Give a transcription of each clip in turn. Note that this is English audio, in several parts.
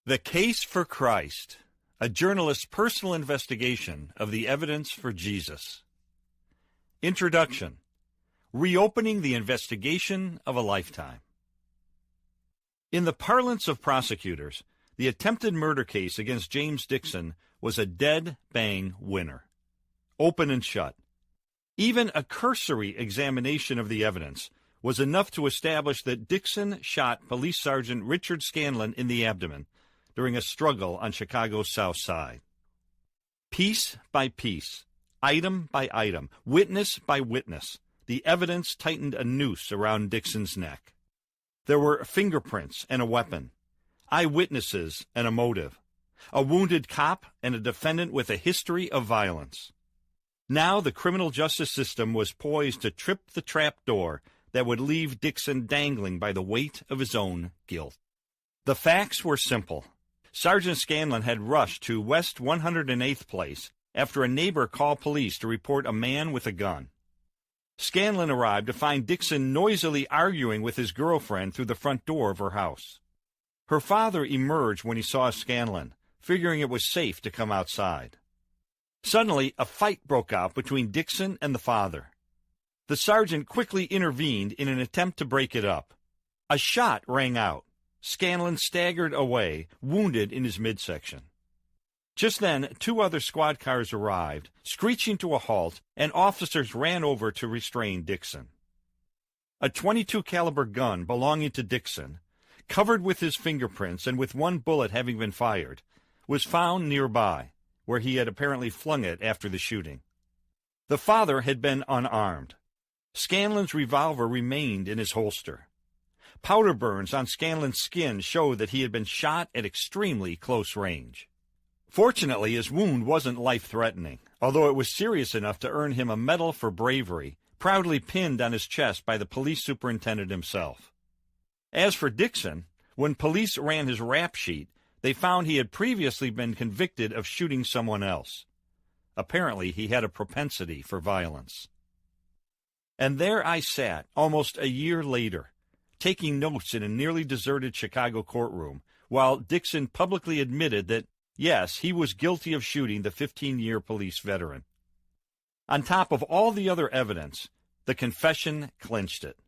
The Case for Christ, a journalist's personal investigation of the evidence for Jesus. Introduction. Reopening the investigation of a lifetime. In the parlance of prosecutors, the attempted murder case against James Dixon was a dead-bang winner. Open and shut. Even a cursory examination of the evidence was enough to establish that Dixon shot Police Sergeant Richard Scanlon in the abdomen during a struggle on Chicago's South Side. Piece by piece, item by item, witness by witness, the evidence tightened a noose around Dixon's neck. There were fingerprints and a weapon, eyewitnesses and a motive, a wounded cop and a defendant with a history of violence. Now the criminal justice system was poised to trip the trap door that would leave Dixon dangling by the weight of his own guilt. The facts were simple. Sergeant Scanlon had rushed to West 108th Place after a neighbor called police to report a man with a gun. Scanlon arrived to find Dixon noisily arguing with his girlfriend through the front door of her house. Her father emerged when he saw Scanlon, figuring it was safe to come outside. Suddenly, a fight broke out between Dixon and the father. The sergeant quickly intervened in an attempt to break it up. A shot rang out. Scanlon staggered away, wounded in his midsection. Just then, two other squad cars arrived, screeching to a halt, and officers ran over to restrain Dixon. A .22 caliber gun belonging to Dixon, covered with his fingerprints and with one bullet having been fired, was found nearby, where he had apparently flung it after the shooting. The father had been unarmed. Scanlon's revolver remained in his holster. Powder burns on Scanlon's skin showed that he had been shot at extremely close range. Fortunately, his wound wasn't life-threatening, although it was serious enough to earn him a medal for bravery, proudly pinned on his chest by the police superintendent himself. As for Dixon, when police ran his rap sheet, they found he had previously been convicted of shooting someone else. Apparently, he had a propensity for violence. And there I sat, almost a year later, taking notes in a nearly deserted Chicago courtroom, while Dixon publicly admitted that, yes, he was guilty of shooting the 15-year police veteran. On top of all the other evidence, the confession clinched it.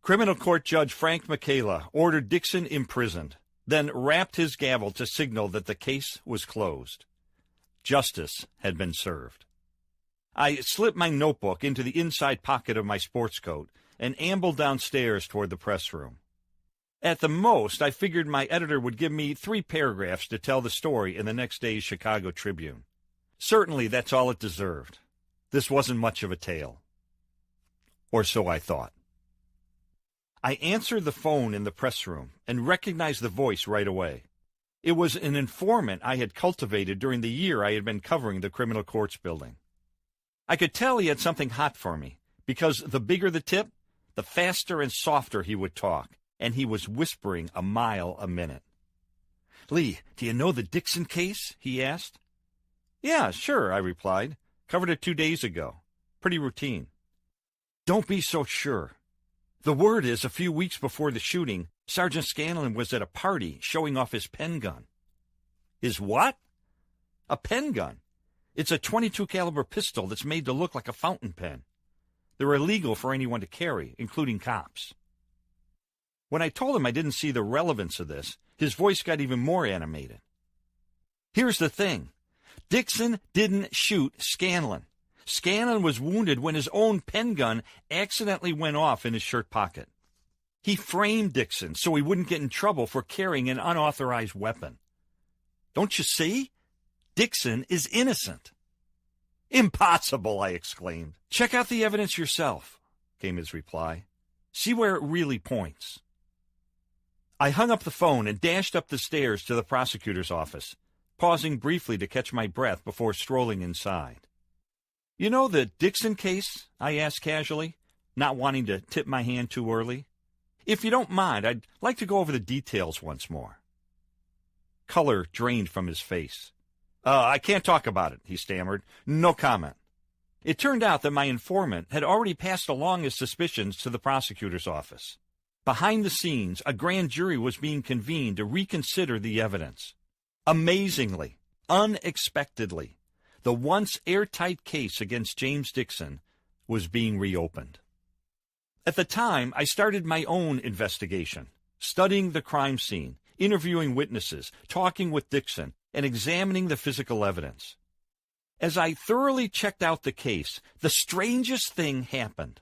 Criminal Court Judge Frank Michaela ordered Dixon imprisoned, then rapped his gavel to signal that the case was closed. Justice had been served. I slipped my notebook into the inside pocket of my sports coat and ambled downstairs toward the press room. At the most, I figured my editor would give me 3 paragraphs to tell the story in the next day's Chicago Tribune. Certainly that's all it deserved. This wasn't much of a tale. Or so I thought. I answered the phone in the press room and recognized the voice right away. It was an informant I had cultivated during the year I had been covering the criminal courts building. I could tell he had something hot for me, because the bigger the tip, the faster and softer he would talk, and he was whispering a mile a minute. "Lee, do you know the Dixon case?" he asked. "Yeah, sure," I replied. "Covered it 2 days ago. Pretty routine." "Don't be so sure. The word is a few weeks before the shooting, Sergeant Scanlon was at a party showing off his pen gun." "His what?" "A pen gun. It's a .22 caliber pistol that's made to look like a fountain pen. They're illegal for anyone to carry, including cops." When I told him I didn't see the relevance of this, his voice got even more animated. "Here's the thing. Dixon didn't shoot Scanlon. Scanlon was wounded when his own pen gun accidentally went off in his shirt pocket. He framed Dixon so he wouldn't get in trouble for carrying an unauthorized weapon. Don't you see? Dixon is innocent." "Impossible," I exclaimed. "Check out the evidence yourself," came his reply. "See where it really points." I hung up the phone and dashed up the stairs to the prosecutor's office, pausing briefly to catch my breath before strolling inside. "You know the Dixon case?" I asked casually, not wanting to tip my hand too early. "If you don't mind, I'd like to go over the details once more." Color drained from his face. I can't talk about it," he stammered. "No comment." It turned out that my informant had already passed along his suspicions to the prosecutor's office. Behind the scenes, a grand jury was being convened to reconsider the evidence. Amazingly, unexpectedly, the once airtight case against James Dixon was being reopened. At the time, I started my own investigation, studying the crime scene, interviewing witnesses, talking with Dixon, and examining the physical evidence. As I thoroughly checked out the case, the strangest thing happened.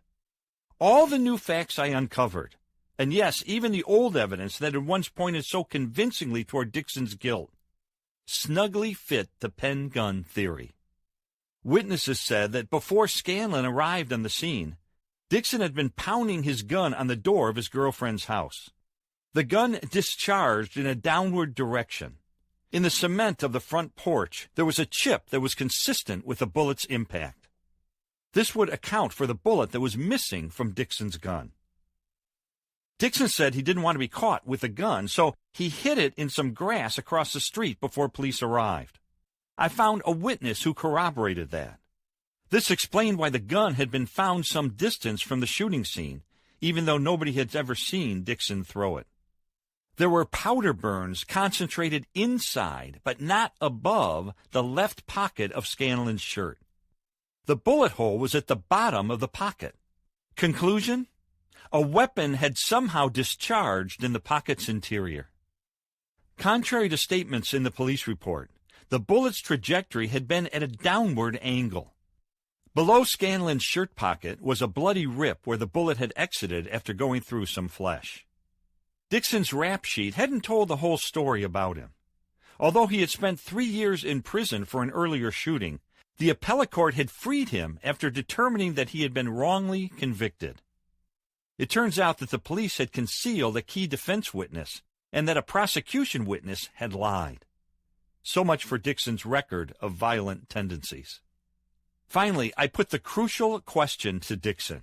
All the new facts I uncovered, and yes, even the old evidence that had once pointed so convincingly toward Dixon's guilt, snugly fit the pen gun theory. Witnesses said that before Scanlon arrived on the scene, Dixon had been pounding his gun on the door of his girlfriend's house. The gun discharged in a downward direction. In the cement of the front porch, there was a chip that was consistent with the bullet's impact. This would account for the bullet that was missing from Dixon's gun. Dixon said he didn't want to be caught with a gun, so he hid it in some grass across the street before police arrived. I found a witness who corroborated that. This explained why the gun had been found some distance from the shooting scene, even though nobody had ever seen Dixon throw it. There were powder burns concentrated inside, but not above, the left pocket of Scanlon's shirt. The bullet hole was at the bottom of the pocket. Conclusion? A weapon had somehow discharged in the pocket's interior. Contrary to statements in the police report, the bullet's trajectory had been at a downward angle. Below Scanlon's shirt pocket was a bloody rip where the bullet had exited after going through some flesh. Dixon's rap sheet hadn't told the whole story about him. Although he had spent 3 years in prison for an earlier shooting, the appellate court had freed him after determining that he had been wrongly convicted. It turns out that the police had concealed a key defense witness and that a prosecution witness had lied. So much for Dixon's record of violent tendencies. Finally, I put the crucial question to Dixon.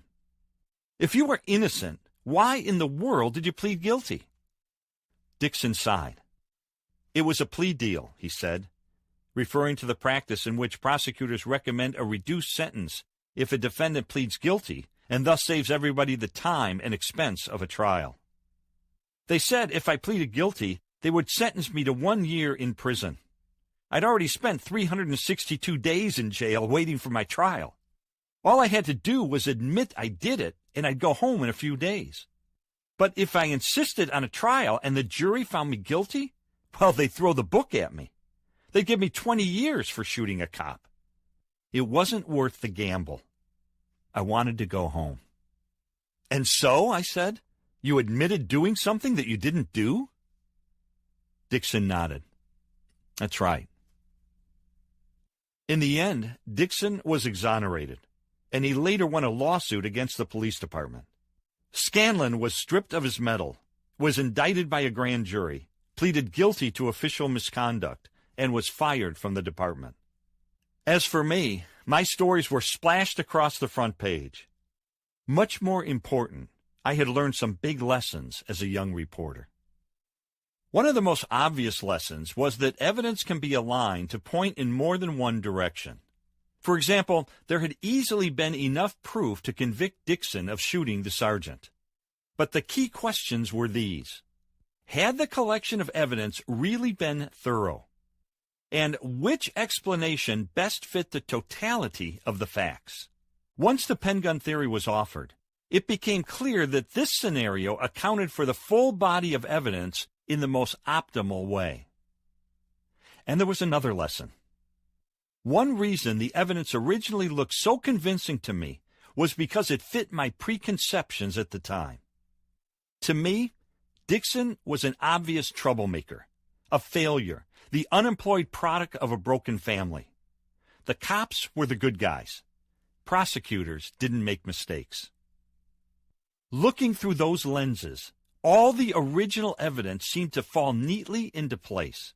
If you were innocent, why in the world did you plead guilty? Dixon sighed. It was a plea deal, he said, referring to the practice in which prosecutors recommend a reduced sentence if a defendant pleads guilty and thus saves everybody the time and expense of a trial. They said if I pleaded guilty, they would sentence me to 1 year in prison. I'd already spent 362 days in jail waiting for my trial. All I had to do was admit I did it, and I'd go home in a few days. But if I insisted on a trial and the jury found me guilty, well, they'd throw the book at me. They'd give me 20 years for shooting a cop. It wasn't worth the gamble. I wanted to go home. And so, I said, you admitted doing something that you didn't do? Dixon nodded. That's right. In the end, Dixon was exonerated, and he later won a lawsuit against the police department. Scanlon was stripped of his medal, was indicted by a grand jury, pleaded guilty to official misconduct, and was fired from the department. As for me, my stories were splashed across the front page. Much more important, I had learned some big lessons as a young reporter. One of the most obvious lessons was that evidence can be aligned to point in more than one direction. For example, there had easily been enough proof to convict Dixon of shooting the sergeant. But the key questions were these. Had the collection of evidence really been thorough? And which explanation best fit the totality of the facts? Once the pen gun theory was offered, it became clear that this scenario accounted for the full body of evidence in the most optimal way. And there was another lesson. One reason the evidence originally looked so convincing to me was because it fit my preconceptions at the time. To me, Dixon was an obvious troublemaker, a failure, the unemployed product of a broken family. The cops were the good guys. Prosecutors didn't make mistakes. Looking through those lenses, all the original evidence seemed to fall neatly into place.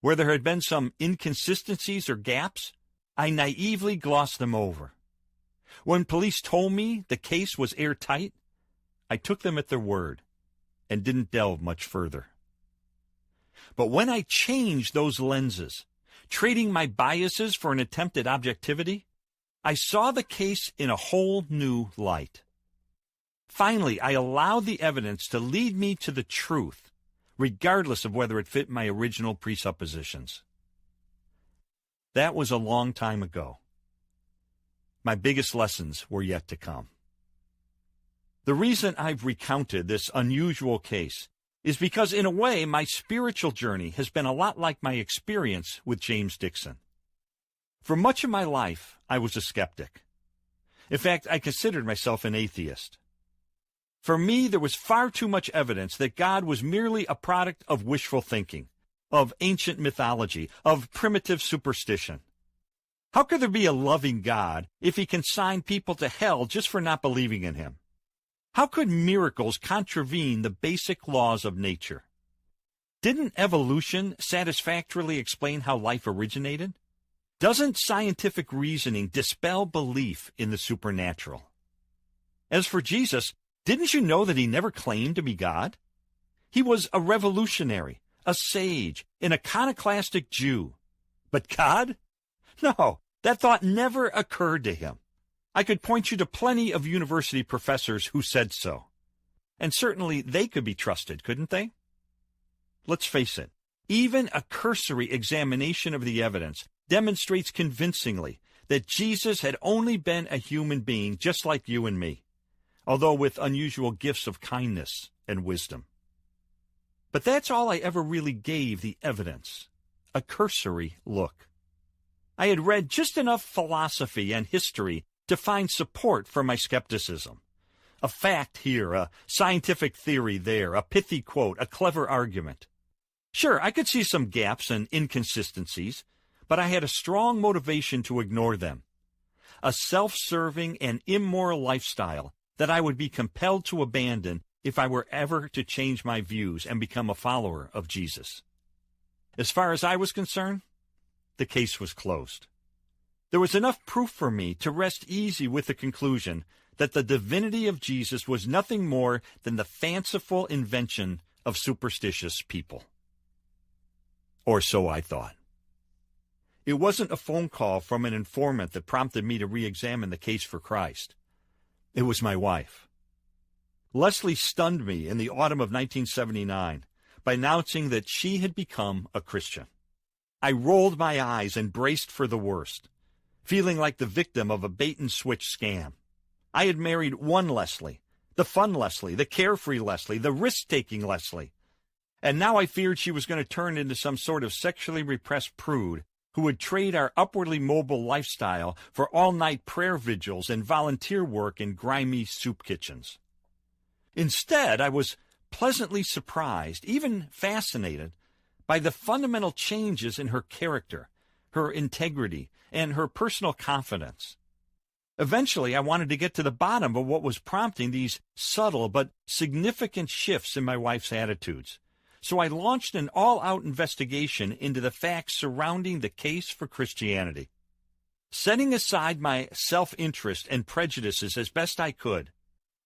Where there had been some inconsistencies or gaps, I naively glossed them over. When police told me the case was airtight, I took them at their word and didn't delve much further. But when I changed those lenses, trading my biases for an attempt at objectivity, I saw the case in a whole new light. Finally, I allowed the evidence to lead me to the truth, regardless of whether it fit my original presuppositions. That was a long time ago. My biggest lessons were yet to come. The reason I've recounted this unusual case is because, in a way, my spiritual journey has been a lot like my experience with James Dixon. For much of my life, I was a skeptic. In fact, I considered myself an atheist. For me, there was far too much evidence that God was merely a product of wishful thinking, of ancient mythology, of primitive superstition. How could there be a loving God if he consigned people to hell just for not believing in him? How could miracles contravene the basic laws of nature? Didn't evolution satisfactorily explain how life originated? Doesn't scientific reasoning dispel belief in the supernatural? As for Jesus, didn't you know that he never claimed to be God? He was a revolutionary, a sage, an iconoclastic Jew. But God? No, that thought never occurred to him. I could point you to plenty of university professors who said so. And certainly they could be trusted, couldn't they? Let's face it, even a cursory examination of the evidence demonstrates convincingly that Jesus had only been a human being just like you and me, although with unusual gifts of kindness and wisdom. But that's all I ever really gave the evidence, a cursory look. I had read just enough philosophy and history to find support for my skepticism. A fact here, a scientific theory there, a pithy quote, a clever argument. Sure, I could see some gaps and inconsistencies, but I had a strong motivation to ignore them. A self-serving and immoral lifestyle that I would be compelled to abandon if I were ever to change my views and become a follower of Jesus. As far as I was concerned, the case was closed. There was enough proof for me to rest easy with the conclusion that the divinity of Jesus was nothing more than the fanciful invention of superstitious people. Or so I thought. It wasn't a phone call from an informant that prompted me to re-examine the case for Christ. It was my wife. Leslie stunned me in the autumn of 1979 by announcing that she had become a Christian. I rolled my eyes and braced for the worst, feeling like the victim of a bait-and-switch scam. I had married one Leslie, the fun Leslie, the carefree Leslie, the risk-taking Leslie. And now I feared she was going to turn into some sort of sexually repressed prude who would trade our upwardly mobile lifestyle for all-night prayer vigils and volunteer work in grimy soup kitchens. Instead, I was pleasantly surprised, even fascinated, by the fundamental changes in her character, her integrity, and her personal confidence. Eventually, I wanted to get to the bottom of what was prompting these subtle but significant shifts in my wife's attitudes. So I launched an all-out investigation into the facts surrounding the case for Christianity. Setting aside my self-interest and prejudices as best I could,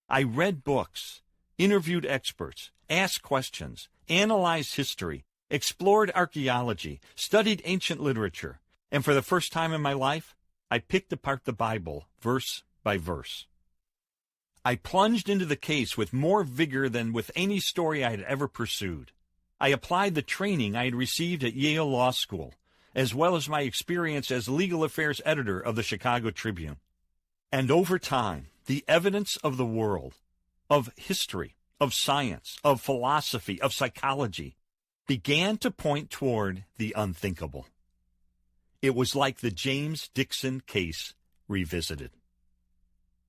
I read books, interviewed experts, asked questions, analyzed history, explored archaeology, studied ancient literature, and for the first time in my life, I picked apart the Bible verse by verse. I plunged into the case with more vigor than with any story I had ever pursued. I applied the training I had received at Yale Law School, as well as my experience as legal affairs editor of the Chicago Tribune. And over time, the evidence of the world, of history, of science, of philosophy, of psychology, began to point toward the unthinkable. It was like the James Dixon case revisited.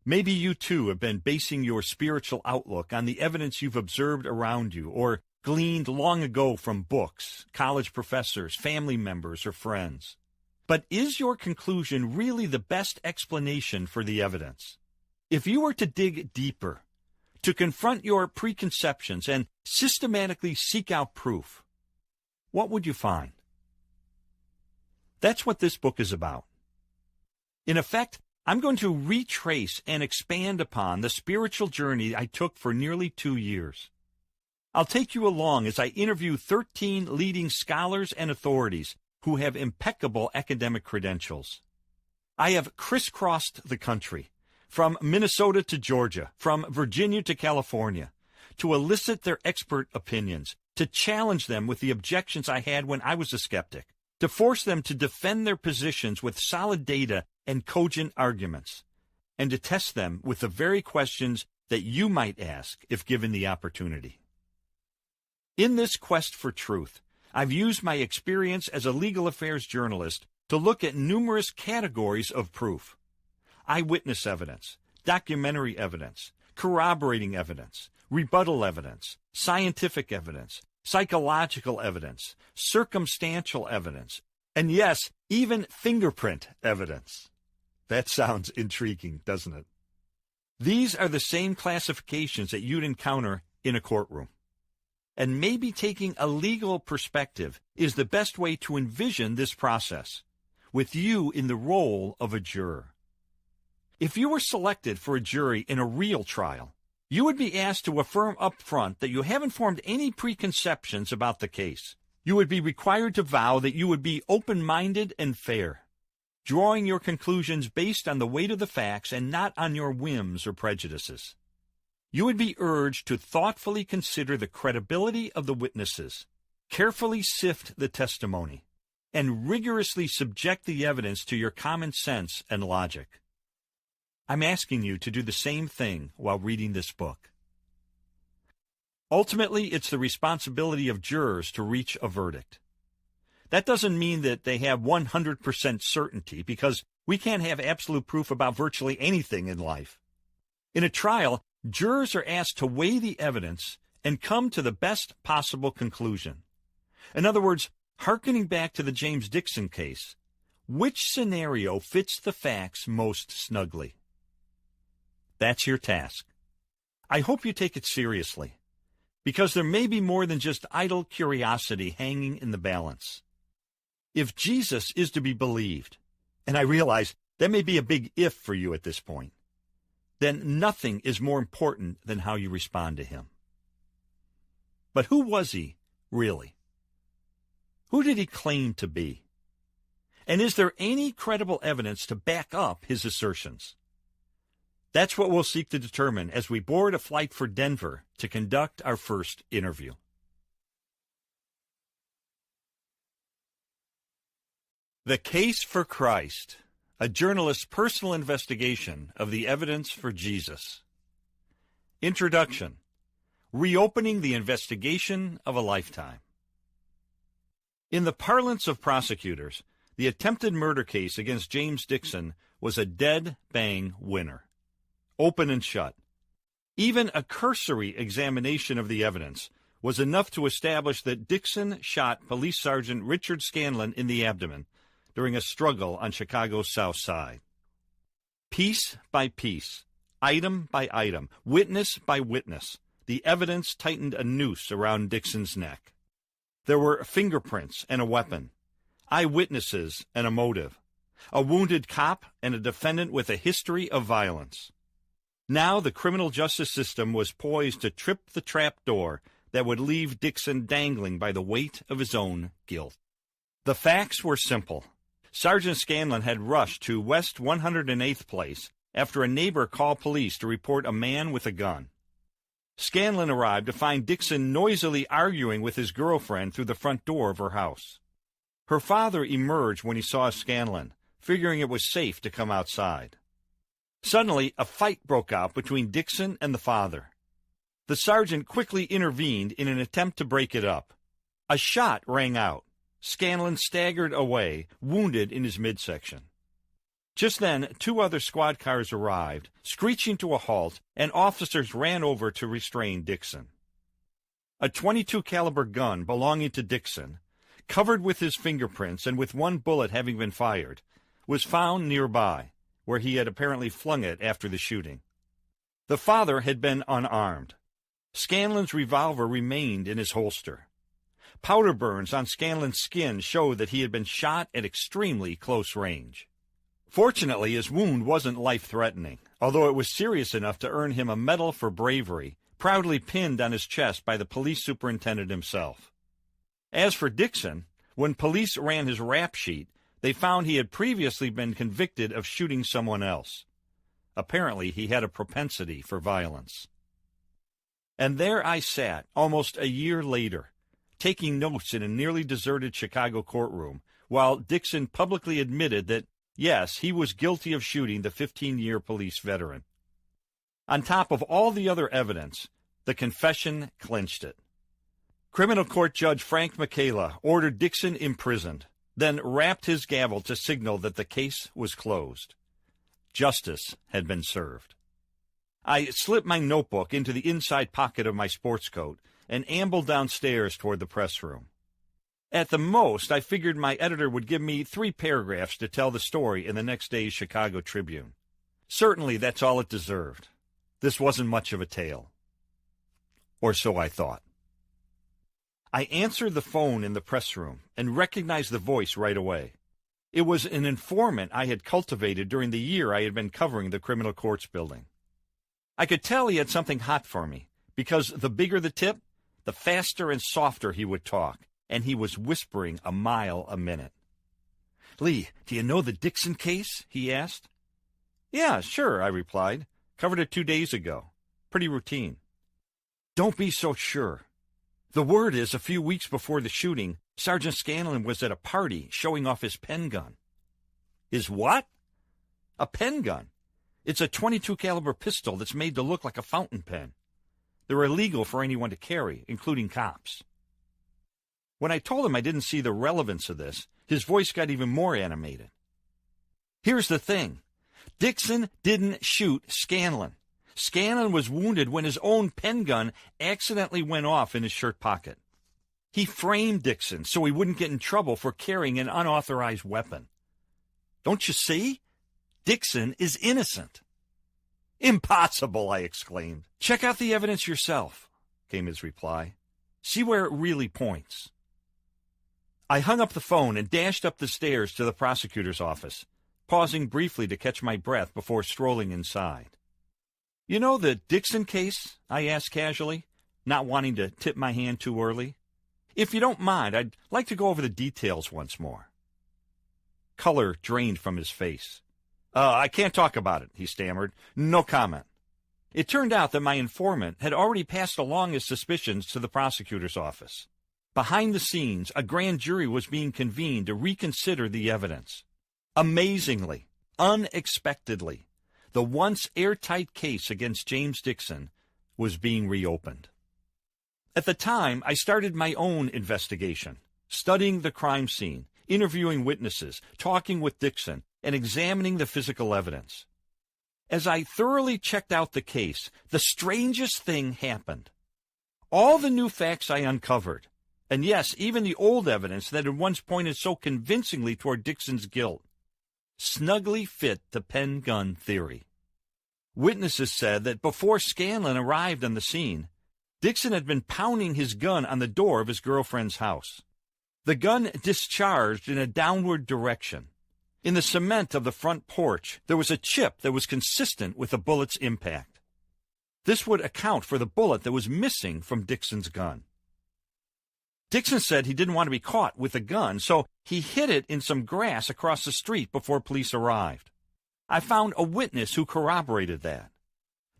Maybe you too have been basing your spiritual outlook on the evidence you've observed around you or gleaned long ago from books, college professors, family members, or friends. But is your conclusion really the best explanation for the evidence? If you were to dig deeper, to confront your preconceptions and systematically seek out proof, what would you find? That's what this book is about. In effect, I'm going to retrace and expand upon the spiritual journey I took for nearly 2 years. I'll take you along as I interview 13 leading scholars and authorities who have impeccable academic credentials. I have crisscrossed the country, from Minnesota to Georgia, from Virginia to California, to elicit their expert opinions, to challenge them with the objections I had when I was a skeptic, to force them to defend their positions with solid data and cogent arguments, and to test them with the very questions that you might ask if given the opportunity. In this quest for truth, I've used my experience as a legal affairs journalist to look at numerous categories of proof: eyewitness evidence, documentary evidence, corroborating evidence, rebuttal evidence, scientific evidence, psychological evidence, circumstantial evidence, and yes, even fingerprint evidence. That sounds intriguing, doesn't it? These are the same classifications that you'd encounter in a courtroom. And maybe taking a legal perspective is the best way to envision this process, with you in the role of a juror. If you were selected for a jury in a real trial, you would be asked to affirm up front that you haven't formed any preconceptions about the case. You would be required to vow that you would be open-minded and fair, drawing your conclusions based on the weight of the facts and not on your whims or prejudices. You would be urged to thoughtfully consider the credibility of the witnesses, carefully sift the testimony, and rigorously subject the evidence to your common sense and logic. I'm asking you to do the same thing while reading this book. Ultimately, it's the responsibility of jurors to reach a verdict. That doesn't mean that they have 100% certainty, because we can't have absolute proof about virtually anything in life. In a trial, jurors are asked to weigh the evidence and come to the best possible conclusion. In other words, hearkening back to the James Dixon case, which scenario fits the facts most snugly? That's your task. I hope you take it seriously, because there may be more than just idle curiosity hanging in the balance. If Jesus is to be believed, and I realize that may be a big if for you at this point, then nothing is more important than how you respond to him. But who was he, really? Who did he claim to be? And is there any credible evidence to back up his assertions? That's what we'll seek to determine as we board a flight for Denver to conduct our first interview. The Case for Christ, a journalist's personal investigation of the evidence for Jesus. Introduction: Reopening the investigation of a lifetime. In the parlance of prosecutors, the attempted murder case against James Dixon was a dead-bang winner. Open and shut. Even a cursory examination of the evidence was enough to establish that Dixon shot Police Sergeant Richard Scanlon in the abdomen during a struggle on Chicago's South Side. Piece by piece, item by item, witness by witness, the evidence tightened a noose around Dixon's neck. There were fingerprints and a weapon, eyewitnesses and a motive, a wounded cop and a defendant with a history of violence. Now the criminal justice system was poised to trip the trap door that would leave Dixon dangling by the weight of his own guilt. The facts were simple. Sergeant Scanlon had rushed to West 108th Place after a neighbor called police to report a man with a gun. Scanlon arrived to find Dixon noisily arguing with his girlfriend through the front door of her house. Her father emerged when he saw Scanlon, figuring it was safe to come outside. Suddenly, a fight broke out between Dixon and the father. The sergeant quickly intervened in an attempt to break it up. A shot rang out. Scanlon staggered away, wounded in his midsection. Just then, 2 other squad cars arrived, screeching to a halt, and officers ran over to restrain Dixon. A .22 caliber gun belonging to Dixon, covered with his fingerprints and with 1 bullet having been fired, was found nearby, where he had apparently flung it after the shooting. The father had been unarmed. Scanlon's revolver remained in his holster. Powder burns on Scanlon's skin showed that he had been shot at extremely close range. Fortunately, his wound wasn't life-threatening, although it was serious enough to earn him a medal for bravery, proudly pinned on his chest by the police superintendent himself. As for Dixon, when police ran his rap sheet, they found he had previously been convicted of shooting someone else. Apparently, he had a propensity for violence. And there I sat, almost a year later, taking notes in a nearly deserted Chicago courtroom, while Dixon publicly admitted that, yes, he was guilty of shooting the 15-year police veteran. On top of all the other evidence, the confession clinched it. Criminal Court Judge Frank Michaela ordered Dixon imprisoned, then rapped his gavel to signal that the case was closed. Justice had been served. I slipped my notebook into the inside pocket of my sports coat and ambled downstairs toward the press room. At the most, I figured my editor would give me 3 paragraphs to tell the story in the next day's Chicago Tribune. Certainly that's all it deserved. This wasn't much of a tale. Or so I thought. I answered the phone in the press room and recognized the voice right away. It was an informant I had cultivated during the year I had been covering the criminal courts building. I could tell he had something hot for me, because the bigger the tip, the faster and softer he would talk, and he was whispering a mile a minute. "Lee, do you know the Dixon case?" he asked. "Yeah, sure," I replied. "Covered it 2 days ago. Pretty routine." "Don't be so sure. The word is a few weeks before the shooting, Sergeant Scanlon was at a party showing off his pen gun." "His what?" "A pen gun. It's a .22 caliber pistol that's made to look like a fountain pen. They're illegal for anyone to carry, including cops." When I told him I didn't see the relevance of this, his voice got even more animated. "Here's the thing. Dixon didn't shoot Scanlon. Scanlon was wounded when his own pen gun accidentally went off in his shirt pocket. He framed Dixon so he wouldn't get in trouble for carrying an unauthorized weapon. Don't you see? Dixon is innocent." "Impossible," I exclaimed. "Check out the evidence yourself," came his reply. "See where it really points." I hung up the phone and dashed up the stairs to the prosecutor's office, pausing briefly to catch my breath before strolling inside. "You know the Dixon case?" I asked casually, not wanting to tip my hand too early. "If you don't mind, I'd like to go over the details once more." Color drained from his face. I can't talk about it," he stammered. "No comment." It turned out that my informant had already passed along his suspicions to the prosecutor's office. Behind the scenes, a grand jury was being convened to reconsider the evidence. Amazingly, unexpectedly, the once airtight case against James Dixon was being reopened. At the time, I started my own investigation, studying the crime scene, interviewing witnesses, talking with Dixon, and examining the physical evidence. As I thoroughly checked out the case, the strangest thing happened. All the new facts I uncovered, and yes, even the old evidence that had once pointed so convincingly toward Dixon's guilt, snugly fit the pen gun theory. Witnesses said that before Scanlon arrived on the scene, Dixon had been pounding his gun on the door of his girlfriend's house. The gun discharged in a downward direction. In the cement of the front porch, there was a chip that was consistent with the bullet's impact. This would account for the bullet that was missing from Dixon's gun. Dixon said he didn't want to be caught with a gun, so he hid it in some grass across the street before police arrived. I found a witness who corroborated that.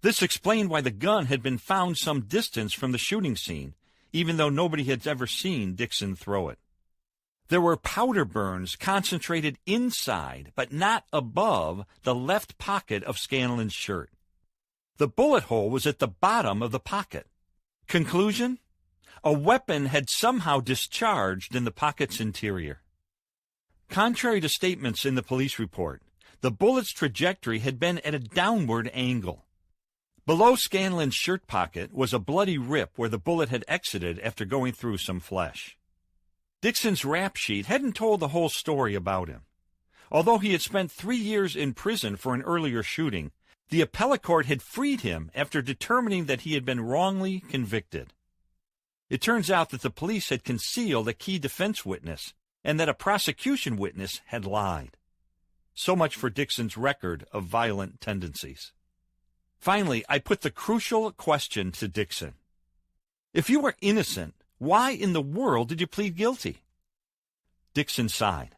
This explained why the gun had been found some distance from the shooting scene, even though nobody had ever seen Dixon throw it. There were powder burns concentrated inside, but not above, the left pocket of Scanlon's shirt. The bullet hole was at the bottom of the pocket. Conclusion? A weapon had somehow discharged in the pocket's interior. Contrary to statements in the police report, the bullet's trajectory had been at a downward angle. Below Scanlon's shirt pocket was a bloody rip where the bullet had exited after going through some flesh. Dixon's rap sheet hadn't told the whole story about him. Although he had spent 3 years in prison for an earlier shooting, the appellate court had freed him after determining that he had been wrongly convicted. It turns out that the police had concealed a key defense witness and that a prosecution witness had lied. So much for Dixon's record of violent tendencies. Finally, I put the crucial question to Dixon. If you were innocent, why in the world did you plead guilty? Dixon sighed.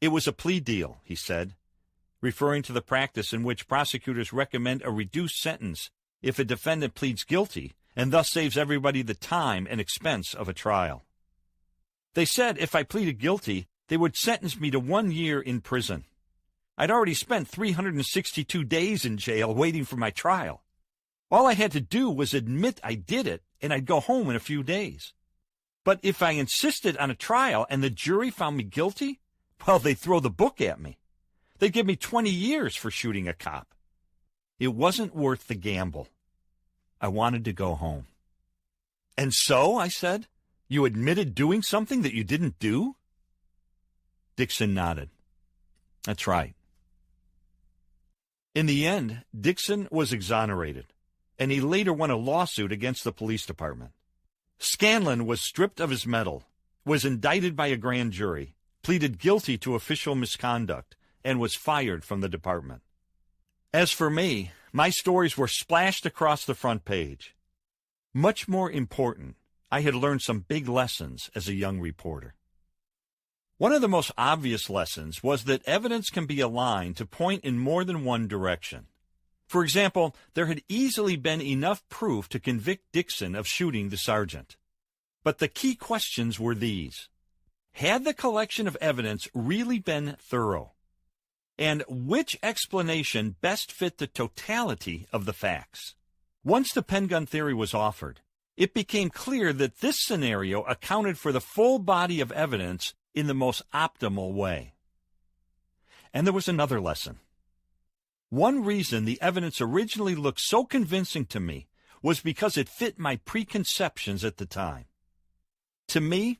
It was a plea deal, he said. referring to the practice in which prosecutors recommend a reduced sentence if a defendant pleads guilty and thus saves everybody the time and expense of a trial. They said if I pleaded guilty, they would sentence me to 1 year in prison. I'd already spent 362 days in jail waiting for my trial. All I had to do was admit I did it, and I'd go home in a few days. But if I insisted on a trial and the jury found me guilty, well, they'd throw the book at me. They'd give me 20 years for shooting a cop. It wasn't worth the gamble. I wanted to go home. And so, I said, you admitted doing something that you didn't do? Dixon nodded. That's right. In the end, Dixon was exonerated, and he later won a lawsuit against the police department. Scanlon was stripped of his medal, was indicted by a grand jury, pleaded guilty to official misconduct, and was fired from the department. As for me, my stories were splashed across the front page. Much more important, I had learned some big lessons as a young reporter. One of the most obvious lessons was that evidence can be aligned to point in more than one direction. For example, there had easily been enough proof to convict Dixon of shooting the sergeant. But the key questions were these. Had the collection of evidence really been thorough? And which explanation best fit the totality of the facts? Once the pen gun theory was offered, it became clear that this scenario accounted for the full body of evidence in the most optimal way. And there was another lesson. One reason the evidence originally looked so convincing to me was because it fit my preconceptions at the time. To me,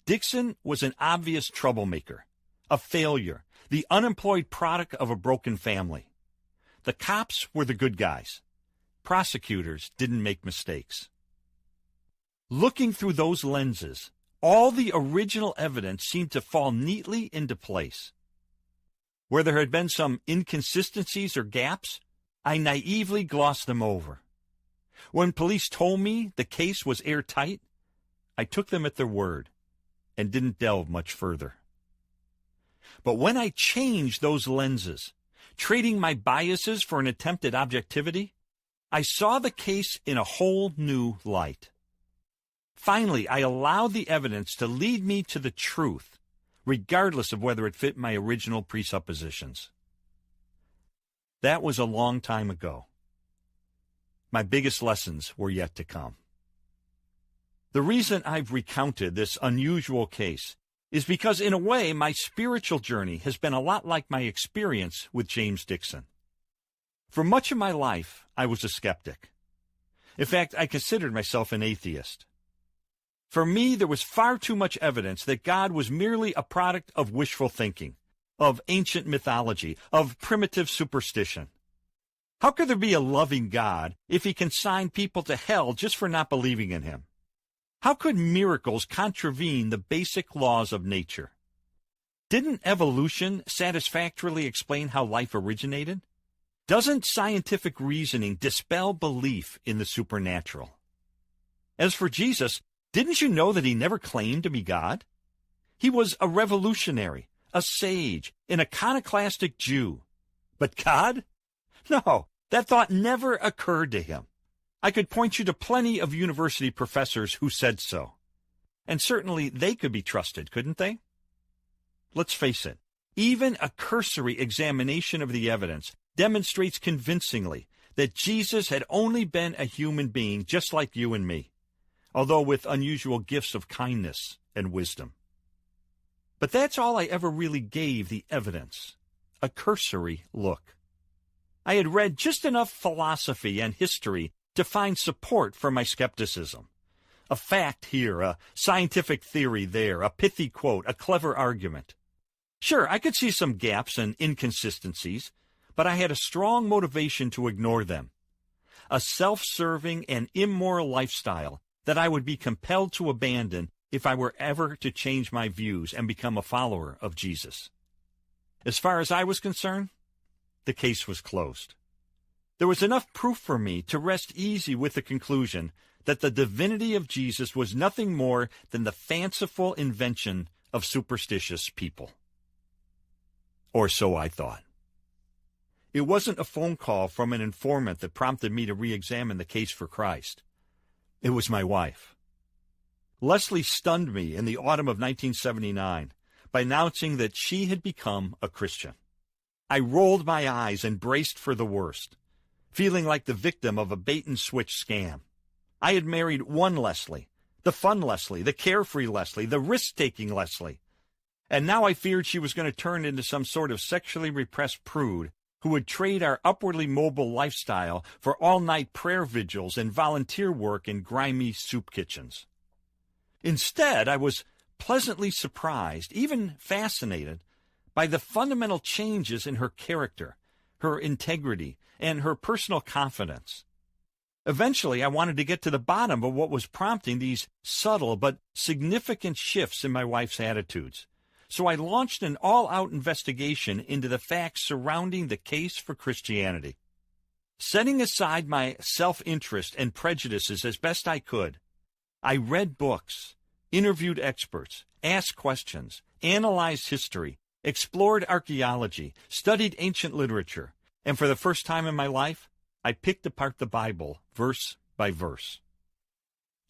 Dixon was an obvious troublemaker, a failure, the unemployed product of a broken family. The cops were the good guys. Prosecutors didn't make mistakes. Looking through those lenses, all the original evidence seemed to fall neatly into place. Where there had been some inconsistencies or gaps, I naively glossed them over. When police told me the case was airtight, I took them at their word and didn't delve much further. But when I changed those lenses, trading my biases for an attempt at objectivity, I saw the case in a whole new light. Finally, I allowed the evidence to lead me to the truth, regardless of whether it fit my original presuppositions. That was a long time ago. My biggest lessons were yet to come. The reason I've recounted this unusual case is because, in a way, my spiritual journey has been a lot like my experience with James Dixon. For much of my life, I was a skeptic. In fact, I considered myself an atheist. For me, there was far too much evidence that God was merely a product of wishful thinking, of ancient mythology, of primitive superstition. How could there be a loving God if he consigned people to hell just for not believing in him? How could miracles contravene the basic laws of nature? Didn't evolution satisfactorily explain how life originated? Doesn't scientific reasoning dispel belief in the supernatural? As for Jesus, didn't you know that he never claimed to be God? He was a revolutionary, a sage, an iconoclastic Jew. But God? No, that thought never occurred to him. I could point you to plenty of university professors who said so. And certainly they could be trusted, couldn't they? Let's face it, even a cursory examination of the evidence demonstrates convincingly that Jesus had only been a human being just like you and me, although with unusual gifts of kindness and wisdom. But that's all I ever really gave the evidence, a cursory look. I had read just enough philosophy and history to find support for my skepticism. A fact here, a scientific theory there, a pithy quote, a clever argument. Sure, I could see some gaps and inconsistencies, but I had a strong motivation to ignore them. A self-serving and immoral lifestyle that I would be compelled to abandon if I were ever to change my views and become a follower of Jesus. As far as I was concerned, the case was closed. There was enough proof for me to rest easy with the conclusion that the divinity of Jesus was nothing more than the fanciful invention of superstitious people. Or so I thought. It wasn't a phone call from an informant that prompted me to re-examine the case for Christ. It was my wife. Leslie stunned me in the autumn of 1979 by announcing that she had become a Christian. I rolled my eyes and braced for the worst, feeling like the victim of a bait-and-switch scam. I had married one Leslie, the fun Leslie, the carefree Leslie, the risk-taking Leslie. And now I feared she was going to turn into some sort of sexually repressed prude who would trade our upwardly mobile lifestyle for all-night prayer vigils and volunteer work in grimy soup kitchens. Instead, I was pleasantly surprised, even fascinated, by the fundamental changes in her character, her integrity, and her personal confidence. Eventually, I wanted to get to the bottom of what was prompting these subtle but significant shifts in my wife's attitudes. So I launched an all-out investigation into the facts surrounding the case for Christianity. Setting aside my self-interest and prejudices as best I could, I read books, interviewed experts, asked questions, analyzed history, explored archaeology, studied ancient literature, and for the first time in my life, I picked apart the Bible verse by verse.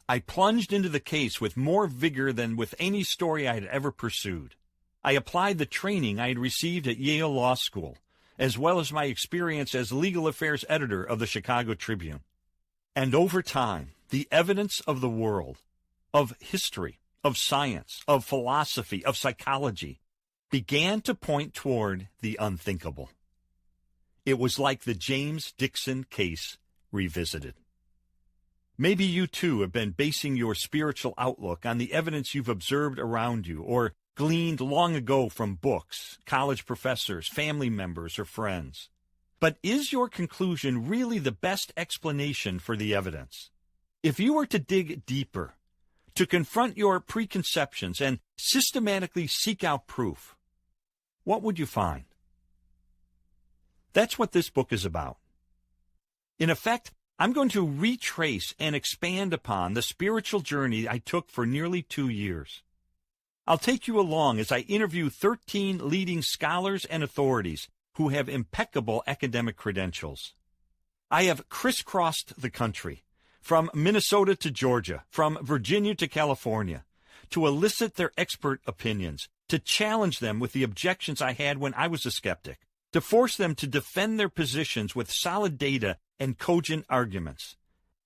I plunged into the case with more vigor than with any story I had ever pursued. I applied the training I had received at Yale Law School, as well as my experience as legal affairs editor of the Chicago Tribune. And over time, the evidence of the world, of history, of science, of philosophy, of psychology, began to point toward the unthinkable. It was like the James Dixon case revisited. Maybe you too have been basing your spiritual outlook on the evidence you've observed around you or gleaned long ago from books, college professors, family members, or friends. But is your conclusion really the best explanation for the evidence? If you were to dig deeper, to confront your preconceptions and systematically seek out proof, what would you find? That's what this book is about. In effect, I'm going to retrace and expand upon the spiritual journey I took for nearly 2 years. I'll take you along as I interview 13 leading scholars and authorities who have impeccable academic credentials. I have crisscrossed the country, from Minnesota to Georgia, from Virginia to California, to elicit their expert opinions, to challenge them with the objections I had when I was a skeptic, to force them to defend their positions with solid data and cogent arguments,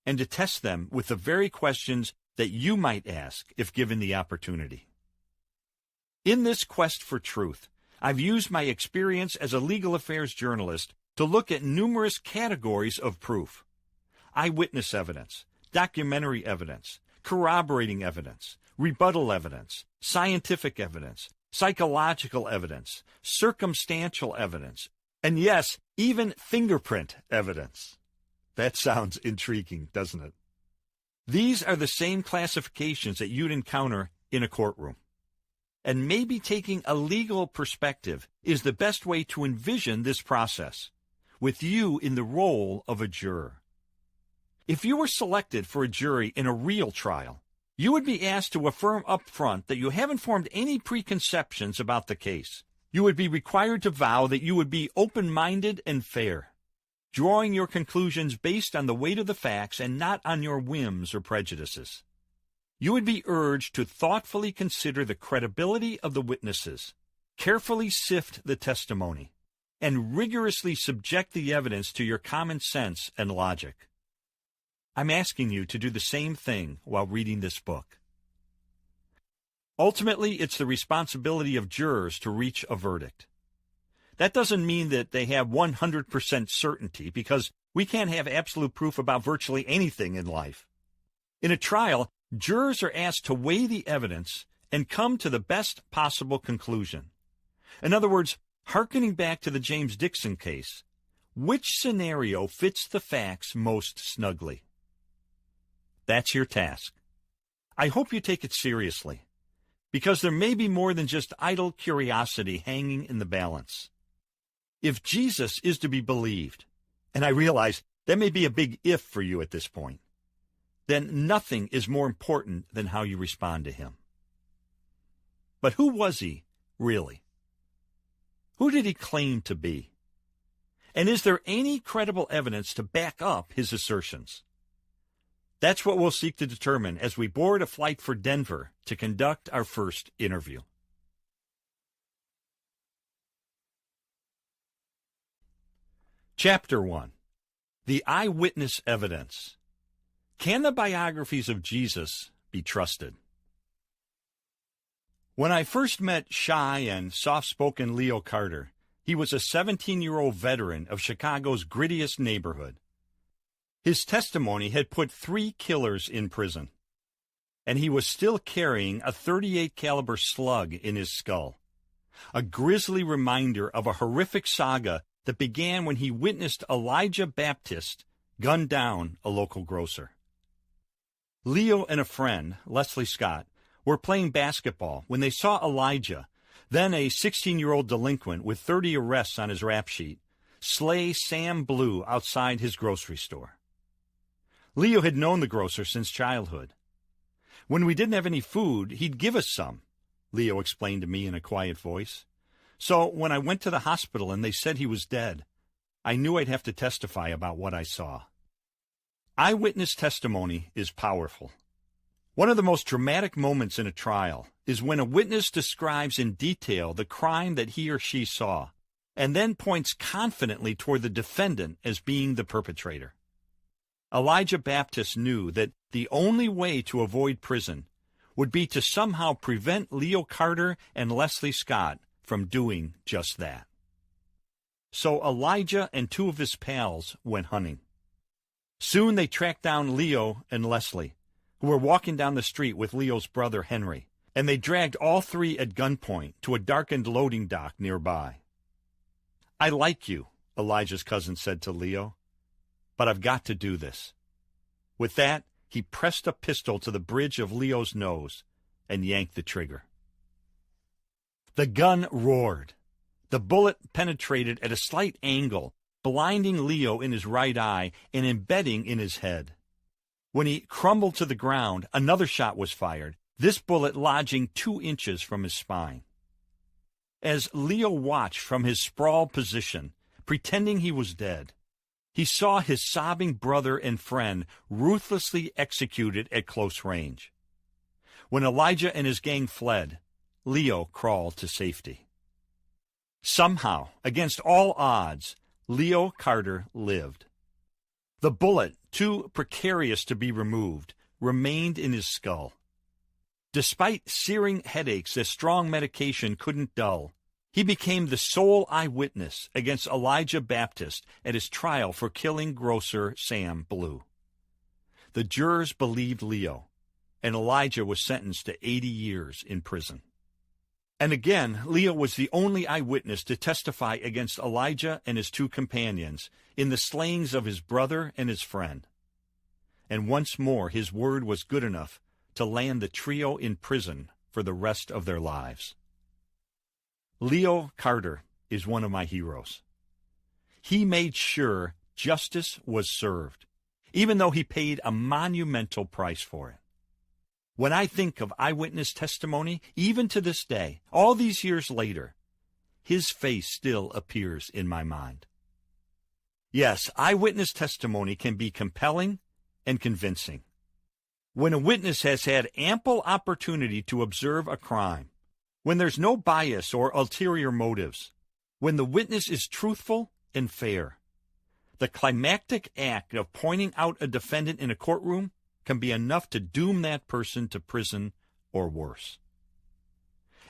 and to test them with the very questions that you might ask if given the opportunity. In this quest for truth, I've used my experience as a legal affairs journalist to look at numerous categories of proof: eyewitness evidence, documentary evidence, corroborating evidence, rebuttal evidence, scientific evidence, psychological evidence, circumstantial evidence, and yes, even fingerprint evidence. That sounds intriguing, doesn't it? These are the same classifications that you'd encounter in a courtroom. And maybe taking a legal perspective is the best way to envision this process, with you in the role of a juror. If you were selected for a jury in a real trial, you would be asked to affirm up front that you haven't formed any preconceptions about the case. You would be required to vow that you would be open-minded and fair, drawing your conclusions based on the weight of the facts and not on your whims or prejudices. You would be urged to thoughtfully consider the credibility of the witnesses, carefully sift the testimony, and rigorously subject the evidence to your common sense and logic. I'm asking you to do the same thing while reading this book. Ultimately, it's the responsibility of jurors to reach a verdict. That doesn't mean that they have 100% certainty, because we can't have absolute proof about virtually anything in life. In a trial, jurors are asked to weigh the evidence and come to the best possible conclusion. In other words, hearkening back to the James Dixon case, which scenario fits the facts most snugly? That's your task. I hope you take it seriously, because there may be more than just idle curiosity hanging in the balance. If Jesus is to be believed, and I realize that may be a big if for you at this point, then nothing is more important than how you respond to him. But who was he, really? Who did he claim to be? And is there any credible evidence to back up his assertions? That's what we'll seek to determine as we board a flight for Denver to conduct our first interview. Chapter 1. The Eyewitness Evidence. Can the biographies of Jesus be trusted? When I first met shy and soft-spoken Leo Carter, he was a 17-year-old veteran of Chicago's grittiest neighborhood. His testimony had put 3 killers in prison, and he was still carrying a .38 caliber slug in his skull, a grisly reminder of a horrific saga that began when he witnessed Elijah Baptist gun down a local grocer. Leo and a friend, Leslie Scott, were playing basketball when they saw Elijah, then a 16-year-old delinquent with 30 arrests on his rap sheet, slay Sam Blue outside his grocery store. Leo had known the grocer since childhood. When we didn't have any food, he'd give us some, Leo explained to me in a quiet voice. So when I went to the hospital and they said he was dead, I knew I'd have to testify about what I saw. Eyewitness testimony is powerful. One of the most dramatic moments in a trial is when a witness describes in detail the crime that he or she saw, and then points confidently toward the defendant as being the perpetrator. Elijah Baptist knew that the only way to avoid prison would be to somehow prevent Leo Carter and Leslie Scott from doing just that. So Elijah and 2 of his pals went hunting. Soon they tracked down Leo and Leslie, who were walking down the street with Leo's brother Henry, and they dragged all 3 at gunpoint to a darkened loading dock nearby. "I like you," Elijah's cousin said to Leo, "but I've got to do this." With that, he pressed a pistol to the bridge of Leo's nose and yanked the trigger. The gun roared. The bullet penetrated at a slight angle, blinding Leo in his right eye and embedding in his head. When he crumbled to the ground, another shot was fired, this bullet lodging 2 inches from his spine. As Leo watched from his sprawled position, pretending he was dead, he saw his sobbing brother and friend ruthlessly executed at close range. When Elijah and his gang fled, Leo crawled to safety. Somehow, against all odds, Leo Carter lived. The bullet, too precarious to be removed, remained in his skull. Despite searing headaches that strong medication couldn't dull, he became the sole eyewitness against Elijah Baptist at his trial for killing grocer Sam Blue. The jurors believed Leo, and Elijah was sentenced to 80 years in prison. And again, Leo was the only eyewitness to testify against Elijah and his 2 companions in the slayings of his brother and his friend. And once more his word was good enough to land the trio in prison for the rest of their lives. Leo Carter is one of my heroes. He made sure justice was served, even though he paid a monumental price for it. When I think of eyewitness testimony, even to this day, all these years later, his face still appears in my mind. Yes, eyewitness testimony can be compelling and convincing. When a witness has had ample opportunity to observe a crime, when there's no bias or ulterior motives, when the witness is truthful and fair, the climactic act of pointing out a defendant in a courtroom can be enough to doom that person to prison or worse.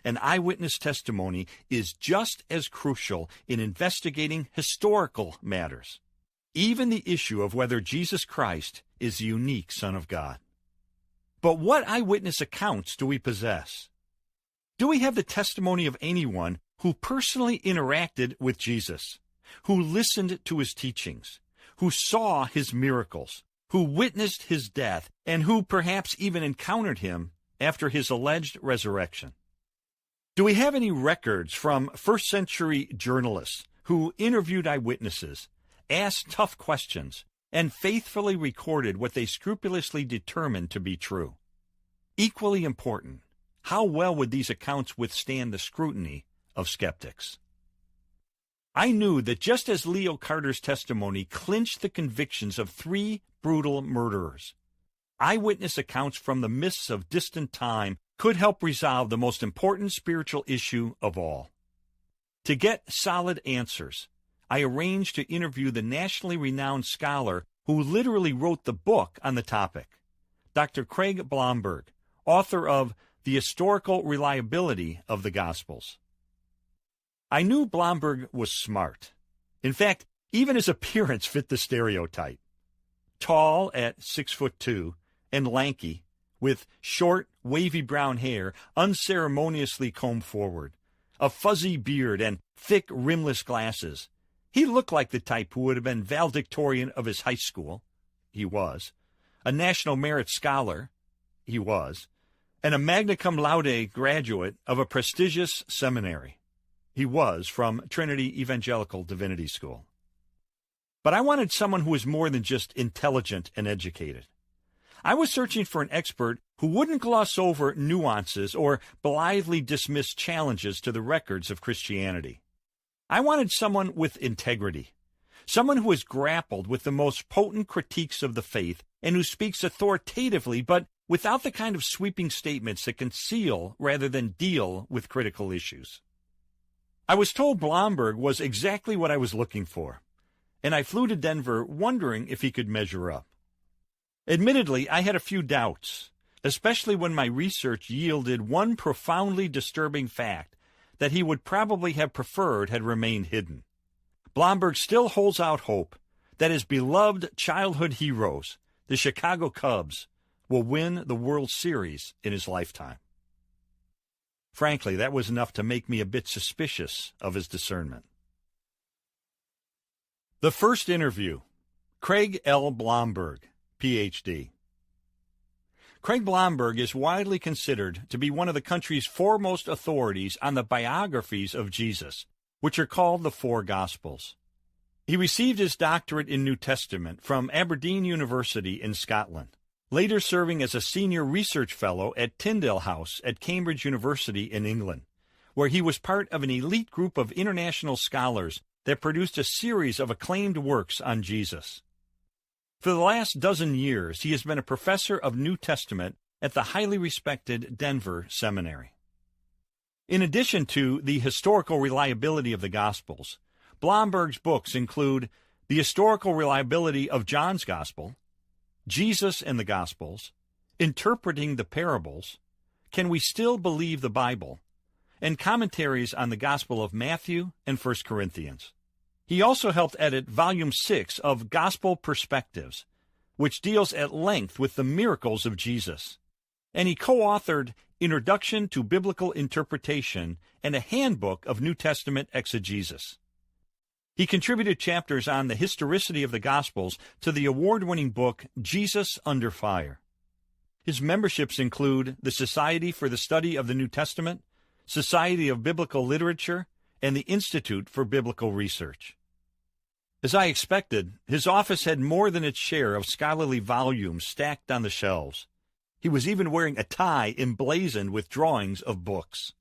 An eyewitness testimony is just as crucial in investigating historical matters, even the issue of whether Jesus Christ is the unique Son of God. But what eyewitness accounts do we possess? Do we have the testimony of anyone who personally interacted with Jesus, who listened to his teachings, who saw his miracles, who witnessed his death, and who perhaps even encountered him after his alleged resurrection? Do we have any records from first-century journalists who interviewed eyewitnesses, asked tough questions, and faithfully recorded what they scrupulously determined to be true? Equally important, how well would these accounts withstand the scrutiny of skeptics? I knew that just as Leo Carter's testimony clinched the convictions of 3 brutal murderers, eyewitness accounts from the mists of distant time could help resolve the most important spiritual issue of all. To get solid answers, I arranged to interview the nationally renowned scholar who literally wrote the book on the topic, Dr. Craig Blomberg, author of The Historical Reliability of the Gospels. I knew Blomberg was smart. In fact, even his appearance fit the stereotype. Tall at 6'2" and lanky, with short, wavy brown hair unceremoniously combed forward, a fuzzy beard and thick, rimless glasses. He looked like the type who would have been valedictorian of his high school. He was. A National Merit Scholar. He was. And a magna cum laude graduate of a prestigious seminary. He was from Trinity Evangelical Divinity School. But I wanted someone who was more than just intelligent and educated. I was searching for an expert who wouldn't gloss over nuances or blithely dismiss challenges to the records of Christianity. I wanted someone with integrity, someone who has grappled with the most potent critiques of the faith and who speaks authoritatively but without the kind of sweeping statements that conceal rather than deal with critical issues. I was told Blomberg was exactly what I was looking for, and I flew to Denver wondering if he could measure up. Admittedly, I had a few doubts, especially when my research yielded one profoundly disturbing fact that he would probably have preferred had remained hidden. Blomberg still holds out hope that his beloved childhood heroes, the Chicago Cubs, will win the World Series in his lifetime. Frankly, that was enough to make me a bit suspicious of his discernment. The first interview, Craig L. Blomberg, Ph.D. Craig Blomberg is widely considered to be one of the country's foremost authorities on the biographies of Jesus, which are called the 4 Gospels. He received his doctorate in New Testament from Aberdeen University in Scotland, later serving as a senior research fellow at Tyndale House at Cambridge University in England, where he was part of an elite group of international scholars that produced a series of acclaimed works on Jesus. For the last dozen years, he has been a professor of New Testament at the highly respected Denver Seminary. In addition to the historical reliability of the Gospels, Blomberg's books include The Historical Reliability of John's Gospel, Jesus and the Gospels, Interpreting the Parables, Can We Still Believe the Bible, and commentaries on the Gospel of Matthew and 1 Corinthians. He also helped edit Volume 6 of Gospel Perspectives, which deals at length with the miracles of Jesus. And he co-authored Introduction to Biblical Interpretation and a Handbook of New Testament Exegesis. He contributed chapters on the historicity of the Gospels to the award-winning book Jesus Under Fire. His memberships include the Society for the Study of the New Testament, Society of Biblical Literature, and the Institute for Biblical Research. As I expected, his office had more than its share of scholarly volumes stacked on the shelves. He was even wearing a tie emblazoned with drawings of books.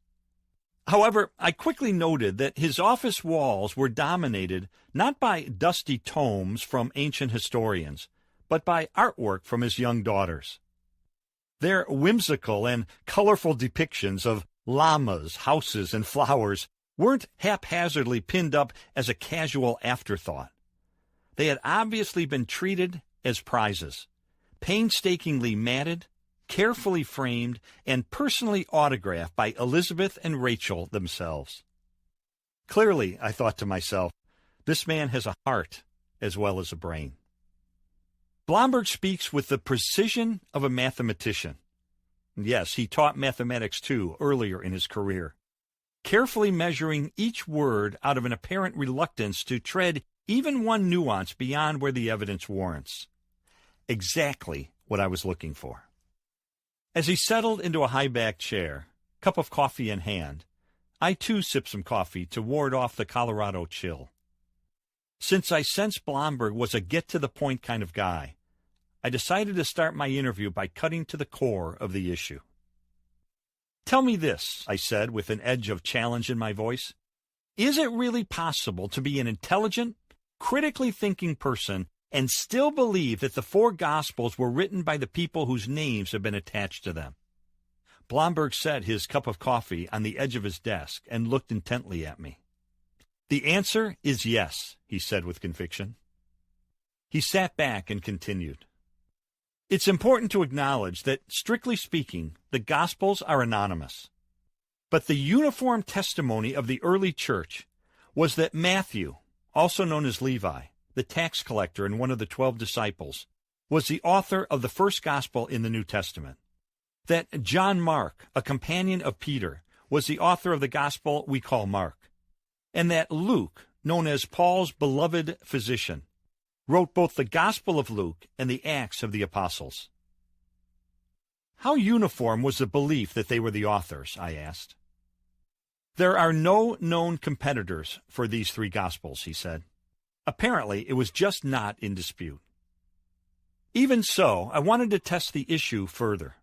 However, I quickly noted that his office walls were dominated not by dusty tomes from ancient historians, but by artwork from his young daughters. Their whimsical and colorful depictions of llamas, houses, and flowers weren't haphazardly pinned up as a casual afterthought. They had obviously been treated as prizes, painstakingly matted, carefully framed, and personally autographed by Elizabeth and Rachel themselves. Clearly, I thought to myself, this man has a heart as well as a brain. Blomberg speaks with the precision of a mathematician. Yes, he taught mathematics too earlier in his career, carefully measuring each word out of an apparent reluctance to tread even one nuance beyond where the evidence warrants. Exactly what I was looking for. As he settled into a high-backed chair, cup of coffee in hand, I too sipped some coffee to ward off the Colorado chill. Since I sensed Blomberg was a get-to-the-point kind of guy, I decided to start my interview by cutting to the core of the issue. "Tell me this," I said with an edge of challenge in my voice. Is it really possible to be an intelligent, critically thinking person and still believe that the four Gospels were written by the people whose names have been attached to them? Blomberg set his cup of coffee on the edge of his desk and looked intently at me. The answer is yes, he said with conviction. He sat back and continued. It's important to acknowledge that, strictly speaking, the Gospels are anonymous. But the uniform testimony of the early church was that Matthew, also known as Levi, the tax collector and one of the 12 disciples, was the author of the first Gospel in the New Testament. That John Mark, a companion of Peter, was the author of the Gospel we call Mark. And that Luke, known as Paul's beloved physician, wrote both the Gospel of Luke and the Acts of the Apostles. How uniform was the belief that they were the authors? I asked. There are no known competitors for these three Gospels, he said. Apparently, it was just not in dispute. Even so, I wanted to test the issue further.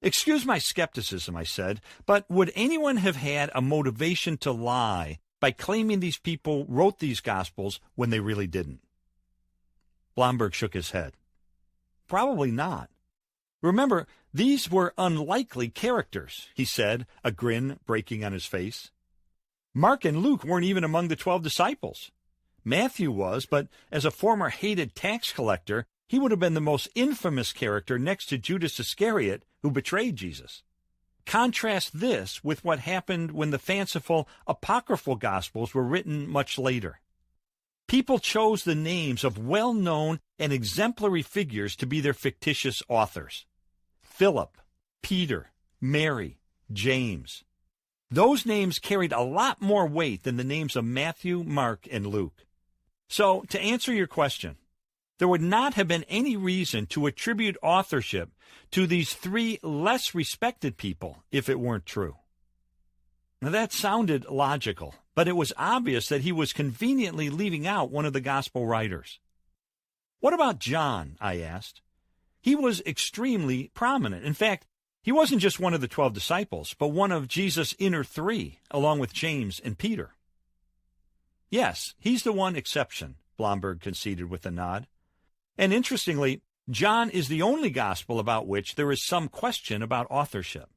Excuse my skepticism, I said, but would anyone have had a motivation to lie by claiming these people wrote these Gospels when they really didn't? Blomberg shook his head. Probably not. Remember, these were unlikely characters, he said, a grin breaking on his face. Mark and Luke weren't even among the 12 disciples. Matthew was, but as a former hated tax collector, he would have been the most infamous character next to Judas Iscariot, who betrayed Jesus. Contrast this with what happened when the fanciful apocryphal Gospels were written much later. People chose the names of well-known and exemplary figures to be their fictitious authors. Philip, Peter, Mary, James. Those names carried a lot more weight than the names of Matthew, Mark, and Luke. So, to answer your question, there would not have been any reason to attribute authorship to these three less respected people if it weren't true. Now, that sounded logical, but it was obvious that he was conveniently leaving out one of the Gospel writers. What about John? I asked. He was extremely prominent. In fact, he wasn't just one of the 12 disciples, but one of Jesus' inner three, along with James and Peter. Yes, he's the one exception, Blomberg conceded with a nod. And interestingly, John is the only Gospel about which there is some question about authorship.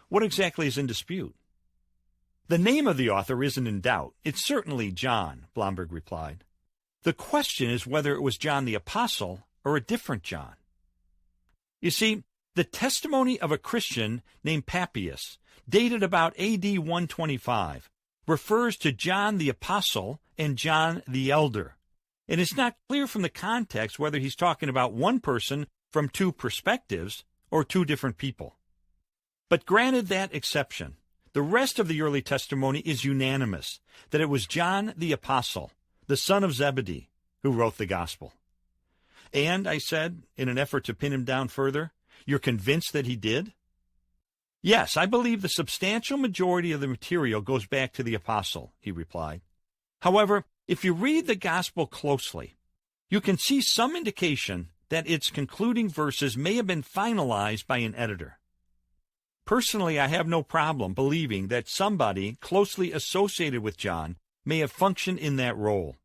What exactly is in dispute? The name of the author isn't in doubt. It's certainly John, Blomberg replied. The question is whether it was John the Apostle or a different John. You see, the testimony of a Christian named Papias, dated about AD 125, refers to John the Apostle and John the Elder. And it's not clear from the context whether he's talking about one person from two perspectives or two different people. But granted that exception, the rest of the early testimony is unanimous that it was John the Apostle, the son of Zebedee, who wrote the Gospel. And, I said, in an effort to pin him down further, you're convinced that he did? Yes, I believe the substantial majority of the material goes back to the Apostle, he replied. However, if you read the Gospel closely, you can see some indication that its concluding verses may have been finalized by an editor. Personally, I have no problem believing that somebody closely associated with John may have functioned in that role,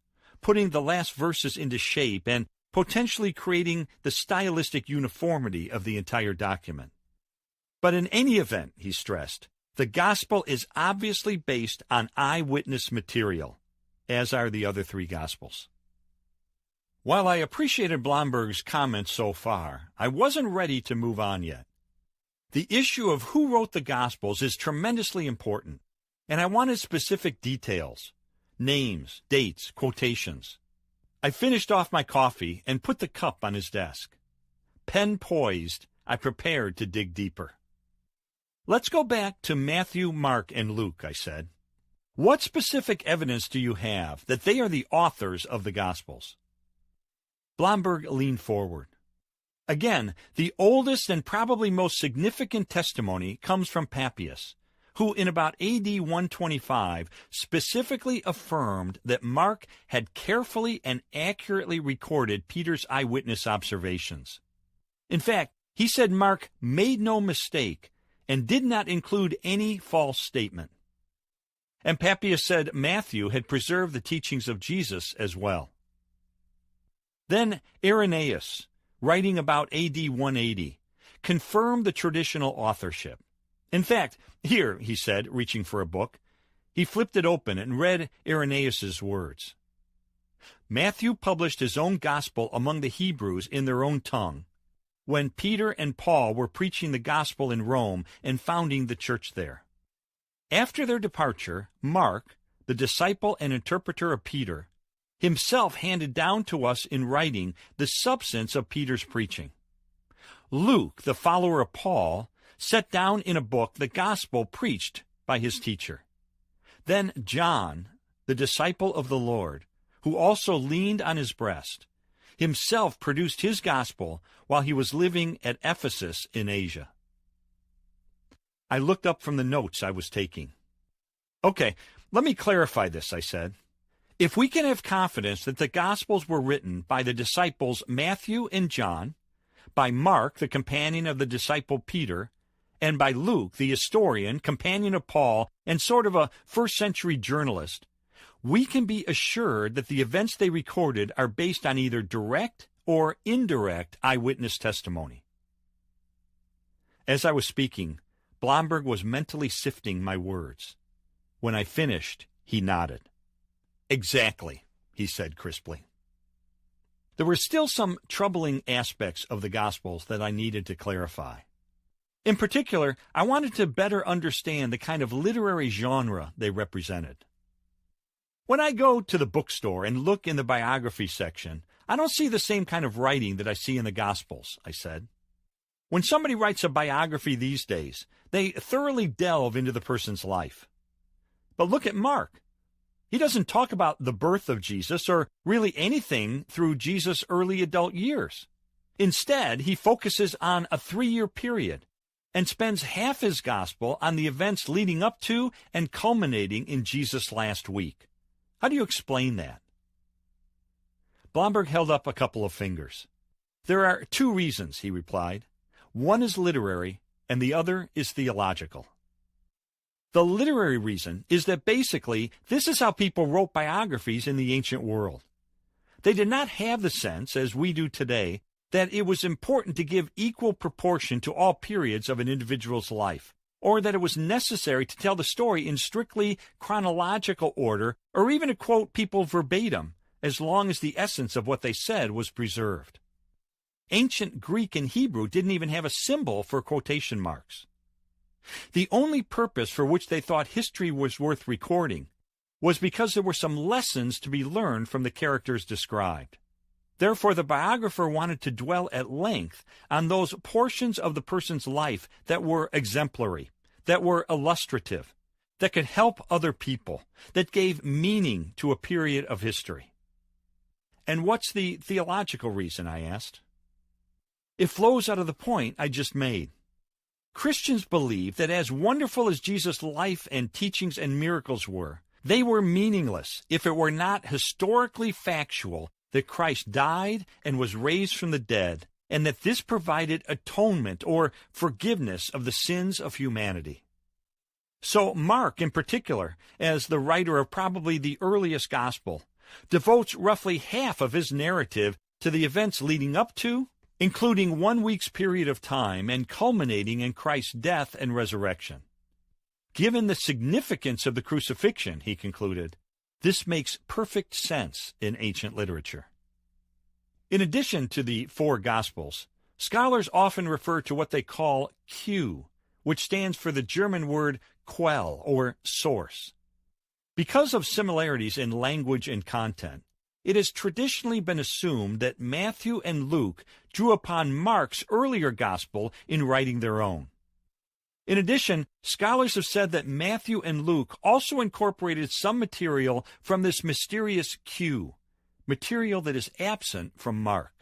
putting the last verses into shape and potentially creating the stylistic uniformity of the entire document. But in any event, he stressed, the Gospel is obviously based on eyewitness material, as are the other three Gospels. While I appreciated Blomberg's comments so far, I wasn't ready to move on yet. The issue of who wrote the Gospels is tremendously important, and I wanted specific details, names, dates, quotations. I finished off my coffee and put the cup on his desk. Pen poised, I prepared to dig deeper. Let's go back to Matthew, Mark, and Luke, I said. What specific evidence do you have that they are the authors of the Gospels? Blomberg leaned forward. Again, the oldest and probably most significant testimony comes from Papias, who in about AD 125 specifically affirmed that Mark had carefully and accurately recorded Peter's eyewitness observations. In fact, he said Mark made no mistake and did not include any false statement. and Papias said Matthew had preserved the teachings of Jesus as well. Then Irenaeus, writing about AD 180, confirmed the traditional authorship. In fact, here, he said, reaching for a book, he flipped it open and read Irenaeus' words. Matthew published his own gospel among the Hebrews in their own tongue when Peter and Paul were preaching the gospel in Rome and founding the church there. After their departure, Mark, the disciple and interpreter of Peter, himself handed down to us in writing the substance of Peter's preaching. Luke, the follower of Paul, set down in a book the gospel preached by his teacher. Then John, the disciple of the Lord, who also leaned on his breast, himself produced his gospel while he was living at Ephesus in Asia. I looked up from the notes I was taking. Okay, let me clarify this, I said. If we can have confidence that the Gospels were written by the disciples Matthew and John, by Mark, the companion of the disciple Peter, and by Luke, the historian, companion of Paul, and sort of a first-century journalist, we can be assured that the events they recorded are based on either direct or indirect eyewitness testimony. As I was speaking, Blomberg was mentally sifting my words. When I finished, he nodded. Exactly, he said crisply. There were still some troubling aspects of the Gospels that I needed to clarify. In particular, I wanted to better understand the kind of literary genre they represented. When I go to the bookstore and look in the biography section, I don't see the same kind of writing that I see in the Gospels, I said. When somebody writes a biography these days, they thoroughly delve into the person's life. But look at Mark. He doesn't talk about the birth of Jesus or really anything through Jesus' early adult years. Instead, he focuses on a 3-year period and spends half his gospel on the events leading up to and culminating in Jesus' last week. How do you explain that? Blomberg held up a couple of fingers. There are 2 reasons, he replied. One is literary, and the other is theological. The literary reason is that basically this is how people wrote biographies in the ancient world. They did not have the sense, as we do today, that it was important to give equal proportion to all periods of an individual's life, or that it was necessary to tell the story in strictly chronological order, or even to quote people verbatim, as long as the essence of what they said was preserved. Ancient Greek and Hebrew didn't even have a symbol for quotation marks. The only purpose for which they thought history was worth recording was because there were some lessons to be learned from the characters described. Therefore, the biographer wanted to dwell at length on those portions of the person's life that were exemplary, that were illustrative, that could help other people, that gave meaning to a period of history. And what's the theological reason, I asked? It flows out of the point I just made. Christians believe that as wonderful as Jesus' life and teachings and miracles were, they were meaningless if it were not historically factual that Christ died and was raised from the dead, and that this provided atonement or forgiveness of the sins of humanity. So Mark, in particular, as the writer of probably the earliest gospel, devotes roughly half of his narrative to the events leading up to, including 1 week's period of time and culminating in Christ's death and resurrection. Given the significance of the crucifixion, he concluded, this makes perfect sense in ancient literature. In addition to the 4 Gospels, scholars often refer to what they call Q, which stands for the German word Quell or source. Because of similarities in language and content, it has traditionally been assumed that Matthew and Luke drew upon Mark's earlier gospel in writing their own. In addition, scholars have said that Matthew and Luke also incorporated some material from this mysterious Q, material that is absent from Mark.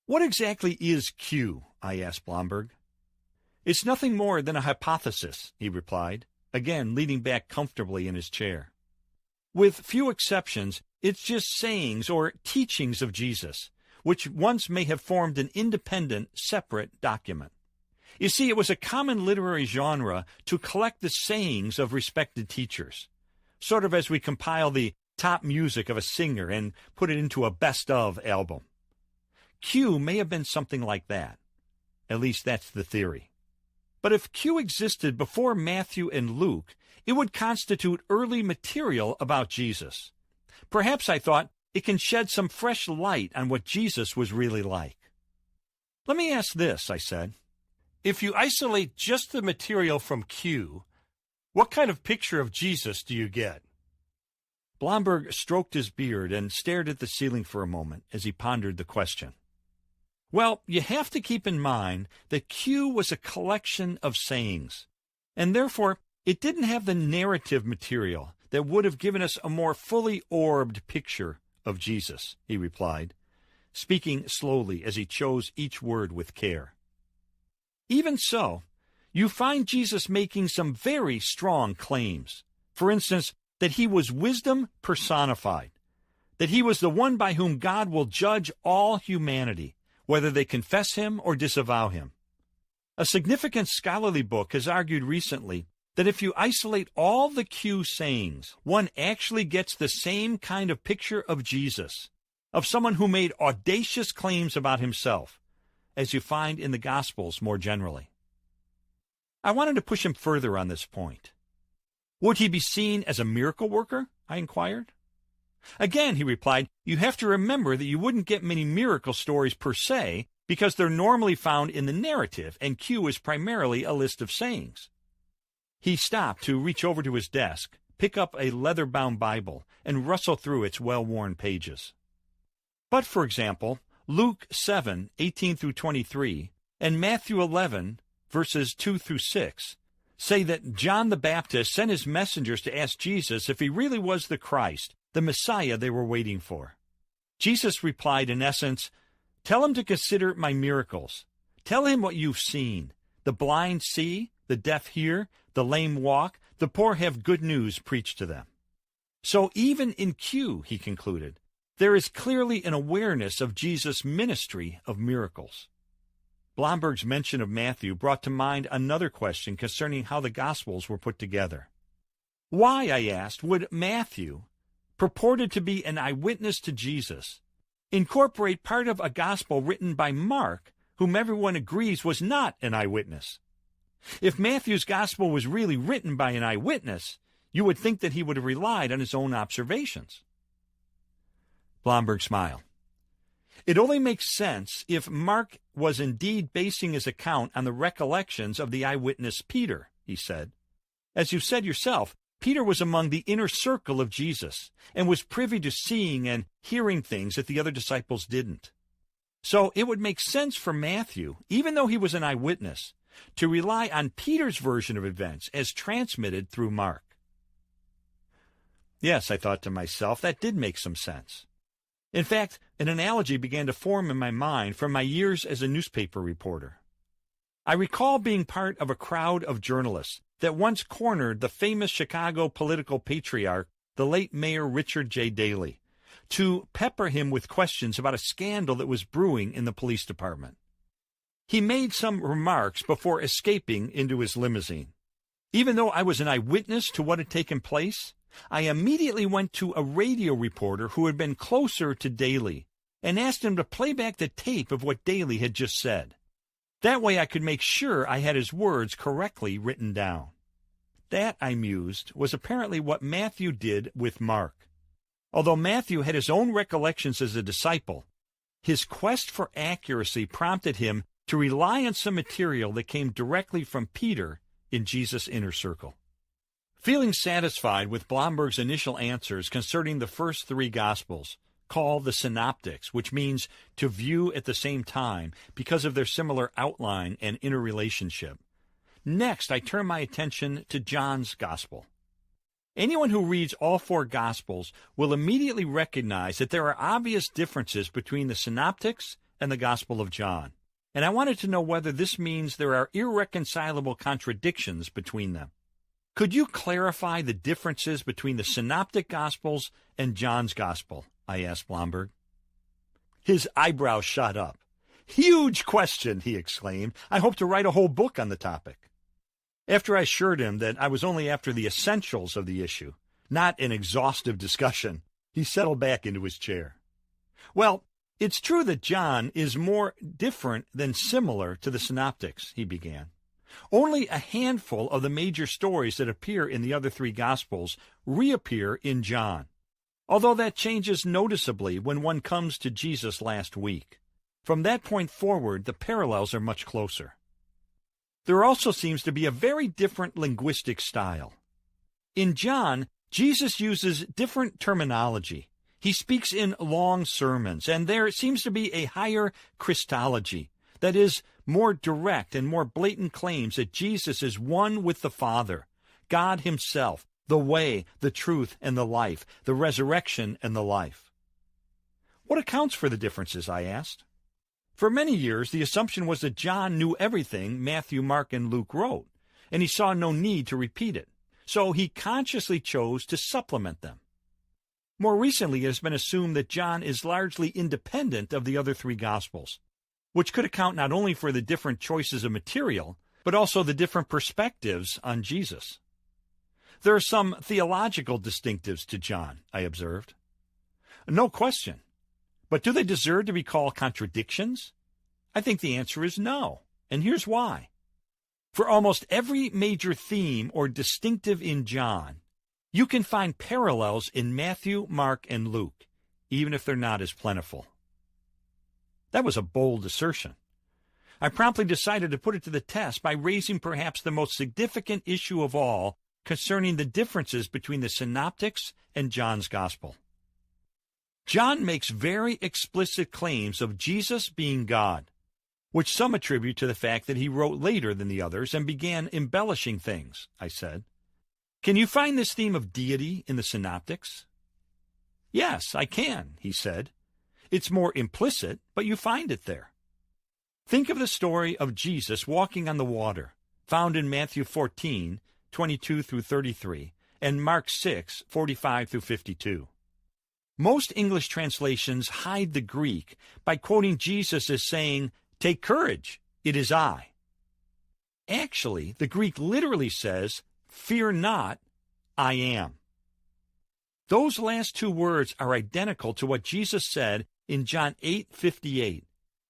What exactly is Q? I asked Blomberg. It's nothing more than a hypothesis, he replied, again leaning back comfortably in his chair. With few exceptions, it's just sayings or teachings of Jesus, which once may have formed an independent, separate document. You see, it was a common literary genre to collect the sayings of respected teachers, sort of as we compile the top music of a singer and put it into a best-of album. Q may have been something like that. At least that's the theory. But if Q existed before Matthew and Luke, it would constitute early material about Jesus. Perhaps, I thought, it can shed some fresh light on what Jesus was really like. Let me ask this, I said. If you isolate just the material from Q, what kind of picture of Jesus do you get? Blomberg stroked his beard and stared at the ceiling for a moment as he pondered the question. Well, you have to keep in mind that Q was a collection of sayings, and therefore it didn't have the narrative material that would have given us a more fully orbed picture of Jesus, he replied, speaking slowly as he chose each word with care. Even so, you find Jesus making some very strong claims. For instance, that he was wisdom personified, that he was the one by whom God will judge all humanity, whether they confess him or disavow him. A significant scholarly book has argued recently that if you isolate all the Q sayings, one actually gets the same kind of picture of Jesus, of someone who made audacious claims about himself, as you find in the Gospels more generally. I wanted to push him further on this point. Would he be seen as a miracle worker? I inquired. Again, he replied, you have to remember that you wouldn't get many miracle stories per se because they're normally found in the narrative, and Q is primarily a list of sayings. He stopped to reach over to his desk, pick up a leather-bound Bible, and rustle through its well-worn pages. But, for example, Luke 7:18 through 23, and Matthew 11, verses 2 through 6, say that John the Baptist sent his messengers to ask Jesus if he really was the Christ, the Messiah they were waiting for. Jesus replied, in essence, tell him to consider my miracles. Tell him what you've seen. The blind see, the deaf hear, the lame walk, the poor have good news preached to them. So even in Q, he concluded, there is clearly an awareness of Jesus' ministry of miracles. Blomberg's mention of Matthew brought to mind another question concerning how the Gospels were put together. Why, I asked, would Matthew, purported to be an eyewitness to Jesus, incorporate part of a Gospel written by Mark, whom everyone agrees was not an eyewitness? If Matthew's Gospel was really written by an eyewitness, you would think that he would have relied on his own observations. Blomberg smiled. It only makes sense if Mark was indeed basing his account on the recollections of the eyewitness Peter, he said. As you said yourself, Peter was among the inner circle of Jesus and was privy to seeing and hearing things that the other disciples didn't. So it would make sense for Matthew, even though he was an eyewitness, to rely on Peter's version of events as transmitted through Mark. Yes, I thought to myself, that did make some sense. In fact, an analogy began to form in my mind from my years as a newspaper reporter. I recall being part of a crowd of journalists that once cornered the famous Chicago political patriarch, the late Mayor Richard J. Daley, to pepper him with questions about a scandal that was brewing in the police department. He made some remarks before escaping into his limousine. Even though I was an eyewitness to what had taken place, I immediately went to a radio reporter who had been closer to Daley and asked him to play back the tape of what Daley had just said. That way I could make sure I had his words correctly written down. That, I mused, was apparently what Matthew did with Mark. Although Matthew had his own recollections as a disciple, his quest for accuracy prompted him to rely on some material that came directly from Peter in Jesus' inner circle. Feeling satisfied with Blomberg's initial answers concerning the first three Gospels, called the Synoptics, which means to view at the same time because of their similar outline and interrelationship, next I turn my attention to John's Gospel. Anyone who reads all four Gospels will immediately recognize that there are obvious differences between the Synoptics and the Gospel of John, and I wanted to know whether this means there are irreconcilable contradictions between them. Could you clarify the differences between the Synoptic Gospels and John's Gospel? I asked Blomberg. His eyebrows shot up. Huge question, he exclaimed. I hope to write a whole book on the topic. After I assured him that I was only after the essentials of the issue, not an exhaustive discussion, he settled back into his chair. Well, it's true that John is more different than similar to the synoptics, he began. Only a handful of the major stories that appear in the other three Gospels reappear in John, although that changes noticeably when one comes to Jesus' last week. From that point forward, the parallels are much closer. There also seems to be a very different linguistic style. In John, Jesus uses different terminology. He speaks in long sermons, and there seems to be a higher Christology, that is, more direct and more blatant claims that Jesus is one with the Father, God himself, the way, the truth, and the life, the resurrection and the life. What accounts for the differences, I asked. For many years, the assumption was that John knew everything Matthew, Mark, and Luke wrote, and he saw no need to repeat it, so he consciously chose to supplement them. More recently, it has been assumed that John is largely independent of the other three Gospels, which could account not only for the different choices of material, but also the different perspectives on Jesus. There are some theological distinctives to John, I observed. No question. But do they deserve to be called contradictions? I think the answer is no, and here's why. For almost every major theme or distinctive in John, you can find parallels in Matthew, Mark, and Luke, even if they're not as plentiful. That was a bold assertion. I promptly decided to put it to the test by raising perhaps the most significant issue of all concerning the differences between the synoptics and John's Gospel. John makes very explicit claims of Jesus being God, which some attribute to the fact that he wrote later than the others and began embellishing things, I said. Can you find this theme of deity in the synoptics? Yes, I can, he said. It's more implicit, but you find it there. Think of the story of Jesus walking on the water, found in Matthew 14, 22 through 33, and Mark 6, 45 through 52. Most English translations hide the Greek by quoting Jesus as saying, "Take courage, it is I." Actually, the Greek literally says, "Fear not, I am." Those last two words are identical to what Jesus said in John 8:58,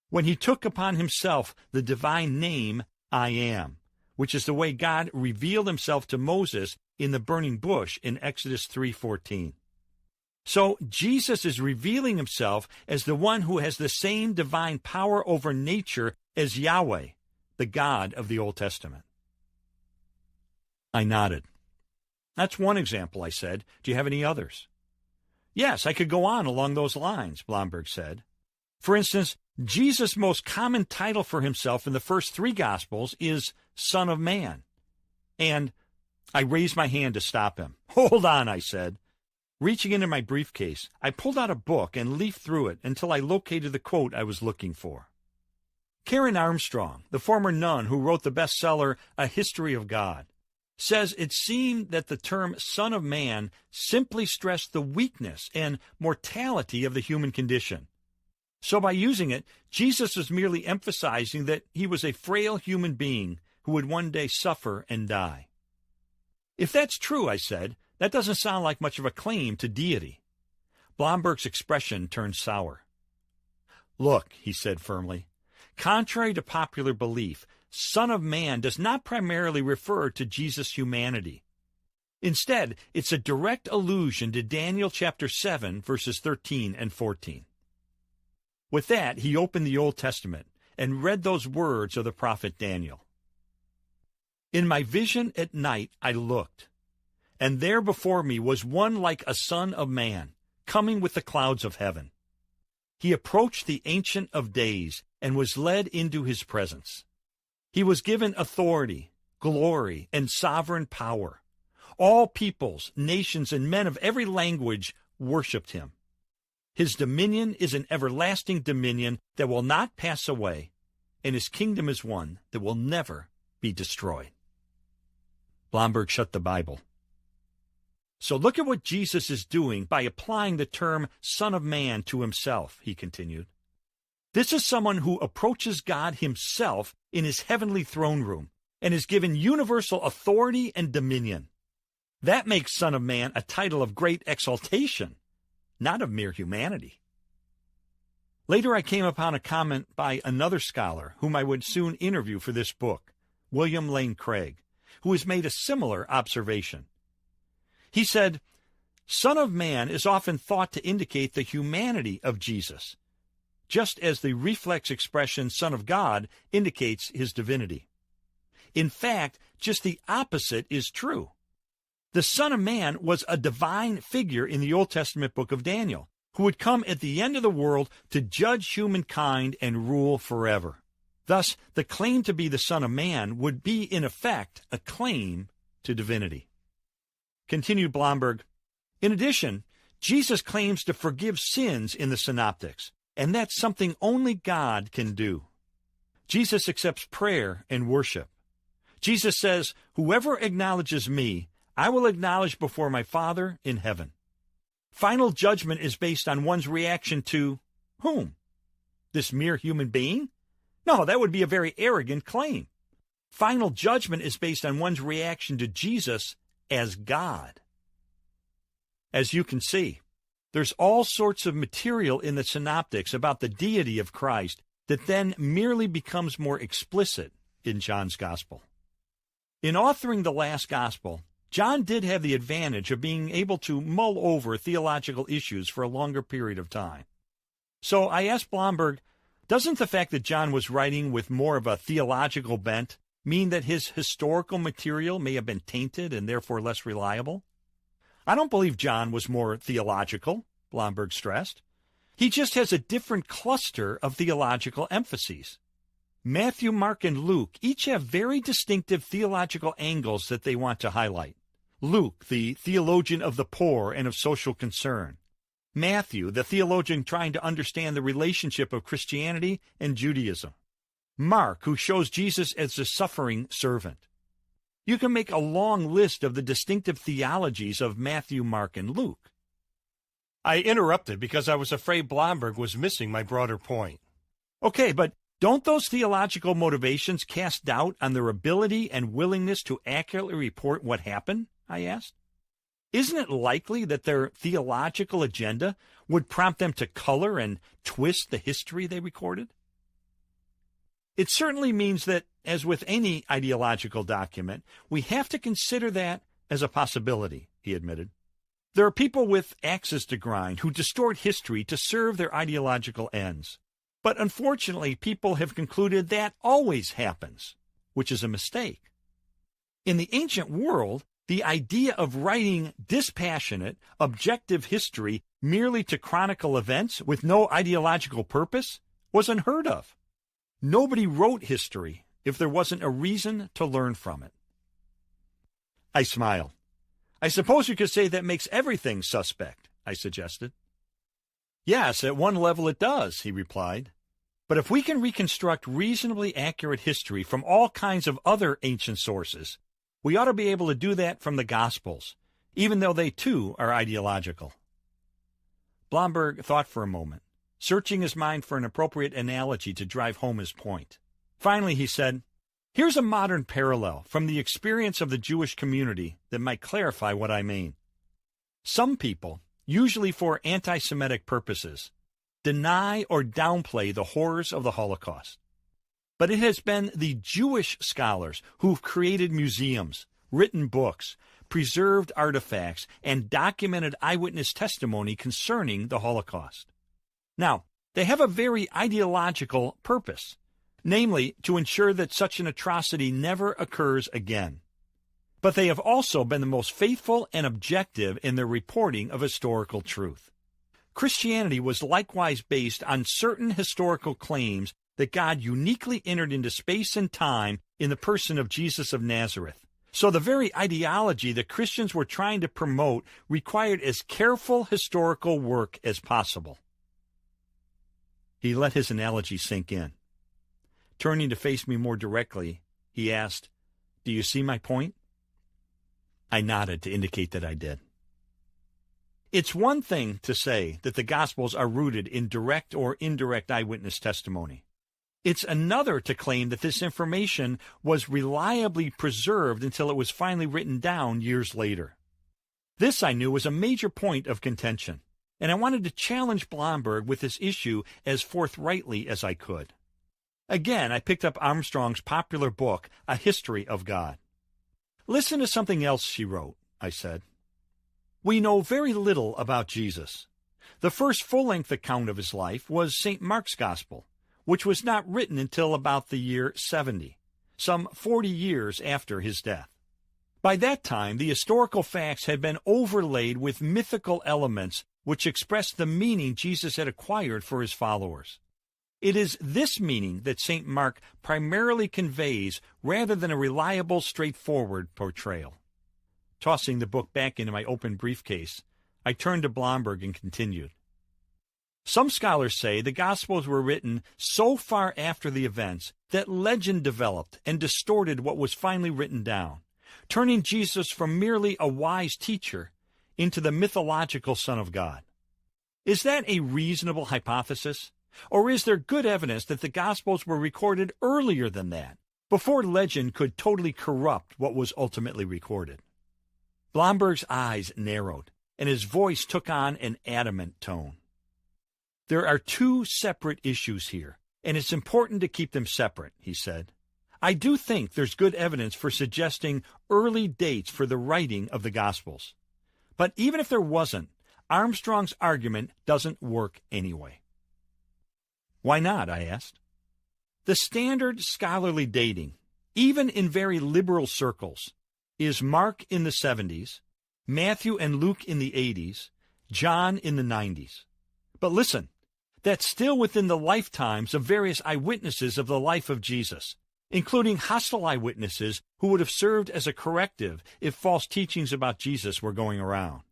when he took upon himself the divine name, I am, which is the way God revealed himself to Moses in the burning bush in Exodus 3:14. So Jesus is revealing himself as the one who has the same divine power over nature as Yahweh, the God of the Old Testament. I nodded. That's one example, I said. Do you have any others? Yes, I could go on along those lines, Blomberg said. For instance, Jesus' most common title for himself in the first three Gospels is Son of Man. And I raised my hand to stop him. Hold on, I said. Reaching into my briefcase, I pulled out a book and leafed through it until I located the quote I was looking for. Karen Armstrong, the former nun who wrote the bestseller A History of God, says it seemed that the term Son of Man simply stressed the weakness and mortality of the human condition. So by using it, Jesus was merely emphasizing that he was a frail human being who would one day suffer and die. If that's true, I said, that doesn't sound like much of a claim to deity. Blomberg's expression turned sour. Look, he said firmly, contrary to popular belief, Son of Man does not primarily refer to Jesus' humanity. Instead, it's a direct allusion to Daniel chapter 7, verses 13 and 14. With that, he opened the Old Testament and read those words of the prophet Daniel. In my vision at night I looked, and there before me was one like a son of man, coming with the clouds of heaven. He approached the Ancient of Days and was led into his presence. He was given authority, glory, and sovereign power. All peoples, nations, and men of every language worshipped him. His dominion is an everlasting dominion that will not pass away, and his kingdom is one that will never be destroyed. Blomberg shut the Bible. So look at what Jesus is doing by applying the term Son of Man to himself, he continued. This is someone who approaches God himself in his heavenly throne room and is given universal authority and dominion. That makes Son of Man a title of great exaltation, not of mere humanity. Later I came upon a comment by another scholar whom I would soon interview for this book, William Lane Craig, who has made a similar observation. He said, Son of Man is often thought to indicate the humanity of Jesus, just as the reflex expression Son of God indicates his divinity. In fact, just the opposite is true. The Son of Man was a divine figure in the Old Testament book of Daniel, who would come at the end of the world to judge humankind and rule forever. Thus, the claim to be the Son of Man would be, in effect, a claim to divinity. Continued Blomberg, in addition, Jesus claims to forgive sins in the Synoptics, and that's something only God can do. Jesus accepts prayer and worship. Jesus says, whoever acknowledges me, I will acknowledge before my Father in heaven. Final judgment is based on one's reaction to whom? This mere human being? No, that would be a very arrogant claim. Final judgment is based on one's reaction to Jesus as God. As you can see, there's all sorts of material in the Synoptics about the deity of Christ that then merely becomes more explicit in John's Gospel. In authoring the last Gospel, John did have the advantage of being able to mull over theological issues for a longer period of time. So I asked Blomberg, doesn't the fact that John was writing with more of a theological bent mean that his historical material may have been tainted and therefore less reliable? I don't believe John was more theological, Blomberg stressed. He just has a different cluster of theological emphases. Matthew, Mark, and Luke each have very distinctive theological angles that they want to highlight. Luke, the theologian of the poor and of social concern. Matthew, the theologian trying to understand the relationship of Christianity and Judaism. Mark, who shows Jesus as the suffering servant. You can make a long list of the distinctive theologies of Matthew, Mark, and Luke. I interrupted because I was afraid Blomberg was missing my broader point. Okay, but don't those theological motivations cast doubt on their ability and willingness to accurately report what happened? I asked. Isn't it likely that their theological agenda would prompt them to color and twist the history they recorded? It certainly means that, as with any ideological document, we have to consider that as a possibility, he admitted. There are people with axes to grind who distort history to serve their ideological ends. But unfortunately, people have concluded that always happens, which is a mistake. In the ancient world, the idea of writing dispassionate, objective history merely to chronicle events with no ideological purpose was unheard of. Nobody wrote history if there wasn't a reason to learn from it. I smiled. I suppose you could say that makes everything suspect, I suggested. Yes, at one level it does, he replied. But if we can reconstruct reasonably accurate history from all kinds of other ancient sources, we ought to be able to do that from the Gospels, even though they too are ideological. Blomberg thought for a moment, searching his mind for an appropriate analogy to drive home his point. Finally, he said, here's a modern parallel from the experience of the Jewish community that might clarify what I mean. Some people, usually for anti-Semitic purposes, deny or downplay the horrors of the Holocaust. But it has been the Jewish scholars who've created museums, written books, preserved artifacts, and documented eyewitness testimony concerning the Holocaust. Now, they have a very ideological purpose, namely to ensure that such an atrocity never occurs again. But they have also been the most faithful and objective in their reporting of historical truth. Christianity was likewise based on certain historical claims that God uniquely entered into space and time in the person of Jesus of Nazareth. So the very ideology that Christians were trying to promote required as careful historical work as possible. He let his analogy sink in. Turning to face me more directly, he asked, "Do you see my point?" I nodded to indicate that I did. It's one thing to say that the Gospels are rooted in direct or indirect eyewitness testimony. It's another to claim that this information was reliably preserved until it was finally written down years later. This, I knew, was a major point of contention, and I wanted to challenge Blomberg with this issue as forthrightly as I could. Again, I picked up Armstrong's popular book, A History of God. "Listen to something else she wrote," I said. "We know very little about Jesus. The first full-length account of his life was St. Mark's Gospel, which was not written until about the year 70, some 40 years after his death. By that time, the historical facts had been overlaid with mythical elements which expressed the meaning Jesus had acquired for his followers. It is this meaning that St. Mark primarily conveys rather than a reliable, straightforward portrayal." Tossing the book back into my open briefcase, I turned to Blomberg and continued. "Some scholars say the Gospels were written so far after the events that legend developed and distorted what was finally written down, turning Jesus from merely a wise teacher into the mythological Son of God. Is that a reasonable hypothesis? Or is there good evidence that the Gospels were recorded earlier than that, before legend could totally corrupt what was ultimately recorded?" Blomberg's eyes narrowed, and his voice took on an adamant tone. "There are two separate issues here, and it's important to keep them separate," he said. "I do think there's good evidence for suggesting early dates for the writing of the Gospels. But even if there wasn't, Armstrong's argument doesn't work anyway." "Why not?" I asked. "The standard scholarly dating, even in very liberal circles, is Mark in the 70s, Matthew and Luke in the 80s, John in the 90s. But listen, that's still within the lifetimes of various eyewitnesses of the life of Jesus, including hostile eyewitnesses who would have served as a corrective if false teachings about Jesus were going around.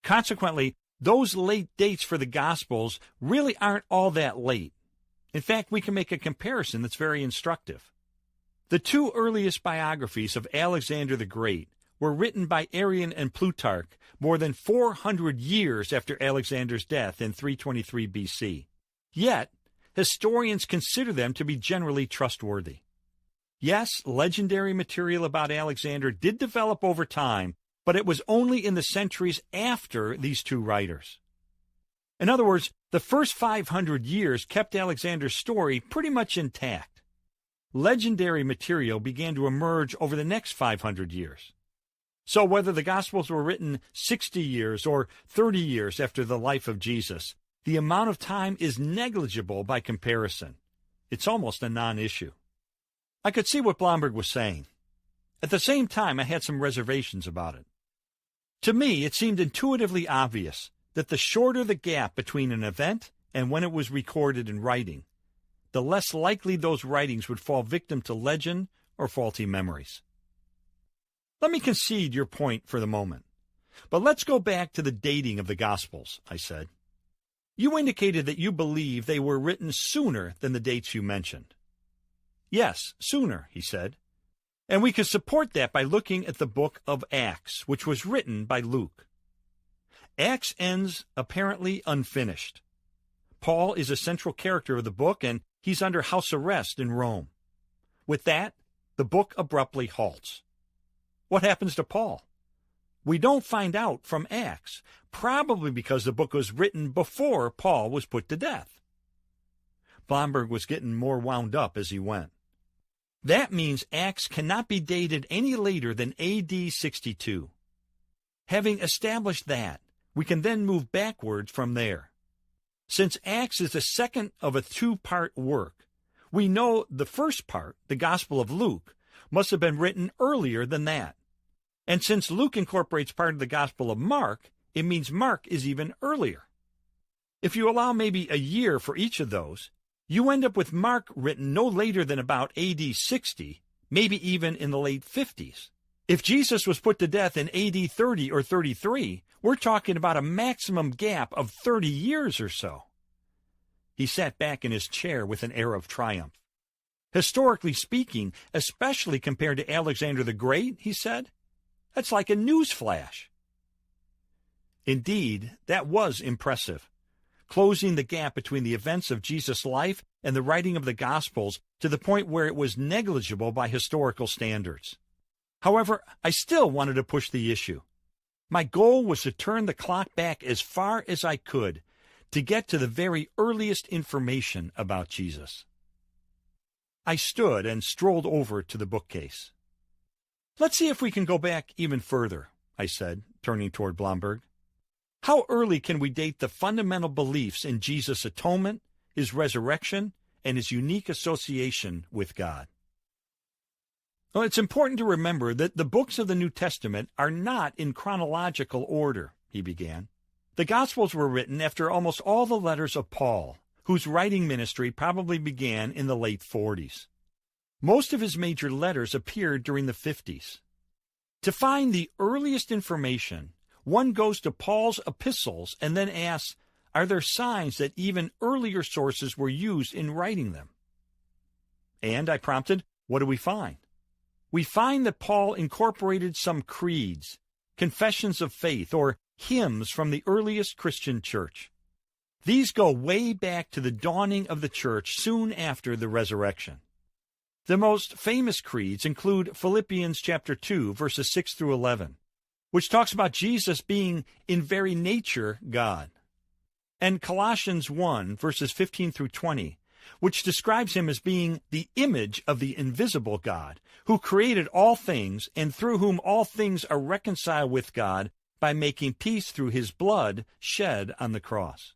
Consequently, those late dates for the Gospels really aren't all that late. In fact, we can make a comparison that's very instructive. The two earliest biographies of Alexander the Great were written by Arrian and Plutarch more than 400 years after Alexander's death in 323 BC. Yet, historians consider them to be generally trustworthy. Yes, legendary material about Alexander did develop over time, but it was only in the centuries after these two writers. In other words, the first 500 years kept Alexander's story pretty much intact. Legendary material began to emerge over the next 500 years. So whether the Gospels were written 60 years or 30 years after the life of Jesus, the amount of time is negligible by comparison. It's almost a non-issue. I could see what Blomberg was saying. At the same time, I had some reservations about it. To me, it seemed intuitively obvious that the shorter the gap between an event and when it was recorded in writing, the less likely those writings would fall victim to legend or faulty memories. Let me concede your point for the moment, but let's go back to the dating of the Gospels, I said. You indicated that you believe they were written sooner than the dates you mentioned. Yes, sooner, he said, and we could support that by looking at the book of Acts, which was written by Luke. Acts ends apparently unfinished. Paul is a central character of the book, and he's under house arrest in Rome. With that, the book abruptly halts. What happens to Paul? We don't find out from Acts, probably because the book was written before Paul was put to death. Blomberg was getting more wound up as he went. That means Acts cannot be dated any later than AD 62. Having established that, we can then move backwards from there. Since Acts is the second of a two-part work, we know the first part, the Gospel of Luke, must have been written earlier than that. And since Luke incorporates part of the Gospel of Mark, it means Mark is even earlier. If you allow maybe a year for each of those, you end up with Mark written no later than about AD 60, maybe even in the late 50s. If Jesus was put to death in AD 30 or 33, we're talking about a maximum gap of 30 years or so. He sat back in his chair with an air of triumph. Historically speaking, especially compared to Alexander the Great, he said, that's like a news flash. Indeed, that was impressive, closing the gap between the events of Jesus' life and the writing of the Gospels to the point where it was negligible by historical standards. However, I still wanted to push the issue. My goal was to turn the clock back as far as I could to get to the very earliest information about Jesus. I stood and strolled over to the bookcase. "Let's see if we can go back even further," I said, turning toward Blomberg. "How early can we date the fundamental beliefs in Jesus' atonement, his resurrection, and his unique association with God?" Well, it's important to remember that the books of the New Testament are not in chronological order, he began. The Gospels were written after almost all the letters of Paul, whose writing ministry probably began in the late 40s. Most of his major letters appeared during the 50s. To find the earliest information, one goes to Paul's epistles and then asks, are there signs that even earlier sources were used in writing them? And, I prompted, what do we find? We find that Paul incorporated some creeds, confessions of faith, or hymns from the earliest Christian church. These go way back to the dawning of the church soon after the resurrection. The most famous creeds include Philippians chapter 2, verses 6 through 11, which talks about Jesus being in very nature God, and Colossians 1, verses 15 through 20, which describes him as being the image of the invisible God, who created all things and through whom all things are reconciled with God by making peace through his blood shed on the cross.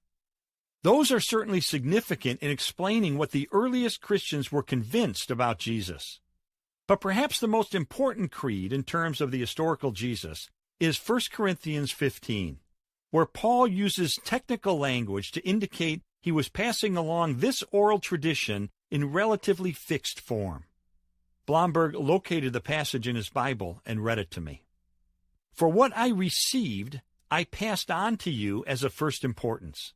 Those are certainly significant in explaining what the earliest Christians were convinced about Jesus. But perhaps the most important creed in terms of the historical Jesus is 1 Corinthians 15, where Paul uses technical language to indicate he was passing along this oral tradition in relatively fixed form. Blomberg located the passage in his Bible and read it to me. "For what I received, I passed on to you as of first importance,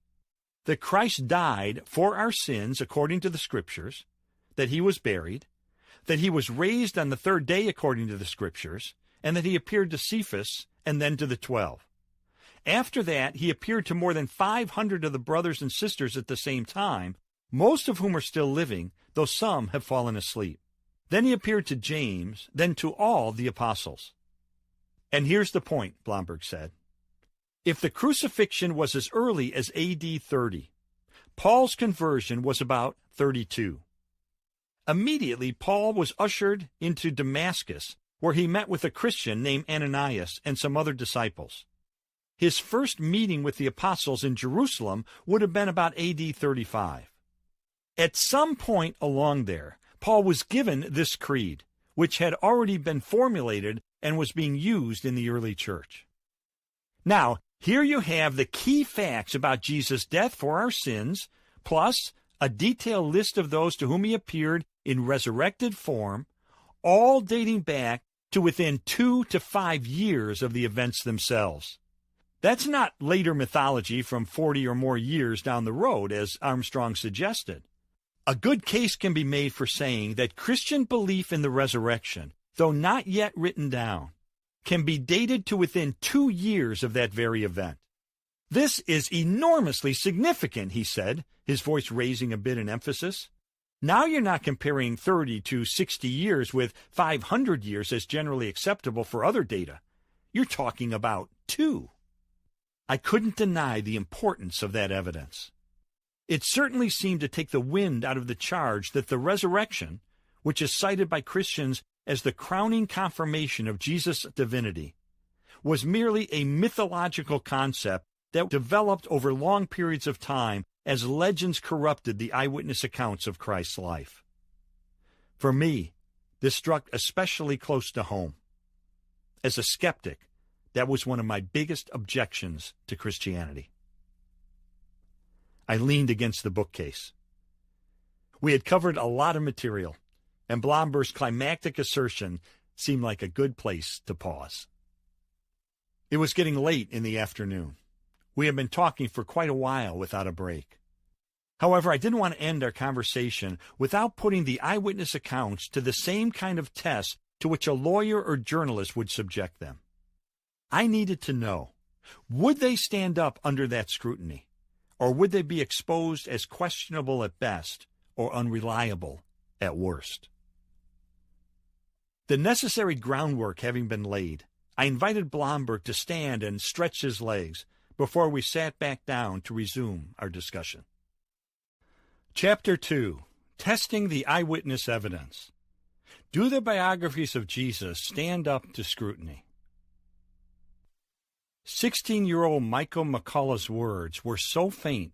that Christ died for our sins according to the Scriptures, that he was buried, that he was raised on the third day according to the Scriptures, and that he appeared to Cephas and then to the 12. After that, he appeared to more than 500 of the brothers and sisters at the same time, most of whom are still living, though some have fallen asleep. Then he appeared to James, then to all the apostles." And here's the point, Blomberg said. If the crucifixion was as early as AD 30, Paul's conversion was about 32. Immediately, Paul was ushered into Damascus, where he met with a Christian named Ananias and some other disciples. His first meeting with the apostles in Jerusalem would have been about AD 35. At some point along there, Paul was given this creed, which had already been formulated and was being used in the early church. Now, here you have the key facts about Jesus' death for our sins, plus a detailed list of those to whom he appeared in resurrected form, all dating back to within 2 to 5 years of the events themselves. That's not later mythology from 40 or more years down the road, as Armstrong suggested. A good case can be made for saying that Christian belief in the resurrection, though not yet written down, can be dated to within 2 years of that very event. "This is enormously significant," he said, his voice raising a bit in emphasis. "Now you're not comparing 30 to 60 years with 500 years as generally acceptable for other data. You're talking about 2. I couldn't deny the importance of that evidence. It certainly seemed to take the wind out of the charge that the resurrection, which is cited by Christians as the crowning confirmation of Jesus' divinity, was merely a mythological concept that developed over long periods of time as legends corrupted the eyewitness accounts of Christ's life. For me, this struck especially close to home. As a skeptic, that was one of my biggest objections to Christianity. I leaned against the bookcase. We had covered a lot of material, and Blomberg's climactic assertion seemed like a good place to pause. It was getting late in the afternoon. We had been talking for quite a while without a break. However, I didn't want to end our conversation without putting the eyewitness accounts to the same kind of test to which a lawyer or journalist would subject them. I needed to know, Would they stand up under that scrutiny, or would they be exposed as questionable at best or unreliable at worst? The necessary groundwork having been laid, I invited Blomberg to stand and stretch his legs before we sat back down to resume our discussion. Chapter 2. Testing the Eyewitness Evidence. Do the biographies of Jesus stand up to scrutiny? 16-year-old Michael McCullough's words were so faint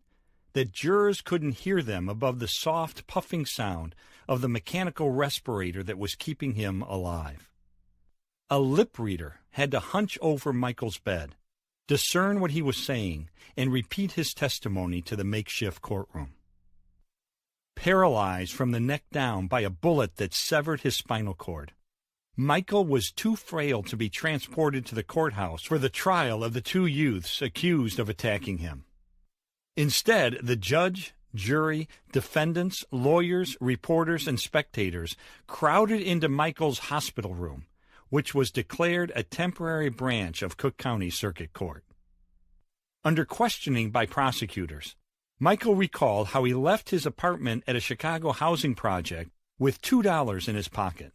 that jurors couldn't hear them above the soft puffing sound of the mechanical respirator that was keeping him alive. A lip reader had to hunch over Michael's bed, discern what he was saying, and repeat his testimony to the makeshift courtroom. Paralyzed from the neck down by a bullet that severed his spinal cord, Michael was too frail to be transported to the courthouse for the trial of the two youths accused of attacking him. Instead, the judge, jury, defendants, lawyers, reporters, and spectators crowded into Michael's hospital room, which was declared a temporary branch of Cook County Circuit Court. Under questioning by prosecutors, Michael recalled how he left his apartment at a Chicago housing project with $2 in his pocket.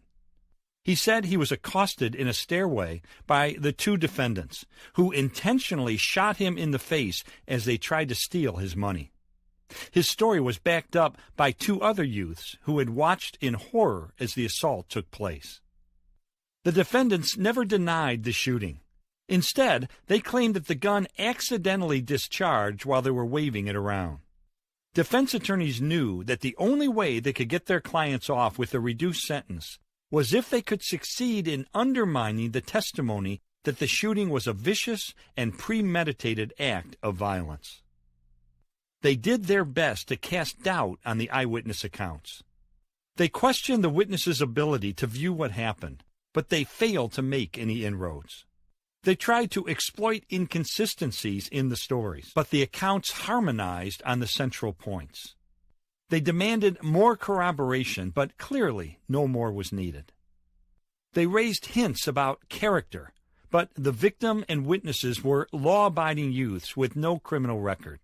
He said he was accosted in a stairway by the two defendants, who intentionally shot him in the face as they tried to steal his money. His story was backed up by two other youths who had watched in horror as the assault took place. The defendants never denied the shooting. Instead, they claimed that the gun accidentally discharged while they were waving it around. Defense attorneys knew that the only way they could get their clients off with a reduced sentence was if they could succeed in undermining the testimony that the shooting was a vicious and premeditated act of violence. They did their best to cast doubt on the eyewitness accounts. They questioned the witnesses' ability to view what happened, but they failed to make any inroads. They tried to exploit inconsistencies in the stories, but the accounts harmonized on the central points. They demanded more corroboration, but clearly no more was needed. They raised hints about character, but the victim and witnesses were law-abiding youths with no criminal record.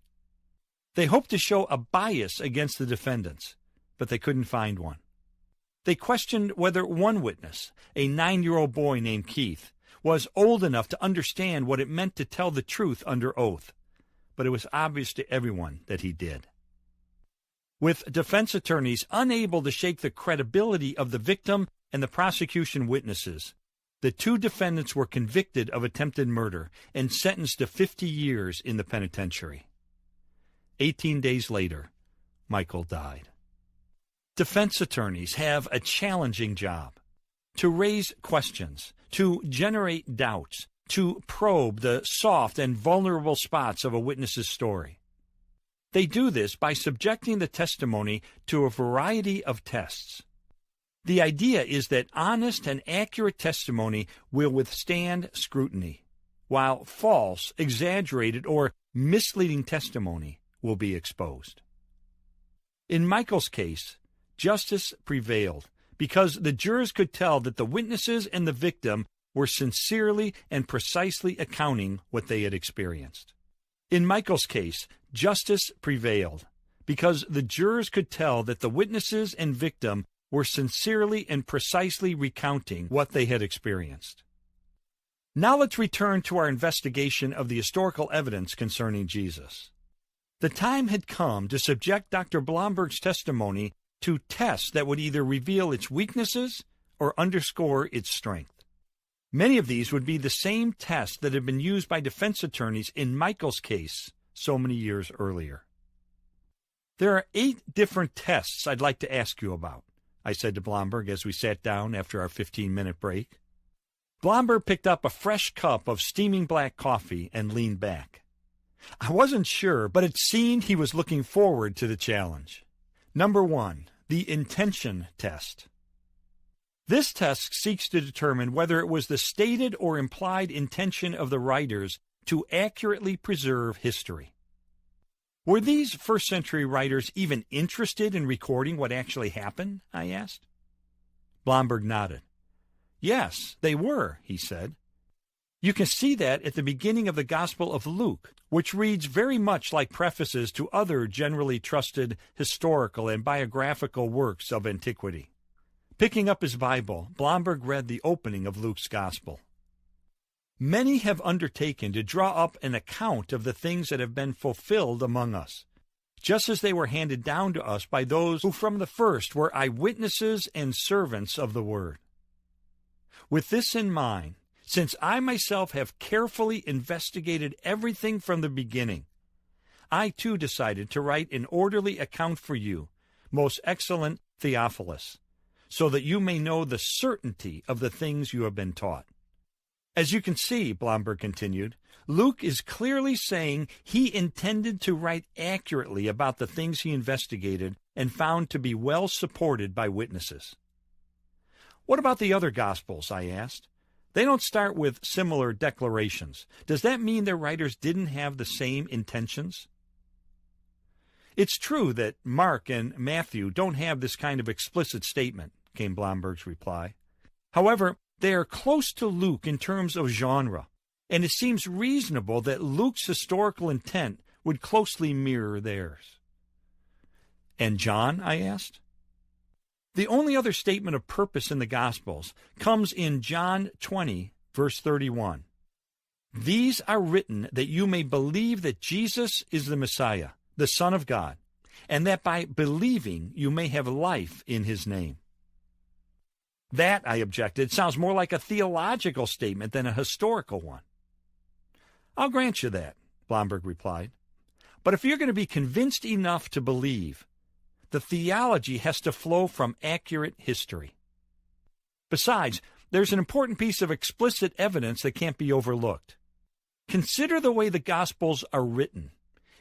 They hoped to show a bias against the defendants, but they couldn't find one. They questioned whether one witness, a 9-year-old boy named Keith, was old enough to understand what it meant to tell the truth under oath, but it was obvious to everyone that he did. With defense attorneys unable to shake the credibility of the victim and the prosecution witnesses, the two defendants were convicted of attempted murder and sentenced to 50 years in the penitentiary. 18 days later, Michael died. Defense attorneys have a challenging job: to raise questions, to generate doubts, to probe the soft and vulnerable spots of a witness's story. They do this by subjecting the testimony to a variety of tests. The idea is that honest and accurate testimony will withstand scrutiny, while false, exaggerated, or misleading testimony will be exposed. In Michael's case, justice prevailed because the jurors could tell that the witnesses and the victim were sincerely and precisely accounting what they had experienced. In Michael's case, justice prevailed because the jurors could tell that the witnesses and victim were sincerely and precisely recounting what they had experienced. Now let's return to our investigation of the historical evidence concerning Jesus. The time had come to subject Dr. Blomberg's testimony to tests that would either reveal its weaknesses or underscore its strength. Many of these would be the same tests that had been used by defense attorneys in Michael's case so many years earlier. There are 8 different tests I'd like to ask you about, I said to Blomberg as we sat down after our 15-minute break. Blomberg picked up a fresh cup of steaming black coffee and leaned back. I wasn't sure, but it seemed he was looking forward to the challenge. Number 1, the intention test. This test seeks to determine whether it was the stated or implied intention of the writers to accurately preserve history. Were these first-century writers even interested in recording what actually happened? I asked. Blomberg nodded. Yes, they were, he said. You can see that at the beginning of the Gospel of Luke, which reads very much like prefaces to other generally trusted historical and biographical works of antiquity. Picking up his Bible, Blomberg read the opening of Luke's Gospel. Many have undertaken to draw up an account of the things that have been fulfilled among us, just as they were handed down to us by those who from the first were eyewitnesses and servants of the word. With this in mind, since I myself have carefully investigated everything from the beginning, I too decided to write an orderly account for you, most excellent Theophilus, so that you may know the certainty of the things you have been taught. As you can see, Blomberg continued, Luke is clearly saying he intended to write accurately about the things he investigated and found to be well supported by witnesses. What about the other Gospels, I asked? They don't start with similar declarations. Does that mean their writers didn't have the same intentions? It's true that Mark and Matthew don't have this kind of explicit statement, came Blomberg's reply. However, they are close to Luke in terms of genre, and it seems reasonable that Luke's historical intent would closely mirror theirs. And John, I asked? The only other statement of purpose in the Gospels comes in John 20, verse 31. These are written that you may believe that Jesus is the Messiah, the Son of God, and that by believing you may have life in his name. That, I objected, sounds more like a theological statement than a historical one. I'll grant you that, Blomberg replied. But if you're going to be convinced enough to believe, the theology has to flow from accurate history. Besides, there's an important piece of explicit evidence that can't be overlooked. Consider the way the Gospels are written,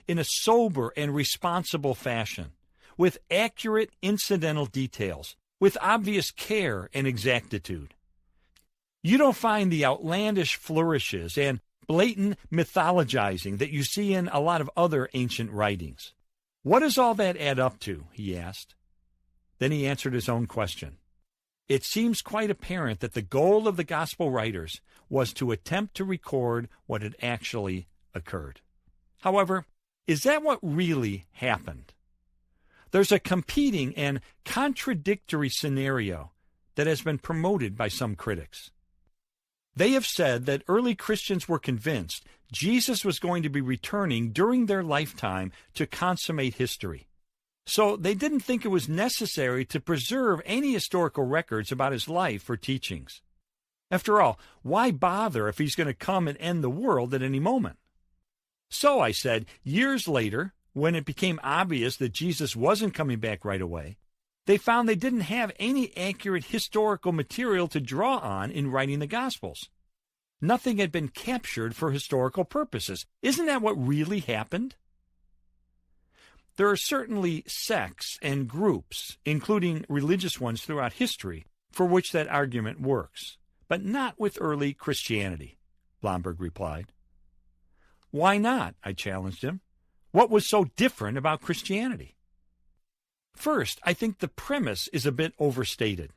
in a sober and responsible fashion, with accurate incidental details, with obvious care and exactitude. You don't find the outlandish flourishes and blatant mythologizing that you see in a lot of other ancient writings. What does all that add up to? He asked. Then he answered his own question. It seems quite apparent that the goal of the gospel writers was to attempt to record what had actually occurred. However, is that what really happened? There's a competing and contradictory scenario that has been promoted by some critics. They have said that early Christians were convinced Jesus was going to be returning during their lifetime to consummate history. So they didn't think it was necessary to preserve any historical records about his life or teachings. After all, why bother if he's going to come and end the world at any moment? So, I said, years later, when it became obvious that Jesus wasn't coming back right away, they found they didn't have any accurate historical material to draw on in writing the Gospels. Nothing had been captured for historical purposes. Isn't that what really happened? There are certainly sects and groups, including religious ones throughout history, for which that argument works, but not with early Christianity, Blomberg replied. Why not? I challenged him. What was so different about Christianity? First, I think the premise is a bit overstated.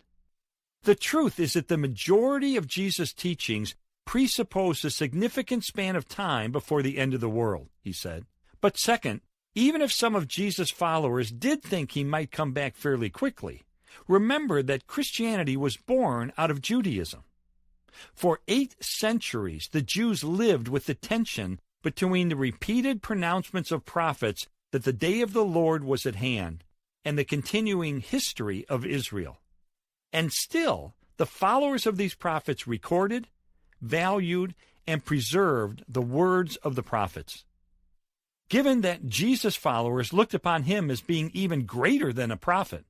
The truth is that the majority of Jesus' teachings presuppose a significant span of time before the end of the world, he said. But second, even if some of Jesus' followers did think he might come back fairly quickly, remember that Christianity was born out of Judaism. For 8 centuries, the Jews lived with the tension between the repeated pronouncements of prophets that the day of the Lord was at hand and the continuing history of Israel. And still, the followers of these prophets recorded, valued, and preserved the words of the prophets. Given that Jesus' followers looked upon him as being even greater than a prophet,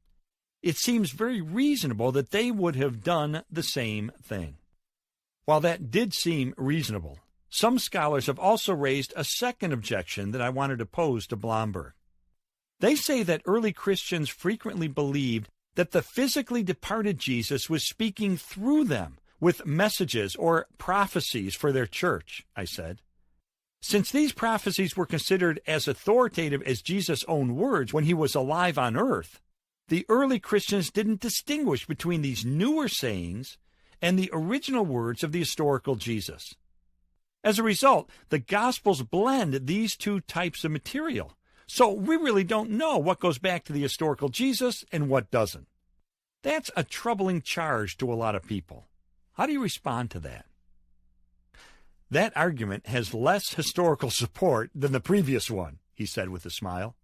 it seems very reasonable that they would have done the same thing. While that did seem reasonable, some scholars have also raised a second objection that I wanted to pose to Blomberg. They say that early Christians frequently believed that the physically departed Jesus was speaking through them with messages or prophecies for their church, I said. Since these prophecies were considered as authoritative as Jesus' own words when he was alive on earth, the early Christians didn't distinguish between these newer sayings and the original words of the historical Jesus. As a result, the Gospels blend these two types of material. So we really don't know what goes back to the historical Jesus and what doesn't. That's a troubling charge to a lot of people. How do you respond to that? That argument has less historical support than the previous one, he said with a smile.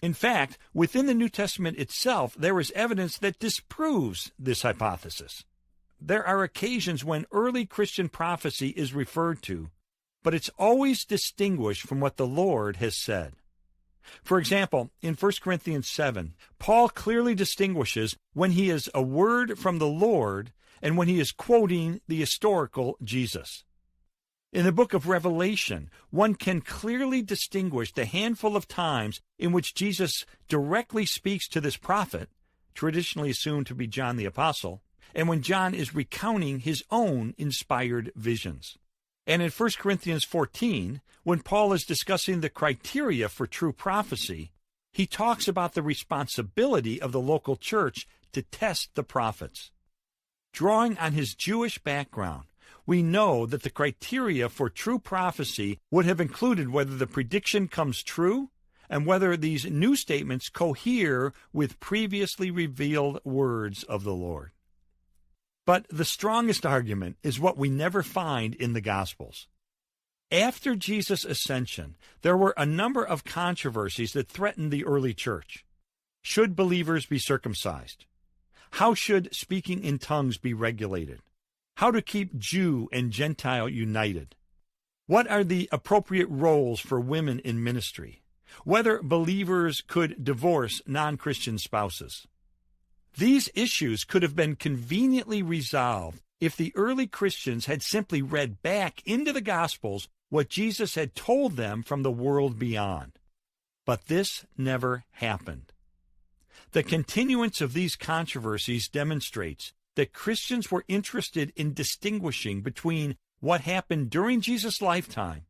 In fact, within the New Testament itself, there is evidence that disproves this hypothesis. There are occasions when early Christian prophecy is referred to, but it's always distinguished from what the Lord has said. For example, in 1 Corinthians 7, Paul clearly distinguishes when he is a word from the Lord and when he is quoting the historical Jesus. In the book of Revelation, one can clearly distinguish the handful of times in which Jesus directly speaks to this prophet, traditionally assumed to be John the Apostle, and when John is recounting his own inspired visions. And in 1 Corinthians 14, when Paul is discussing the criteria for true prophecy, he talks about the responsibility of the local church to test the prophets. Drawing on his Jewish background, we know that the criteria for true prophecy would have included whether the prediction comes true and whether these new statements cohere with previously revealed words of the Lord. But the strongest argument is what we never find in the Gospels. After Jesus' ascension, there were a number of controversies that threatened the early church. Should believers be circumcised? How should speaking in tongues be regulated? How to keep Jew and Gentile united? What are the appropriate roles for women in ministry? Whether believers could divorce non-Christian spouses? These issues could have been conveniently resolved if the early Christians had simply read back into the Gospels what Jesus had told them from the world beyond. But this never happened. The continuance of these controversies demonstrates that Christians were interested in distinguishing between what happened during Jesus' lifetime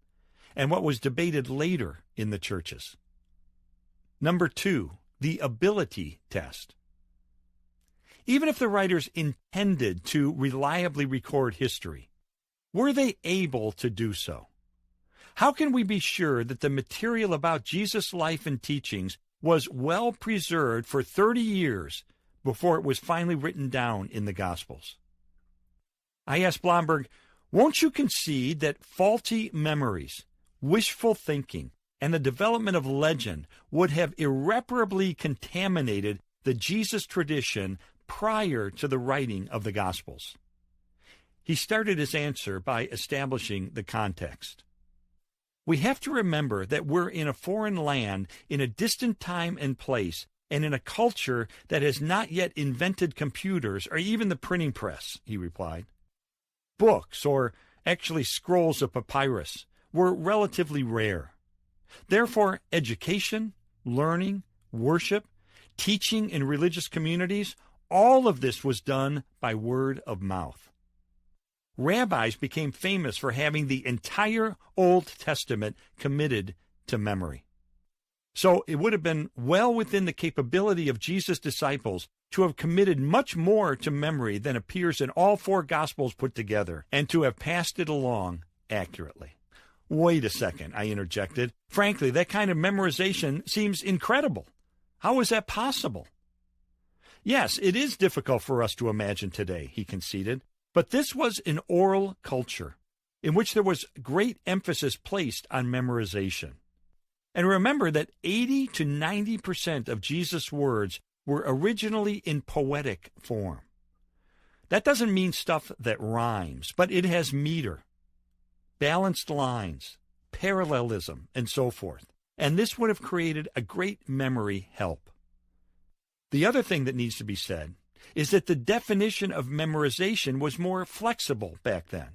and what was debated later in the churches. Number 2, the ability test. Even if the writers intended to reliably record history, were they able to do so? How can we be sure that the material about Jesus' life and teachings was well preserved for 30 years before it was finally written down in the Gospels? I asked Blomberg, won't you concede that faulty memories, wishful thinking, and the development of legend would have irreparably contaminated the Jesus tradition prior to the writing of the Gospels? He started his answer by establishing the context. We have to remember that we're in a foreign land, in a distant time and place, and in a culture that has not yet invented computers or even the printing press, he replied. Books, or actually scrolls of papyrus, were relatively rare. Therefore, education, learning, worship, teaching in religious communities, all of this was done by word of mouth. Rabbis became famous for having the entire Old Testament committed to memory. So it would have been well within the capability of Jesus' disciples to have committed much more to memory than appears in all 4 Gospels put together, and to have passed it along accurately. Wait a second, I interjected. Frankly, that kind of memorization seems incredible. How is that possible? Yes, it is difficult for us to imagine today, he conceded, but this was an oral culture in which there was great emphasis placed on memorization. And remember that 80 to 90% of Jesus' words were originally in poetic form. That doesn't mean stuff that rhymes, but it has meter, balanced lines, parallelism, and so forth. And this would have created a great memory help. The other thing that needs to be said is that the definition of memorization was more flexible back then.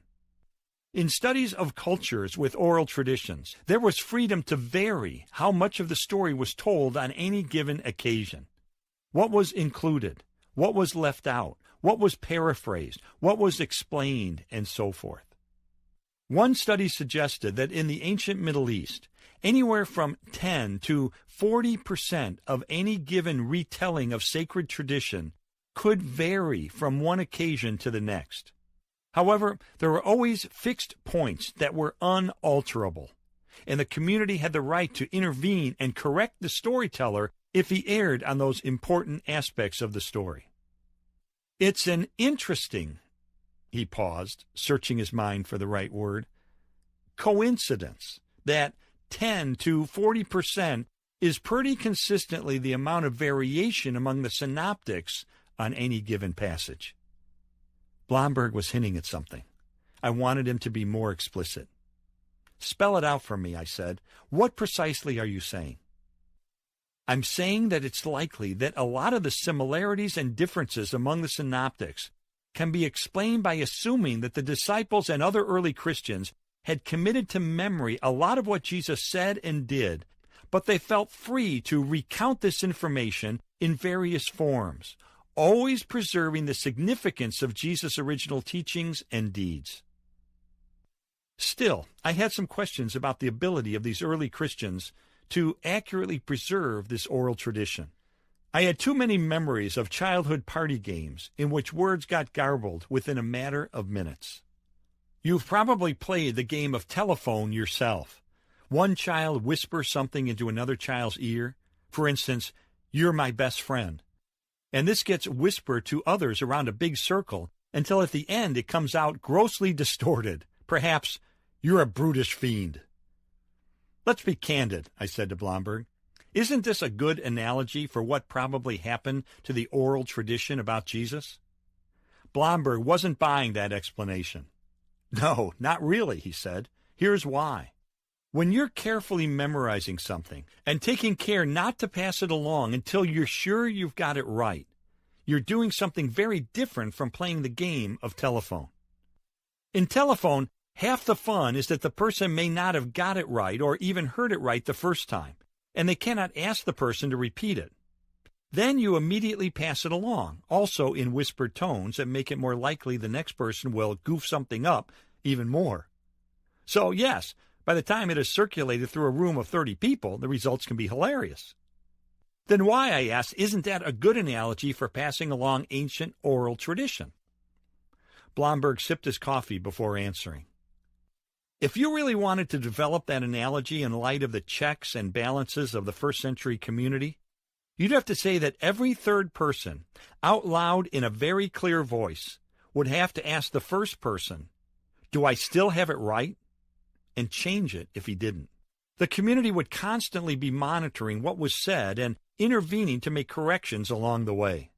In studies of cultures with oral traditions, there was freedom to vary how much of the story was told on any given occasion. What was included, what was left out, what was paraphrased, what was explained, and so forth. One study suggested that in the ancient Middle East, anywhere from 10 to 40% of any given retelling of sacred tradition could vary from one occasion to the next. However, there were always fixed points that were unalterable, and the community had the right to intervene and correct the storyteller if he erred on those important aspects of the story. It's an interesting, he paused, searching his mind for the right word, coincidence that 10 to 40% is pretty consistently the amount of variation among the synoptics on any given passage. Blomberg was hinting at something. I wanted him to be more explicit. Spell it out for me, I said. What precisely are you saying? I'm saying that it's likely that a lot of the similarities and differences among the synoptics can be explained by assuming that the disciples and other early Christians had committed to memory a lot of what Jesus said and did, but they felt free to recount this information in various forms, always preserving the significance of Jesus' original teachings and deeds. Still, I had some questions about the ability of these early Christians to accurately preserve this oral tradition. I had too many memories of childhood party games in which words got garbled within a matter of minutes. You've probably played the game of telephone yourself. One child whispers something into another child's ear. For instance, "You're my best friend." And this gets whispered to others around a big circle until at the end it comes out grossly distorted. Perhaps, "You're a brutish fiend." Let's be candid, I said to Blomberg. Isn't this a good analogy for what probably happened to the oral tradition about Jesus? Blomberg wasn't buying that explanation. No, not really, he said. Here's why. When you're carefully memorizing something and taking care not to pass it along until you're sure you've got it right, you're doing something very different from playing the game of telephone. In telephone, half the fun is that the person may not have got it right or even heard it right the first time, and they cannot ask the person to repeat it. Then you immediately pass it along, also in whispered tones that make it more likely the next person will goof something up even more. So yes, by the time it is circulated through a room of 30 people, the results can be hilarious. Then why, I asked, isn't that a good analogy for passing along ancient oral tradition? Blomberg sipped his coffee before answering. If you really wanted to develop that analogy in light of the checks and balances of the first-century community, you'd have to say that every third person, out loud in a very clear voice, would have to ask the first person, "Do I still have it right?" and change it if he didn't. The community would constantly be monitoring what was said and intervening to make corrections along the way.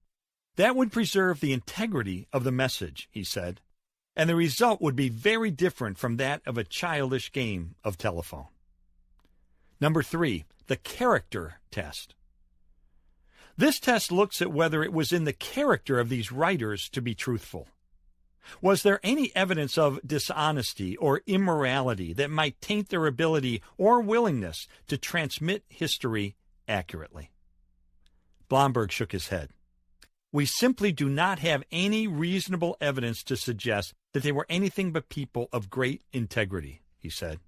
That would preserve the integrity of the message, he said, and the result would be very different from that of a childish game of telephone. Number 3, the character test. This test looks at whether it was in the character of these writers to be truthful. Was there any evidence of dishonesty or immorality that might taint their ability or willingness to transmit history accurately? Blomberg shook his head. We simply do not have any reasonable evidence to suggest that they were anything but people of great integrity, he said.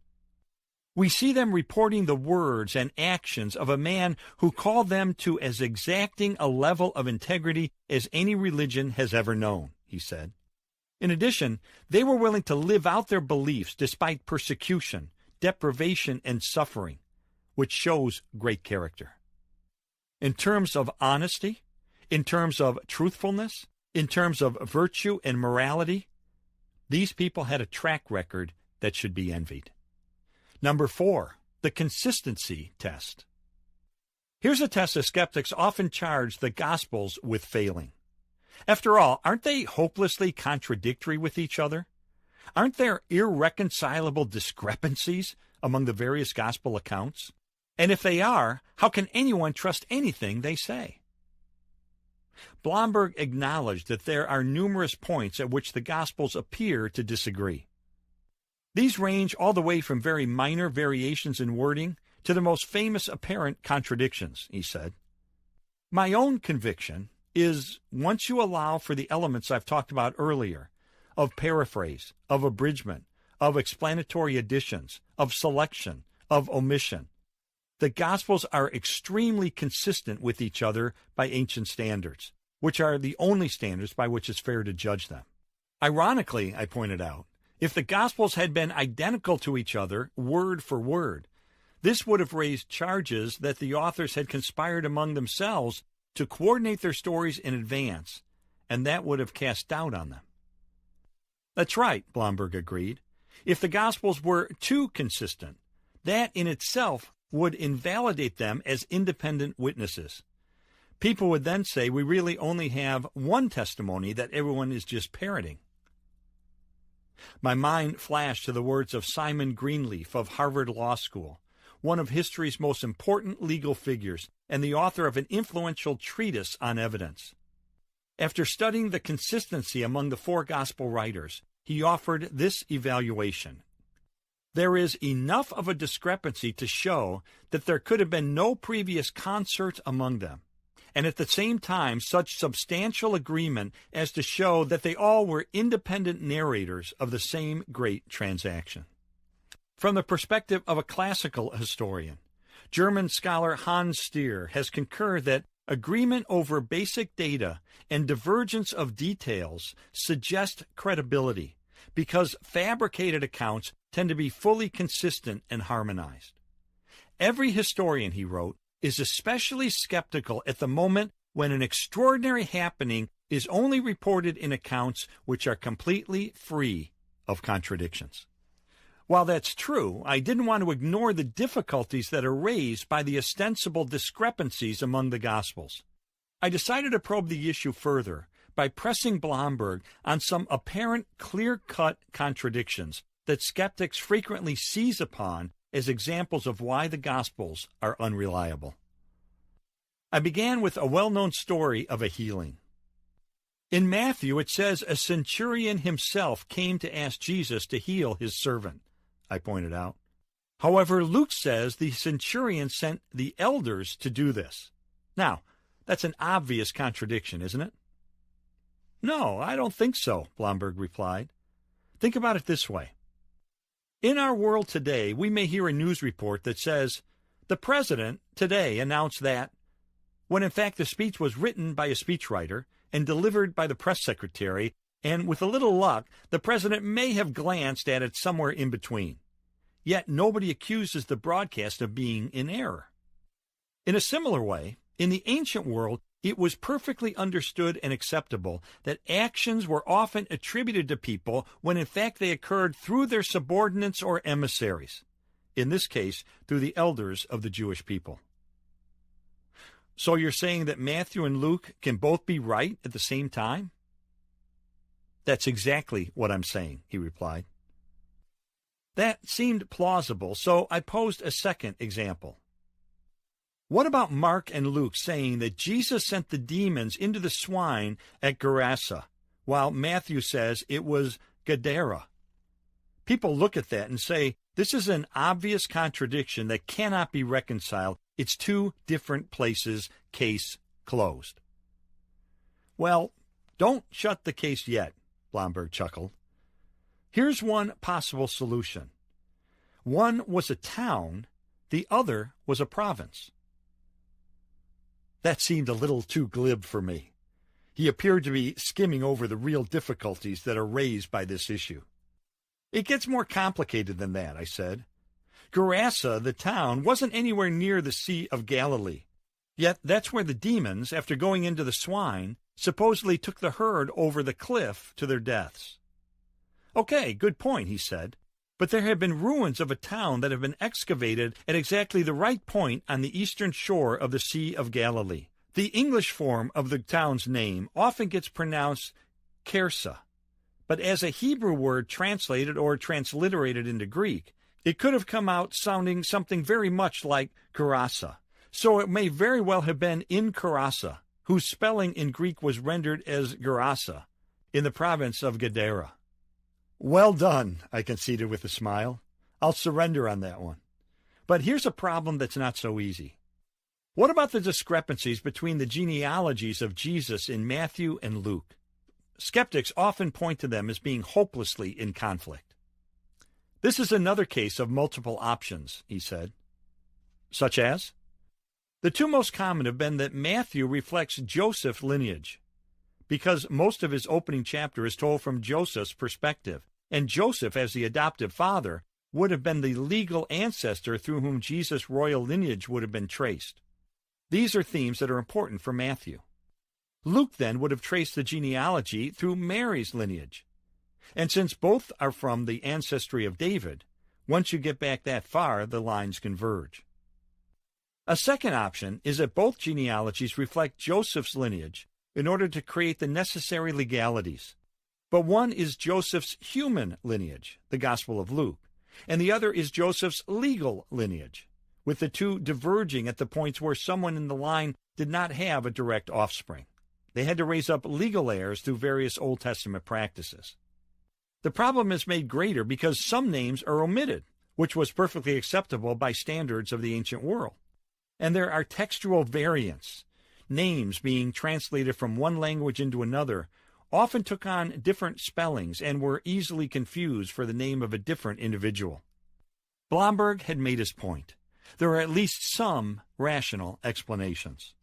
We see them reporting the words and actions of a man who called them to as exacting a level of integrity as any religion has ever known, he said. In addition, they were willing to live out their beliefs despite persecution, deprivation, and suffering, which shows great character. In terms of honesty, in terms of truthfulness, in terms of virtue and morality, these people had a track record that should be envied. Number 4, the consistency test. Here's a test that skeptics often charge the Gospels with failing. After all, aren't they hopelessly contradictory with each other? Aren't there irreconcilable discrepancies among the various Gospel accounts? And if they are, how can anyone trust anything they say? Blomberg acknowledged that there are numerous points at which the Gospels appear to disagree. These range all the way from very minor variations in wording to the most famous apparent contradictions, he said. My own conviction is, once you allow for the elements I've talked about earlier, of paraphrase, of abridgment, of explanatory additions, of selection, of omission, the Gospels are extremely consistent with each other by ancient standards, which are the only standards by which it's fair to judge them. Ironically, I pointed out, if the Gospels had been identical to each other, word for word, this would have raised charges that the authors had conspired among themselves to coordinate their stories in advance, and that would have cast doubt on them. That's right, Blomberg agreed. If the Gospels were too consistent, that in itself would invalidate them as independent witnesses. People would then say we really only have one testimony that everyone is just parroting. My mind flashed to the words of Simon Greenleaf of Harvard Law School, one of history's most important legal figures and the author of an influential treatise on evidence. After studying the consistency among the four gospel writers, he offered this evaluation. There is enough of a discrepancy to show that there could have been no previous concert among them, and at the same time such substantial agreement as to show that they all were independent narrators of the same great transaction. From the perspective of a classical historian, German scholar Hans Stier has concurred that agreement over basic data and divergence of details suggest credibility, because fabricated accounts tend to be fully consistent and harmonized. Every historian, he wrote, is especially skeptical at the moment when an extraordinary happening is only reported in accounts which are completely free of contradictions. While that's true, I didn't want to ignore the difficulties that are raised by the ostensible discrepancies among the Gospels. I decided to probe the issue further by pressing Blomberg on some apparent clear-cut contradictions that skeptics frequently seize upon as examples of why the Gospels are unreliable. I began with a well-known story of a healing. In Matthew, it says a centurion himself came to ask Jesus to heal his servant, I pointed out. However, Luke says the centurion sent the elders to do this. Now, that's an obvious contradiction, isn't it? No, I don't think so, Blomberg replied. Think about it this way. In our world today, we may hear a news report that says, the president today announced that, when in fact the speech was written by a speechwriter and delivered by the press secretary, and with a little luck, the president may have glanced at it somewhere in between. Yet nobody accuses the broadcast of being in error. In a similar way, in the ancient world, it was perfectly understood and acceptable that actions were often attributed to people when in fact they occurred through their subordinates or emissaries, in this case, through the elders of the Jewish people. So you're saying that Matthew and Luke can both be right at the same time? That's exactly what I'm saying, he replied. That seemed plausible, so I posed a second example. What about Mark and Luke saying that Jesus sent the demons into the swine at Gerasa, while Matthew says it was Gadara? People look at that and say, this is an obvious contradiction that cannot be reconciled. It's two different places, case closed. Well, don't shut the case yet, Blomberg chuckled. Here's one possible solution. One was a town, the other was a province. That seemed a little too glib for me. He appeared to be skimming over the real difficulties that are raised by this issue. It gets more complicated than that, I said. Gerasa, the town, wasn't anywhere near the Sea of Galilee. Yet that's where the demons, after going into the swine, supposedly took the herd over the cliff to their deaths. Okay, good point, he said. But there have been ruins of a town that have been excavated at exactly the right point on the eastern shore of the Sea of Galilee. The English form of the town's name often gets pronounced Kersa, but as a Hebrew word translated or transliterated into Greek, it could have come out sounding something very much like Gerasa. So it may very well have been in Gerasa, whose spelling in Greek was rendered as Gerasa, in the province of Gadara. Well done, I conceded with a smile. I'll surrender on that one. But here's a problem that's not so easy. What about the discrepancies between the genealogies of Jesus in Matthew and Luke? Skeptics often point to them as being hopelessly in conflict. This is another case of multiple options, he said. Such as? The two most common have been that Matthew reflects Joseph's lineage, because most of his opening chapter is told from Joseph's perspective, and Joseph, as the adoptive father, would have been the legal ancestor through whom Jesus' royal lineage would have been traced. These are themes that are important for Matthew. Luke then would have traced the genealogy through Mary's lineage. And since both are from the ancestry of David, once you get back that far, the lines converge. A second option is that both genealogies reflect Joseph's lineage in order to create the necessary legalities. But one is Joseph's human lineage, the Gospel of Luke, and the other is Joseph's legal lineage, with the two diverging at the points where someone in the line did not have a direct offspring. They had to raise up legal heirs through various Old Testament practices. The problem is made greater because some names are omitted, which was perfectly acceptable by standards of the ancient world. And there are textual variants. Names being translated from one language into another often took on different spellings and were easily confused for the name of a different individual. Blomberg had made his point. There are at least some rational explanations.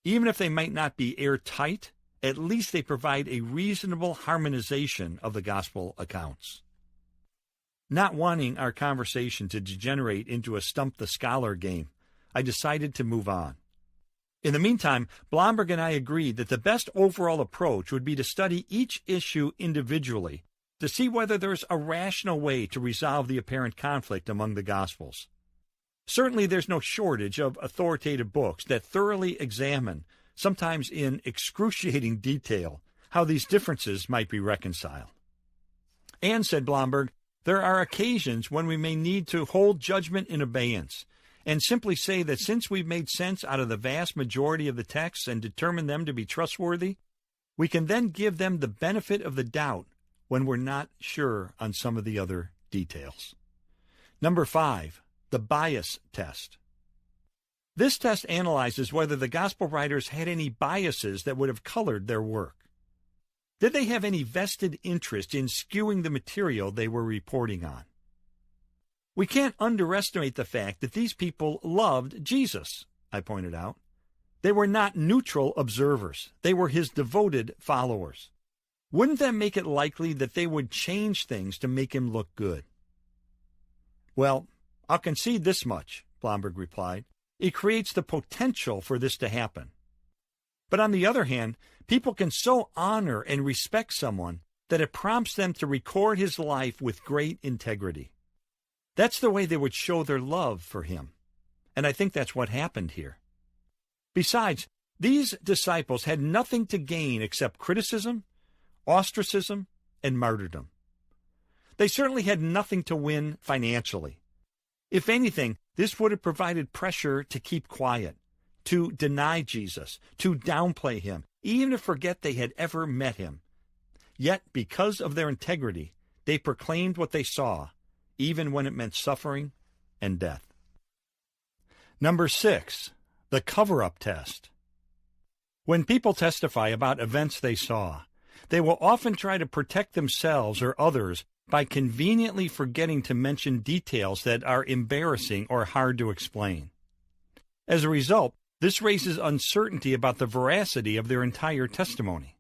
Even if they might not be airtight, at least they provide a reasonable harmonization of the gospel accounts. Not wanting our conversation to degenerate into a stump the scholar game, I decided to move on. In the meantime, Blomberg and I agreed that the best overall approach would be to study each issue individually to see whether there's a rational way to resolve the apparent conflict among the Gospels. Certainly there's no shortage of authoritative books that thoroughly examine, sometimes in excruciating detail, how these differences might be reconciled. And, said Blomberg, there are occasions when we may need to hold judgment in abeyance and simply say that since we've made sense out of the vast majority of the texts and determined them to be trustworthy, we can then give them the benefit of the doubt when we're not sure on some of the other details. Number 5, the bias test. This test analyzes whether the gospel writers had any biases that would have colored their work. Did they have any vested interest in skewing the material they were reporting on? We can't underestimate the fact that these people loved Jesus, I pointed out. They were not neutral observers. They were his devoted followers. Wouldn't that make it likely that they would change things to make him look good? Well, I'll concede this much, Blomberg replied. It creates the potential for this to happen. But on the other hand, people can so honor and respect someone that it prompts them to record his life with great integrity. That's the way they would show their love for him. And I think that's what happened here. Besides, these disciples had nothing to gain except criticism, ostracism, and martyrdom. They certainly had nothing to win financially. If anything, this would have provided pressure to keep quiet, to deny Jesus, to downplay him, even to forget they had ever met him. Yet, because of their integrity, they proclaimed what they saw, even when it meant suffering and death. Number 6, the cover-up test. When people testify about events they saw, they will often try to protect themselves or others by conveniently forgetting to mention details that are embarrassing or hard to explain. As a result, this raises uncertainty about the veracity of their entire testimony.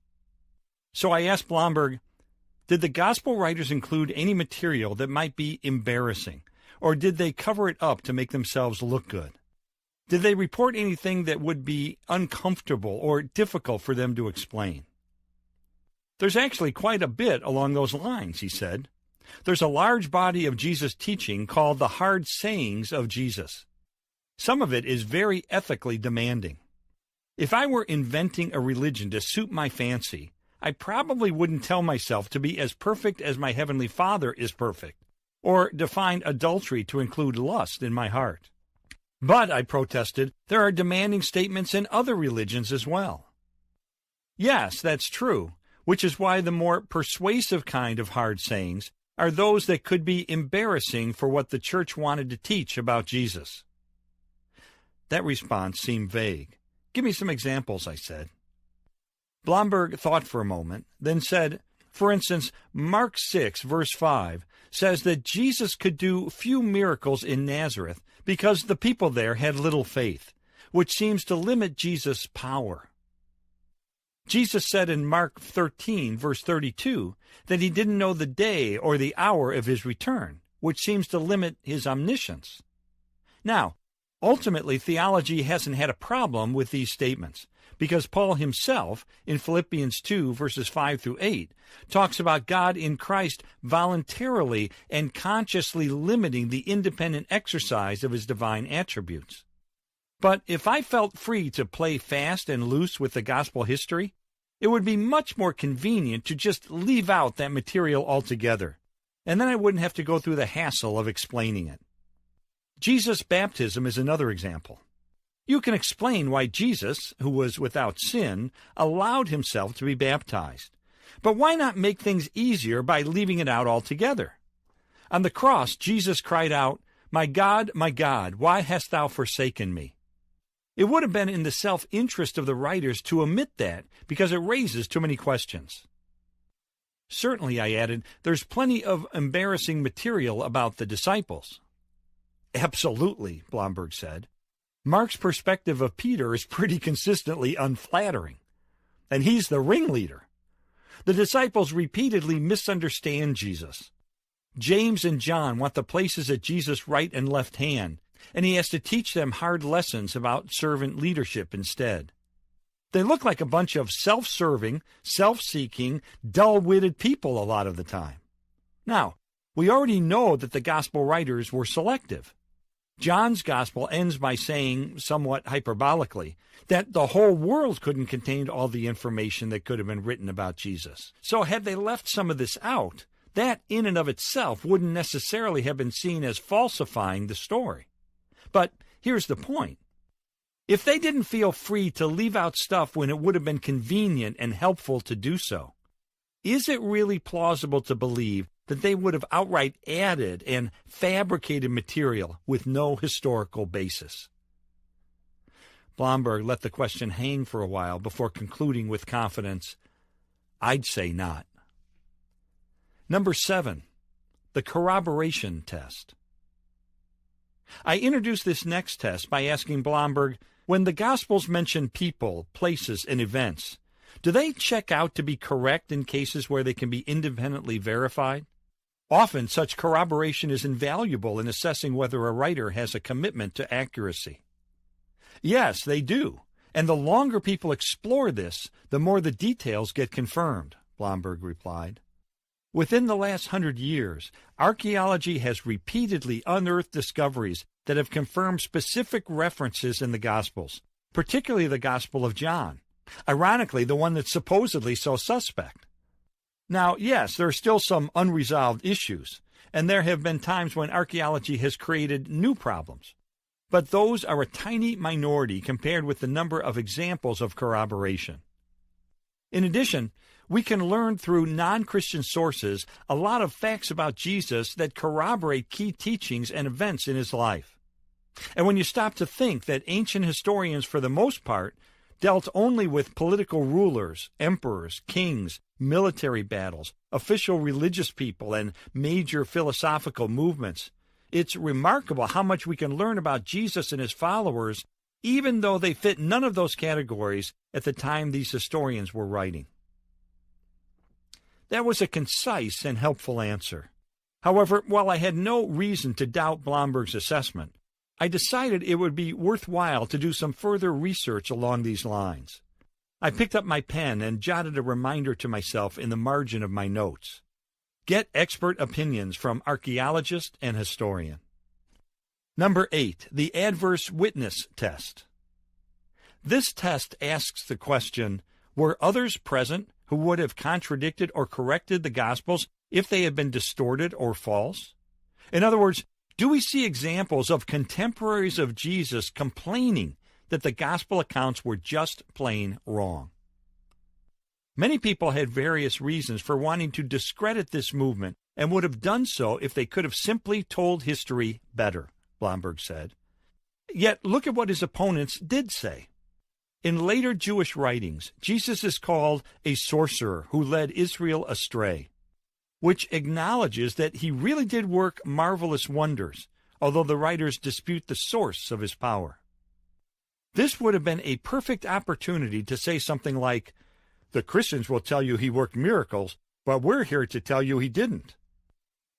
So I asked Blomberg, did the gospel writers include any material that might be embarrassing, or did they cover it up to make themselves look good? Did they report anything that would be uncomfortable or difficult for them to explain? There's actually quite a bit along those lines, he said. There's a large body of Jesus' teaching called the hard sayings of Jesus. Some of it is very ethically demanding. If I were inventing a religion to suit my fancy, I probably wouldn't tell myself to be as perfect as my Heavenly Father is perfect, or define adultery to include lust in my heart. But, I protested, there are demanding statements in other religions as well. Yes, that's true, which is why the more persuasive kind of hard sayings are those that could be embarrassing for what the church wanted to teach about Jesus. That response seemed vague. Give me some examples, I said. Blomberg thought for a moment, then said, for instance, Mark 6, verse 5, says that Jesus could do few miracles in Nazareth because the people there had little faith, which seems to limit Jesus' power. Jesus said in Mark 13, verse 32, that he didn't know the day or the hour of his return, which seems to limit his omniscience. Now, ultimately, theology hasn't had a problem with these statements, because Paul himself, in Philippians 2, verses 5 through 8, talks about God in Christ voluntarily and consciously limiting the independent exercise of his divine attributes. But if I felt free to play fast and loose with the gospel history, it would be much more convenient to just leave out that material altogether, and then I wouldn't have to go through the hassle of explaining it. Jesus' baptism is another example. You can explain why Jesus, who was without sin, allowed himself to be baptized. But why not make things easier by leaving it out altogether? On the cross, Jesus cried out, my God, why hast thou forsaken me?" It would have been in the self-interest of the writers to omit that because it raises too many questions. Certainly, I added, there's plenty of embarrassing material about the disciples. Absolutely, Blomberg said. Mark's perspective of Peter is pretty consistently unflattering, and he's the ringleader. The disciples repeatedly misunderstand Jesus. James and John want the places at Jesus' right and left hand, and he has to teach them hard lessons about servant leadership instead. They look like a bunch of self-serving, self-seeking, dull-witted people a lot of the time. Now, we already know that the gospel writers were selective. John's gospel ends by saying, somewhat hyperbolically, that the whole world couldn't contain all the information that could have been written about Jesus. So had they left some of this out, that in and of itself wouldn't necessarily have been seen as falsifying the story. But here's the point. If they didn't feel free to leave out stuff when it would have been convenient and helpful to do so, is it really plausible to believe that they would have outright added and fabricated material with no historical basis? Blomberg let the question hang for a while before concluding with confidence, I'd say not. Number 7, the corroboration test. I introduced this next test by asking Blomberg, when the Gospels mention people, places, and events, do they check out to be correct in cases where they can be independently verified? Often, such corroboration is invaluable in assessing whether a writer has a commitment to accuracy. Yes, they do, and the longer people explore this, the more the details get confirmed, Blomberg replied. Within the last 100 years, archaeology has repeatedly unearthed discoveries that have confirmed specific references in the Gospels, particularly the Gospel of John, ironically the one that's supposedly so suspect. Now, yes, there are still some unresolved issues, and there have been times when archaeology has created new problems. But those are a tiny minority compared with the number of examples of corroboration. In addition, we can learn through non-Christian sources a lot of facts about Jesus that corroborate key teachings and events in his life. And when you stop to think that ancient historians, for the most part, dealt only with political rulers, emperors, kings, military battles, official religious people, and major philosophical movements, it's remarkable how much we can learn about Jesus and his followers, even though they fit none of those categories at the time these historians were writing. That was a concise and helpful answer. However, while I had no reason to doubt Blomberg's assessment, I decided it would be worthwhile to do some further research along these lines. I picked up my pen and jotted a reminder to myself in the margin of my notes. Get expert opinions from archaeologist and historian. Number 8, the adverse witness test. This test asks the question, were others present who would have contradicted or corrected the Gospels if they had been distorted or false? In other words, do we see examples of contemporaries of Jesus complaining that the Gospel accounts were just plain wrong? Many people had various reasons for wanting to discredit this movement and would have done so if they could have simply told history better, Blomberg said. Yet look at what his opponents did say. In later Jewish writings, Jesus is called a sorcerer who led Israel astray, which acknowledges that he really did work marvelous wonders, although the writers dispute the source of his power. This would have been a perfect opportunity to say something like, The Christians will tell you he worked miracles, but we're here to tell you he didn't.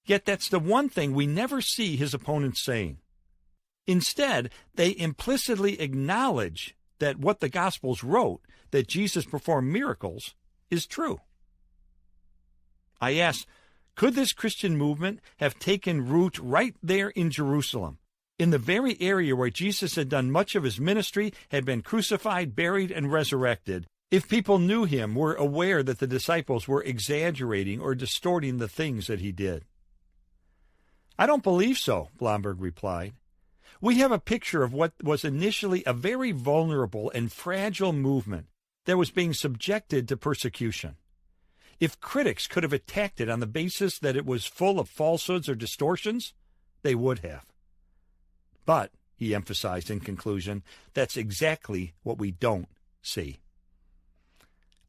Yet that's the one thing we never see his opponents saying. Instead, they implicitly acknowledge that what the Gospels wrote, that Jesus performed miracles, is true. I asked, could this Christian movement have taken root right there in Jerusalem, in the very area where Jesus had done much of his ministry, had been crucified, buried, and resurrected, if people knew him, were aware that the disciples were exaggerating or distorting the things that he did? I don't believe so, Blomberg replied. We have a picture of what was initially a very vulnerable and fragile movement that was being subjected to persecution. If critics could have attacked it on the basis that it was full of falsehoods or distortions, they would have. But, he emphasized in conclusion, that's exactly what we don't see.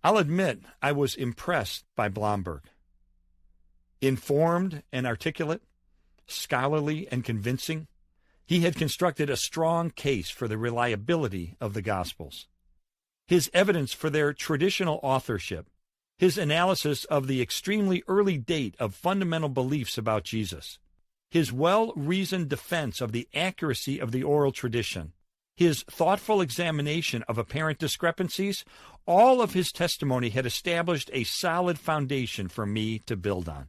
I'll admit I was impressed by Blomberg. Informed and articulate, scholarly and convincing, he had constructed a strong case for the reliability of the Gospels. His evidence for their traditional authorship, his analysis of the extremely early date of fundamental beliefs about Jesus, his well-reasoned defense of the accuracy of the oral tradition, his thoughtful examination of apparent discrepancies, all of his testimony had established a solid foundation for me to build on.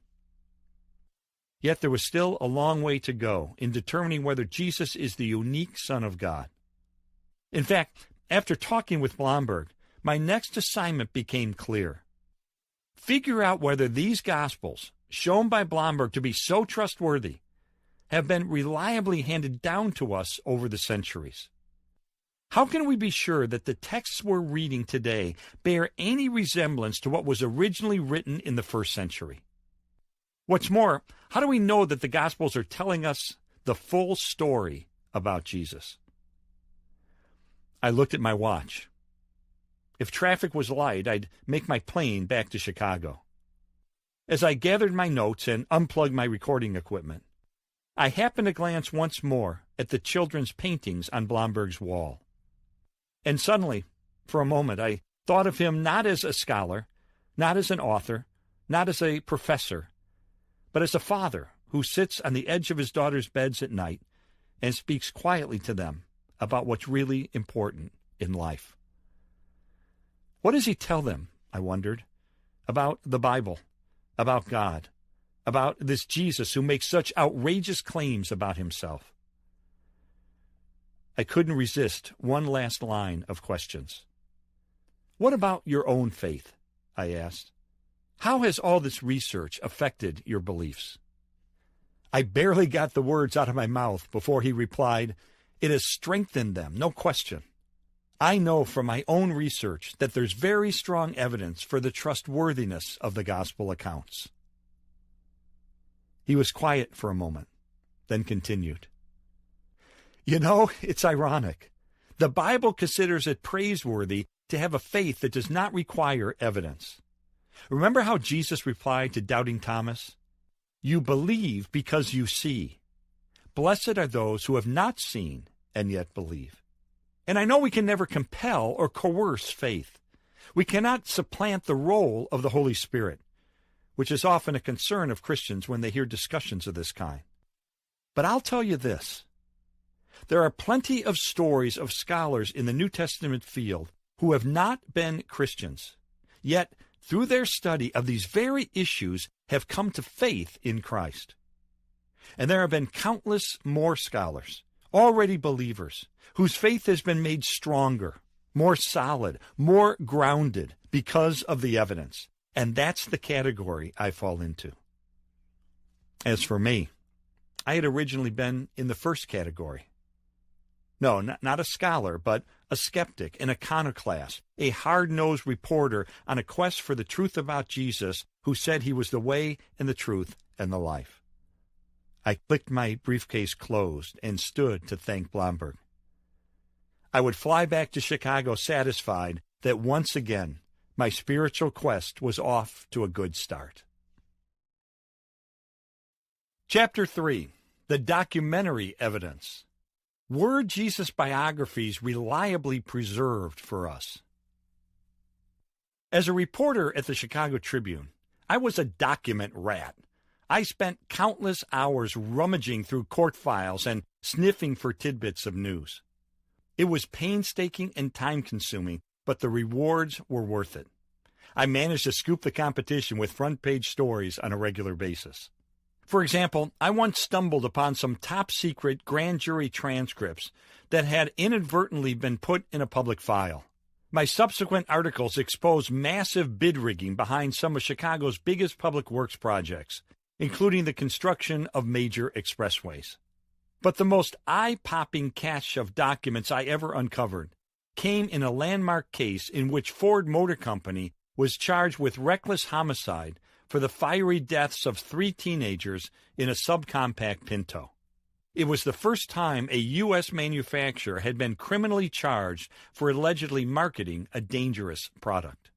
Yet there was still a long way to go in determining whether Jesus is the unique Son of God. In fact, after talking with Blomberg, my next assignment became clear. Figure out whether these Gospels, shown by Blomberg to be so trustworthy, have been reliably handed down to us over the centuries. How can we be sure that the texts we're reading today bear any resemblance to what was originally written in the first century? What's more, how do we know that the Gospels are telling us the full story about Jesus? I looked at my watch. If traffic was light, I'd make my plane back to Chicago. As I gathered my notes and unplugged my recording equipment, I happened to glance once more at the children's paintings on Blomberg's wall. And suddenly, for a moment, I thought of him not as a scholar, not as an author, not as a professor, but as a father who sits on the edge of his daughters' beds at night and speaks quietly to them about what's really important in life. What does he tell them, I wondered, about the Bible, about God, about this Jesus who makes such outrageous claims about himself? I couldn't resist one last line of questions. What about your own faith? I asked. How has all this research affected your beliefs? I barely got the words out of my mouth before he replied, it has strengthened them, no question. I know from my own research that there's very strong evidence for the trustworthiness of the gospel accounts. He was quiet for a moment, then continued. You know, it's ironic. The Bible considers it praiseworthy to have a faith that does not require evidence. Remember how Jesus replied to doubting Thomas? You believe because you see. Blessed are those who have not seen and yet believe. And I know we can never compel or coerce faith. We cannot supplant the role of the Holy Spirit, which is often a concern of Christians when they hear discussions of this kind. But I'll tell you this. There are plenty of stories of scholars in the New Testament field who have not been Christians, yet through their study of these very issues have come to faith in Christ. And there have been countless more scholars, already believers, whose faith has been made stronger, more solid, more grounded because of the evidence. And that's the category I fall into. As for me, I had originally been in the first category. No, not a scholar, but a skeptic, an iconoclast, a hard-nosed reporter on a quest for the truth about Jesus who said he was the way and the truth and the life. I clicked my briefcase closed and stood to thank Blomberg. I would fly back to Chicago satisfied that once again my spiritual quest was off to a good start. Chapter 3. The Documentary Evidence. Were Jesus' biographies reliably preserved for us? As a reporter at the Chicago Tribune, I was a document rat. I spent countless hours rummaging through court files and sniffing for tidbits of news. It was painstaking and time-consuming, but the rewards were worth it. I managed to scoop the competition with front-page stories on a regular basis. For example, I once stumbled upon some top-secret grand jury transcripts that had inadvertently been put in a public file. My subsequent articles exposed massive bid rigging behind some of Chicago's biggest public works projects, including the construction of major expressways. But the most eye-popping cache of documents I ever uncovered came in a landmark case in which Ford Motor Company was charged with reckless homicide for the fiery deaths of 3 teenagers in a subcompact Pinto. It was the first time a U.S. manufacturer had been criminally charged for allegedly marketing a dangerous product.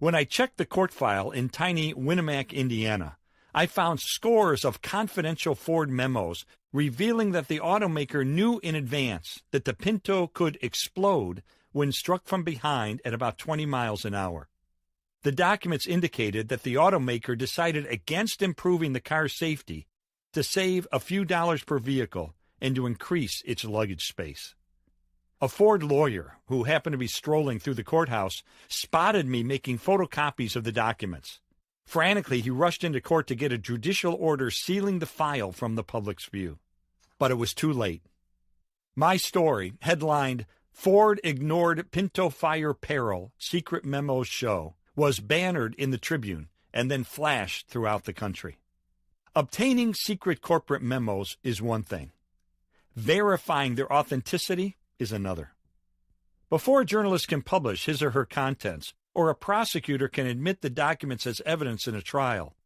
When I checked the court file in tiny Winnemac, Indiana, I found scores of confidential Ford memos revealing that the automaker knew in advance that the Pinto could explode when struck from behind at about 20 miles an hour. The documents indicated that the automaker decided against improving the car's safety to save a few dollars per vehicle and to increase its luggage space. A Ford lawyer who happened to be strolling through the courthouse spotted me making photocopies of the documents. Frantically, he rushed into court to get a judicial order sealing the file from the public's view. But it was too late. My story, headlined, "Ford Ignored Pinto Fire Peril, Secret Memos Show," was bannered in the Tribune and then flashed throughout the country. Obtaining secret corporate memos is one thing. Verifying their authenticity is another. Before a journalist can publish his or her contents, or a prosecutor can admit the documents as evidence in a trial,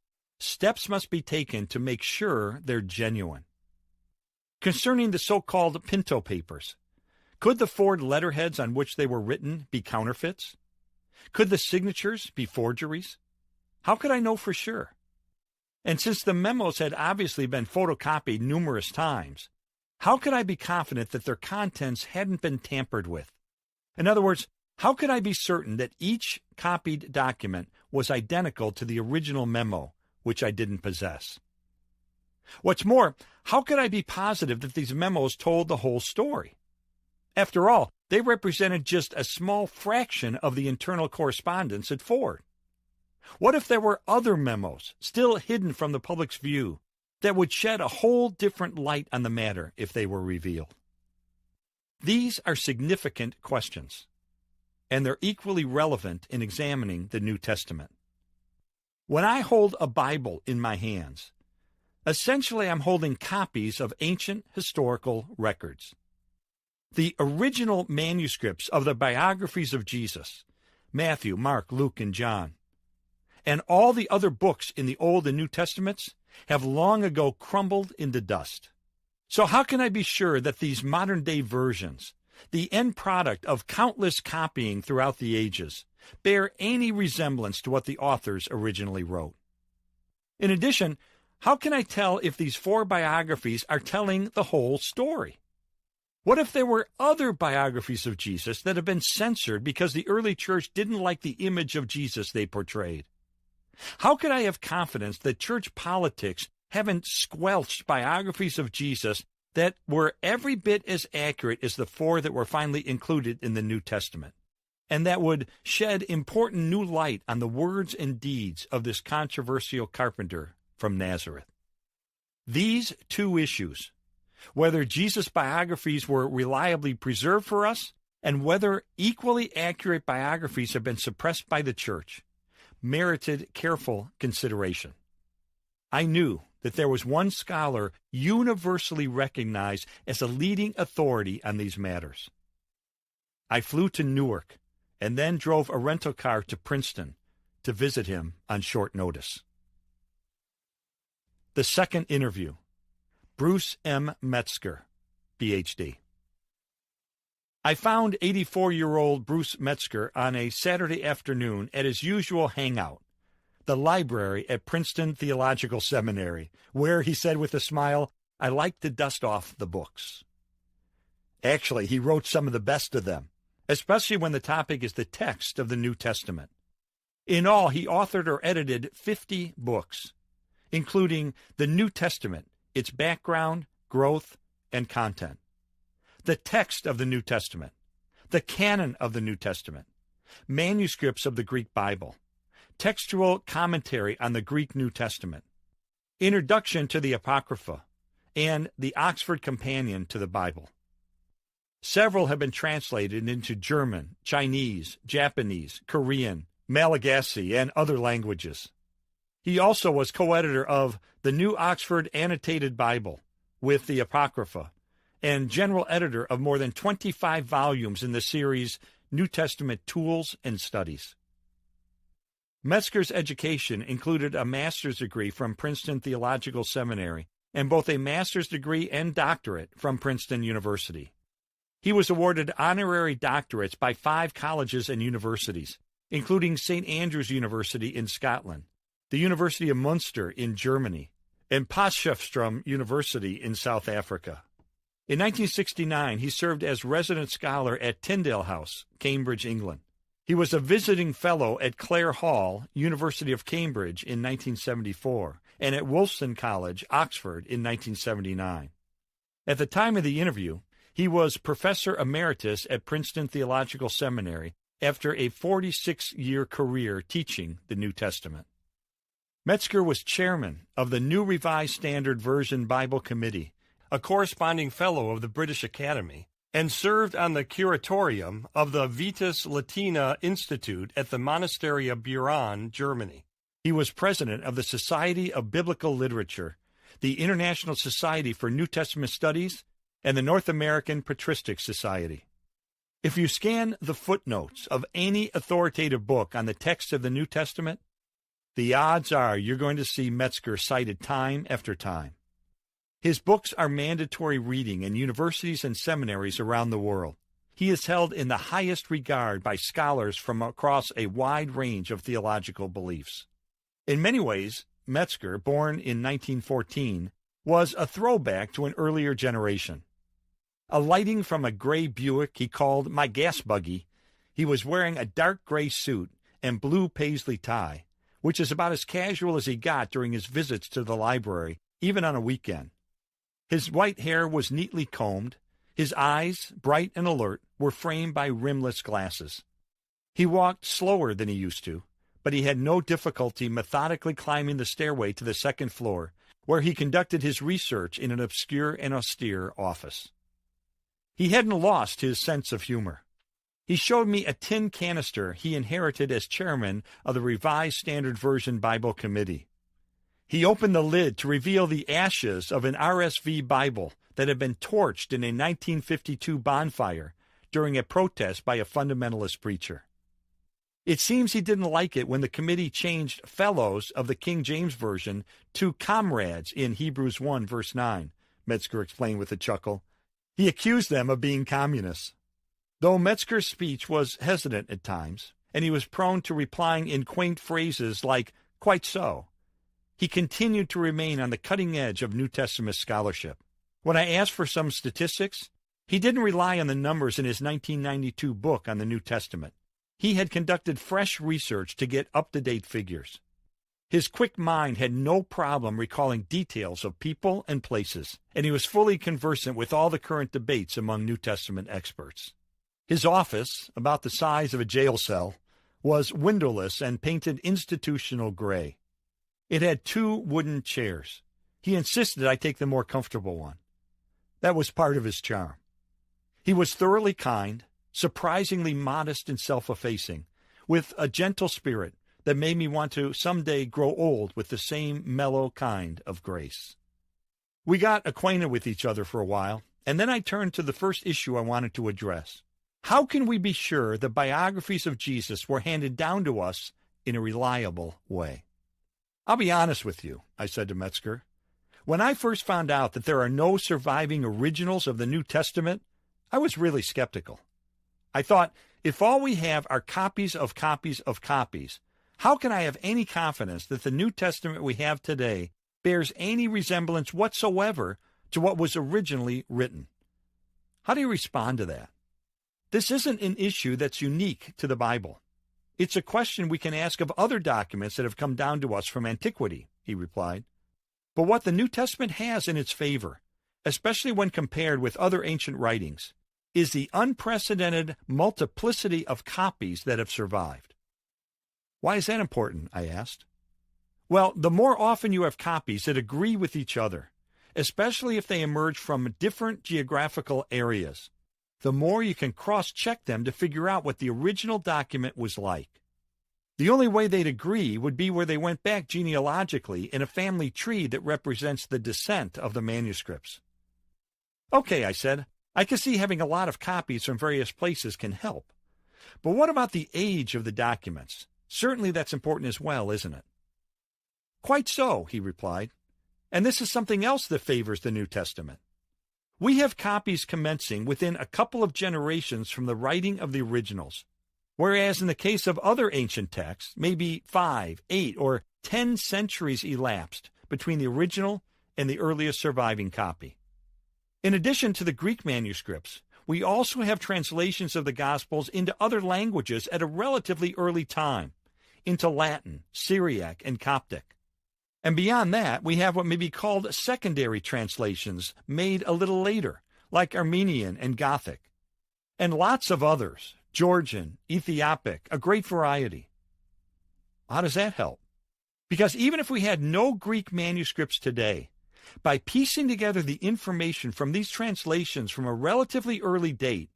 steps must be taken to make sure they're genuine. Concerning the so-called Pinto papers, could the Ford letterheads on which they were written be counterfeits? Could the signatures be forgeries? How could I know for sure? And since the memos had obviously been photocopied numerous times, how could I be confident that their contents hadn't been tampered with? In other words, how could I be certain that each copied document was identical to the original memo, which I didn't possess? What's more, how could I be positive that these memos told the whole story? After all, they represented just a small fraction of the internal correspondence at Ford. What if there were other memos, still hidden from the public's view, that would shed a whole different light on the matter if they were revealed? These are significant questions, and they're equally relevant in examining the New Testament. When I hold a Bible in my hands, essentially I'm holding copies of ancient historical records. The original manuscripts of the biographies of Jesus, Matthew, Mark, Luke, and John, and all the other books in the Old and New Testaments have long ago crumbled into dust. So how can I be sure that these modern-day versions, the end product of countless copying throughout the ages, bear any resemblance to what the authors originally wrote? In addition, how can I tell if these 4 biographies are telling the whole story? What if there were other biographies of Jesus that have been censored because the early church didn't like the image of Jesus they portrayed? How could I have confidence that church politics haven't squelched biographies of Jesus that were every bit as accurate as the 4 that were finally included in the New Testament, and that would shed important new light on the words and deeds of this controversial carpenter from Nazareth? These 2 issues, whether Jesus' biographies were reliably preserved for us and whether equally accurate biographies have been suppressed by the church, merited careful consideration. I knew that there was one scholar universally recognized as a leading authority on these matters. I flew to Newark and then drove a rental car to Princeton to visit him on short notice. The second interview, Bruce M. Metzger, Ph.D. I found 84-year-old Bruce Metzger on a Saturday afternoon at his usual hangout, the library at Princeton Theological Seminary, where, he said with a smile, I like to dust off the books. Actually, he wrote some of the best of them, especially when the topic is the text of the New Testament. In all, he authored or edited 50 books, including the New Testament, its background, growth, and content, the text of the New Testament, the canon of the New Testament, manuscripts of the Greek Bible, textual commentary on the Greek New Testament, introduction to the Apocrypha, and the Oxford Companion to the Bible. Several have been translated into German, Chinese, Japanese, Korean, Malagasy, and other languages. He also was co-editor of the New Oxford Annotated Bible with the Apocrypha, and general editor of more than 25 volumes in the series New Testament Tools and Studies. Metzger's education included a master's degree from Princeton Theological Seminary and both a master's degree and doctorate from Princeton University. He was awarded honorary doctorates by 5 colleges and universities, including St. Andrews University in Scotland, the University of Munster in Germany, and Potchefstroom University in South Africa. In 1969, he served as resident scholar at Tyndale House, Cambridge, England. He was a visiting fellow at Clare Hall, University of Cambridge in 1974, and at Wolfson College, Oxford in 1979. At the time of the interview, he was professor emeritus at Princeton Theological Seminary after a 46-year career teaching the New Testament. Metzger was chairman of the New Revised Standard Version Bible Committee, a corresponding fellow of the British Academy, and served on the curatorium of the Vitas Latina Institute at the Monastery of Buran, Germany. He was president of the Society of Biblical Literature, the International Society for New Testament Studies, and the North American Patristic Society. If you scan the footnotes of any authoritative book on the text of the New Testament, the odds are you're going to see Metzger cited time after time. His books are mandatory reading in universities and seminaries around the world. He is held in the highest regard by scholars from across a wide range of theological beliefs. In many ways, Metzger, born in 1914, was a throwback to an earlier generation. Alighting from a gray Buick he called my gas buggy, he was wearing a dark gray suit and blue paisley tie, which is about as casual as he got during his visits to the library, even on a weekend. His white hair was neatly combed. His eyes, bright and alert, were framed by rimless glasses. He walked slower than he used to, but he had no difficulty methodically climbing the stairway to the second floor, where he conducted his research in an obscure and austere office. He hadn't lost his sense of humor. He showed me a tin canister he inherited as chairman of the Revised Standard Version Bible Committee. He opened the lid to reveal the ashes of an RSV Bible that had been torched in a 1952 bonfire during a protest by a fundamentalist preacher. It seems he didn't like it when the committee changed fellows of the King James Version to comrades in Hebrews 1, verse 9, Metzger explained with a chuckle. He accused them of being communists. Though Metzger's speech was hesitant at times, and he was prone to replying in quaint phrases like, quite so, he continued to remain on the cutting edge of New Testament scholarship. When I asked for some statistics, he didn't rely on the numbers in his 1992 book on the New Testament. He had conducted fresh research to get up-to-date figures. His quick mind had no problem recalling details of people and places, and he was fully conversant with all the current debates among New Testament experts. His office, about the size of a jail cell, was windowless and painted institutional gray. It had 2 wooden chairs. He insisted I take the more comfortable one. That was part of his charm. He was thoroughly kind, surprisingly modest and self-effacing, with a gentle spirit that made me want to someday grow old with the same mellow kind of grace. We got acquainted with each other for a while, and then I turned to the first issue I wanted to address. How can we be sure the biographies of Jesus were handed down to us in a reliable way? I'll be honest with you, I said to Metzger. When I first found out that there are no surviving originals of the New Testament, I was really skeptical. I thought, if all we have are copies of copies of copies, how can I have any confidence that the New Testament we have today bears any resemblance whatsoever to what was originally written? How do you respond to that? This isn't an issue that's unique to the Bible. It's a question we can ask of other documents that have come down to us from antiquity, he replied. But what the New Testament has in its favor, especially when compared with other ancient writings, is the unprecedented multiplicity of copies that have survived. Why is that important? I asked. Well, the more often you have copies that agree with each other, especially if they emerge from different geographical areas, the more you can cross-check them to figure out what the original document was like. The only way they'd agree would be where they went back genealogically in a family tree that represents the descent of the manuscripts. Okay, I said, I can see having a lot of copies from various places can help. But what about the age of the documents? Certainly that's important as well, isn't it? Quite so, he replied. And this is something else that favors the New Testament. We have copies commencing within a couple of generations from the writing of the originals, whereas in the case of other ancient texts, maybe 5, 8, or 10 centuries elapsed between the original and the earliest surviving copy. In addition to the Greek manuscripts, we also have translations of the Gospels into other languages at a relatively early time, into Latin, Syriac, and Coptic. And beyond that, we have what may be called secondary translations made a little later, like Armenian and Gothic. And lots of others, Georgian, Ethiopic, a great variety. How does that help? Because even if we had no Greek manuscripts today, by piecing together the information from these translations from a relatively early date,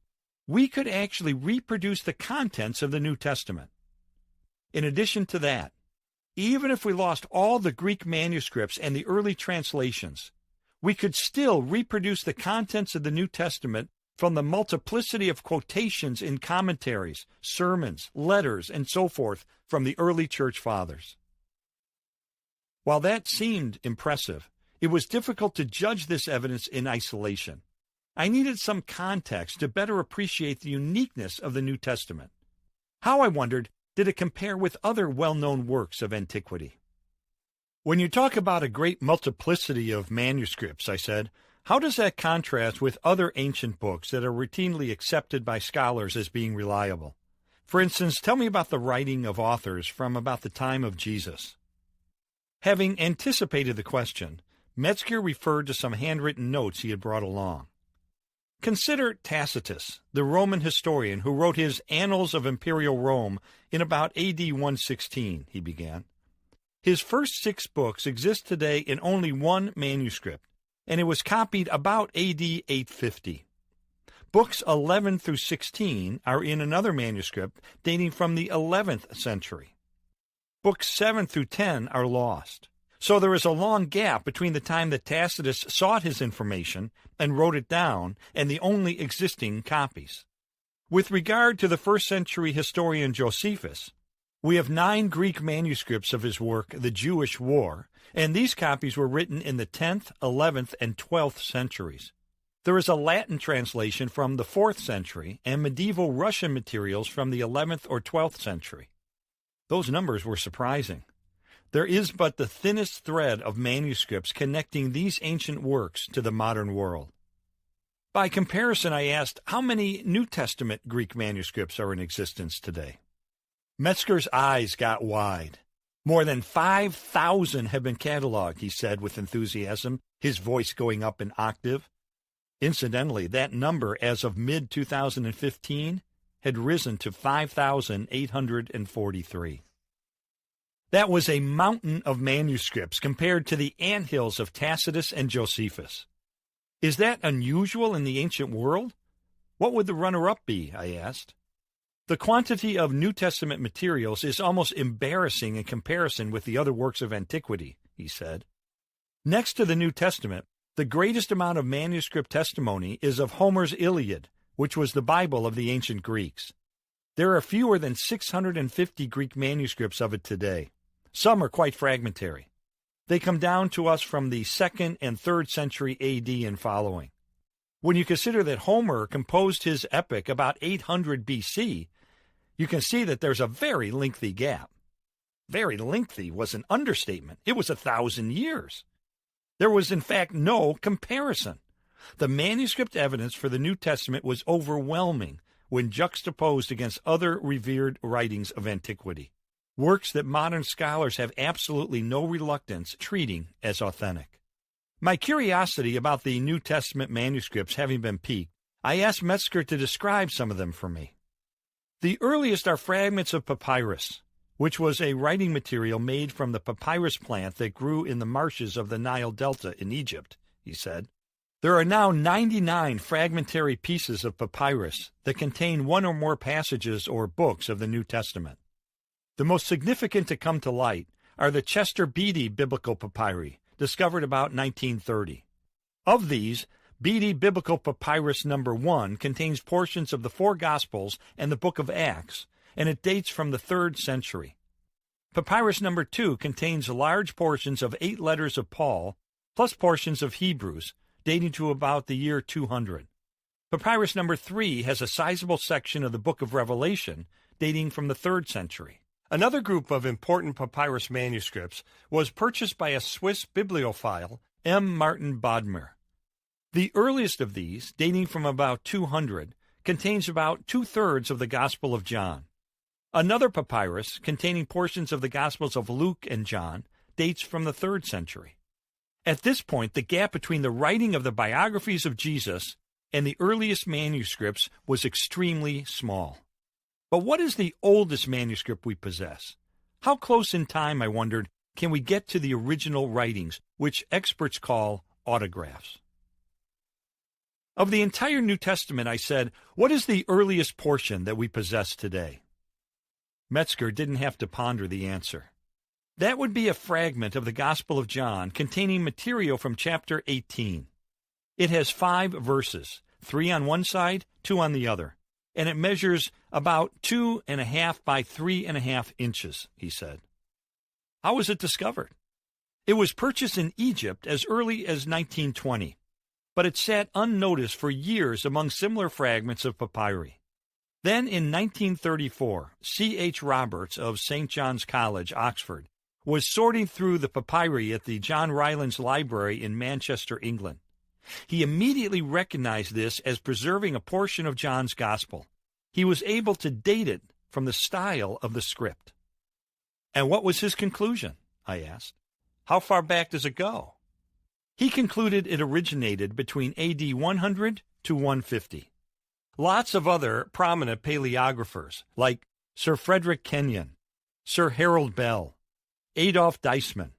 we could actually reproduce the contents of the New Testament. In addition to that, even if we lost all the Greek manuscripts and the early translations, we could still reproduce the contents of the New Testament from the multiplicity of quotations in commentaries, sermons, letters, and so forth from the early church fathers. While that seemed impressive, it was difficult to judge this evidence in isolation. I needed some context to better appreciate the uniqueness of the New Testament. How, I wondered, did it compare with other well-known works of antiquity? When you talk about a great multiplicity of manuscripts, I said, how does that contrast with other ancient books that are routinely accepted by scholars as being reliable? For instance, tell me about the writing of authors from about the time of Jesus. Having anticipated the question, Metzger referred to some handwritten notes he had brought along. Consider Tacitus, the Roman historian who wrote his Annals of Imperial Rome in about AD 116, he began. His first 6 books exist today in only one manuscript, and it was copied about AD 850. Books 11 through 16 are in another manuscript dating from the 11th century. Books 7 through 10 are lost. So there is a long gap between the time that Tacitus sought his information and wrote it down and the only existing copies. With regard to the first-century historian Josephus, we have 9 Greek manuscripts of his work, The Jewish War, and these copies were written in the 10th, 11th, and 12th centuries. There is a Latin translation from the 4th century and medieval Russian materials from the 11th or 12th century. Those numbers were surprising. There is but the thinnest thread of manuscripts connecting these ancient works to the modern world. By comparison, I asked, how many New Testament Greek manuscripts are in existence today? Metzger's eyes got wide. More than 5,000 have been cataloged, he said with enthusiasm, his voice going up an octave. Incidentally, that number as of mid-2015 had risen to 5,843. That was a mountain of manuscripts compared to the anthills of Tacitus and Josephus. Is that unusual in the ancient world? What would the runner-up be, I asked. The quantity of New Testament materials is almost embarrassing in comparison with the other works of antiquity, he said. Next to the New Testament, the greatest amount of manuscript testimony is of Homer's Iliad, which was the Bible of the ancient Greeks. There are fewer than 650 Greek manuscripts of it today. Some are quite fragmentary. They come down to us from the 2nd and 3rd century AD and following. When you consider that Homer composed his epic about 800 BC, you can see that there's a very lengthy gap. Very lengthy was an understatement. It was 1,000 years. There was, in fact, no comparison. The manuscript evidence for the New Testament was overwhelming, when juxtaposed against other revered writings of antiquity, works that modern scholars have absolutely no reluctance treating as authentic. My curiosity about the New Testament manuscripts having been piqued, I asked Metzger to describe some of them for me. The earliest are fragments of papyrus, which was a writing material made from the papyrus plant that grew in the marshes of the Nile Delta in Egypt, he said. There are now 99 fragmentary pieces of papyrus that contain one or more passages or books of the New Testament. The most significant to come to light are the Chester Beatty Biblical Papyri, discovered about 1930. Of these, Beatty Biblical Papyrus No. 1 contains portions of the four Gospels and the book of Acts, and it dates from the 3rd century. Papyrus No. 2 contains large portions of 8 letters of Paul, plus portions of Hebrews, dating to about the year 200. Papyrus No. 3 has a sizable section of the book of Revelation, dating from the 3rd century. Another group of important papyrus manuscripts was purchased by a Swiss bibliophile, M. Martin Bodmer. The earliest of these, dating from about 200, contains about 2/3 of the Gospel of John. Another papyrus, containing portions of the Gospels of Luke and John, dates from the 3rd century. At this point, the gap between the writing of the biographies of Jesus and the earliest manuscripts was extremely small. But what is the oldest manuscript we possess? How close in time, I wondered, can we get to the original writings, which experts call autographs? Of the entire New Testament, I said, what is the earliest portion that we possess today? Metzger didn't have to ponder the answer. That would be a fragment of the Gospel of John containing material from chapter 18. It has 5 verses, 3 on one side, 2 on the other, and it measures about 2.5 by 3.5 inches, he said. How was it discovered? It was purchased in Egypt as early as 1920. But it sat unnoticed for years among similar fragments of papyri. Then in 1934, C.H. Roberts of St. John's College, Oxford, was sorting through the papyri at the John Rylands Library in Manchester, England. He immediately recognized this as preserving a portion of John's Gospel. He was able to date it from the style of the script. And what was his conclusion? I asked. How far back does it go? He concluded it originated between AD 100 to 150. Lots of other prominent paleographers, like Sir Frederick Kenyon, Sir Harold Bell, Adolf Deisman,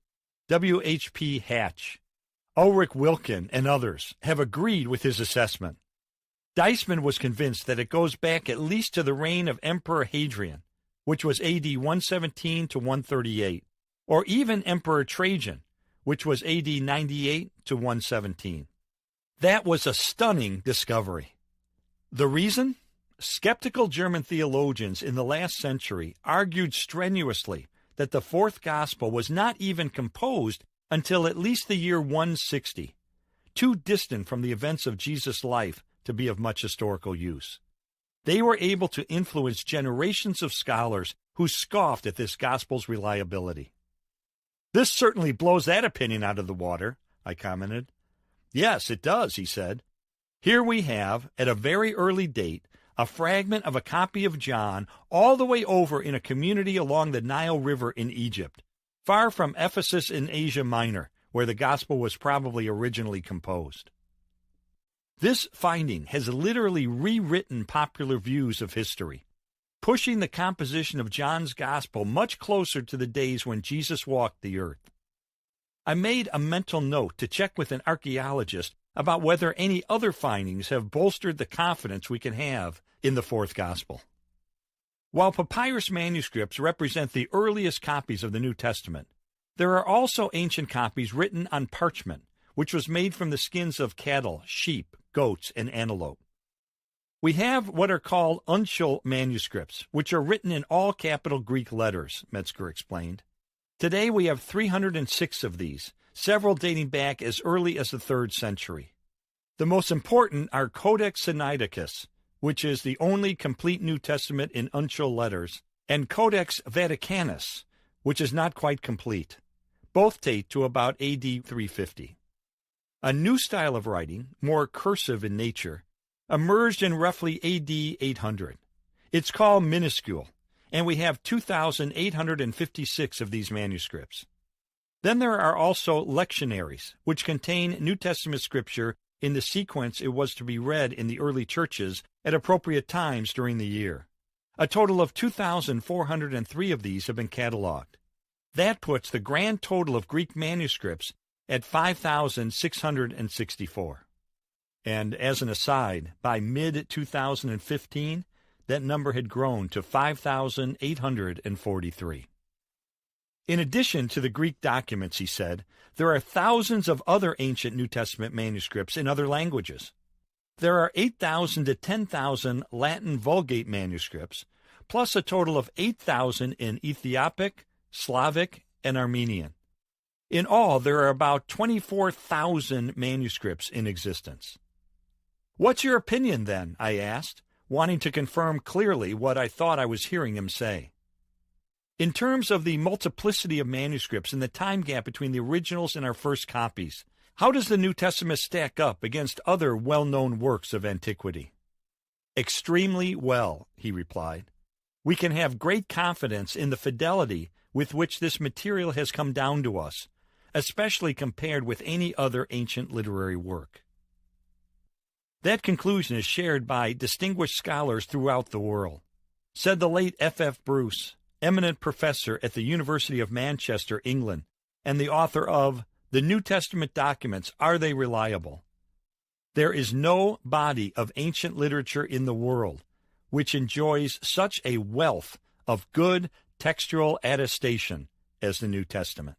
W.H.P. Hatch, Ulrich Wilken, and others, have agreed with his assessment. Deisman was convinced that it goes back at least to the reign of Emperor Hadrian, which was AD 117 to 138, or even Emperor Trajan, which was AD 98 to 117. That was a stunning discovery. The reason? Skeptical German theologians in the last century argued strenuously that the 4th Gospel was not even composed until at least the year 160, too distant from the events of Jesus' life to be of much historical use. They were able to influence generations of scholars who scoffed at this Gospel's reliability. This certainly blows that opinion out of the water, I commented. Yes, it does, he said. Here we have, at a very early date, a fragment of a copy of John all the way over in a community along the Nile River in Egypt, far from Ephesus in Asia Minor, where the Gospel was probably originally composed. This finding has literally rewritten popular views of history, pushing the composition of John's Gospel much closer to the days when Jesus walked the earth. I made a mental note to check with an archaeologist about whether any other findings have bolstered the confidence we can have in the 4th Gospel. While papyrus manuscripts represent the earliest copies of the New Testament, there are also ancient copies written on parchment, which was made from the skins of cattle, sheep, goats, and antelope. We have what are called uncial manuscripts, which are written in all capital Greek letters, Metzger explained. Today we have 306 of these, several dating back as early as the 3rd century. The most important are Codex Sinaiticus, which is the only complete New Testament in uncial letters, and Codex Vaticanus, which is not quite complete. Both date to about AD 350. A new style of writing, more cursive in nature, emerged in roughly A.D. 800. It's called minuscule, and we have 2,856 of these manuscripts. Then there are also lectionaries, which contain New Testament scripture in the sequence it was to be read in the early churches at appropriate times during the year. A total of 2,403 of these have been cataloged. That puts the grand total of Greek manuscripts at 5,664. And as an aside, by mid-2015, that number had grown to 5,843. In addition to the Greek documents, he said, there are thousands of other ancient New Testament manuscripts in other languages. There are 8,000 to 10,000 Latin Vulgate manuscripts, plus a total of 8,000 in Ethiopic, Slavic, and Armenian. In all, there are about 24,000 manuscripts in existence. What's your opinion, then? I asked, wanting to confirm clearly what I thought I was hearing him say. In terms of the multiplicity of manuscripts and the time gap between the originals and our first copies, how does the New Testament stack up against other well-known works of antiquity? Extremely well, he replied. We can have great confidence in the fidelity with which this material has come down to us, especially compared with any other ancient literary work. That conclusion is shared by distinguished scholars throughout the world. Said the late F.F. Bruce, eminent professor at the University of Manchester, England, and the author of The New Testament Documents, Are They Reliable? There is no body of ancient literature in the world which enjoys such a wealth of good textual attestation as the New Testament.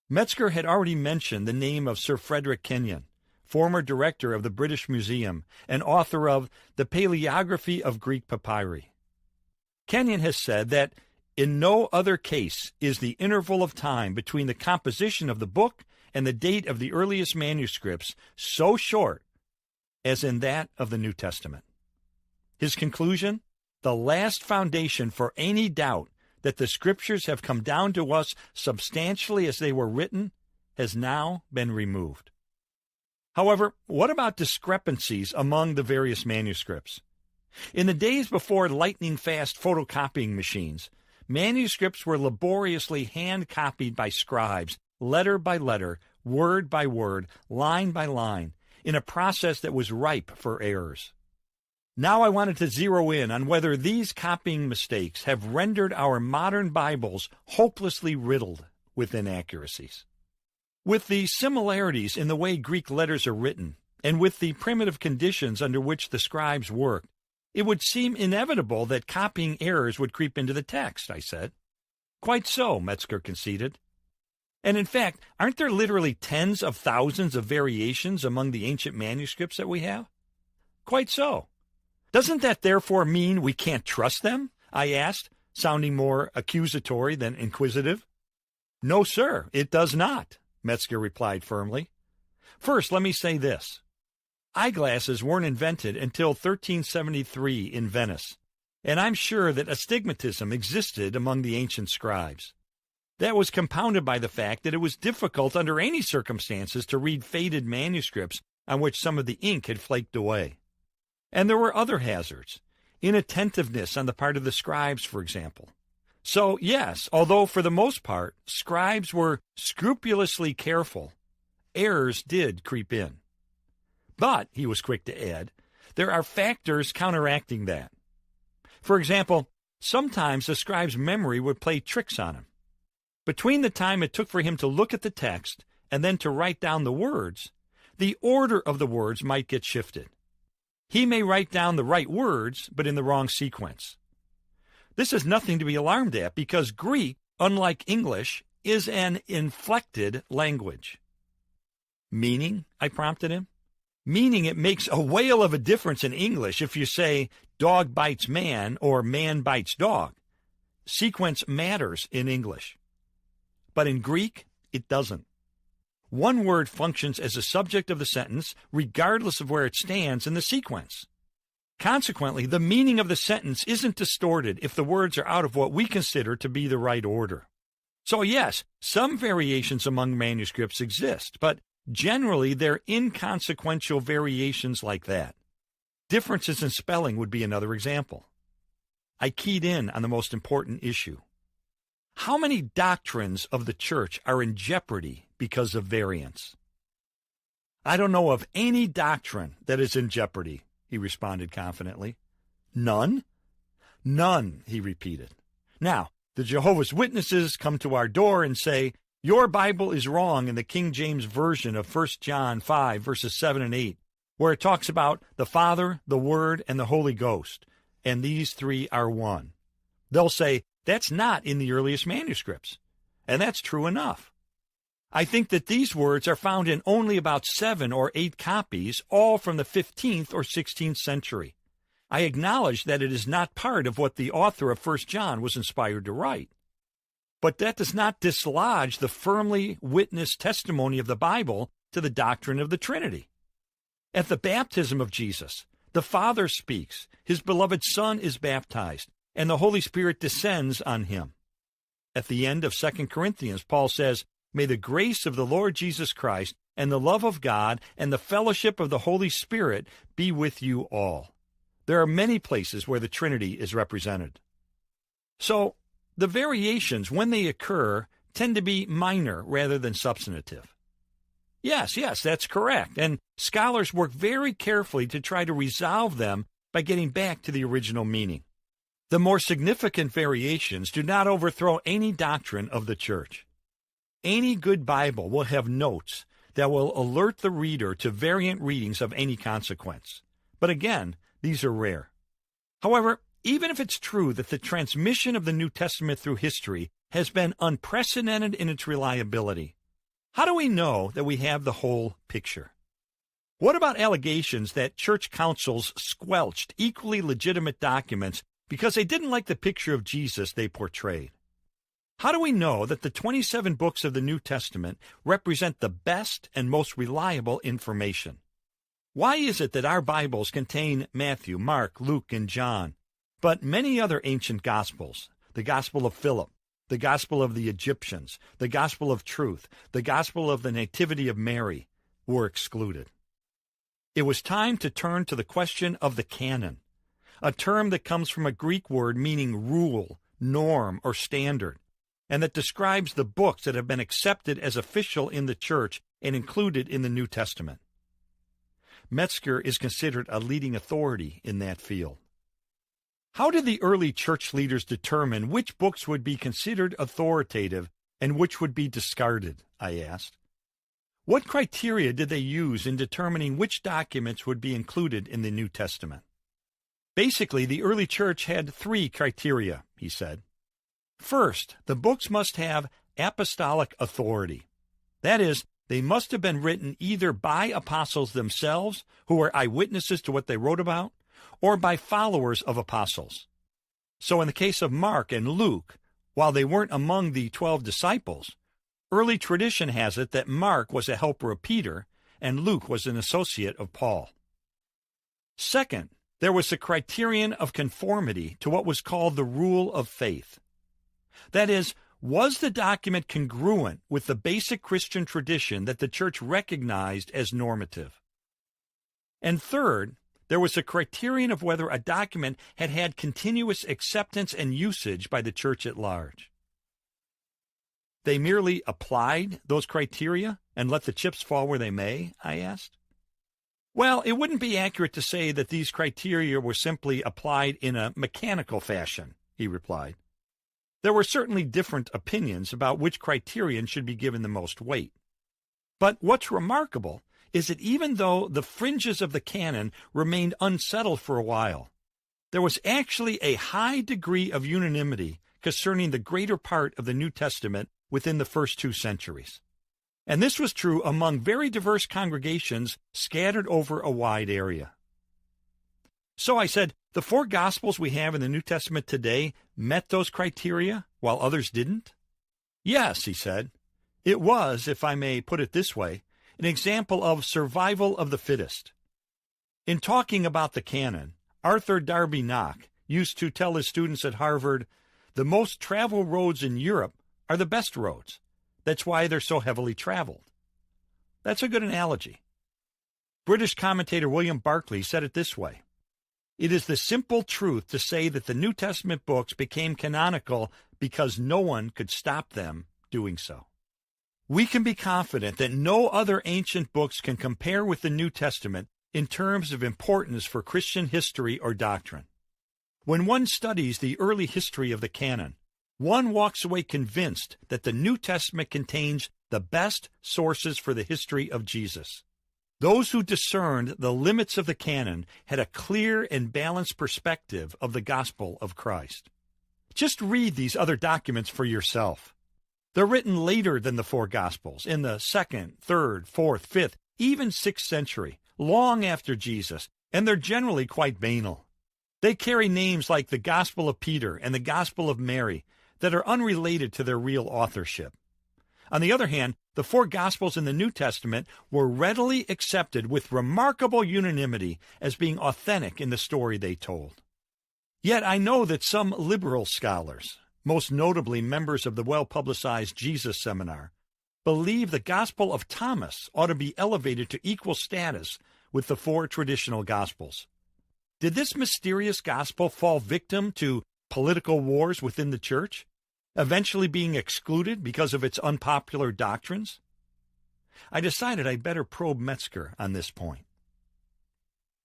Metzger had already mentioned the name of Sir Frederick Kenyon, former director of the British Museum and author of The Paleography of Greek Papyri. Kenyon has said that in no other case is the interval of time between the composition of the book and the date of the earliest manuscripts so short as in that of the New Testament. His conclusion? The last foundation for any doubt that the Scriptures have come down to us substantially as they were written has now been removed. However, what about discrepancies among the various manuscripts? In the days before lightning-fast photocopying machines, manuscripts were laboriously hand-copied by scribes, letter by letter, word by word, line by line, in a process that was ripe for errors. Now I wanted to zero in on whether these copying mistakes have rendered our modern Bibles hopelessly riddled with inaccuracies. With the similarities in the way Greek letters are written, and with the primitive conditions under which the scribes worked, it would seem inevitable that copying errors would creep into the text, I said. Quite so, Metzger conceded. And in fact, aren't there literally tens of thousands of variations among the ancient manuscripts that we have? Quite so. Doesn't that therefore mean we can't trust them? I asked, sounding more accusatory than inquisitive. No, sir, it does not, Metzger replied firmly. First, let me say this. Eyeglasses weren't invented until 1373 in Venice, and I'm sure that astigmatism existed among the ancient scribes. That was compounded by the fact that it was difficult under any circumstances to read faded manuscripts on which some of the ink had flaked away. And there were other hazards, inattentiveness on the part of the scribes, for example. So, yes, although for the most part, scribes were scrupulously careful, errors did creep in. But, he was quick to add, there are factors counteracting that. For example, sometimes the scribe's memory would play tricks on him. Between the time it took for him to look at the text and then to write down the words, the order of the words might get shifted. He may write down the right words, but in the wrong sequence. This is nothing to be alarmed at because Greek, unlike English, is an inflected language. Meaning? I prompted him. Meaning it makes a whale of a difference in English if you say dog bites man or man bites dog. Sequence matters in English. But in Greek, it doesn't. One word functions as a subject of the sentence regardless of where it stands in the sequence. Consequently, the meaning of the sentence isn't distorted if the words are out of what we consider to be the right order. So yes, some variations among manuscripts exist, but generally they're inconsequential variations like that. Differences in spelling would be another example. I keyed in on the most important issue. How many doctrines of the church are in jeopardy because of variance? I don't know of any doctrine that is in jeopardy, he responded confidently. None? None, he repeated. Now, the Jehovah's Witnesses come to our door and say, your Bible is wrong in the King James Version of 1 John 5, verses 7 and 8, where it talks about the Father, the Word, and the Holy Ghost, and these three are one. They'll say, that's not in the earliest manuscripts, and that's true enough. I think that these words are found in only about 7 or 8 copies, all from the 15th or 16th century. I acknowledge that it is not part of what the author of 1 John was inspired to write. But that does not dislodge the firmly witnessed testimony of the Bible to the doctrine of the Trinity. At the baptism of Jesus, the Father speaks, his beloved Son is baptized, and the Holy Spirit descends on him. At the end of 2 Corinthians, Paul says, may the grace of the Lord Jesus Christ and the love of God and the fellowship of the Holy Spirit be with you all. There are many places where the Trinity is represented. So, the variations, when they occur, tend to be minor rather than substantive. Yes, that's correct, and scholars work very carefully to try to resolve them by getting back to the original meaning. The more significant variations do not overthrow any doctrine of the church. Any good Bible will have notes that will alert the reader to variant readings of any consequence. But again, these are rare. However, even if it's true that the transmission of the New Testament through history has been unprecedented in its reliability, how do we know that we have the whole picture? What about allegations that church councils squelched equally legitimate documents because they didn't like the picture of Jesus they portrayed? How do we know that the 27 books of the New Testament represent the best and most reliable information? Why is it that our Bibles contain Matthew, Mark, Luke, and John, but many other ancient Gospels, the Gospel of Philip, the Gospel of the Egyptians, the Gospel of Truth, the Gospel of the Nativity of Mary, were excluded? It was time to turn to the question of the canon, a term that comes from a Greek word meaning rule, norm, or standard, and that describes the books that have been accepted as official in the church and included in the New Testament. Metzger is considered a leading authority in that field. How did the early church leaders determine which books would be considered authoritative and which would be discarded? I asked. What criteria did they use in determining which documents would be included in the New Testament? Basically, the early church had 3 criteria, he said. First, the books must have apostolic authority. That is, they must have been written either by apostles themselves, who were eyewitnesses to what they wrote about, or by followers of apostles. So in the case of Mark and Luke, while they weren't among the 12 disciples, early tradition has it that Mark was a helper of Peter and Luke was an associate of Paul. Second, there was the criterion of conformity to what was called the rule of faith. That is, was the document congruent with the basic Christian tradition that the church recognized as normative? And third, there was a criterion of whether a document had had continuous acceptance and usage by the church at large. They merely applied those criteria and let the chips fall where they may, I asked. Well, it wouldn't be accurate to say that these criteria were simply applied in a mechanical fashion, he replied. There were certainly different opinions about which criterion should be given the most weight. But what's remarkable is that even though the fringes of the canon remained unsettled for a while, there was actually a high degree of unanimity concerning the greater part of the New Testament within the first 2 centuries. And this was true among very diverse congregations scattered over a wide area. So I said, the 4 Gospels we have in the New Testament today met those criteria, while others didn't? Yes, he said. It was, if I may put it this way, an example of survival of the fittest. In talking about the canon, Arthur Darby Knock used to tell his students at Harvard, the most traveled roads in Europe are the best roads. That's why they're so heavily traveled. That's a good analogy. British commentator William Barclay said it this way, It is the simple truth to say that the New Testament books became canonical because no one could stop them doing so. We can be confident that no other ancient books can compare with the New Testament in terms of importance for Christian history or doctrine. When one studies the early history of the canon, one walks away convinced that the New Testament contains the best sources for the history of Jesus. Those who discerned the limits of the canon had a clear and balanced perspective of the gospel of Christ. Just read these other documents for yourself. They're written later than the four Gospels, in the 2nd, 3rd, 4th, 5th, even 6th century, long after Jesus, and they're generally quite banal. They carry names like the Gospel of Peter and the Gospel of Mary that are unrelated to their real authorship. On the other hand, the four Gospels in the New Testament were readily accepted with remarkable unanimity as being authentic in the story they told. Yet I know that some liberal scholars, most notably members of the well-publicized Jesus Seminar, believe the Gospel of Thomas ought to be elevated to equal status with the four traditional Gospels. Did this mysterious gospel fall victim to political wars within the church, eventually being excluded because of its unpopular doctrines? I decided I'd better probe Metzger on this point.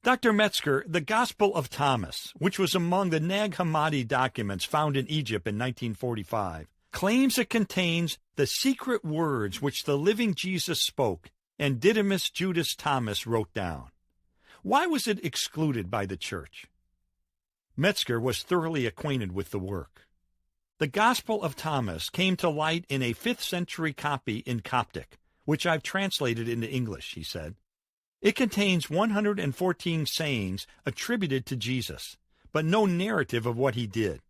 Dr. Metzger, the Gospel of Thomas, which was among the Nag Hammadi documents found in Egypt in 1945, claims it contains the secret words which the living Jesus spoke and Didymus Judas Thomas wrote down. Why was it excluded by the church? Metzger was thoroughly acquainted with the work. The Gospel of Thomas came to light in a 5th century copy in Coptic, which I've translated into English, he said. It contains 114 sayings attributed to Jesus, but no narrative of what he did,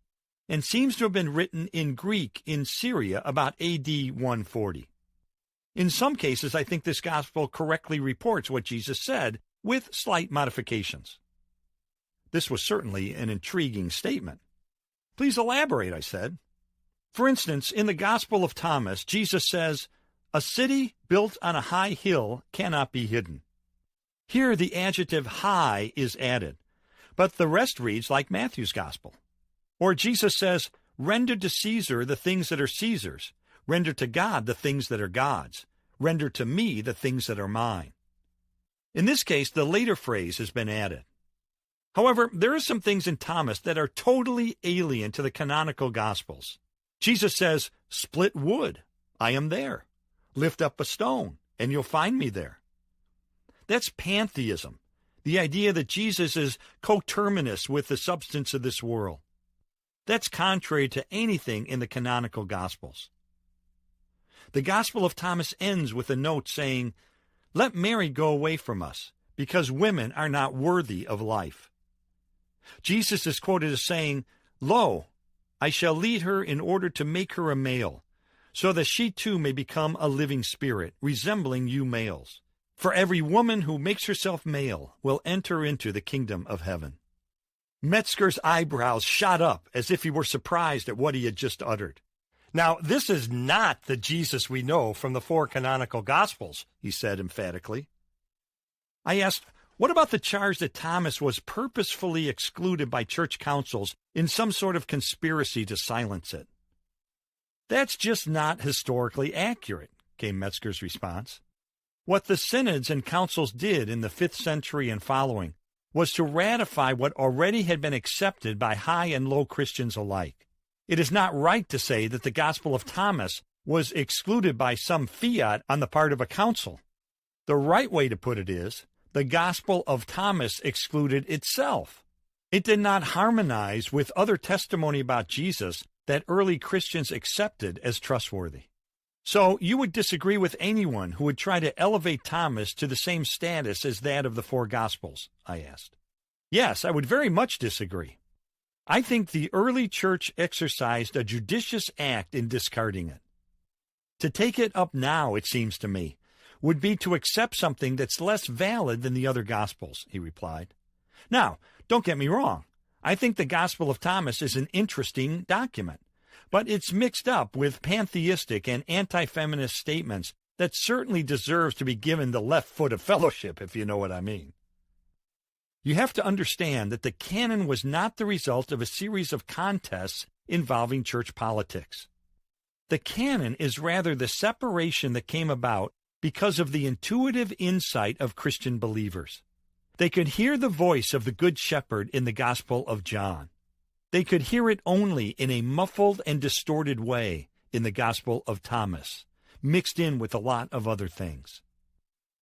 and seems to have been written in Greek in Syria about AD 140. In some cases, I think this gospel correctly reports what Jesus said, with slight modifications. This was certainly an intriguing statement. Please elaborate, I said. For instance, in the Gospel of Thomas, Jesus says, "A city built on a high hill cannot be hidden." Here the adjective high is added, but the rest reads like Matthew's Gospel. Or Jesus says, "Render to Caesar the things that are Caesar's, render to God the things that are God's, render to me the things that are mine." In this case, the later phrase has been added. However, there are some things in Thomas that are totally alien to the canonical Gospels. Jesus says, "Split wood, I am there. Lift up a stone, and you'll find me there." That's pantheism, the idea that Jesus is coterminous with the substance of this world. That's contrary to anything in the canonical Gospels. The Gospel of Thomas ends with a note saying, "Let Mary go away from us, because women are not worthy of life." Jesus is quoted as saying, "Lo, I shall lead her in order to make her a male, so that she too may become a living spirit, resembling you males. For every woman who makes herself male will enter into the kingdom of heaven." Metzger's eyebrows shot up as if he were surprised at what he had just uttered. "Now, this is not the Jesus we know from the four canonical Gospels," he said emphatically. I asked, what about the charge that Thomas was purposefully excluded by church councils in some sort of conspiracy to silence it? "That's just not historically accurate," came Metzger's response. What the synods and councils did in the 5th century and following was to ratify what already had been accepted by high and low Christians alike. It is not right to say that the Gospel of Thomas was excluded by some fiat on the part of a council. The right way to put it is, the Gospel of Thomas excluded itself. It did not harmonize with other testimony about Jesus that early Christians accepted as trustworthy. So you would disagree with anyone who would try to elevate Thomas to the same status as that of the four Gospels? I asked. Yes, I would very much disagree. I think the early church exercised a judicious act in discarding it. To take it up now, it seems to me, would be to accept something that's less valid than the other Gospels, he replied. Now, don't get me wrong. I think the Gospel of Thomas is an interesting document, but it's mixed up with pantheistic and anti-feminist statements that certainly deserves to be given the left foot of fellowship, if you know what I mean. You have to understand that the canon was not the result of a series of contests involving church politics. The canon is rather the separation that came about because of the intuitive insight of Christian believers. They could hear the voice of the Good Shepherd in the Gospel of John. They could hear it only in a muffled and distorted way in the Gospel of Thomas, mixed in with a lot of other things.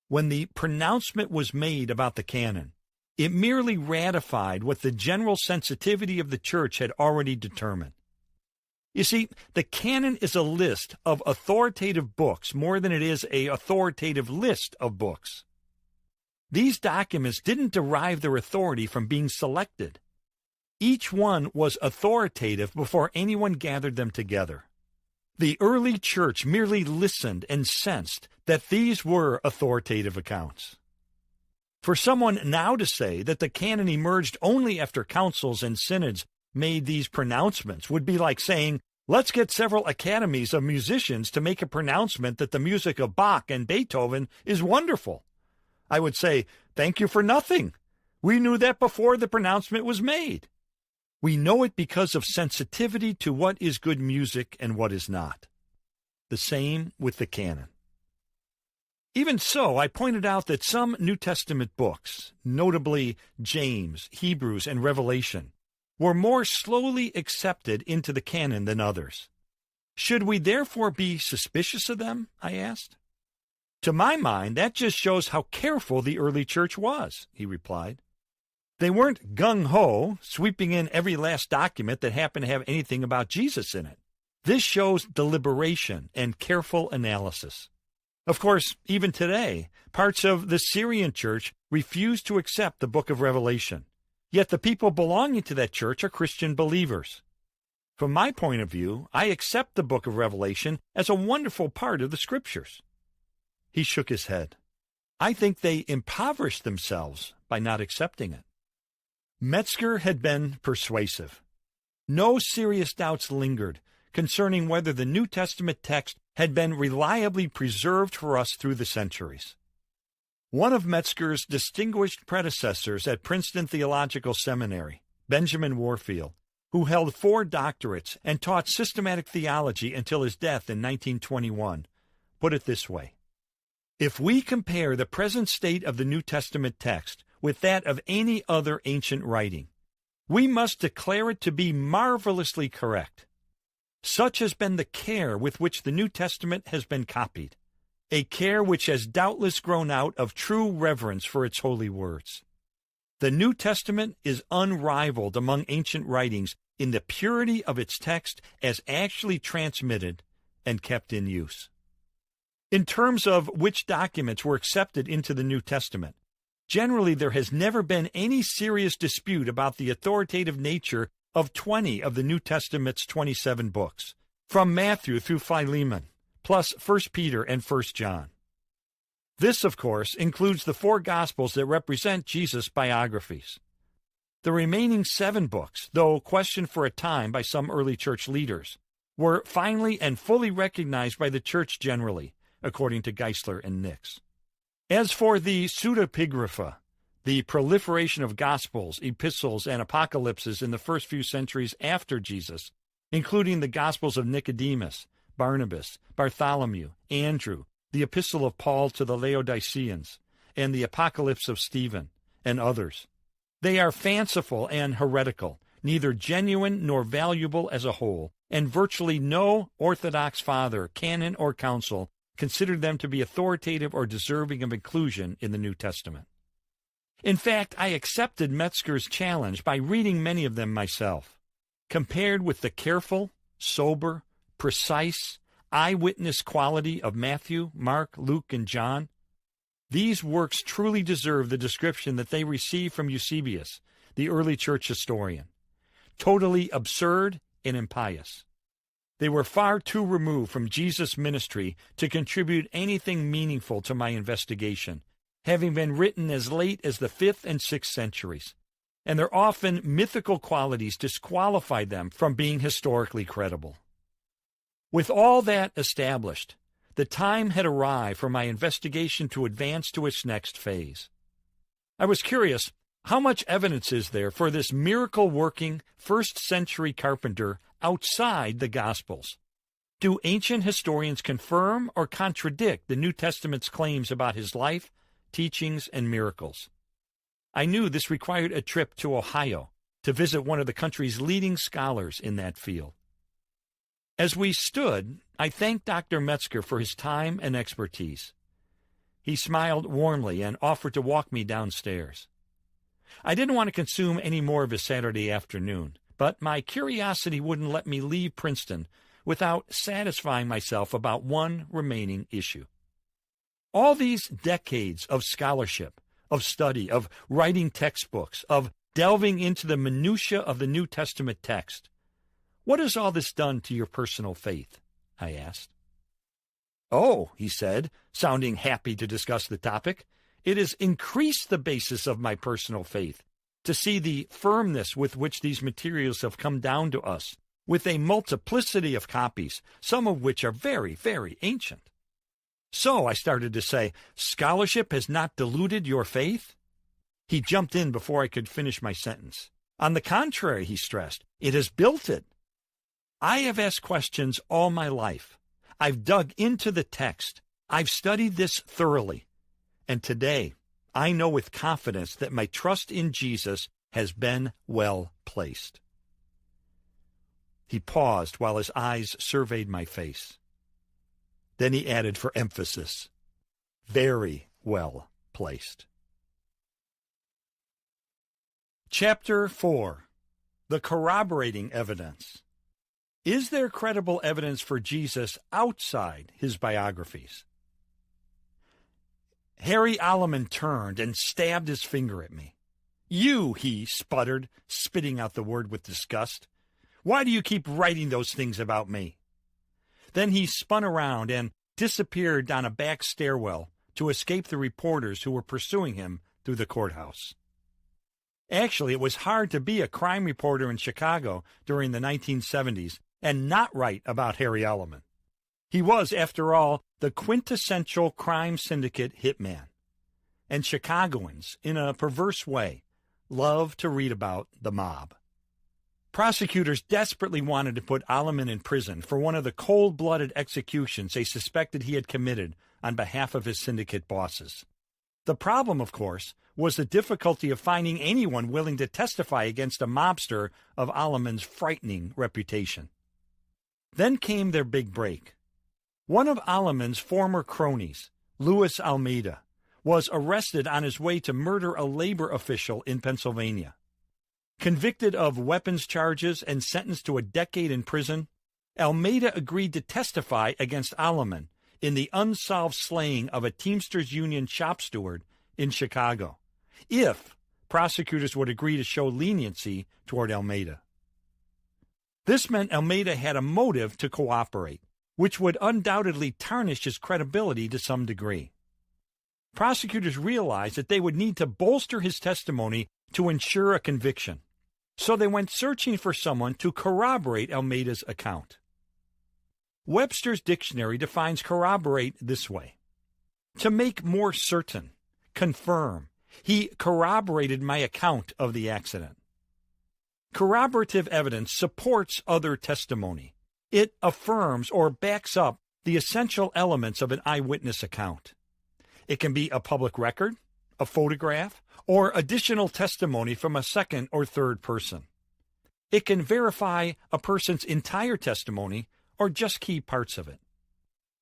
When the pronouncement was made about the canon, it merely ratified what the general sensitivity of the church had already determined. You see, the canon is a list of authoritative books more than it is an authoritative list of books. These documents didn't derive their authority from being selected. Each one was authoritative before anyone gathered them together. The early church merely listened and sensed that these were authoritative accounts. For someone now to say that the canon emerged only after councils and synods made these pronouncements would be like saying, let's get several academies of musicians to make a pronouncement that the music of Bach and Beethoven is wonderful. I would say, thank you for nothing. We knew that before the pronouncement was made. We know it because of sensitivity to what is good music and what is not. The same with the canon. Even so, I pointed out that some New Testament books, notably James, Hebrews, and Revelation, were more slowly accepted into the canon than others. Should we therefore be suspicious of them? I asked. To my mind, that just shows how careful the early church was, he replied. They weren't gung-ho, sweeping in every last document that happened to have anything about Jesus in it. This shows deliberation and careful analysis. Of course, even today, parts of the Syrian church refuse to accept the book of Revelation. Yet the people belonging to that church are Christian believers. From my point of view, I accept the book of Revelation as a wonderful part of the Scriptures. He shook his head. I think they impoverished themselves by not accepting it. Metzger had been persuasive. No serious doubts lingered concerning whether the New Testament text had been reliably preserved for us through the centuries. One of Metzger's distinguished predecessors at Princeton Theological Seminary, Benjamin Warfield, who held 4 doctorates and taught systematic theology until his death in 1921, put it this way: if we compare the present state of the New Testament text with that of any other ancient writing, we must declare it to be marvelously correct. Such has been the care with which the New Testament has been copied, a care which has doubtless grown out of true reverence for its holy words. The New Testament is unrivaled among ancient writings in the purity of its text as actually transmitted and kept in use. In terms of which documents were accepted into the New Testament, generally there has never been any serious dispute about the authoritative nature of 20 of the New Testament's 27 books, from Matthew through Philemon, plus 1 Peter and 1 John. This, of course, includes the 4 Gospels that represent Jesus' biographies. The remaining 7 books, though questioned for a time by some early church leaders, were finally and fully recognized by the church generally, according to Geisler and Nix. As for the pseudepigrapha, the proliferation of Gospels, epistles, and apocalypses in the first few centuries after Jesus, including the Gospels of Nicodemus, Barnabas, Bartholomew, Andrew, the Epistle of Paul to the Laodiceans, and the Apocalypse of Stephen, and others. They are fanciful and heretical, neither genuine nor valuable as a whole, and virtually no Orthodox father, canon, or council considered them to be authoritative or deserving of inclusion in the New Testament. In fact, I accepted Metzger's challenge by reading many of them myself. Compared with the careful, sober, precise, eyewitness quality of Matthew, Mark, Luke, and John, these works truly deserve the description that they received from Eusebius, the early church historian: totally absurd and impious. They were far too removed from Jesus' ministry to contribute anything meaningful to my investigation, having been written as late as the 5th and 6th centuries, and their often mythical qualities disqualified them from being historically credible. With all that established, the time had arrived for my investigation to advance to its next phase. I was curious, How much evidence is there for this miracle-working first-century carpenter outside the Gospels? Do ancient historians confirm or contradict the New Testament's claims about his life, teachings, and miracles? I knew this required a trip to Ohio to visit one of the country's leading scholars in that field. As we stood, I thanked Dr. Metzger for his time and expertise. He smiled warmly and offered to walk me downstairs. I didn't want to consume any more of his Saturday afternoon, but my curiosity wouldn't let me leave Princeton without satisfying myself about one remaining issue. All these decades of scholarship, of study, of writing textbooks, of delving into the minutiae of the New Testament text, what has all this done to your personal faith? I asked. Oh, he said, sounding happy to discuss the topic, it has increased the basis of my personal faith to see the firmness with which these materials have come down to us, with a multiplicity of copies, some of which are very, very ancient. So, I started to say, scholarship has not diluted your faith? He jumped in before I could finish my sentence. On the contrary, he stressed, it has built it. I have asked questions all my life. I've dug into the text. I've studied this thoroughly. And today, I know with confidence that my trust in Jesus has been well placed. He paused while his eyes surveyed my face. Then he added for emphasis, very well placed. Chapter 4. The Corroborating Evidence. Is there credible evidence for Jesus outside his biographies? Harry Alleman turned and stabbed his finger at me. You, he sputtered, spitting out the word with disgust. Why do you keep writing those things about me? Then he spun around and disappeared down a back stairwell to escape the reporters who were pursuing him through the courthouse. Actually, it was hard to be a crime reporter in Chicago during the 1970s and not write about Harry Alleman. He was, after all, the quintessential crime syndicate hitman. And Chicagoans, in a perverse way, love to read about the mob. Prosecutors desperately wanted to put Alleman in prison for one of the cold-blooded executions they suspected he had committed on behalf of his syndicate bosses. The problem, of course, was the difficulty of finding anyone willing to testify against a mobster of Alleman's frightening reputation. Then came their big break. One of Alleman's former cronies, Louis Almeida, was arrested on his way to murder a labor official in Pennsylvania. Convicted of weapons charges and sentenced to a decade in prison, Almeida agreed to testify against Alleman in the unsolved slaying of a Teamsters Union shop steward in Chicago, if prosecutors would agree to show leniency toward Almeida. This meant Almeida had a motive to cooperate, which would undoubtedly tarnish his credibility to some degree. Prosecutors realized that they would need to bolster his testimony to ensure a conviction, so they went searching for someone to corroborate Almeida's account. Webster's dictionary defines corroborate this way: to make more certain, confirm. He corroborated my account of the accident. Corroborative evidence supports other testimony. It affirms or backs up the essential elements of an eyewitness account. It can be a public record, a photograph, or additional testimony from a second or third person. It can verify a person's entire testimony or just key parts of it.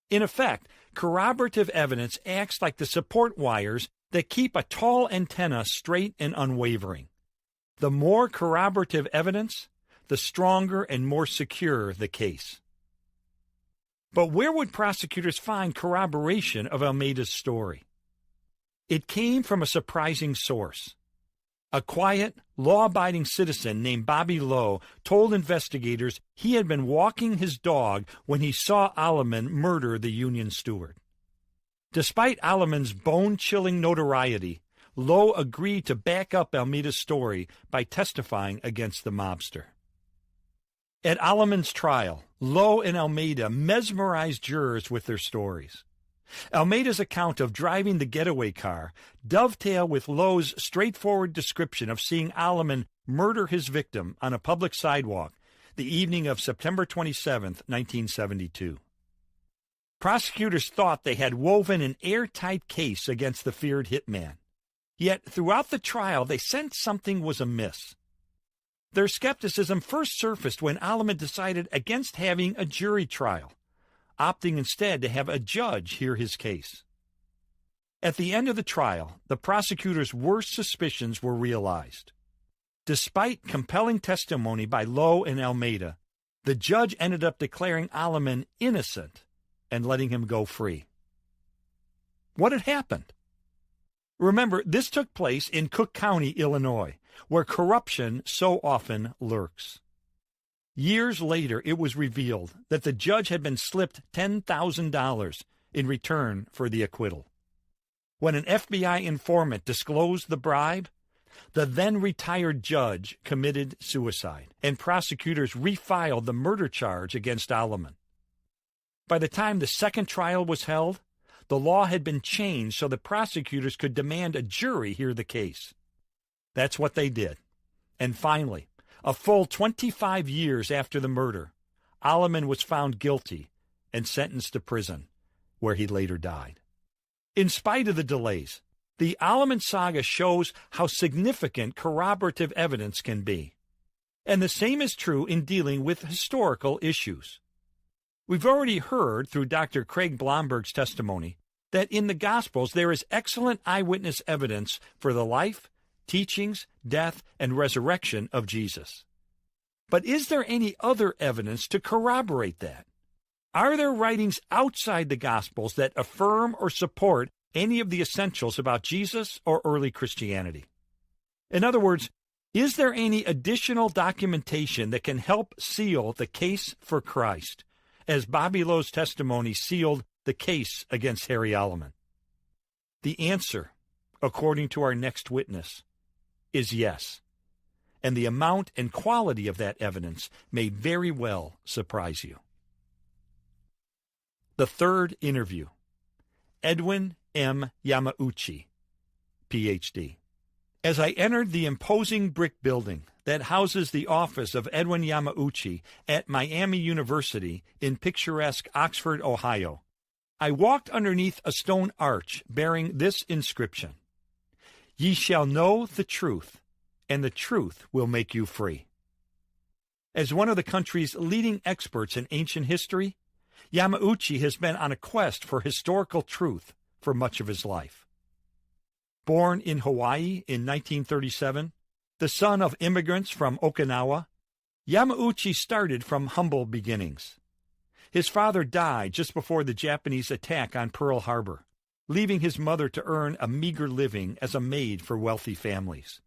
In effect, corroborative evidence acts like the support wires that keep a tall antenna straight and unwavering. The more corroborative evidence, the stronger and more secure the case. But where would prosecutors find corroboration of Almeida's story? It came from a surprising source. A quiet, law-abiding citizen named Bobby Lowe told investigators he had been walking his dog when he saw Alleman murder the union steward. Despite Alleman's bone-chilling notoriety, Lowe agreed to back up Almeida's story by testifying against the mobster. At Alleman's trial, Lowe and Almeida mesmerized jurors with their stories. Almeida's account of driving the getaway car dovetail with Lowe's straightforward description of seeing Alleman murder his victim on a public sidewalk the evening of September 27, 1972. Prosecutors thought they had woven an airtight case against the feared hitman. Yet throughout the trial, they sensed something was amiss. Their skepticism first surfaced when Alleman decided against having a jury trial, opting instead to have a judge hear his case. At the end of the trial, the prosecutor's worst suspicions were realized. Despite compelling testimony by Lowe and Almeida, the judge ended up declaring Alleman innocent and letting him go free. What had happened? Remember, this took place in Cook County, Illinois, where corruption so often lurks. Years later, it was revealed that the judge had been slipped $10,000 in return for the acquittal. When an FBI informant disclosed the bribe, the then-retired judge committed suicide, and prosecutors refiled the murder charge against Alleman. By the time the second trial was held, the law had been changed so that prosecutors could demand a jury hear the case. That's what they did. And finally, a full 25 years after the murder, Alleman was found guilty and sentenced to prison, where he later died. In spite of the delays, the Alleman saga shows how significant corroborative evidence can be. And the same is true in dealing with historical issues. We've already heard through Dr. Craig Blomberg's testimony that in the Gospels there is excellent eyewitness evidence for the life, teachings, death, and resurrection of Jesus. But is there any other evidence to corroborate that? Are there writings outside the Gospels that affirm or support any of the essentials about Jesus or early Christianity? In other words, is there any additional documentation that can help seal the case for Christ, as Bobby Lowe's testimony sealed the case against Harry Alleman? The answer, according to our next witness, is yes. And the amount and quality of that evidence may very well surprise you. The third interview. Edwin M. Yamauchi, Ph.D. As I entered the imposing brick building that houses the office of Edwin Yamauchi at Miami University in picturesque Oxford, Ohio, I walked underneath a stone arch bearing this inscription: "Ye shall know the truth, and the truth will make you free." As one of the country's leading experts in ancient history, Yamauchi has been on a quest for historical truth for much of his life. Born in Hawaii in 1937, the son of immigrants from Okinawa, Yamauchi started from humble beginnings. His father died just before the Japanese attack on Pearl Harbor, leaving his mother to earn a meager living as a maid for wealthy families.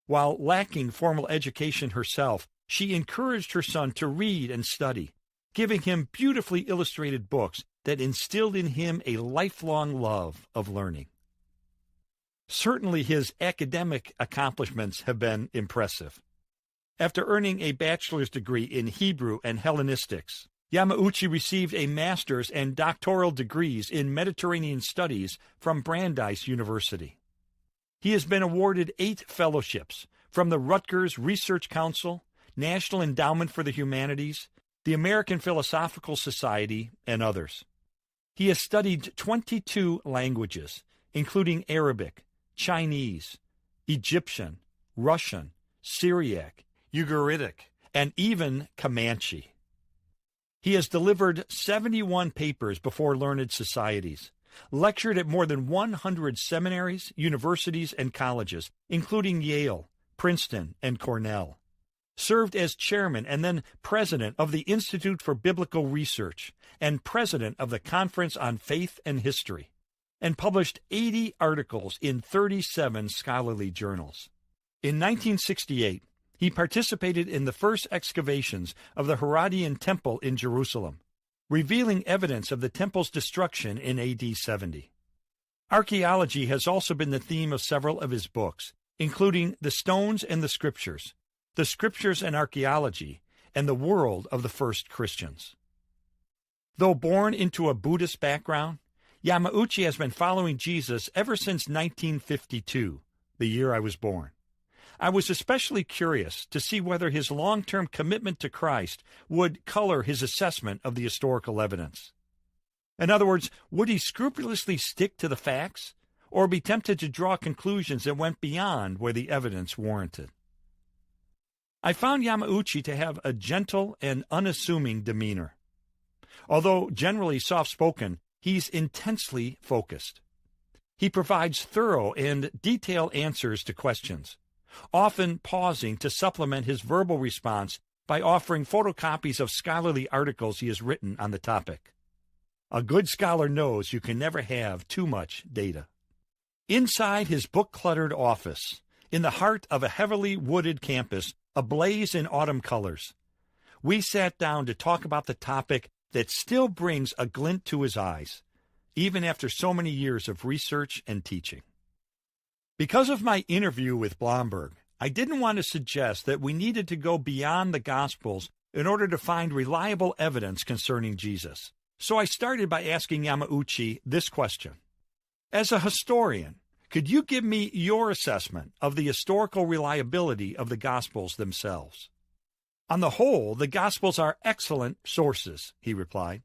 While lacking formal education herself, she encouraged her son to read and study, giving him beautifully illustrated books that instilled in him a lifelong love of learning. Certainly his academic accomplishments have been impressive. After earning a bachelor's degree in Hebrew and Hellenistics, Yamauchi received a master's and doctoral degrees in Mediterranean Studies from Brandeis University. He has been awarded 8 fellowships from the Rutgers Research Council, National Endowment for the Humanities, the American Philosophical Society, and others. He has studied 22 languages, including Arabic, Chinese, Egyptian, Russian, Syriac, Ugaritic, and even Comanche. He has delivered 71 papers before learned societies, lectured at more than 100 seminaries, universities, and colleges, including Yale, Princeton, and Cornell, served as chairman and then president of the Institute for Biblical Research and president of the Conference on Faith and History, and published 80 articles in 37 scholarly journals. In 1968, he participated in the first excavations of the Herodian Temple in Jerusalem, revealing evidence of the temple's destruction in AD 70. Archaeology has also been the theme of several of his books, including The Stones and the Scriptures and Archaeology, and The World of the First Christians. Though born into a Buddhist background, Yamauchi has been following Jesus ever since 1952, the year I was born. I was especially curious to see whether his long-term commitment to Christ would color his assessment of the historical evidence. In other words, would he scrupulously stick to the facts, or be tempted to draw conclusions that went beyond where the evidence warranted? I found Yamauchi to have a gentle and unassuming demeanor. Although generally soft-spoken, he's intensely focused. He provides thorough and detailed answers to questions, often pausing to supplement his verbal response by offering photocopies of scholarly articles he has written on the topic. A good scholar knows you can never have too much data. Inside his book-cluttered office, in the heart of a heavily wooded campus, ablaze in autumn colors, we sat down to talk about the topic that still brings a glint to his eyes, even after so many years of research and teaching. Because of my interview with Blomberg, I didn't want to suggest that we needed to go beyond the Gospels in order to find reliable evidence concerning Jesus. So I started by asking Yamauchi this question. As a historian, could you give me your assessment of the historical reliability of the Gospels themselves? On the whole, the Gospels are excellent sources, he replied.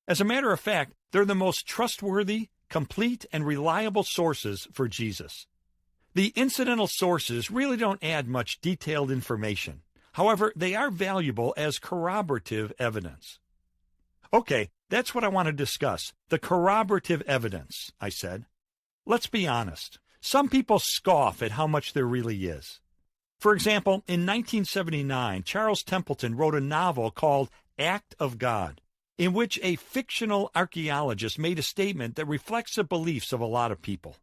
As a matter of fact, they're the most trustworthy, complete, and reliable sources for Jesus. The incidental sources really don't add much detailed information. However, they are valuable as corroborative evidence. Okay, that's what I want to discuss, the corroborative evidence, I said. Let's be honest. Some people scoff at how much there really is. For example, in 1979, Charles Templeton wrote a novel called Act of God, in which a fictional archaeologist made a statement that reflects the beliefs of a lot of people.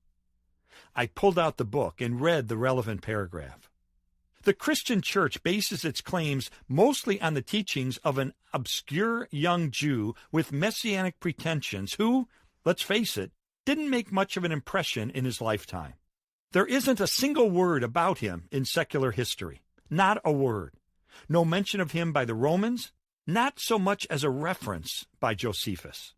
I pulled out the book and read the relevant paragraph. The Christian Church bases its claims mostly on the teachings of an obscure young Jew with messianic pretensions who, let's face it, didn't make much of an impression in his lifetime. There isn't a single word about him in secular history, not a word. No mention of him by the Romans, not so much as a reference by Josephus.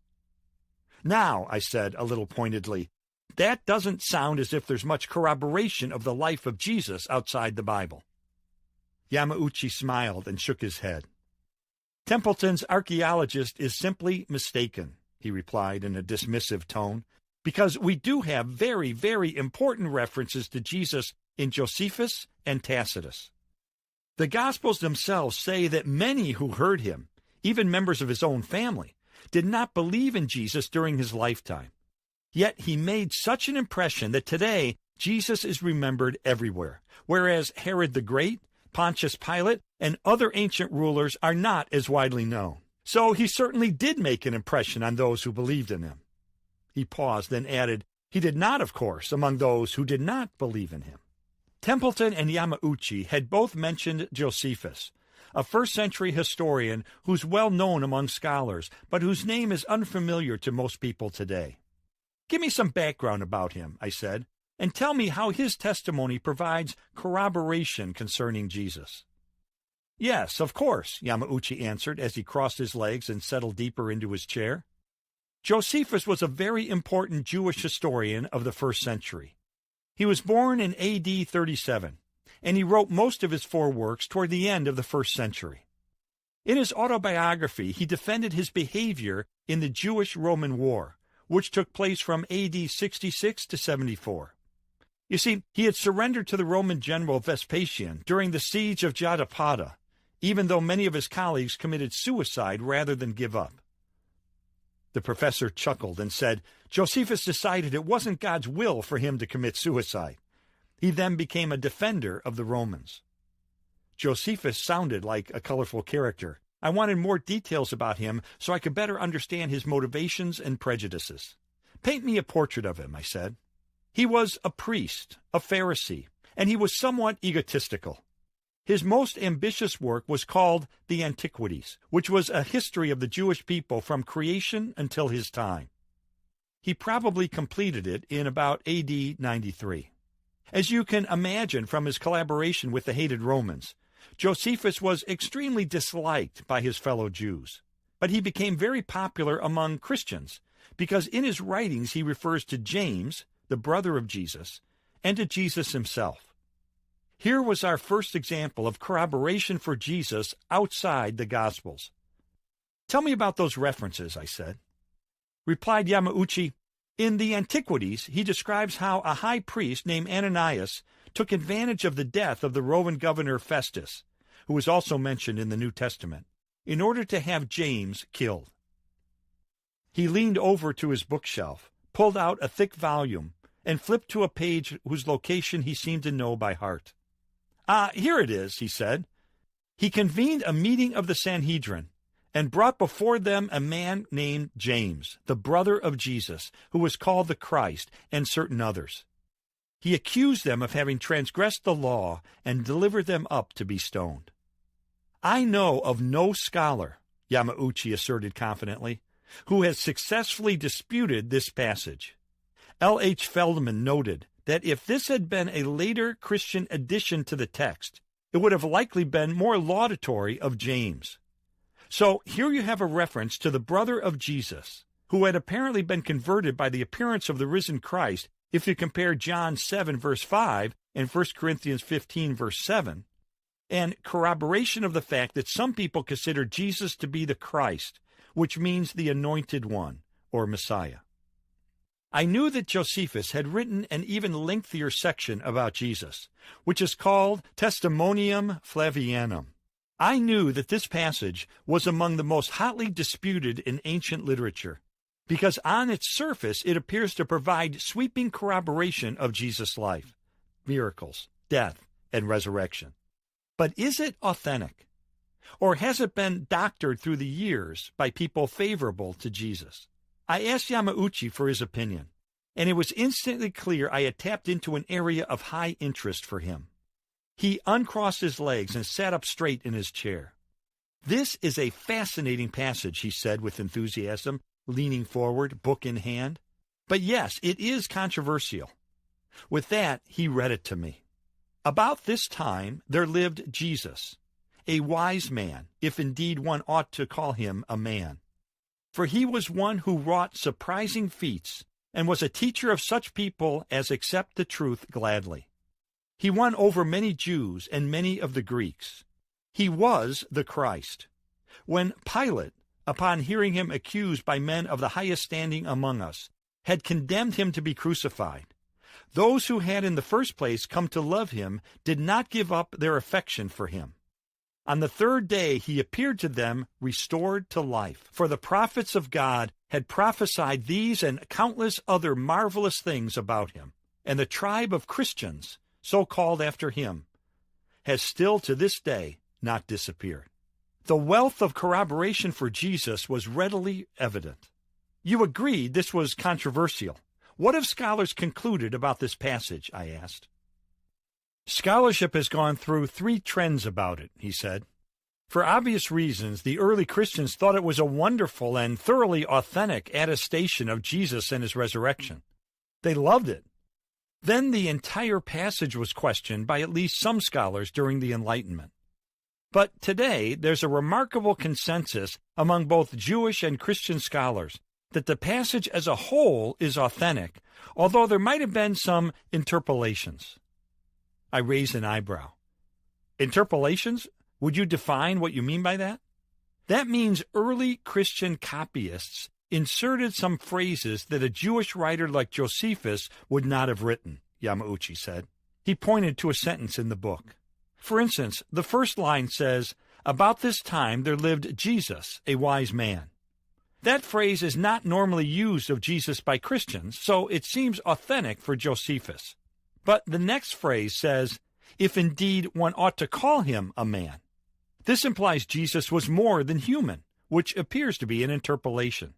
Now, I said a little pointedly, that doesn't sound as if there's much corroboration of the life of Jesus outside the Bible. Yamauchi smiled and shook his head. Templeton's archaeologist is simply mistaken, he replied in a dismissive tone, because we do have very, very important references to Jesus in Josephus and Tacitus. The Gospels themselves say that many who heard him, even members of his own family, did not believe in Jesus during his lifetime. Yet he made such an impression that today Jesus is remembered everywhere, whereas Herod the Great, Pontius Pilate, and other ancient rulers are not as widely known. So he certainly did make an impression on those who believed in him. He paused, then added, he did not, of course, among those who did not believe in him. Templeton and Yamauchi had both mentioned Josephus, a first-century historian who's well known among scholars, but whose name is unfamiliar to most people today. Give me some background about him, I said, and tell me how his testimony provides corroboration concerning Jesus. Yes, of course, Yamauchi answered as he crossed his legs and settled deeper into his chair. Josephus was a very important Jewish historian of the first century. He was born in AD 37, and he wrote most of his 4 works toward the end of the first century. In his autobiography, he defended his behavior in the Jewish-Roman War, which took place from AD 66 to 74. You see, he had surrendered to the Roman general Vespasian during the siege of Jotapata, even though many of his colleagues committed suicide rather than give up. The professor chuckled and said, Josephus decided it wasn't God's will for him to commit suicide. He then became a defender of the Romans. Josephus sounded like a colorful character. I wanted more details about him so I could better understand his motivations and prejudices. Paint me a portrait of him, I said. He was a priest, a Pharisee, and he was somewhat egotistical. His most ambitious work was called The Antiquities, which was a history of the Jewish people from creation until his time. He probably completed it in about AD 93. As you can imagine from his collaboration with the hated Romans, Josephus was extremely disliked by his fellow Jews, but he became very popular among Christians because in his writings he refers to James, the brother of Jesus, and to Jesus himself. Here was our first example of corroboration for Jesus outside the Gospels. "Tell me about those references," I said. Replied Yamauchi, "In the Antiquities, he describes how a high priest named Ananias took advantage of the death of the Roman governor Festus, who is also mentioned in the New Testament, in order to have James killed. He leaned over to his bookshelf, pulled out a thick volume, and flipped to a page whose location he seemed to know by heart. Here it is," he said. "He convened a meeting of the Sanhedrin and brought before them a man named James, the brother of Jesus, who was called the Christ, and certain others. He accused them of having transgressed the law and delivered them up to be stoned." "I know of no scholar," Yamauchi asserted confidently, "who has successfully disputed this passage." L. H. Feldman noted that if this had been a later Christian addition to the text, it would have likely been more laudatory of James. So here you have a reference to the brother of Jesus, who had apparently been converted by the appearance of the risen Christ, if you compare John 7, verse 5, and 1 Corinthians 15, verse 7, and corroboration of the fact that some people consider Jesus to be the Christ, which means the Anointed One, or Messiah. I knew that Josephus had written an even lengthier section about Jesus, which is called Testimonium Flavianum. I knew that this passage was among the most hotly disputed in ancient literature, because on its surface it appears to provide sweeping corroboration of Jesus' life, miracles, death, and resurrection. But is it authentic? Or has it been doctored through the years by people favorable to Jesus? I asked Yamauchi for his opinion, and it was instantly clear I had tapped into an area of high interest for him. He uncrossed his legs and sat up straight in his chair. "This is a fascinating passage," he said with enthusiasm, leaning forward, book in hand. "But yes, it is controversial." With that, he read it to me. "About this time there lived Jesus, a wise man, if indeed one ought to call him a man. For he was one who wrought surprising feats, and was a teacher of such people as accept the truth gladly. He won over many Jews and many of the Greeks. He was the Christ. When Pilate, upon hearing him accused by men of the highest standing among us, had condemned him to be crucified, those who had in the first place come to love him did not give up their affection for him. On the third day he appeared to them restored to life, for the prophets of God had prophesied these and countless other marvelous things about him, and the tribe of Christians, so called after him, has still to this day not disappeared." The wealth of corroboration for Jesus was readily evident. "You agreed this was controversial. What have scholars concluded about this passage?" I asked. "Scholarship has gone through 3 trends about it," he said. "For obvious reasons, the early Christians thought it was a wonderful and thoroughly authentic attestation of Jesus and his resurrection. They loved it. Then the entire passage was questioned by at least some scholars during the Enlightenment. But today, there's a remarkable consensus among both Jewish and Christian scholars that the passage as a whole is authentic, although there might have been some interpolations." I raised an eyebrow. "Interpolations? Would you define what you mean by that?" "That means early Christian copyists inserted some phrases that a Jewish writer like Josephus would not have written," Yamauchi said. He pointed to a sentence in the book. For instance, the first line says, "About this time there lived Jesus, a wise man." That phrase is not normally used of Jesus by Christians, so it seems authentic for Josephus. But the next phrase says, "If indeed one ought to call him a man." This implies Jesus was more than human, which appears to be an interpolation.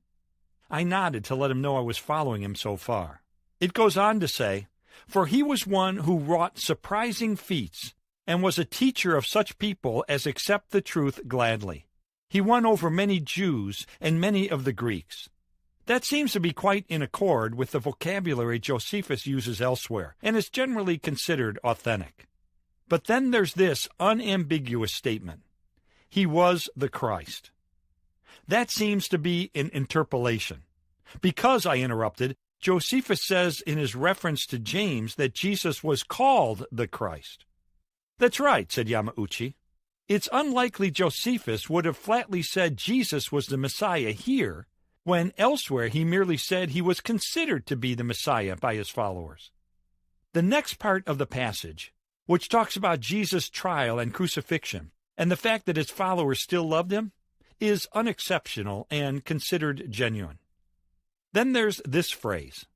I nodded to let him know I was following him so far. It goes on to say, "For he was one who wrought surprising feats, and was a teacher of such people as accept the truth gladly. He won over many Jews and many of the Greeks." That seems to be quite in accord with the vocabulary Josephus uses elsewhere, and is generally considered authentic. But then there's this unambiguous statement: "He was the Christ." That seems to be an interpolation. Because, I interrupted, Josephus says in his reference to James that Jesus was called the Christ. That's right, said Yamauchi. It's unlikely Josephus would have flatly said Jesus was the Messiah here, when elsewhere he merely said he was considered to be the Messiah by his followers. The next part of the passage, which talks about Jesus' trial and crucifixion, and the fact that his followers still loved him, is unexceptional and considered genuine. Then there's this phrase,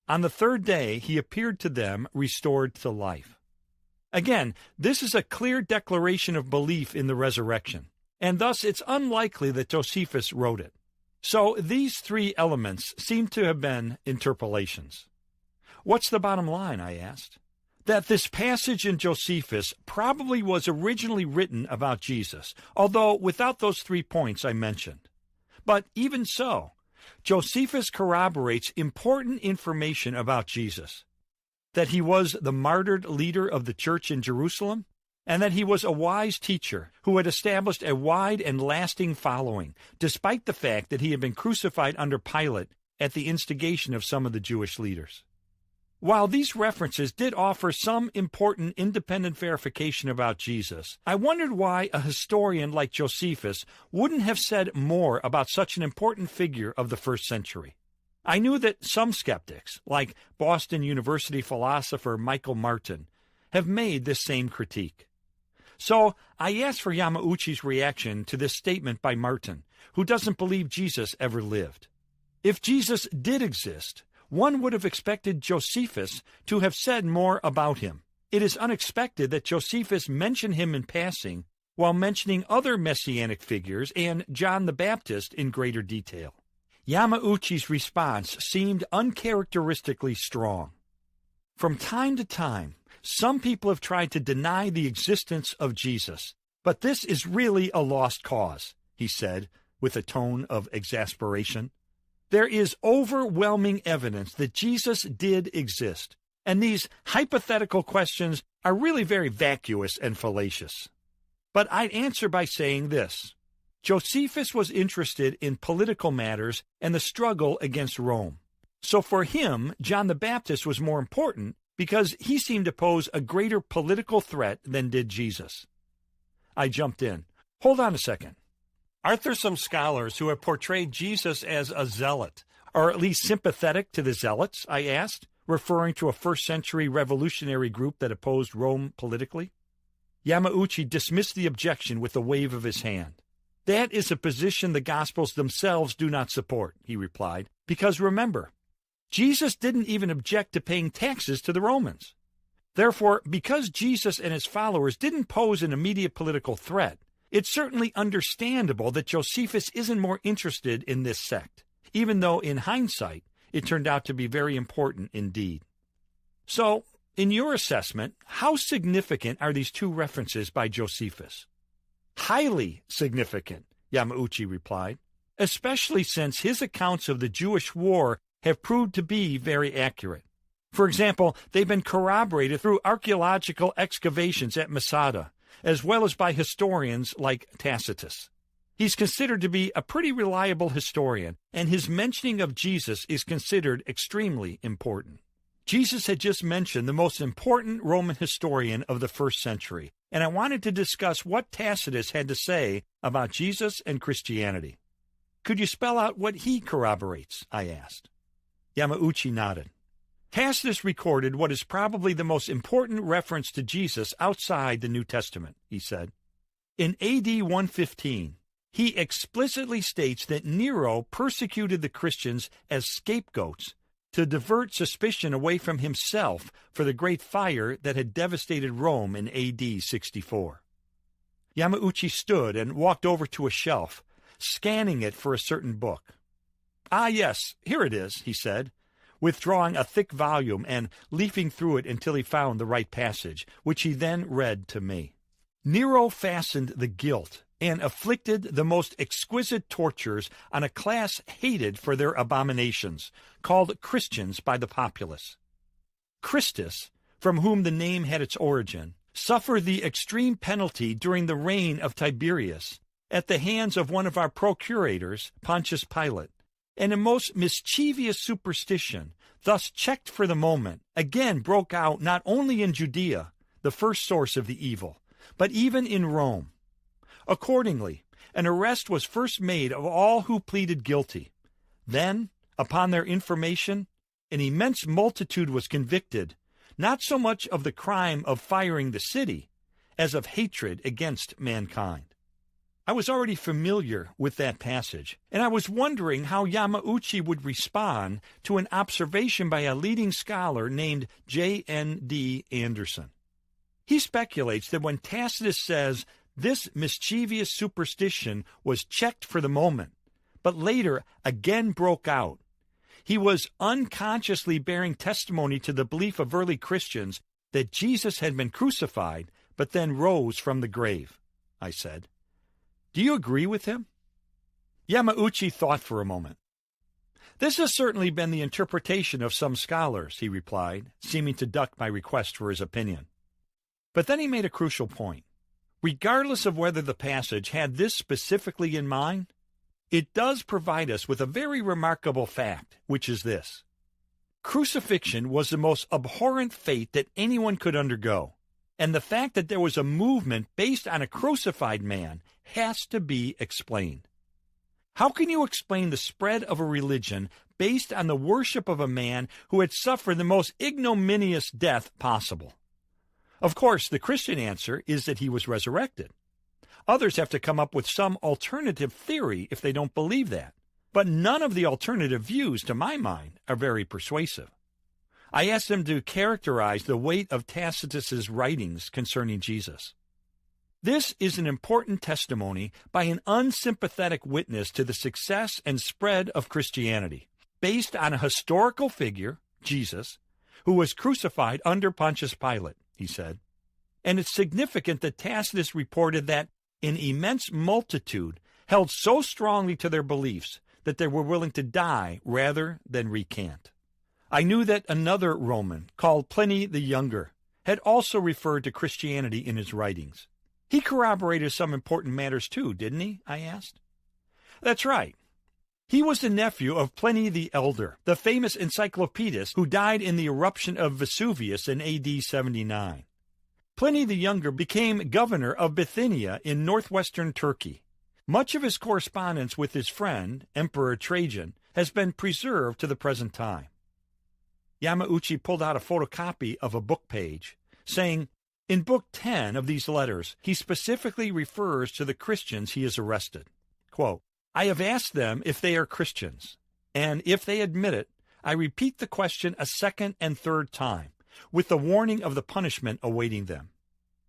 "On the third day he appeared to them restored to life." Again, this is a clear declaration of belief in the resurrection, and thus it's unlikely that Josephus wrote it. So these three elements seem to have been interpolations. What's the bottom line, I asked? That this passage in Josephus probably was originally written about Jesus, although without those 3 points I mentioned. But even so, Josephus corroborates important information about Jesus. That he was the martyred leader of the church in Jerusalem, and that he was a wise teacher who had established a wide and lasting following, despite the fact that he had been crucified under Pilate at the instigation of some of the Jewish leaders. While these references did offer some important independent verification about Jesus, I wondered why a historian like Josephus wouldn't have said more about such an important figure of the first century. I knew that some skeptics, like Boston University philosopher Michael Martin, have made this same critique. So I asked for Yamauchi's reaction to this statement by Martin, who doesn't believe Jesus ever lived. If Jesus did exist, one would have expected Josephus to have said more about him. It is unexpected that Josephus mentioned him in passing while mentioning other messianic figures and John the Baptist in greater detail. Yamauchi's response seemed uncharacteristically strong. From time to time, some people have tried to deny the existence of Jesus, but this is really a lost cause, he said, with a tone of exasperation. There is overwhelming evidence that Jesus did exist, and these hypothetical questions are really very vacuous and fallacious. But I'd answer by saying this. Josephus was interested in political matters and the struggle against Rome. So for him, John the Baptist was more important because he seemed to pose a greater political threat than did Jesus. I jumped in. Hold on a second. Aren't there some scholars who have portrayed Jesus as a zealot, or at least sympathetic to the zealots, I asked, referring to a first-century revolutionary group that opposed Rome politically? Yamauchi dismissed the objection with a wave of his hand. That is a position the Gospels themselves do not support, he replied, because remember, Jesus didn't even object to paying taxes to the Romans. Therefore, because Jesus and his followers didn't pose an immediate political threat, it's certainly understandable that Josephus isn't more interested in this sect, even though in hindsight it turned out to be very important indeed. So, in your assessment, how significant are these two references by Josephus? Highly significant, Yamauchi replied, especially since his accounts of the Jewish war have proved to be very accurate. For example, they've been corroborated through archaeological excavations at Masada, as well as by historians like Tacitus. He's considered to be a pretty reliable historian, and his mentioning of Jesus is considered extremely important. Jesus had just mentioned the most important Roman historian of the first century, and I wanted to discuss what Tacitus had to say about Jesus and Christianity. Could you spell out what he corroborates? I asked. Yamauchi nodded. Tacitus recorded what is probably the most important reference to Jesus outside the New Testament, he said. In AD 115, he explicitly states that Nero persecuted the Christians as scapegoats to divert suspicion away from himself for the great fire that had devastated Rome in AD 64. Yamauchi stood and walked over to a shelf, scanning it for a certain book. Ah, yes, here it is, he said, withdrawing a thick volume and leafing through it until he found the right passage, which he then read to me. Nero fastened the guilt and afflicted the most exquisite tortures on a class hated for their abominations, called Christians by the populace. Christus, from whom the name had its origin, suffered the extreme penalty during the reign of Tiberius at the hands of one of our procurators, Pontius Pilate, And a most mischievous superstition, thus checked for the moment, again broke out not only in Judea, the first source of the evil, but even in Rome. Accordingly, an arrest was first made of all who pleaded guilty. Then, upon their information, an immense multitude was convicted, not so much of the crime of firing the city, as of hatred against mankind. I was already familiar with that passage, and I was wondering how Yamauchi would respond to an observation by a leading scholar named J.N.D. Anderson. He speculates that when Tacitus says this mischievous superstition was checked for the moment, but later again broke out, he was unconsciously bearing testimony to the belief of early Christians that Jesus had been crucified, but then rose from the grave. I said, "Do you agree with him?" Yamauchi thought for a moment. "This has certainly been the interpretation of some scholars," he replied, seeming to duck my request for his opinion. But then he made a crucial point. Regardless of whether the passage had this specifically in mind, it does provide us with a very remarkable fact, which is this. Crucifixion was the most abhorrent fate that anyone could undergo, and the fact that there was a movement based on a crucified man has to be explained. How can you explain the spread of a religion based on the worship of a man who had suffered the most ignominious death possible? Of course, the Christian answer is that he was resurrected. Others have to come up with some alternative theory if they don't believe that. But none of the alternative views, to my mind, are very persuasive. I asked them to characterize the weight of Tacitus's writings concerning Jesus. This is an important testimony by an unsympathetic witness to the success and spread of Christianity, based on a historical figure, Jesus, who was crucified under Pontius Pilate, he said. And it's significant that Tacitus reported that an immense multitude held so strongly to their beliefs that they were willing to die rather than recant. I knew that another Roman, called Pliny the Younger, had also referred to Christianity in his writings. He corroborated some important matters too, didn't he? I asked. That's right. He was the nephew of Pliny the Elder, the famous encyclopedist who died in the eruption of Vesuvius in AD 79. Pliny the Younger became governor of Bithynia in northwestern Turkey. Much of his correspondence with his friend, Emperor Trajan, has been preserved to the present time. Yamauchi pulled out a photocopy of a book page, saying, in Book 10 of these letters, he specifically refers to the Christians he has arrested. Quote, "I have asked them if they are Christians, and if they admit it, I repeat the question a second and third time, with the warning of the punishment awaiting them.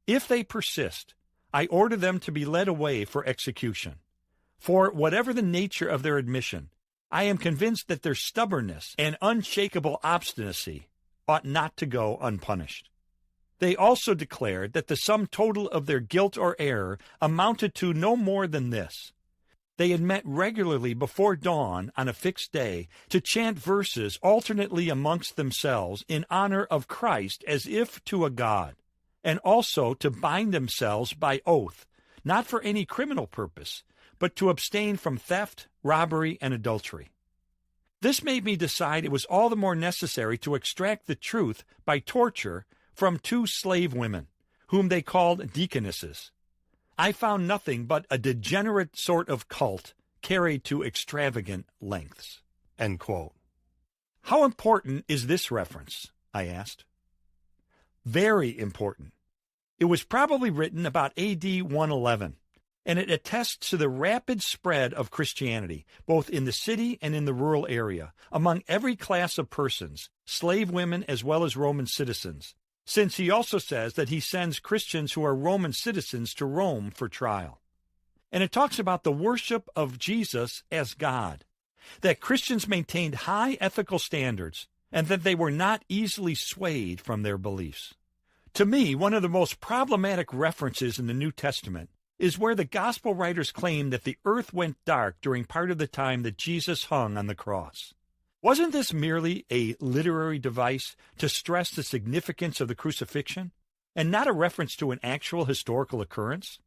If they persist, I order them to be led away for execution. For whatever the nature of their admission, I am convinced that their stubbornness and unshakable obstinacy ought not to go unpunished." They also declared that the sum total of their guilt or error amounted to no more than this. They had met regularly before dawn on a fixed day to chant verses alternately amongst themselves in honor of Christ as if to a god, and also to bind themselves by oath, not for any criminal purpose, but to abstain from theft, robbery, and adultery. This made me decide it was all the more necessary to extract the truth by torture from 2 slave women, whom they called deaconesses. I found nothing but a degenerate sort of cult carried to extravagant lengths. End quote. How important is this reference? I asked. Very important. It was probably written about AD 111, and it attests to the rapid spread of Christianity, both in the city and in the rural area, among every class of persons, slave women as well as Roman citizens, since he also says that he sends Christians who are Roman citizens to Rome for trial. And it talks about the worship of Jesus as God, that Christians maintained high ethical standards, and that they were not easily swayed from their beliefs. To me, one of the most problematic references in the New Testament is where the gospel writers claim that the earth went dark during part of the time that Jesus hung on the cross. Wasn't this merely a literary device to stress the significance of the crucifixion, and not a reference to an actual historical occurrence?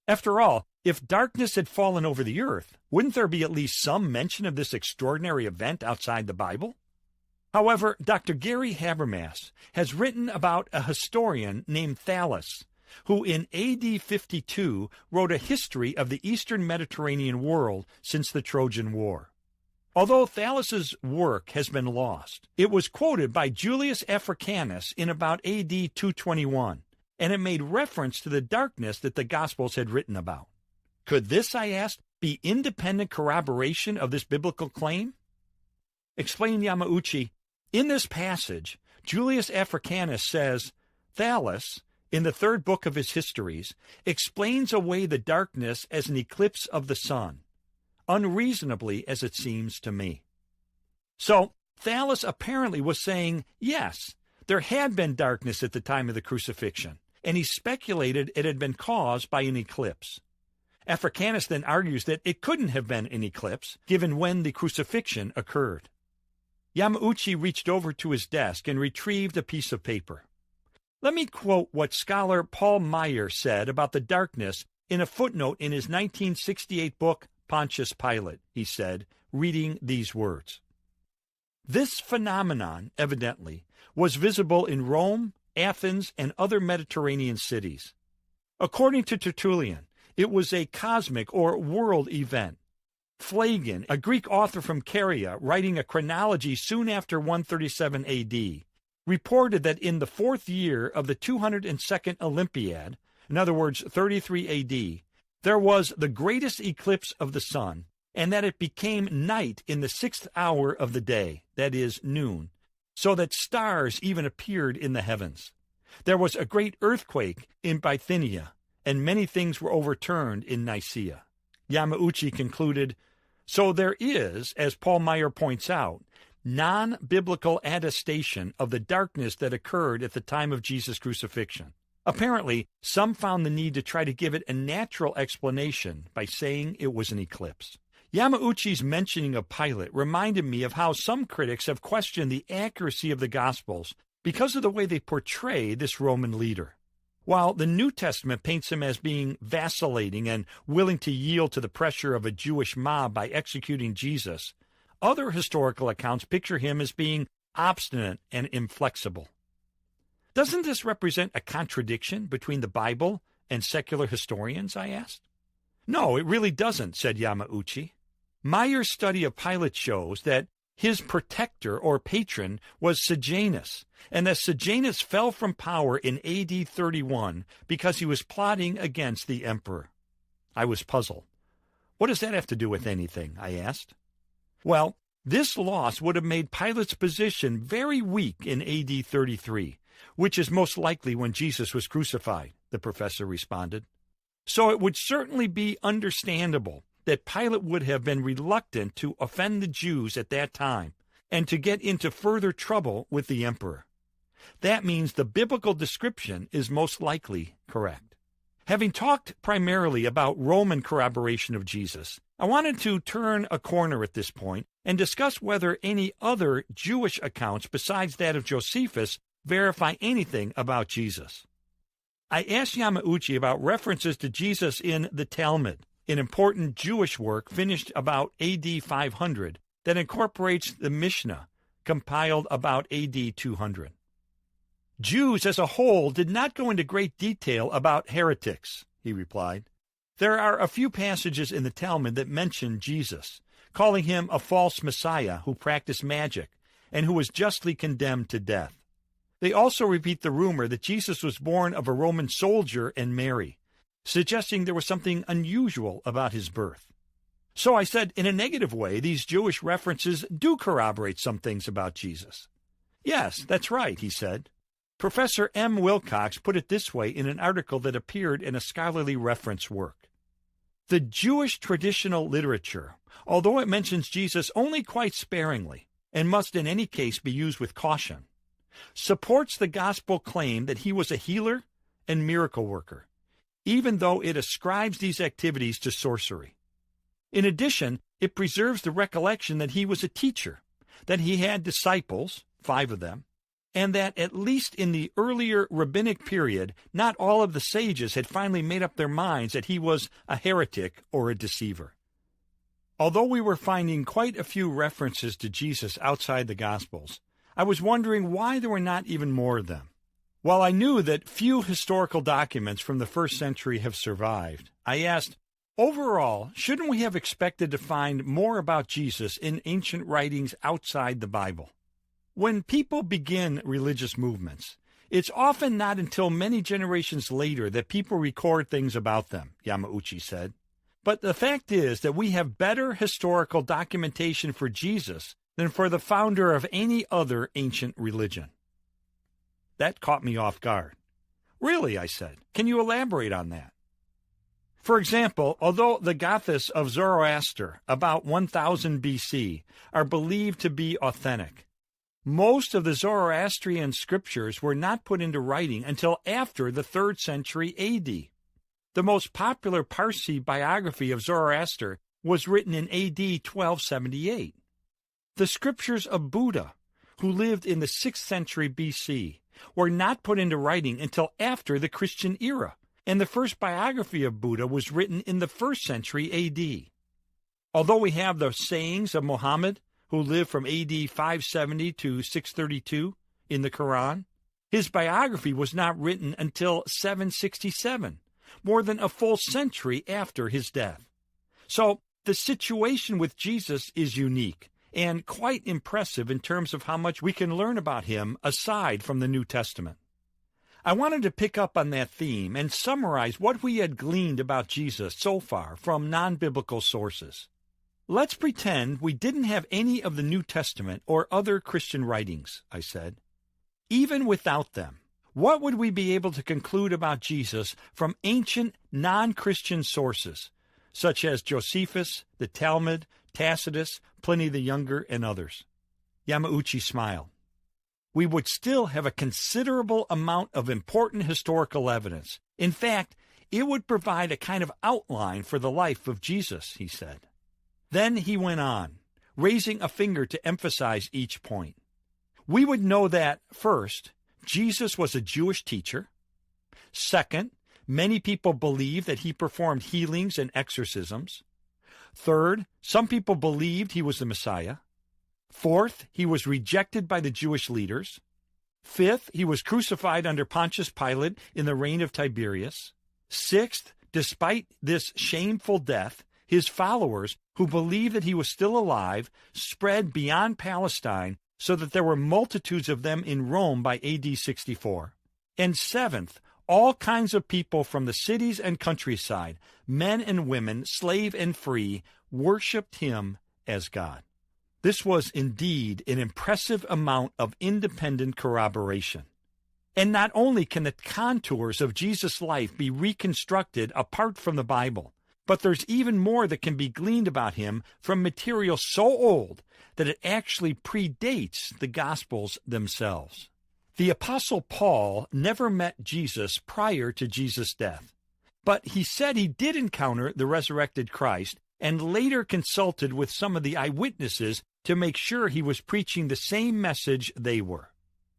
After all, if darkness had fallen over the earth, wouldn't there be at least some mention of this extraordinary event outside the Bible? However, Dr. Gary Habermas has written about a historian named Thallus, who in AD 52 wrote a history of the eastern Mediterranean world since the Trojan War. Although Thallus's work has been lost, it was quoted by Julius Africanus in about AD 221, and it made reference to the darkness that the Gospels had written about. Could this, I asked, be independent corroboration of this biblical claim? Explained Yamauchi, in this passage, Julius Africanus says, Thallus, in the third book of his histories, explains away the darkness as an eclipse of the sun, unreasonably as it seems to me. So, Thallus apparently was saying, yes, there had been darkness at the time of the crucifixion, and he speculated it had been caused by an eclipse. Africanus then argues that it couldn't have been an eclipse, given when the crucifixion occurred. Yamauchi reached over to his desk and retrieved a piece of paper. Let me quote what scholar Paul Meyer said about the darkness in a footnote in his 1968 book, Pontius Pilate. He said, reading these words, "This phenomenon, evidently, was visible in Rome, Athens, and other Mediterranean cities. According to Tertullian, it was a cosmic or world event. Phlegon, a Greek author from Caria, writing a chronology soon after 137 A.D., reported that in the fourth year of the 202nd Olympiad, in other words, 33 A.D., there was the greatest eclipse of the sun, and that it became night in the 6th hour of the day, that is, noon, so that stars even appeared in the heavens. There was a great earthquake in Bithynia, and many things were overturned in Nicaea." Yamauchi concluded, so there is, as Paul Meyer points out, non-biblical attestation of the darkness that occurred at the time of Jesus' crucifixion. Apparently, some found the need to try to give it a natural explanation by saying it was an eclipse. Yamauchi's mentioning of Pilate reminded me of how some critics have questioned the accuracy of the Gospels because of the way they portray this Roman leader. While the New Testament paints him as being vacillating and willing to yield to the pressure of a Jewish mob by executing Jesus, other historical accounts picture him as being obstinate and inflexible. Doesn't this represent a contradiction between the Bible and secular historians, I asked? No, it really doesn't, said Yamauchi. Meyer's study of Pilate shows that his protector or patron was Sejanus, and that Sejanus fell from power in AD 31 because he was plotting against the emperor. I was puzzled. What does that have to do with anything? I asked. Well, this loss would have made Pilate's position very weak in AD 33, which is most likely when Jesus was crucified, the professor responded. So it would certainly be understandable that Pilate would have been reluctant to offend the Jews at that time and to get into further trouble with the emperor. That means the biblical description is most likely correct. Having talked primarily about Roman corroboration of Jesus, I wanted to turn a corner at this point and discuss whether any other Jewish accounts besides that of Josephus verify anything about Jesus. I asked Yamauchi about references to Jesus in the Talmud, an important Jewish work finished about AD 500 that incorporates the Mishnah, compiled about AD 200. Jews as a whole did not go into great detail about heretics, he replied. There are a few passages in the Talmud that mention Jesus, calling him a false Messiah who practiced magic and who was justly condemned to death. They also repeat the rumor that Jesus was born of a Roman soldier and Mary, suggesting there was something unusual about his birth. So I said, in a negative way, these Jewish references do corroborate some things about Jesus. Yes, that's right, he said. Professor M. Wilcox put it this way in an article that appeared in a scholarly reference work. The Jewish traditional literature, although it mentions Jesus only quite sparingly, and must in any case be used with caution, supports the gospel claim that he was a healer and miracle worker, even though it ascribes these activities to sorcery. In addition, it preserves the recollection that he was a teacher, that he had disciples, 5 of them, and that at least in the earlier rabbinic period, not all of the sages had finally made up their minds that he was a heretic or a deceiver. Although we were finding quite a few references to Jesus outside the Gospels, I was wondering why there were not even more of them. While I knew that few historical documents from the first century have survived, I asked, overall, shouldn't we have expected to find more about Jesus in ancient writings outside the Bible? When people begin religious movements, it's often not until many generations later that people record things about them, Yamauchi said. But the fact is that we have better historical documentation for Jesus than for the founder of any other ancient religion. That caught me off guard. Really, I said. Can you elaborate on that? For example, although the Gathas of Zoroaster, about 1000 BC, are believed to be authentic, most of the Zoroastrian scriptures were not put into writing until after the 3rd century AD. The most popular Parsi biography of Zoroaster was written in AD 1278. The scriptures of Buddha, who lived in the 6th century BC, were not put into writing until after the Christian era, and the first biography of Buddha was written in the 1st century AD. Although we have the sayings of Muhammad, who lived from AD 570 to 632 in the Quran, his biography was not written until 767, more than a full century after his death. So the situation with Jesus is unique and quite impressive in terms of how much we can learn about him aside from the New Testament. I wanted to pick up on that theme and summarize what we had gleaned about Jesus so far from non-biblical sources. Let's pretend we didn't have any of the New Testament or other Christian writings, I said. Even without them, what would we be able to conclude about Jesus from ancient non-Christian sources, such as Josephus, the Talmud, Tacitus, Pliny the Younger, and others? Yamauchi smiled. We would still have a considerable amount of important historical evidence. In fact, it would provide a kind of outline for the life of Jesus, he said. Then he went on, raising a finger to emphasize each point. We would know that, first, Jesus was a Jewish teacher. Second, many people believe that he performed healings and exorcisms. Third, some people believed he was the Messiah. Fourth, he was rejected by the Jewish leaders. Fifth, he was crucified under Pontius Pilate in the reign of Tiberius. Sixth, despite this shameful death, his followers, who believed that he was still alive, spread beyond Palestine so that there were multitudes of them in Rome by AD 64. And seventh, all kinds of people from the cities and countryside, men and women, slave and free, worshipped him as God. This was indeed an impressive amount of independent corroboration. And not only can the contours of Jesus' life be reconstructed apart from the Bible, but there's even more that can be gleaned about him from material so old that it actually predates the Gospels themselves. The Apostle Paul never met Jesus prior to Jesus' death, but he said he did encounter the resurrected Christ and later consulted with some of the eyewitnesses to make sure he was preaching the same message they were.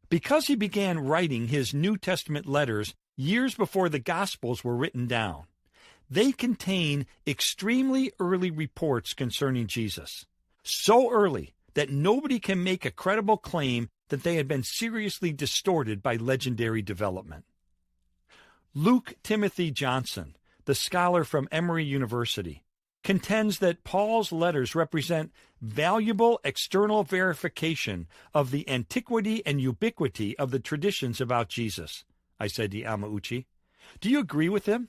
Because he began writing his New Testament letters years before the Gospels were written down, they contain extremely early reports concerning Jesus, so early that nobody can make a credible claim that they had been seriously distorted by legendary development. Luke Timothy Johnson, the scholar from Emory University, contends that Paul's letters represent valuable external verification of the antiquity and ubiquity of the traditions about Jesus. I said to Yamauchi, do you agree with him?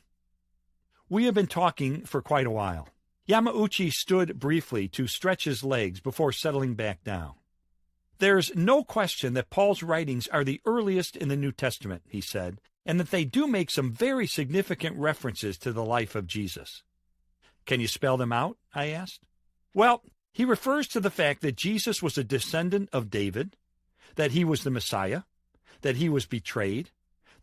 We have been talking for quite a while. Yamauchi stood briefly to stretch his legs before settling back down. There's no question that Paul's writings are the earliest in the New Testament, he said, and that they do make some very significant references to the life of Jesus. Can you spell them out? I asked. Well, he refers to the fact that Jesus was a descendant of David, that he was the Messiah, that he was betrayed,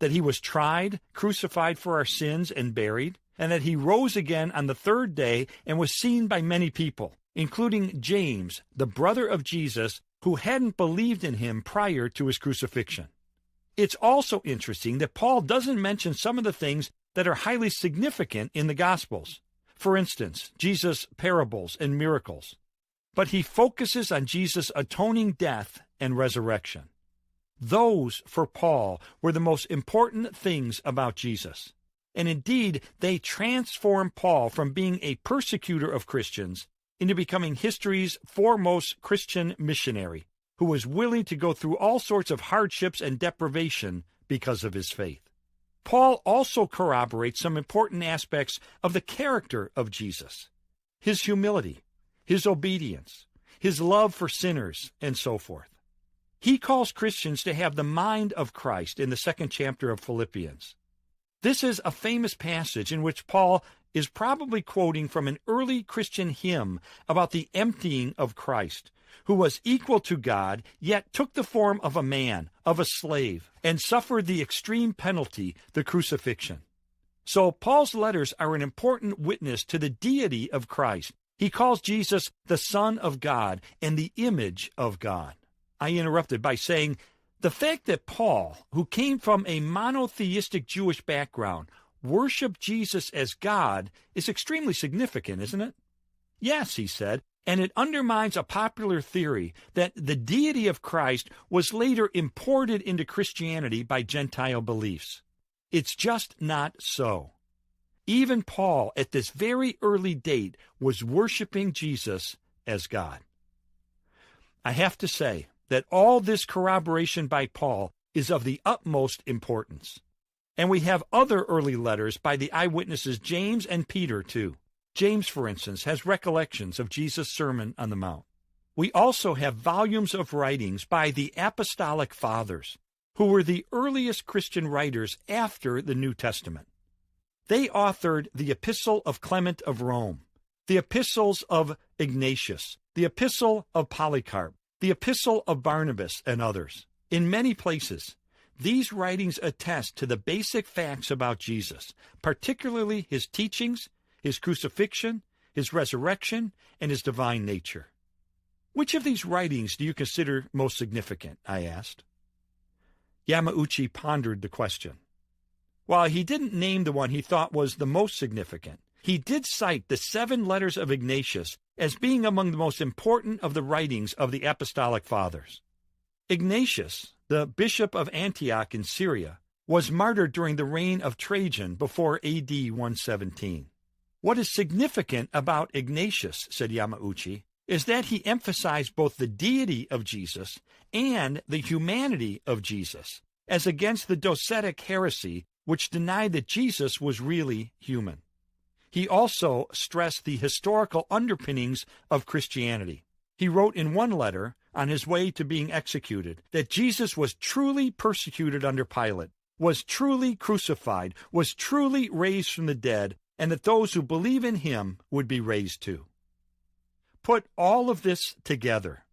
that he was tried, crucified for our sins, and buried, and that he rose again on the 3rd day and was seen by many people, including James, the brother of Jesus, who hadn't believed in him prior to his crucifixion. It's also interesting that Paul doesn't mention some of the things that are highly significant in the Gospels. For instance, Jesus' parables and miracles. But he focuses on Jesus' atoning death and resurrection. Those, for Paul, were the most important things about Jesus. And indeed, they transformed Paul from being a persecutor of Christians into becoming history's foremost Christian missionary, who was willing to go through all sorts of hardships and deprivation because of his faith. Paul also corroborates some important aspects of the character of Jesus: his humility, his obedience, his love for sinners, and so forth. He calls Christians to have the mind of Christ in the 2nd chapter of Philippians. This is a famous passage in which Paul is probably quoting from an early Christian hymn about the emptying of Christ, who was equal to God, yet took the form of a man, of a slave, and suffered the extreme penalty, the crucifixion. So Paul's letters are an important witness to the deity of Christ. He calls Jesus the Son of God and the image of God. I interrupted by saying, the fact that Paul, who came from a monotheistic Jewish background, worshiped Jesus as God is extremely significant, isn't it? Yes, he said, and it undermines a popular theory that the deity of Christ was later imported into Christianity by Gentile beliefs. It's just not so. Even Paul, at this very early date, was worshiping Jesus as God. I have to say that all this corroboration by Paul is of the utmost importance. And we have other early letters by the eyewitnesses James and Peter, too. James, for instance, has recollections of Jesus' Sermon on the Mount. We also have volumes of writings by the Apostolic Fathers, who were the earliest Christian writers after the New Testament. They authored the Epistle of Clement of Rome, the Epistles of Ignatius, the Epistle of Polycarp, the Epistle of Barnabas, and others. In many places, these writings attest to the basic facts about Jesus, particularly his teachings, his crucifixion, his resurrection, and his divine nature. Which of these writings do you consider most significant? I asked. Yamauchi pondered the question. While he didn't name the one he thought was the most significant, he did cite the 7 letters of Ignatius as being among the most important of the writings of the Apostolic Fathers. Ignatius, the bishop of Antioch in Syria, was martyred during the reign of Trajan before AD 117. What is significant about Ignatius, said Yamauchi, is that he emphasized both the deity of Jesus and the humanity of Jesus, as against the docetic heresy which denied that Jesus was really human. He also stressed the historical underpinnings of Christianity. He wrote in one letter, on his way to being executed, that Jesus was truly persecuted under Pilate, was truly crucified, was truly raised from the dead, and that those who believe in him would be raised too. Put all of this together: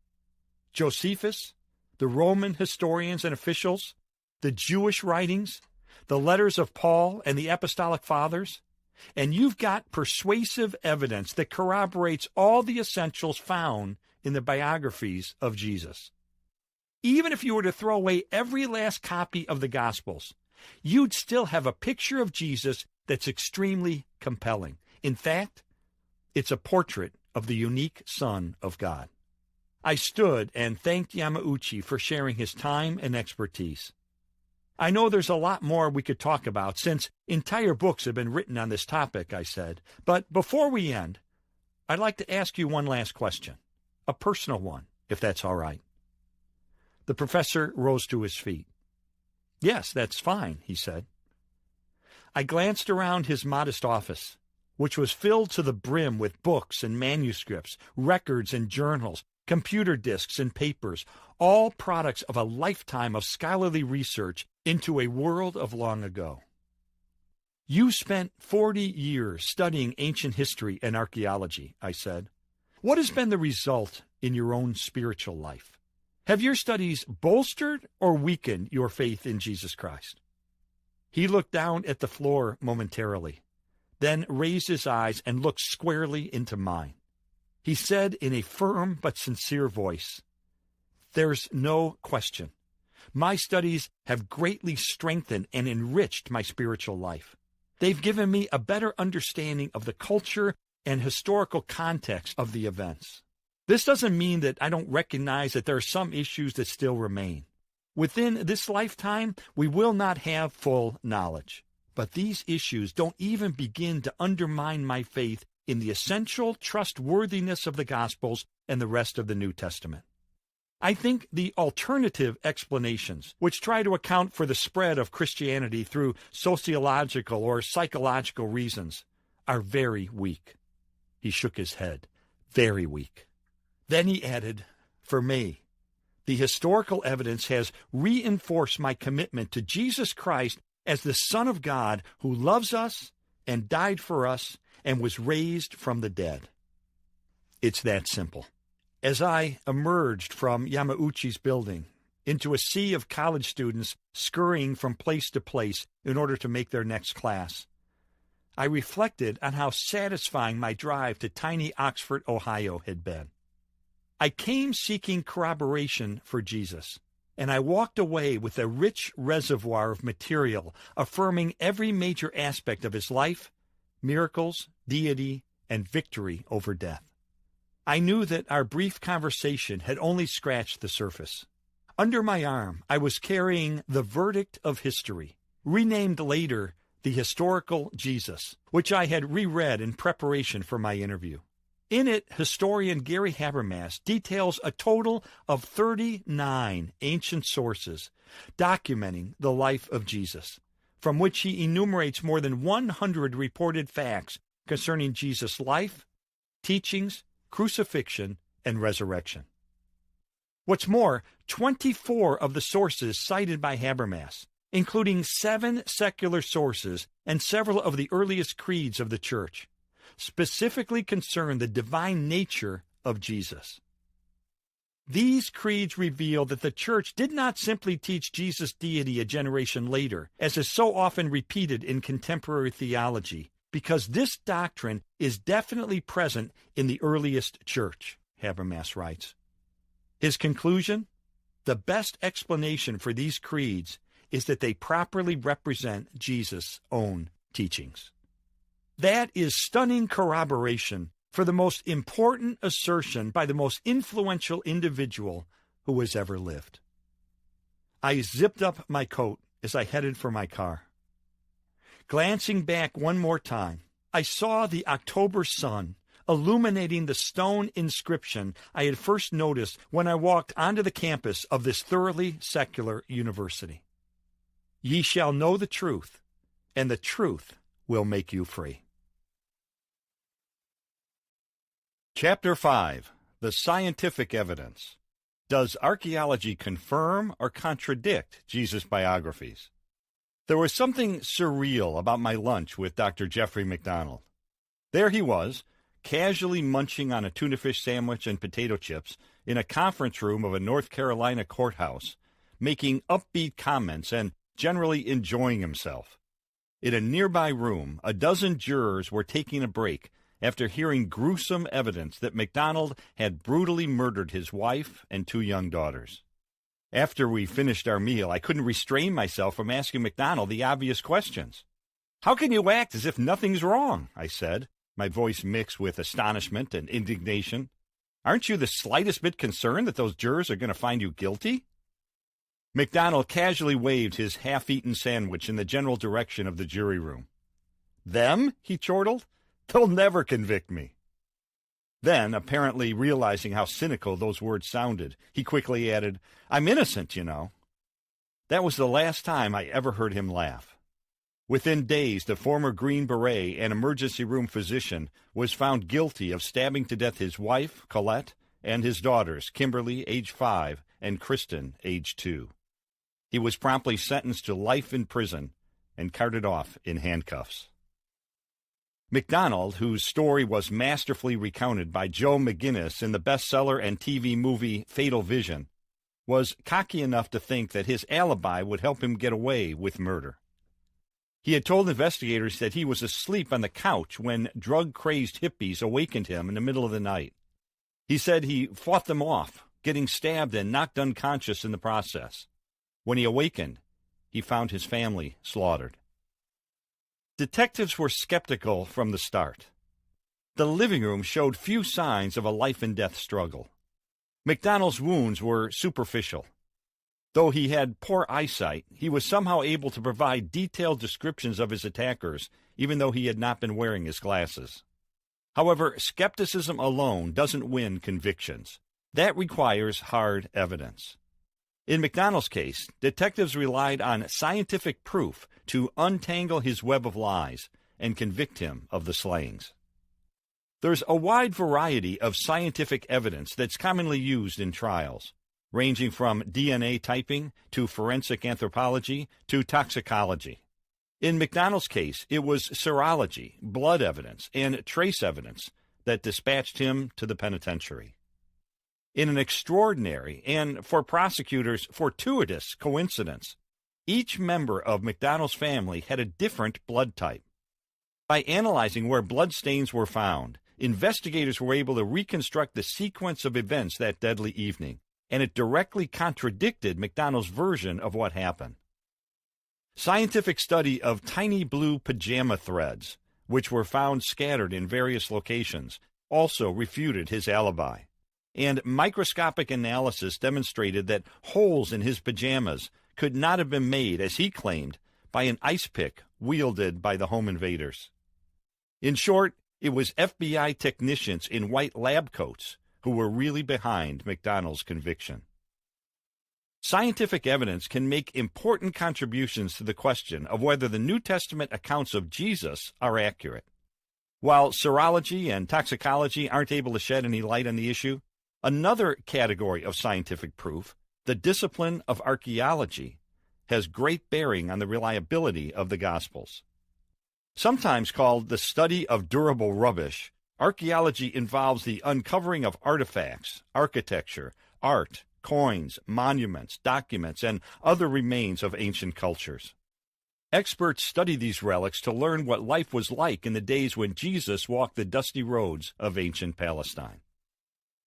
Josephus, the Roman historians and officials, the Jewish writings, the letters of Paul and the Apostolic Fathers, and you've got persuasive evidence that corroborates all the essentials found in the biographies of Jesus. Even if you were to throw away every last copy of the Gospels, you'd still have a picture of Jesus that's extremely compelling. In fact, it's a portrait of the unique Son of God. I stood and thanked Yamauchi for sharing his time and expertise. I know there's a lot more we could talk about, since entire books have been written on this topic, I said. But before we end, I'd like to ask you one last question, a personal one, if that's all right. The professor rose to his feet. Yes, that's fine, he said. I glanced around his modest office, which was filled to the brim with books and manuscripts, records and journals, computer disks and papers, all products of a lifetime of scholarly research into a world of long ago. You spent 40 years studying ancient history and archaeology, I said. What has been the result in your own spiritual life? Have your studies bolstered or weakened your faith in Jesus Christ? He looked down at the floor momentarily, then raised his eyes and looked squarely into mine. He said in a firm but sincere voice, There's no question. My studies have greatly strengthened and enriched my spiritual life. They've given me a better understanding of the culture and historical context of the events. This doesn't mean that I don't recognize that there are some issues that still remain. Within this lifetime, we will not have full knowledge. But these issues don't even begin to undermine my faith in the essential trustworthiness of the Gospels and the rest of the New Testament. I think the alternative explanations, which try to account for the spread of Christianity through sociological or psychological reasons, are very weak. He shook his head. Very weak. Then he added, for me, the historical evidence has reinforced my commitment to Jesus Christ as the Son of God who loves us and died for us and was raised from the dead. It's that simple. As I emerged from Yamauchi's building into a sea of college students scurrying from place to place in order to make their next class, I reflected on how satisfying my drive to tiny Oxford, Ohio had been. I came seeking corroboration for Jesus, and I walked away with a rich reservoir of material affirming every major aspect of his life, miracles, deity, and victory over death. I knew that our brief conversation had only scratched the surface. Under my arm, I was carrying The Verdict of History, renamed later The Historical Jesus, which I had reread in preparation for my interview. In it, historian Gary Habermas details a total of 39 ancient sources documenting the life of Jesus, from which he enumerates more than 100 reported facts concerning Jesus' life, teachings, crucifixion, and resurrection. What's more, 24 of the sources cited by Habermas, including 7 secular sources and several of the earliest creeds of the Church, specifically concern the divine nature of Jesus. These creeds reveal that the Church did not simply teach Jesus' deity a generation later, as is so often repeated in contemporary theology, because this doctrine is definitely present in the earliest Church, Habermas writes. His conclusion? The best explanation for these creeds is that they properly represent Jesus' own teachings. That is stunning corroboration for the most important assertion by the most influential individual who has ever lived. I zipped up my coat as I headed for my car. Glancing back one more time, I saw the October sun illuminating the stone inscription I had first noticed when I walked onto the campus of this thoroughly secular university. Ye shall know the truth, and the truth will make you free. Chapter 5. The Scientific Evidence. Does archaeology confirm or contradict Jesus' biographies? There was something surreal about my lunch with Dr. Jeffrey McDonald. There he was, casually munching on a tuna fish sandwich and potato chips in a conference room of a North Carolina courthouse, making upbeat comments and generally enjoying himself. In a nearby room, a dozen jurors were taking a break after hearing gruesome evidence that McDonald had brutally murdered his wife and 2 young daughters. After we finished our meal, I couldn't restrain myself from asking McDonald the obvious questions. "How can you act as if nothing's wrong?" I said, my voice mixed with astonishment and indignation. "Aren't you the slightest bit concerned that those jurors are going to find you guilty?" McDonald casually waved his half-eaten sandwich in the general direction of the jury room. "Them?" he chortled. "They'll never convict me." Then, apparently realizing how cynical those words sounded, he quickly added, "I'm innocent, you know." That was the last time I ever heard him laugh. Within days, the former Green Beret and emergency room physician was found guilty of stabbing to death his wife, Colette, and his daughters, Kimberly, age 5, and Kristen, age 2. He was promptly sentenced to life in prison and carted off in handcuffs. McDonald, whose story was masterfully recounted by Joe McGinnis in the bestseller and TV movie Fatal Vision, was cocky enough to think that his alibi would help him get away with murder. He had told investigators that he was asleep on the couch when drug-crazed hippies awakened him in the middle of the night. He said he fought them off, getting stabbed and knocked unconscious in the process. When he awakened, he found his family slaughtered. Detectives were skeptical from the start. The living room showed few signs of a life-and-death struggle. MacDonald's wounds were superficial. Though he had poor eyesight, he was somehow able to provide detailed descriptions of his attackers, even though he had not been wearing his glasses. However, skepticism alone doesn't win convictions. That requires hard evidence. In MacDonald's case, detectives relied on scientific proof to untangle his web of lies and convict him of the slayings. There's a wide variety of scientific evidence that's commonly used in trials, ranging from DNA typing to forensic anthropology to toxicology. In MacDonald's case, it was serology, blood evidence, and trace evidence that dispatched him to the penitentiary. In an extraordinary and, for prosecutors, fortuitous coincidence, each member of MacDonald's family had a different blood type. By analyzing where blood stains were found, investigators were able to reconstruct the sequence of events that deadly evening, and it directly contradicted MacDonald's version of what happened. Scientific study of tiny blue pajama threads, which were found scattered in various locations, also refuted his alibi. And microscopic analysis demonstrated that holes in his pajamas could not have been made, as he claimed, by an ice pick wielded by the home invaders. In short, it was FBI technicians in white lab coats who were really behind MacDonald's conviction. Scientific evidence can make important contributions to the question of whether the New Testament accounts of Jesus are accurate. While serology and toxicology aren't able to shed any light on the issue, another category of scientific proof, the discipline of archaeology, has great bearing on the reliability of the Gospels. Sometimes called the study of durable rubbish, archaeology involves the uncovering of artifacts, architecture, art, coins, monuments, documents, and other remains of ancient cultures. Experts study these relics to learn what life was like in the days when Jesus walked the dusty roads of ancient Palestine.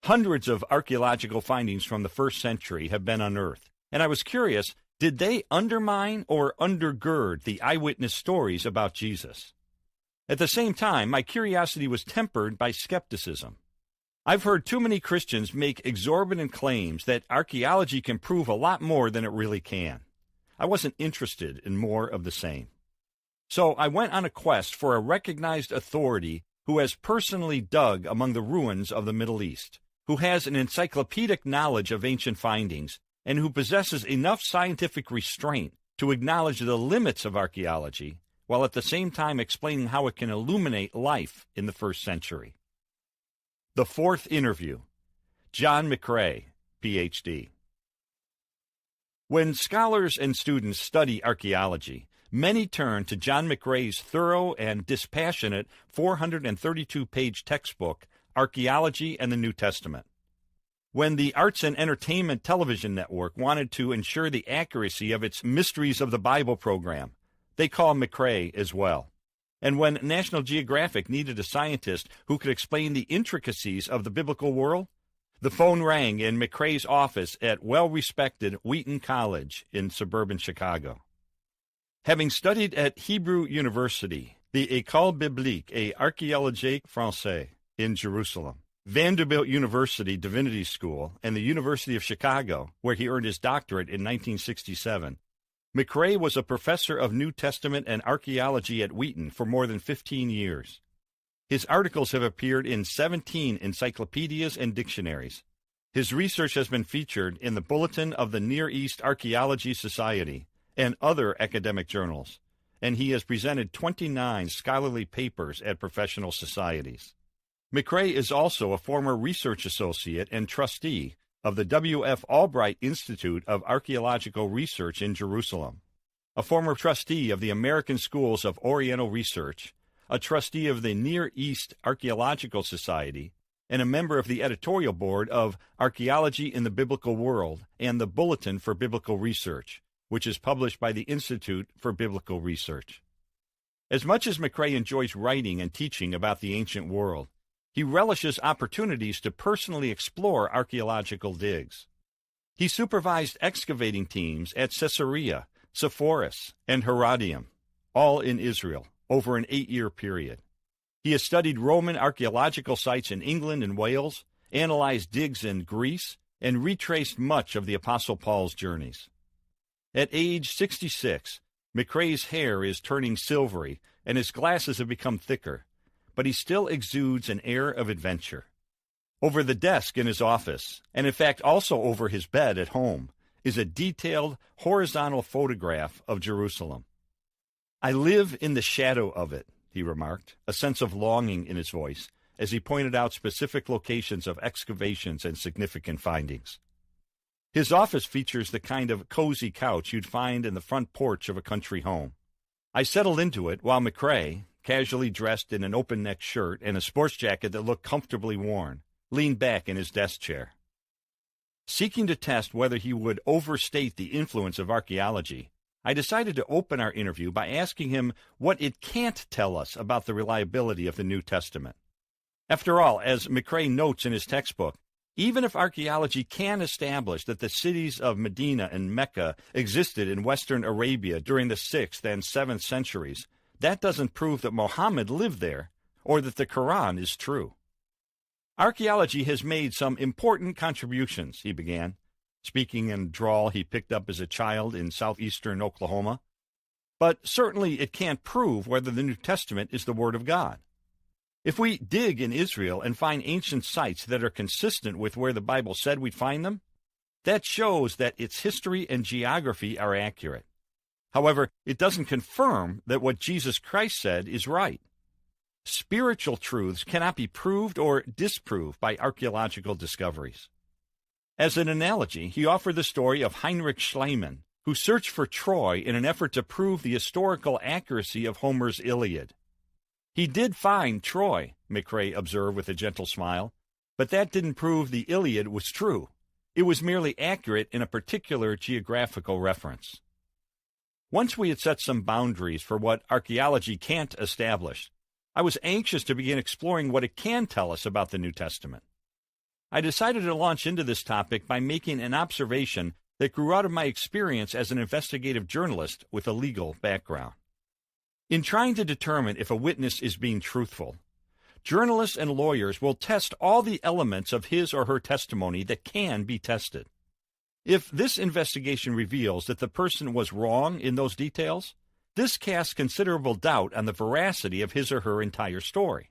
Hundreds of archaeological findings from the first century have been unearthed, and I was curious, did they undermine or undergird the eyewitness stories about Jesus? At the same time, my curiosity was tempered by skepticism. I've heard too many Christians make exorbitant claims that archaeology can prove a lot more than it really can. I wasn't interested in more of the same. So I went on a quest for a recognized authority who has personally dug among the ruins of the Middle East, who has an encyclopedic knowledge of ancient findings, and who possesses enough scientific restraint to acknowledge the limits of archaeology, while at the same time explaining how it can illuminate life in the first century. The fourth interview, John McCrae, Ph.D. When scholars and students study archaeology, many turn to John McCrae's thorough and dispassionate 432-page textbook, Archaeology and the New Testament. When the Arts and Entertainment Television Network wanted to ensure the accuracy of its Mysteries of the Bible program, they called McCrae as well. And when National Geographic needed a scientist who could explain the intricacies of the biblical world, the phone rang in McCrae's office at well-respected Wheaton College in suburban Chicago. Having studied at Hebrew University, the École Biblique et Archéologique Française in Jerusalem, Vanderbilt University Divinity School, and the University of Chicago, where he earned his doctorate in 1967, McCrae was a professor of New Testament and archaeology at Wheaton for more than 15 years. His articles have appeared in 17 encyclopedias and dictionaries. His research has been featured in the Bulletin of the Near East Archaeology Society and other academic journals, and he has presented 29 scholarly papers at professional societies. McCrae is also a former research associate and trustee of the W.F. Albright Institute of Archaeological Research in Jerusalem, a former trustee of the American Schools of Oriental Research, a trustee of the Near East Archaeological Society, and a member of the editorial board of Archaeology in the Biblical World and the Bulletin for Biblical Research, which is published by the Institute for Biblical Research. As much as McCrae enjoys writing and teaching about the ancient world, He relishes opportunities to personally explore archaeological digs. He supervised excavating teams at Caesarea, Sepphoris, and Herodium, all in Israel, over an 8-year period. He has studied Roman archaeological sites in England and Wales, analyzed digs in Greece, and retraced much of the Apostle Paul's journeys. At age 66, McCrae's hair is turning silvery, and his glasses have become thicker, but he still exudes an air of adventure. Over the desk in his office, and in fact also over his bed at home, is a detailed horizontal photograph of Jerusalem. "I live in the shadow of it," he remarked, a sense of longing in his voice, as he pointed out specific locations of excavations and significant findings. His office features the kind of cozy couch you'd find in the front porch of a country home. I settled into it while McCrae, casually dressed in an open-neck shirt and a sports jacket that looked comfortably worn, leaned back in his desk chair. Seeking to test whether he would overstate the influence of archaeology, I decided to open our interview by asking him what it can't tell us about the reliability of the New Testament. After all, as McCrae notes in his textbook, even if archaeology can establish that the cities of Medina and Mecca existed in western Arabia during the 6th and 7th centuries, that doesn't prove that Muhammad lived there or that the Quran is true. "Archaeology has made some important contributions," he began, speaking in a drawl he picked up as a child in southeastern Oklahoma. "But certainly it can't prove whether the New Testament is the Word of God. If we dig in Israel and find ancient sites that are consistent with where the Bible said we'd find them, that shows that its history and geography are accurate. However, it doesn't confirm that what Jesus Christ said is right. Spiritual truths cannot be proved or disproved by archaeological discoveries." As an analogy, he offered the story of Heinrich Schliemann, who searched for Troy in an effort to prove the historical accuracy of Homer's Iliad. "He did find Troy," McCrae observed with a gentle smile, "but that didn't prove the Iliad was true. It was merely accurate in a particular geographical reference." Once we had set some boundaries for what archaeology can't establish, I was anxious to begin exploring what it can tell us about the New Testament. I decided to launch into this topic by making an observation that grew out of my experience as an investigative journalist with a legal background. In trying to determine if a witness is being truthful, journalists and lawyers will test all the elements of his or her testimony that can be tested. If this investigation reveals that the person was wrong in those details, this casts considerable doubt on the veracity of his or her entire story.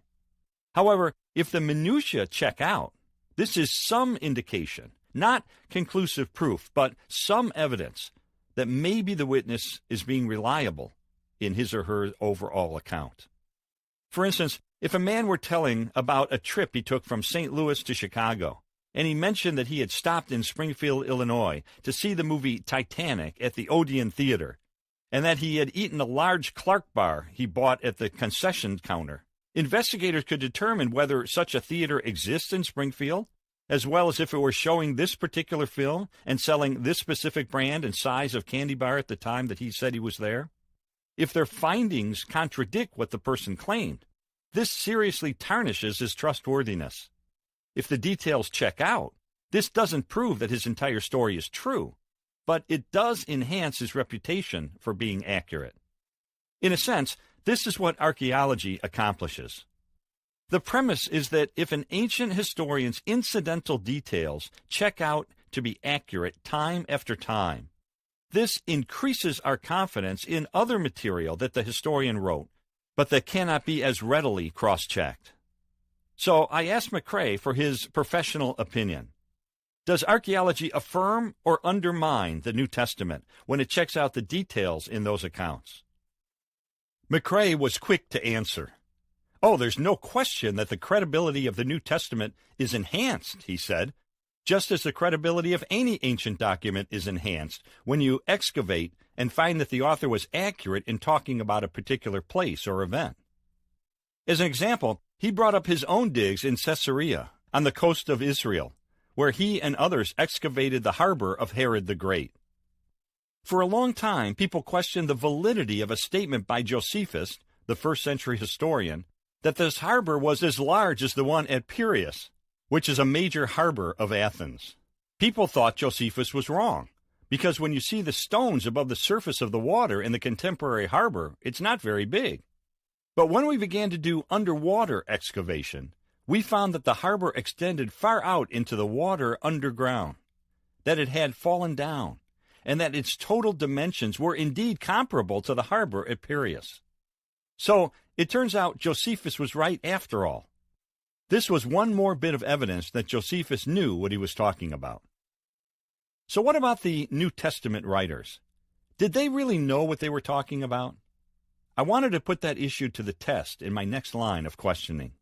However, if the minutiae check out, this is some indication, not conclusive proof, but some evidence that maybe the witness is being reliable in his or her overall account. For instance, if a man were telling about a trip he took from St. Louis to Chicago, and he mentioned that he had stopped in Springfield, Illinois, to see the movie Titanic at the Odeon Theater, and that he had eaten a large Clark bar he bought at the concession counter, investigators could determine whether such a theater exists in Springfield, as well as if it were showing this particular film and selling this specific brand and size of candy bar at the time that he said he was there. If their findings contradict what the person claimed, this seriously tarnishes his trustworthiness. If the details check out, this doesn't prove that his entire story is true, but it does enhance his reputation for being accurate. In a sense, this is what archaeology accomplishes. The premise is that if an ancient historian's incidental details check out to be accurate time after time, this increases our confidence in other material that the historian wrote, but that cannot be as readily cross-checked. So I asked McCrae for his professional opinion. Does archaeology affirm or undermine the New Testament when it checks out the details in those accounts? McCrae was quick to answer. "Oh, there's no question that the credibility of the New Testament is enhanced," he said, "just as the credibility of any ancient document is enhanced when you excavate and find that the author was accurate in talking about a particular place or event." As an example, he brought up his own digs in Caesarea, on the coast of Israel, where he and others excavated the harbor of Herod the Great. For a long time, people questioned the validity of a statement by Josephus, the first-century historian, that this harbor was as large as the one at Piraeus, which is a major harbor of Athens. People thought Josephus was wrong, because when you see the stones above the surface of the water in the contemporary harbor, it's not very big. But when we began to do underwater excavation, we found that the harbor extended far out into the water underground, that it had fallen down, and that its total dimensions were indeed comparable to the harbor at Piraeus. So, it turns out Josephus was right after all. This was one more bit of evidence that Josephus knew what he was talking about. So what about the New Testament writers? Did they really know what they were talking about? I wanted to put that issue to the test in my next line of questioning.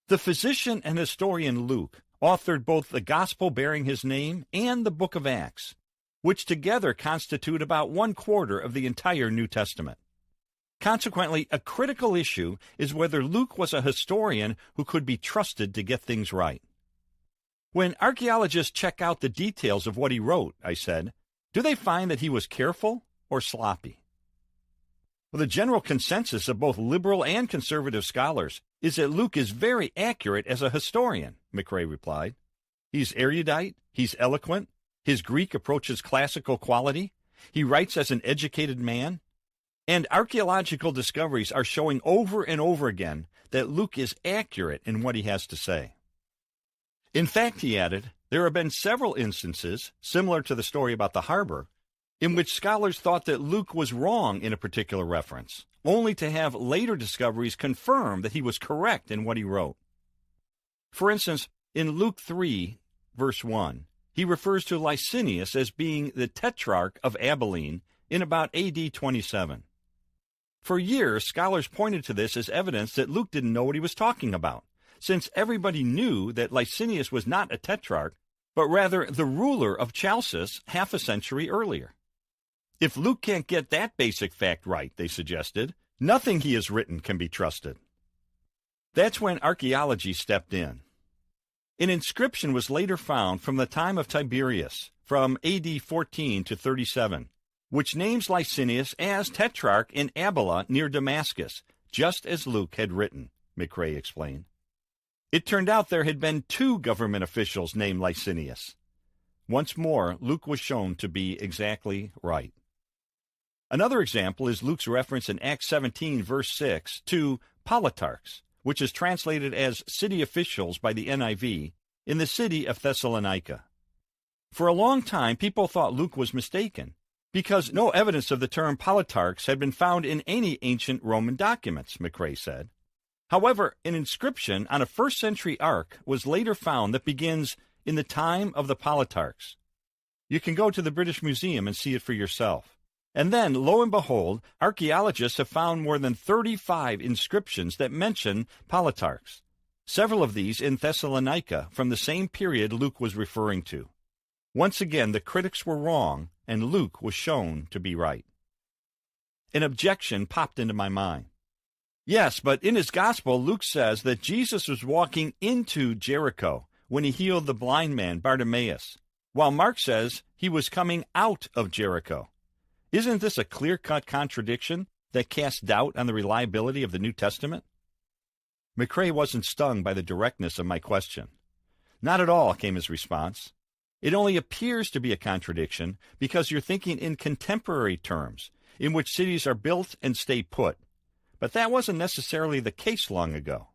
The physician and historian Luke authored both the Gospel bearing his name and the book of Acts, which together constitute about 1/4 of the entire New Testament. Consequently, a critical issue is whether Luke was a historian who could be trusted to get things right. When archaeologists check out the details of what he wrote, I said, do they find that he was careful or sloppy? Well, the general consensus of both liberal and conservative scholars is that Luke is very accurate as a historian, McRae replied. He's erudite, he's eloquent, his Greek approaches classical quality, he writes as an educated man, and archaeological discoveries are showing over and over again that Luke is accurate in what he has to say. In fact, he added, there have been several instances, similar to the story about the harbor, in which scholars thought that Luke was wrong in a particular reference, only to have later discoveries confirm that he was correct in what he wrote. For instance, in Luke 3, verse 1, he refers to Licinius as being the tetrarch of Abilene in about AD 27. For years, scholars pointed to this as evidence that Luke didn't know what he was talking about, since everybody knew that Licinius was not a tetrarch, but rather the ruler of Chalcis half a century earlier. If Luke can't get that basic fact right, they suggested, nothing he has written can be trusted. That's when archaeology stepped in. An inscription was later found from the time of Tiberius, from AD 14 to 37, which names Licinius as tetrarch in Abila near Damascus, just as Luke had written, McRae explained. It turned out there had been 2 government officials named Licinius. Once more, Luke was shown to be exactly right. Another example is Luke's reference in Acts 17, verse 6, to politarchs, which is translated as city officials by the NIV, in the city of Thessalonica. For a long time, people thought Luke was mistaken, because no evidence of the term politarchs had been found in any ancient Roman documents, McRae said. However, an inscription on a first-century ark was later found that begins, in the time of the politarchs. You can go to the British Museum and see it for yourself. And then, lo and behold, archaeologists have found more than 35 inscriptions that mention politarchs, several of these in Thessalonica from the same period Luke was referring to. Once again, the critics were wrong, and Luke was shown to be right. An objection popped into my mind. Yes, but in his gospel, Luke says that Jesus was walking into Jericho when he healed the blind man Bartimaeus, while Mark says he was coming out of Jericho. Isn't this a clear-cut contradiction that casts doubt on the reliability of the New Testament? McRae wasn't stung by the directness of my question. Not at all, came his response. It only appears to be a contradiction because you're thinking in contemporary terms, in which cities are built and stay put. But that wasn't necessarily the case long ago.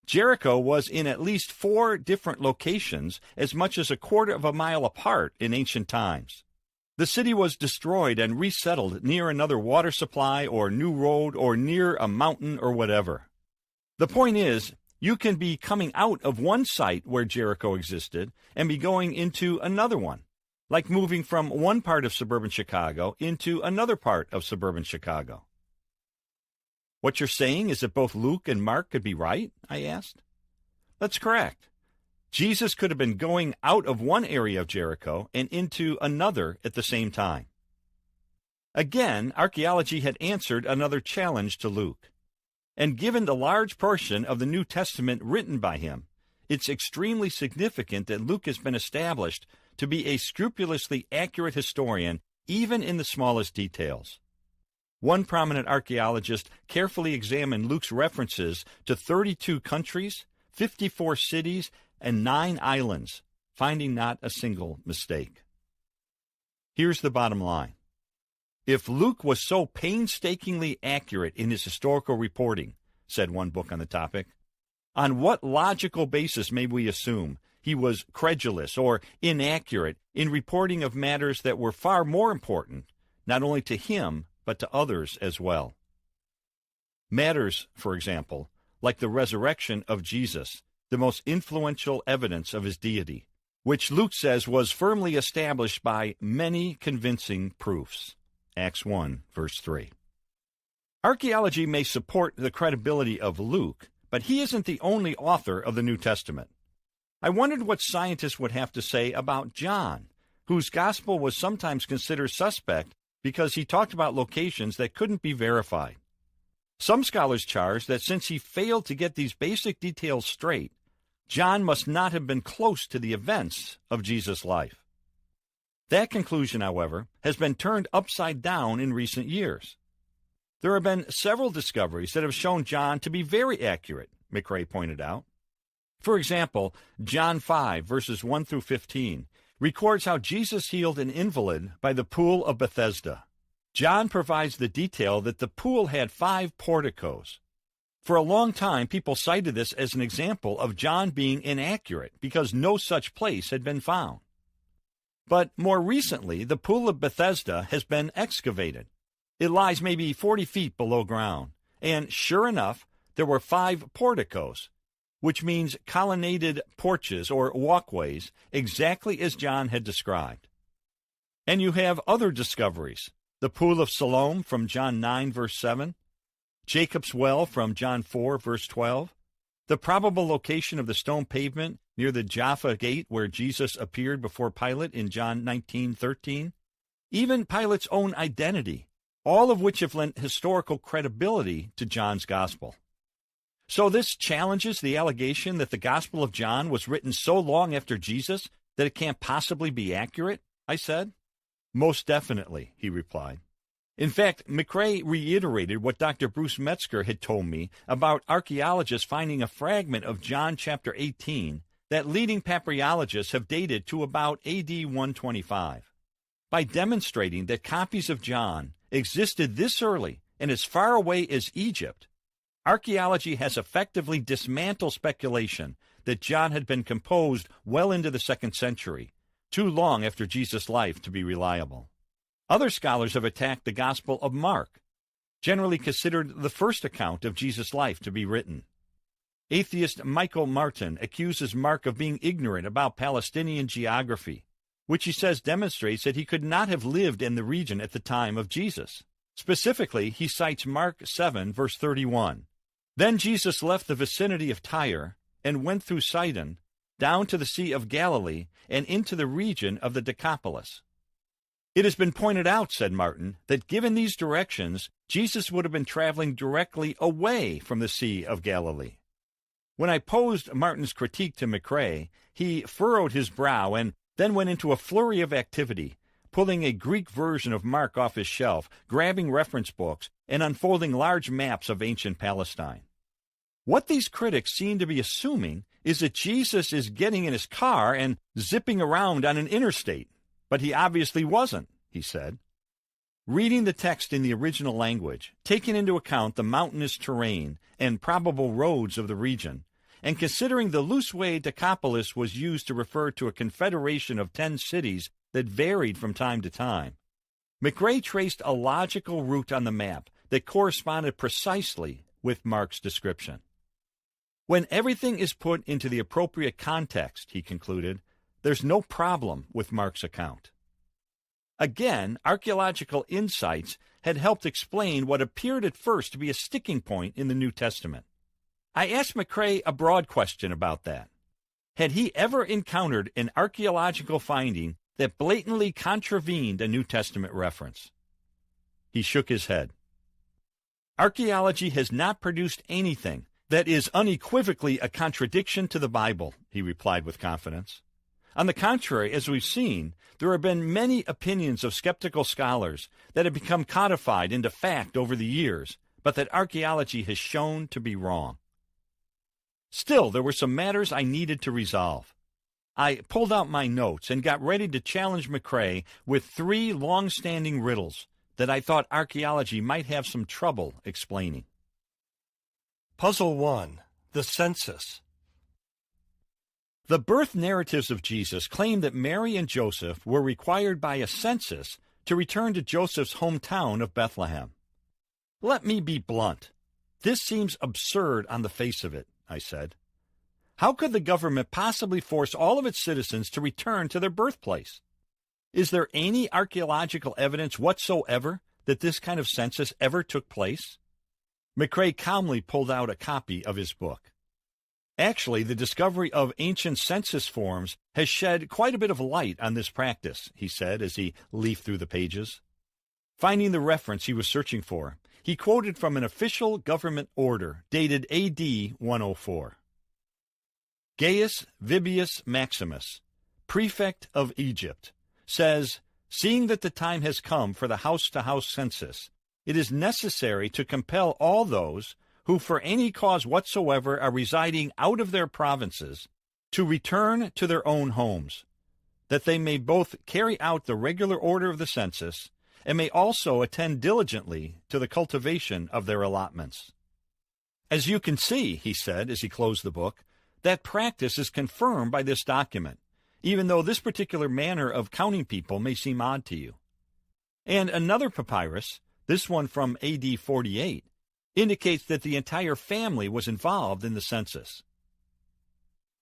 Jericho was in at least 4 different locations as much as 1/4 of a mile apart in ancient times. The city was destroyed and resettled near another water supply or new road or near a mountain or whatever. The point is, you can be coming out of one site where Jericho existed and be going into another one, like moving from one part of suburban Chicago into another part of suburban Chicago. What you're saying is that both Luke and Mark could be right? I asked. That's correct. Jesus could have been going out of one area of Jericho and into another at the same time. Again, archaeology had answered another challenge to Luke. And given the large portion of the New Testament written by him, it's extremely significant that Luke has been established to be a scrupulously accurate historian, even in the smallest details. One prominent archaeologist carefully examined Luke's references to 32 countries, 54 cities, and 9 islands, finding not a single mistake. Here's the bottom line. If Luke was so painstakingly accurate in his historical reporting, said one book on the topic, on what logical basis may we assume he was credulous or inaccurate in reporting of matters that were far more important, not only to him, but to others as well? Matters, for example, like the resurrection of Jesus, the most influential evidence of his deity, which Luke says was firmly established by many convincing proofs. Acts 1, verse 3. Archaeology may support the credibility of Luke, but he isn't the only author of the New Testament. I wondered what scientists would have to say about John, whose gospel was sometimes considered suspect because he talked about locations that couldn't be verified. Some scholars charge that since he failed to get these basic details straight, John must not have been close to the events of Jesus' life. That conclusion, however, has been turned upside down in recent years. There have been several discoveries that have shown John to be very accurate, McRae pointed out. For example, John 5, verses 1 through 15, records how Jesus healed an invalid by the pool of Bethesda. John provides the detail that the pool had 5 porticos. For a long time, people cited this as an example of John being inaccurate because no such place had been found. But more recently, the pool of Bethesda has been excavated. It lies maybe 40 feet below ground, and sure enough, there were 5 porticos, which means colonnaded porches or walkways, exactly as John had described. And you have other discoveries. The pool of Siloam from John 9, verse 7, Jacob's well from John 4, verse 12, the probable location of the stone pavement near the Jaffa Gate where Jesus appeared before Pilate in John 19:13, even Pilate's own identity, all of which have lent historical credibility to John's gospel. So this challenges the allegation that the Gospel of John was written so long after Jesus that it can't possibly be accurate, I said. Most definitely, he replied. In fact, McRae reiterated what Dr. Bruce Metzger had told me about archaeologists finding a fragment of John chapter 18 that leading papyrologists have dated to about AD 125. By demonstrating that copies of John existed this early and as far away as Egypt, archaeology has effectively dismantled speculation that John had been composed well into the 2nd century, too long after Jesus' life to be reliable. Other scholars have attacked the Gospel of Mark, generally considered the first account of Jesus' life to be written. Atheist Michael Martin accuses Mark of being ignorant about Palestinian geography, which he says demonstrates that he could not have lived in the region at the time of Jesus. Specifically, he cites Mark 7, verse 31. Then Jesus left the vicinity of Tyre and went through Sidon, down to the Sea of Galilee, and into the region of the Decapolis. It has been pointed out, said Martin, that given these directions, Jesus would have been traveling directly away from the Sea of Galilee. When I posed Martin's critique to McRae, he furrowed his brow and then went into a flurry of activity, pulling a Greek version of Mark off his shelf, grabbing reference books, and unfolding large maps of ancient Palestine. What these critics seem to be assuming is that Jesus is getting in his car and zipping around on an interstate. But he obviously wasn't, he said. Reading the text in the original language, taking into account the mountainous terrain and probable roads of the region, and considering the loose way Decapolis was used to refer to a confederation of 10 cities that varied from time to time, McRae traced a logical route on the map that corresponded precisely with Mark's description. When everything is put into the appropriate context, he concluded, there's no problem with Mark's account. Again, archaeological insights had helped explain what appeared at first to be a sticking point in the New Testament. I asked McRae a broad question about that. Had he ever encountered an archaeological finding that blatantly contravened a New Testament reference? He shook his head. Archaeology has not produced anything that is unequivocally a contradiction to the Bible, he replied with confidence. On the contrary, as we've seen, there have been many opinions of skeptical scholars that have become codified into fact over the years, but that archaeology has shown to be wrong. Still, there were some matters I needed to resolve. I pulled out my notes and got ready to challenge McCrae with 3 long-standing riddles that I thought archaeology might have some trouble explaining. Puzzle 1. The Census. The birth narratives of Jesus claim that Mary and Joseph were required by a census to return to Joseph's hometown of Bethlehem. Let me be blunt. This seems absurd on the face of it, I said. How could the government possibly force all of its citizens to return to their birthplace? Is there any archaeological evidence whatsoever that this kind of census ever took place? McCrae calmly pulled out a copy of his book. Actually, the discovery of ancient census forms has shed quite a bit of light on this practice, he said as he leafed through the pages. Finding the reference he was searching for, he quoted from an official government order dated AD 104. Gaius Vibius Maximus, prefect of Egypt, says, "Seeing that the time has come for the house-to-house census, it is necessary to compel all those who for any cause whatsoever are residing out of their provinces to return to their own homes, that they may both carry out the regular order of the census and may also attend diligently to the cultivation of their allotments." As you can see, he said as he closed the book, that practice is confirmed by this document, even though this particular manner of counting people may seem odd to you. And another papyrus, this one from AD 48, indicates that the entire family was involved in the census.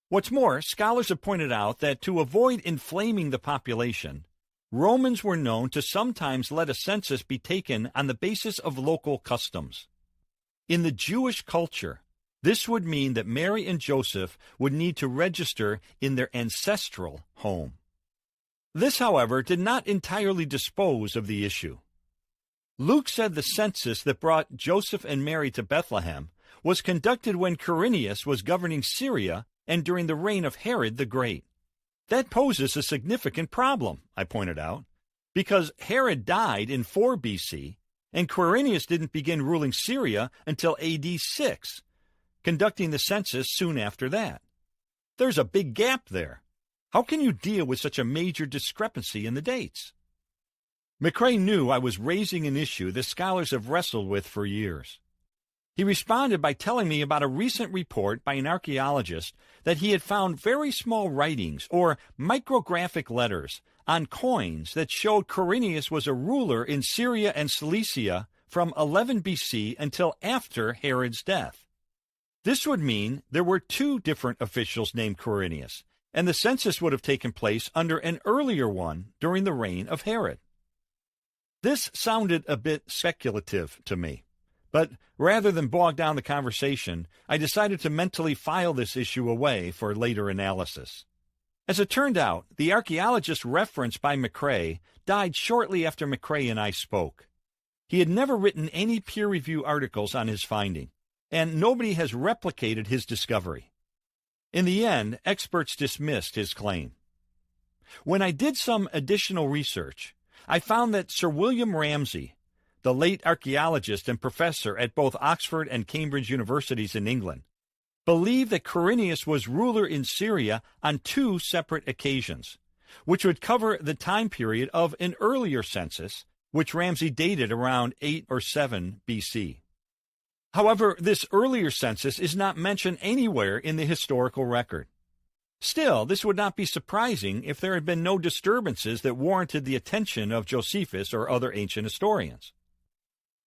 What's more, scholars have pointed out that to avoid inflaming the population, Romans were known to sometimes let a census be taken on the basis of local customs. In the Jewish culture, this would mean that Mary and Joseph would need to register in their ancestral home. This, however, did not entirely dispose of the issue. Luke said the census that brought Joseph and Mary to Bethlehem was conducted when Quirinius was governing Syria and during the reign of Herod the Great. That poses a significant problem, I pointed out, because Herod died in 4 BC and Quirinius didn't begin ruling Syria until AD 6, conducting the census soon after that. There's a big gap there. How can you deal with such a major discrepancy in the dates? McCrae knew I was raising an issue that scholars have wrestled with for years. He responded by telling me about a recent report by an archaeologist that he had found very small writings or micrographic letters on coins that showed Quirinius was a ruler in Syria and Cilicia from 11 BC until after Herod's death. This would mean there were 2 different officials named Quirinius, and the census would have taken place under an earlier one during the reign of Herod. This sounded a bit speculative to me, but rather than bog down the conversation, I decided to mentally file this issue away for later analysis. As it turned out, the archaeologist referenced by McCrae died shortly after McCrae and I spoke. He had never written any peer-review articles on his finding, and nobody has replicated his discovery. In the end, experts dismissed his claim. When I did some additional research, I found that Sir William Ramsay, the late archaeologist and professor at both Oxford and Cambridge universities in England, believed that Quirinius was ruler in Syria on 2 separate occasions, which would cover the time period of an earlier census, which Ramsay dated around 8 or 7 BC. However, this earlier census is not mentioned anywhere in the historical record. Still, this would not be surprising if there had been no disturbances that warranted the attention of Josephus or other ancient historians.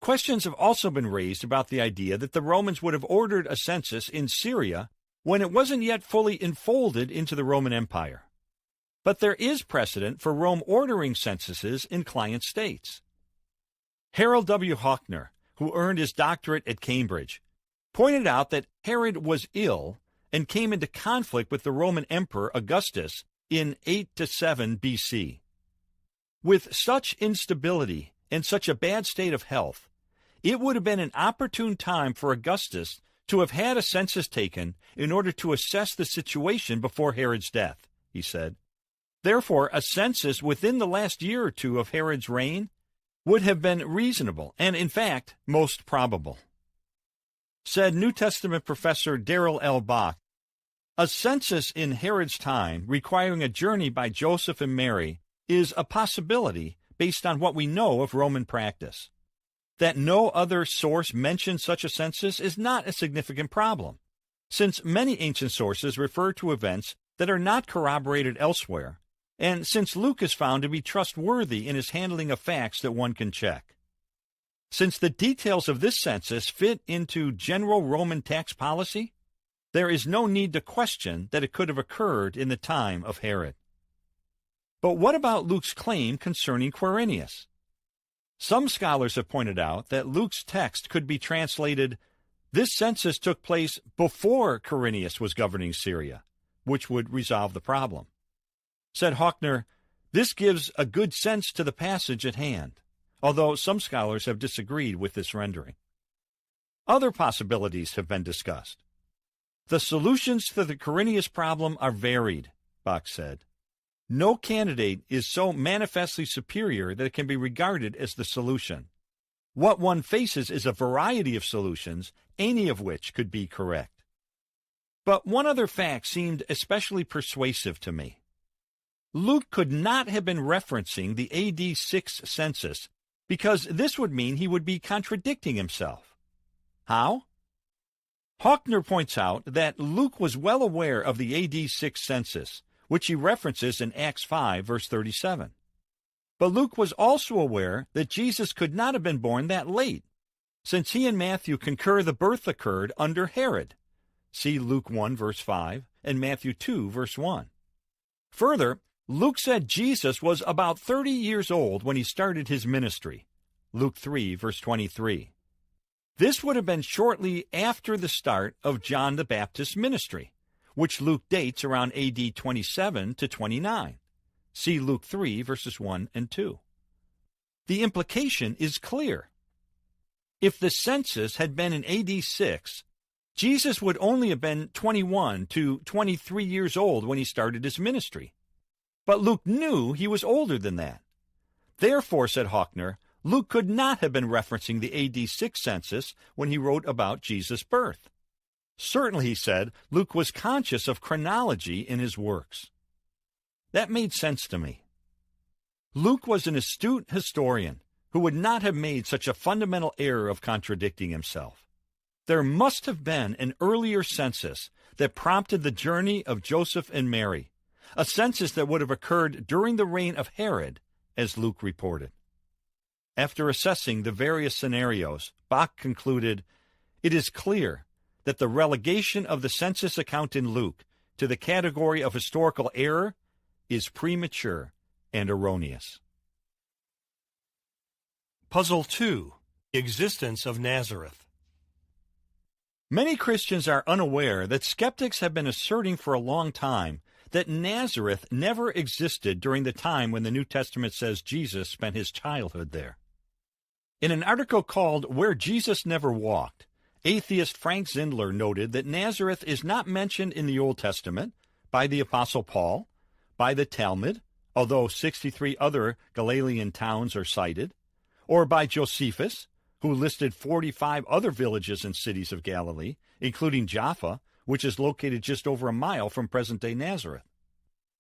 Questions have also been raised about the idea that the Romans would have ordered a census in Syria when it wasn't yet fully enfolded into the Roman Empire. But there is precedent for Rome ordering censuses in client states. Harold W. Hawkner, who earned his doctorate at Cambridge, pointed out that Herod was ill and came into conflict with the Roman Emperor Augustus in 8 to 7 BC. With such instability and such a bad state of health, it would have been an opportune time for Augustus to have had a census taken in order to assess the situation before Herod's death, he said, Therefore, a census within the last year or two of Herod's reign would have been reasonable and, in fact, most probable. Said New Testament professor Darrell L. Bach, a census in Herod's time requiring a journey by Joseph and Mary is a possibility based on what we know of Roman practice. That no other source mentions such a census is not a significant problem, since many ancient sources refer to events that are not corroborated elsewhere, and since Luke is found to be trustworthy in his handling of facts that one can check. Since the details of this census fit into general Roman tax policy, there is no need to question that it could have occurred in the time of Herod. But what about Luke's claim concerning Quirinius? Some scholars have pointed out that Luke's text could be translated, "This census took place before Quirinius was governing Syria," which would resolve the problem. Said Hochner, this gives a good sense to the passage at hand, although some scholars have disagreed with this rendering. Other possibilities have been discussed. The solutions to the Quirinius problem are varied, Bach said. No candidate is so manifestly superior that it can be regarded as the solution. What one faces is a variety of solutions, any of which could be correct. But one other fact seemed especially persuasive to me. Luke could not have been referencing the AD 6 census because this would mean he would be contradicting himself. How? Hochner points out that Luke was well aware of the AD 6 census, which he references in Acts 5, verse 37. But Luke was also aware that Jesus could not have been born that late, since he and Matthew concur the birth occurred under Herod. See Luke 1, verse 5, and Matthew 2, verse 1. Further, Luke said Jesus was about 30 years old when he started his ministry. Luke 3, verse 23. This would have been shortly after the start of John the Baptist's ministry, which Luke dates around AD 27 to 29. See Luke 3, verses 1 and 2. The implication is clear. If the census had been in AD 6, Jesus would only have been 21 to 23 years old when he started his ministry. But Luke knew he was older than that. Therefore, said Hochner, Luke could not have been referencing the AD 6 census when he wrote about Jesus' birth. Certainly, he said, Luke was conscious of chronology in his works. That made sense to me. Luke was an astute historian who would not have made such a fundamental error of contradicting himself. There must have been an earlier census that prompted the journey of Joseph and Mary, a census that would have occurred during the reign of Herod, as Luke reported. After assessing the various scenarios, Bach concluded, it is clear that the relegation of the census account in Luke to the category of historical error is premature and erroneous. Puzzle 2. Existence of Nazareth. Many Christians are unaware that skeptics have been asserting for a long time that Nazareth never existed during the time when the New Testament says Jesus spent his childhood there. In an article called Where Jesus Never Walked, atheist Frank Zindler noted that Nazareth is not mentioned in the Old Testament by the Apostle Paul, by the Talmud, although 63 other Galilean towns are cited, or by Josephus, who listed 45 other villages and cities of Galilee, including Jaffa, which is located just over a mile from present-day Nazareth.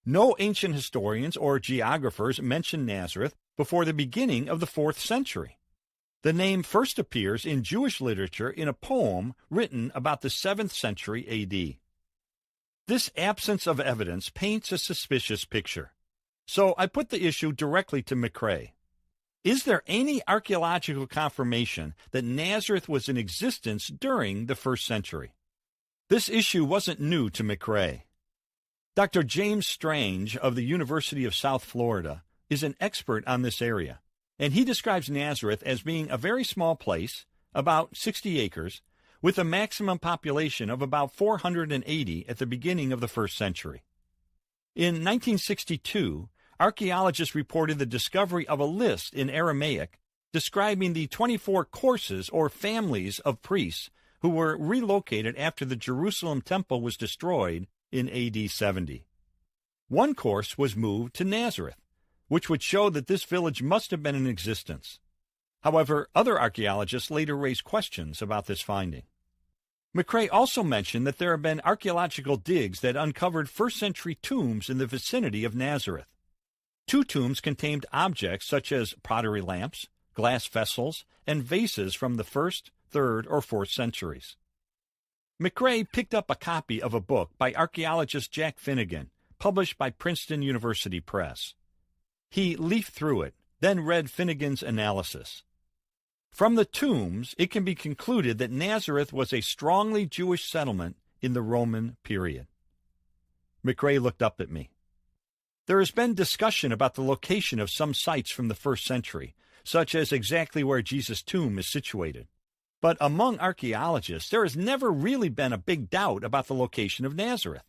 No ancient historians or geographers mention Nazareth before the beginning of the 4th century. The name first appears in Jewish literature in a poem written about the 7th century A.D. This absence of evidence paints a suspicious picture. So I put the issue directly to McCrae. Is there any archaeological confirmation that Nazareth was in existence during the 1st century? This issue wasn't new to McCrae. Dr. James Strange of the University of South Florida is an expert on this area, and he describes Nazareth as being a very small place, about 60 acres, with a maximum population of about 480 at the beginning of the 1st century. In 1962, archaeologists reported the discovery of a list in Aramaic describing the 24 courses or families of priests who were relocated after the Jerusalem temple was destroyed in AD 70. One course was moved to Nazareth, which would show that this village must have been in existence. However, other archaeologists later raised questions about this finding. McCrae also mentioned that there have been archaeological digs that uncovered first-century tombs in the vicinity of Nazareth. 2 tombs contained objects such as pottery lamps, glass vessels, and vases from the 1st, 3rd, or 4th centuries. McCrae picked up a copy of a book by archaeologist Jack Finnegan, published by Princeton University Press. He leafed through it, then read Finnegan's analysis. From the tombs, it can be concluded that Nazareth was a strongly Jewish settlement in the Roman period. McCrae looked up at me. There has been discussion about the location of some sites from the 1st century, such as exactly where Jesus' tomb is situated. But among archaeologists, there has never really been a big doubt about the location of Nazareth.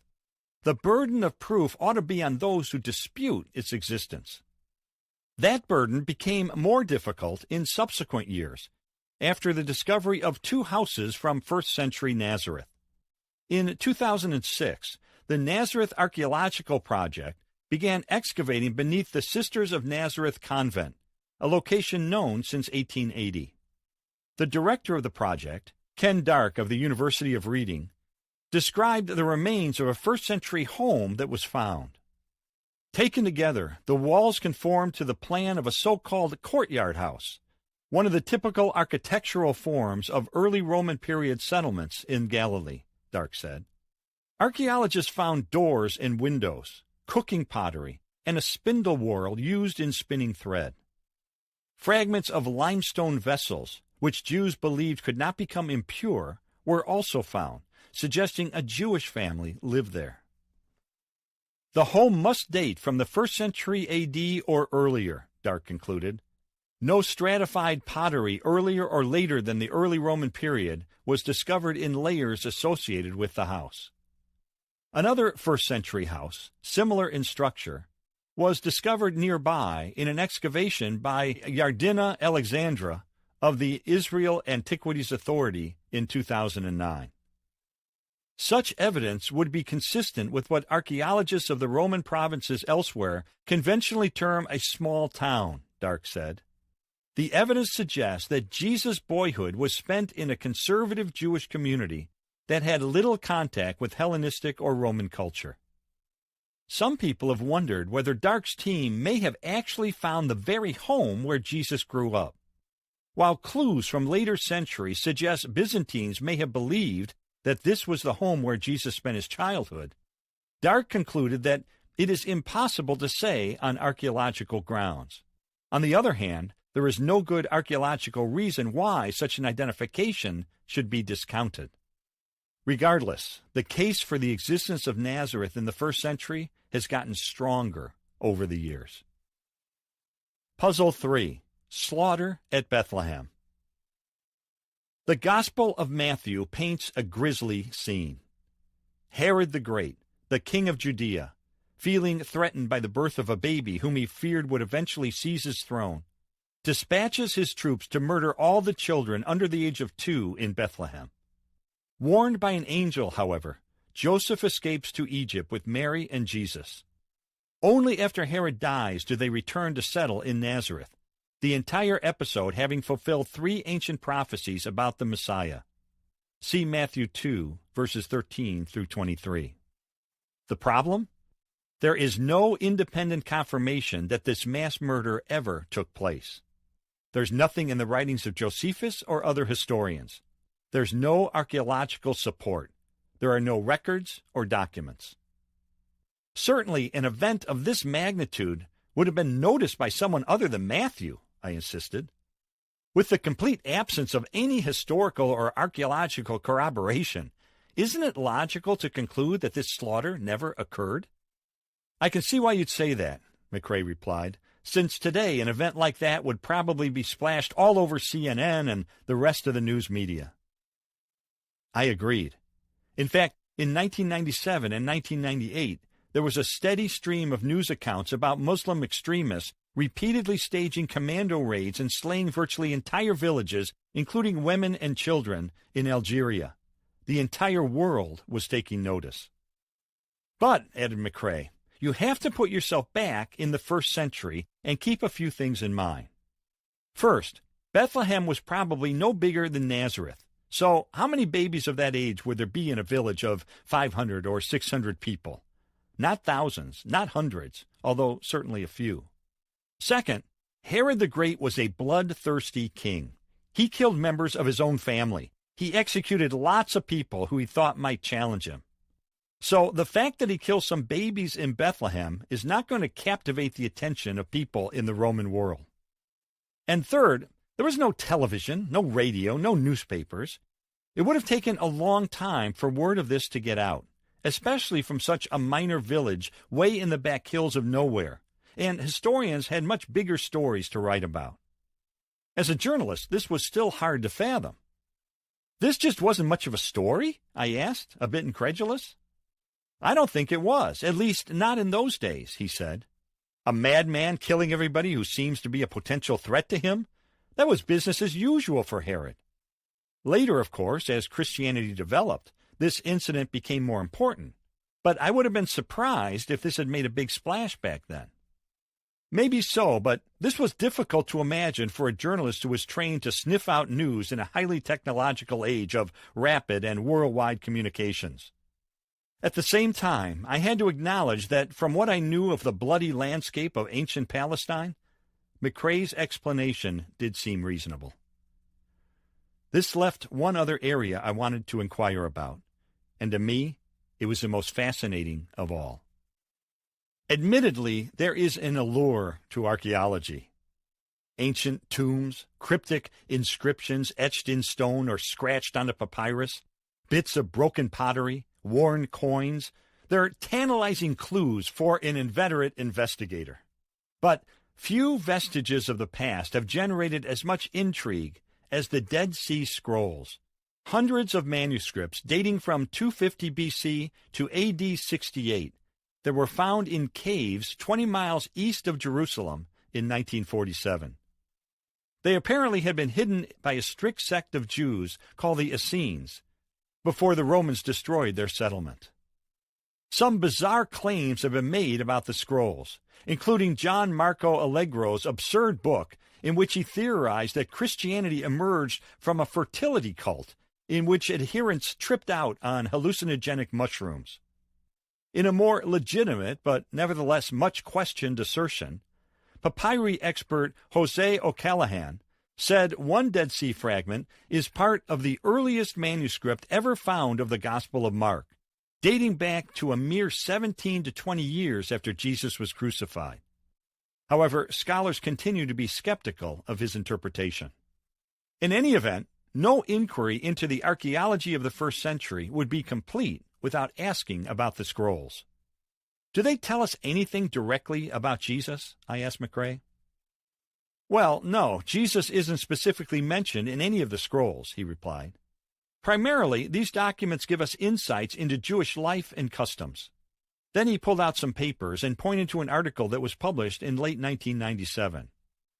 The burden of proof ought to be on those who dispute its existence. That burden became more difficult in subsequent years, after the discovery of 2 houses from 1st century Nazareth. In 2006, the Nazareth Archaeological Project began excavating beneath the Sisters of Nazareth Convent, a location known since 1880. The director of the project, Ken Dark of the University of Reading, described the remains of a 1st century home that was found. Taken together, the walls conform to the plan of a so-called courtyard house, one of the typical architectural forms of early Roman period settlements in Galilee, Dark said. Archaeologists found doors and windows, cooking pottery, and a spindle whorl used in spinning thread. Fragments of limestone vessels, which Jews believed could not become impure, were also found, suggesting a Jewish family lived there. The home must date from the 1st century A.D. or earlier, Dark concluded. No stratified pottery earlier or later than the early Roman period was discovered in layers associated with the house. Another 1st century house, similar in structure, was discovered nearby in an excavation by Yardina Alexandra of the Israel Antiquities Authority in 2009. Such evidence would be consistent with what archaeologists of the Roman provinces elsewhere conventionally term a small town, Dark said. The evidence suggests that Jesus' boyhood was spent in a conservative Jewish community that had little contact with Hellenistic or Roman culture. Some people have wondered whether Dark's team may have actually found the very home where Jesus grew up. While clues from later centuries suggest Byzantines may have believed that this was the home where Jesus spent his childhood, Dark concluded that it is impossible to say on archaeological grounds. On the other hand, there is no good archaeological reason why such an identification should be discounted. Regardless, the case for the existence of Nazareth in the 1st century has gotten stronger over the years. Puzzle 3. Slaughter at Bethlehem. The Gospel of Matthew paints a grisly scene. Herod the Great, the king of Judea, feeling threatened by the birth of a baby whom he feared would eventually seize his throne, dispatches his troops to murder all the children under the age of 2 in Bethlehem. Warned by an angel, however, Joseph escapes to Egypt with Mary and Jesus. Only after Herod dies do they return to settle in Nazareth, the entire episode having fulfilled 3 ancient prophecies about the Messiah. See Matthew 2, verses 13 through 23. The problem? There is no independent confirmation that this mass murder ever took place. There's nothing in the writings of Josephus or other historians. There's no archaeological support. There are no records or documents. Certainly, an event of this magnitude would have been noticed by someone other than Matthew, I insisted. With the complete absence of any historical or archaeological corroboration, isn't it logical to conclude that this slaughter never occurred? I can see why you'd say that, McCrae replied, since today an event like that would probably be splashed all over CNN and the rest of the news media. I agreed. In fact, in 1997 and 1998, there was a steady stream of news accounts about Muslim extremists repeatedly staging commando raids and slaying virtually entire villages, including women and children, in Algeria. The entire world was taking notice. But, added McCrae, you have to put yourself back in the first century and keep a few things in mind. First, Bethlehem was probably no bigger than Nazareth. So how many babies of that age would there be in a village of 500 or 600 people? Not thousands, not hundreds, although certainly a few. Second, Herod the Great was a bloodthirsty king. He killed members of his own family. He executed lots of people who he thought might challenge him. So the fact that he kills some babies in Bethlehem is not going to captivate the attention of people in the Roman world. And third, there was no television, no radio, no newspapers. It would have taken a long time for word of this to get out, especially from such a minor village way in the back hills of nowhere, and historians had much bigger stories to write about. As a journalist, this was still hard to fathom. This just wasn't much of a story? I asked, a bit incredulous. I don't think it was, at least not in those days, he said. A madman killing everybody who seems to be a potential threat to him? That was business as usual for Herod. Later, of course, as Christianity developed, this incident became more important, but I would have been surprised if this had made a big splash back then. Maybe so, but this was difficult to imagine for a journalist who was trained to sniff out news in a highly technological age of rapid and worldwide communications. At the same time, I had to acknowledge that from what I knew of the bloody landscape of ancient Palestine, McCrae's explanation did seem reasonable. This left one other area I wanted to inquire about, and to me, it was the most fascinating of all. Admittedly, there is an allure to archaeology. Ancient tombs, cryptic inscriptions etched in stone or scratched onto papyrus, bits of broken pottery, worn coins, they're tantalizing clues for an inveterate investigator. But few vestiges of the past have generated as much intrigue as the Dead Sea Scrolls. Hundreds of manuscripts dating from 250 BC to AD 68 that were found in caves 20 miles east of Jerusalem in 1947. They apparently had been hidden by a strict sect of Jews called the Essenes before the Romans destroyed their settlement. Some bizarre claims have been made about the scrolls, including John Marco Allegro's absurd book in which he theorized that Christianity emerged from a fertility cult in which adherents tripped out on hallucinogenic mushrooms. In a more legitimate but nevertheless much questioned assertion, papyri expert Jose O'Callaghan said one Dead Sea fragment is part of the earliest manuscript ever found of the Gospel of Mark, dating back to a mere 17 to 20 years after Jesus was crucified. However, scholars continue to be skeptical of his interpretation. In any event, no inquiry into the archaeology of the first century would be complete without asking about the scrolls. Do they tell us anything directly about Jesus? I asked McCrae. Well, no, Jesus isn't specifically mentioned in any of the scrolls, he replied. Primarily, these documents give us insights into Jewish life and customs. Then he pulled out some papers and pointed to an article that was published in late 1997.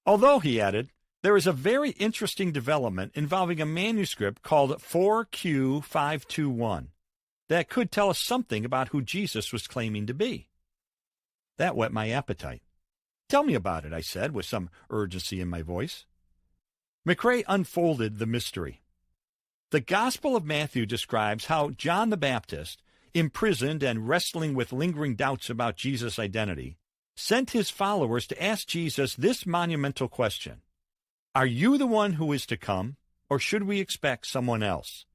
Although, he added, there is a very interesting development involving a manuscript called 4Q521 that could tell us something about who Jesus was claiming to be. That whet my appetite. Tell me about it, I said, with some urgency in my voice. McCrae unfolded the mystery. The Gospel of Matthew describes how John the Baptist, imprisoned and wrestling with lingering doubts about Jesus' identity, sent his followers to ask Jesus this monumental question: Are you the one who is to come, or should we expect someone else?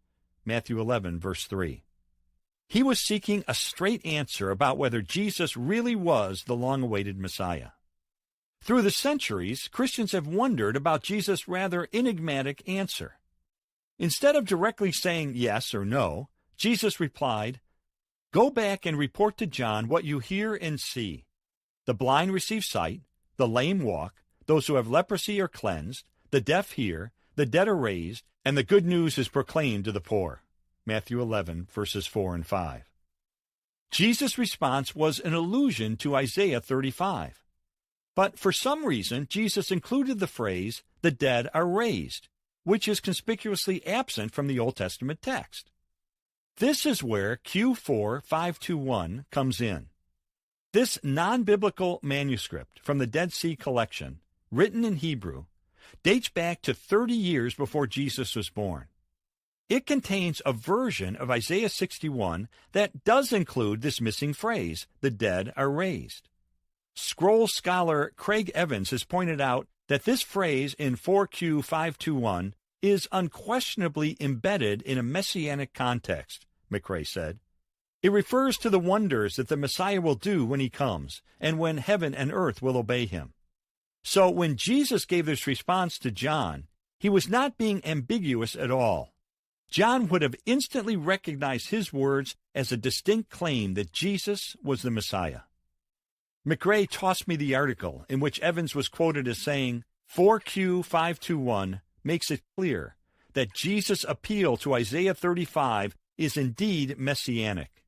Matthew 11, verse 3. He was seeking a straight answer about whether Jesus really was the long-awaited Messiah. Through the centuries, Christians have wondered about Jesus' rather enigmatic answer. Instead of directly saying yes or no, Jesus replied, "Go back and report to John what you hear and see. The blind receive sight, the lame walk, those who have leprosy are cleansed, the deaf hear, the dead are raised, and the good news is proclaimed to the poor." Matthew 11, verses 4 and 5. Jesus' response was an allusion to Isaiah 35. But for some reason, Jesus included the phrase, "the dead are raised," which is conspicuously absent from the Old Testament text. This is where Q4-521 comes in. This non-biblical manuscript from the Dead Sea collection, written in Hebrew, dates back to 30 years before Jesus was born. It contains a version of Isaiah 61 that does include this missing phrase, "the dead are raised." Scroll scholar Craig Evans has pointed out that this phrase in 4Q521 is unquestionably embedded in a messianic context, McRae said. It refers to the wonders that the Messiah will do when he comes, and when heaven and earth will obey him. So when Jesus gave this response to John, he was not being ambiguous at all. John would have instantly recognized his words as a distinct claim that Jesus was the Messiah. McRae tossed me the article in which Evans was quoted as saying, 4Q521 makes it clear that Jesus' appeal to Isaiah 35 is indeed messianic.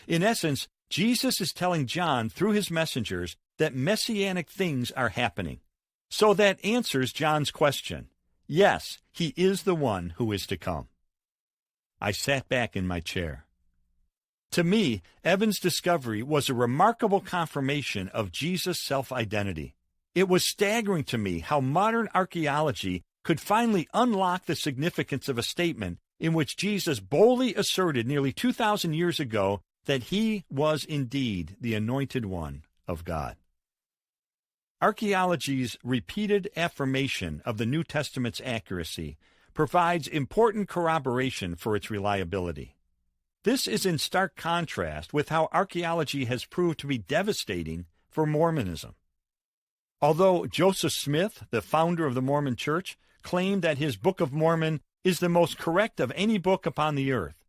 In essence, Jesus is telling John through his messengers that messianic things are happening. So that answers John's question. Yes, he is the one who is to come. I sat back in my chair. To me, Evans' discovery was a remarkable confirmation of Jesus' self-identity. It was staggering to me how modern archaeology could finally unlock the significance of a statement in which Jesus boldly asserted nearly 2,000 years ago that he was indeed the anointed one of God. Archaeology's repeated affirmation of the New Testament's accuracy provides important corroboration for its reliability. This is in stark contrast with how archaeology has proved to be devastating for Mormonism. Although Joseph Smith, the founder of the Mormon Church, claimed that his Book of Mormon is the most correct of any book upon the earth,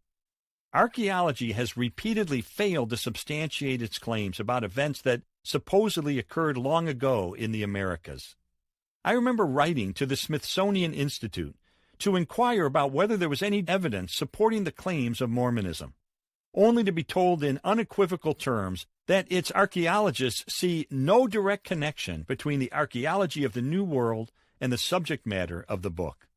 archaeology has repeatedly failed to substantiate its claims about events that supposedly occurred long ago in the Americas. I remember writing to the Smithsonian Institute to inquire about whether there was any evidence supporting the claims of Mormonism, only to be told in unequivocal terms that its archaeologists see no direct connection between the archaeology of the New World and the subject matter of the book.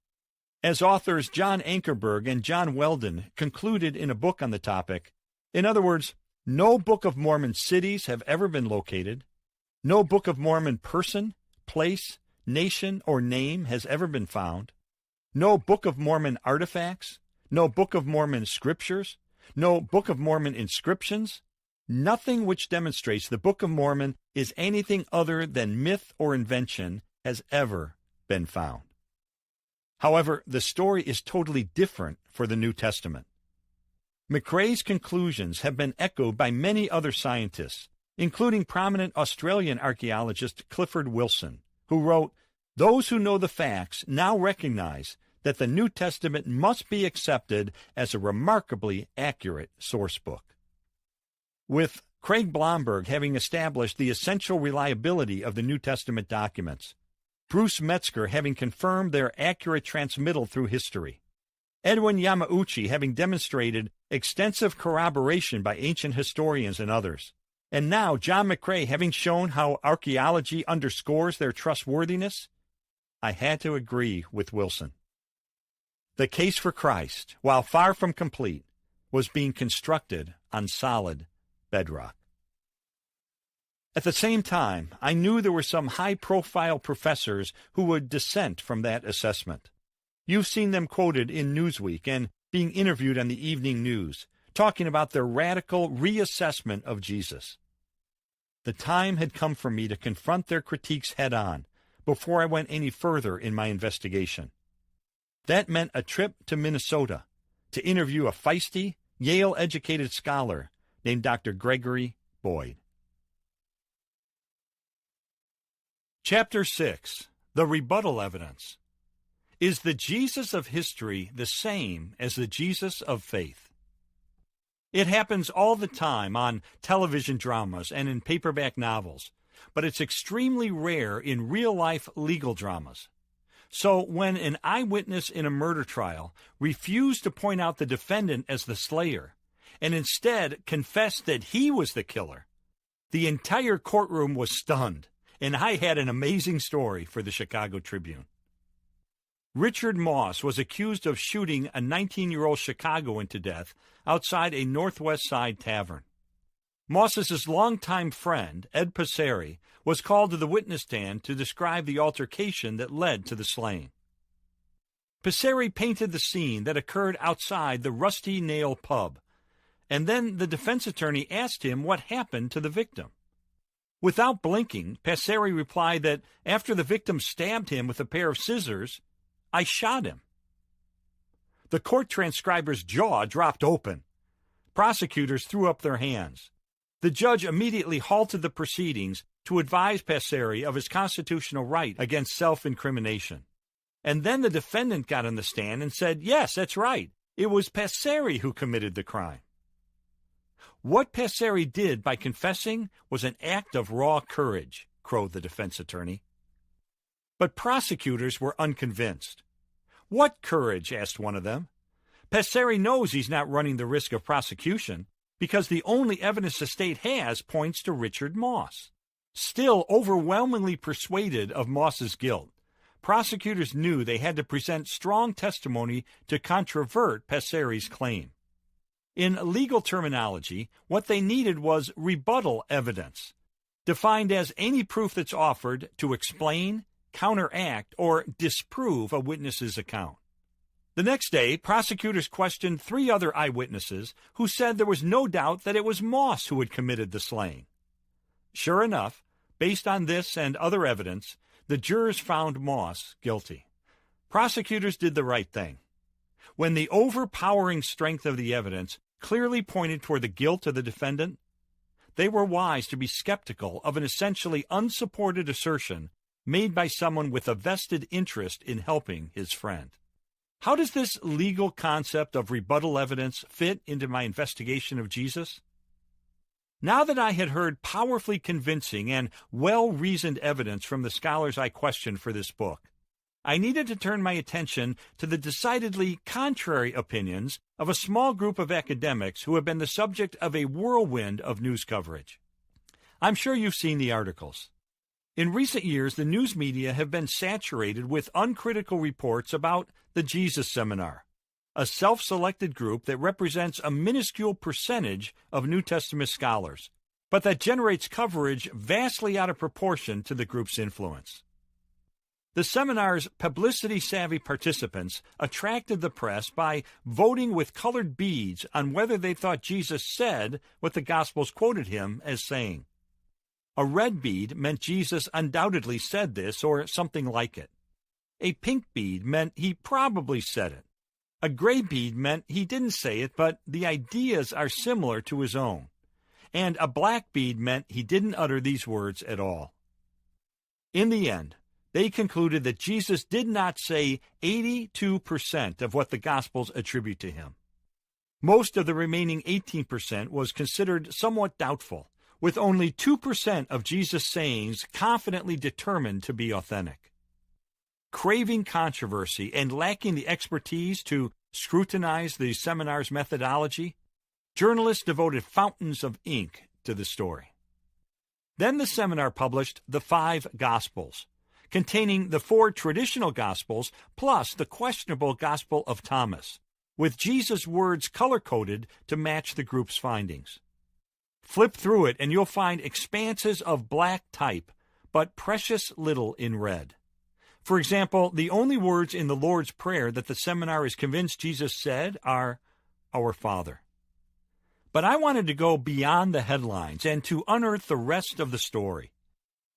As authors John Ankerberg and John Weldon concluded in a book on the topic, in other words, no Book of Mormon cities have ever been located, no Book of Mormon person, place, nation, or name has ever been found, no Book of Mormon artifacts, no Book of Mormon scriptures, no Book of Mormon inscriptions, nothing which demonstrates the Book of Mormon is anything other than myth or invention has ever been found. However, the story is totally different for the New Testament. McRae's conclusions have been echoed by many other scientists, including prominent Australian archaeologist Clifford Wilson, who wrote, "Those who know the facts now recognize that the New Testament must be accepted as a remarkably accurate source book." With Craig Blomberg having established the essential reliability of the New Testament documents, Bruce Metzger having confirmed their accurate transmittal through history, Edwin Yamauchi having demonstrated extensive corroboration by ancient historians and others, and now John McRae having shown how archaeology underscores their trustworthiness, I had to agree with Wilson. The case for Christ, while far from complete, was being constructed on solid bedrock. At the same time, I knew there were some high-profile professors who would dissent from that assessment. You've seen them quoted in Newsweek and being interviewed on the evening news, talking about their radical reassessment of Jesus. The time had come for me to confront their critiques head-on before I went any further in my investigation. That meant a trip to Minnesota to interview a feisty, Yale-educated scholar named Dr. Gregory Boyd. Chapter 6. The Rebuttal Evidence. Is the Jesus of history the same as the Jesus of faith? It happens all the time on television dramas and in paperback novels, but it's extremely rare in real-life legal dramas. So when an eyewitness in a murder trial refused to point out the defendant as the slayer, and instead confessed that he was the killer, the entire courtroom was stunned, and I had an amazing story for the Chicago Tribune. Richard Moss was accused of shooting a 19-year-old Chicagoan to death outside a Northwest Side tavern. Moss's longtime friend, Ed Passeri, was called to the witness stand to describe the altercation that led to the slaying. Passeri painted the scene that occurred outside the Rusty Nail pub, and then the defense attorney asked him what happened to the victim. Without blinking, Passeri replied that after the victim stabbed him with a pair of scissors, "I shot him." The court transcriber's jaw dropped open. Prosecutors threw up their hands. The judge immediately halted the proceedings to advise Passeri of his constitutional right against self-incrimination. And then the defendant got on the stand and said, "Yes, that's right. It was Passeri who committed the crime." What Passeri did by confessing was an act of raw courage, crowed the defense attorney. But prosecutors were unconvinced. "What courage?" asked one of them. "Passeri knows he's not running the risk of prosecution because the only evidence the state has points to Richard Moss." Still overwhelmingly persuaded of Moss's guilt, prosecutors knew they had to present strong testimony to controvert Passeri's claim. In legal terminology, what they needed was rebuttal evidence, defined as any proof that's offered to explain, counteract, or disprove a witness's account. The next day, prosecutors questioned 3 other eyewitnesses who said there was no doubt that it was Moss who had committed the slaying. Sure enough, based on this and other evidence, the jurors found Moss guilty. Prosecutors did the right thing. When the overpowering strength of the evidence clearly pointed toward the guilt of the defendant, they were wise to be skeptical of an essentially unsupported assertion made by someone with a vested interest in helping his friend. How does this legal concept of rebuttal evidence fit into my investigation of Jesus? Now that I had heard powerfully convincing and well-reasoned evidence from the scholars I questioned for this book, I needed to turn my attention to the decidedly contrary opinions of a small group of academics who have been the subject of a whirlwind of news coverage. I'm sure you've seen the articles. In recent years, the news media have been saturated with uncritical reports about the Jesus Seminar, a self-selected group that represents a minuscule percentage of New Testament scholars, but that generates coverage vastly out of proportion to the group's influence. The seminar's publicity-savvy participants attracted the press by voting with colored beads on whether they thought Jesus said what the Gospels quoted him as saying. A red bead meant Jesus undoubtedly said this or something like it. A pink bead meant he probably said it. A gray bead meant he didn't say it, but the ideas are similar to his own. And a black bead meant he didn't utter these words at all. In the end, they concluded that Jesus did not say 82% of what the Gospels attribute to him. Most of the remaining 18% was considered somewhat doubtful, with only 2% of Jesus' sayings confidently determined to be authentic. Craving controversy and lacking the expertise to scrutinize the seminar's methodology, journalists devoted fountains of ink to the story. Then the seminar published the 5 Gospels, containing the 4 traditional Gospels plus the questionable Gospel of Thomas, with Jesus' words color-coded to match the group's findings. Flip through it and you'll find expanses of black type, but precious little in red. For example, the only words in the Lord's Prayer that the seminar is convinced Jesus said are, "Our Father." But I wanted to go beyond the headlines and to unearth the rest of the story.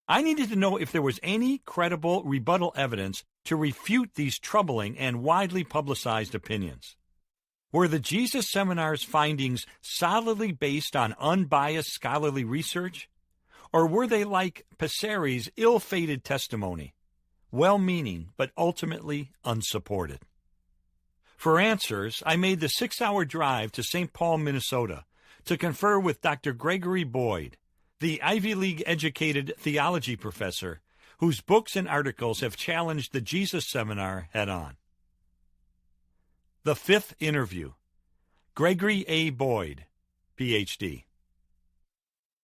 I needed to know if there was any credible rebuttal evidence to refute these troubling and widely publicized opinions. Were the Jesus Seminar's findings solidly based on unbiased scholarly research? Or were they like Passeri's ill-fated testimony, well-meaning but ultimately unsupported? For answers, I made the 6-hour drive to St. Paul, Minnesota, to confer with Dr. Gregory Boyd, the Ivy League-educated theology professor whose books and articles have challenged the Jesus Seminar head-on. The 5th interview. Gregory A. Boyd, Ph.D.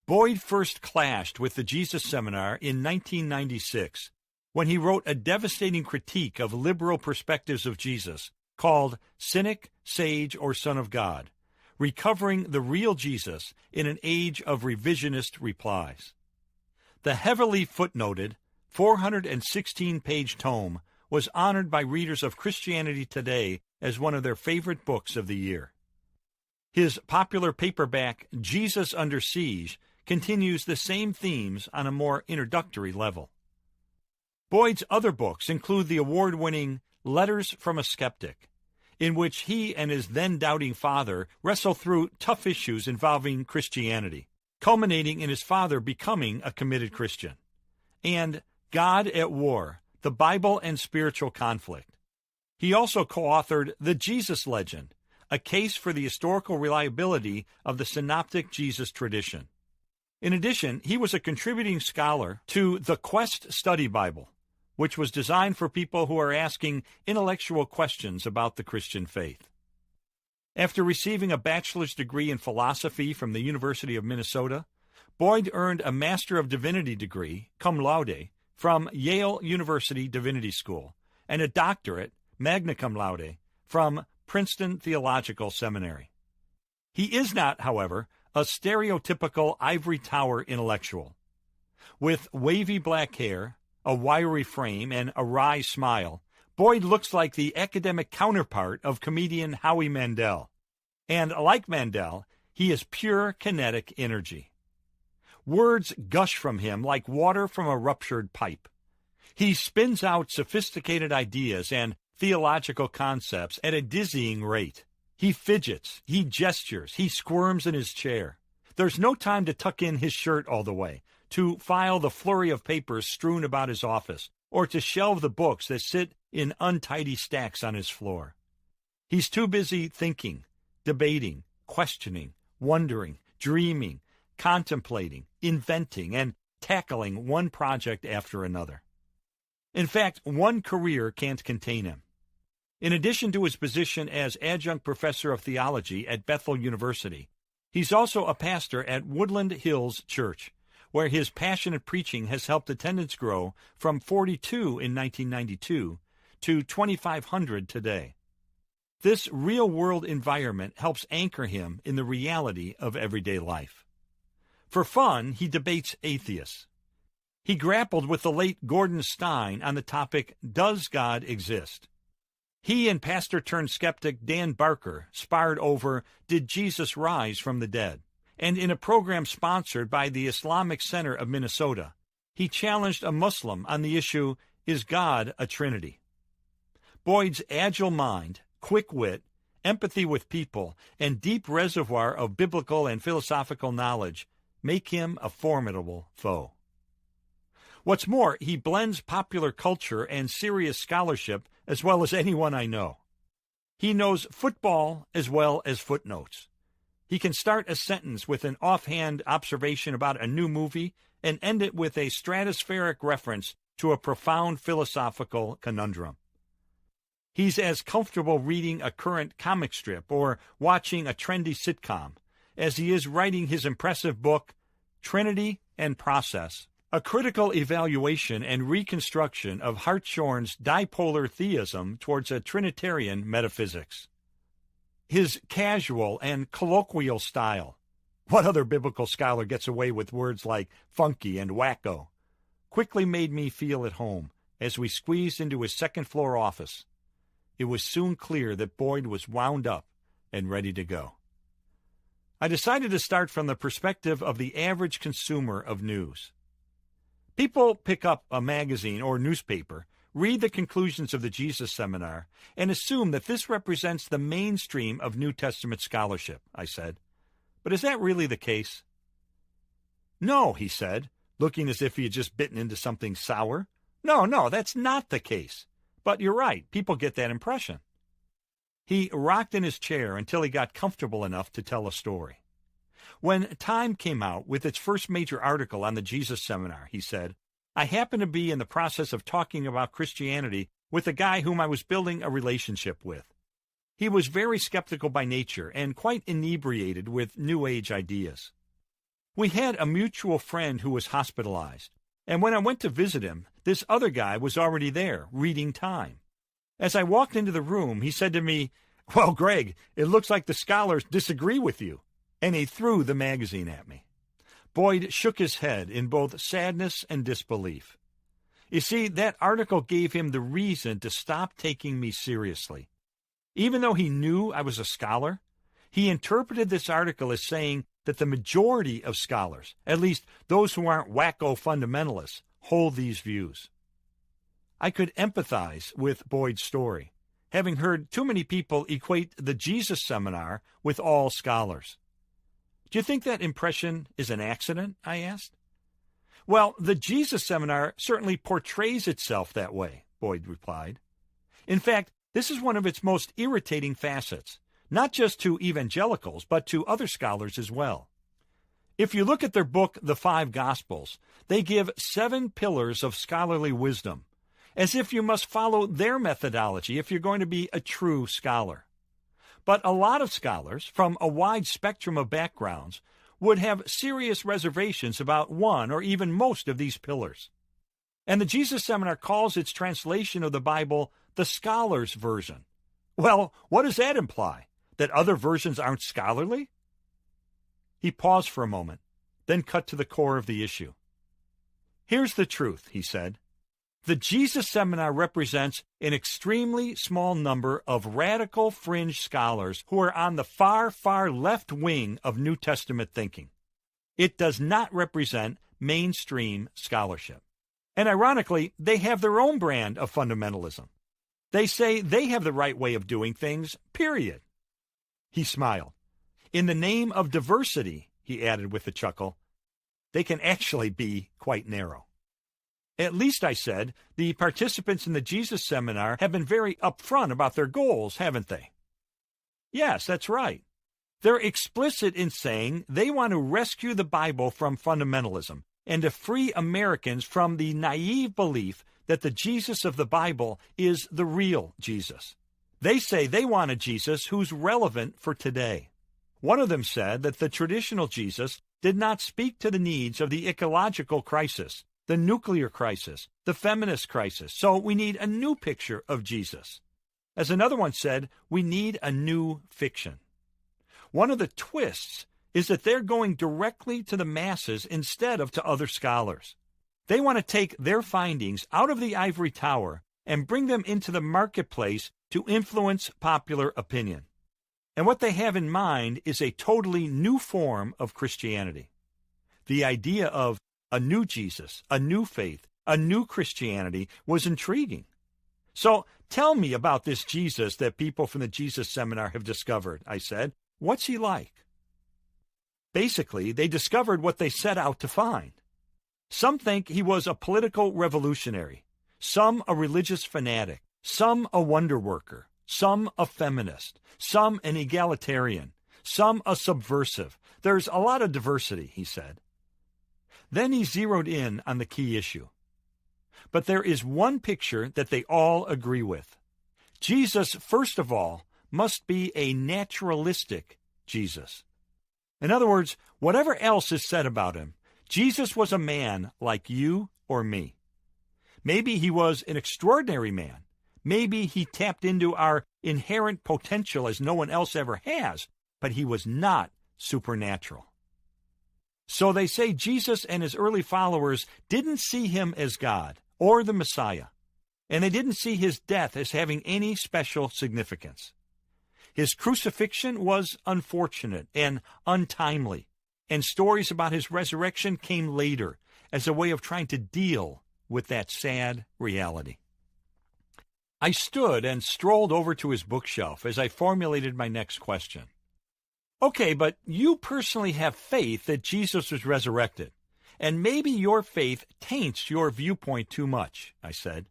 Boyd first clashed with the Jesus Seminar in 1996 when he wrote a devastating critique of liberal perspectives of Jesus called Cynic, Sage, or Son of God, Recovering the Real Jesus in an Age of Revisionist Replies. The heavily footnoted 416-page tome was honored by readers of Christianity Today as one of their favorite books of the year. His popular paperback, Jesus Under Siege, continues the same themes on a more introductory level. Boyd's other books include the award-winning Letters from a Skeptic, in which he and his then-doubting father wrestle through tough issues involving Christianity, culminating in his father becoming a committed Christian, and God at War, The Bible and Spiritual Conflict. He also co-authored The Jesus Legend, a case for the historical reliability of the synoptic Jesus tradition. In addition, he was a contributing scholar to the Quest Study Bible, which was designed for people who are asking intellectual questions about the Christian faith. After receiving a bachelor's degree in philosophy from the University of Minnesota, Boyd earned a Master of Divinity degree, cum laude, from Yale University Divinity School, and a doctorate, magna cum laude, from Princeton Theological Seminary. He is not, however, a stereotypical ivory tower intellectual. With wavy black hair, a wiry frame, and a wry smile, Boyd looks like the academic counterpart of comedian Howie Mandel. And like Mandel, he is pure kinetic energy. Words gush from him like water from a ruptured pipe. He spins out sophisticated ideas and theological concepts at a dizzying rate. He fidgets, he gestures, he squirms in his chair. There's no time to tuck in his shirt all the way, to file the flurry of papers strewn about his office, or to shelve the books that sit in untidy stacks on his floor. He's too busy thinking, debating, questioning, wondering, dreaming, contemplating, inventing, and tackling one project after another. In fact, one career can't contain him. In addition to his position as adjunct professor of theology at Bethel University, he's also a pastor at Woodland Hills Church, where his passionate preaching has helped attendance grow from 42 in 1992 to 2,500 today. This real-world environment helps anchor him in the reality of everyday life. For fun, he debates atheists. He grappled with the late Gordon Stein on the topic, Does God Exist? He and pastor-turned-skeptic Dan Barker sparred over, Did Jesus rise from the dead? And in a program sponsored by the Islamic Center of Minnesota, he challenged a Muslim on the issue, Is God a Trinity? Boyd's agile mind, quick wit, empathy with people, and deep reservoir of biblical and philosophical knowledge make him a formidable foe. What's more, he blends popular culture and serious scholarship as well as anyone I know. He knows football as well as footnotes. He can start a sentence with an offhand observation about a new movie and end it with a stratospheric reference to a profound philosophical conundrum. He's as comfortable reading a current comic strip or watching a trendy sitcom as he is writing his impressive book, Trinity and Process, a critical evaluation and reconstruction of Hartshorne's dipolar theism towards a Trinitarian metaphysics. His casual and colloquial style, what other biblical scholar gets away with words like funky and wacko, quickly made me feel at home as we squeezed into his second-floor office. It was soon clear that Boyd was wound up and ready to go. I decided to start from the perspective of the average consumer of news. People pick up a magazine or newspaper, read the conclusions of the Jesus Seminar, and assume that this represents the mainstream of New Testament scholarship, I said. But is that really the case? No, he said, looking as if he had just bitten into something sour. No, that's not the case. But you're right, people get that impression. He rocked in his chair until he got comfortable enough to tell a story. When Time came out with its first major article on the Jesus Seminar, he said, I happened to be in the process of talking about Christianity with a guy whom I was building a relationship with. He was very skeptical by nature and quite inebriated with New Age ideas. We had a mutual friend who was hospitalized, and when I went to visit him, this other guy was already there, reading Time. As I walked into the room, he said to me, "Well, Greg, it looks like the scholars disagree with you." And he threw the magazine at me. Boyd shook his head in both sadness and disbelief. You see, that article gave him the reason to stop taking me seriously. Even though he knew I was a scholar, he interpreted this article as saying that the majority of scholars, at least those who aren't wacko fundamentalists, hold these views. I could empathize with Boyd's story, having heard too many people equate the Jesus Seminar with all scholars. "Do you think that impression is an accident?" I asked. "Well, the Jesus Seminar certainly portrays itself that way," Boyd replied. "In fact, this is one of its most irritating facets, not just to evangelicals, but to other scholars as well. If you look at their book, The Five Gospels, they give 7 pillars of scholarly wisdom, as if you must follow their methodology if you're going to be a true scholar. But a lot of scholars, from a wide spectrum of backgrounds, would have serious reservations about one or even most of these pillars. And the Jesus Seminar calls its translation of the Bible the Scholar's Version. Well, what does that imply? That other versions aren't scholarly?" He paused for a moment, then cut to the core of the issue. "Here's the truth," he said. "The Jesus Seminar represents an extremely small number of radical fringe scholars who are on the far, far left wing of New Testament thinking. It does not represent mainstream scholarship. And ironically, they have their own brand of fundamentalism. They say they have the right way of doing things, period." He smiled. "In the name of diversity," he added with a chuckle, "they can actually be quite narrow." "At least," I said, "the participants in the Jesus Seminar have been very upfront about their goals, haven't they?" "Yes, that's right. They're explicit in saying they want to rescue the Bible from fundamentalism and to free Americans from the naive belief that the Jesus of the Bible is the real Jesus. They say they want a Jesus who's relevant for today. One of them said that the traditional Jesus did not speak to the needs of the ecological crisis, the nuclear crisis, the feminist crisis, so we need a new picture of Jesus. As another one said, we need a new fiction. One of the twists is that they're going directly to the masses instead of to other scholars. They want to take their findings out of the ivory tower and bring them into the marketplace to influence popular opinion. And what they have in mind is a totally new form of Christianity. The idea of a new Jesus, a new faith, a new Christianity was intriguing. "So tell me about this Jesus that people from the Jesus Seminar have discovered," I said. "What's he like?" Basically, they discovered what they set out to find. Some think he was a political revolutionary, some a religious fanatic, some a wonder worker, some a feminist, some an egalitarian, some a subversive. There's a lot of diversity, he said. Then he zeroed in on the key issue. But there is one picture that they all agree with. Jesus, first of all, must be a naturalistic Jesus. In other words, whatever else is said about him, Jesus was a man like you or me. Maybe he was an extraordinary man. Maybe he tapped into our inherent potential as no one else ever has, but he was not supernatural. So they say Jesus and his early followers didn't see him as God or the Messiah, and they didn't see his death as having any special significance. His crucifixion was unfortunate and untimely, and stories about his resurrection came later as a way of trying to deal with that sad reality. I stood and strolled over to his bookshelf as I formulated my next question. Okay, but you personally have faith that Jesus was resurrected, and maybe your faith taints your viewpoint too much, I said.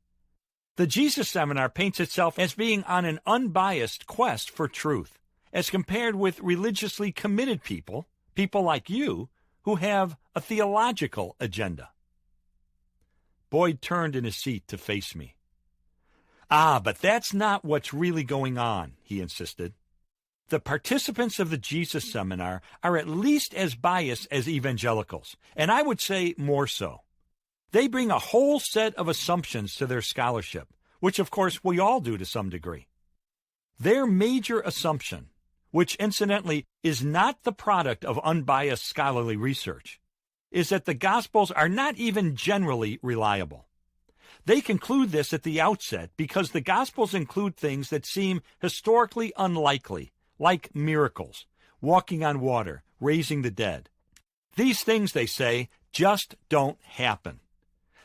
The Jesus Seminar paints itself as being on an unbiased quest for truth, as compared with religiously committed people like you, who have a theological agenda. Boyd turned in his seat to face me. But that's not what's really going on, he insisted. The participants of the Jesus Seminar are at least as biased as evangelicals, and I would say more so. They bring a whole set of assumptions to their scholarship, which of course we all do to some degree. Their major assumption, which incidentally is not the product of unbiased scholarly research, is that the Gospels are not even generally reliable. They conclude this at the outset because the Gospels include things that seem historically unlikely, like miracles, walking on water, raising the dead. These things, they say, just don't happen.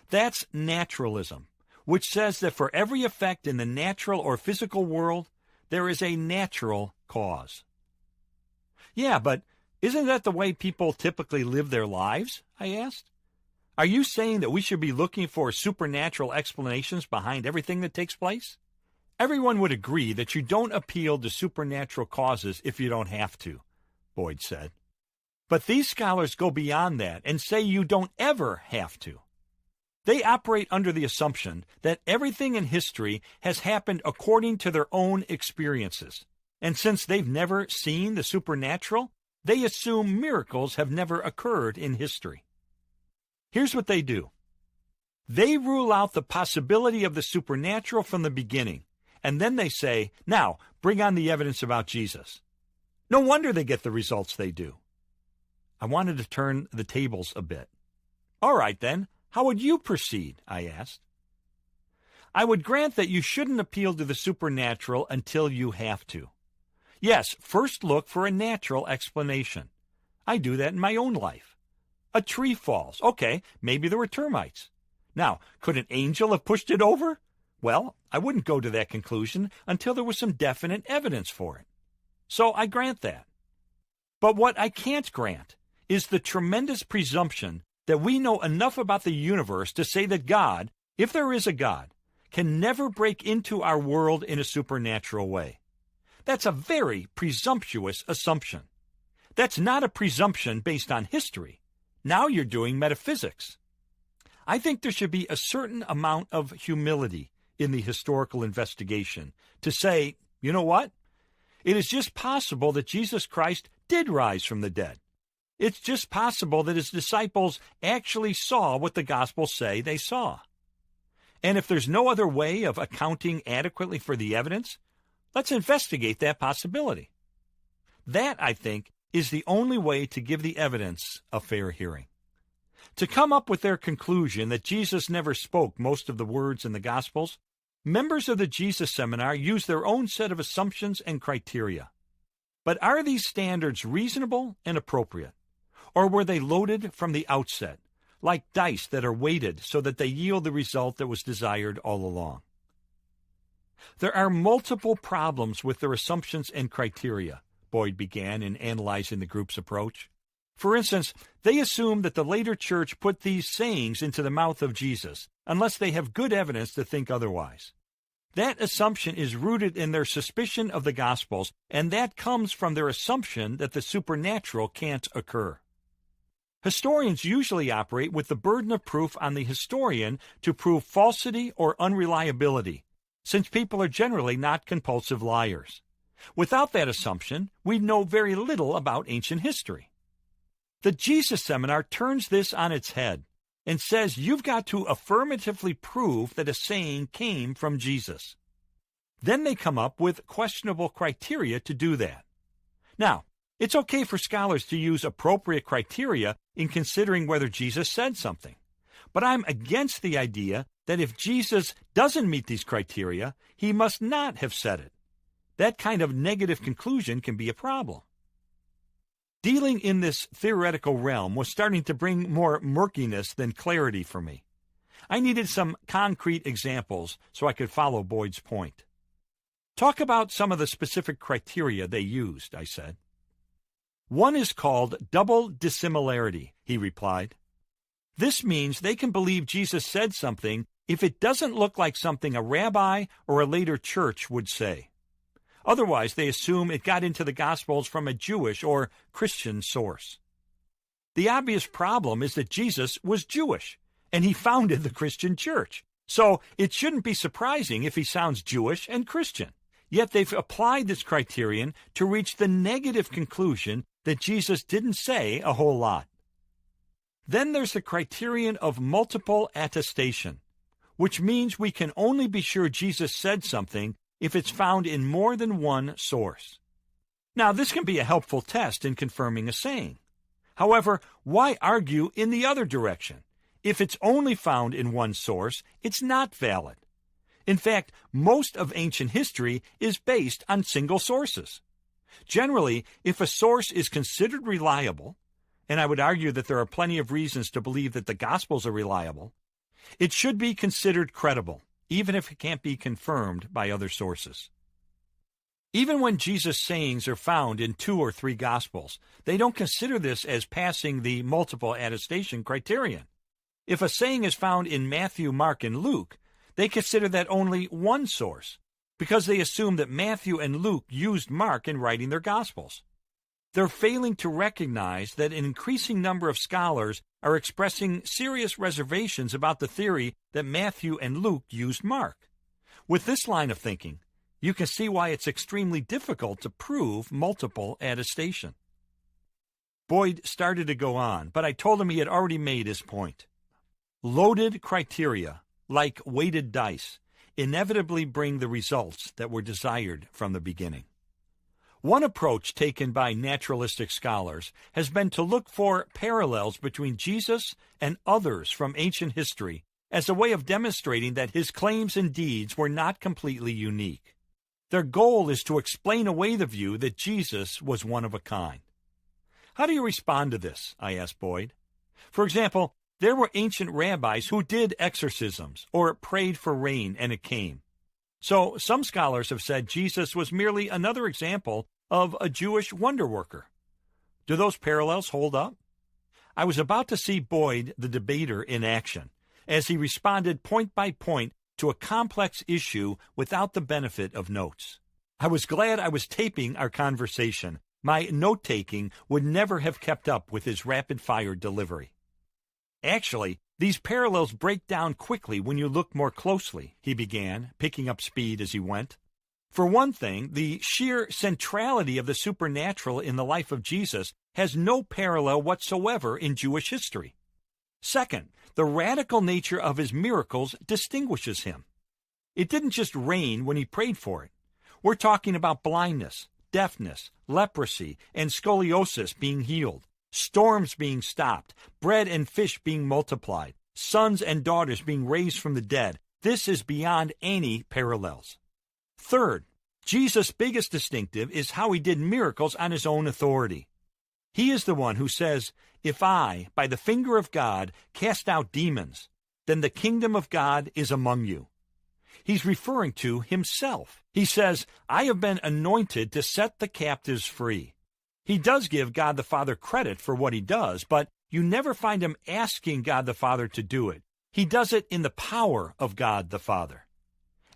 That's naturalism, which says that for every effect in the natural or physical world, there is a natural cause. Yeah, but isn't that the way people typically live their lives? I asked. Are you saying that we should be looking for supernatural explanations behind everything that takes place? Everyone would agree that you don't appeal to supernatural causes if you don't have to, Boyd said. But these scholars go beyond that and say you don't ever have to. They operate under the assumption that everything in history has happened according to their own experiences. And since they've never seen the supernatural, they assume miracles have never occurred in history. Here's what they do. They rule out the possibility of the supernatural from the beginning, and then they say, now, bring on the evidence about Jesus. No wonder they get the results they do. I wanted to turn the tables a bit. All right, then, how would you proceed? I asked. I would grant that you shouldn't appeal to the supernatural until you have to. Yes, first look for a natural explanation. I do that in my own life. A tree falls. Okay, maybe there were termites. Now, could an angel have pushed it over? Well, I wouldn't go to that conclusion until there was some definite evidence for it. So I grant that. But what I can't grant is the tremendous presumption that we know enough about the universe to say that God, if there is a God, can never break into our world in a supernatural way. That's a very presumptuous assumption. That's not a presumption based on history. Now you're doing metaphysics. I think there should be a certain amount of humility in the historical investigation to say, you know what? It is just possible that Jesus Christ did rise from the dead. It's just possible that his disciples actually saw what the Gospels say they saw. And if there's no other way of accounting adequately for the evidence, let's investigate that possibility. That, I think, is the only way to give the evidence a fair hearing. To come up with their conclusion that Jesus never spoke most of the words in the Gospels, members of the Jesus Seminar use their own set of assumptions and criteria. But are these standards reasonable and appropriate? Or were they loaded from the outset, like dice that are weighted so that they yield the result that was desired all along? There are multiple problems with their assumptions and criteria, Boyd began in analyzing the group's approach. For instance, they assume that the later church put these sayings into the mouth of Jesus, unless they have good evidence to think otherwise. That assumption is rooted in their suspicion of the Gospels, and that comes from their assumption that the supernatural can't occur. Historians usually operate with the burden of proof on the historian to prove falsity or unreliability, since people are generally not compulsive liars. Without that assumption, we know very little about ancient history. The Jesus Seminar turns this on its head and says you've got to affirmatively prove that a saying came from Jesus. Then they come up with questionable criteria to do that. Now, it's okay for scholars to use appropriate criteria in considering whether Jesus said something. But I'm against the idea that if Jesus doesn't meet these criteria, he must not have said it. That kind of negative conclusion can be a problem. Dealing in this theoretical realm was starting to bring more murkiness than clarity for me. I needed some concrete examples so I could follow Boyd's point. Talk about some of the specific criteria they used, I said. One is called double dissimilarity, he replied. This means they can believe Jesus said something if it doesn't look like something a rabbi or a later church would say. Otherwise, they assume it got into the Gospels from a Jewish or Christian source. The obvious problem is that Jesus was Jewish, and he founded the Christian church. So it shouldn't be surprising if he sounds Jewish and Christian. Yet they've applied this criterion to reach the negative conclusion that Jesus didn't say a whole lot. Then there's the criterion of multiple attestation, which means we can only be sure Jesus said something if it's found in more than one source. Now, this can be a helpful test in confirming a saying. However, why argue in the other direction? If it's only found in one source, it's not valid. In fact, most of ancient history is based on single sources. Generally, if a source is considered reliable, and I would argue that there are plenty of reasons to believe that the Gospels are reliable, it should be considered credible, even if it can't be confirmed by other sources. Even when Jesus' sayings are found in 2 or 3 Gospels, they don't consider this as passing the multiple attestation criterion. If a saying is found in Matthew, Mark, and Luke, they consider that only one source, because they assume that Matthew and Luke used Mark in writing their Gospels. They're failing to recognize that an increasing number of scholars are expressing serious reservations about the theory that Matthew and Luke used Mark. With this line of thinking, you can see why it's extremely difficult to prove multiple attestation. Boyd started to go on, but I told him he had already made his point. Loaded criteria, like weighted dice, inevitably bring the results that were desired from the beginning. One approach taken by naturalistic scholars has been to look for parallels between Jesus and others from ancient history as a way of demonstrating that his claims and deeds were not completely unique. Their goal is to explain away the view that Jesus was one of a kind. How do you respond to this? I asked Boyd. For example, there were ancient rabbis who did exorcisms or prayed for rain and it came. So some scholars have said Jesus was merely another example of a Jewish wonder worker. Do those parallels hold up? I was about to see Boyd, the debater, in action, as he responded point by point to a complex issue without the benefit of notes. I was glad I was taping our conversation. My note-taking would never have kept up with his rapid-fire delivery. Actually, these parallels break down quickly when you look more closely, he began, picking up speed as he went. For one thing, the sheer centrality of the supernatural in the life of Jesus has no parallel whatsoever in Jewish history. Second, the radical nature of his miracles distinguishes him. It didn't just rain when he prayed for it. We're talking about blindness, deafness, leprosy, and scoliosis being healed, storms being stopped, bread and fish being multiplied, sons and daughters being raised from the dead. This is beyond any parallels. Third, Jesus' biggest distinctive is how he did miracles on his own authority. He is the one who says, "If I, by the finger of God, cast out demons, then the kingdom of God is among you." He's referring to himself. He says, "I have been anointed to set the captives free." He does give God the Father credit for what he does, but you never find him asking God the Father to do it. He does it in the power of God the Father.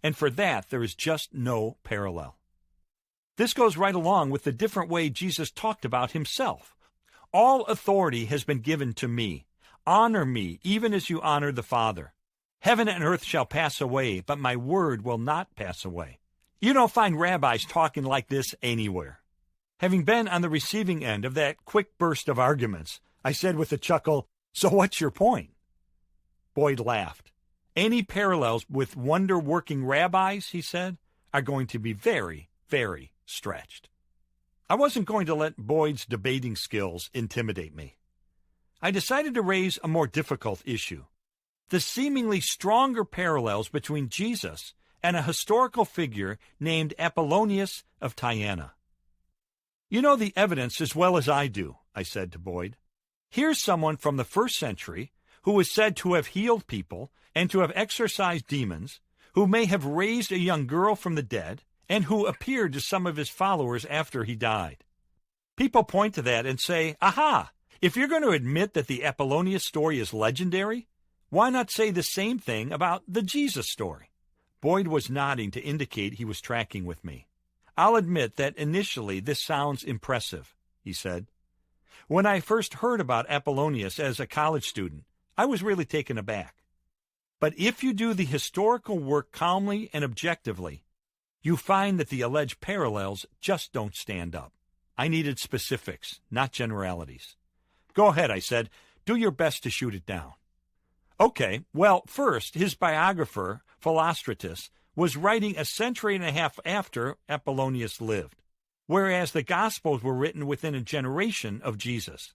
And for that, there is just no parallel. This goes right along with the different way Jesus talked about himself. All authority has been given to me. Honor me, even as you honor the Father. Heaven and earth shall pass away, but my word will not pass away. You don't find rabbis talking like this anywhere. Having been on the receiving end of that quick burst of arguments, I said with a chuckle, "So what's your point?" Boyd laughed. "Any parallels with wonder-working rabbis," he said, "are going to be very, very stretched." I wasn't going to let Boyd's debating skills intimidate me. I decided to raise a more difficult issue: the seemingly stronger parallels between Jesus and a historical figure named Apollonius of Tyana. "You know the evidence as well as I do," I said to Boyd. "Here's someone from the 1st century who is said to have healed people and to have exorcised demons, who may have raised a young girl from the dead, and who appeared to some of his followers after he died. People point to that and say, aha, if you're going to admit that the Apollonius story is legendary, why not say the same thing about the Jesus story?" Boyd was nodding to indicate he was tracking with me. "I'll admit that initially this sounds impressive," he said. "When I first heard about Apollonius as a college student, I was really taken aback. But if you do the historical work calmly and objectively, you find that the alleged parallels just don't stand up. I needed specifics, not generalities." "Go ahead," I said. "Do your best to shoot it down." "Okay, well, first, his biographer, Philostratus, was writing a century and a half after Apollonius lived, whereas the Gospels were written within a generation of Jesus.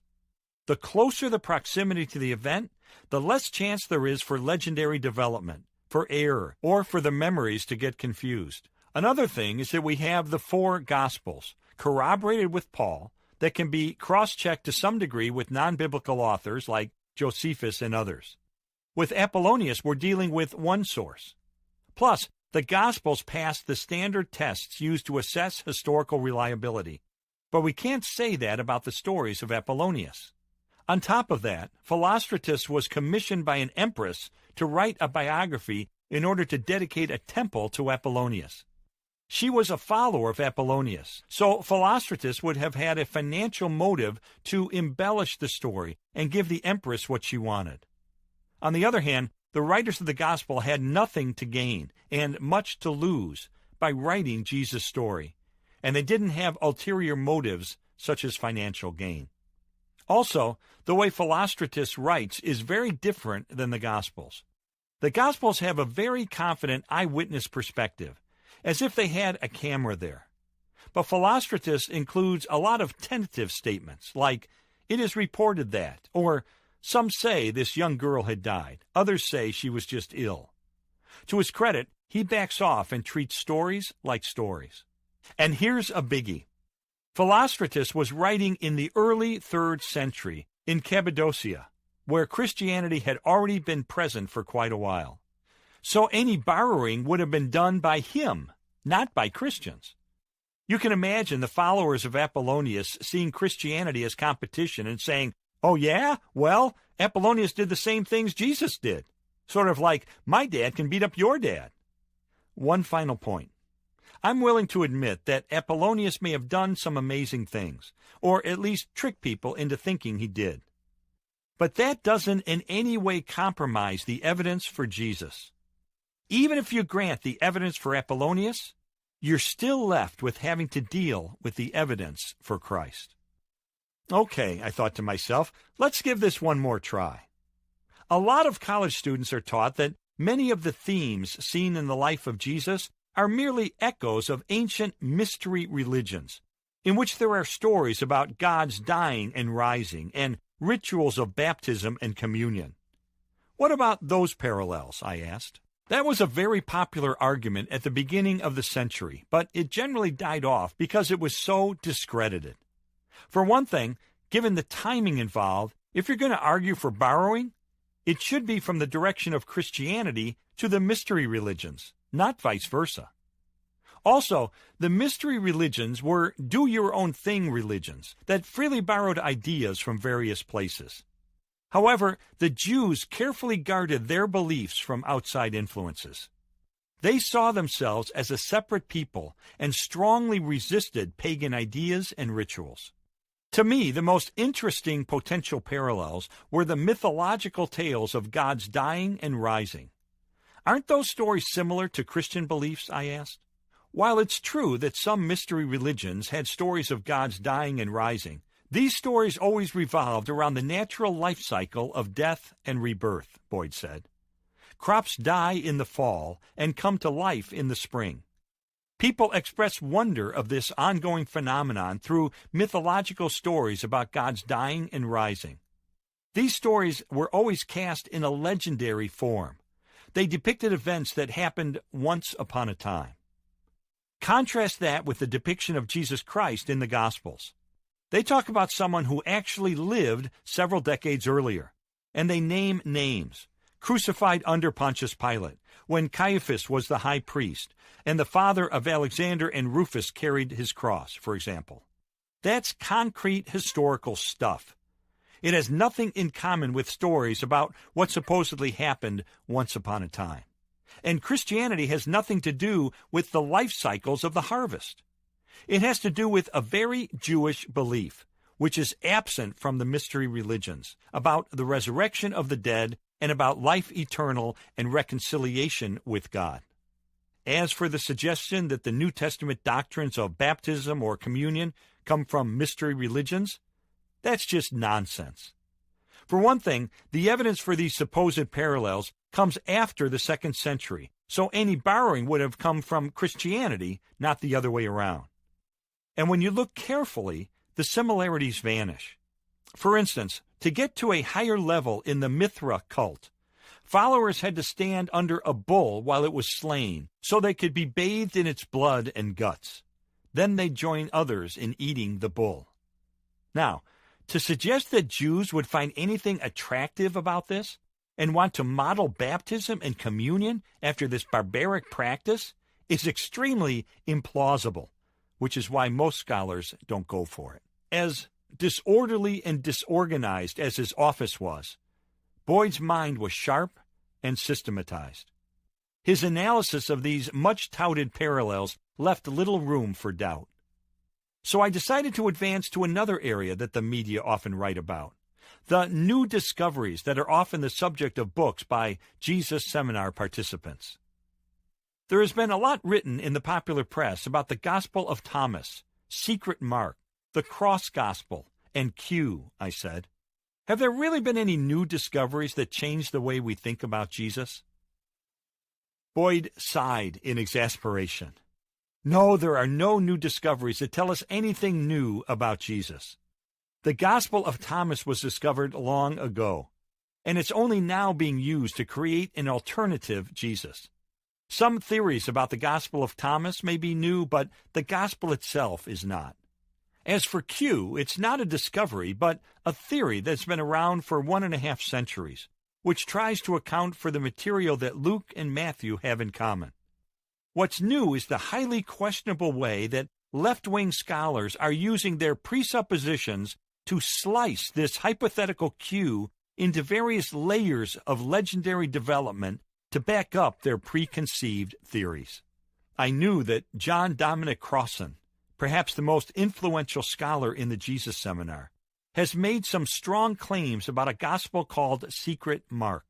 The closer the proximity to the event, the less chance there is for legendary development, for error, or for the memories to get confused. Another thing is that we have the 4 Gospels, corroborated with Paul, that can be cross-checked to some degree with non-biblical authors like Josephus and others. With Apollonius, we're dealing with one source. Plus, the Gospels passed the standard tests used to assess historical reliability, but we can't say that about the stories of Apollonius. On top of that, Philostratus was commissioned by an empress to write a biography in order to dedicate a temple to Apollonius. She was a follower of Apollonius, so Philostratus would have had a financial motive to embellish the story and give the empress what she wanted. On the other hand, the writers of the Gospel had nothing to gain and much to lose by writing Jesus' story, and they didn't have ulterior motives such as financial gain. Also, the way Philostratus writes is very different than the Gospels. The Gospels have a very confident eyewitness perspective, as if they had a camera there. But Philostratus includes a lot of tentative statements, like, "It is reported that," or "Some say this young girl had died, others say she was just ill." To his credit, he backs off and treats stories like stories. And here's a biggie. Philostratus was writing in the early 3rd century in Cappadocia, where Christianity had already been present for quite a while. So any borrowing would have been done by him, not by Christians. You can imagine the followers of Apollonius seeing Christianity as competition and saying, "Oh yeah? Well, Apollonius did the same things Jesus did." Sort of like, my dad can beat up your dad. One final point. I'm willing to admit that Apollonius may have done some amazing things, or at least trick people into thinking he did. But that doesn't in any way compromise the evidence for Jesus. Even if you grant the evidence for Apollonius, you're still left with having to deal with the evidence for Christ. Okay, I thought to myself, let's give this one more try. A lot of college students are taught that many of the themes seen in the life of Jesus are merely echoes of ancient mystery religions, in which there are stories about God's dying and rising, and rituals of baptism and communion. What about those parallels, I asked. That was a very popular argument at the beginning of the century, but it generally died off because it was so discredited. For one thing, given the timing involved, if you're going to argue for borrowing, it should be from the direction of Christianity to the mystery religions, not vice versa. Also, the mystery religions were do-your-own-thing religions that freely borrowed ideas from various places. However, the Jews carefully guarded their beliefs from outside influences. They saw themselves as a separate people and strongly resisted pagan ideas and rituals. To me, the most interesting potential parallels were the mythological tales of God's dying and rising. Aren't those stories similar to Christian beliefs, I asked? While it's true that some mystery religions had stories of God's dying and rising, these stories always revolved around the natural life cycle of death and rebirth, Boyd said. Crops die in the fall and come to life in the spring. People express wonder of this ongoing phenomenon through mythological stories about God's dying and rising. These stories were always cast in a legendary form. They depicted events that happened once upon a time. Contrast that with the depiction of Jesus Christ in the Gospels. They talk about someone who actually lived several decades earlier, and they name names. Crucified under Pontius Pilate, when Caiaphas was the high priest, and the father of Alexander and Rufus carried his cross, for example. That's concrete historical stuff. It has nothing in common with stories about what supposedly happened once upon a time. And Christianity has nothing to do with the life cycles of the harvest. It has to do with a very Jewish belief, which is absent from the mystery religions, about the resurrection of the dead and about life eternal and reconciliation with God. As for the suggestion that the New Testament doctrines of baptism or communion come from mystery religions, that's just nonsense. For one thing, the evidence for these supposed parallels comes after the 2nd century, so any borrowing would have come from Christianity, not the other way around. And when you look carefully, the similarities vanish. For instance, to get to a higher level in the Mithra cult, followers had to stand under a bull while it was slain, so they could be bathed in its blood and guts. Then they'd join others in eating the bull. Now, to suggest that Jews would find anything attractive about this and want to model baptism and communion after this barbaric practice is extremely implausible, which is why most scholars don't go for it. As disorderly and disorganized as his office was, Boyd's mind was sharp and systematized. His analysis of these much-touted parallels left little room for doubt. So I decided to advance to another area that the media often write about, the new discoveries that are often the subject of books by Jesus Seminar participants. There has been a lot written in the popular press about the Gospel of Thomas, Secret Mark, the Cross Gospel, and Q, I said. Have there really been any new discoveries that change the way we think about Jesus? Boyd sighed in exasperation. No, there are no new discoveries that tell us anything new about Jesus. The Gospel of Thomas was discovered long ago, and it's only now being used to create an alternative Jesus. Some theories about the Gospel of Thomas may be new, but the Gospel itself is not. As for Q, it's not a discovery, but a theory that's been around for 1.5 centuries, which tries to account for the material that Luke and Matthew have in common. What's new is the highly questionable way that left-wing scholars are using their presuppositions to slice this hypothetical Q into various layers of legendary development to back up their preconceived theories. I knew that John Dominic Crossan, perhaps the most influential scholar in the Jesus Seminar, has made some strong claims about a gospel called Secret Mark.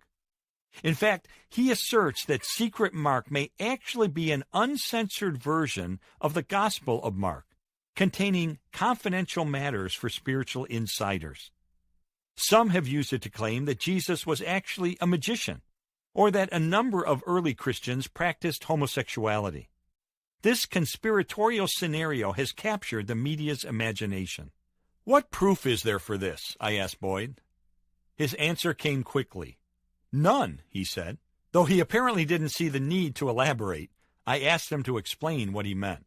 In fact, he asserts that Secret Mark may actually be an uncensored version of the Gospel of Mark, containing confidential matters for spiritual insiders. Some have used it to claim that Jesus was actually a magician, or that a number of early Christians practiced homosexuality. This conspiratorial scenario has captured the media's imagination. What proof is there for this? I asked Boyd. His answer came quickly. None, he said. Though he apparently didn't see the need to elaborate, I asked him to explain what he meant.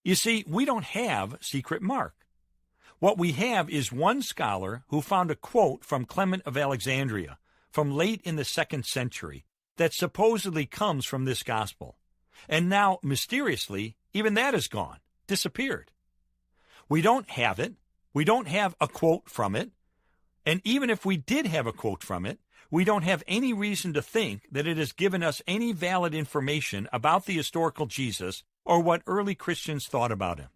You see, we don't have Secret Mark. What we have is one scholar who found a quote from Clement of Alexandria from late in the 2nd century that supposedly comes from this gospel. And now, mysteriously, even that is gone, disappeared. We don't have it. We don't have a quote from it. And even if we did have a quote from it, we don't have any reason to think that it has given us any valid information about the historical Jesus or what early Christians thought about him.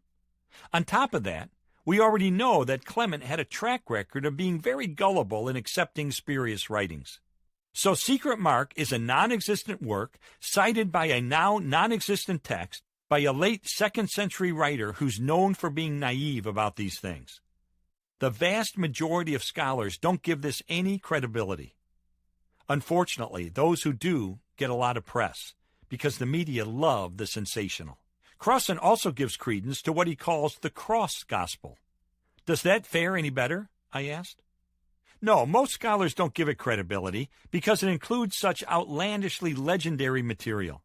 On top of that, we already know that Clement had a track record of being very gullible in accepting spurious writings. So Secret Mark is a non-existent work cited by a now non-existent text by a late 2nd century writer who's known for being naive about these things. The vast majority of scholars don't give this any credibility. Unfortunately, those who do get a lot of press because the media love the sensational. Crossan also gives credence to what he calls the cross gospel. Does that fare any better? I asked. No, most scholars don't give it credibility because it includes such outlandishly legendary material.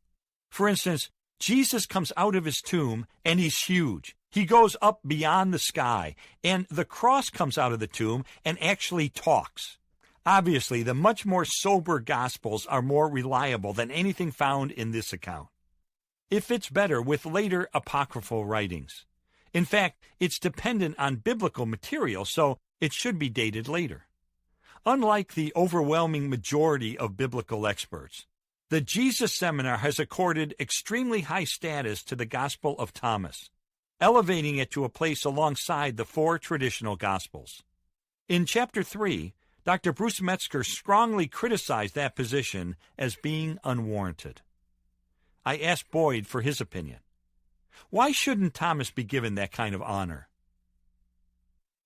For instance, Jesus comes out of his tomb and he's huge. He goes up beyond the sky, and the cross comes out of the tomb and actually talks. Obviously, the much more sober Gospels are more reliable than anything found in this account. It fits better with later apocryphal writings. In fact, it's dependent on biblical material, so it should be dated later. Unlike the overwhelming majority of biblical experts, the Jesus Seminar has accorded extremely high status to the Gospel of Thomas, elevating it to a place alongside the 4 traditional Gospels. In Chapter 3, Dr. Bruce Metzger strongly criticized that position as being unwarranted. I asked Boyd for his opinion. Why shouldn't Thomas be given that kind of honor?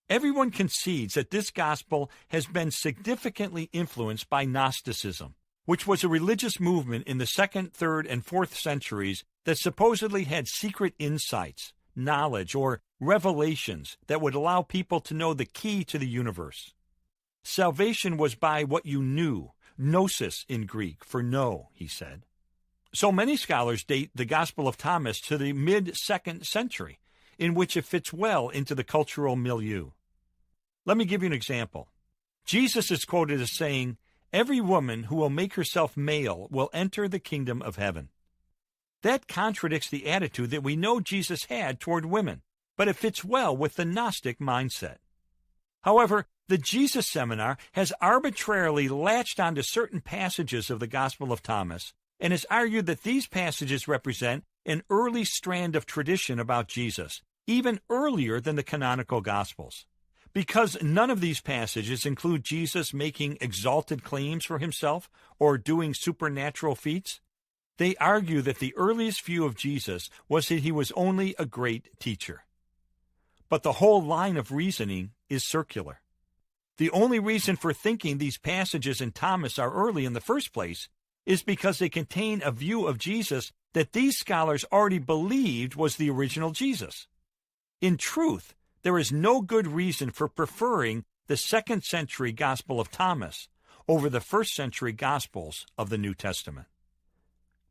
Everyone concedes that this gospel has been significantly influenced by Gnosticism, which was a religious movement in the 2nd, 3rd, and 4th centuries that supposedly had secret insights, knowledge, or revelations that would allow people to know the key to the universe. Salvation was by what you knew, gnosis in Greek, for know, he said. So many scholars date the Gospel of Thomas to the mid-2nd century, in which it fits well into the cultural milieu. Let me give you an example. Jesus is quoted as saying, "Every woman who will make herself male will enter the kingdom of heaven." That contradicts the attitude that we know Jesus had toward women, but it fits well with the Gnostic mindset. However, the Jesus Seminar has arbitrarily latched onto certain passages of the Gospel of Thomas and has argued that these passages represent an early strand of tradition about Jesus, even earlier than the canonical Gospels. Because none of these passages include Jesus making exalted claims for himself or doing supernatural feats, they argue that the earliest view of Jesus was that he was only a great teacher. But the whole line of reasoning is circular. The only reason for thinking these passages in Thomas are early in the first place is because they contain a view of Jesus that these scholars already believed was the original Jesus. In truth, there is no good reason for preferring the 2nd century Gospel of Thomas over the 1st century Gospels of the New Testament.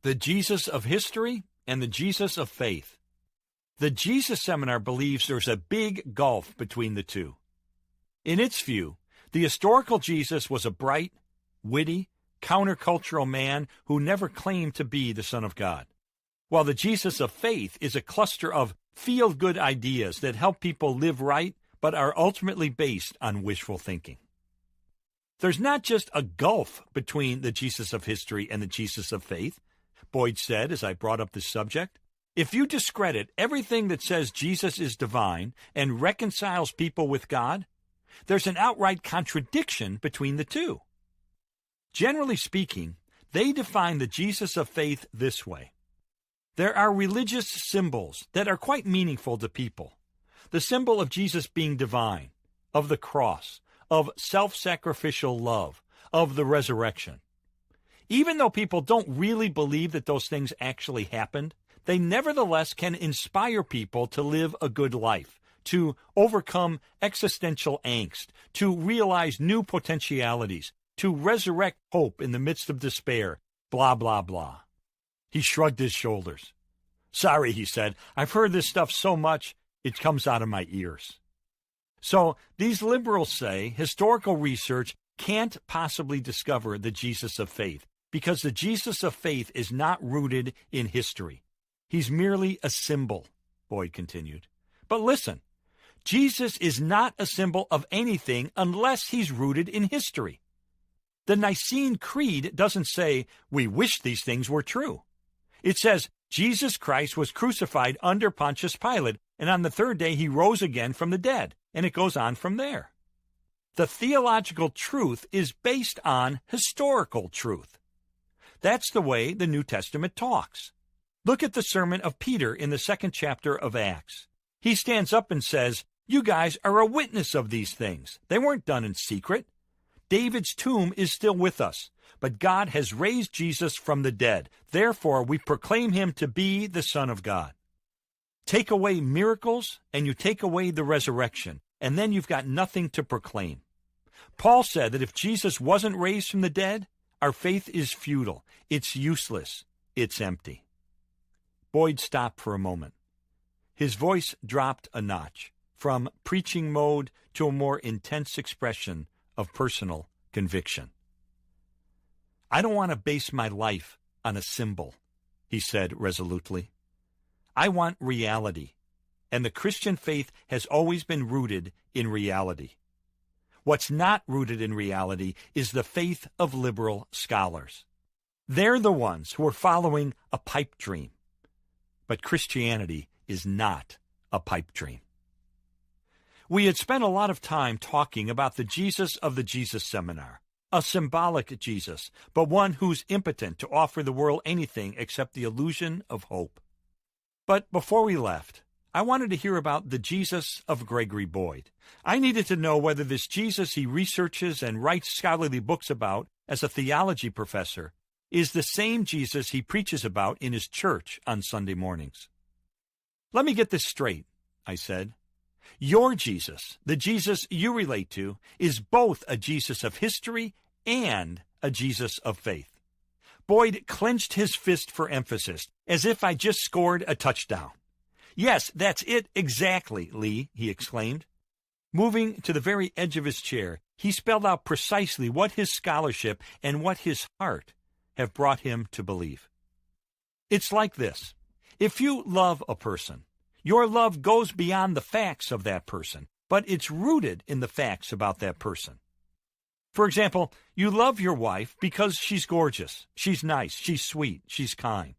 The Jesus of history and the Jesus of faith. The Jesus Seminar believes there's a big gulf between the two. In its view, the historical Jesus was a bright, witty, countercultural man who never claimed to be the Son of God, while the Jesus of faith is a cluster of feel-good ideas that help people live right but are ultimately based on wishful thinking. There's not just a gulf between the Jesus of history and the Jesus of faith, Boyd said as I brought up this subject. If you discredit everything that says Jesus is divine and reconciles people with God, there's an outright contradiction between the two. Generally speaking, they define the Jesus of faith this way. There are religious symbols that are quite meaningful to people. The symbol of Jesus being divine, of the cross, of self-sacrificial love, of the resurrection. Even though people don't really believe that those things actually happened, they nevertheless can inspire people to live a good life, to overcome existential angst, to realize new potentialities, to resurrect hope in the midst of despair, blah, blah, blah. He shrugged his shoulders. "Sorry," he said, "I've heard this stuff so much, it comes out of my ears." So these liberals say historical research can't possibly discover the Jesus of faith, because the Jesus of faith is not rooted in history. He's merely a symbol, Boyd continued. But listen, Jesus is not a symbol of anything unless he's rooted in history. The Nicene Creed doesn't say, "We wish these things were true." It says, Jesus Christ was crucified under Pontius Pilate, and on the 3rd day he rose again from the dead, and it goes on from there. The theological truth is based on historical truth. That's the way the New Testament talks. Look at the sermon of Peter in the 2nd chapter of Acts. He stands up and says, "You guys are a witness of these things. They weren't done in secret. David's tomb is still with us, but God has raised Jesus from the dead. Therefore, we proclaim him to be the Son of God." Take away miracles, and you take away the resurrection, and then you've got nothing to proclaim. Paul said that if Jesus wasn't raised from the dead, our faith is futile, it's useless, it's empty. Boyd stopped for a moment. His voice dropped a notch, from preaching mode to a more intense expression of personal conviction. "I don't want to base my life on a symbol," he said resolutely. "I want reality, and the Christian faith has always been rooted in reality. What's not rooted in reality is the faith of liberal scholars. They're the ones who are following a pipe dream. But Christianity is not a pipe dream." We had spent a lot of time talking about the Jesus of the Jesus Seminar, a symbolic Jesus, but one who's impotent to offer the world anything except the illusion of hope. But before we left, I wanted to hear about the Jesus of Gregory Boyd. I needed to know whether this Jesus he researches and writes scholarly books about as a theology professor is the same Jesus he preaches about in his church on Sunday mornings. Let me get this straight, I said. Your Jesus, the Jesus you relate to, is both a Jesus of history and a Jesus of faith. Boyd clenched his fist for emphasis, as if I just scored a touchdown. Yes, that's it exactly, Lee, he exclaimed. Moving to the very edge of his chair, he spelled out precisely what his scholarship and what his heart have brought him to believe. It's like this. If you love a person, your love goes beyond the facts of that person, but it's rooted in the facts about that person. For example, you love your wife because she's gorgeous, she's nice, she's sweet, she's kind.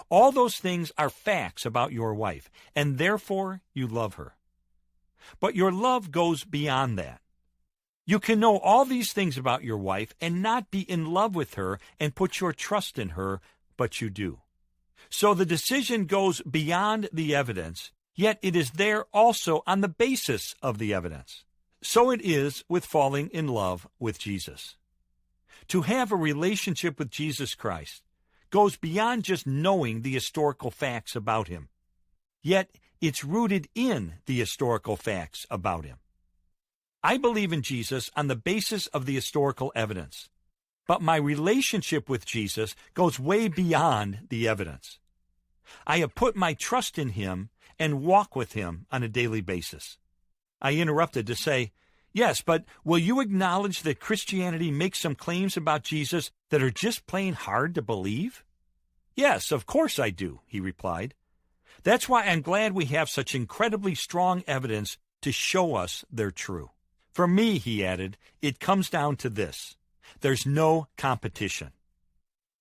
All those things are facts about your wife, and therefore you love her. But your love goes beyond that. You can know all these things about your wife and not be in love with her and put your trust in her, but you do. So the decision goes beyond the evidence, yet it is there also on the basis of the evidence. So it is with falling in love with Jesus. To have a relationship with Jesus Christ goes beyond just knowing the historical facts about him. Yet it's rooted in the historical facts about him. I believe in Jesus on the basis of the historical evidence, but my relationship with Jesus goes way beyond the evidence. I have put my trust in him and walk with him on a daily basis. I interrupted to say, yes, but will you acknowledge that Christianity makes some claims about Jesus that are just plain hard to believe? Yes, of course I do, he replied. That's why I'm glad we have such incredibly strong evidence to show us they're true. For me, he added, it comes down to this. There's no competition.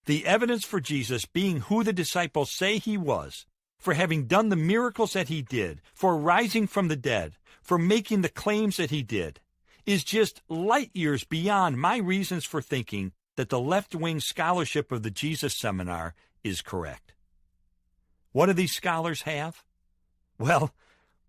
The evidence for Jesus being who the disciples say he was, for having done the miracles that he did, for rising from the dead, for making the claims that he did, is just light years beyond my reasons for thinking that the left-wing scholarship of the Jesus Seminar is correct. What do these scholars have? Well,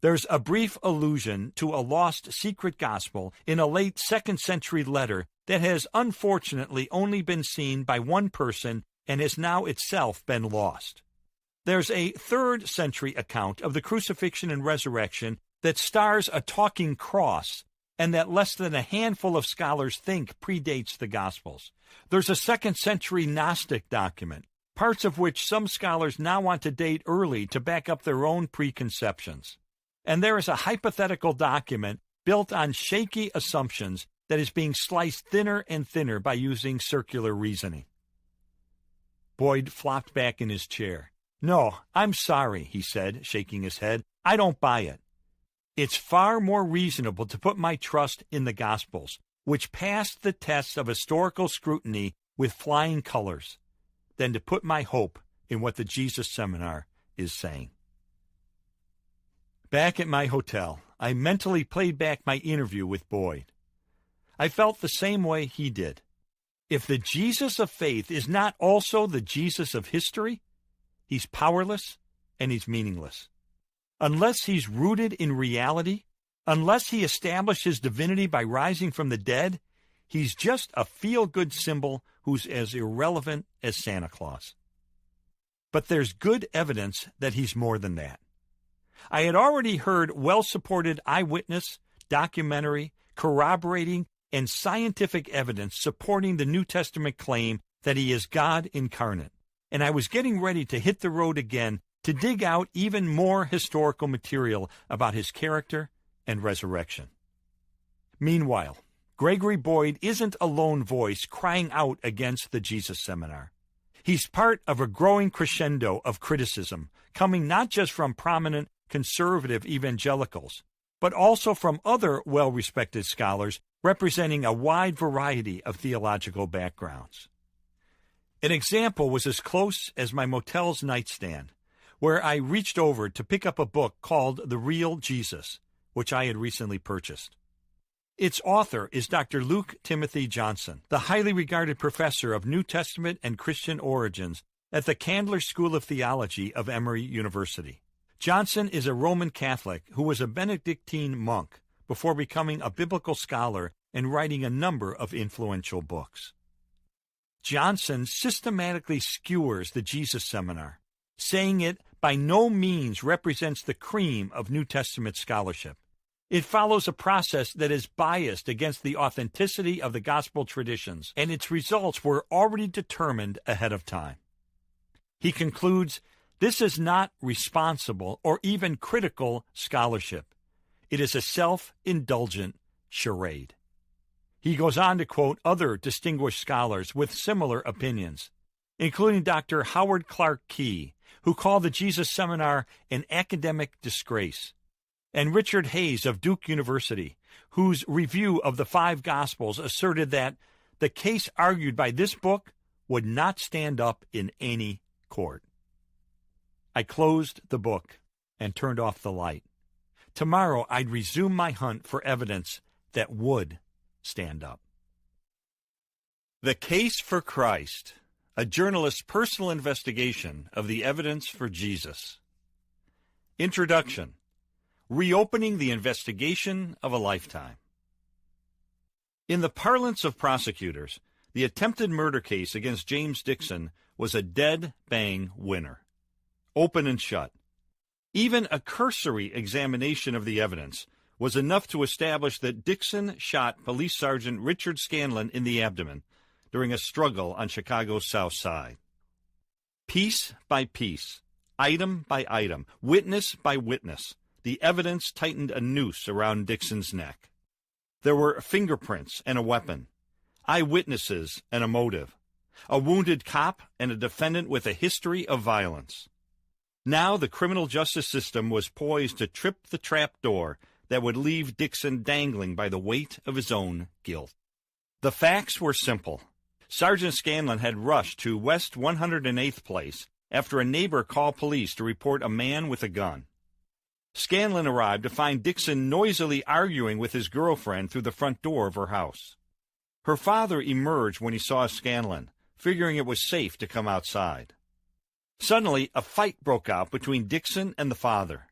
there's a brief allusion to a lost secret gospel in a late 2nd century letter that has unfortunately only been seen by one person and has now itself been lost. There's a 3rd century account of the crucifixion and resurrection that stars a talking cross and that less than a handful of scholars think predates the Gospels. There's a 2nd century Gnostic document, parts of which some scholars now want to date early to back up their own preconceptions. And there is a hypothetical document built on shaky assumptions that is being sliced thinner and thinner by using circular reasoning. Boyd flopped back in his chair. No, I'm sorry, he said, shaking his head. I don't buy it. It's far more reasonable to put my trust in the Gospels, which passed the tests of historical scrutiny with flying colors, than to put my hope in what the Jesus Seminar is saying. Back at my hotel, I mentally played back my interview with Boyd. I felt the same way he did. If the Jesus of faith is not also the Jesus of history, he's powerless and he's meaningless. Unless he's rooted in reality, unless he established his divinity by rising from the dead, he's just a feel-good symbol who's as irrelevant as Santa Claus. But there's good evidence that he's more than that. I had already heard well-supported eyewitness, documentary, corroborating, and scientific evidence supporting the New Testament claim that he is God incarnate, and I was getting ready to hit the road again to dig out even more historical material about his character and resurrection. Meanwhile, Gregory Boyd isn't a lone voice crying out against the Jesus Seminar. He's part of a growing crescendo of criticism, coming not just from prominent conservative evangelicals, but also from other well-respected scholars representing a wide variety of theological backgrounds. An example was as close as my motel's nightstand, where I reached over to pick up a book called The Real Jesus, which I had recently purchased. Its author is Dr. Luke Timothy Johnson, the highly regarded professor of New Testament and Christian origins at the Candler School of Theology of Emory University. Johnson is a Roman Catholic who was a Benedictine monk before becoming a biblical scholar and writing a number of influential books. Johnson systematically skewers the Jesus Seminar, saying it by no means represents the cream of New Testament scholarship. It follows a process that is biased against the authenticity of the gospel traditions, and its results were already determined ahead of time. He concludes, this is not responsible or even critical scholarship. It is a self-indulgent charade. He goes on to quote other distinguished scholars with similar opinions, including Dr. Howard Clark Key, who called the Jesus Seminar an academic disgrace, and Richard Hayes of Duke University, whose review of the 5 Gospels asserted that the case argued by this book would not stand up in any court. I closed the book and turned off the light. Tomorrow I'd resume my hunt for evidence that would stand up. The Case for Christ, a journalist's personal investigation of the evidence for Jesus. Introduction. Reopening the investigation of a lifetime. In the parlance of prosecutors, the attempted murder case against James Dixon was a dead-bang winner. Open and shut. Even a cursory examination of the evidence was enough to establish that Dixon shot Police Sergeant Richard Scanlon in the abdomen during a struggle on Chicago's South Side. Piece by piece, item by item, witness by witness, the evidence tightened a noose around Dixon's neck. There were fingerprints and a weapon, eyewitnesses and a motive, a wounded cop and a defendant with a history of violence. Now the criminal justice system was poised to trip the trap door that would leave Dixon dangling by the weight of his own guilt. The facts were simple. Sergeant Scanlon had rushed to West 108th Place after a neighbor called police to report a man with a gun. Scanlon arrived to find Dixon noisily arguing with his girlfriend through the front door of her house. Her father emerged when he saw Scanlon, figuring it was safe to come outside. Suddenly, a fight broke out between Dixon and the father.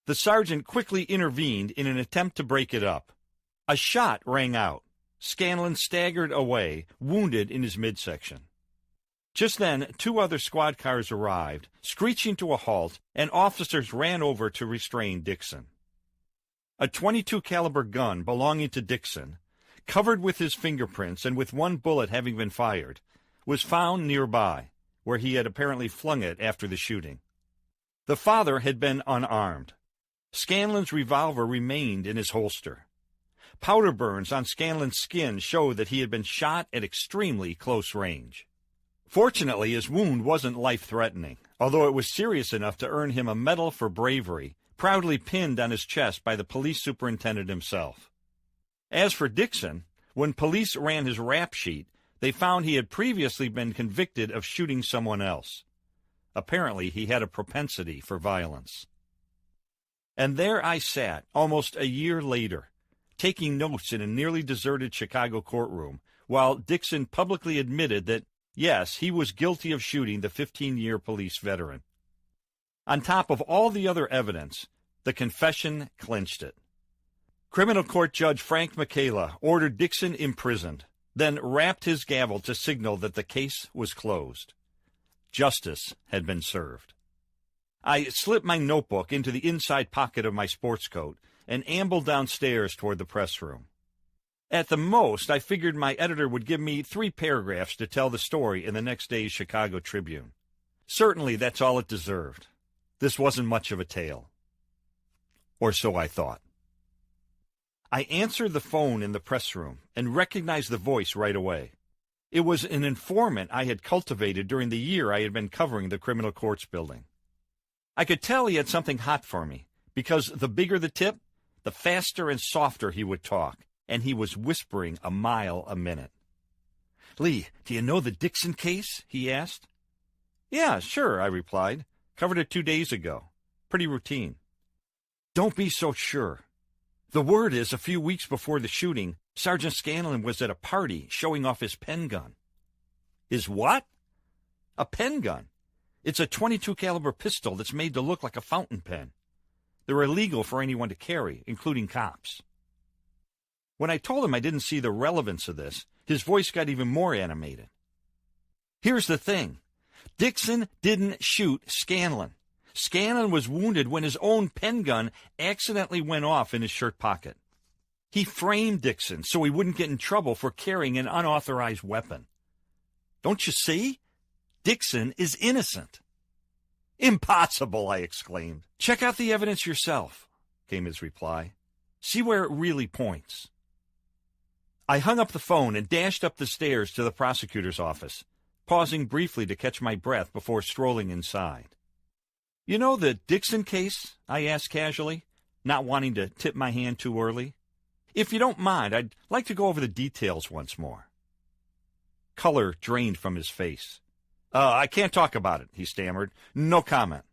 The sergeant quickly intervened in an attempt to break it up. A shot rang out. Scanlon staggered away, wounded in his midsection. Just then, 2 other squad cars arrived, screeching to a halt, and officers ran over to restrain Dixon. A .22 caliber gun belonging to Dixon, covered with his fingerprints and with 1 bullet having been fired, was found nearby, where he had apparently flung it after the shooting. The father had been unarmed. Scanlon's revolver remained in his holster. Powder burns on Scanlon's skin showed that he had been shot at extremely close range. Fortunately, his wound wasn't life-threatening, although it was serious enough to earn him a medal for bravery, proudly pinned on his chest by the police superintendent himself. As for Dixon, when police ran his rap sheet, they found he had previously been convicted of shooting someone else. Apparently, he had a propensity for violence. And there I sat, almost a year later, taking notes in a nearly deserted Chicago courtroom, while Dixon publicly admitted that, yes, he was guilty of shooting the 15-year police veteran. On top of all the other evidence, the confession clinched it. Criminal Court Judge Frank Michaela ordered Dixon imprisoned, then rapped his gavel to signal that the case was closed. Justice had been served. I slipped my notebook into the inside pocket of my sports coat and ambled downstairs toward the press room. At the most, I figured my editor would give me 3 paragraphs to tell the story in the next day's Chicago Tribune. Certainly that's all it deserved. This wasn't much of a tale. Or so I thought. I answered the phone in the press room and recognized the voice right away. It was an informant I had cultivated during the year I had been covering the criminal courts building. I could tell he had something hot for me, because the bigger the tip, the faster and softer he would talk, and he was whispering a mile a minute. "Lee, do you know the Dixon case?" he asked. "Yeah, sure," I replied. "Covered it 2 days ago. Pretty routine." "Don't be so sure. The word is, a few weeks before the shooting, Sergeant Scanlon was at a party showing off his pen gun." "His what?" "A pen gun. It's a .22 caliber pistol that's made to look like a fountain pen. They're illegal for anyone to carry, including cops. When I told him I didn't see the relevance of this, his voice got even more animated. Here's the thing. Dixon didn't shoot Scanlon. Scanlon was wounded when his own pen gun accidentally went off in his shirt pocket. He framed Dixon so he wouldn't get in trouble for carrying an unauthorized weapon. Don't you see? Dixon is innocent. Impossible, I exclaimed. Check out the evidence yourself, came his reply. See where it really points. I hung up the phone and dashed up the stairs to the prosecutor's office, pausing briefly to catch my breath before strolling inside. You know the Dixon case? I asked casually, not wanting to tip my hand too early. If you don't mind, I'd like to go over the details once more. Color drained from his face. I can't talk about it, he stammered. No comment.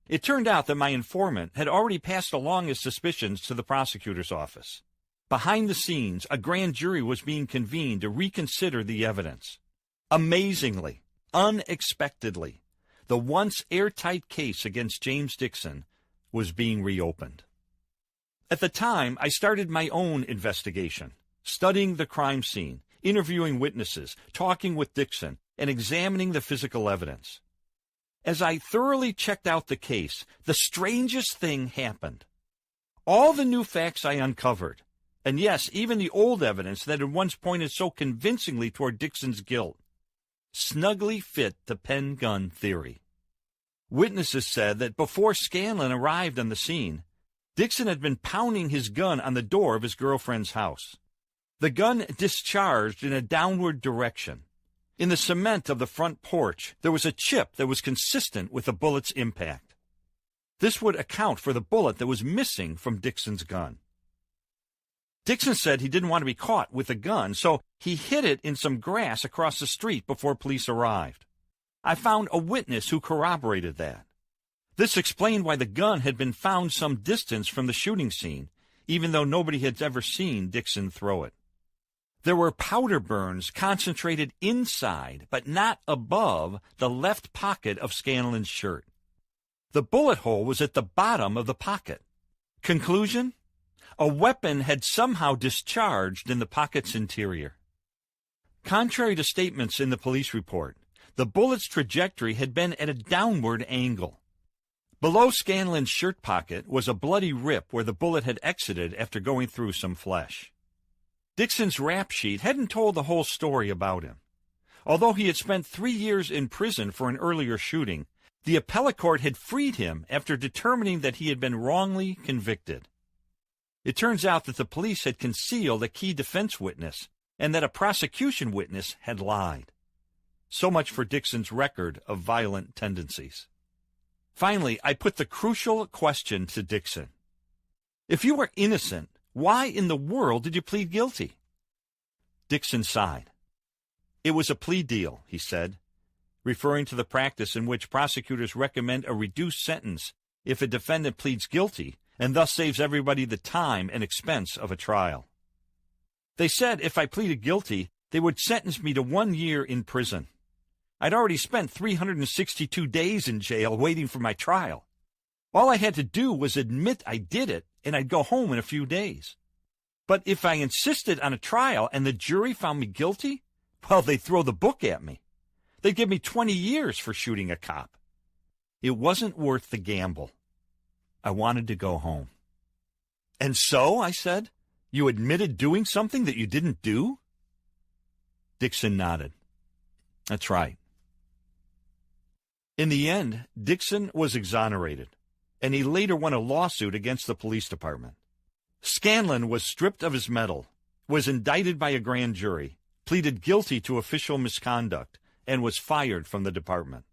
It turned out that my informant had already passed along his suspicions to the prosecutor's office. Behind the scenes, a grand jury was being convened to reconsider the evidence. Amazingly, unexpectedly, the once airtight case against James Dixon was being reopened. At the time, I started my own investigation, studying the crime scene, interviewing witnesses, talking with Dixon, and examining the physical evidence. As I thoroughly checked out the case, the strangest thing happened. All the new facts I uncovered, and yes, even the old evidence that had once pointed so convincingly toward Dixon's guilt, snugly fit the pen gun theory. Witnesses said that before Scanlon arrived on the scene, Dixon had been pounding his gun on the door of his girlfriend's house. The gun discharged in a downward direction. In the cement of the front porch, there was a chip that was consistent with the bullet's impact. This would account for the bullet that was missing from Dixon's gun. Dixon said he didn't want to be caught with the gun, so he hid it in some grass across the street before police arrived. I found a witness who corroborated that. This explained why the gun had been found some distance from the shooting scene, even though nobody had ever seen Dixon throw it. There were powder burns concentrated inside, but not above, the left pocket of Scanlon's shirt. The bullet hole was at the bottom of the pocket. Conclusion? A weapon had somehow discharged in the pocket's interior. Contrary to statements in the police report, the bullet's trajectory had been at a downward angle. Below Scanlon's shirt pocket was a bloody rip where the bullet had exited after going through some flesh. Dixon's rap sheet hadn't told the whole story about him. Although he had spent 3 years in prison for an earlier shooting, the appellate court had freed him after determining that he had been wrongly convicted. It turns out that the police had concealed a key defense witness and that a prosecution witness had lied. So much for Dixon's record of violent tendencies. Finally, I put the crucial question to Dixon. If you were innocent, why in the world did you plead guilty? Dixon sighed. It was a plea deal, he said, referring to the practice in which prosecutors recommend a reduced sentence if a defendant pleads guilty and thus saves everybody the time and expense of a trial. They said if I pleaded guilty, they would sentence me to 1 year in prison. I'd already spent 362 days in jail waiting for my trial. All I had to do was admit I did it, and I'd go home in a few days. But if I insisted on a trial and the jury found me guilty, well, they'd throw the book at me. They'd give me 20 years for shooting a cop. It wasn't worth the gamble. I wanted to go home. And so, I said, you admitted doing something that you didn't do? Dixon nodded. That's right. In the end, Dixon was exonerated, and he later won a lawsuit against the police department. Scanlon was stripped of his medal, was indicted by a grand jury, pleaded guilty to official misconduct, and was fired from the department.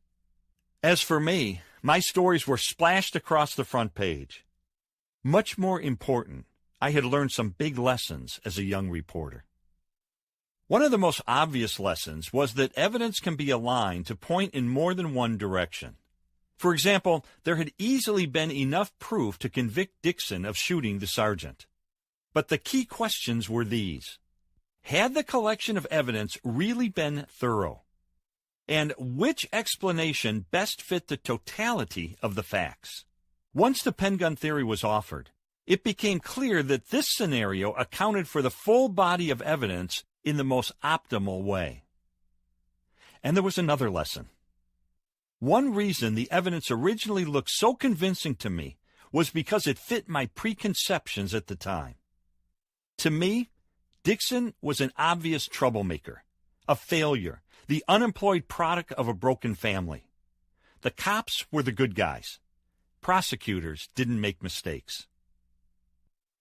As for me, my stories were splashed across the front page. Much more important, I had learned some big lessons as a young reporter. One of the most obvious lessons was that evidence can be aligned to point in more than one direction. For example, there had easily been enough proof to convict Dixon of shooting the sergeant. But the key questions were these. Had the collection of evidence really been thorough? and which explanation best fit the totality of the facts. Once the pen gun theory was offered, it became clear that this scenario accounted for the full body of evidence in the most optimal way. And there was another lesson. One reason the evidence originally looked so convincing to me was because it fit my preconceptions at the time. To me, Dixon was an obvious troublemaker, a failure, the unemployed product of a broken family. The cops were the good guys. Prosecutors didn't make mistakes.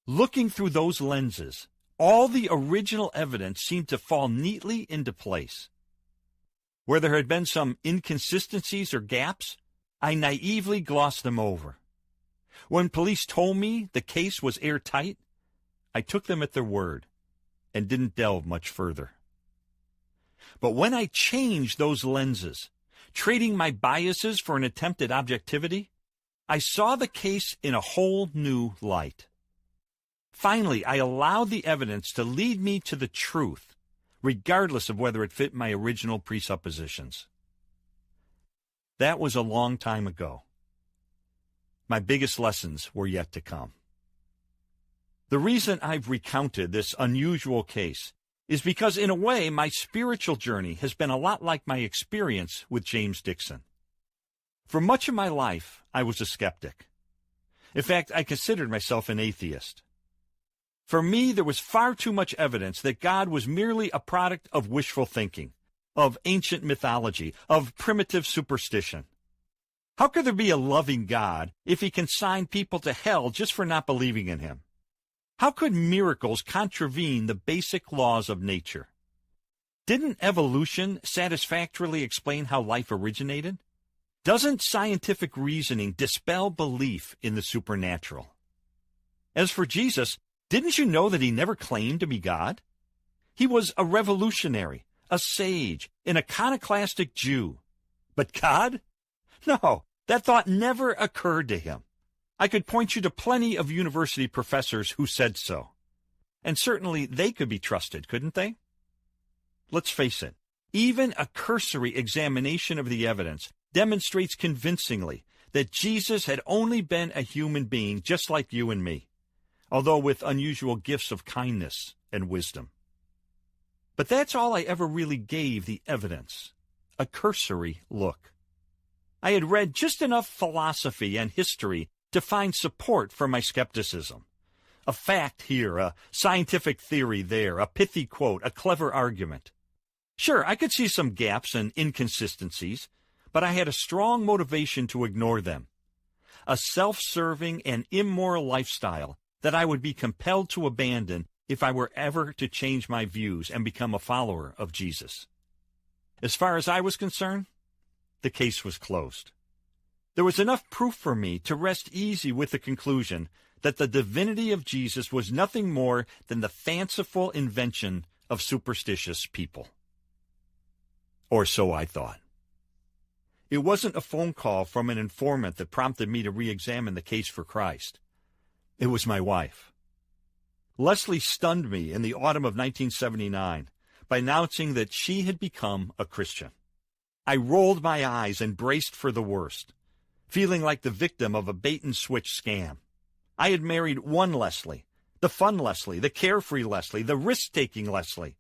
Looking through those lenses, all the original evidence seemed to fall neatly into place. Where there had been some inconsistencies or gaps, I naively glossed them over. When police told me the case was airtight, I took them at their word and didn't delve much further. But when I changed those lenses, trading my biases for an attempt at objectivity, I saw the case in a whole new light. Finally, I allowed the evidence to lead me to the truth, regardless of whether it fit my original presuppositions. That was a long time ago. My biggest lessons were yet to come. The reason I've recounted this unusual case is because, in a way, my spiritual journey has been a lot like my experience with James Dixon. For much of my life, I was a skeptic. In fact, I considered myself an atheist. For me, there was far too much evidence that God was merely a product of wishful thinking, of ancient mythology, of primitive superstition. How could there be a loving God if he consigned people to hell just for not believing in him? How could miracles contravene the basic laws of nature? Didn't evolution satisfactorily explain how life originated? Doesn't scientific reasoning dispel belief in the supernatural? As for Jesus, didn't you know that he never claimed to be God? He was a revolutionary, a sage, an iconoclastic Jew. But God? No, that thought never occurred to him. I could point you to plenty of university professors who said so. And certainly they could be trusted, couldn't they? Let's face it, even a cursory examination of the evidence demonstrates convincingly that Jesus had only been a human being just like you and me, although with unusual gifts of kindness and wisdom. But that's all I ever really gave the evidence, a cursory look. I had read just enough philosophy and history to find support for my skepticism. A fact here, a scientific theory there, a pithy quote, a clever argument. Sure, I could see some gaps and inconsistencies, but I had a strong motivation to ignore them. A self-serving and immoral lifestyle that I would be compelled to abandon if I were ever to change my views and become a follower of Jesus. As far as I was concerned, the case was closed. There was enough proof for me to rest easy with the conclusion that the divinity of Jesus was nothing more than the fanciful invention of superstitious people. Or so I thought. It wasn't a phone call from an informant that prompted me to re-examine the case for Christ. It was my wife. Leslie stunned me in the autumn of 1979 by announcing that she had become a Christian. I rolled my eyes and braced for the worst, feeling like the victim of a bait-and-switch scam. I had married one Leslie, the fun Leslie, the carefree Leslie, the risk-taking Leslie.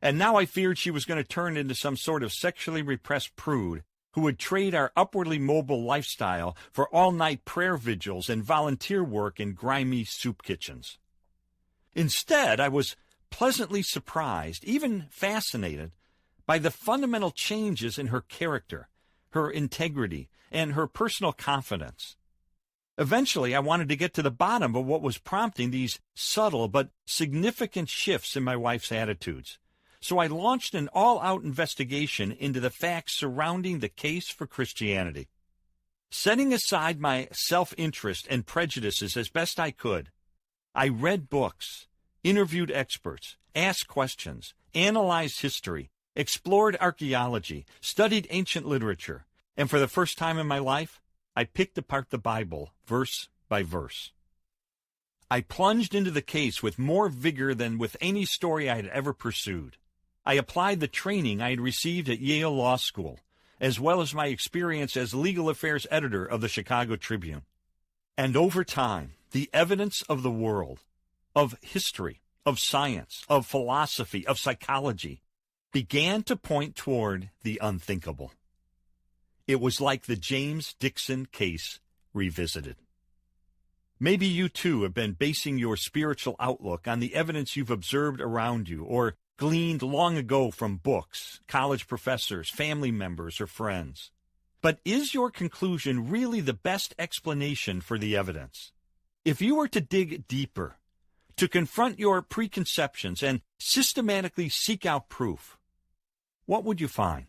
And now I feared she was going to turn into some sort of sexually repressed prude who would trade our upwardly mobile lifestyle for all-night prayer vigils and volunteer work in grimy soup kitchens. Instead, I was pleasantly surprised, even fascinated, by the fundamental changes in her character, her integrity, and her personal confidence. Eventually, I wanted to get to the bottom of what was prompting these subtle but significant shifts in my wife's attitudes. So I launched an all-out investigation into the facts surrounding the case for Christianity. Setting aside my self-interest and prejudices as best I could, I read books, interviewed experts, asked questions, analyzed history, explored archaeology, studied ancient literature, and for the first time in my life, I picked apart the Bible verse by verse. I plunged into the case with more vigor than with any story I had ever pursued. I applied the training I had received at Yale Law School, as well as my experience as legal affairs editor of the Chicago Tribune. And over time, the evidence of the world, of history, of science, of philosophy, of psychology, began to point toward the unthinkable. It was like the James Dixon case revisited. Maybe you too have been basing your spiritual outlook on the evidence you've observed around you or gleaned long ago from books, college professors, family members, or friends. But is your conclusion really the best explanation for the evidence? If you were to dig deeper, to confront your preconceptions and systematically seek out proof, what would you find?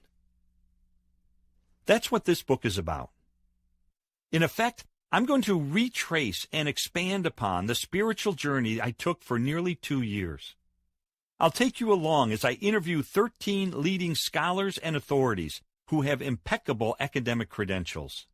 That's what this book is about. In effect, I'm going to retrace and expand upon the spiritual journey I took for nearly 2 years. I'll take you along as I interview 13 leading scholars and authorities who have impeccable academic credentials.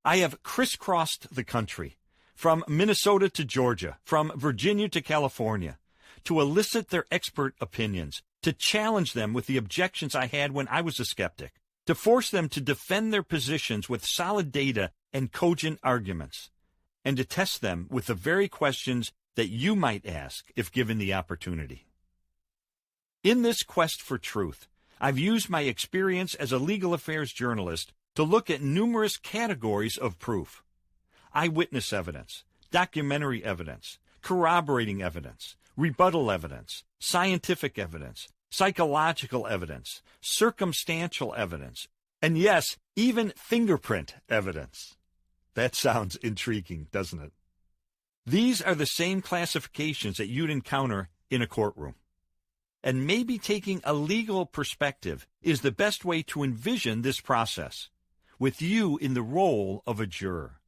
I have crisscrossed the country, from Minnesota to Georgia, from Virginia to California, to elicit their expert opinions, to challenge them with the objections I had when I was a skeptic, to force them to defend their positions with solid data and cogent arguments, and to test them with the very questions that you might ask if given the opportunity. In this quest for truth, I've used my experience as a legal affairs journalist to look at numerous categories of proof: eyewitness evidence, documentary evidence, corroborating evidence, rebuttal evidence, scientific evidence, psychological evidence, circumstantial evidence, and yes, even fingerprint evidence. That sounds intriguing, doesn't it? These are the same classifications that you'd encounter in a courtroom. And maybe taking a legal perspective is the best way to envision this process, with you in the role of a juror.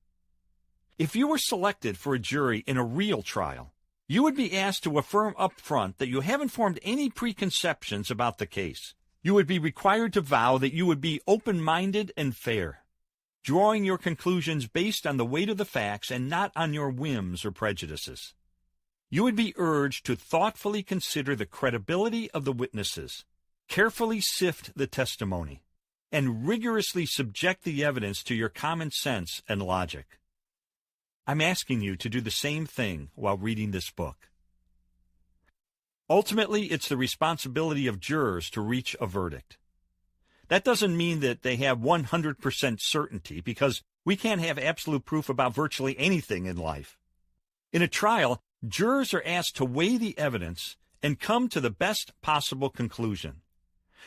If you were selected for a jury in a real trial, you would be asked to affirm up front that you haven't formed any preconceptions about the case. You would be required to vow that you would be open-minded and fair, drawing your conclusions based on the weight of the facts and not on your whims or prejudices. You would be urged to thoughtfully consider the credibility of the witnesses, carefully sift the testimony, and rigorously subject the evidence to your common sense and logic. I'm asking you to do the same thing while reading this book. Ultimately, it's the responsibility of jurors to reach a verdict. That doesn't mean that they have 100% certainty, because we can't have absolute proof about virtually anything in life. In a trial, jurors are asked to weigh the evidence and come to the best possible conclusion.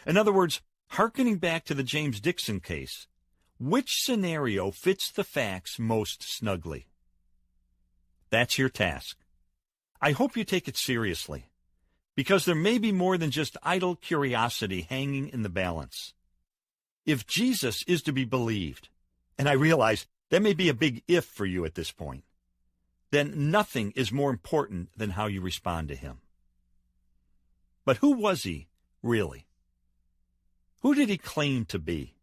In other words, hearkening back to the James Dixon case, which scenario fits the facts most snugly? That's your task. I hope you take it seriously, because there may be more than just idle curiosity hanging in the balance. If Jesus is to be believed, and I realize that may be a big if for you at this point, then nothing is more important than how you respond to him. But who was he, really? Who did he claim to be?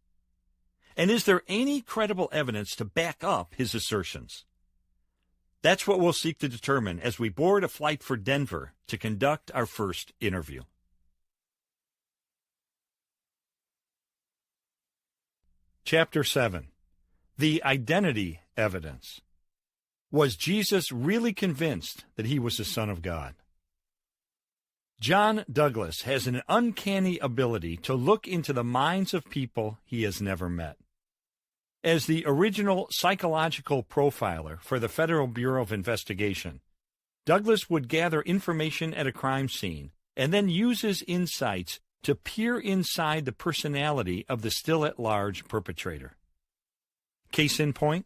And is there any credible evidence to back up his assertions? That's what we'll seek to determine as we board a flight for Denver to conduct our first interview. Chapter 7. The Identity Evidence. Was Jesus really convinced that he was the Son of God? John Douglas has an uncanny ability to look into the minds of people he has never met. As the original psychological profiler for the Federal Bureau of Investigation, Douglas would gather information at a crime scene and then use his insights to peer inside the personality of the still-at-large perpetrator. Case in point,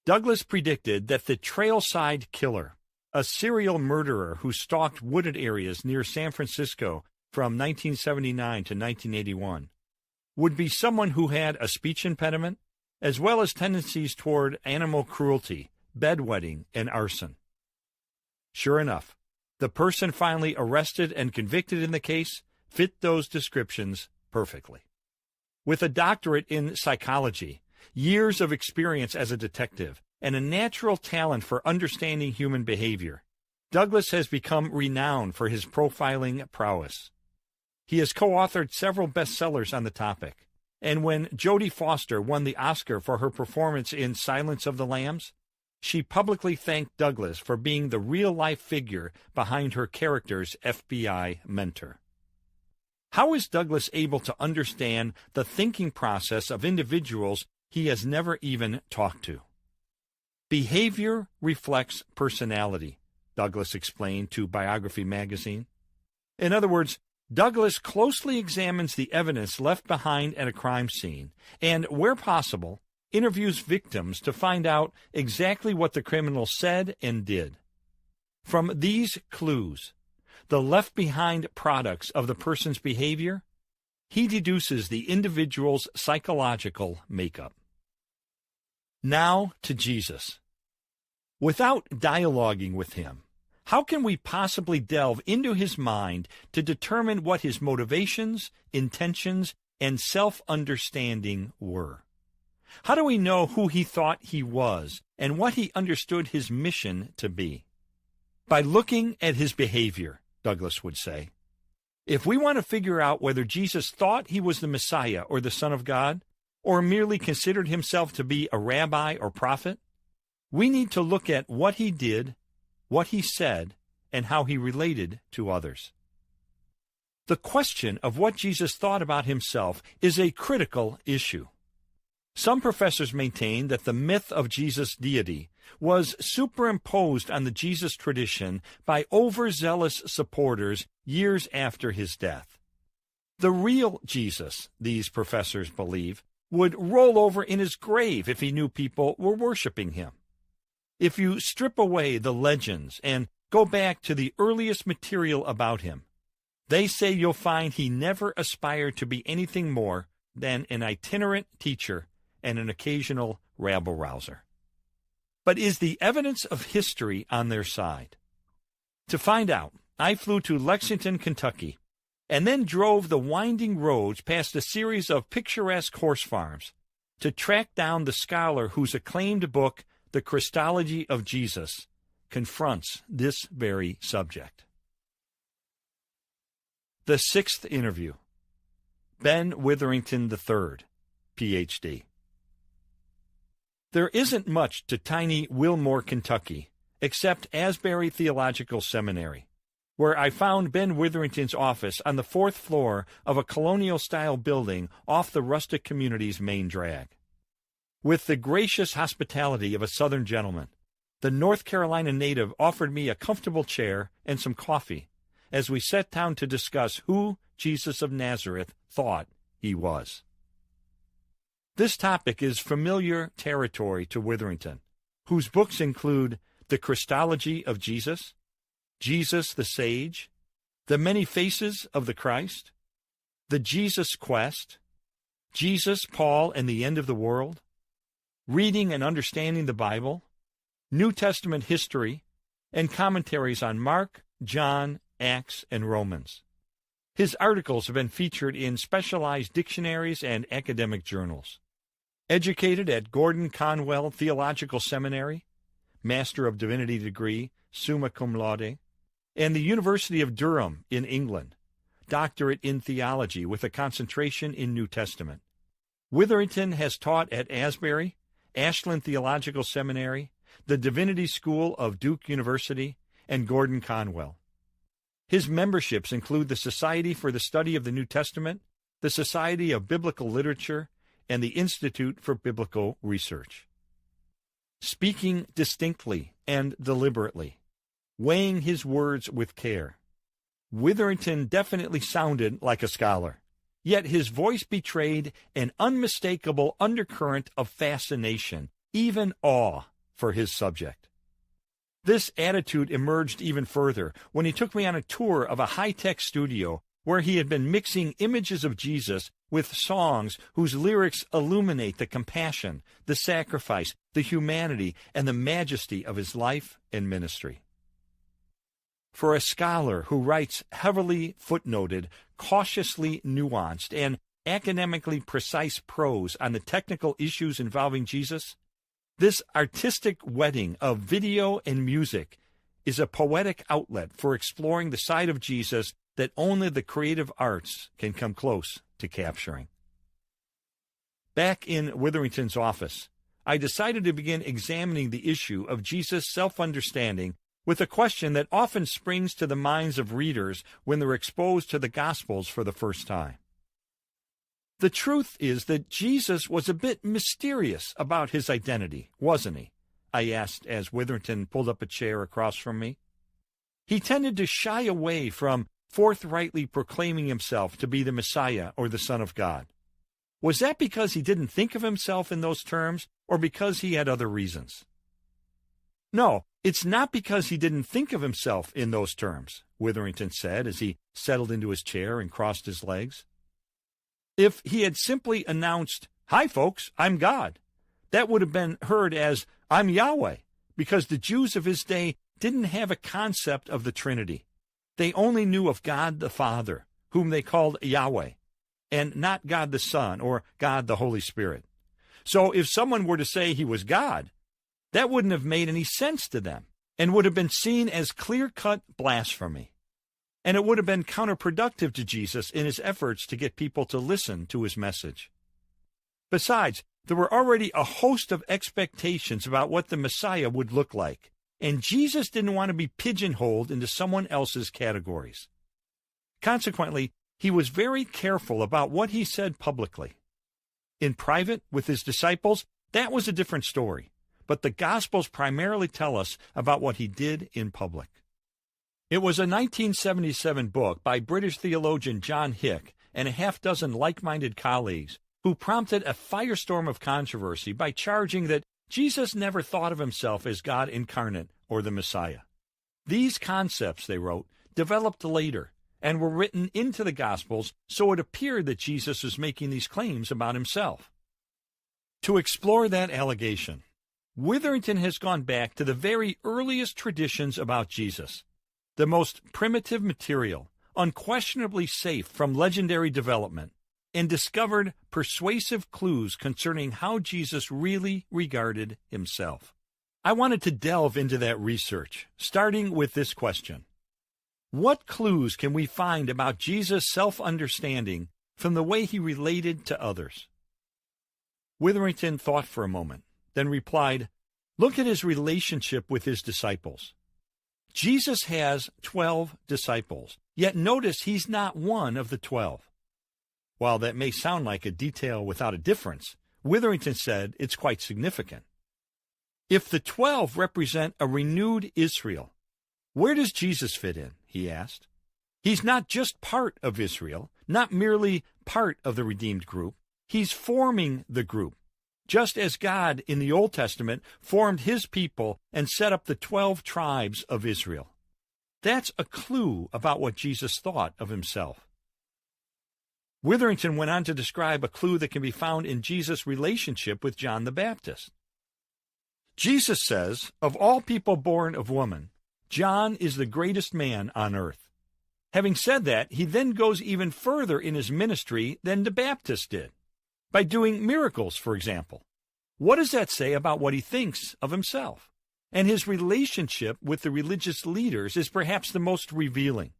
Douglas predicted that the Trailside Killer, a serial murderer who stalked wooded areas near San Francisco from 1979 to 1981, would be someone who had a speech impediment, as well as tendencies toward animal cruelty, bedwetting, and arson. Sure enough, the person finally arrested and convicted in the case fit those descriptions perfectly. With a doctorate in psychology, years of experience as a detective, and a natural talent for understanding human behavior, Douglas has become renowned for his profiling prowess. He has co-authored several bestsellers on the topic. And when Jodie Foster won the Oscar for her performance in Silence of the Lambs, she publicly thanked Douglas for being the real-life figure behind her character's FBI mentor. How is Douglas able to understand the thinking process of individuals he has never even talked to? Behavior reflects personality, Douglas explained to Biography magazine. In other words, Douglas closely examines the evidence left behind at a crime scene and, where possible, interviews victims to find out exactly what the criminal said and did. From these clues, the left-behind products of the person's behavior, he deduces the individual's psychological makeup. Now to Jesus. Without dialoguing with him, how can we possibly delve into his mind to determine what his motivations, intentions, and self-understanding were? How do we know who he thought he was and what he understood his mission to be? By looking at his behavior, Douglas would say. If we want to figure out whether Jesus thought he was the Messiah or the Son of God, or merely considered himself to be a rabbi or prophet, we need to look at what he did, what he said, and how he related to others. The question of what Jesus thought about himself is a critical issue. Some professors maintain that the myth of Jesus' deity was superimposed on the Jesus tradition by overzealous supporters years after his death. The real Jesus, these professors believe, would roll over in his grave if he knew people were worshiping him. If you strip away the legends and go back to the earliest material about him, they say you'll find he never aspired to be anything more than an itinerant teacher and an occasional rabble-rouser. But is the evidence of history on their side? To find out, I flew to Lexington, Kentucky, and then drove the winding roads past a series of picturesque horse farms to track down the scholar whose acclaimed book, The Christology of Jesus, confronts this very subject. The sixth interview. Ben Witherington III, Ph.D. There isn't much to tiny Wilmore, Kentucky, except Asbury Theological Seminary, where I found Ben Witherington's office on the fourth floor of a colonial-style building off the rustic community's main drag. With the gracious hospitality of a Southern gentleman, the North Carolina native offered me a comfortable chair and some coffee as we sat down to discuss who Jesus of Nazareth thought he was. This topic is familiar territory to Witherington, whose books include The Christology of Jesus, Jesus the Sage, The Many Faces of the Christ, The Jesus Quest, Jesus, Paul, and the End of the World, Reading and Understanding the Bible, New Testament History, and commentaries on Mark, John, Acts, and Romans. His articles have been featured in specialized dictionaries and academic journals. Educated at Gordon Conwell Theological Seminary, Master of Divinity degree, summa cum laude, and the University of Durham in England, doctorate in theology with a concentration in New Testament. Witherington has taught at Asbury, Ashland Theological Seminary, the Divinity School of Duke University, and Gordon Conwell. His memberships include the Society for the Study of the New Testament, the Society of Biblical Literature, and the Institute for Biblical Research. Speaking distinctly and deliberately, weighing his words with care, Witherington definitely sounded like a scholar, yet his voice betrayed an unmistakable undercurrent of fascination, even awe, for his subject. This attitude emerged even further when he took me on a tour of a high-tech studio where he had been mixing images of Jesus with songs whose lyrics illuminate the compassion, the sacrifice, the humanity, and the majesty of his life and ministry. For a scholar who writes heavily footnoted, cautiously nuanced, and academically precise prose on the technical issues involving Jesus, this artistic wedding of video and music is a poetic outlet for exploring the side of Jesus that only the creative arts can come close to capturing. Back in Witherington's office, I decided to begin examining the issue of Jesus' self-understanding with a question that often springs to the minds of readers when they're exposed to the Gospels for the first time. The truth is that Jesus was a bit mysterious about his identity, wasn't he? I asked as Witherington pulled up a chair across from me. He tended to shy away from forthrightly proclaiming himself to be the Messiah or the Son of God. Was that because he didn't think of himself in those terms, or because he had other reasons? No, it's not because he didn't think of himself in those terms, Witherington said as he settled into his chair and crossed his legs. If he had simply announced, "Hi folks, I'm God," that would have been heard as, "I'm Yahweh," because the Jews of his day didn't have a concept of the Trinity. They only knew of God the Father, whom they called Yahweh, and not God the Son or God the Holy Spirit. So if someone were to say he was God, that wouldn't have made any sense to them and would have been seen as clear-cut blasphemy. And it would have been counterproductive to Jesus in his efforts to get people to listen to his message. Besides, there were already a host of expectations about what the Messiah would look like, and Jesus didn't want to be pigeonholed into someone else's categories. Consequently, he was very careful about what he said publicly. In private, with his disciples, that was a different story, but the Gospels primarily tell us about what he did in public. It was a 1977 book by British theologian John Hick and a half-dozen like-minded colleagues who prompted a firestorm of controversy by charging that Jesus never thought of himself as God incarnate or the Messiah. These concepts, they wrote, developed later and were written into the Gospels, so it appeared that Jesus was making these claims about himself. To explore that allegation, Witherington has gone back to the very earliest traditions about Jesus, the most primitive material, unquestionably safe from legendary development, and discovered persuasive clues concerning how Jesus really regarded himself. I wanted to delve into that research, starting with this question. What clues can we find about Jesus' self-understanding from the way he related to others? Witherington thought for a moment, then replied, "Look at his relationship with his disciples. Jesus has 12 disciples, yet notice he's not one of the 12. While that may sound like a detail without a difference, Witherington said it's quite significant. If the 12 represent a renewed Israel, where does Jesus fit in? He asked. He's not just part of Israel, not merely part of the redeemed group. He's forming the group, just as God in the Old Testament formed his people and set up the 12 tribes of Israel. That's a clue about what Jesus thought of himself. Witherington went on to describe a clue that can be found in Jesus' relationship with John the Baptist. Jesus says, of all people born of woman, John is the greatest man on earth. Having said that, he then goes even further in his ministry than the Baptist did, by doing miracles, for example. What does that say about what he thinks of himself? And his relationship with the religious leaders is perhaps the most revealing.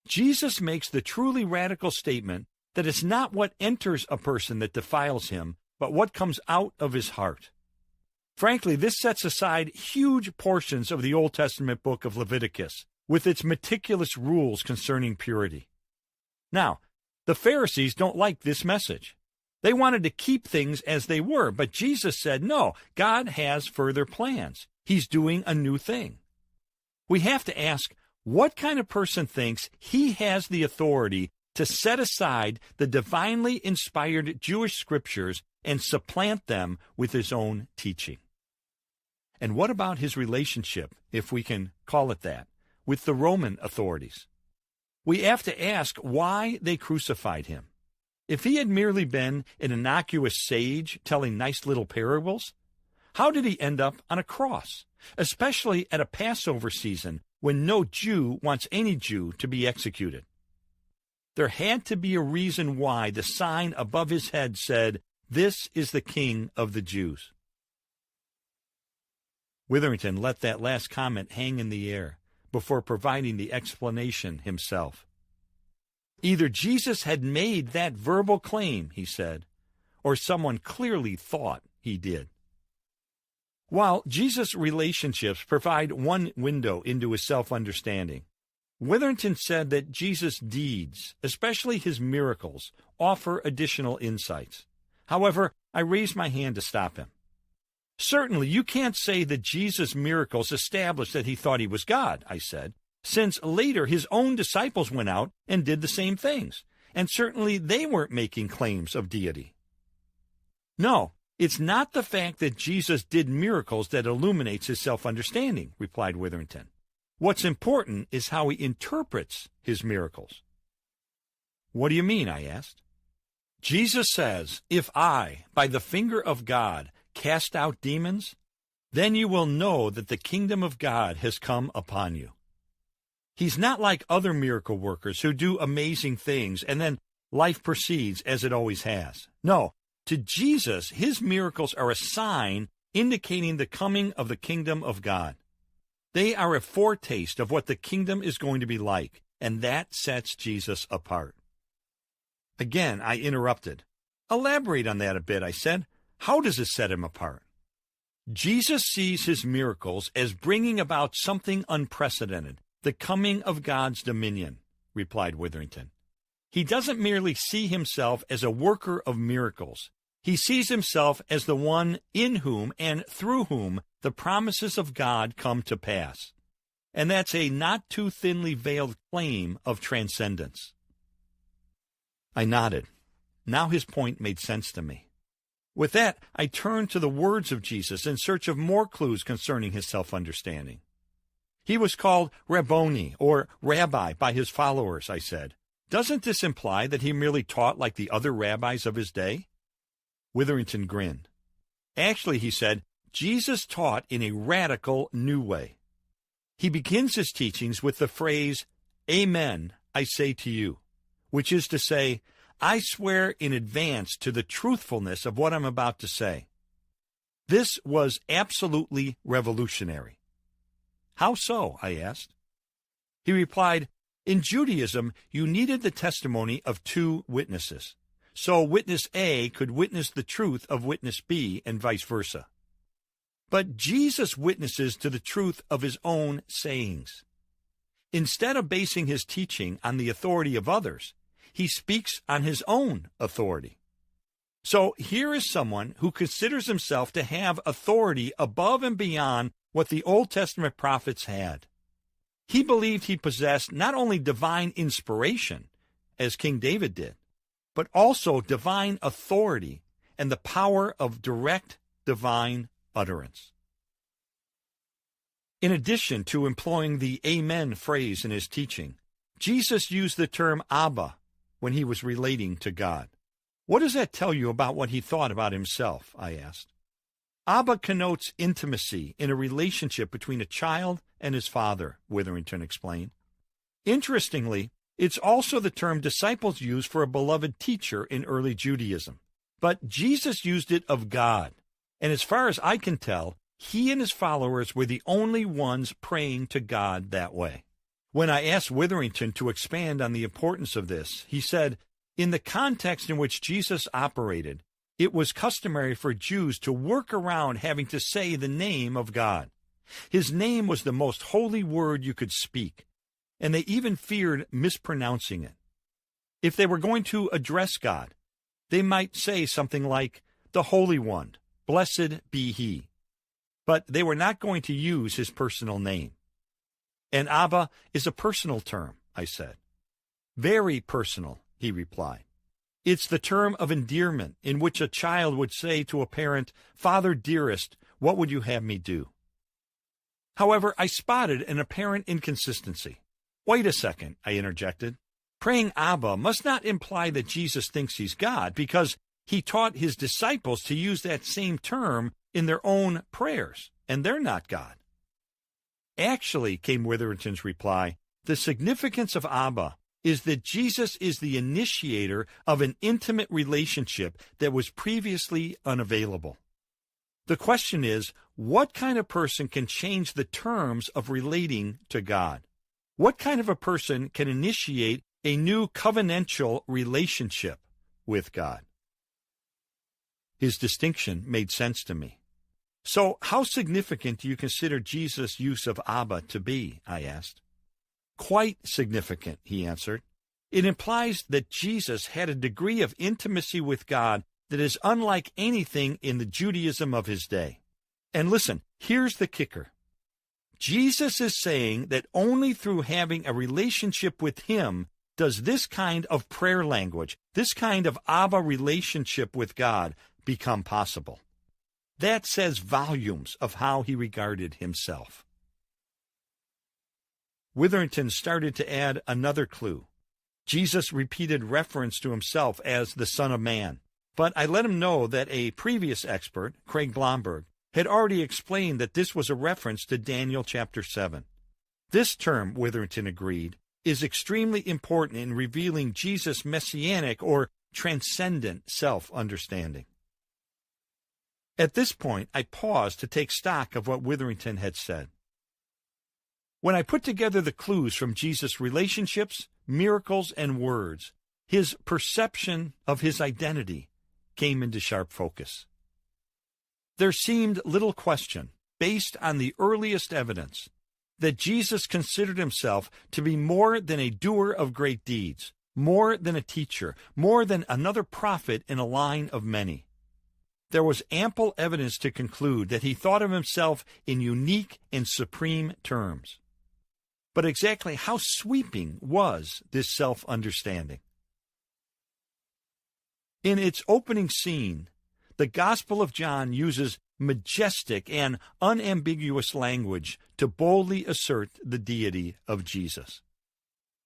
Jesus makes the truly radical statement that it's not what enters a person that defiles him, but what comes out of his heart. Frankly, this sets aside huge portions of the Old Testament book of Leviticus, with its meticulous rules concerning purity. Now, the Pharisees don't like this message. They wanted to keep things as they were, but Jesus said, no, God has further plans. He's doing a new thing. We have to ask, what kind of person thinks he has the authority to set aside the divinely inspired Jewish scriptures and supplant them with his own teaching? And what about his relationship, if we can call it that, with the Roman authorities? We have to ask why they crucified him. If he had merely been an innocuous sage telling nice little parables, how did he end up on a cross, especially at a Passover season when no Jew wants any Jew to be executed? There had to be a reason why the sign above his head said, "This is the King of the Jews." Witherington let that last comment hang in the air before providing the explanation himself. Either Jesus had made that verbal claim, he said, or someone clearly thought he did. While Jesus' relationships provide one window into his self-understanding, Witherington said that Jesus' deeds, especially his miracles, offer additional insights. However, I raised my hand to stop him. Certainly, you can't say that Jesus' miracles established that he thought he was God, I said, since later his own disciples went out and did the same things, and certainly they weren't making claims of deity. No, it's not the fact that Jesus did miracles that illuminates his self-understanding, replied Witherington. What's important is how he interprets his miracles. What do you mean? I asked. Jesus says, if I, by the finger of God, cast out demons, then you will know that the kingdom of God has come upon you. He's not like other miracle workers who do amazing things and then life proceeds as it always has. No, to Jesus, his miracles are a sign indicating the coming of the kingdom of God. They are a foretaste of what the kingdom is going to be like, and that sets Jesus apart. Again, I interrupted. Elaborate on that a bit, I said. How does it set him apart? Jesus sees his miracles as bringing about something unprecedented, the coming of God's dominion, replied Witherington. He doesn't merely see himself as a worker of miracles. He sees himself as the one in whom and through whom the promises of God come to pass. And that's a not too thinly veiled claim of transcendence. I nodded. Now his point made sense to me. With that, I turned to the words of Jesus in search of more clues concerning his self-understanding. He was called Rabboni, or Rabbi, by his followers, I said. Doesn't this imply that he merely taught like the other rabbis of his day? Witherington grinned. Actually, he said, Jesus taught in a radical new way. He begins his teachings with the phrase, Amen, I say to you, which is to say, I swear in advance to the truthfulness of what I'm about to say. This was absolutely revolutionary. How so? I asked. He replied, in Judaism, you needed the testimony of two witnesses. So witness A could witness the truth of witness B and vice versa. But Jesus witnesses to the truth of his own sayings. Instead of basing his teaching on the authority of others, he speaks on his own authority. So here is someone who considers himself to have authority above and beyond what the Old Testament prophets had. He believed he possessed not only divine inspiration, as King David did, but also divine authority and the power of direct divine utterance. In addition to employing the Amen phrase in his teaching, Jesus used the term Abba when he was relating to God. What does that tell you about what he thought about himself? I asked. Abba connotes intimacy in a relationship between a child and his father, Witherington explained. Interestingly, it's also the term disciples use for a beloved teacher in early Judaism. But Jesus used it of God, and as far as I can tell, he and his followers were the only ones praying to God that way. When I asked Witherington to expand on the importance of this, he said, in the context in which Jesus operated, it was customary for Jews to work around having to say the name of God. His name was the most holy word you could speak, and they even feared mispronouncing it. If they were going to address God, they might say something like, the Holy One, blessed be He. But they were not going to use his personal name. And Abba is a personal term, I said. Very personal, he replied. It's the term of endearment in which a child would say to a parent, Father dearest, what would you have me do? However, I spotted an apparent inconsistency. Wait a second, I interjected. Praying Abba must not imply that Jesus thinks he's God, because he taught his disciples to use that same term in their own prayers, and they're not God. Actually, came Witherington's reply, the significance of Abba is that Jesus is the initiator of an intimate relationship that was previously unavailable. The question is, what kind of person can change the terms of relating to God? What kind of a person can initiate a new covenantal relationship with God. His distinction made sense to me. So, how significant do you consider Jesus' use of Abba to be? I asked. Quite significant, he answered. It implies that Jesus had a degree of intimacy with God that is unlike anything in the Judaism of his day. And listen, here's the kicker. Jesus is saying that only through having a relationship with him does this kind of prayer language, this kind of Abba relationship with God become possible. That says volumes of how he regarded himself. Witherington started to add another clue. Jesus repeated reference to himself as the Son of Man, but I let him know that a previous expert, Craig Blomberg, had already explained that this was a reference to Daniel chapter 7. This term, Witherington agreed, is extremely important in revealing Jesus' messianic or transcendent self-understanding. At this point, I paused to take stock of what Witherington had said. When I put together the clues from Jesus' relationships, miracles, and words, his perception of his identity came into sharp focus. There seemed little question, based on the earliest evidence, that Jesus considered himself to be more than a doer of great deeds, more than a teacher, more than another prophet in a line of many. There was ample evidence to conclude that he thought of himself in unique and supreme terms. But exactly how sweeping was this self-understanding? In its opening scene, the Gospel of John uses majestic and unambiguous language to boldly assert the deity of Jesus.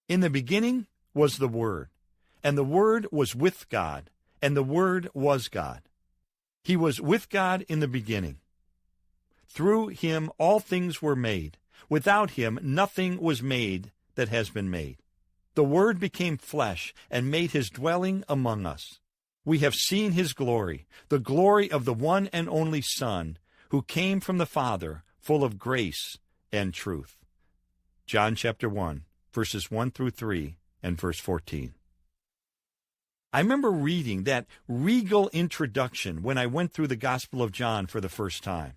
In the beginning was the Word, and the Word was with God, and the Word was God. He was with God in the beginning. Through him all things were made. Without him nothing was made that has been made. The Word became flesh and made his dwelling among us. We have seen his glory, the glory of the one and only Son, who came from the Father, full of grace and truth. John chapter 1, verses 1 through 3 and verse 14. I remember reading that regal introduction when I went through the Gospel of John for the first time.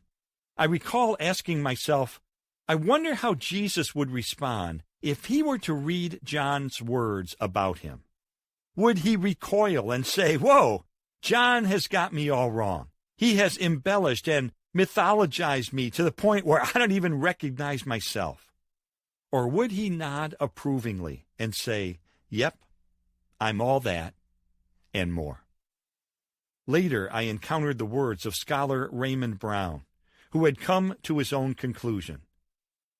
I recall asking myself, I wonder how Jesus would respond if he were to read John's words about him. Would he recoil and say, "Whoa, John has got me all wrong. He has embellished and mythologized me to the point where I don't even recognize myself"? Or would he nod approvingly and say, "Yep, I'm all that and more"? Later, I encountered the words of scholar Raymond Brown, who had come to his own conclusion.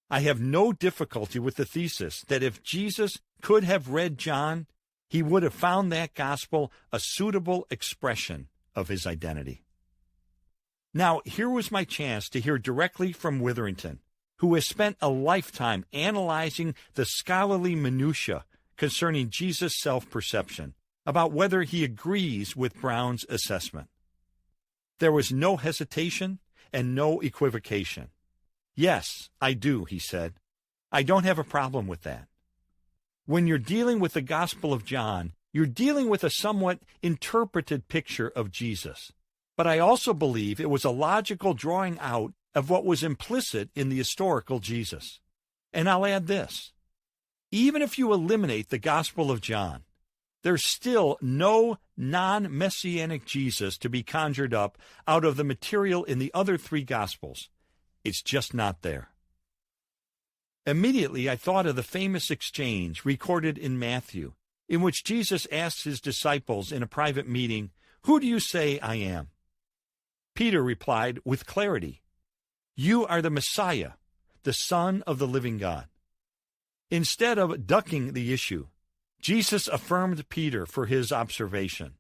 I have no difficulty with the thesis that if Jesus could have read John, he would have found that gospel a suitable expression of his identity. Now, here was my chance to hear directly from Witherington, who has spent a lifetime analyzing the scholarly minutiae concerning Jesus' self-perception, about whether he agrees with Brown's assessment. There was no hesitation and no equivocation. "Yes, I do," he said. "I don't have a problem with that." When you're dealing with the Gospel of John, you're dealing with a somewhat interpreted picture of Jesus. But I also believe it was a logical drawing out of what was implicit in the historical Jesus. And I'll add this. Even if you eliminate the Gospel of John, there's still no non-messianic Jesus to be conjured up out of the material in the other three Gospels. It's just not there. Immediately, I thought of the famous exchange recorded in Matthew, in which Jesus asks his disciples in a private meeting, "Who do you say I am?" Peter replied with clarity, "You are the Messiah, the Son of the living God." Instead of ducking the issue, Jesus affirmed Peter for his observation.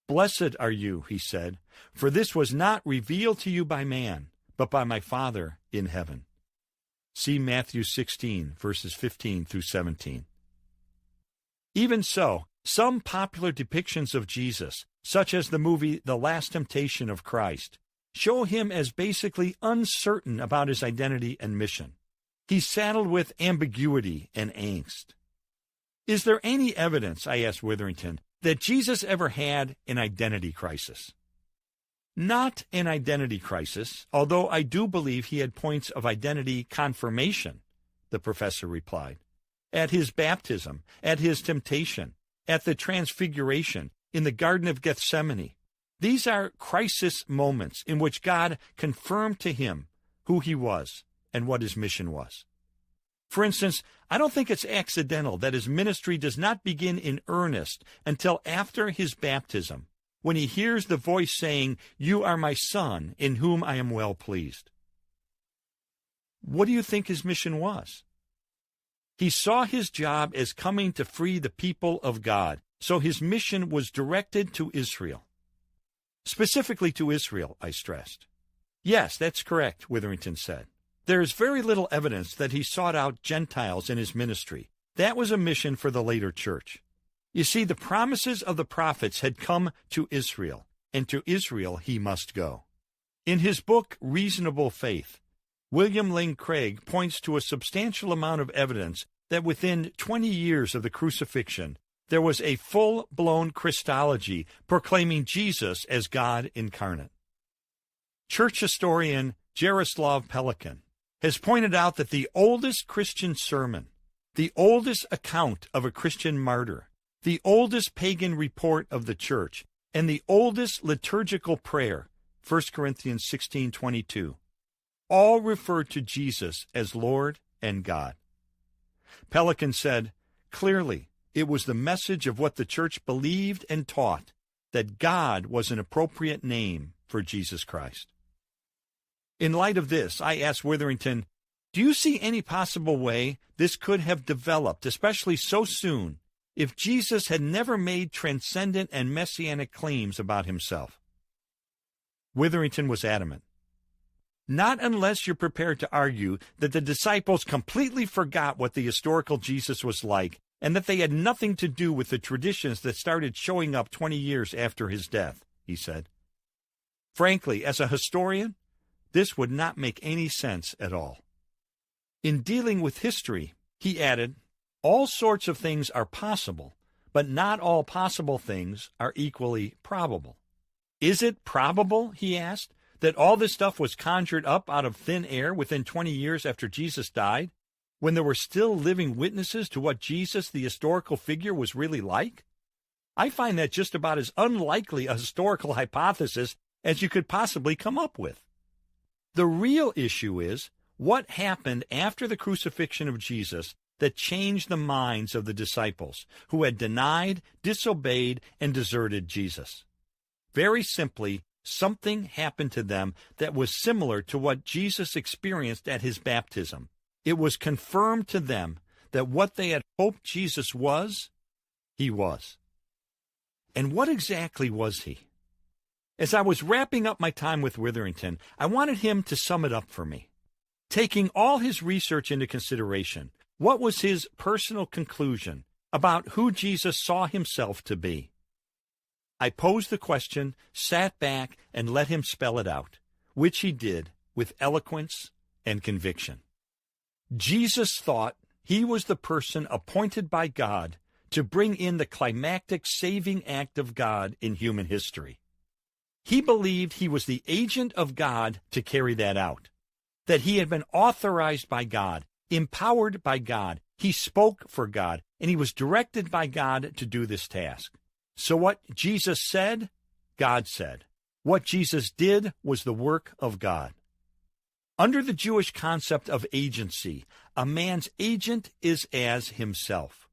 "Blessed are you," he said, "for this was not revealed to you by man, but by my Father in heaven." See Matthew 16, verses 15 through 17. Even so, some popular depictions of Jesus, such as the movie The Last Temptation of Christ, show him as basically uncertain about his identity and mission. He's saddled with ambiguity and angst. Is there any evidence, I asked Witherington, that Jesus ever had an identity crisis? Not an identity crisis, although I do believe he had points of identity confirmation, the professor replied. At his baptism, at his temptation, at the transfiguration, in the Garden of Gethsemane. These are crisis moments in which God confirmed to him who he was and what his mission was. For instance, I don't think it's accidental that his ministry does not begin in earnest until after his baptism, when he hears the voice saying, "You are my Son, in whom I am well pleased." What do you think his mission was? He saw his job as coming to free the people of God, so his mission was directed to Israel. Specifically to Israel, I stressed. Yes, that's correct, Witherington said. There is very little evidence that he sought out Gentiles in his ministry. That was a mission for the later church. You see, the promises of the prophets had come to Israel, and to Israel he must go. In his book, Reasonable Faith, William Lane Craig points to a substantial amount of evidence that within 20 years of the crucifixion, there was a full-blown Christology proclaiming Jesus as God incarnate. Church historian Jaroslav Pelikan has pointed out that the oldest Christian sermon, the oldest account of a Christian martyr, the oldest pagan report of the church, and the oldest liturgical prayer, 1 Corinthians 16:22, all refer to Jesus as Lord and God. Pelikan said, clearly, it was the message of what the church believed and taught, that God was an appropriate name for Jesus Christ. In light of this, I asked Witherington, do you see any possible way this could have developed, especially so soon, if Jesus had never made transcendent and messianic claims about himself? Witherington was adamant. Not unless you're prepared to argue that the disciples completely forgot what the historical Jesus was like, and that they had nothing to do with the traditions that started showing up 20 years after his death, he said. Frankly, as a historian, this would not make any sense at all. In dealing with history, he added, all sorts of things are possible, but not all possible things are equally probable. Is it probable, he asked, that all this stuff was conjured up out of thin air within 20 years after Jesus died, when there were still living witnesses to what Jesus, the historical figure, was really like? I find that just about as unlikely a historical hypothesis as you could possibly come up with. The real issue is what happened after the crucifixion of Jesus that changed the minds of the disciples who had denied, disobeyed, and deserted Jesus. Very simply, something happened to them that was similar to what Jesus experienced at his baptism. It was confirmed to them that what they had hoped Jesus was, he was. And what exactly was he? As I was wrapping up my time with Witherington, I wanted him to sum it up for me. Taking all his research into consideration, what was his personal conclusion about who Jesus saw himself to be? I posed the question, sat back, and let him spell it out, which he did with eloquence and conviction. Jesus thought he was the person appointed by God to bring in the climactic saving act of God in human history. He believed he was the agent of God to carry that out, that he had been authorized by God, empowered by God, he spoke for God, and he was directed by God to do this task. So what Jesus said, God said. What Jesus did was the work of God. Under the Jewish concept of agency, a man's agent is as himself.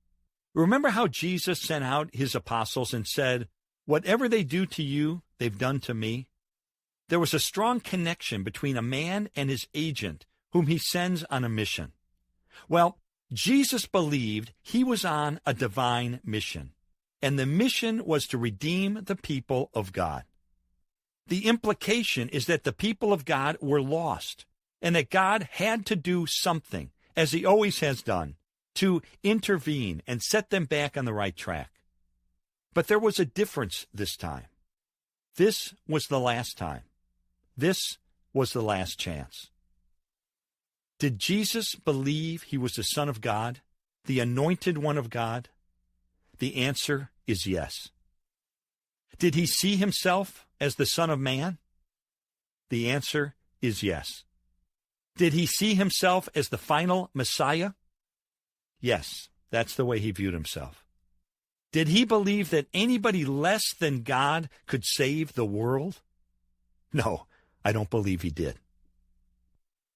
Remember how Jesus sent out his apostles and said, "Whatever they do to you, they've done to me"? There was a strong connection between a man and his agent, whom he sends on a mission. Well, Jesus believed he was on a divine mission, and the mission was to redeem the people of God. The implication is that the people of God were lost, and that God had to do something, as he always has done, to intervene and set them back on the right track. But there was a difference this time. This was the last time. This was the last chance. Did Jesus believe he was the Son of God, the anointed one of God, The answer is yes. Did he see himself as the Son of Man? The answer is yes. Did he see himself as the final Messiah? Yes, that's the way he viewed himself. Did he believe that anybody less than God could save the world? No, I don't believe he did.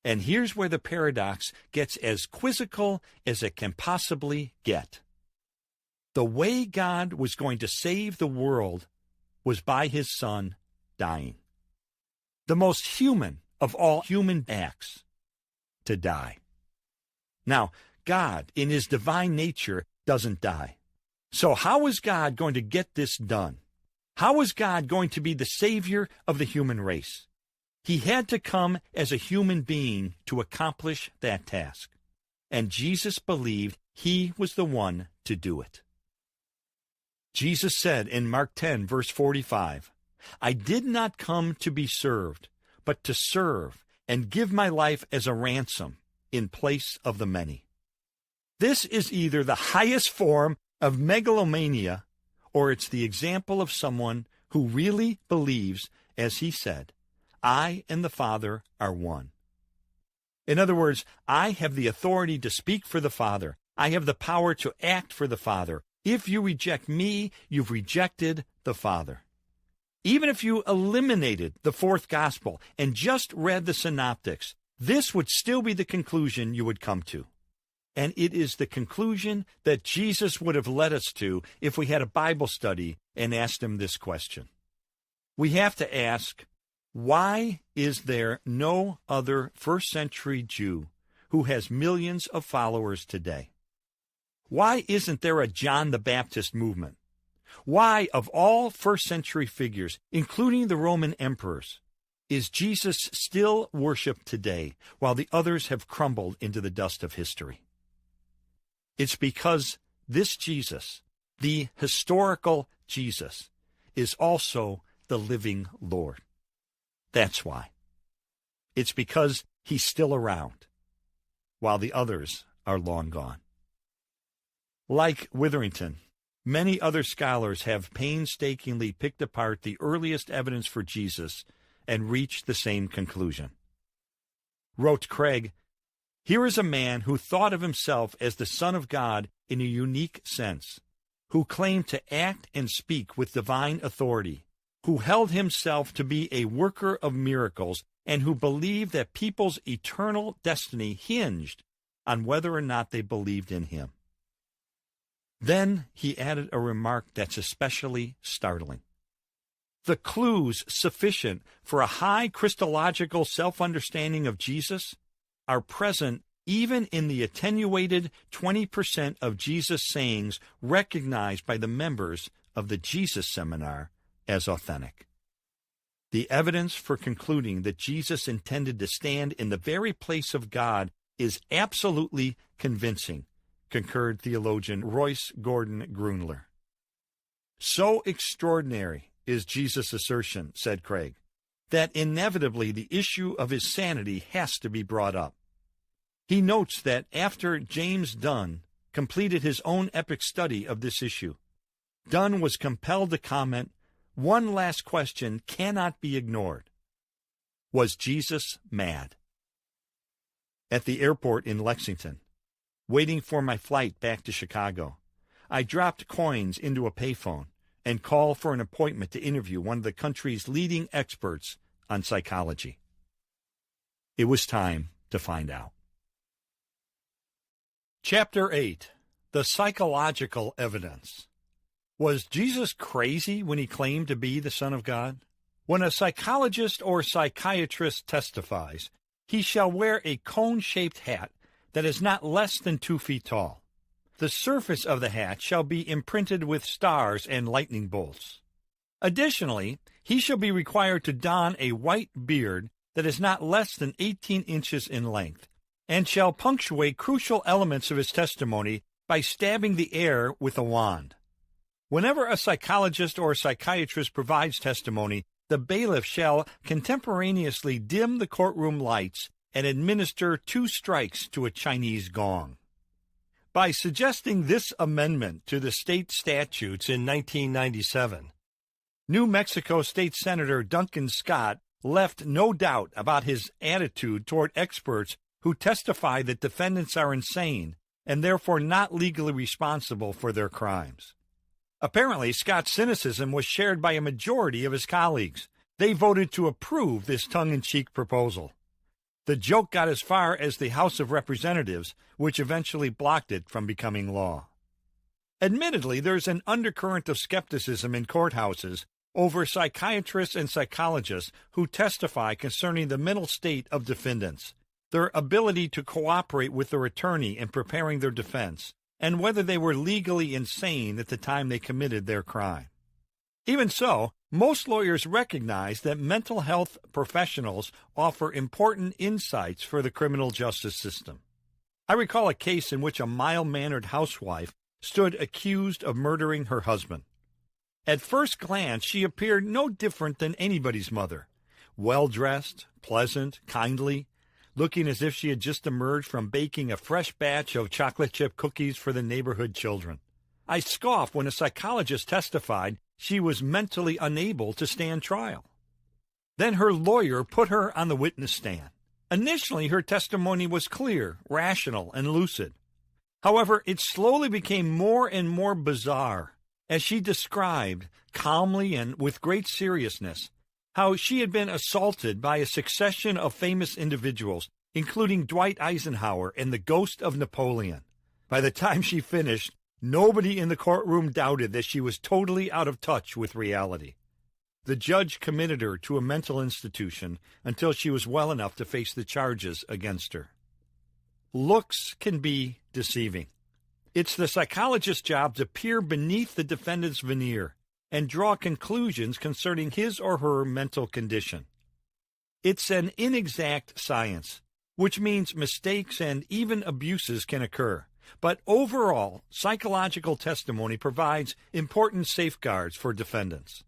And here's where the paradox gets as quizzical as it can possibly get. The way God was going to save the world was by his Son dying. The most human of all human acts, to die. Now, God, in his divine nature, doesn't die. So how is God going to get this done? How is God going to be the Savior of the human race? He had to come as a human being to accomplish that task. And Jesus believed he was the one to do it. Jesus said in Mark 10, verse 45, "I did not come to be served, but to serve and give my life as a ransom in place of the many." This is either the highest form of megalomania, or it's the example of someone who really believes, as he said, "I and the Father are one." In other words, I have the authority to speak for the Father. I have the power to act for the Father. If you reject me, you've rejected the Father. Even if you eliminated the fourth gospel and just read the synoptics, this would still be the conclusion you would come to. And it is the conclusion that Jesus would have led us to if we had a Bible study and asked him this question. We have to ask, why is there no other first-century Jew who has millions of followers today? Why isn't there a John the Baptist movement? Why, of all first-century figures, including the Roman emperors, is Jesus still worshipped today while the others have crumbled into the dust of history? It's because this Jesus, the historical Jesus, is also the living Lord. That's why. It's because he's still around, while the others are long gone. Like Witherington, many other scholars have painstakingly picked apart the earliest evidence for Jesus and reached the same conclusion. Wrote Craig, "Here is a man who thought of himself as the Son of God in a unique sense, who claimed to act and speak with divine authority, who held himself to be a worker of miracles, and who believed that people's eternal destiny hinged on whether or not they believed in him." Then he added a remark that's especially startling. The clues sufficient for a high Christological self-understanding of Jesus are present even in the attenuated 20% of Jesus' sayings recognized by the members of the Jesus Seminar as authentic. The evidence for concluding that Jesus intended to stand in the very place of God is absolutely convincing, concurred theologian Royce Gordon Grunler. So extraordinary is Jesus' assertion, said Craig, that inevitably the issue of his sanity has to be brought up. He notes that after James Dunn completed his own epic study of this issue, Dunn was compelled to comment, "One last question cannot be ignored. Was Jesus mad?" At the airport in Lexington, waiting for my flight back to Chicago, I dropped coins into a payphone and called for an appointment to interview one of the country's leading experts on psychology. It was time to find out. Chapter 8. The Psychological Evidence. Was Jesus crazy when he claimed to be the Son of God? When a psychologist or psychiatrist testifies, he shall wear a cone-shaped hat that is not less than 2 feet tall. The surface of the hat shall be imprinted with stars and lightning bolts. Additionally, he shall be required to don a white beard that is not less than 18 inches in length, and shall punctuate crucial elements of his testimony by stabbing the air with a wand. Whenever a psychologist or psychiatrist provides testimony, the bailiff shall contemporaneously dim the courtroom lights and administer 2 strikes to a Chinese gong. by suggesting this amendment to the state statutes in 1997. New Mexico State Senator Duncan Scott left no doubt about his attitude toward experts who testify that defendants are insane and therefore not legally responsible for their crimes. Apparently, Scott's cynicism was shared by a majority of his colleagues. They voted to approve this tongue-in-cheek proposal. The joke got as far as the House of Representatives, which eventually blocked it from becoming law. Admittedly, there's an undercurrent of skepticism in courthouses over psychiatrists and psychologists who testify concerning the mental state of defendants, their ability to cooperate with their attorney in preparing their defense, and whether they were legally insane at the time they committed their crime. Even so, most lawyers recognize that mental health professionals offer important insights for the criminal justice system. I recall a case in which a mild-mannered housewife stood accused of murdering her husband. At first glance, she appeared no different than anybody's mother, well-dressed, pleasant, kindly, looking as if she had just emerged from baking a fresh batch of chocolate chip cookies for the neighborhood children. I scoffed when a psychologist testified she was mentally unable to stand trial. Then her lawyer put her on the witness stand. Initially, her testimony was clear, rational, and lucid. However, it slowly became more and more bizarre as she described, calmly and with great seriousness, how she had been assaulted by a succession of famous individuals, including Dwight Eisenhower and the ghost of Napoleon. By the time she finished, nobody in the courtroom doubted that she was totally out of touch with reality. The judge committed her to a mental institution until she was well enough to face the charges against her. Looks can be deceiving. It's the psychologist's job to peer beneath the defendant's veneer and draw conclusions concerning his or her mental condition. It's an inexact science, which means mistakes and even abuses can occur. But overall, psychological testimony provides important safeguards for defendants.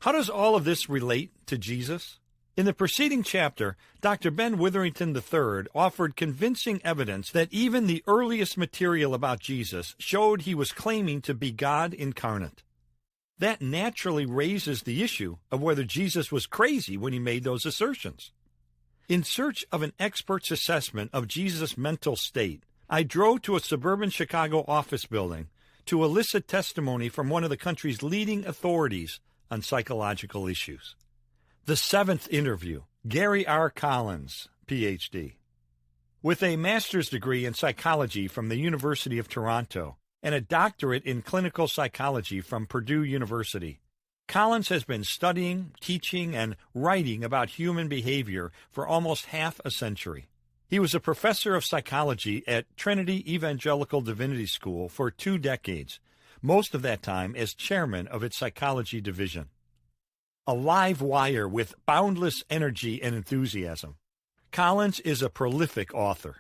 How does all of this relate to Jesus? In the preceding chapter, Dr. Ben Witherington III offered convincing evidence that even the earliest material about Jesus showed he was claiming to be God incarnate. That naturally raises the issue of whether Jesus was crazy when he made those assertions. In search of an expert's assessment of Jesus' mental state, I drove to a suburban Chicago office building to elicit testimony from one of the country's leading authorities on psychological issues. The seventh interview, Gary R. Collins, Ph.D. With a master's degree in psychology from the University of Toronto and a doctorate in clinical psychology from Purdue University, Collins has been studying, teaching, and writing about human behavior for almost half a century. He was a professor of psychology at Trinity Evangelical Divinity School for 2 decades, most of that time as chairman of its psychology division. A live wire with boundless energy and enthusiasm, Collins is a prolific author.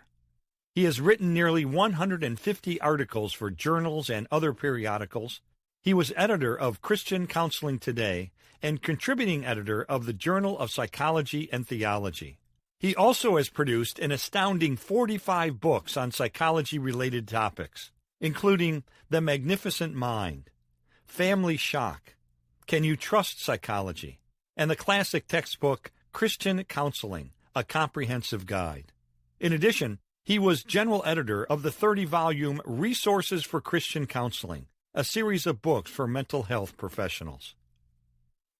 He has written nearly 150 articles for journals and other periodicals. He was editor of Christian Counseling Today and contributing editor of the Journal of Psychology and Theology. He also has produced an astounding 45 books on psychology-related topics, including The Magnificent Mind, Family Shock, Can You Trust Psychology, and the classic textbook Christian Counseling, A Comprehensive Guide. In addition, he was general editor of the 30-volume Resources for Christian Counseling, a series of books for mental health professionals.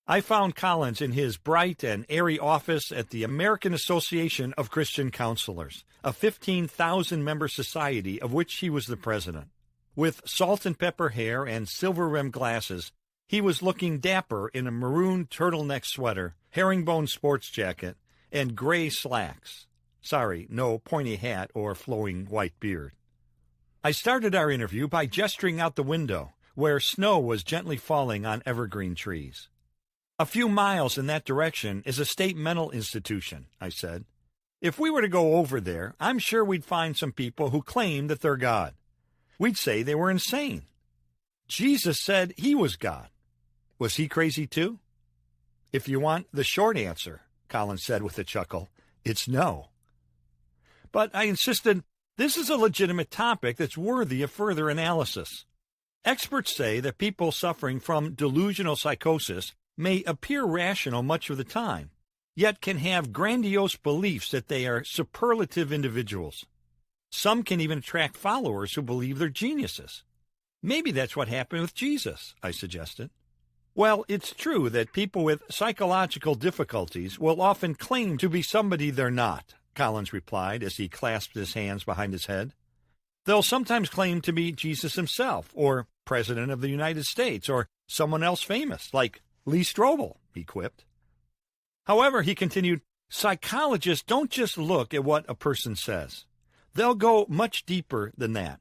I found Collins in his bright and airy office at the American Association of Christian Counselors, a 15,000-member society of which he was the president. With salt and pepper hair and silver-rimmed glasses, he was looking dapper in a maroon turtleneck sweater, herringbone sports jacket, and gray slacks. Sorry, no pointy hat or flowing white beard. I started our interview by gesturing out the window, where snow was gently falling on evergreen trees. A few miles in that direction is a state mental institution, I said. If we were to go over there, I'm sure we'd find some people who claim that they're God. We'd say they were insane. Jesus said he was God. Was he crazy too? If you want the short answer, Collins said with a chuckle, it's no. But I insisted This is a legitimate topic that's worthy of further analysis. Experts say that people suffering from delusional psychosis may appear rational much of the time, yet can have grandiose beliefs that they are superlative individuals. Some can even attract followers who believe they're geniuses. Maybe that's what happened with Jesus, I suggested. Well, it's true that people with psychological difficulties will often claim to be somebody they're not, Collins replied as he clasped his hands behind his head. They'll sometimes claim to be Jesus himself, or President of the United States, or someone else famous, like Lee Strobel, he quipped. However, he continued, psychologists don't just look at what a person says. They'll go much deeper than that.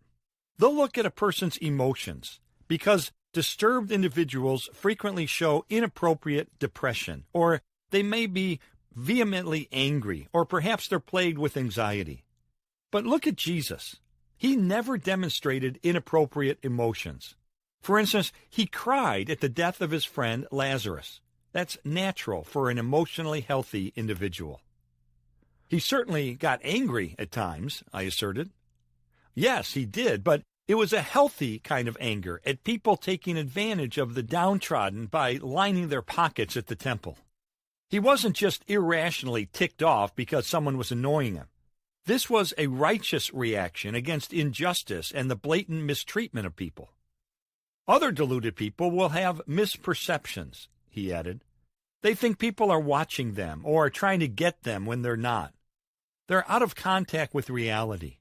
They'll look at a person's emotions, because disturbed individuals frequently show inappropriate depression, or they may be vehemently angry, or perhaps they're plagued with anxiety. But look at Jesus. He never demonstrated inappropriate emotions. For instance, he cried at the death of his friend Lazarus. That's natural for an emotionally healthy individual. He certainly got angry at times, I asserted. Yes, he did, but it was a healthy kind of anger at people taking advantage of the downtrodden by lining their pockets at the temple. He wasn't just irrationally ticked off because someone was annoying him. This was a righteous reaction against injustice and the blatant mistreatment of people. Other deluded people will have misperceptions, he added. They think people are watching them or are trying to get them when they're not. They're out of contact with reality.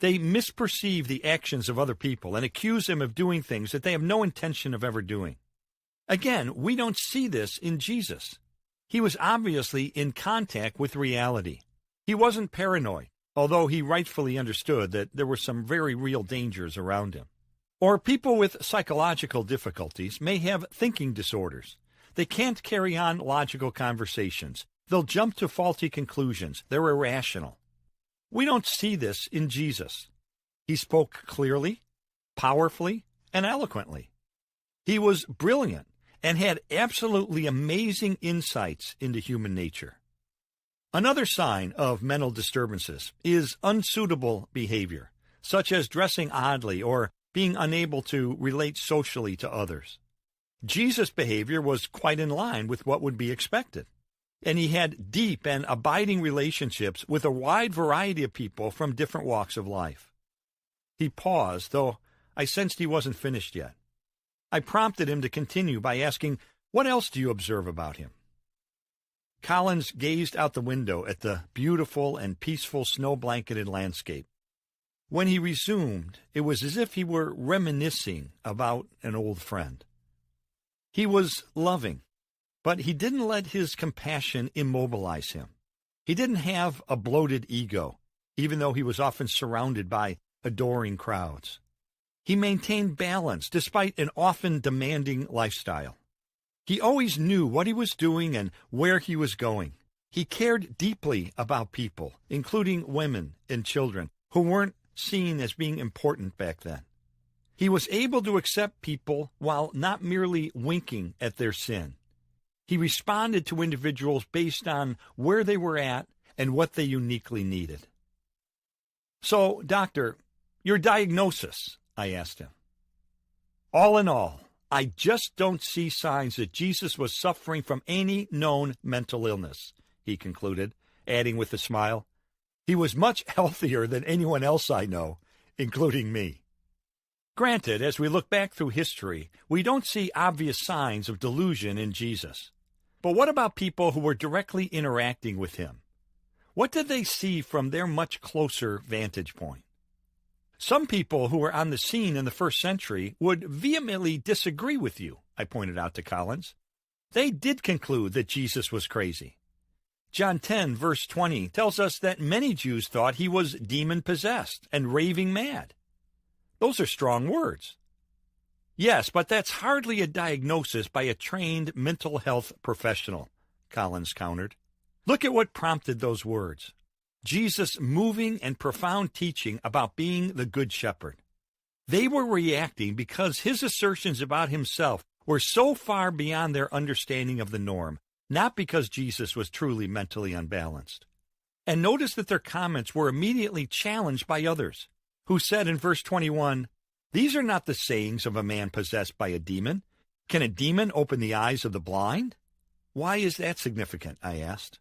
They misperceive the actions of other people and accuse them of doing things that they have no intention of ever doing. Again, we don't see this in Jesus. He was obviously in contact with reality. He wasn't paranoid, although he rightfully understood that there were some very real dangers around him. Or people with psychological difficulties may have thinking disorders. They can't carry on logical conversations. They'll jump to faulty conclusions. They're irrational. We don't see this in Jesus. He spoke clearly, powerfully, and eloquently. He was brilliant and had absolutely amazing insights into human nature. Another sign of mental disturbances is unsuitable behavior, such as dressing oddly or being unable to relate socially to others. Jesus' behavior was quite in line with what would be expected, and he had deep and abiding relationships with a wide variety of people from different walks of life. He paused, though I sensed he wasn't finished yet. I prompted him to continue by asking, "What else do you observe about him?" Collins gazed out the window at the beautiful and peaceful snow-blanketed landscape. When he resumed, it was as if he were reminiscing about an old friend. He was loving, but he didn't let his compassion immobilize him. He didn't have a bloated ego, even though he was often surrounded by adoring crowds. He maintained balance despite an often demanding lifestyle. He always knew what he was doing and where he was going. He cared deeply about people, including women and children, who weren't seen as being important back then. He was able to accept people while not merely winking at their sin. He responded to individuals based on where they were at and what they uniquely needed. "So, doctor, your diagnosis," I asked him. "All in all, I just don't see signs that Jesus was suffering from any known mental illness," he concluded, adding with a smile, "He was much healthier than anyone else I know, including me." Granted, as we look back through history, we don't see obvious signs of delusion in Jesus. But what about people who were directly interacting with him? What did they see from their much closer vantage point? Some people who were on the scene in the first century would vehemently disagree with you, I pointed out to Collins. They did conclude that Jesus was crazy. John 10, verse 20, tells us that many Jews thought he was demon-possessed and raving mad. Those are strong words. Yes, but that's hardly a diagnosis by a trained mental health professional, Collins countered. Look at what prompted those words. Jesus' moving and profound teaching about being the Good Shepherd. They were reacting because his assertions about himself were so far beyond their understanding of the norm, not because Jesus was truly mentally unbalanced. And notice that their comments were immediately challenged by others, who said in verse 21, "These are not the sayings of a man possessed by a demon. Can a demon open the eyes of the blind?" Why is that significant, I asked.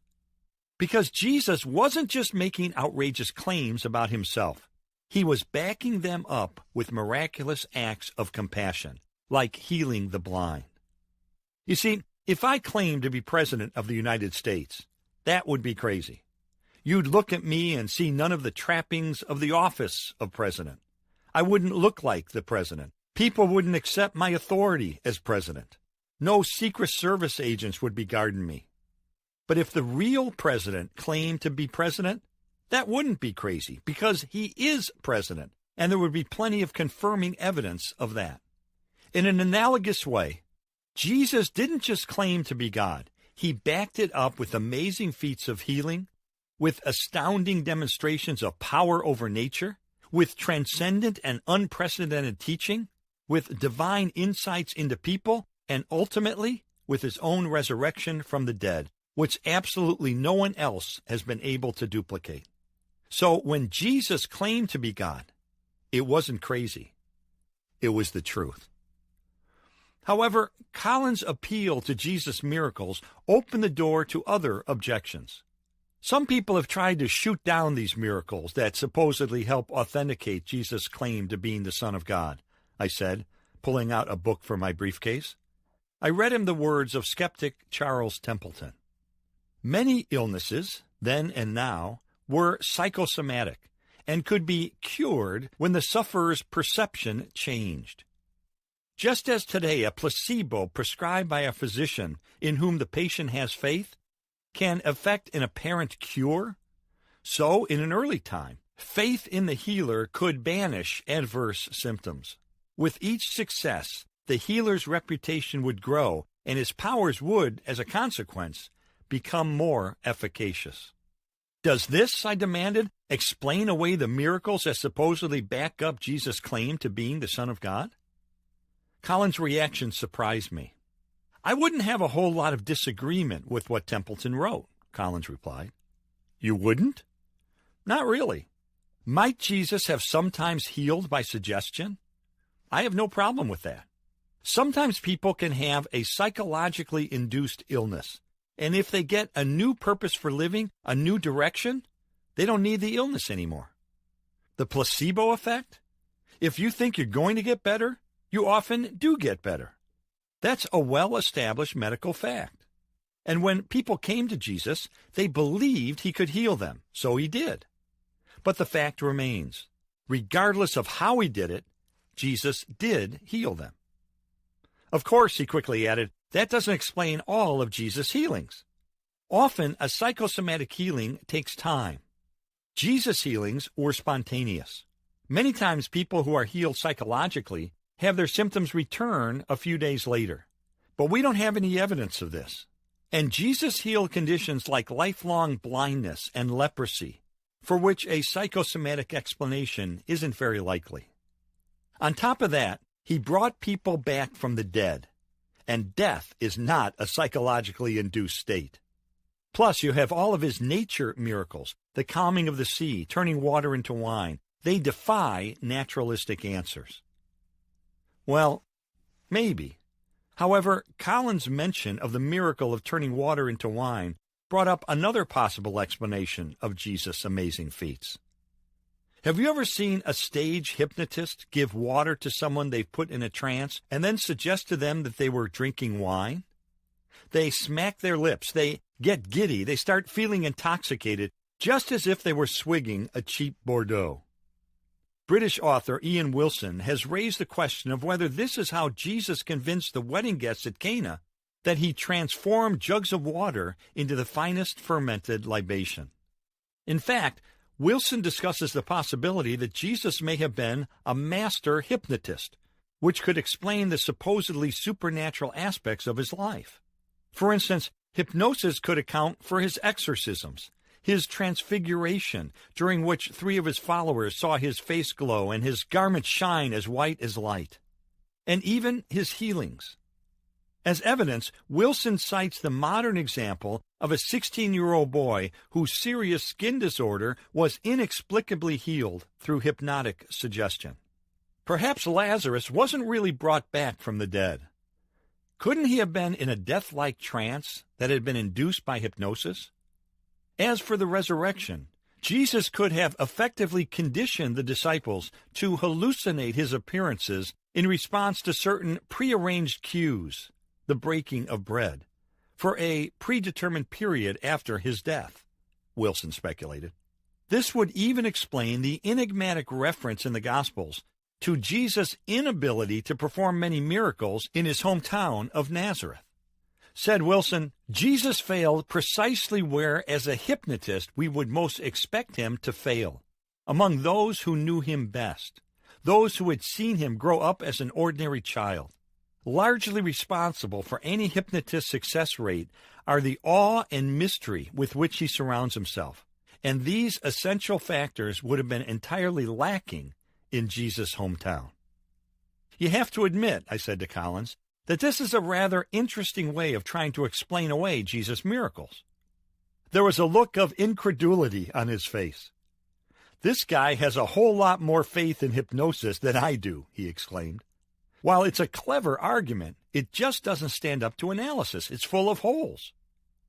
Because Jesus wasn't just making outrageous claims about himself. He was backing them up with miraculous acts of compassion, like healing the blind. You see, if I claimed to be President of the United States, that would be crazy. You'd look at me and see none of the trappings of the office of President. I wouldn't look like the President. People wouldn't accept my authority as President. No Secret Service agents would be guarding me. But if the real President claimed to be President, that wouldn't be crazy, because he is President, and there would be plenty of confirming evidence of that. In an analogous way, Jesus didn't just claim to be God. He backed it up with amazing feats of healing, with astounding demonstrations of power over nature, with transcendent and unprecedented teaching, with divine insights into people, and ultimately with his own resurrection from the dead, which absolutely no one else has been able to duplicate. So when Jesus claimed to be God, it wasn't crazy. It was the truth. However, Collins' appeal to Jesus' miracles opened the door to other objections. Some people have tried to shoot down these miracles that supposedly help authenticate Jesus' claim to being the Son of God, I said, pulling out a book from my briefcase. I read him the words of skeptic Charles Templeton. Many illnesses, then and now, were psychosomatic and could be cured when the sufferer's perception changed. Just as today a placebo prescribed by a physician in whom the patient has faith can effect an apparent cure, so in an early time, faith in the healer could banish adverse symptoms. With each success, the healer's reputation would grow, and his powers would, as a consequence, become more efficacious. Does this, I demanded, explain away the miracles that supposedly back up Jesus' claim to being the Son of God? Collins' reaction surprised me. I wouldn't have a whole lot of disagreement with what Templeton wrote, Collins replied. You wouldn't? Not really. Might Jesus have sometimes healed by suggestion? I have no problem with that. Sometimes people can have a psychologically induced illness, and if they get a new purpose for living, a new direction, they don't need the illness anymore. The placebo effect? If you think you're going to get better, you often do get better. That's a well-established medical fact. And when people came to Jesus, they believed he could heal them, so he did. But the fact remains, regardless of how he did it, Jesus did heal them. Of course, he quickly added, that doesn't explain all of Jesus' healings. Often, a psychosomatic healing takes time. Jesus' healings were spontaneous. Many times, people who are healed psychologically have their symptoms return a few days later. But we don't have any evidence of this. And Jesus healed conditions like lifelong blindness and leprosy, for which a psychosomatic explanation isn't very likely. On top of that, he brought people back from the dead, and death is not a psychologically induced state. Plus, you have all of his nature miracles, the calming of the sea, turning water into wine. They defy naturalistic answers. Well, maybe. However, Collins' mention of the miracle of turning water into wine brought up another possible explanation of Jesus' amazing feats. Have you ever seen a stage hypnotist give water to someone they've put in a trance and then suggest to them that they were drinking wine? They smack their lips, they get giddy, they start feeling intoxicated, just as if they were swigging a cheap Bordeaux. British author Ian Wilson has raised the question of whether this is how Jesus convinced the wedding guests at Cana that he transformed jugs of water into the finest fermented libation. In fact, Wilson discusses the possibility that Jesus may have been a master hypnotist, which could explain the supposedly supernatural aspects of his life. For instance, hypnosis could account for his exorcisms, his transfiguration, during which 3 of his followers saw his face glow and his garments shine as white as light, and even his healings. As evidence, Wilson cites the modern example of a 16-year-old boy whose serious skin disorder was inexplicably healed through hypnotic suggestion. Perhaps Lazarus wasn't really brought back from the dead. Couldn't he have been in a death-like trance that had been induced by hypnosis? As for the resurrection, Jesus could have effectively conditioned the disciples to hallucinate his appearances in response to certain prearranged cues, the breaking of bread, for a predetermined period after his death, Wilson speculated. This would even explain the enigmatic reference in the Gospels to Jesus' inability to perform many miracles in his hometown of Nazareth. Said Wilson, Jesus failed precisely where, as a hypnotist, we would most expect him to fail, among those who knew him best, those who had seen him grow up as an ordinary child. Largely responsible for any hypnotist's success rate are the awe and mystery with which he surrounds himself, and these essential factors would have been entirely lacking in Jesus' hometown. You have to admit, I said to Collins, that this is a rather interesting way of trying to explain away Jesus' miracles. There was a look of incredulity on his face. This guy has a whole lot more faith in hypnosis than I do, he exclaimed. While it's a clever argument, it just doesn't stand up to analysis. It's full of holes.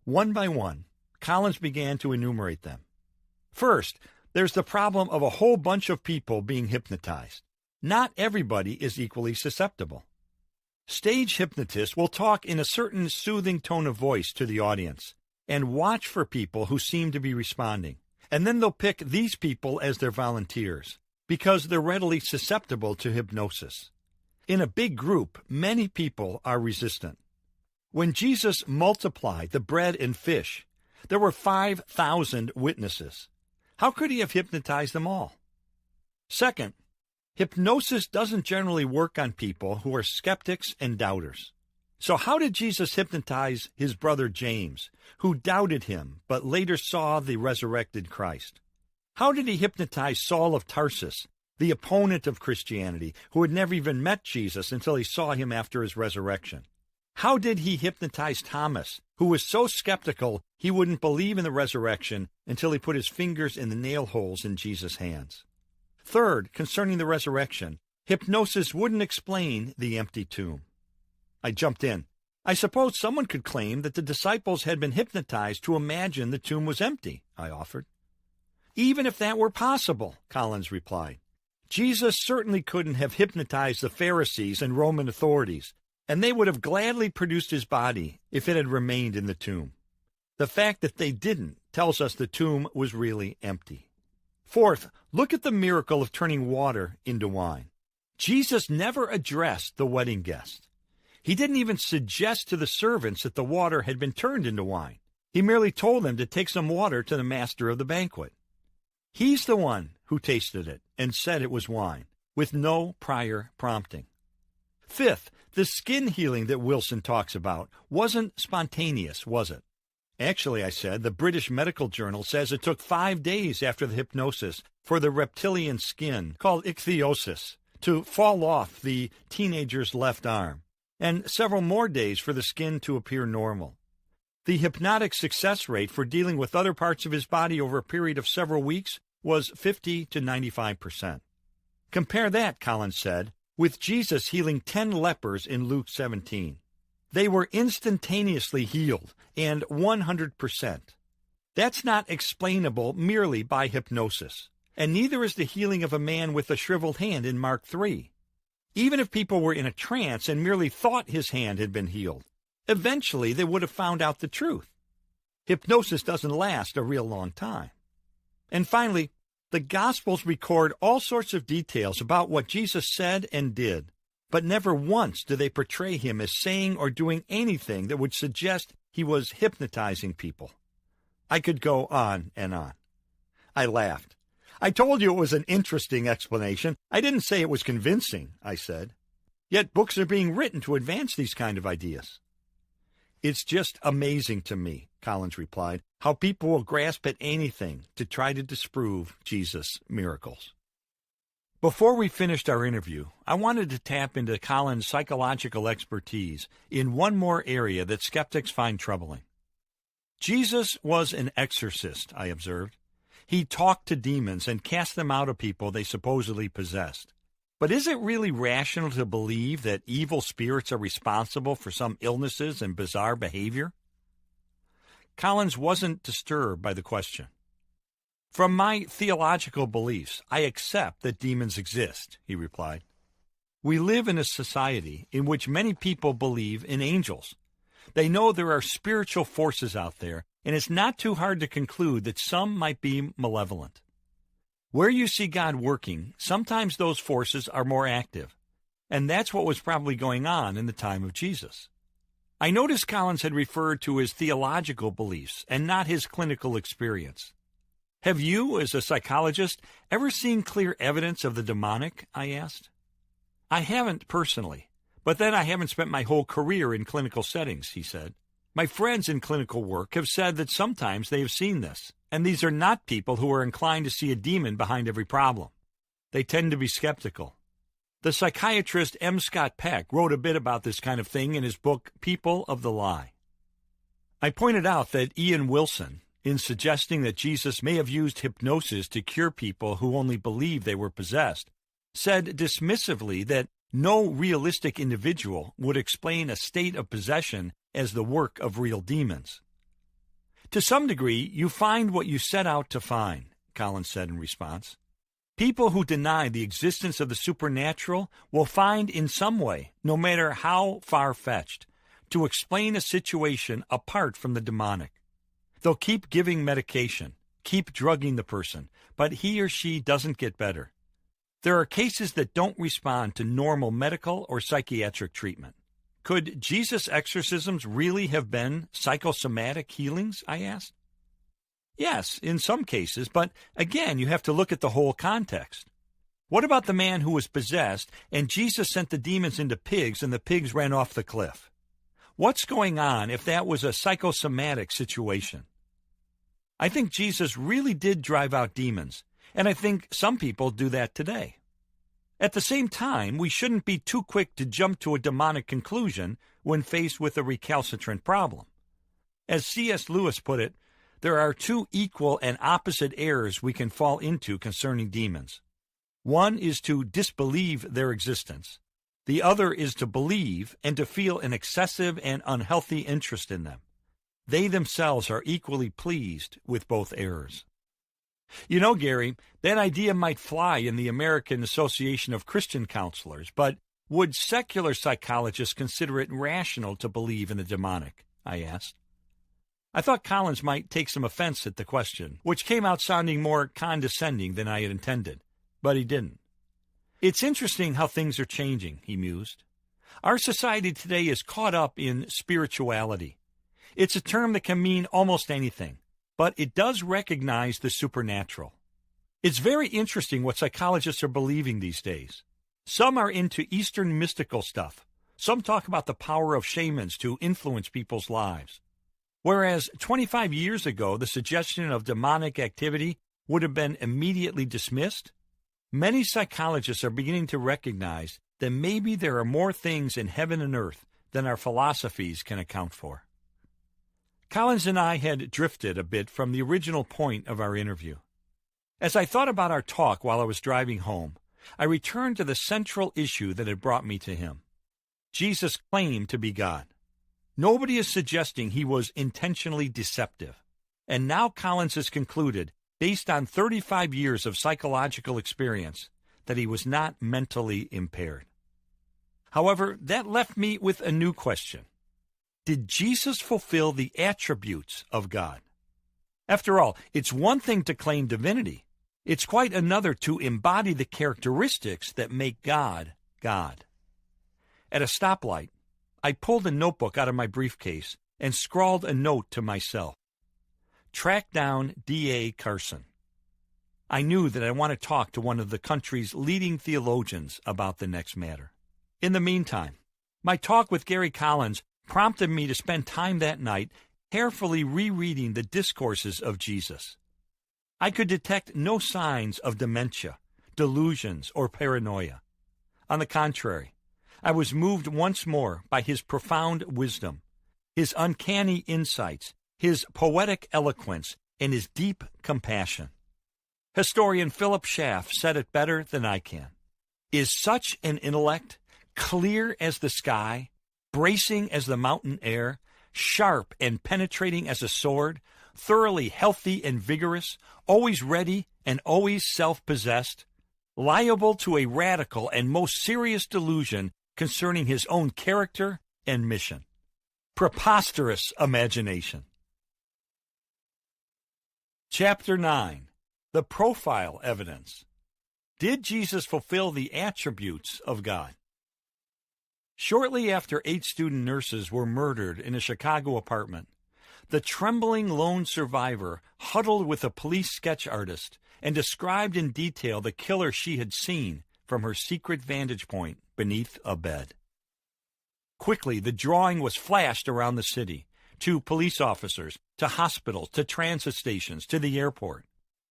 One by one, Collins began to enumerate them. First, there's the problem of a whole bunch of people being hypnotized. Not everybody is equally susceptible. Stage hypnotists will talk in a certain soothing tone of voice to the audience and watch for people who seem to be responding. And then they'll pick these people as their volunteers because they're readily susceptible to hypnosis. In a big group, many people are resistant. When Jesus multiplied the bread and fish, there were 5,000 witnesses. How could he have hypnotized them all? Second, hypnosis doesn't generally work on people who are skeptics and doubters. So how did Jesus hypnotize his brother James, who doubted him but later saw the resurrected Christ? How did he hypnotize Saul of Tarsus, the opponent of Christianity, who had never even met Jesus until he saw him after his resurrection? How did he hypnotize Thomas, who was so skeptical he wouldn't believe in the resurrection until he put his fingers in the nail holes in Jesus' hands? Third, concerning the resurrection, hypnosis wouldn't explain the empty tomb. I jumped in. I suppose someone could claim that the disciples had been hypnotized to imagine the tomb was empty, I offered. Even if that were possible, Collins replied, Jesus certainly couldn't have hypnotized the Pharisees and Roman authorities, and they would have gladly produced his body if it had remained in the tomb. The fact that they didn't tells us the tomb was really empty. Fourth, look at the miracle of turning water into wine. Jesus never addressed the wedding guests. He didn't even suggest to the servants that the water had been turned into wine. He merely told them to take some water to the master of the banquet. He's the one who tasted it and said it was wine, with no prior prompting. Fifth, the skin healing that Wilson talks about wasn't spontaneous, was it? Actually, I said, the British Medical Journal says it took 5 days after the hypnosis for the reptilian skin, called ichthyosis, to fall off the teenager's left arm, and several more days for the skin to appear normal. The hypnotic success rate for dealing with other parts of his body over a period of several weeks was 50 to 95%. Compare that, Collins said, with Jesus healing 10 lepers in Luke 17. They were instantaneously healed, and 100%. That's not explainable merely by hypnosis, and neither is the healing of a man with a shriveled hand in Mark 3. Even if people were in a trance and merely thought his hand had been healed, eventually they would have found out the truth. Hypnosis doesn't last a real long time. And finally, the Gospels record all sorts of details about what Jesus said and did, but never once do they portray him as saying or doing anything that would suggest he was hypnotizing people. I could go on and on. I laughed. I told you it was an interesting explanation. I didn't say it was convincing, I said. Yet books are being written to advance these kind of ideas. It's just amazing to me, Collins replied, how people will grasp at anything to try to disprove Jesus' miracles. Before we finished our interview, I wanted to tap into Collins' psychological expertise in one more area that skeptics find troubling. Jesus was an exorcist, I observed. He talked to demons and cast them out of people they supposedly possessed. But is it really rational to believe that evil spirits are responsible for some illnesses and bizarre behavior? Collins wasn't disturbed by the question. From my theological beliefs, I accept that demons exist, he replied. We live in a society in which many people believe in angels. They know there are spiritual forces out there, and it's not too hard to conclude that some might be malevolent. Where you see God working, sometimes those forces are more active, and that's what was probably going on in the time of Jesus. I noticed Collins had referred to his theological beliefs and not his clinical experience. Have you, as a psychologist, ever seen clear evidence of the demonic? I asked. I haven't personally, but then I haven't spent my whole career in clinical settings, he said. My friends in clinical work have said that sometimes they have seen this, and these are not people who are inclined to see a demon behind every problem. They tend to be skeptical. The psychiatrist M. Scott Peck wrote a bit about this kind of thing in his book, People of the Lie. I pointed out that Ian Wilson, in suggesting that Jesus may have used hypnosis to cure people who only believed they were possessed, said dismissively that no realistic individual would explain a state of possession as the work of real demons. To some degree, you find what you set out to find, Collins said in response. People who deny the existence of the supernatural will find in some way, no matter how far-fetched, to explain a situation apart from the demonic. They'll keep giving medication, keep drugging the person, but he or she doesn't get better. There are cases that don't respond to normal medical or psychiatric treatment. Could Jesus' exorcisms really have been psychosomatic healings, I asked? Yes, in some cases, but again, you have to look at the whole context. What about the man who was possessed and Jesus sent the demons into pigs and the pigs ran off the cliff? What's going on if that was a psychosomatic situation? I think Jesus really did drive out demons, and I think some people do that today. At the same time, we shouldn't be too quick to jump to a demonic conclusion when faced with a recalcitrant problem. As C.S. Lewis put it, there are two equal and opposite errors we can fall into concerning demons. One is to disbelieve their existence. The other is to believe and to feel an excessive and unhealthy interest in them. They themselves are equally pleased with both errors. You know, Gary, that idea might fly in the American Association of Christian Counselors, but would secular psychologists consider it rational to believe in the demonic? I asked. I thought Collins might take some offense at the question, which came out sounding more condescending than I had intended, but he didn't. It's interesting how things are changing, he mused. Our society today is caught up in spirituality. It's a term that can mean almost anything, but it does recognize the supernatural. It's very interesting what psychologists are believing these days. Some are into Eastern mystical stuff. Some talk about the power of shamans to influence people's lives. Whereas 25 years ago, the suggestion of demonic activity would have been immediately dismissed, many psychologists are beginning to recognize that maybe there are more things in heaven and earth than our philosophies can account for. Collins and I had drifted a bit from the original point of our interview. As I thought about our talk while I was driving home, I returned to the central issue that had brought me to him. Jesus claimed to be God. Nobody is suggesting he was intentionally deceptive. And now Collins has concluded, based on 35 years of psychological experience, that he was not mentally impaired. However, that left me with a new question. Did Jesus fulfill the attributes of God? After all, it's one thing to claim divinity. It's quite another to embody the characteristics that make God, God. At a stoplight, I pulled a notebook out of my briefcase and scrawled a note to myself. Track down D.A. Carson. I knew that I want to talk to one of the country's leading theologians about the next matter. In the meantime, my talk with Gary Collins prompted me to spend time that night carefully rereading the discourses of Jesus. I could detect no signs of dementia, delusions, or paranoia. On the contrary, I was moved once more by his profound wisdom, his uncanny insights, his poetic eloquence, and his deep compassion. Historian Philip Schaff said it better than I can. Is such an intellect clear as the sky, bracing as the mountain air, sharp and penetrating as a sword, thoroughly healthy and vigorous, always ready and always self-possessed, liable to a radical and most serious delusion concerning his own character and mission? Preposterous imagination. Chapter 9. The Profile Evidence. Did Jesus fulfill the attributes of God? Shortly after 8 student nurses were murdered in a Chicago apartment, the trembling lone survivor huddled with a police sketch artist and described in detail the killer she had seen from her secret vantage point beneath a bed. Quickly, the drawing was flashed around the city, to police officers, to hospitals, to transit stations, to the airport.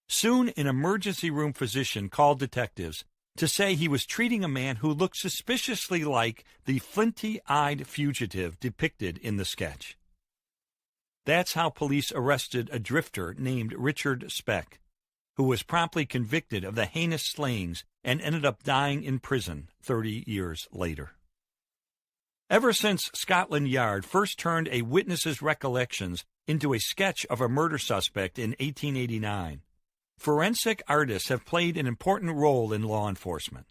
Soon, an emergency room physician called detectives to say he was treating a man who looked suspiciously like the flinty-eyed fugitive depicted in the sketch. That's how police arrested a drifter named Richard Speck, who was promptly convicted of the heinous slayings and ended up dying in prison 30 years later. Ever since Scotland Yard first turned a witness's recollections into a sketch of a murder suspect in 1889, forensic artists have played an important role in law enforcement.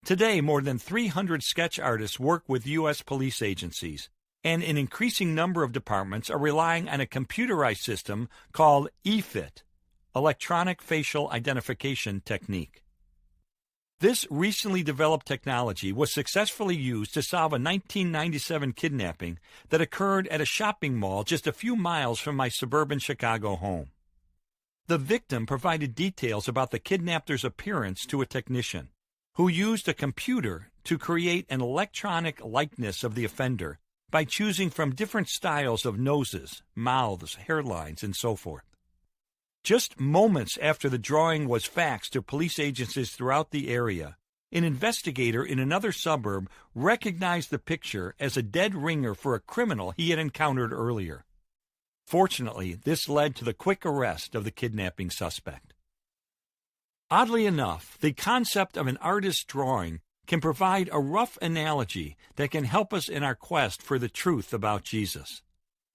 Today, more than 300 sketch artists work with U.S. police agencies, and an increasing number of departments are relying on a computerized system called EFIT, Electronic Facial Identification Technique. This recently developed technology was successfully used to solve a 1997 kidnapping that occurred at a shopping mall just a few miles from my suburban Chicago home. The victim provided details about the kidnapper's appearance to a technician, who used a computer to create an electronic likeness of the offender by choosing from different styles of noses, mouths, hairlines, and so forth. Just moments after the drawing was faxed to police agencies throughout the area, an investigator in another suburb recognized the picture as a dead ringer for a criminal he had encountered earlier. Fortunately, this led to the quick arrest of the kidnapping suspect. Oddly enough, the concept of an artist's drawing can provide a rough analogy that can help us in our quest for the truth about Jesus.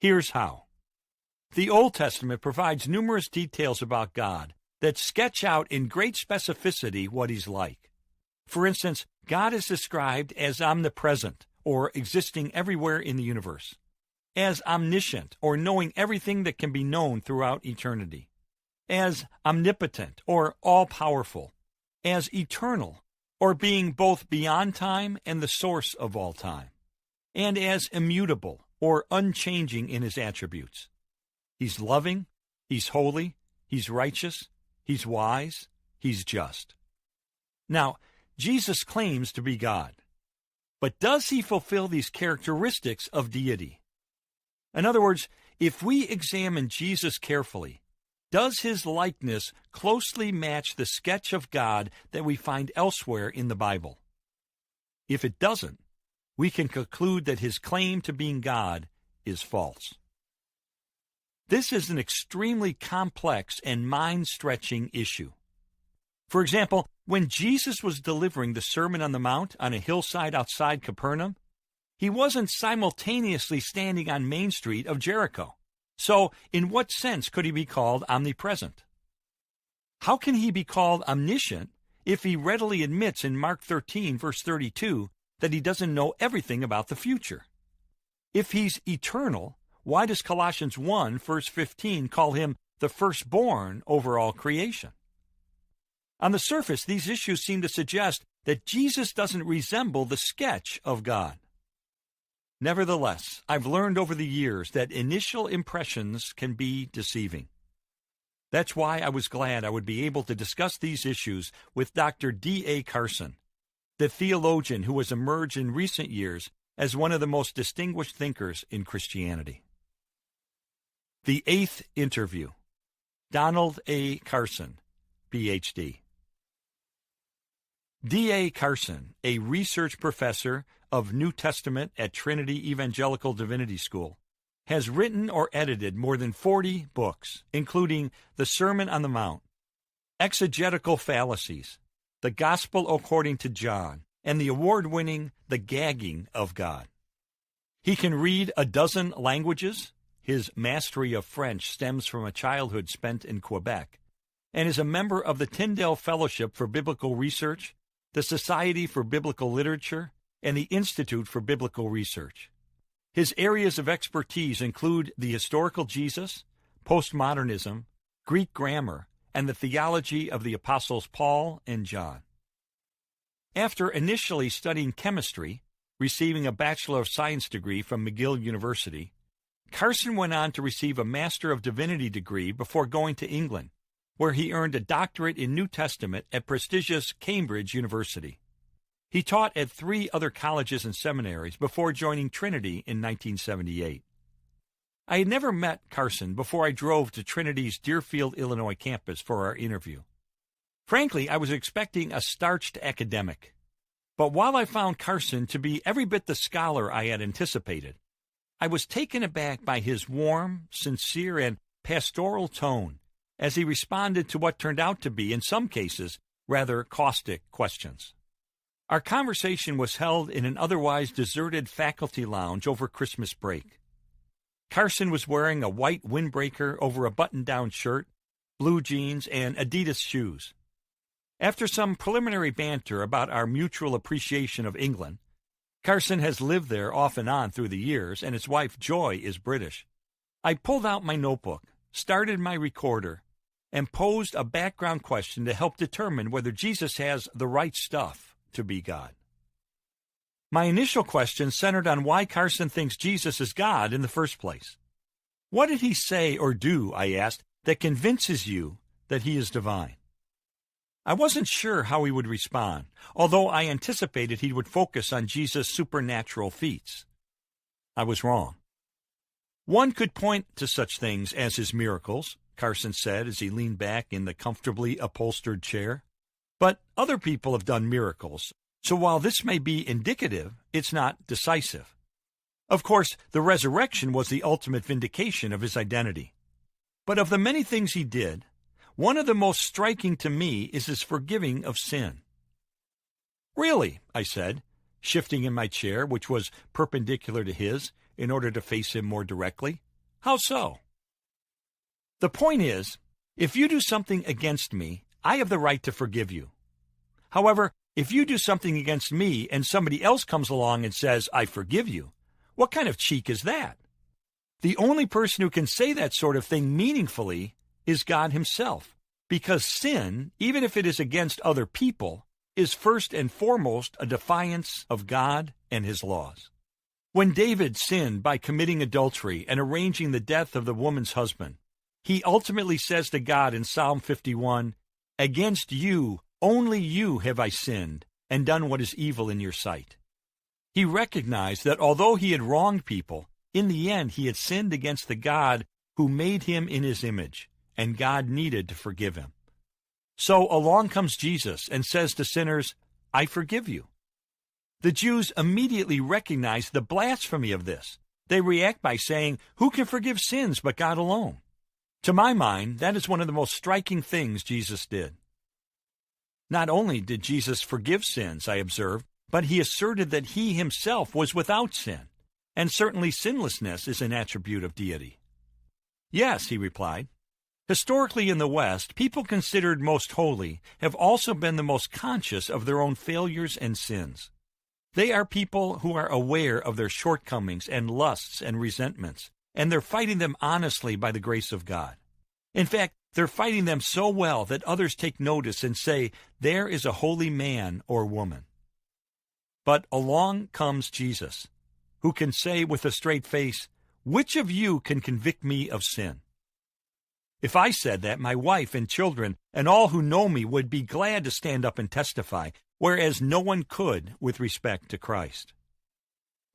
Here's how. The Old Testament provides numerous details about God that sketch out in great specificity what he's like. For instance, God is described as omnipresent, or existing everywhere in the universe, as omniscient, or knowing everything that can be known throughout eternity, as omnipotent, or all-powerful, as eternal, or being both beyond time and the source of all time, and as immutable, or unchanging in his attributes. He's loving, he's holy, he's righteous, he's wise, he's just. Now, Jesus claims to be God, but does he fulfill these characteristics of deity? In other words, if we examine Jesus carefully, does his likeness closely match the sketch of God that we find elsewhere in the Bible? If it doesn't, we can conclude that his claim to being God is false. This is an extremely complex and mind-stretching issue. For example, when Jesus was delivering the Sermon on the Mount on a hillside outside Capernaum, he wasn't simultaneously standing on Main Street of Jericho. So, in what sense could he be called omnipresent? How can he be called omniscient if he readily admits in Mark 13, verse 32, that he doesn't know everything about the future? If he's eternal, why does Colossians 1, verse 15, call him the firstborn over all creation? On the surface, these issues seem to suggest that Jesus doesn't resemble the sketch of God. Nevertheless, I've learned over the years that initial impressions can be deceiving. That's why I was glad I would be able to discuss these issues with Dr. D.A. Carson, the theologian who has emerged in recent years as one of the most distinguished thinkers in Christianity. The Eighth Interview. Donald A. Carson, Ph.D. D.A. Carson, a research professor of New Testament at Trinity Evangelical Divinity School, has written or edited more than 40 books, including The Sermon on the Mount, Exegetical Fallacies, The Gospel According to John, and the award-winning The Gagging of God. He can read a dozen languages. His mastery of French stems from a childhood spent in Quebec, and is a member of the Tyndale Fellowship for Biblical Research, the Society for Biblical Literature, and the Institute for Biblical Research. His areas of expertise include the historical Jesus, postmodernism, Greek grammar, and the theology of the apostles Paul and John. After initially studying chemistry, receiving a Bachelor of Science degree from McGill University, Carson went on to receive a Master of Divinity degree before going to England, where he earned a doctorate in New Testament at prestigious Cambridge University. He taught at 3 other colleges and seminaries before joining Trinity in 1978. I had never met Carson before I drove to Trinity's Deerfield, Illinois campus for our interview. Frankly, I was expecting a starched academic. But while I found Carson to be every bit the scholar I had anticipated, I was taken aback by his warm, sincere, and pastoral tone as he responded to what turned out to be, in some cases, rather caustic questions. Our conversation was held in an otherwise deserted faculty lounge over Christmas break. Carson was wearing a white windbreaker over a button-down shirt, blue jeans, and Adidas shoes. After some preliminary banter about our mutual appreciation of England — Carson has lived there off and on through the years, and his wife Joy is British — I pulled out my notebook, started my recorder, and posed a background question to help determine whether Jesus has the right stuff to be God. My initial question centered on why Carson thinks Jesus is God in the first place. What did he say or do, I asked, that convinces you that he is divine? I wasn't sure how he would respond, although I anticipated he would focus on Jesus' supernatural feats. I was wrong. One could point to such things as his miracles, Carson said as he leaned back in the comfortably upholstered chair. But other people have done miracles, so while this may be indicative, it's not decisive. Of course, the resurrection was the ultimate vindication of his identity. But of the many things he did, one of the most striking to me is his forgiving of sin. Really, I said, shifting in my chair, which was perpendicular to his, in order to face him more directly. How so? The point is, if you do something against me, I have the right to forgive you. However, if you do something against me and somebody else comes along and says, I forgive you, what kind of cheek is that? The only person who can say that sort of thing meaningfully is God himself, because sin, even if it is against other people, is first and foremost a defiance of God and his laws. When David sinned by committing adultery and arranging the death of the woman's husband, he ultimately says to God in Psalm 51, "Against you, only you have I sinned, and done what is evil in your sight." He recognized that although he had wronged people, in the end he had sinned against the God who made him in his image, and God needed to forgive him. So along comes Jesus and says to sinners, I forgive you. The Jews immediately recognize the blasphemy of this. They react by saying, who can forgive sins but God alone? To my mind, that is one of the most striking things Jesus did. Not only did Jesus forgive sins, I observed, but he asserted that he himself was without sin, and certainly sinlessness is an attribute of deity. Yes, he replied. Historically in the West, people considered most holy have also been the most conscious of their own failures and sins. They are people who are aware of their shortcomings and lusts and resentments, and they're fighting them honestly by the grace of God. In fact, they're fighting them so well that others take notice and say, there is a holy man or woman. But along comes Jesus, who can say with a straight face, which of you can convict me of sin? If I said that, my wife and children and all who know me would be glad to stand up and testify, whereas no one could with respect to Christ.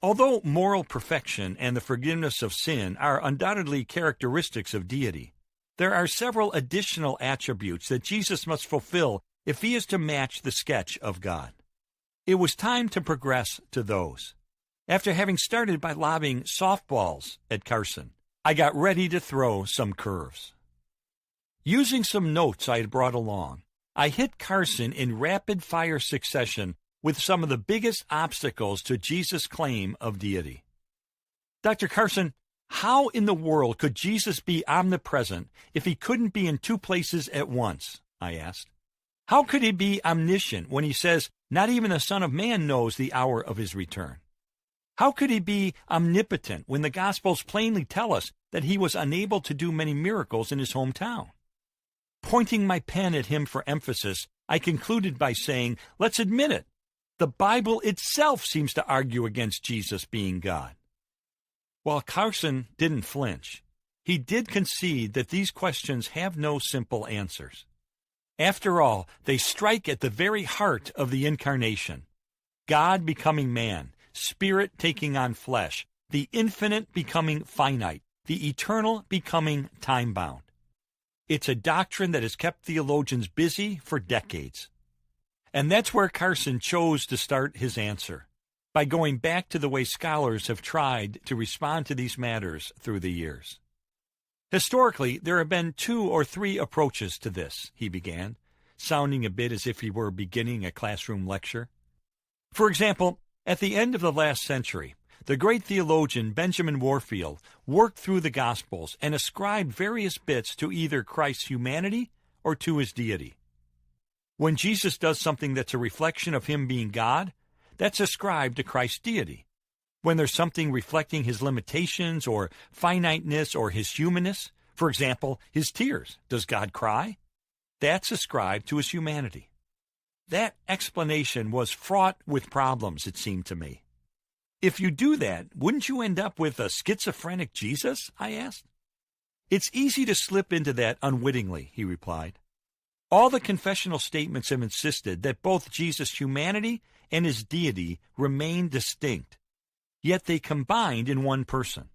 Although moral perfection and the forgiveness of sin are undoubtedly characteristics of deity, there are several additional attributes that Jesus must fulfill if he is to match the sketch of God. It was time to progress to those. After having started by lobbing softballs at Carson, I got ready to throw some curves. Using some notes I had brought along, I hit Carson in rapid-fire succession with some of the biggest obstacles to Jesus' claim of deity. Dr. Carson, how in the world could Jesus be omnipresent if he couldn't be in two places at once? I asked. How could he be omniscient when he says not even the Son of Man knows the hour of his return? How could he be omnipotent when the Gospels plainly tell us that he was unable to do many miracles in his hometown? Pointing my pen at him for emphasis, I concluded by saying, let's admit it. The Bible itself seems to argue against Jesus being God. While Carson didn't flinch, he did concede that these questions have no simple answers. After all, they strike at the very heart of the incarnation. God becoming man, Spirit taking on flesh, the infinite becoming finite, the eternal becoming time-bound. It's a doctrine that has kept theologians busy for decades. And that's where Carson chose to start his answer, by going back to the way scholars have tried to respond to these matters through the years. Historically, there have been 2 or 3 approaches to this, he began, sounding a bit as if he were beginning a classroom lecture. For example, at the end of the last century, the great theologian Benjamin Warfield worked through the Gospels and ascribed various bits to either Christ's humanity or to his deity. When Jesus does something that's a reflection of him being God, that's ascribed to Christ's deity. When there's something reflecting his limitations or finiteness or his humanness, for example, his tears, does God cry? That's ascribed to his humanity. That explanation was fraught with problems, it seemed to me. If you do that, wouldn't you end up with a schizophrenic Jesus? I asked. It's easy to slip into that unwittingly, he replied. All the confessional statements have insisted that both Jesus' humanity and his deity remain distinct, yet they combined in one person.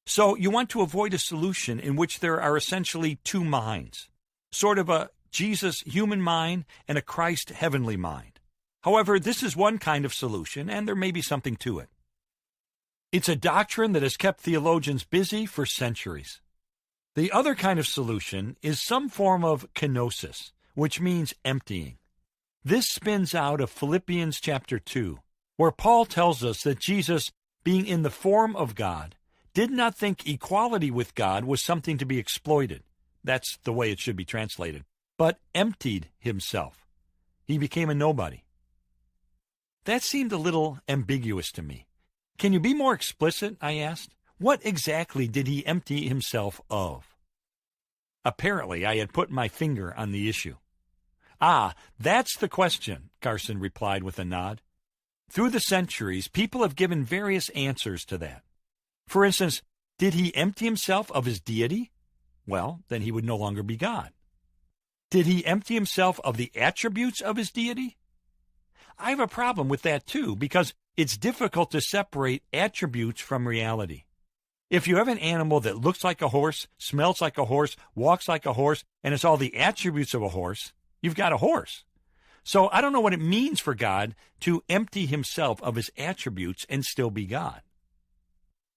So you want to avoid a solution in which there are essentially 2 minds, sort of a Jesus human mind and a Christ heavenly mind. However, this is one kind of solution, and there may be something to it. It's a doctrine that has kept theologians busy for centuries. The other kind of solution is some form of kenosis, which means emptying. This spins out of Philippians chapter 2, where Paul tells us that Jesus, being in the form of God, did not think equality with God was something to be exploited. That's the way it should be translated. But emptied himself. He became a nobody. That seemed a little ambiguous to me. Can you be more explicit? I asked. What exactly did he empty himself of? Apparently, I had put my finger on the issue. Ah, that's the question, Carson replied with a nod. Through the centuries, people have given various answers to that. For instance, did he empty himself of his deity? Well, then he would no longer be God. Did he empty himself of the attributes of his deity? I have a problem with that too, because it's difficult to separate attributes from reality. If you have an animal that looks like a horse, smells like a horse, walks like a horse, and has all the attributes of a horse, you've got a horse. So I don't know what it means for God to empty himself of his attributes and still be God.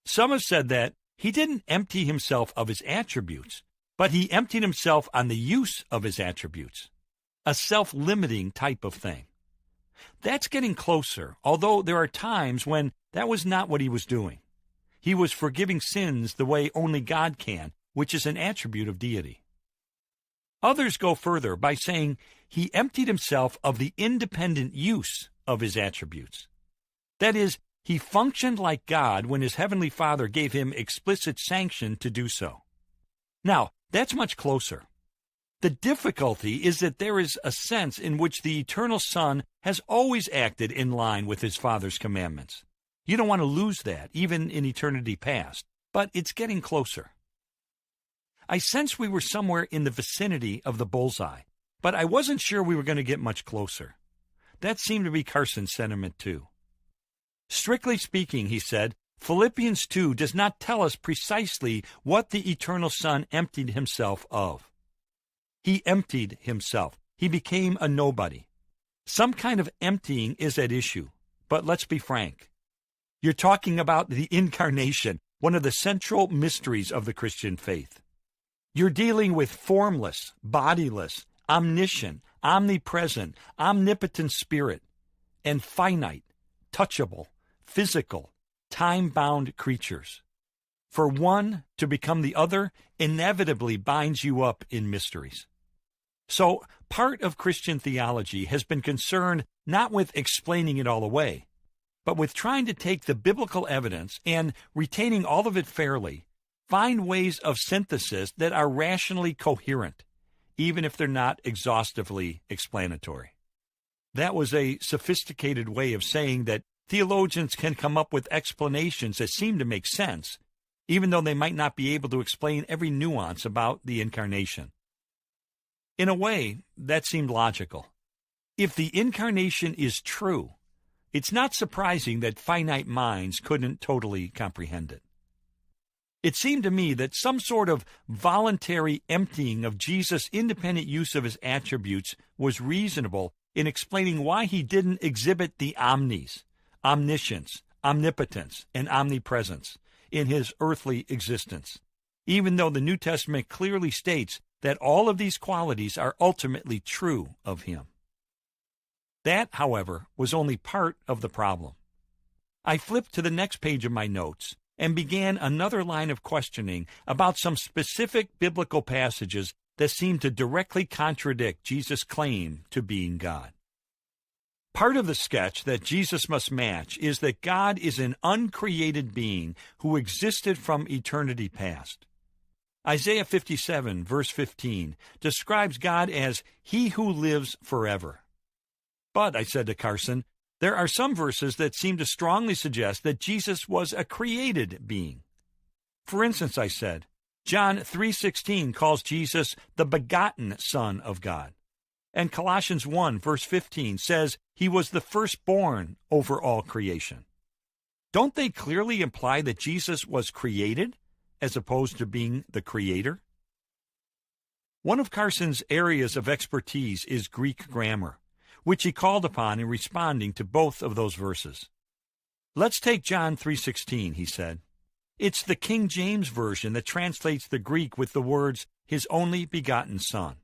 Some have said that he didn't empty himself of his attributes, but he emptied himself on the use of his attributes, a self-limiting type of thing. That's getting closer, although there are times when that was not what he was doing. He was forgiving sins the way only God can, which is an attribute of deity. Others go further by saying he emptied himself of the independent use of his attributes. That is, he functioned like God when his heavenly Father gave him explicit sanction to do so. Now, that's much closer. The difficulty is that there is a sense in which the eternal Son has always acted in line with his Father's commandments. You don't want to lose that, even in eternity past, but it's getting closer. I sensed we were somewhere in the vicinity of the bullseye, but I wasn't sure we were going to get much closer. That seemed to be Carson's sentiment too. Strictly speaking, he said, Philippians 2 does not tell us precisely what the eternal Son emptied himself of. He emptied himself. He became a nobody. Some kind of emptying is at issue, but let's be frank. You're talking about the incarnation, one of the central mysteries of the Christian faith. You're dealing with formless, bodiless, omniscient, omnipresent, omnipotent spirit, and finite, touchable, physical, time-bound creatures. For one to become the other inevitably binds you up in mysteries. So, part of Christian theology has been concerned not with explaining it all away, but with trying to take the biblical evidence and, retaining all of it fairly, find ways of synthesis that are rationally coherent, even if they're not exhaustively explanatory. That was a sophisticated way of saying that theologians can come up with explanations that seem to make sense, even though they might not be able to explain every nuance about the incarnation. In a way, that seemed logical. If the incarnation is true, it's not surprising that finite minds couldn't totally comprehend it. It seemed to me that some sort of voluntary emptying of Jesus' independent use of his attributes was reasonable in explaining why he didn't exhibit the omnis, omniscience, omnipotence, and omnipresence in his earthly existence, even though the New Testament clearly states that all of these qualities are ultimately true of him. That, however, was only part of the problem. I flipped to the next page of my notes and began another line of questioning about some specific biblical passages that seemed to directly contradict Jesus' claim to being God. Part of the sketch that Jesus must match is that God is an uncreated being who existed from eternity past. Isaiah 57, verse 15, describes God as He who lives forever. But, I said to Carson, there are some verses that seem to strongly suggest that Jesus was a created being. For instance, I said, John 3:16 calls Jesus the begotten Son of God. And Colossians 1, verse 15 says he was the firstborn over all creation. Don't they clearly imply that Jesus was created as opposed to being the creator? One of Carson's areas of expertise is Greek grammar, which he called upon in responding to both of those verses. Let's take John 3:16, he said. It's the King James Version that translates the Greek with the words, His only begotten Son.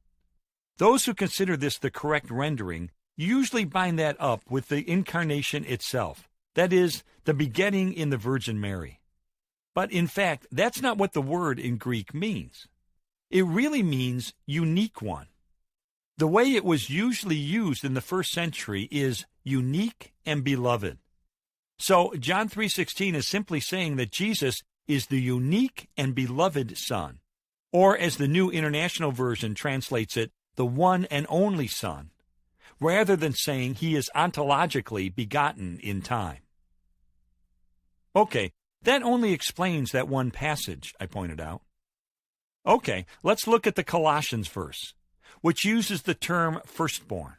Those who consider this the correct rendering usually bind that up with the incarnation itself, that is, the begetting in the Virgin Mary. But in fact, that's not what the word in Greek means. It really means unique one. The way it was usually used in the first century is unique and beloved. So John 3:16 is simply saying that Jesus is the unique and beloved Son, or as the New International Version translates it, the one and only Son, rather than saying he is ontologically begotten in time. Okay, that only explains that one passage, I pointed out. Okay, let's look at the Colossians verse, which uses the term firstborn.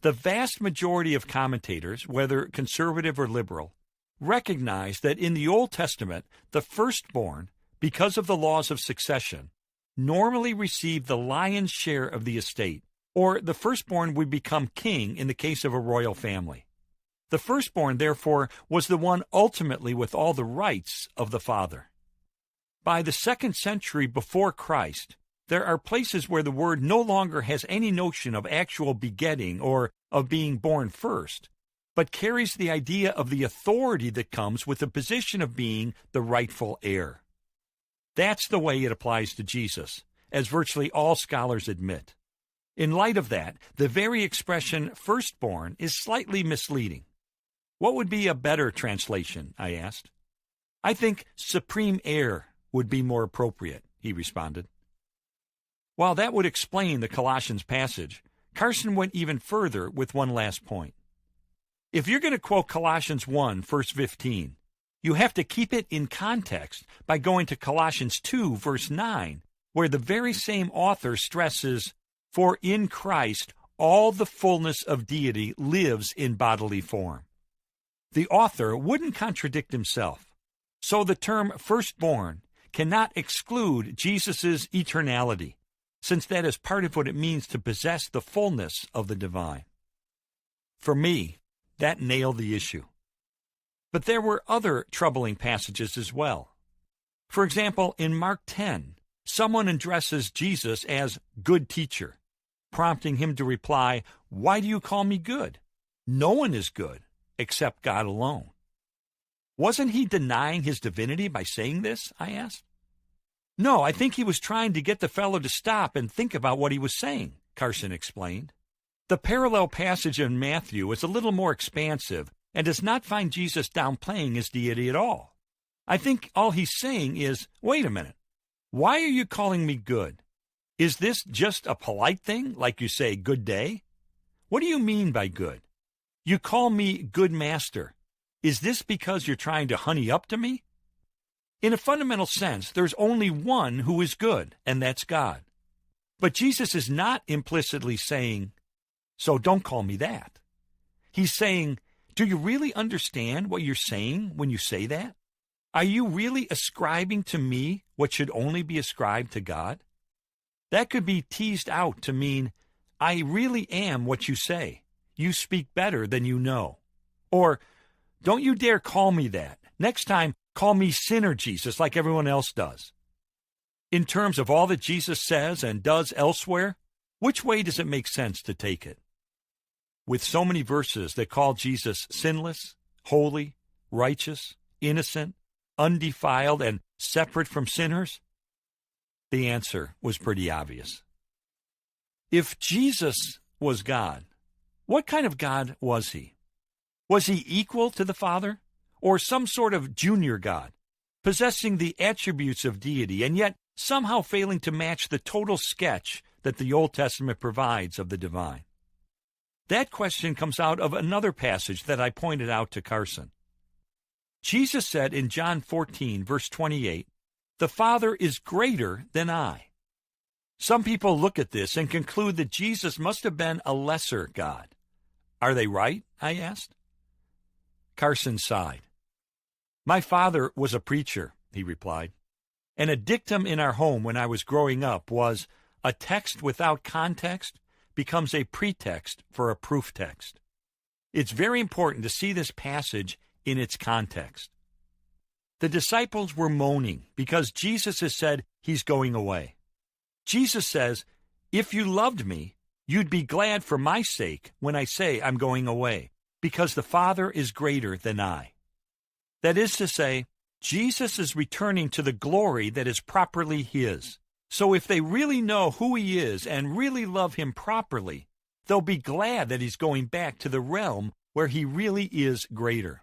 The vast majority of commentators, whether conservative or liberal, recognize that in the Old Testament, the firstborn, because of the laws of succession, normally received the lion's share of the estate, or the firstborn would become king in the case of a royal family. The firstborn, therefore, was the one ultimately with all the rights of the father. By the 2nd century before Christ, there are places where the word no longer has any notion of actual begetting or of being born first, but carries the idea of the authority that comes with the position of being the rightful heir. That's the way it applies to Jesus, as virtually all scholars admit. In light of that, the very expression firstborn is slightly misleading. What would be a better translation, I asked. I think supreme heir would be more appropriate, he responded. While that would explain the Colossians passage, Carson went even further with one last point. If you're going to quote Colossians 1, verse 15, you have to keep it in context by going to Colossians 2, verse 9, where the very same author stresses, For in Christ all the fullness of deity lives in bodily form. The author wouldn't contradict himself, so the term firstborn cannot exclude Jesus' eternality, since that is part of what it means to possess the fullness of the divine. For me, that nailed the issue. But there were other troubling passages as well. For example, in Mark 10, someone addresses Jesus as good teacher, prompting him to reply, "Why do you call me good? No one is good except God alone." Wasn't he denying his divinity by saying this? I asked. No, I think he was trying to get the fellow to stop and think about what he was saying, Carson explained. The parallel passage in Matthew is a little more expansive and does not find Jesus downplaying his deity at all. I think all he's saying is, wait a minute, why are you calling me good? Is this just a polite thing, like you say, good day? What do you mean by good? You call me good master. Is this because you're trying to honey up to me? In a fundamental sense, there's only one who is good, and that's God. But Jesus is not implicitly saying, so don't call me that. He's saying, do you really understand what you're saying when you say that? Are you really ascribing to me what should only be ascribed to God? That could be teased out to mean, I really am what you say. You speak better than you know. Or, don't you dare call me that. Next time, call me sinner Jesus like everyone else does. In terms of all that Jesus says and does elsewhere, which way does it make sense to take it? With so many verses that call Jesus sinless, holy, righteous, innocent, undefiled, and separate from sinners? The answer was pretty obvious. If Jesus was God, what kind of God was he? Was he equal to the Father, or some sort of junior God, possessing the attributes of deity and yet somehow failing to match the total sketch that the Old Testament provides of the divine? That question comes out of another passage that I pointed out to Carson. Jesus said in John 14, verse 28, "The Father is greater than I." Some people look at this and conclude that Jesus must have been a lesser God. Are they right? I asked. Carson sighed. My father was a preacher, he replied, and a dictum in our home when I was growing up was, a text without context becomes a pretext for a proof text. It's very important to see this passage in its context. The disciples were moaning because Jesus has said he's going away. Jesus says, if you loved me, you'd be glad for my sake when I say I'm going away, because the Father is greater than I. That is to say, Jesus is returning to the glory that is properly his. So if they really know who he is and really love him properly, they'll be glad that he's going back to the realm where he really is greater.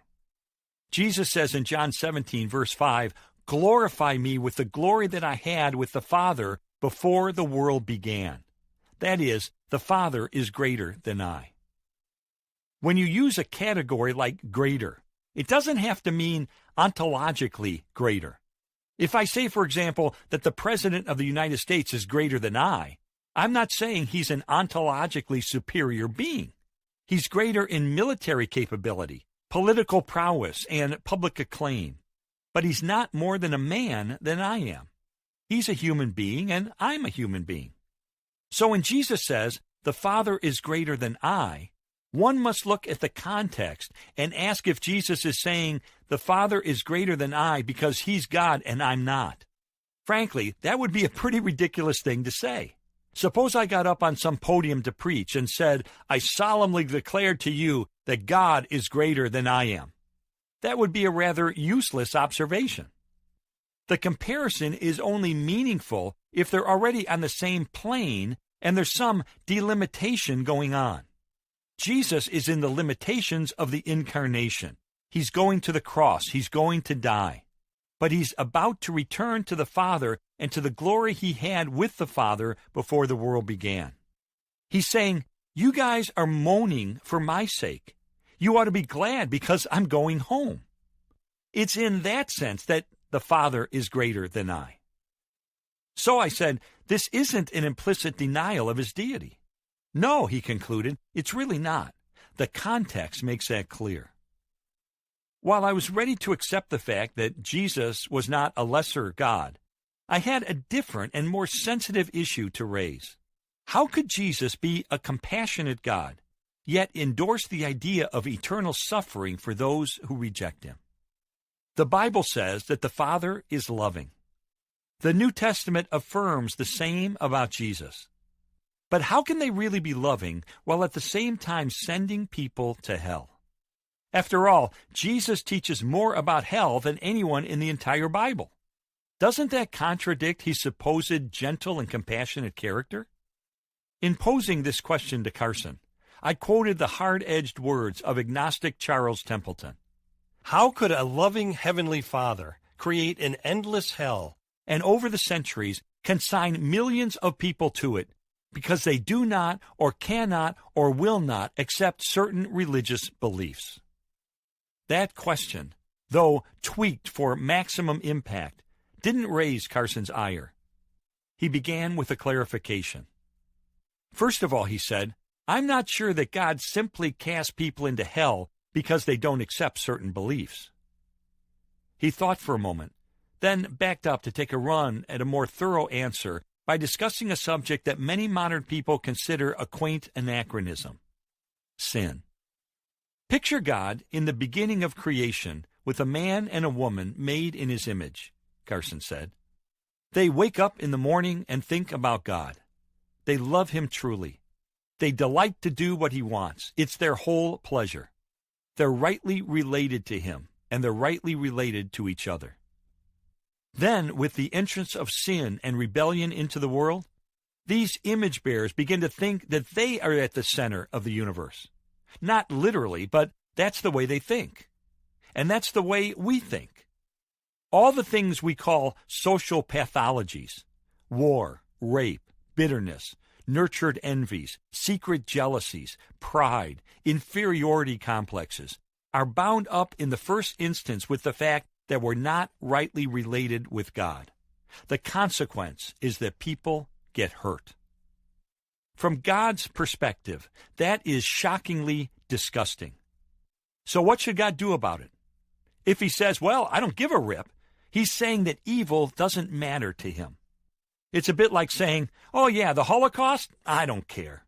Jesus says in John 17, verse 5, glorify me with the glory that I had with the Father before the world began. That is, the Father is greater than I. When you use a category like greater, it doesn't have to mean ontologically greater. If I say, for example, that the President of the United States is greater than I'm not saying he's an ontologically superior being. He's greater in military capability, political prowess, and public acclaim. But he's not more than a man than I am. He's a human being, and I'm a human being. So when Jesus says, the Father is greater than I, one must look at the context and ask if Jesus is saying, the Father is greater than I because he's God and I'm not. Frankly, that would be a pretty ridiculous thing to say. Suppose I got up on some podium to preach and said, I solemnly declare to you that God is greater than I am. That would be a rather useless observation. The comparison is only meaningful if they're already on the same plane and there's some delimitation going on. Jesus is in the limitations of the incarnation. He's going to the cross. He's going to die. But he's about to return to the Father and to the glory he had with the Father before the world began. He's saying, you guys are moaning for my sake. You ought to be glad because I'm going home. It's in that sense that the Father is greater than I. So I said, this isn't an implicit denial of his deity. No, he concluded, it's really not. The context makes that clear. While I was ready to accept the fact that Jesus was not a lesser God, I had a different and more sensitive issue to raise. How could Jesus be a compassionate God, yet endorse the idea of eternal suffering for those who reject him? The Bible says that the Father is loving. The New Testament affirms the same about Jesus. But how can they really be loving while at the same time sending people to hell? After all, Jesus teaches more about hell than anyone in the entire Bible. Doesn't that contradict his supposed gentle and compassionate character? In posing this question to Carson, I quoted the hard-edged words of agnostic Charles Templeton. How could a loving Heavenly Father create an endless hell and over the centuries consign millions of people to it because they do not or cannot or will not accept certain religious beliefs? That question, though tweaked for maximum impact, didn't raise Carson's ire. He began with a clarification. First of all, he said, I'm not sure that God simply casts people into hell because they don't accept certain beliefs. He thought for a moment, then backed up to take a run at a more thorough answer by discussing a subject that many modern people consider a quaint anachronism: sin. Picture God in the beginning of creation with a man and a woman made in his image, Carson said. They wake up in the morning and think about God. They love him truly. They delight to do what he wants. It's their whole pleasure. They're rightly related to him, and they're rightly related to each other. Then, with the entrance of sin and rebellion into the world, these image bearers begin to think that they are at the center of the universe. Not literally, but that's the way they think. And that's the way we think. All the things we call social pathologies, war, rape, bitterness, nurtured envies, secret jealousies, pride, inferiority complexes, are bound up in the first instance with the fact that we're not rightly related with God. The consequence is that people get hurt. From God's perspective, that is shockingly disgusting. So what should God do about it? If he says, well, I don't give a rip, he's saying that evil doesn't matter to him. It's a bit like saying, oh yeah, the Holocaust? I don't care.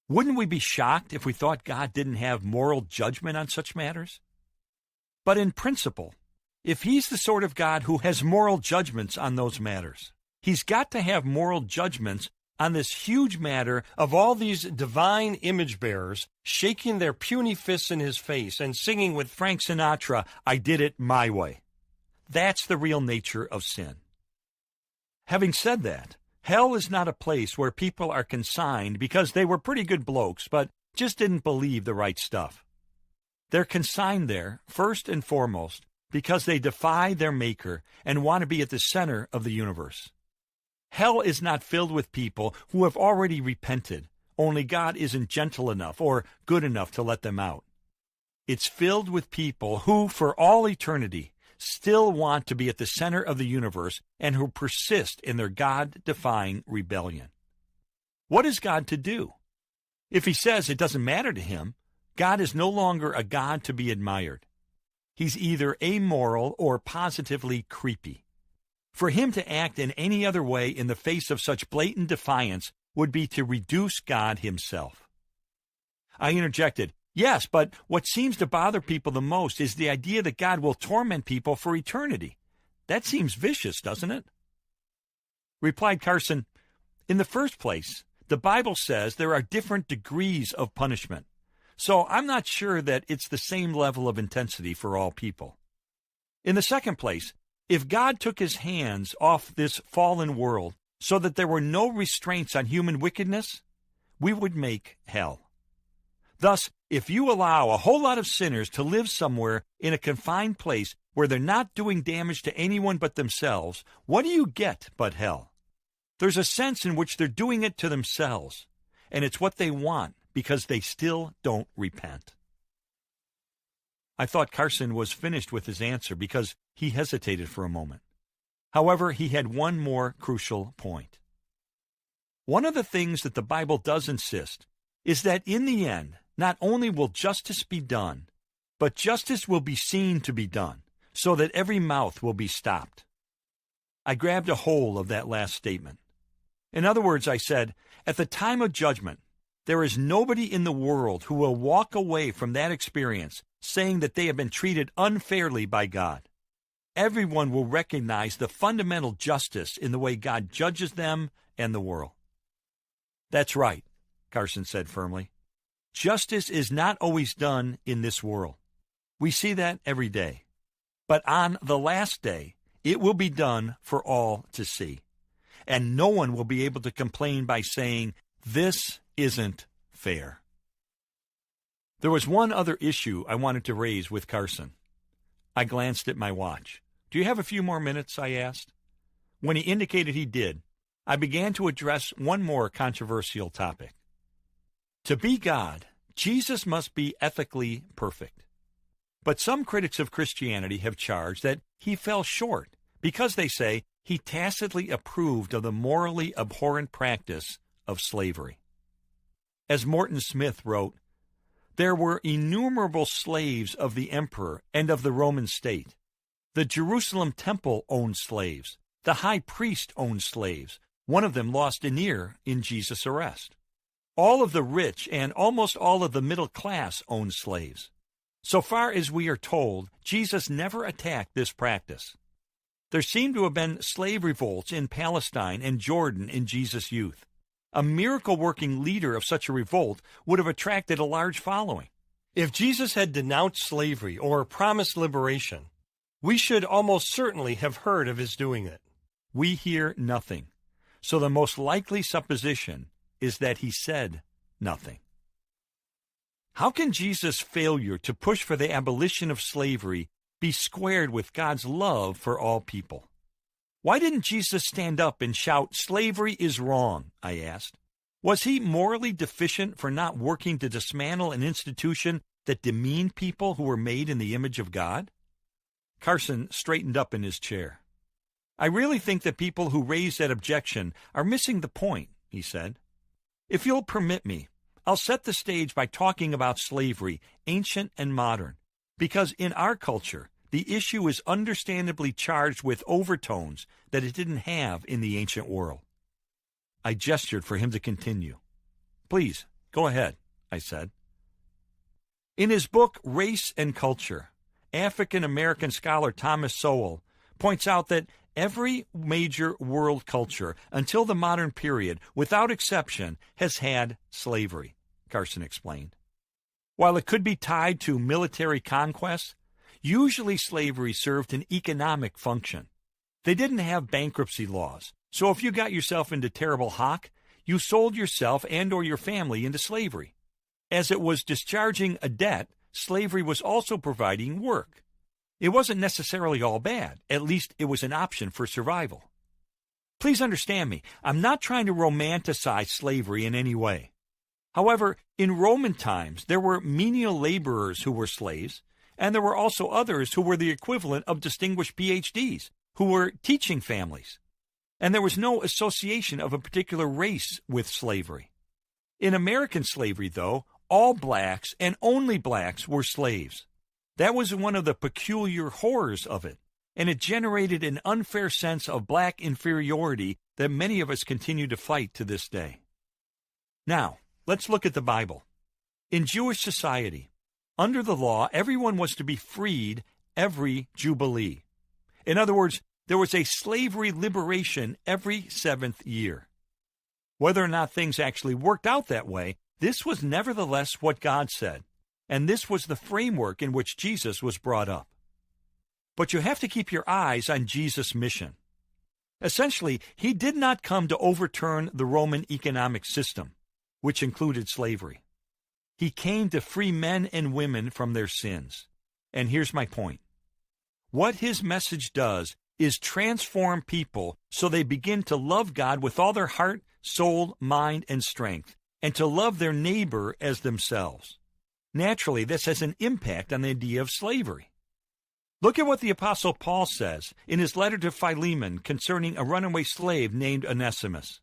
Wouldn't we be shocked if we thought God didn't have moral judgment on such matters? But in principle, if he's the sort of God who has moral judgments on those matters, he's got to have moral judgments on this huge matter of all these divine image bearers shaking their puny fists in his face and singing with Frank Sinatra, I did it my way. That's the real nature of sin. Having said that, hell is not a place where people are consigned because they were pretty good blokes but just didn't believe the right stuff. They're consigned there, first and foremost, because they defy their maker and want to be at the center of the universe. Hell is not filled with people who have already repented, only God isn't gentle enough or good enough to let them out. It's filled with people who, for all eternity, still want to be at the center of the universe and who persist in their God-defying rebellion. What is God to do? If he says it doesn't matter to him, God is no longer a God to be admired. He's either amoral or positively creepy. For him to act in any other way in the face of such blatant defiance would be to reduce God himself. I interjected, yes, but what seems to bother people the most is the idea that God will torment people for eternity. That seems vicious, doesn't it? Replied Carson, in the first place, the Bible says there are different degrees of punishment. So I'm not sure that it's the same level of intensity for all people. In the second place, if God took his hands off this fallen world so that there were no restraints on human wickedness, we would make hell. Thus, if you allow a whole lot of sinners to live somewhere in a confined place where they're not doing damage to anyone but themselves, what do you get but hell? There's a sense in which they're doing it to themselves, and it's what they want because they still don't repent. I thought Carson was finished with his answer because he hesitated for a moment. However, he had one more crucial point. One of the things that the Bible does insist is that in the end, not only will justice be done, but justice will be seen to be done, so that every mouth will be stopped. I grabbed a hold of that last statement. In other words, I said, at the time of judgment, there is nobody in the world who will walk away from that experience saying that they have been treated unfairly by God. Everyone will recognize the fundamental justice in the way God judges them and the world. That's right, Carson said firmly. Justice is not always done in this world. We see that every day. But on the last day, it will be done for all to see. And no one will be able to complain by saying, "This isn't fair." There was one other issue I wanted to raise with Carson. I glanced at my watch. "Do you have a few more minutes?" I asked. When he indicated he did, I began to address one more controversial topic. To be God, Jesus must be ethically perfect. But some critics of Christianity have charged that he fell short because, they say, he tacitly approved of the morally abhorrent practice of slavery. As Morton Smith wrote, "There were innumerable slaves of the emperor and of the Roman state. The Jerusalem temple owned slaves. The high priest owned slaves. One of them lost an ear in Jesus' arrest. All of the rich and almost all of the middle class owned slaves. So far as we are told, Jesus never attacked this practice. There seem to have been slave revolts in Palestine and Jordan in Jesus' youth. A miracle-working leader of such a revolt would have attracted a large following. If Jesus had denounced slavery or promised liberation, we should almost certainly have heard of his doing it. We hear nothing. So the most likely supposition is that he said nothing. How can Jesus' failure to push for the abolition of slavery be squared with God's love for all people? Why didn't Jesus stand up and shout, "Slavery is wrong"? I asked. Was he morally deficient for not working to dismantle an institution that demeaned people who were made in the image of God? Carson straightened up in his chair. "I really think that people who raise that objection are missing the point," he said. "If you'll permit me, I'll set the stage by talking about slavery, ancient and modern, because in our culture, the issue is understandably charged with overtones that it didn't have in the ancient world." I gestured for him to continue. "Please, go ahead," I said. In his book, Race and Culture, African-American scholar Thomas Sowell points out that every major world culture until the modern period, without exception, has had slavery, Carson explained. While it could be tied to military conquest, usually slavery served an economic function. They didn't have bankruptcy laws, so if you got yourself into terrible hock, you sold yourself and or your family into slavery. As it was discharging a debt, slavery was also providing work. It wasn't necessarily all bad. At least it was an option for survival. Please understand me. I'm not trying to romanticize slavery in any way. However, in Roman times, there were menial laborers who were slaves, and there were also others who were the equivalent of distinguished PhDs, who were teaching families. And there was no association of a particular race with slavery. In American slavery, though, all blacks and only blacks were slaves. That was one of the peculiar horrors of it, and it generated an unfair sense of black inferiority that many of us continue to fight to this day. Now, let's look at the Bible. In Jewish society, under the law, everyone was to be freed every Jubilee. In other words, there was a slavery liberation every 7th year. Whether or not things actually worked out that way, this was nevertheless what God said. And this was the framework in which Jesus was brought up. But you have to keep your eyes on Jesus' mission. Essentially, he did not come to overturn the Roman economic system, which included slavery. He came to free men and women from their sins. And here's my point. What his message does is transform people so they begin to love God with all their heart, soul, mind, and strength, and to love their neighbor as themselves. Naturally, this has an impact on the idea of slavery. Look at what the Apostle Paul says in his letter to Philemon concerning a runaway slave named Onesimus.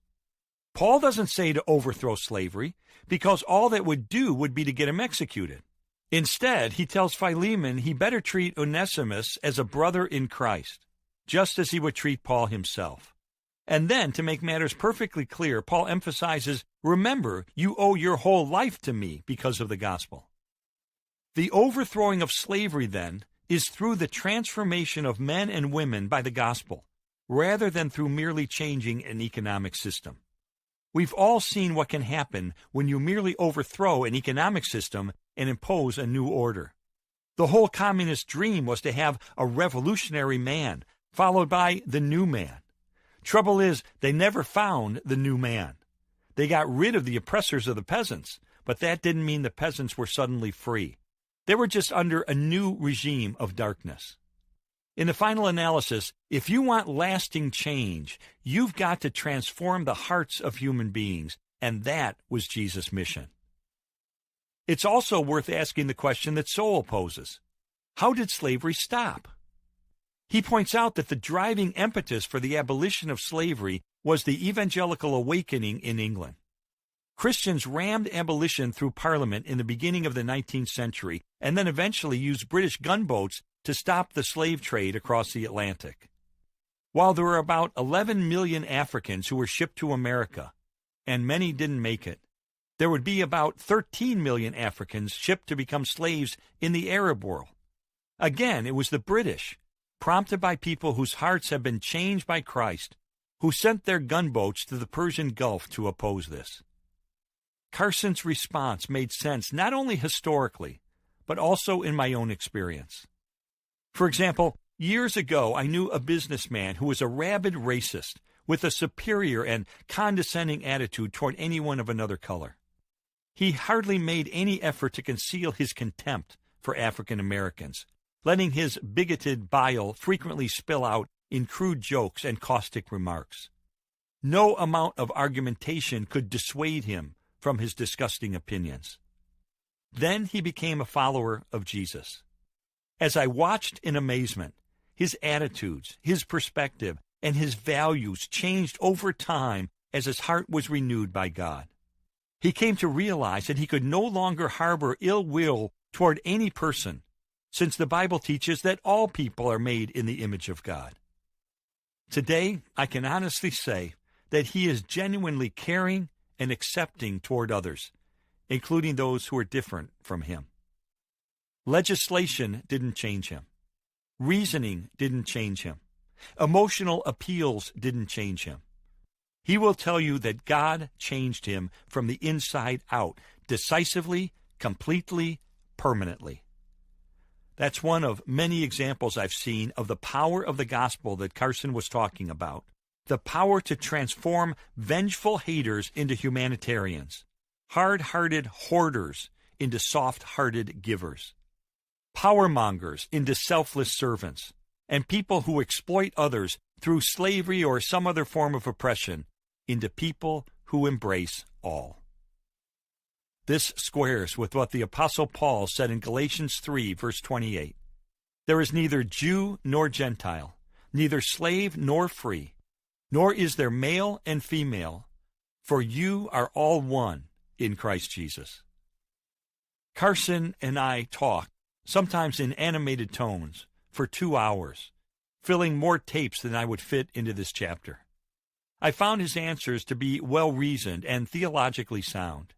Paul doesn't say to overthrow slavery, because all that would do would be to get him executed. Instead, he tells Philemon he better treat Onesimus as a brother in Christ, just as he would treat Paul himself. And then, to make matters perfectly clear, Paul emphasizes, "Remember, you owe your whole life to me because of the gospel." The overthrowing of slavery, then, is through the transformation of men and women by the gospel, rather than through merely changing an economic system. We've all seen what can happen when you merely overthrow an economic system and impose a new order. The whole communist dream was to have a revolutionary man, followed by the new man. Trouble is, they never found the new man. They got rid of the oppressors of the peasants, but that didn't mean the peasants were suddenly free. They were just under a new regime of darkness. In the final analysis, if you want lasting change, you've got to transform the hearts of human beings, and that was Jesus' mission. It's also worth asking the question that Sowell poses. How did slavery stop? He points out that the driving impetus for the abolition of slavery was the evangelical awakening in England. Christians rammed abolition through Parliament in the beginning of the 19th century and then eventually used British gunboats to stop the slave trade across the Atlantic. While there were about 11 million Africans who were shipped to America, and many didn't make it, there would be about 13 million Africans shipped to become slaves in the Arab world. Again, it was the British, prompted by people whose hearts had been changed by Christ, who sent their gunboats to the Persian Gulf to oppose this. Carson's response made sense not only historically, but also in my own experience. For example, years ago I knew a businessman who was a rabid racist with a superior and condescending attitude toward anyone of another color. He hardly made any effort to conceal his contempt for African Americans, letting his bigoted bile frequently spill out in crude jokes and caustic remarks. No amount of argumentation could dissuade him from his disgusting opinions. Then he became a follower of Jesus. As I watched in amazement, his attitudes, his perspective, and his values changed over time as his heart was renewed by God. He came to realize that he could no longer harbor ill will toward any person, since the Bible teaches that all people are made in the image of God. Today, I can honestly say that he is genuinely caring and accepting toward others, including those who are different from him. Legislation didn't change him. Reasoning didn't change him. Emotional appeals didn't change him. He will tell you that God changed him from the inside out, decisively, completely, permanently. That's one of many examples I've seen of the power of the gospel that Carson was talking about. The power to transform vengeful haters into humanitarians, hard-hearted hoarders into soft-hearted givers, power-mongers into selfless servants, and people who exploit others through slavery or some other form of oppression into people who embrace all. This squares with what the Apostle Paul said in Galatians 3, verse 28. There is neither Jew nor Gentile, neither slave nor free, nor is there male and female, for you are all one in Christ Jesus. Carson and I talked, sometimes in animated tones, for 2 hours, filling more tapes than I would fit into this chapter. I found his answers to be well-reasoned and theologically sound.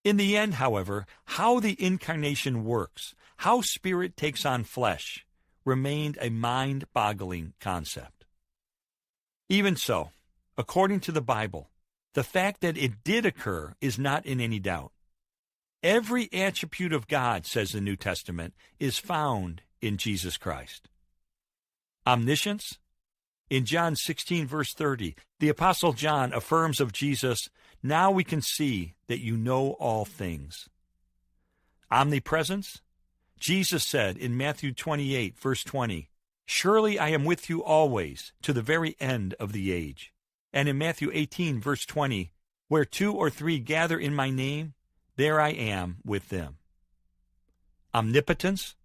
In the end, however, how the incarnation works, how spirit takes on flesh, remained a mind-boggling concept. Even so, according to the Bible, the fact that it did occur is not in any doubt. Every attribute of God, says the New Testament, is found in Jesus Christ. Omniscience? In John 16, verse 30, the Apostle John affirms of Jesus, "Now we can see that you know all things." Omnipresence? Jesus said in Matthew 28, verse 20, "Surely I am with you always, to the very end of the age." And in Matthew 18, verse 20, "Where 2 or 3 gather in my name, there I am with them." Omnipotence?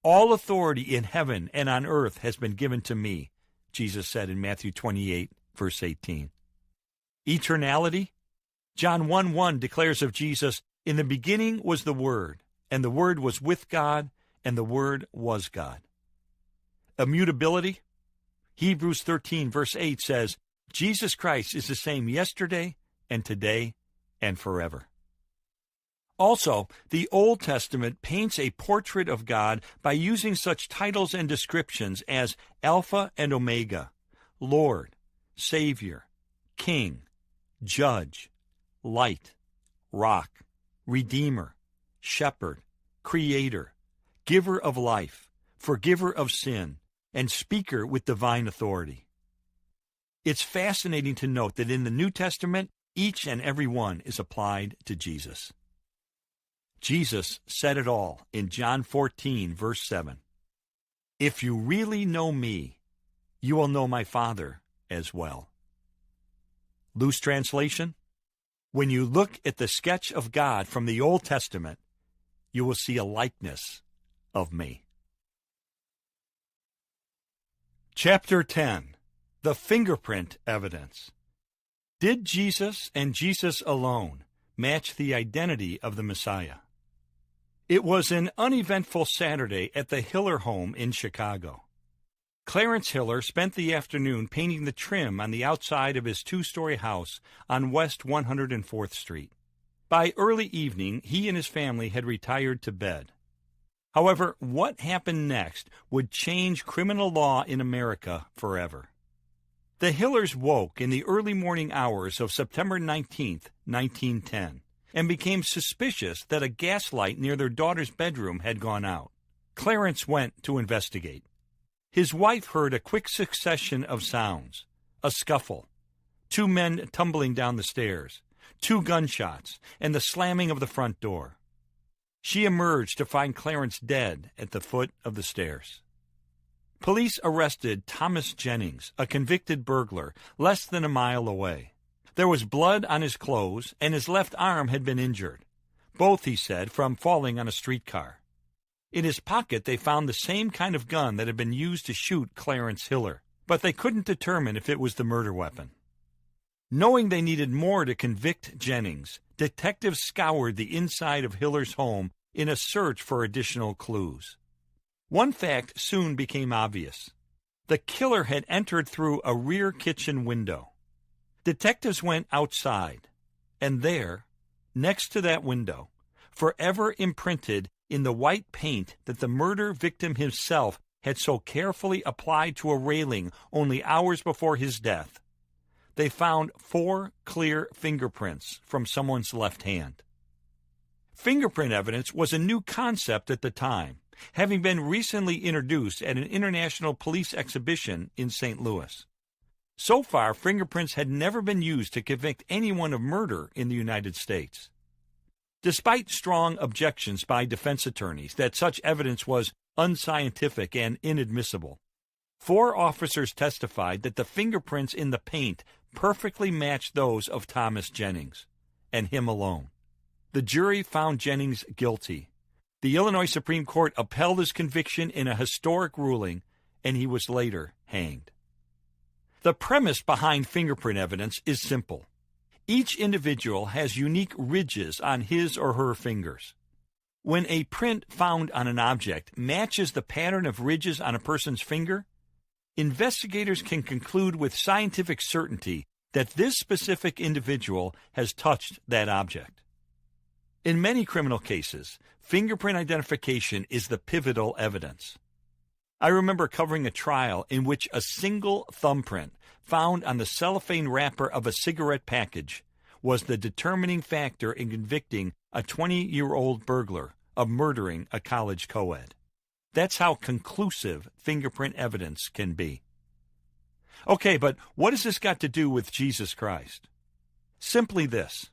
All authority in heaven and on earth has been given to me, Jesus said in Matthew 28, verse 18. Eternality? John 1:1 declares of Jesus, "In the beginning was the Word, and the Word was with God, and the Word was God." Immutability? Hebrews 13, verse 8 says, "Jesus Christ is the same yesterday and today and forever." Also, the Old Testament paints a portrait of God by using such titles and descriptions as Alpha and Omega, Lord, Savior, King, Judge, Light, Rock, Redeemer, Shepherd, Creator, Giver of life, Forgiver of sin, and Speaker with divine authority. It's fascinating to note that in the New Testament, each and every one is applied to Jesus. Jesus said it all in John 14, verse 7. If you really know me, you will know my Father as well. Loose translation: when you look at the sketch of God from the Old Testament, you will see a likeness of me. Chapter 10. The Fingerprint Evidence. Did Jesus and Jesus alone match the identity of the Messiah? It was an uneventful Saturday at the Hiller home in Chicago. Clarence Hiller spent the afternoon painting the trim on the outside of his two-story house on West 104th Street. By early evening, he and his family had retired to bed. However, what happened next would change criminal law in America forever. The Hillers woke in the early morning hours of September 19, 1910, and became suspicious that a gas light near their daughter's bedroom had gone out. Clarence went to investigate. His wife heard a quick succession of sounds: a scuffle, two men tumbling down the stairs, two gunshots, and the slamming of the front door. She emerged to find Clarence dead at the foot of the stairs. Police arrested Thomas Jennings, a convicted burglar, less than a mile away. There was blood on his clothes, and his left arm had been injured. Both, he said, from falling on a streetcar. In his pocket, they found the same kind of gun that had been used to shoot Clarence Hiller, but they couldn't determine if it was the murder weapon. Knowing they needed more to convict Jennings, detectives scoured the inside of Hiller's home in a search for additional clues. One fact soon became obvious. The killer had entered through a rear kitchen window. Detectives went outside, and there, next to that window, forever imprinted in the white paint that the murder victim himself had so carefully applied to a railing only hours before his death, they found 4 clear fingerprints from someone's left hand. Fingerprint evidence was a new concept at the time, having been recently introduced at an international police exhibition in St. Louis. So far, fingerprints had never been used to convict anyone of murder in the United States. Despite strong objections by defense attorneys that such evidence was unscientific and inadmissible, 4 officers testified that the fingerprints in the paint perfectly matched those of Thomas Jennings, and him alone. The jury found Jennings guilty. The Illinois Supreme Court upheld his conviction in a historic ruling, and he was later hanged. The premise behind fingerprint evidence is simple. Each individual has unique ridges on his or her fingers. When a print found on an object matches the pattern of ridges on a person's finger, investigators can conclude with scientific certainty that this specific individual has touched that object. In many criminal cases, fingerprint identification is the pivotal evidence. I remember covering a trial in which a single thumbprint found on the cellophane wrapper of a cigarette package was the determining factor in convicting a 20-year-old burglar of murdering a college co-ed. That's how conclusive fingerprint evidence can be. Okay, but what has this got to do with Jesus Christ? Simply this.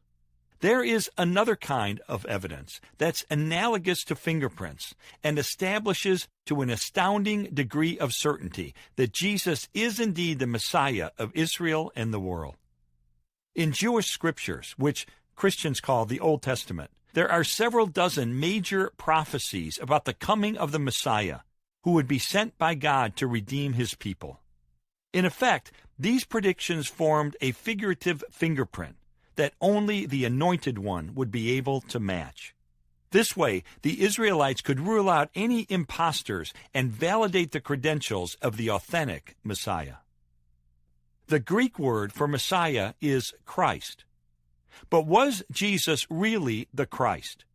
There is another kind of evidence that's analogous to fingerprints and establishes to an astounding degree of certainty that Jesus is indeed the Messiah of Israel and the world. In Jewish scriptures, which Christians call the Old Testament, there are several dozen major prophecies about the coming of the Messiah, who would be sent by God to redeem his people. In effect, these predictions formed a figurative fingerprint that only the Anointed One would be able to match. This way, the Israelites could rule out any imposters and validate the credentials of the authentic Messiah. The Greek word for Messiah is Christ. But was Jesus really the Christ?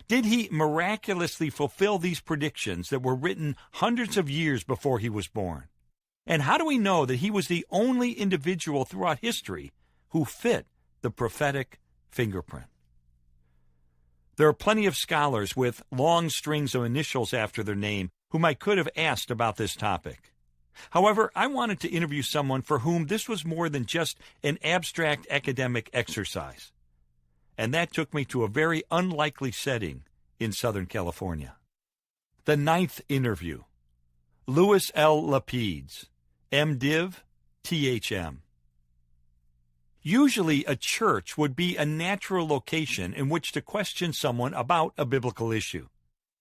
Did he miraculously fulfill these predictions that were written hundreds of years before he was born? And how do we know that he was the only individual throughout history who fit the prophetic fingerprint? There are plenty of scholars with long strings of initials after their name whom I could have asked about this topic. However, I wanted to interview someone for whom this was more than just an abstract academic exercise. And that took me to a very unlikely setting in Southern California. The 9th interview. Louis L. Lapides, MDiv, THM. Usually a church would be a natural location in which to question someone about a biblical issue.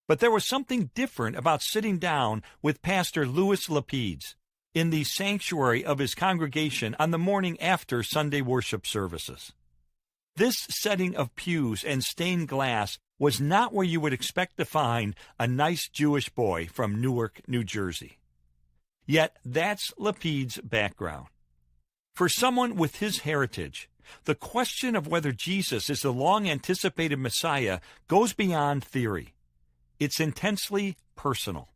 But there was something different about sitting down with Pastor Louis Lapides in the sanctuary of his congregation on the morning after Sunday worship services. This setting of pews and stained glass was not where you would expect to find a nice Jewish boy from Newark, New Jersey. Yet that's Lapides' background. For someone with his heritage, the question of whether Jesus is the long-anticipated Messiah goes beyond theory. It's intensely personal,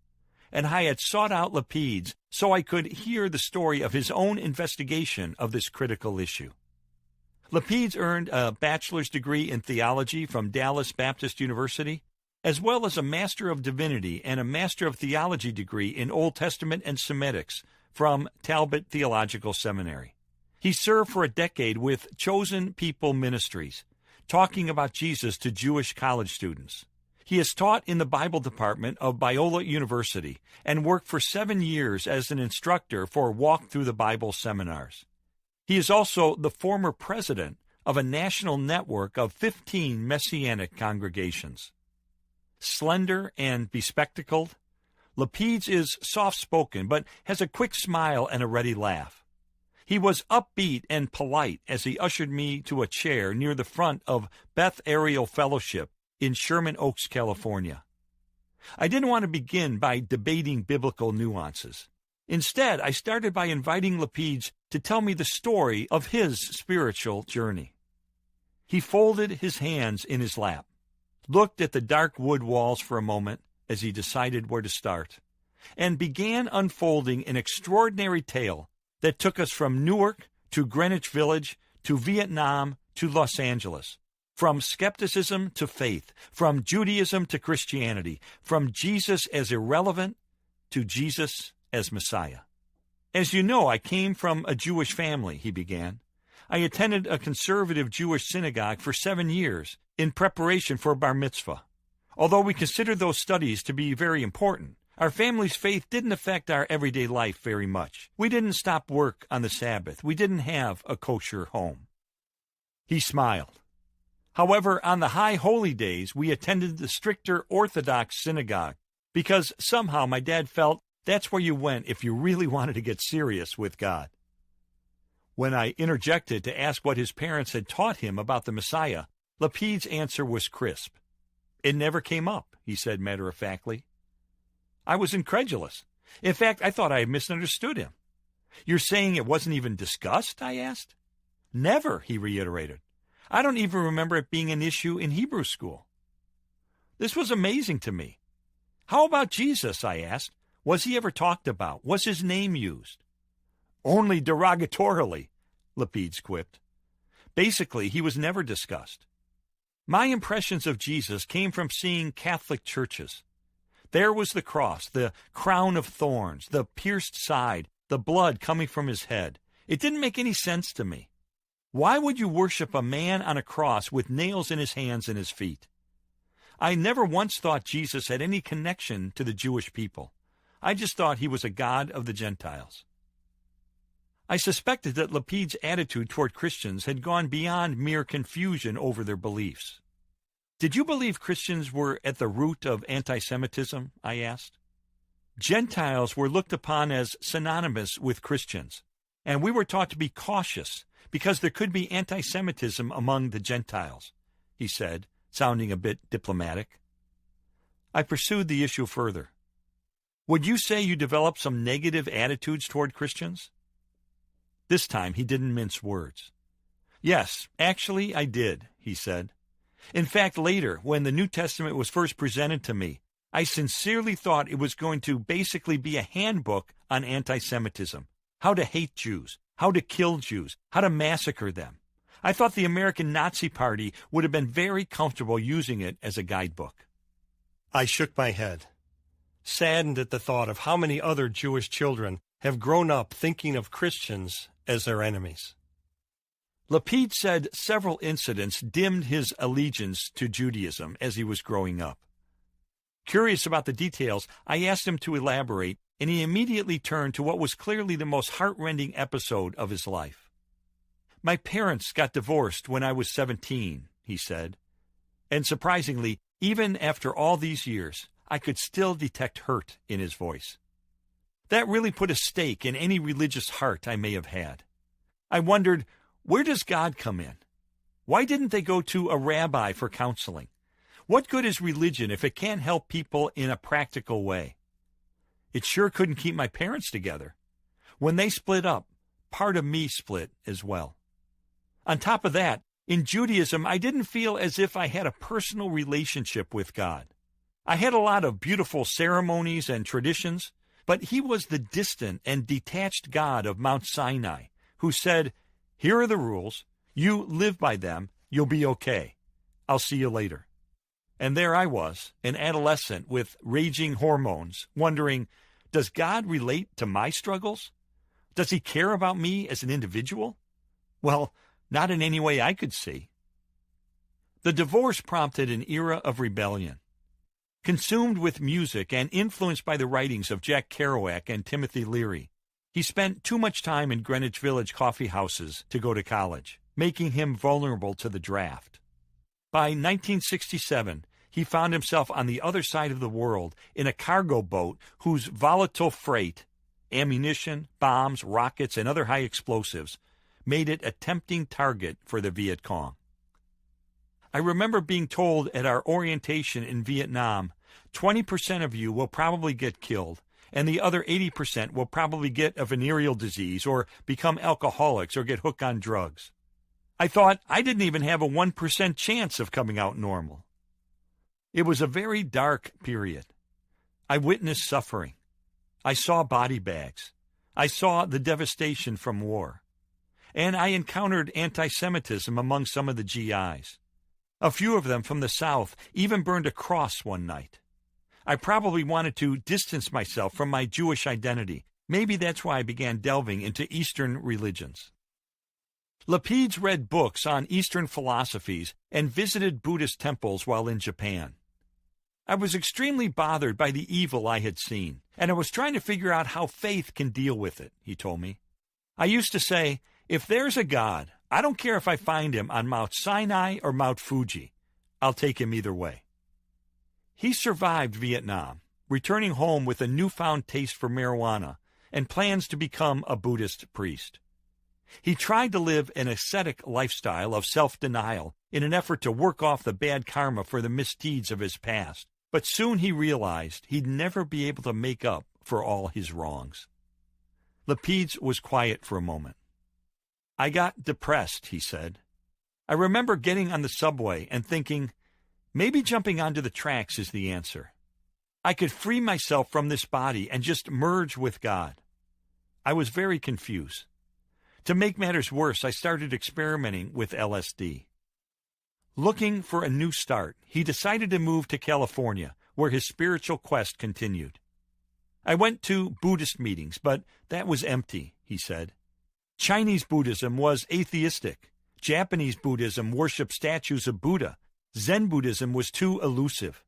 and I had sought out Lapides so I could hear the story of his own investigation of this critical issue. Lapides earned a bachelor's degree in theology from Dallas Baptist University, as well as a Master of Divinity and a Master of Theology degree in Old Testament and Semitics from Talbot Theological Seminary. He served for a decade with Chosen People Ministries, talking about Jesus to Jewish college students. He has taught in the Bible department of Biola University and worked for 7 years as an instructor for Walk Through the Bible seminars. He is also the former president of a national network of 15 Messianic congregations. Slender and bespectacled, Lapides is soft-spoken but has a quick smile and a ready laugh. He was upbeat and polite as he ushered me to a chair near the front of Beth Ariel Fellowship in Sherman Oaks, California. I didn't want to begin by debating biblical nuances. Instead, I started by inviting Lapides to tell me the story of his spiritual journey. He folded his hands in his lap, looked at the dark wood walls for a moment as he decided where to start, and began unfolding an extraordinary tale that took us from Newark to Greenwich Village to Vietnam to Los Angeles, from skepticism to faith, from Judaism to Christianity, from Jesus as irrelevant to Jesus as Messiah. As you know, I came from a Jewish family, he began. I attended a conservative Jewish synagogue for 7 years in preparation for bar mitzvah. Although we considered those studies to be very important, our family's faith didn't affect our everyday life very much. We didn't stop work on the Sabbath. We didn't have a kosher home. He smiled. However, on the high holy days, we attended the stricter Orthodox synagogue because somehow my dad felt that's where you went if you really wanted to get serious with God. When I interjected to ask what his parents had taught him about the Messiah, Lapides' answer was crisp. It never came up, he said matter-of-factly. I was incredulous. In fact, I thought I had misunderstood him. You're saying it wasn't even discussed, I asked. Never, he reiterated. I don't even remember it being an issue in Hebrew school. This was amazing to me. How about Jesus, I asked. Was he ever talked about? Was his name used? Only derogatorily, Lapides quipped. Basically, he was never discussed. My impressions of Jesus came from seeing Catholic churches. There was the cross, the crown of thorns, the pierced side, the blood coming from his head. It didn't make any sense to me. Why would you worship a man on a cross with nails in his hands and his feet? I never once thought Jesus had any connection to the Jewish people. I just thought he was a god of the Gentiles. I suspected that Lapides' attitude toward Christians had gone beyond mere confusion over their beliefs. Did you believe Christians were at the root of anti-Semitism? I asked. Gentiles were looked upon as synonymous with Christians, and we were taught to be cautious because there could be anti-Semitism among the Gentiles, he said, sounding a bit diplomatic. I pursued the issue further. Would you say you developed some negative attitudes toward Christians? This time he didn't mince words. Yes, actually I did, he said. In fact, later, when the New Testament was first presented to me, I sincerely thought it was going to basically be a handbook on anti-Semitism, how to hate Jews, how to kill Jews, how to massacre them. I thought the American Nazi Party would have been very comfortable using it as a guidebook. I shook my head, saddened at the thought of how many other Jewish children have grown up thinking of Christians as their enemies. Lapid said several incidents dimmed his allegiance to Judaism as he was growing up. Curious about the details, I asked him to elaborate, and he immediately turned to what was clearly the most heart-rending episode of his life. My parents got divorced when I was 17, he said, and surprisingly, even after all these years, I could still detect hurt in his voice. That really put a stake in any religious heart I may have had. I wondered, where does God come in? Why didn't they go to a rabbi for counseling? What good is religion if it can't help people in a practical way? It sure couldn't keep my parents together. When they split up, part of me split as well. On top of that, in Judaism, I didn't feel as if I had a personal relationship with God. I had a lot of beautiful ceremonies and traditions, but he was the distant and detached God of Mount Sinai, who said, "Here are the rules. You live by them. You'll be okay. I'll see you later." And there I was, an adolescent with raging hormones, wondering, does God relate to my struggles? Does he care about me as an individual? Well, not in any way I could see. The divorce prompted an era of rebellion. Consumed with music and influenced by the writings of Jack Kerouac and Timothy Leary, he spent too much time in Greenwich Village coffee houses to go to college, making him vulnerable to the draft. By 1967, he found himself on the other side of the world in a cargo boat whose volatile freight, ammunition, bombs, rockets, and other high explosives, made it a tempting target for the Viet Cong. I remember being told at our orientation in Vietnam, 20% of you will probably get killed, and the other 80% will probably get a venereal disease or become alcoholics or get hooked on drugs. I thought I didn't even have a 1% chance of coming out normal. It was a very dark period. I witnessed suffering. I saw body bags. I saw the devastation from war. And I encountered anti-Semitism among some of the GIs. A few of them from the South even burned a cross one night. I probably wanted to distance myself from my Jewish identity. Maybe that's why I began delving into Eastern religions. Lapid's read books on Eastern philosophies and visited Buddhist temples while in Japan. I was extremely bothered by the evil I had seen, and I was trying to figure out how faith can deal with it, he told me. I used to say, if there's a God, I don't care if I find him on Mount Sinai or Mount Fuji. I'll take him either way. He survived Vietnam, returning home with a newfound taste for marijuana and plans to become a Buddhist priest. He tried to live an ascetic lifestyle of self-denial in an effort to work off the bad karma for the misdeeds of his past, but soon he realized he'd never be able to make up for all his wrongs. Lapid was quiet for a moment. I got depressed, he said. I remember getting on the subway and thinking, maybe jumping onto the tracks is the answer. I could free myself from this body and just merge with God. I was very confused. To make matters worse, I started experimenting with LSD. Looking for a new start, he decided to move to California, where his spiritual quest continued. I went to Buddhist meetings, but that was empty, he said. Chinese Buddhism was atheistic. Japanese Buddhism worshipped statues of Buddha. Zen Buddhism was too elusive.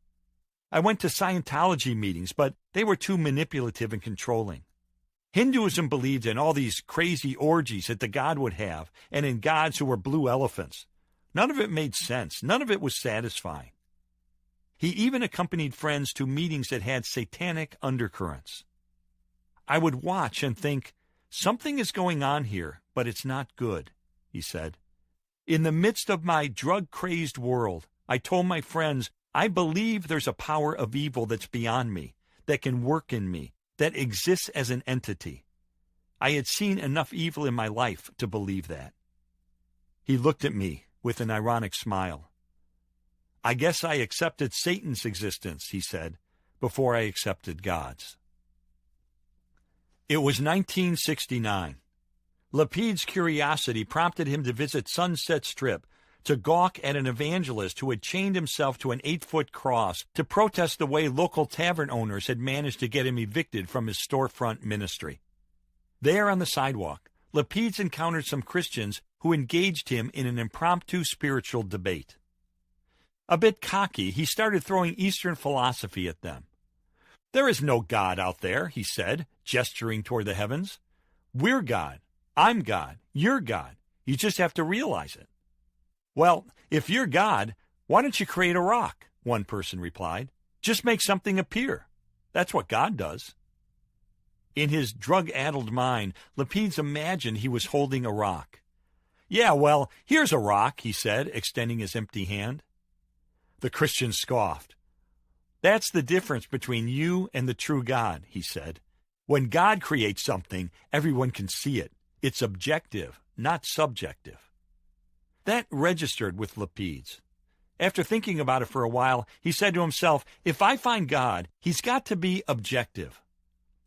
I went to Scientology meetings, but they were too manipulative and controlling. Hinduism believed in all these crazy orgies that the god would have, and in gods who were blue elephants. None of it made sense. None of it was satisfying. He even accompanied friends to meetings that had satanic undercurrents. I would watch and think, something is going on here, but it's not good, he said. In the midst of my drug-crazed world, I told my friends, I believe there's a power of evil that's beyond me, that can work in me, that exists as an entity. I had seen enough evil in my life to believe that. He looked at me with an ironic smile. I guess I accepted Satan's existence, he said, before I accepted God's. It was 1969. Lapid's curiosity prompted him to visit Sunset Strip to gawk at an evangelist who had chained himself to an 8-foot cross to protest the way local tavern owners had managed to get him evicted from his storefront ministry. There on the sidewalk, Lapid's encountered some Christians who engaged him in an impromptu spiritual debate. A bit cocky, he started throwing Eastern philosophy at them. "There is no God out there," he said, gesturing toward the heavens. "We're God. I'm God. You're God. You just have to realize it." "Well, if you're God, why don't you create a rock?" one person replied. "Just make something appear. That's what God does." In his drug-addled mind, Lapid's imagined he was holding a rock. "Yeah, well, here's a rock," he said, extending his empty hand. The Christian scoffed. "That's the difference between you and the true God," he said. "When God creates something, everyone can see it. It's objective, not subjective." That registered with Lapid's. After thinking about it for a while, he said to himself, "If I find God, he's got to be objective.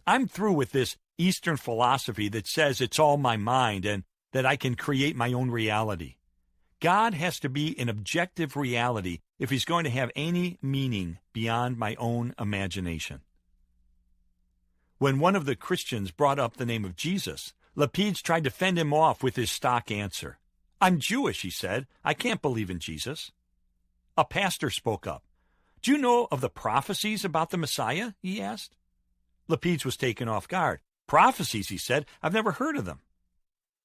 I'm through with this Eastern philosophy that says it's all my mind and that I can create my own reality. God has to be an objective reality if he's going to have any meaning beyond my own imagination." When one of the Christians brought up the name of Jesus, Lapid's tried to fend him off with his stock answer. "I'm Jewish," he said. "I can't believe in Jesus." A pastor spoke up. "Do you know of the prophecies about the Messiah?" he asked. Lapid's was taken off guard. "Prophecies," he said. "I've never heard of them."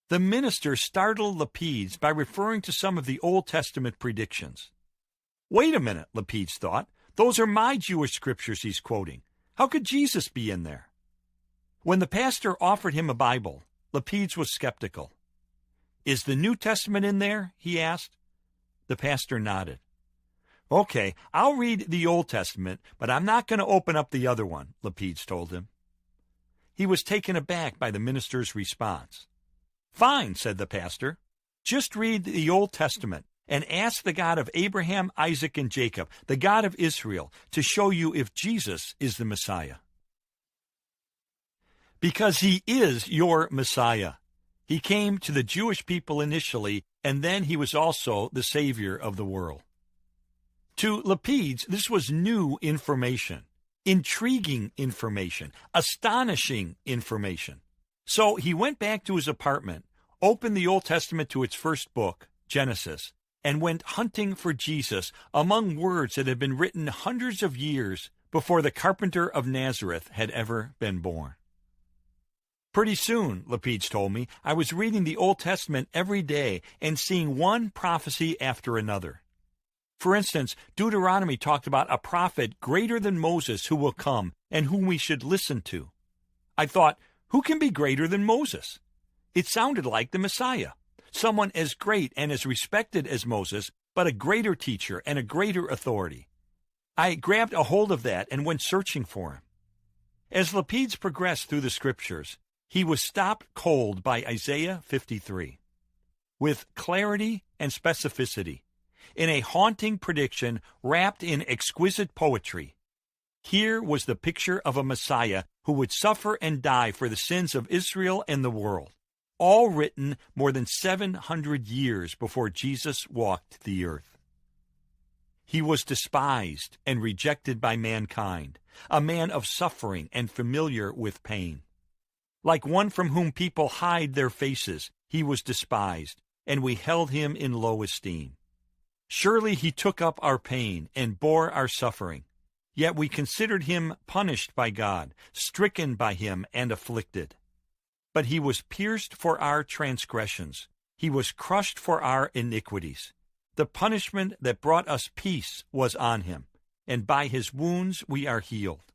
The minister startled Lapid's by referring to some of the Old Testament predictions. "Wait a minute," Lapid's thought. "Those are my Jewish scriptures he's quoting. How could Jesus be in there?" When the pastor offered him a Bible, Lapid's was skeptical. "Is the New Testament in there?" he asked. The pastor nodded. "Okay, I'll read the Old Testament, but I'm not going to open up the other one," Lapid's told him. He was taken aback by the minister's response. "Fine," said the pastor. "Just read the Old Testament and ask the God of Abraham, Isaac, and Jacob, the God of Israel, to show you if Jesus is the Messiah." Because he is your Messiah. He came to the Jewish people initially, and then he was also the Savior of the world. To Lapid's, this was new information, intriguing information, astonishing information. So he went back to his apartment, opened the Old Testament to its first book, Genesis, and went hunting for Jesus among words that had been written hundreds of years before the carpenter of Nazareth had ever been born. Pretty soon, Lapid's told me, I was reading the Old Testament every day and seeing one prophecy after another. For instance, Deuteronomy talked about a prophet greater than Moses who will come and whom we should listen to. I thought, who can be greater than Moses? It sounded like the Messiah, someone as great and as respected as Moses, but a greater teacher and a greater authority. I grabbed a hold of that and went searching for him. As Lapid's progressed through the scriptures, he was stopped cold by Isaiah 53. With clarity and specificity, in a haunting prediction wrapped in exquisite poetry, here was the picture of a Messiah who would suffer and die for the sins of Israel and the world, all written more than 700 years before Jesus walked the earth. He was despised and rejected by mankind, a man of suffering and familiar with pain. Like one from whom people hide their faces, he was despised, and we held him in low esteem. Surely he took up our pain and bore our suffering, yet we considered him punished by God, stricken by him and afflicted. But he was pierced for our transgressions, he was crushed for our iniquities. The punishment that brought us peace was on him, and by his wounds we are healed.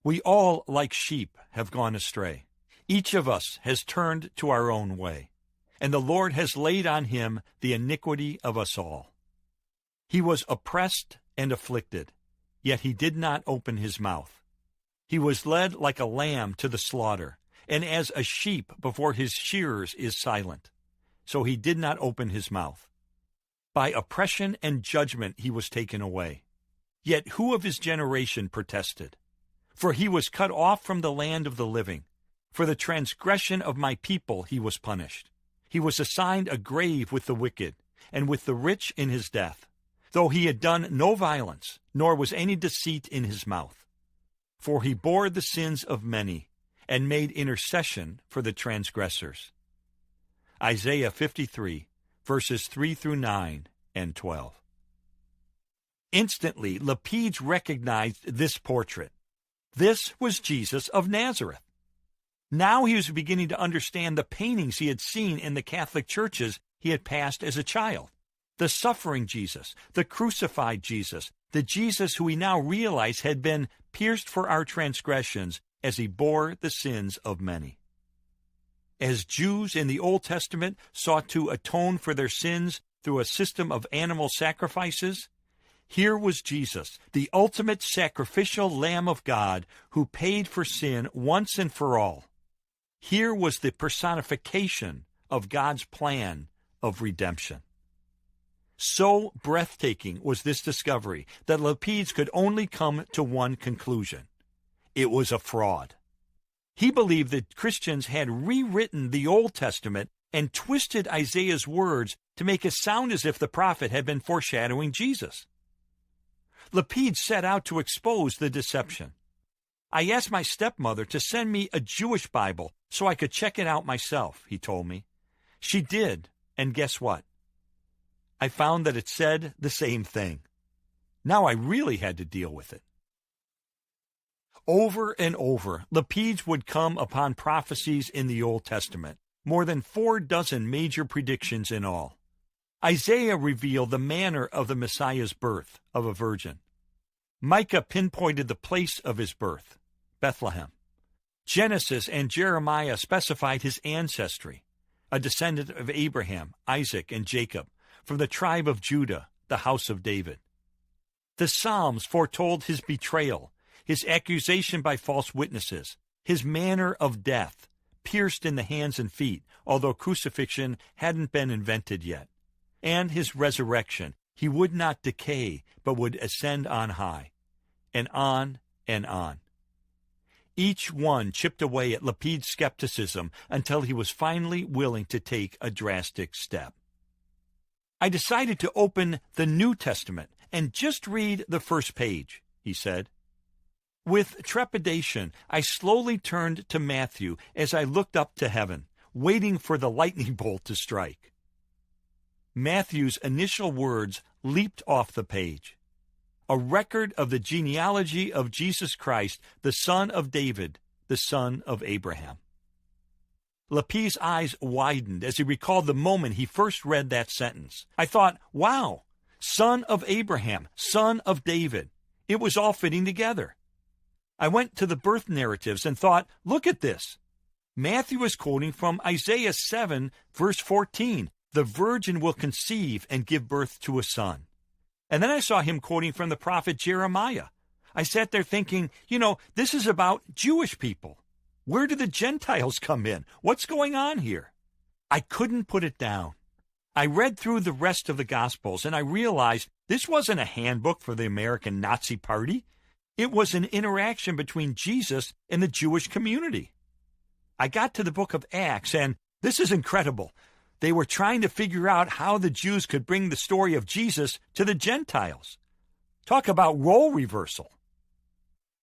We all, like sheep, have gone astray. Each of us has turned to our own way, and the Lord has laid on him the iniquity of us all. He was oppressed and afflicted, yet he did not open his mouth. He was led like a lamb to the slaughter, and as a sheep before his shearers is silent, so he did not open his mouth. By oppression and judgment he was taken away. Yet who of his generation protested? For he was cut off from the land of the living. For the transgression of my people he was punished. He was assigned a grave with the wicked, and with the rich in his death, though he had done no violence, nor was any deceit in his mouth. For he bore the sins of many, and made intercession for the transgressors. Isaiah 53, verses 3 through 9 and 12. Instantly, Lepidus recognized this portrait. This was Jesus of Nazareth. Now he was beginning to understand the paintings he had seen in the Catholic churches he had passed as a child. The suffering Jesus, the crucified Jesus, the Jesus who he now realized had been pierced for our transgressions as he bore the sins of many. As Jews in the Old Testament sought to atone for their sins through a system of animal sacrifices, here was Jesus, the ultimate sacrificial Lamb of God who paid for sin once and for all. Here was the personification of God's plan of redemption. So breathtaking was this discovery that Lepidus could only come to one conclusion. It was a fraud. He believed that Christians had rewritten the Old Testament and twisted Isaiah's words to make it sound as if the prophet had been foreshadowing Jesus. Lepidus set out to expose the deception. I asked my stepmother to send me a Jewish Bible so I could check it out myself, he told me. She did, and guess what? I found that it said the same thing. Now I really had to deal with it. Over and over, Lepidus would come upon prophecies in the Old Testament, more than 46 major predictions in all. Isaiah revealed the manner of the Messiah's birth of a virgin. Micah pinpointed the place of his birth, Bethlehem. Genesis and Jeremiah specified his ancestry, a descendant of Abraham, Isaac, and Jacob, from the tribe of Judah, the house of David. The Psalms foretold his betrayal, his accusation by false witnesses, his manner of death, pierced in the hands and feet, although crucifixion hadn't been invented yet, and his resurrection. He would not decay, but would ascend on high, and on and on. Each one chipped away at Lepidus' skepticism until he was finally willing to take a drastic step. I decided to open the New Testament and just read the first page, he said. With trepidation, I slowly turned to Matthew as I looked up to heaven, waiting for the lightning bolt to strike. Matthew's initial words leaped off the page. A record of the genealogy of Jesus Christ, the son of David, the son of Abraham. Lepidus' eyes widened as he recalled the moment he first read that sentence. I thought, wow, son of Abraham, son of David. It was all fitting together. I went to the birth narratives and thought, look at this. Matthew is quoting from Isaiah 7, verse 14. The virgin will conceive and give birth to a son. And then I saw him quoting from the prophet Jeremiah. I sat there thinking, this is about Jewish people. Where do the Gentiles come in? What's going on here? I couldn't put it down. I read through the rest of the Gospels and I realized this wasn't a handbook for the American Nazi Party. It was an interaction between Jesus and the Jewish community. I got to the book of Acts, and this is incredible. They were trying to figure out how the Jews could bring the story of Jesus to the Gentiles. Talk about role reversal.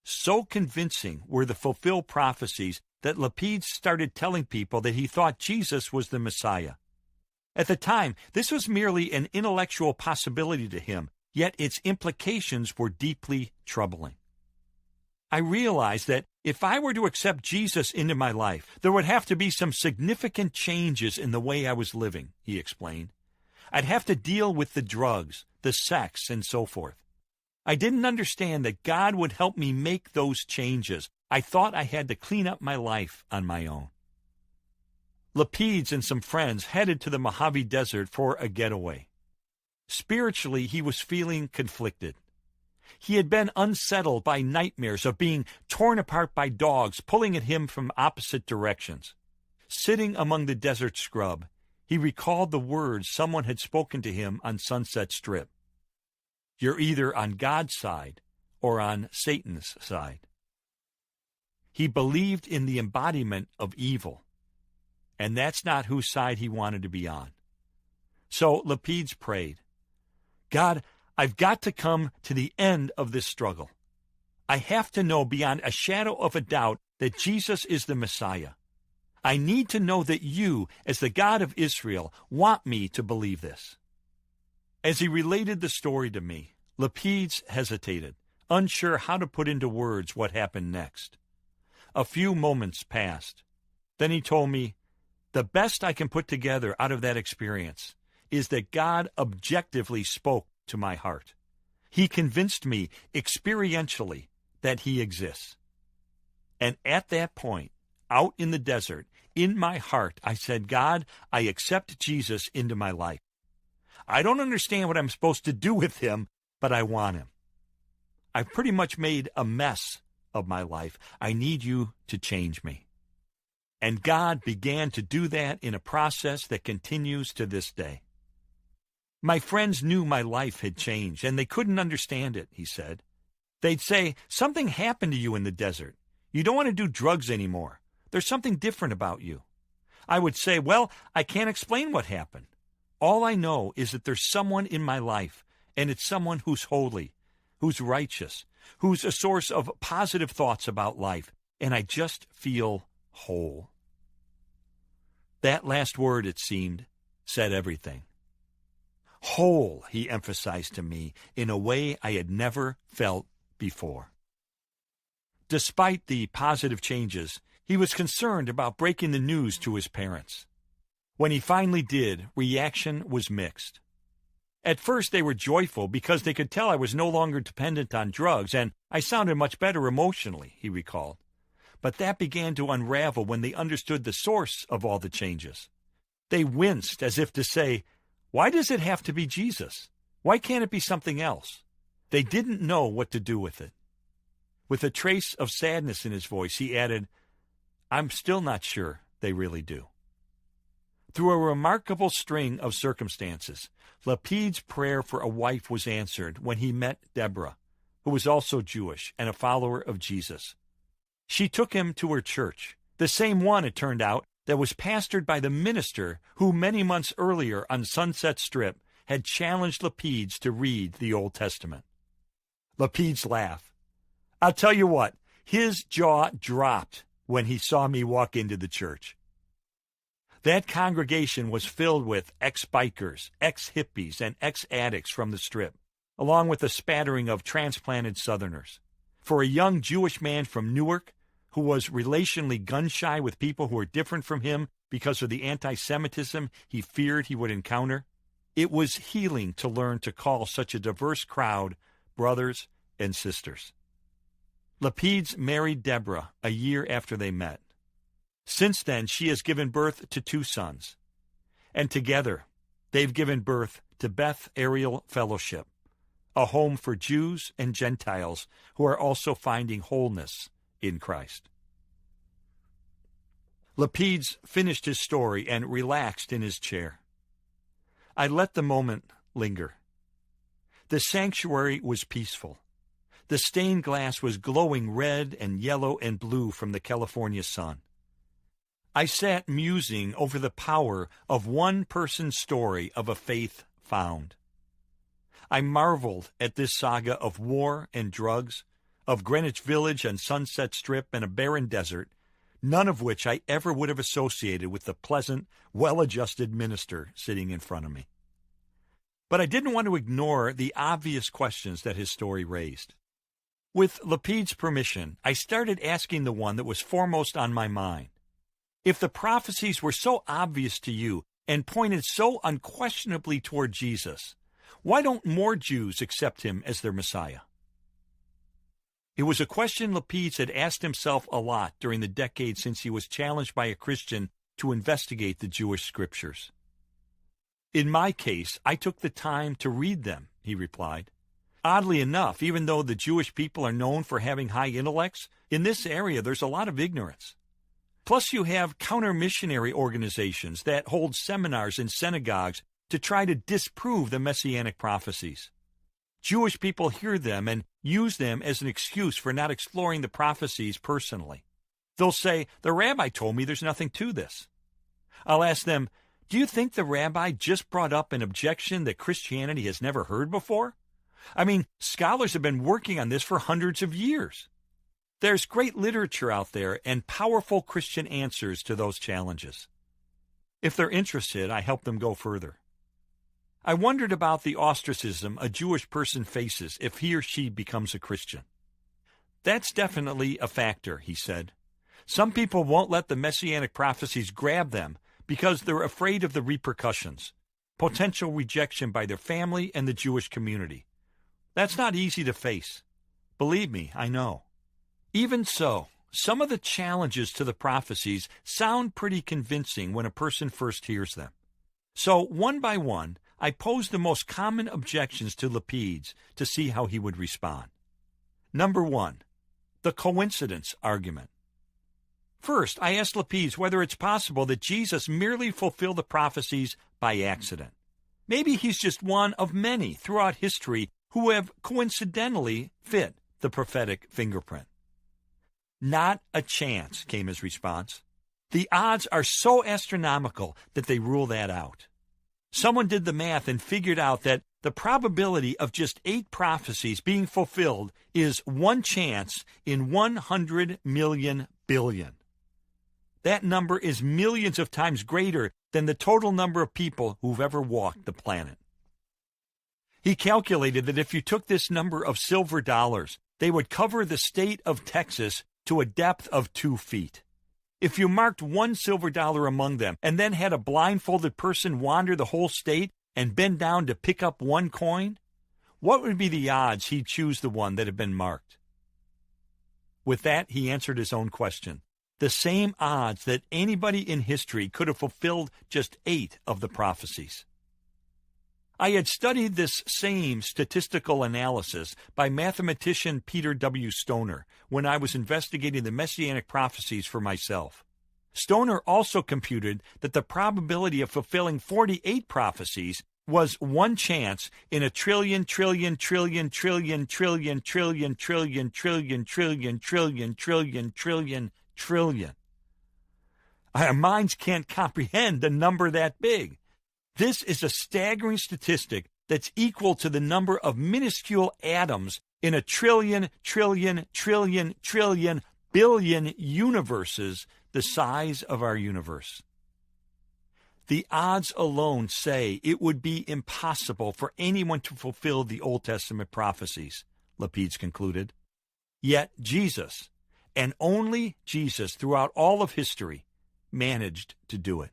So convincing were the fulfilled prophecies that Lepidus started telling people that he thought Jesus was the Messiah. At the time, this was merely an intellectual possibility to him, yet its implications were deeply troubling. I realized that if I were to accept Jesus into my life, there would have to be some significant changes in the way I was living, he explained. I'd have to deal with the drugs, the sex, and so forth. I didn't understand that God would help me make those changes. I thought I had to clean up my life on my own. Lepidus and some friends headed to the Mojave Desert for a getaway. Spiritually, he was feeling conflicted. He had been unsettled by nightmares of being torn apart by dogs pulling at him from opposite directions. Sitting among the desert scrub, he recalled the words someone had spoken to him on Sunset Strip. You're either on God's side or on Satan's side. He believed in the embodiment of evil, and that's not whose side he wanted to be on. So Lapides prayed, God, I've got to come to the end of this struggle. I have to know beyond a shadow of a doubt that Jesus is the Messiah. I need to know that you, as the God of Israel, want me to believe this. As he related the story to me, Lapides hesitated, unsure how to put into words what happened next. A few moments passed. Then he told me, the best I can put together out of that experience is that God objectively spoke to my heart. He convinced me experientially that he exists. And at that point, out in the desert, in my heart, I said, God, I accept Jesus into my life. I don't understand what I'm supposed to do with him, but I want him. I've pretty much made a mess of my life. I need you to change me. And God began to do that in a process that continues to this day. My friends knew my life had changed, and they couldn't understand it, he said. They'd say, something happened to you in the desert. You don't want to do drugs anymore. There's something different about you. I would say, well, I can't explain what happened. All I know is that there's someone in my life, and it's someone who's holy, who's righteous, who's a source of positive thoughts about life, and I just feel whole. That last word, it seemed, said everything. Whole, he emphasized to me, in a way I had never felt before. Despite the positive changes, he was concerned about breaking the news to his parents. When he finally did, reaction was mixed. At first they were joyful because they could tell I was no longer dependent on drugs, and I sounded much better emotionally, he recalled. But that began to unravel when they understood the source of all the changes. They winced as if to say, why does it have to be Jesus? Why can't it be something else? They didn't know what to do with it. With a trace of sadness in his voice, he added, I'm still not sure they really do. Through a remarkable string of circumstances, Lapides' prayer for a wife was answered when he met Deborah, who was also Jewish and a follower of Jesus. She took him to her church, the same one, it turned out, that was pastored by the minister who many months earlier on Sunset Strip had challenged Lapides to read the Old Testament. Lapides laughed. I'll tell you what, his jaw dropped when he saw me walk into the church. That congregation was filled with ex-bikers, ex-hippies, and ex-addicts from the Strip, along with a spattering of transplanted Southerners. For a young Jewish man from Newark, who was relationally gun-shy with people who were different from him because of the anti-Semitism he feared he would encounter, it was healing to learn to call such a diverse crowd brothers and sisters. Lapides married Deborah a year after they met. Since then, she has given birth to 2 sons, and together they've given birth to Beth Ariel Fellowship, a home for Jews and Gentiles who are also finding wholeness in Christ. Lapides finished his story and relaxed in his chair. I let the moment linger. The sanctuary was peaceful. The stained glass was glowing red and yellow and blue from the California sun. I sat musing over the power of one person's story of a faith found. I marveled at this saga of war and drugs, of Greenwich Village and Sunset Strip and a barren desert, none of which I ever would have associated with the pleasant, well-adjusted minister sitting in front of me. But I didn't want to ignore the obvious questions that his story raised. With Lapides' permission, I started asking the one that was foremost on my mind. If the prophecies were so obvious to you and pointed so unquestionably toward Jesus, why don't more Jews accept him as their Messiah? It was a question Lapides had asked himself a lot during the decades since he was challenged by a Christian to investigate the Jewish scriptures. In my case, I took the time to read them, he replied. Oddly enough, even though the Jewish people are known for having high intellects, in this area there's a lot of ignorance. Plus, you have counter-missionary organizations that hold seminars in synagogues to try to disprove the messianic prophecies. Jewish people hear them and use them as an excuse for not exploring the prophecies personally. They'll say, "The rabbi told me there's nothing to this." I'll ask them, "Do you think the rabbi just brought up an objection that Christianity has never heard before? I mean, scholars have been working on this for hundreds of years." There's great literature out there and powerful Christian answers to those challenges. If they're interested, I help them go further. I wondered about the ostracism a Jewish person faces if he or she becomes a Christian. "That's definitely a factor," he said. "Some people won't let the messianic prophecies grab them because they're afraid of the repercussions, potential rejection by their family and the Jewish community. That's not easy to face. Believe me, I know. Even so, some of the challenges to the prophecies sound pretty convincing when a person first hears them. So, one by one, I posed the most common objections to Lapides to see how he would respond. Number 1, the coincidence argument. First, I asked Lapides whether it's possible that Jesus merely fulfilled the prophecies by accident. Maybe he's just one of many throughout history who have coincidentally fit the prophetic fingerprint. "Not a chance," came his response. "The odds are so astronomical that they rule that out. Someone did the math and figured out that the probability of just 8 prophecies being fulfilled is 1 chance in 100 million billion. That number is millions of times greater than the total number of people who've ever walked the planet." He calculated that if you took this number of silver dollars, they would cover the state of Texas to a depth of 2 feet. If you marked 1 silver dollar among them and then had a blindfolded person wander the whole state and bend down to pick up 1 coin, what would be the odds he'd choose the one that had been marked? With that, he answered his own question. The same odds that anybody in history could have fulfilled just 8 of the prophecies. I had studied this same statistical analysis by mathematician Peter W. Stoner when I was investigating the messianic prophecies for myself. Stoner also computed that the probability of fulfilling 48 prophecies was 1 chance in a trillion. Our minds can't comprehend a number that big. This is a staggering statistic that's equal to the number of minuscule atoms in a trillion billion universes the size of our universe. The odds alone say it would be impossible for anyone to fulfill the Old Testament prophecies, Lapides concluded. Yet Jesus, and only Jesus throughout all of history, managed to do it.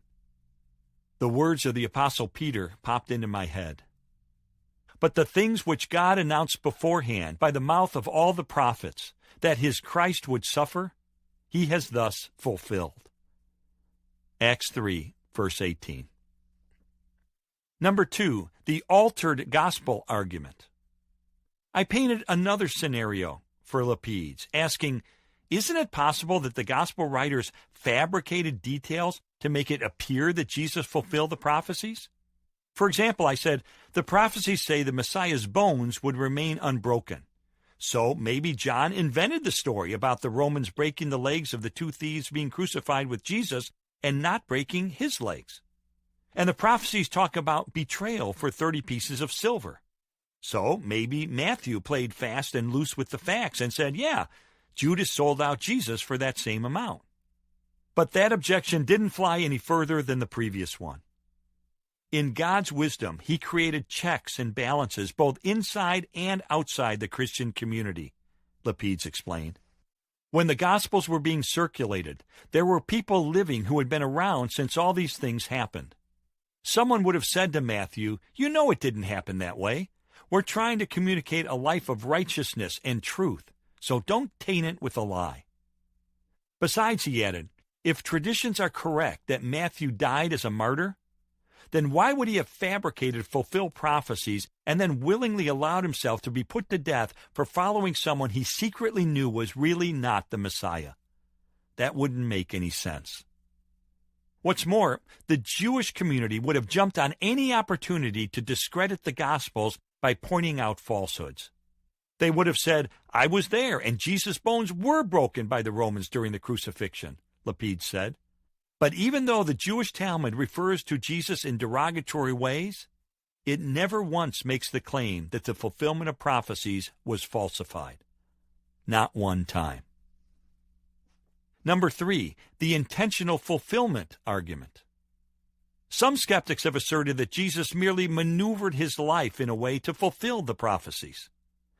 The words of the Apostle Peter popped into my head. "But the things which God announced beforehand by the mouth of all the prophets, that his Christ would suffer, he has thus fulfilled." Acts 3, verse 18. Number 2, the altered gospel argument. I painted another scenario for Lapides, asking, isn't it possible that the gospel writers fabricated details to make it appear that Jesus fulfilled the prophecies? For example, I said, the prophecies say the Messiah's bones would remain unbroken. So maybe John invented the story about the Romans breaking the legs of the 2 thieves being crucified with Jesus and not breaking his legs. And the prophecies talk about betrayal for 30 pieces of silver. So maybe Matthew played fast and loose with the facts and said, yeah, Judas sold out Jesus for that same amount. But that objection didn't fly any further than the previous one. In God's wisdom, he created checks and balances both inside and outside the Christian community, Lapides explained. When the Gospels were being circulated, there were people living who had been around since all these things happened. Someone would have said to Matthew, you know it didn't happen that way. We're trying to communicate a life of righteousness and truth, so don't taint it with a lie. Besides, he added, if traditions are correct that Matthew died as a martyr, then why would he have fabricated fulfilled prophecies and then willingly allowed himself to be put to death for following someone he secretly knew was really not the Messiah? that wouldn't make any sense. What's more, the Jewish community would have jumped on any opportunity to discredit the Gospels by pointing out falsehoods. They would have said, "I was there, and Jesus' bones were broken by the Romans during the crucifixion," Lapid said. But even though the Jewish Talmud refers to Jesus in derogatory ways, it never once makes the claim that the fulfillment of prophecies was falsified. Not one time. Number 3, the intentional fulfillment argument. Some skeptics have asserted that Jesus merely maneuvered his life in a way to fulfill the prophecies.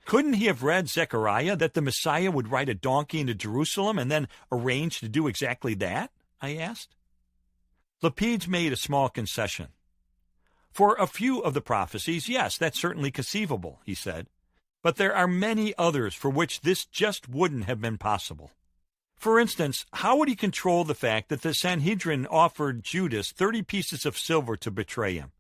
Couldn't he have read Zechariah that the Messiah would ride a donkey into Jerusalem and then arrange to do exactly that? I asked. Lapid's made a small concession. For a few of the prophecies, yes, that's certainly conceivable, he said. But there are many others for which this just wouldn't have been possible. For instance, how would he control the fact that the Sanhedrin offered Judas 30 pieces of silver to betray him?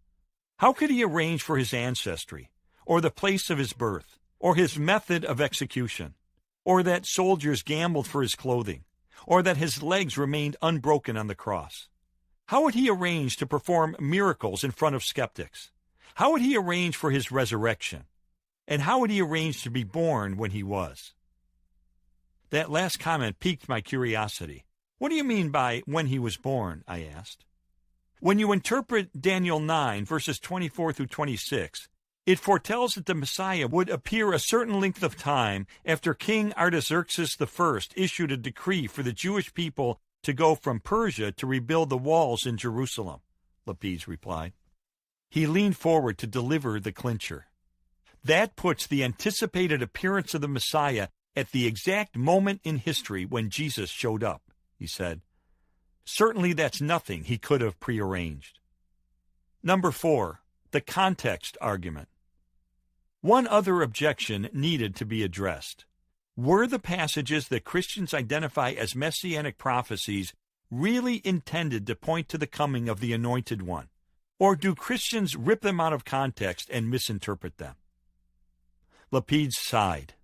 How could he arrange for his ancestry, or the place of his birth, or his method of execution, or that soldiers gambled for his clothing, or that his legs remained unbroken on the cross? How would he arrange to perform miracles in front of skeptics? How would he arrange for his resurrection? And how would he arrange to be born when he was? That last comment piqued my curiosity. What do you mean by when he was born? I asked. When you interpret Daniel 9, verses 24 through 26, it foretells that the Messiah would appear a certain length of time after King Artaxerxes I issued a decree for the Jewish people to go from Persia to rebuild the walls in Jerusalem, Lapid replied. He leaned forward to deliver the clincher. That puts the anticipated appearance of the Messiah at the exact moment in history when Jesus showed up, he said. Certainly that's nothing he could have prearranged. Number 4, the context argument. One other objection needed to be addressed. Were the passages that Christians identify as messianic prophecies really intended to point to the coming of the Anointed One? Or do Christians rip them out of context and misinterpret them? Lapid sighed.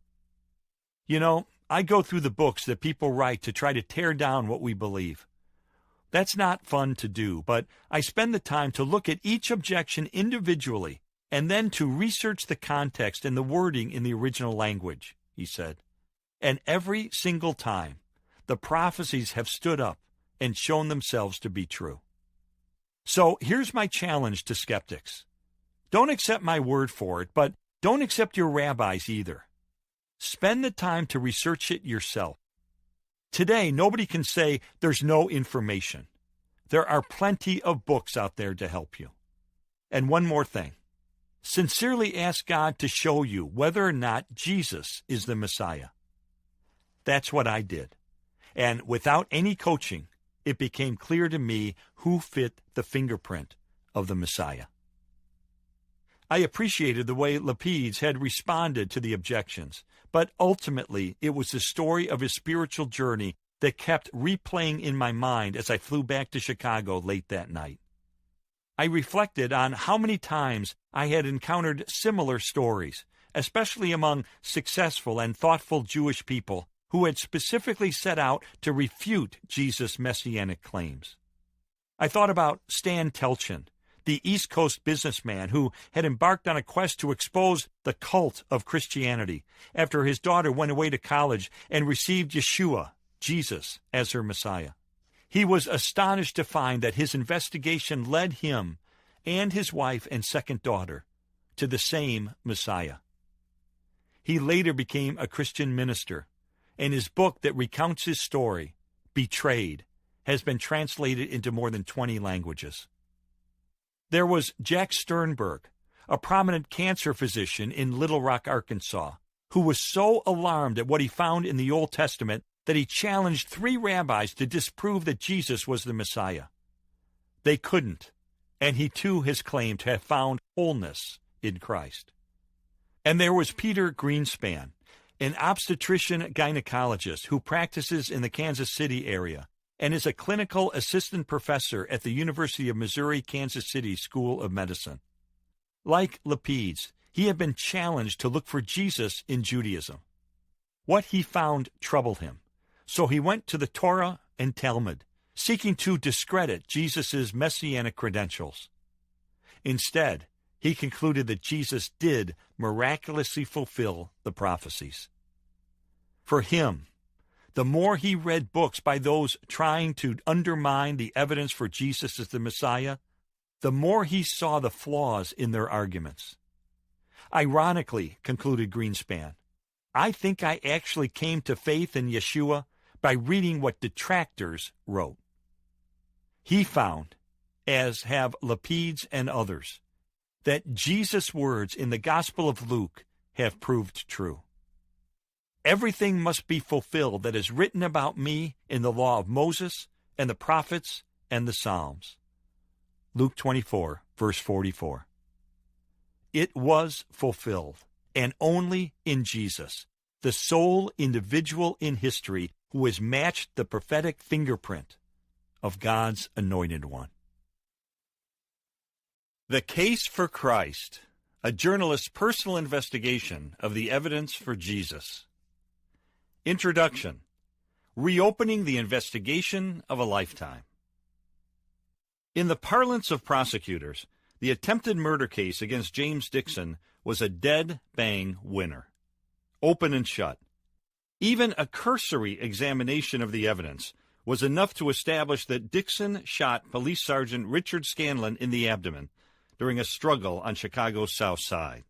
You know, I go through the books that people write to try to tear down what we believe. That's not fun to do, but I spend the time to look at each objection individually and then to research the context and the wording in the original language, he said. And every single time, the prophecies have stood up and shown themselves to be true. So here's my challenge to skeptics. Don't accept my word for it, but don't accept your rabbis either. Spend the time to research it yourself. Today, nobody can say there's no information. There are plenty of books out there to help you. And one more thing. Sincerely ask God to show you whether or not Jesus is the Messiah. That's what I did. And without any coaching, it became clear to me who fit the fingerprint of the Messiah. I appreciated the way Lapid had responded to the objections, but ultimately it was the story of his spiritual journey that kept replaying in my mind as I flew back to Chicago late that night. I reflected on how many times I had encountered similar stories, especially among successful and thoughtful Jewish people who had specifically set out to refute Jesus' messianic claims. I thought about Stan Telchin, the East Coast businessman who had embarked on a quest to expose the cult of Christianity after his daughter went away to college and received Yeshua, Jesus, as her Messiah. He was astonished to find that his investigation led him and his wife and second daughter to the same Messiah. He later became a Christian minister, and his book that recounts his story, Betrayed, has been translated into more than 20 languages. There was Jack Sternberg, a prominent cancer physician in Little Rock, Arkansas, who was so alarmed at what he found in the Old Testament that he challenged 3 rabbis to disprove that Jesus was the Messiah. They couldn't, and he too has claimed to have found wholeness in Christ. And there was Peter Greenspan, an obstetrician-gynecologist who practices in the Kansas City area and is a clinical assistant professor at the University of Missouri-Kansas City School of Medicine. Like Lapid's, he had been challenged to look for Jesus in Judaism. What he found troubled him, So he went to the Torah and Talmud, seeking to discredit Jesus' messianic credentials. Instead, he concluded that Jesus did miraculously fulfill the prophecies. For him, the more he read books by those trying to undermine the evidence for Jesus as the Messiah, the more he saw the flaws in their arguments. Ironically, concluded Greenspan, I think I actually came to faith in Yeshua by reading what detractors wrote. He found, as have Lapides and others, that Jesus' words in the Gospel of Luke have proved true. Everything must be fulfilled that is written about me in the law of Moses and the prophets and the Psalms. Luke 24, verse 44. It was fulfilled, and only in Jesus, the sole individual in history who has matched the prophetic fingerprint of God's anointed one. The Case for Christ, a journalist's personal investigation of the evidence for Jesus. Introduction. Reopening the investigation of a lifetime. In the parlance of prosecutors, the attempted murder case against James Dixon was a dead-bang winner. Open and shut. Even a cursory examination of the evidence was enough to establish that Dixon shot Police Sergeant Richard Scanlon in the abdomen during a struggle on Chicago's South Side.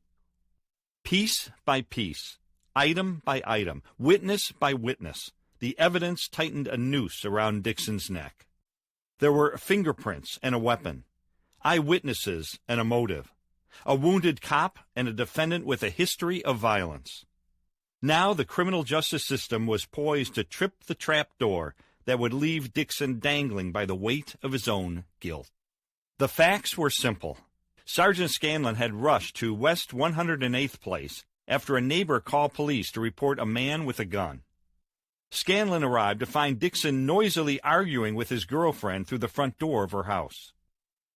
Piece by piece, item by item, witness by witness, the evidence tightened a noose around Dixon's neck. There were fingerprints and a weapon, eyewitnesses and a motive, a wounded cop and a defendant with a history of violence. Now the criminal justice system was poised to trip the trap door that would leave Dixon dangling by the weight of his own guilt. The facts were simple. Sergeant Scanlon had rushed to West 108th Place after a neighbor called police to report a man with a gun. Scanlon arrived to find Dixon noisily arguing with his girlfriend through the front door of her house.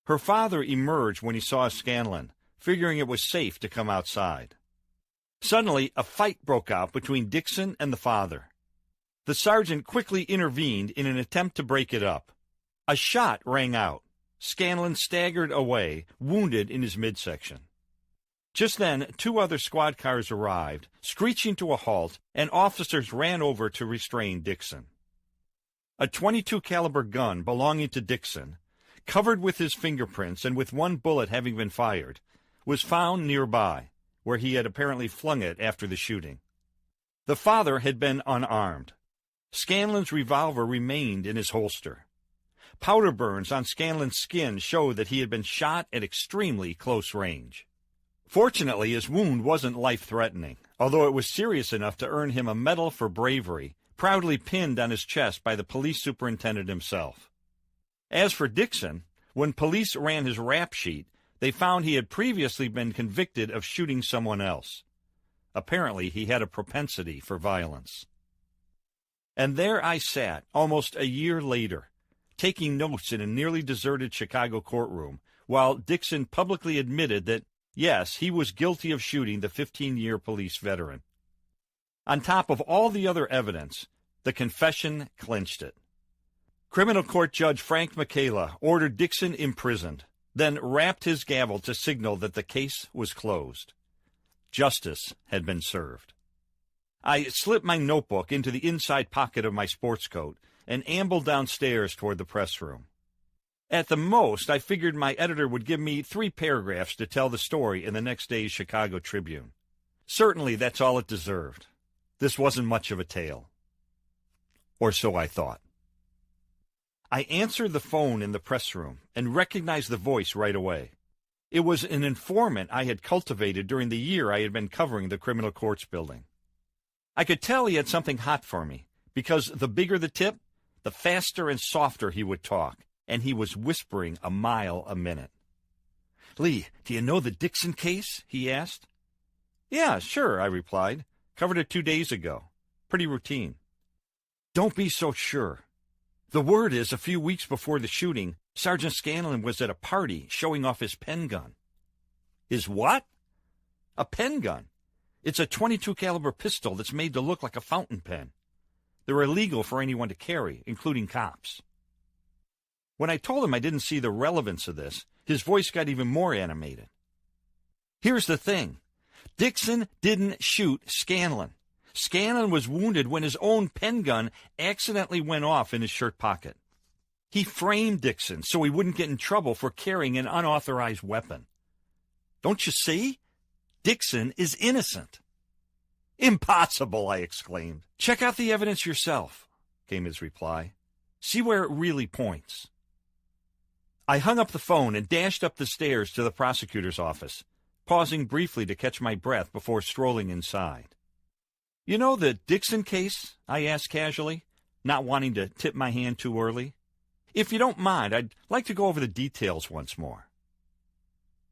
Her father emerged when he saw Scanlon, figuring it was safe to come outside. Suddenly, a fight broke out between Dixon and the father. The sergeant quickly intervened in an attempt to break it up. A shot rang out. Scanlon staggered away, wounded in his midsection. Just then, 2 other squad cars arrived, screeching to a halt, and officers ran over to restrain Dixon. A .22 caliber gun belonging to Dixon, covered with his fingerprints and with 1 bullet having been fired, was found nearby, where he had apparently flung it after the shooting. The father had been unarmed. Scanlon's revolver remained in his holster. Powder burns on Scanlon's skin showed that he had been shot at extremely close range. Fortunately, his wound wasn't life-threatening, although it was serious enough to earn him a medal for bravery, proudly pinned on his chest by the police superintendent himself. As for Dixon, when police ran his rap sheet, they found he had previously been convicted of shooting someone else. Apparently, he had a propensity for violence. And there I sat, almost a year later, taking notes in a nearly deserted Chicago courtroom, while Dixon publicly admitted that, yes, he was guilty of shooting the 15-year police veteran. On top of all the other evidence, the confession clinched it. Criminal Court Judge Frank Michaela ordered Dixon imprisoned, then rapped his gavel to signal that the case was closed. Justice had been served. I slipped my notebook into the inside pocket of my sports coat and ambled downstairs toward the press room. At the most, I figured my editor would give me 3 paragraphs to tell the story in the next day's Chicago Tribune. Certainly, that's all it deserved. This wasn't much of a tale. Or so I thought. I answered the phone in the press room and recognized the voice right away. It was an informant I had cultivated during the year I had been covering the criminal courts building. I could tell he had something hot for me, because the bigger the tip, the faster and softer he would talk, and he was whispering a mile a minute. "Lee, do you know the Dixon case?" he asked. "Yeah, sure," I replied. "Covered it 2 days ago. Pretty routine." "Don't be so sure. The word is a few weeks before the shooting, Sergeant Scanlon was at a party showing off his pen gun." "His what?" "A pen gun. It's a .22 caliber pistol that's made to look like a fountain pen. They're illegal for anyone to carry, including cops. When I told him I didn't see the relevance of this, his voice got even more animated. Here's the thing. Dixon didn't shoot Scanlon. Scanlon was wounded when his own pen gun accidentally went off in his shirt pocket. He framed Dixon so he wouldn't get in trouble for carrying an unauthorized weapon. Don't you see? Dixon is innocent. Impossible, I exclaimed. Check out the evidence yourself, came his reply. See where it really points. I hung up the phone and dashed up the stairs to the prosecutor's office, pausing briefly to catch my breath before strolling inside. You know the Dixon case? I asked casually, not wanting to tip my hand too early. If you don't mind, I'd like to go over the details once more.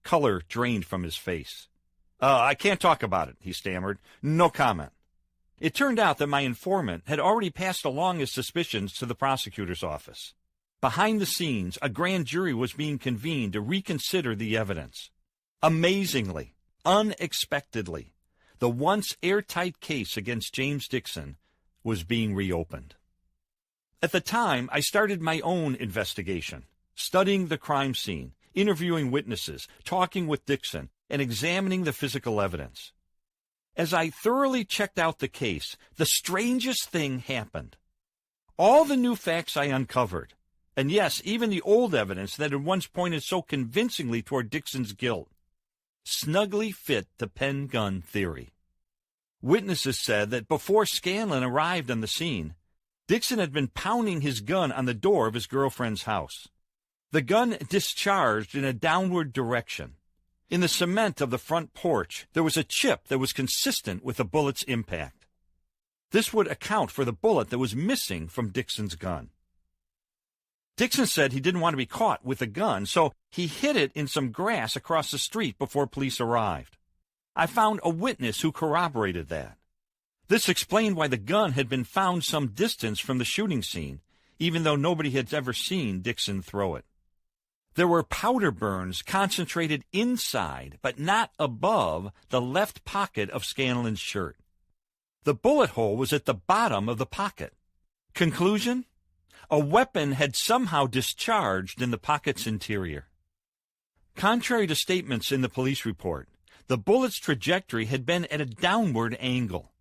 Color drained from his face. I can't talk about it, he stammered. No comment. It turned out that my informant had already passed along his suspicions to the prosecutor's office. Behind the scenes, a grand jury was being convened to reconsider the evidence. Amazingly, unexpectedly, the once airtight case against James Dixon was being reopened. At the time, I started my own investigation, studying the crime scene, interviewing witnesses, talking with Dixon, and examining the physical evidence. As I thoroughly checked out the case, the strangest thing happened. All the new facts I uncovered, and yes, even the old evidence that had once pointed so convincingly toward Dixon's guilt, snugly fit the pen gun theory. Witnesses said that before Scanlon arrived on the scene, Dixon had been pounding his gun on the door of his girlfriend's house. The gun discharged in a downward direction. In the cement of the front porch, there was a chip that was consistent with the bullet's impact. This would account for the bullet that was missing from Dixon's gun. Dixon said he didn't want to be caught with the gun, so he hid it in some grass across the street before police arrived. I found a witness who corroborated that. This explained why the gun had been found some distance from the shooting scene, even though nobody had ever seen Dixon throw it. There were powder burns concentrated inside, but not above, the left pocket of Scanlon's shirt. The bullet hole was at the bottom of the pocket. Conclusion? A weapon had somehow discharged in the pocket's interior. Contrary to statements in the police report, the bullet's trajectory had been at a downward angle.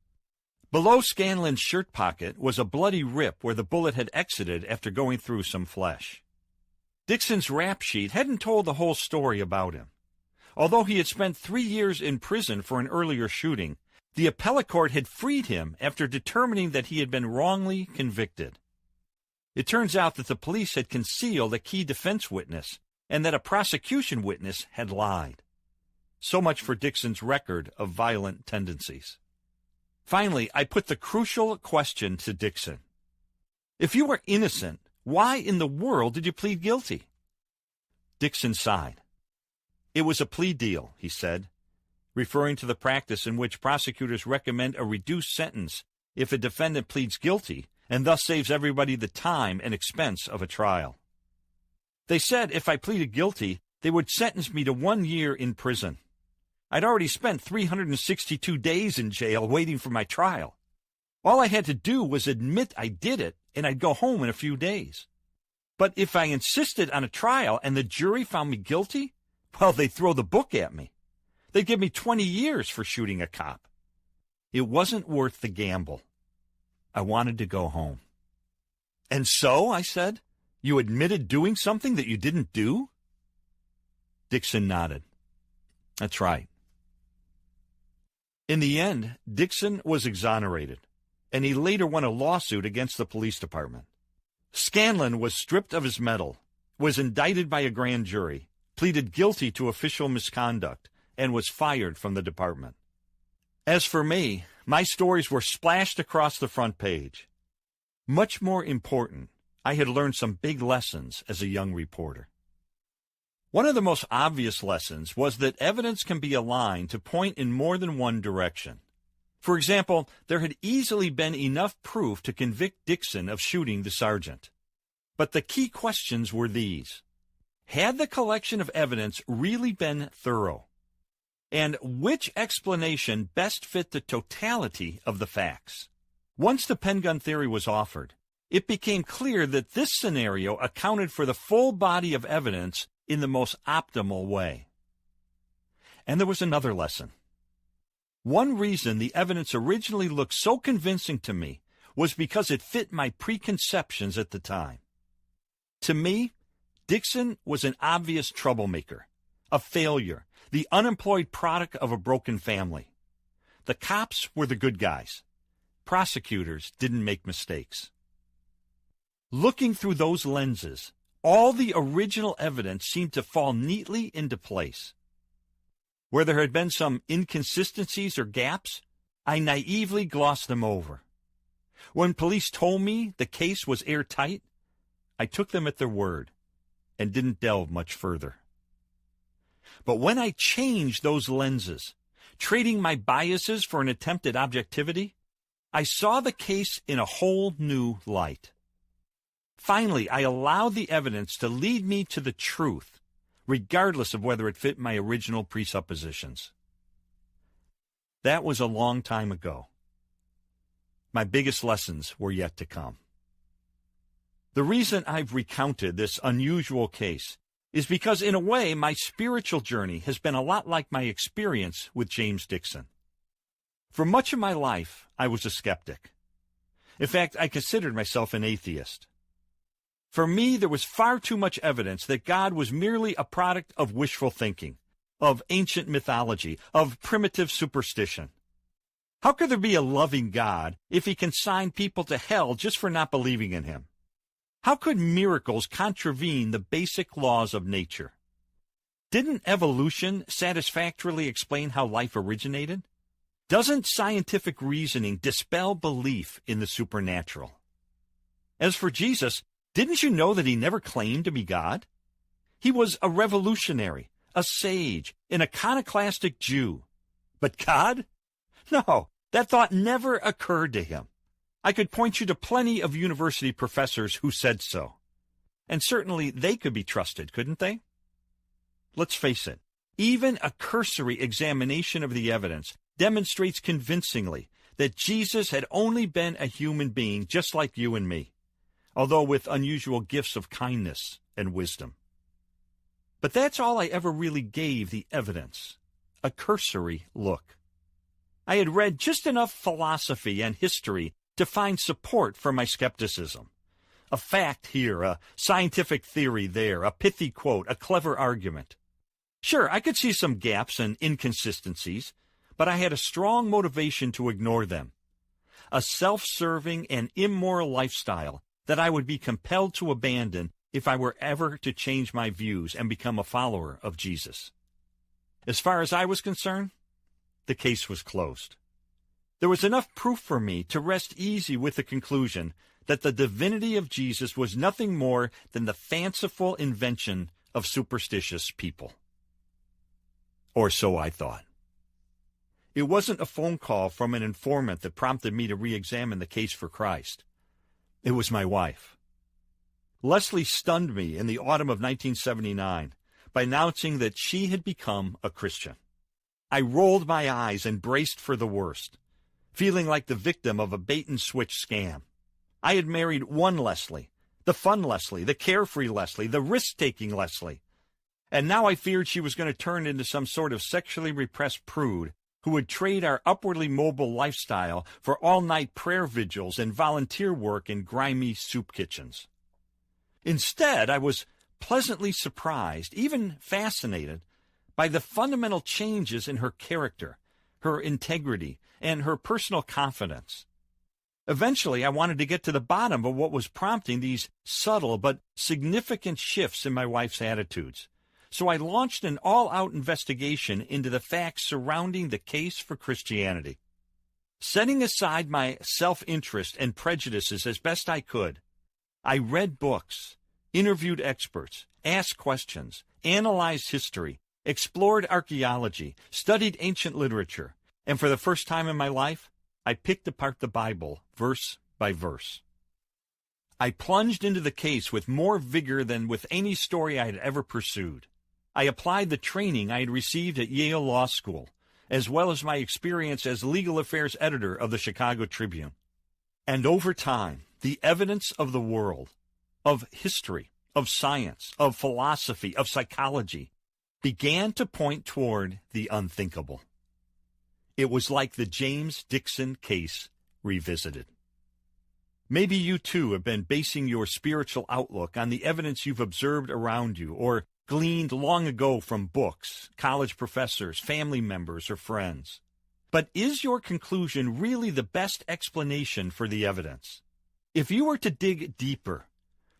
Below Scanlon's shirt pocket was a bloody rip where the bullet had exited after going through some flesh. Dixon's rap sheet hadn't told the whole story about him. Although he had spent 3 years in prison for an earlier shooting, the appellate court had freed him after determining that he had been wrongly convicted. It turns out that the police had concealed a key defense witness and that a prosecution witness had lied. So much for Dixon's record of violent tendencies. Finally, I put the crucial question to Dixon. If you were innocent, why in the world did you plead guilty? Dixon sighed. It was a plea deal, he said, referring to the practice in which prosecutors recommend a reduced sentence if a defendant pleads guilty and thus saves everybody the time and expense of a trial. They said if I pleaded guilty, they would sentence me to 1 year in prison. I'd already spent 362 days in jail waiting for my trial. All I had to do was admit I did it, and I'd go home in a few days. But if I insisted on a trial and the jury found me guilty, well, they'd throw the book at me. They'd give me 20 years for shooting a cop. It wasn't worth the gamble. I wanted to go home. And so, I said, you admitted doing something that you didn't do? Dixon nodded. That's right. In the end, Dixon was exonerated, and he later won a lawsuit against the police department. Scanlon was stripped of his medal, was indicted by a grand jury, pleaded guilty to official misconduct, and was fired from the department. As for me, my stories were splashed across the front page. Much more important, I had learned some big lessons as a young reporter. One of the most obvious lessons was that evidence can be aligned to point in more than one direction. For example, there had easily been enough proof to convict Dixon of shooting the sergeant. But the key questions were these. Had the collection of evidence really been thorough? And which explanation best fit the totality of the facts? Once the pen gun theory was offered, it became clear that this scenario accounted for the full body of evidence in the most optimal way. And there was another lesson. One reason the evidence originally looked so convincing to me was because it fit my preconceptions at the time. To me, Dixon was an obvious troublemaker, a failure, the unemployed product of a broken family. The cops were the good guys. Prosecutors didn't make mistakes. Looking through those lenses, all the original evidence seemed to fall neatly into place. Where there had been some inconsistencies or gaps, I naively glossed them over. When police told me the case was airtight, I took them at their word and didn't delve much further. But when I changed those lenses, trading my biases for an attempt at objectivity, I saw the case in a whole new light. Finally, I allowed the evidence to lead me to the truth, regardless of whether it fit my original presuppositions. That was a long time ago. My biggest lessons were yet to come. The reason I've recounted this unusual case is because, in a way, my spiritual journey has been a lot like my experience with James Dixon. For much of my life, I was a skeptic. In fact, I considered myself an atheist. For me, there was far too much evidence that God was merely a product of wishful thinking, of ancient mythology, of primitive superstition. How could there be a loving God if he consigned people to hell just for not believing in him? How could miracles contravene the basic laws of nature? Didn't evolution satisfactorily explain how life originated? Doesn't scientific reasoning dispel belief in the supernatural? As for Jesus, didn't you know that he never claimed to be God? He was a revolutionary, a sage, an iconoclastic Jew. But God? No, that thought never occurred to him. I could point you to plenty of university professors who said so. And certainly they could be trusted, couldn't they? Let's face it, even a cursory examination of the evidence demonstrates convincingly that Jesus had only been a human being just like you and me, although with unusual gifts of kindness and wisdom. But that's all I ever really gave the evidence, a cursory look. I had read just enough philosophy and history to find support for my skepticism. A fact here, a scientific theory there, a pithy quote, a clever argument. Sure, I could see some gaps and inconsistencies, but I had a strong motivation to ignore them. A self-serving and immoral lifestyle that I would be compelled to abandon if I were ever to change my views and become a follower of Jesus. As far as I was concerned, the case was closed. There was enough proof for me to rest easy with the conclusion that the divinity of Jesus was nothing more than the fanciful invention of superstitious people. Or so I thought. It wasn't a phone call from an informant that prompted me to re-examine the case for Christ. It was my wife. Leslie stunned me in the autumn of 1979 by announcing that she had become a Christian. I rolled my eyes and braced for the worst, feeling like the victim of a bait-and-switch scam. I had married one Leslie, the fun Leslie, the carefree Leslie, the risk-taking Leslie. And now I feared she was going to turn into some sort of sexually repressed prude who would trade our upwardly mobile lifestyle for all-night prayer vigils and volunteer work in grimy soup kitchens. Instead, I was pleasantly surprised, even fascinated, by the fundamental changes in her character, her integrity, and her personal confidence. Eventually, I wanted to get to the bottom of what was prompting these subtle but significant shifts in my wife's attitudes. So I launched an all-out investigation into the facts surrounding the case for Christianity. Setting aside my self-interest and prejudices as best I could, I read books, interviewed experts, asked questions, analyzed history, explored archaeology, studied ancient literature, and for the first time in my life, I picked apart the Bible verse by verse. I plunged into the case with more vigor than with any story I had ever pursued. I applied the training I had received at Yale Law School, as well as my experience as legal affairs editor of the Chicago Tribune. And over time, the evidence of the world, of history, of science, of philosophy, of psychology, began to point toward the unthinkable. It was like the James Dixon case revisited. Maybe you too have been basing your spiritual outlook on the evidence you've observed around you or gleaned long ago from books, college professors, family members, or friends. But is your conclusion really the best explanation for the evidence? If you were to dig deeper,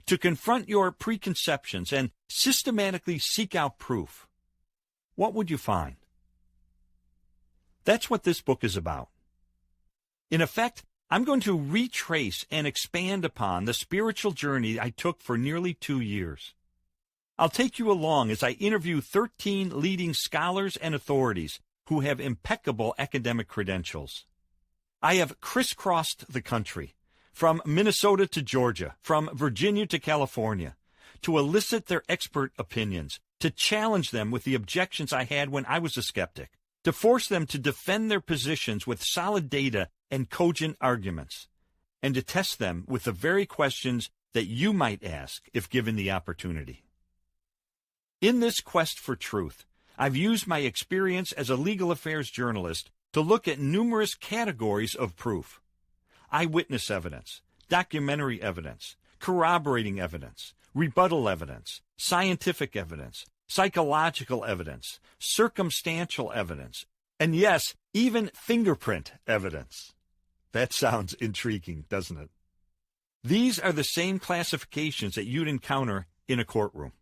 to confront your preconceptions and systematically seek out proof, what would you find? That's what this book is about. In effect, I'm going to retrace and expand upon the spiritual journey I took for nearly 2 years. I'll take you along as I interview 13 leading scholars and authorities who have impeccable academic credentials. I have crisscrossed the country, from Minnesota to Georgia, from Virginia to California, to elicit their expert opinions, to challenge them with the objections I had when I was a skeptic, to force them to defend their positions with solid data and cogent arguments, and to test them with the very questions that you might ask if given the opportunity. In this quest for truth, I've used my experience as a legal affairs journalist to look at numerous categories of proof: eyewitness evidence, documentary evidence, corroborating evidence, rebuttal evidence, scientific evidence, psychological evidence, circumstantial evidence, and yes, even fingerprint evidence. That sounds intriguing, doesn't it? These are the same classifications that you'd encounter in a courtroom.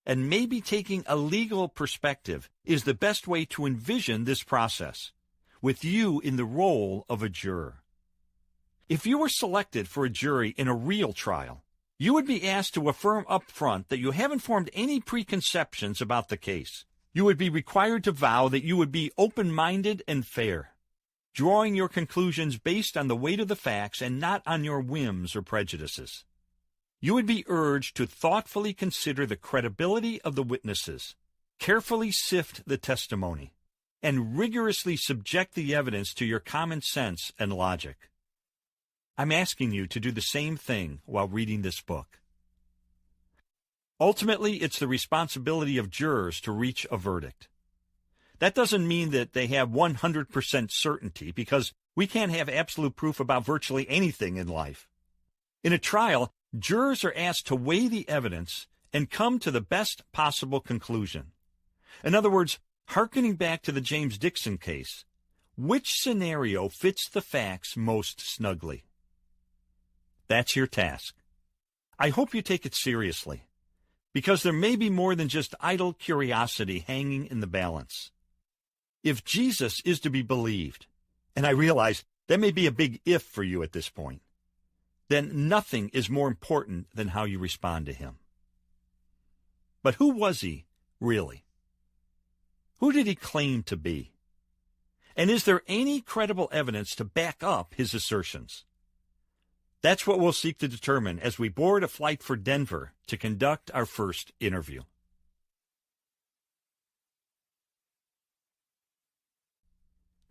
And maybe taking a legal perspective is the best way to envision this process, with you in the role of a juror. If you were selected for a jury in a real trial, you would be asked to affirm up front that you haven't formed any preconceptions about the case. You would be required to vow that you would be open-minded and fair, drawing your conclusions based on the weight of the facts and not on your whims or prejudices. You would be urged to thoughtfully consider the credibility of the witnesses, carefully sift the testimony, and rigorously subject the evidence to your common sense and logic. I'm asking you to do the same thing while reading this book. Ultimately, it's the responsibility of jurors to reach a verdict. That doesn't mean that they have 100% certainty, because we can't have absolute proof about virtually anything in life. In a trial, jurors are asked to weigh the evidence and come to the best possible conclusion. In other words, hearkening back to the James Dixon case, which scenario fits the facts most snugly? That's your task. I hope you take it seriously, because there may be more than just idle curiosity hanging in the balance. If Jesus is to be believed, and I realize that may be a big if for you at this point, then nothing is more important than how you respond to him. But who was he, really? Who did he claim to be? And is there any credible evidence to back up his assertions? That's what we'll seek to determine as we board a flight for Denver to conduct our first interview.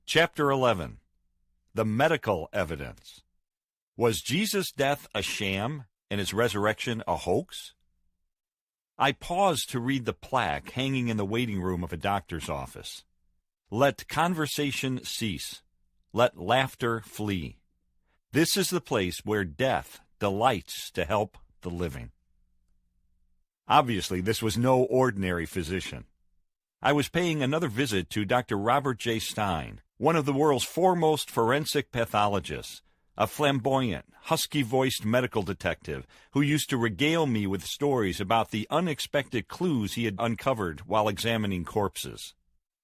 Chapter 11. The Medical Evidence. Was Jesus' death a sham and his resurrection a hoax? I paused to read the plaque hanging in the waiting room of a doctor's office. Let conversation cease. Let laughter flee. This is the place where death delights to help the living. Obviously, this was no ordinary physician. I was paying another visit to Dr. Robert J. Stein, one of the world's foremost forensic pathologists, a flamboyant, husky-voiced medical detective who used to regale me with stories about the unexpected clues he had uncovered while examining corpses.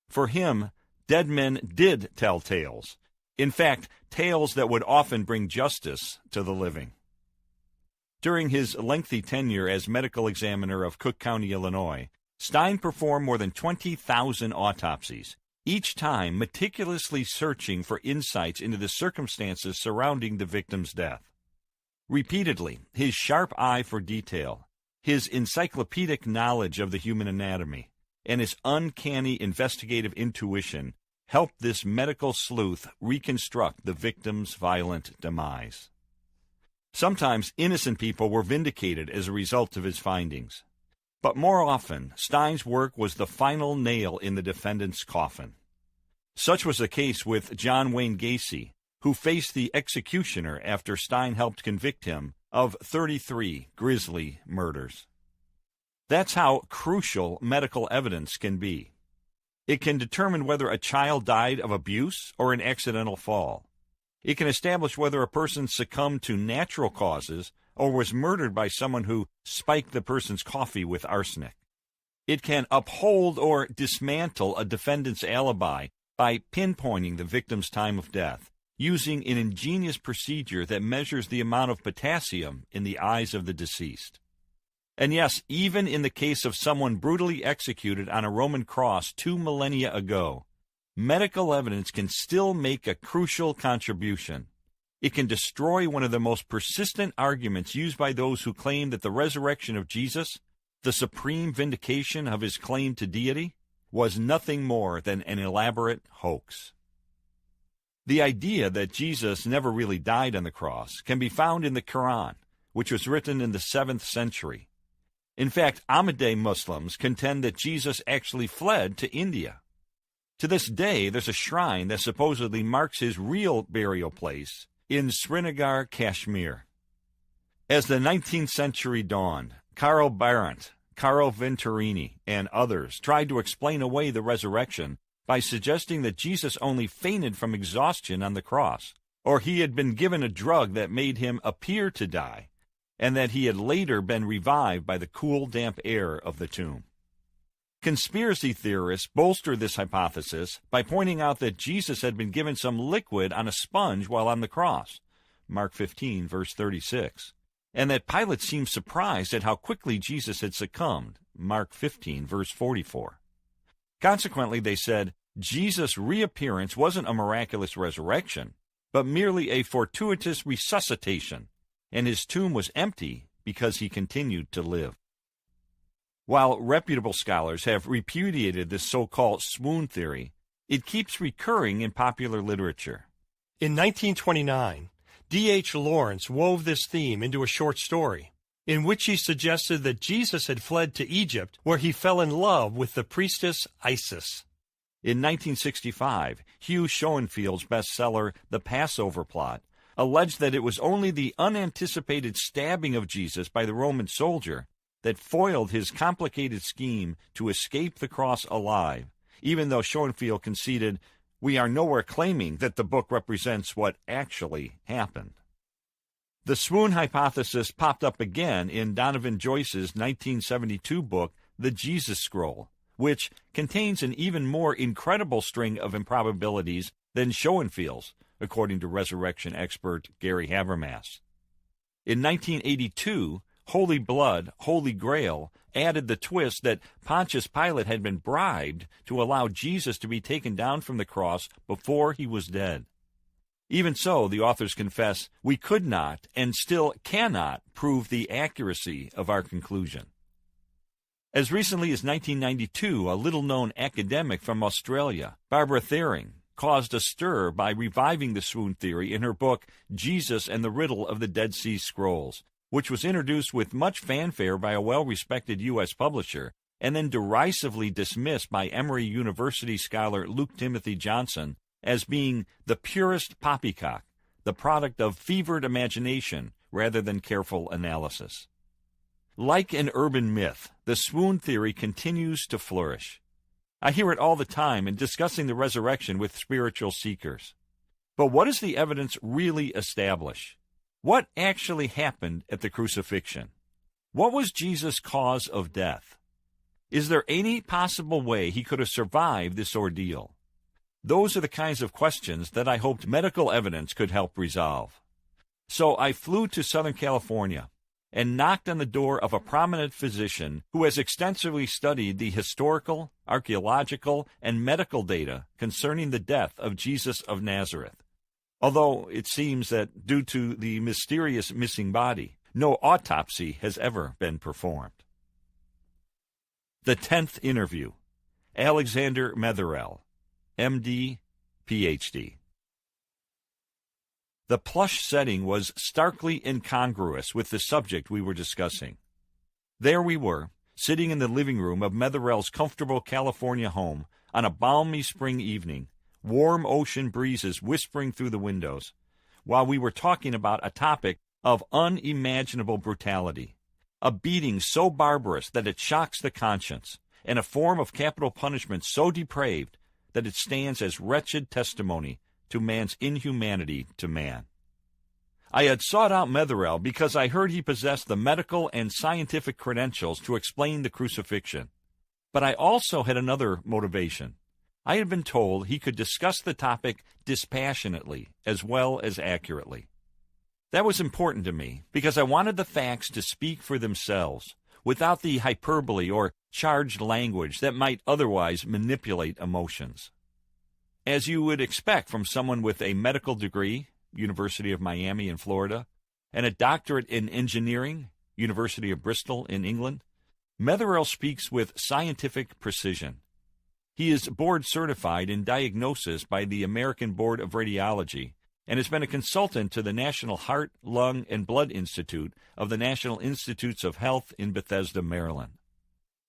For him, dead men did tell tales. In fact, tales that would often bring justice to the living. During his lengthy tenure as medical examiner of Cook County, Illinois, Stein performed more than 20,000 autopsies, each time meticulously searching for insights into the circumstances surrounding the victim's death. Repeatedly, his sharp eye for detail, his encyclopedic knowledge of the human anatomy, and his uncanny investigative intuition helped this medical sleuth reconstruct the victim's violent demise. Sometimes innocent people were vindicated as a result of his findings. But more often, Stein's work was the final nail in the defendant's coffin. Such was the case with John Wayne Gacy, who faced the executioner after Stein helped convict him of 33 grisly murders. That's how crucial medical evidence can be. It can determine whether a child died of abuse or an accidental fall. It can establish whether a person succumbed to natural causes or was murdered by someone who spiked the person's coffee with arsenic. It can uphold or dismantle a defendant's alibi by pinpointing the victim's time of death, using an ingenious procedure that measures the amount of potassium in the eyes of the deceased. And yes, even in the case of someone brutally executed on a Roman cross 2 millennia ago, medical evidence can still make a crucial contribution. It can destroy one of the most persistent arguments used by those who claim that the resurrection of Jesus, the supreme vindication of his claim to deity, was nothing more than an elaborate hoax. The idea that Jesus never really died on the cross can be found in the Quran, which was written in the 7th century. In fact, Ahmadiyya Muslims contend that Jesus actually fled to India. To this day, there's a shrine that supposedly marks his real burial place in Srinagar, Kashmir. As the 19th century dawned, Karl Barth, Carlo Venturini, and others tried to explain away the resurrection by suggesting that Jesus only fainted from exhaustion on the cross, or he had been given a drug that made him appear to die, and that he had later been revived by the cool, damp air of the tomb. Conspiracy theorists bolster this hypothesis by pointing out that Jesus had been given some liquid on a sponge while on the cross, Mark 15, verse 36, and that Pilate seemed surprised at how quickly Jesus had succumbed, Mark 15, verse 44. Consequently, they said, Jesus' reappearance wasn't a miraculous resurrection, but merely a fortuitous resuscitation, and his tomb was empty because he continued to live. While reputable scholars have repudiated this so-called swoon theory, it keeps recurring in popular literature. In 1929, D.H. Lawrence wove this theme into a short story, in which he suggested that Jesus had fled to Egypt, where he fell in love with the priestess Isis. In 1965, Hugh Schoenfield's bestseller, The Passover Plot, alleged that it was only the unanticipated stabbing of Jesus by the Roman soldier that foiled his complicated scheme to escape the cross alive, even though Schoenfield conceded, "We are nowhere claiming that the book represents what actually happened." The swoon hypothesis popped up again in Donovan Joyce's 1972 book, The Jesus Scroll, which contains an even more incredible string of improbabilities than Schoenfield's, according to resurrection expert Gary Habermas. In 1982, Holy Blood, Holy Grail added the twist that Pontius Pilate had been bribed to allow Jesus to be taken down from the cross before he was dead. Even so, the authors confess, we could not and still cannot prove the accuracy of our conclusion. As recently as 1992, a little-known academic from Australia, Barbara Thering, caused a stir by reviving the swoon theory in her book Jesus and the Riddle of the Dead Sea Scrolls, which was introduced with much fanfare by a well-respected U.S. publisher and then derisively dismissed by Emory University scholar Luke Timothy Johnson as being the purest poppycock, the product of fevered imagination rather than careful analysis. Like an urban myth, the swoon theory continues to flourish. I hear it all the time in discussing the resurrection with spiritual seekers. But what does the evidence really establish? What actually happened at the crucifixion? What was Jesus' cause of death? Is there any possible way he could have survived this ordeal? Those are the kinds of questions that I hoped medical evidence could help resolve. So I flew to Southern California and knocked on the door of a prominent physician who has extensively studied the historical, archaeological, and medical data concerning the death of Jesus of Nazareth. Although it seems that due to the mysterious missing body, no autopsy has ever been performed. The 10th interview, Alexander Metherell, M.D., Ph.D. The plush setting was starkly incongruous with the subject we were discussing. There we were, sitting in the living room of Metherell's comfortable California home on a balmy spring evening, warm ocean breezes whispering through the windows, while we were talking about a topic of unimaginable brutality, a beating so barbarous that it shocks the conscience, and a form of capital punishment so depraved that it stands as wretched testimony to man's inhumanity to man. I had sought out Metherell because I heard he possessed the medical and scientific credentials to explain the crucifixion. But I also had another motivation. I had been told he could discuss the topic dispassionately as well as accurately. That was important to me because I wanted the facts to speak for themselves, without the hyperbole or charged language that might otherwise manipulate emotions. As you would expect from someone with a medical degree, University of Miami in Florida, and a doctorate in engineering, University of Bristol in England, Metherell speaks with scientific precision. He is board certified in diagnosis by the American Board of Radiology and has been a consultant to the National Heart, Lung, and Blood Institute of the National Institutes of Health in Bethesda, Maryland.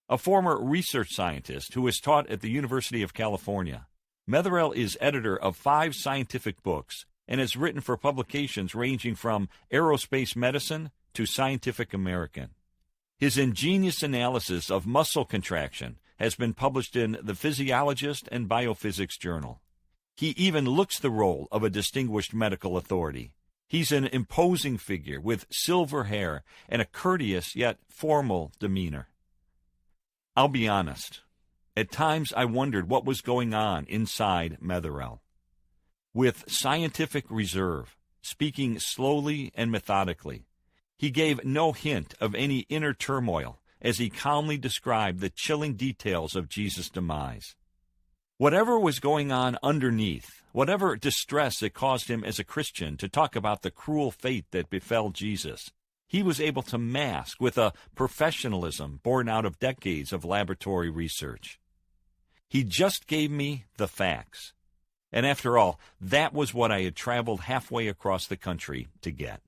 A former research scientist who has taught at the University of California, Metherell is editor of 5 scientific books and has written for publications ranging from Aerospace Medicine to Scientific American. His ingenious analysis of muscle contraction has been published in The Physiologist and Biophysics Journal. He even looks the role of a distinguished medical authority. He's an imposing figure with silver hair and a courteous yet formal demeanor. I'll be honest. At times I wondered what was going on inside Metherell. With scientific reserve, speaking slowly and methodically, he gave no hint of any inner turmoil as he calmly described the chilling details of Jesus' demise. Whatever was going on underneath, whatever distress it caused him as a Christian to talk about the cruel fate that befell Jesus, he was able to mask with a professionalism born out of decades of laboratory research. He just gave me the facts. And after all, that was what I had traveled halfway across the country to get.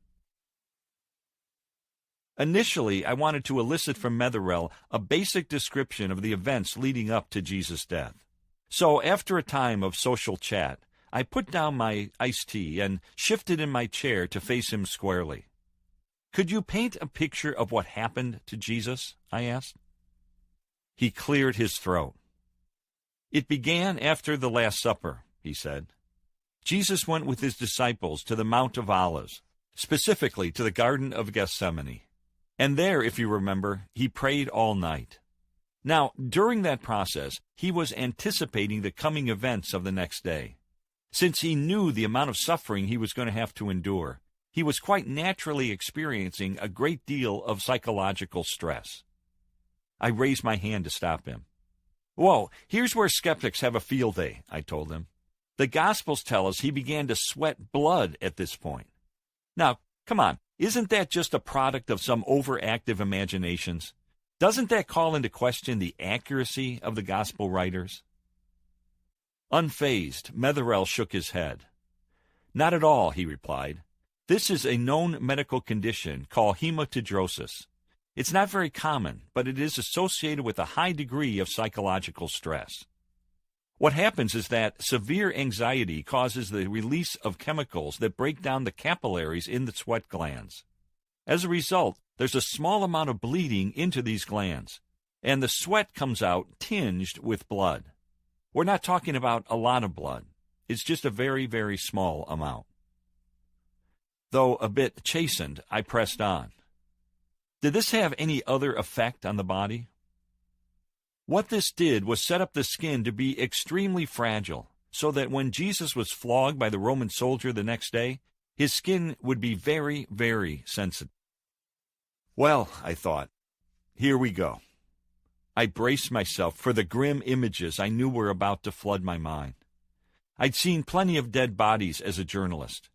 Initially, I wanted to elicit from Metherell a basic description of the events leading up to Jesus' death. So after a time of social chat, I put down my iced tea and shifted in my chair to face him squarely. "Could you paint a picture of what happened to Jesus?" I asked. He cleared his throat. "It began after the Last Supper," he said. "Jesus went with his disciples to the Mount of Olives, specifically to the Garden of Gethsemane. And there, if you remember, he prayed all night. Now, during that process, he was anticipating the coming events of the next day. Since he knew the amount of suffering he was going to have to endure, he was quite naturally experiencing a great deal of psychological stress." I raised my hand to stop him. "Whoa, here's where skeptics have a field day," I told him. "The Gospels tell us he began to sweat blood at this point. Now, come on, isn't that just a product of some overactive imaginations? Doesn't that call into question the accuracy of the Gospel writers?" Unfazed, Metherell shook his head. "Not at all," he replied. "This is a known medical condition called hematidrosis. It's not very common, but it is associated with a high degree of psychological stress. What happens is that severe anxiety causes the release of chemicals that break down the capillaries in the sweat glands. As a result, there's a small amount of bleeding into these glands, and the sweat comes out tinged with blood. We're not talking about a lot of blood. It's just a very, very small amount." Though a bit chastened, I pressed on. "Did this have any other effect on the body?" "What this did was set up the skin to be extremely fragile, so that when Jesus was flogged by the Roman soldier the next day, his skin would be very, very sensitive." Well, I thought, here we go. I braced myself for the grim images I knew were about to flood my mind. I'd seen plenty of dead bodies as a journalist,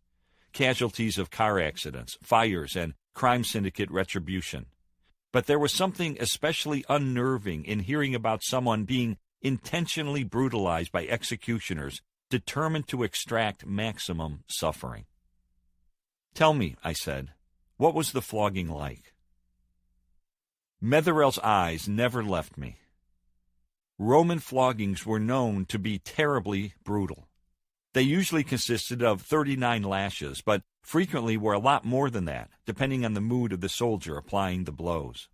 casualties of car accidents, fires, and crime syndicate retribution. But there was something especially unnerving in hearing about someone being intentionally brutalized by executioners determined to extract maximum suffering. "Tell me," I said, "what was the flogging like?" Metherell's eyes never left me. Roman floggings were known to be terribly brutal. They usually consisted of 39 lashes, but frequently were a lot more than that, depending on the mood of the soldier applying the blows.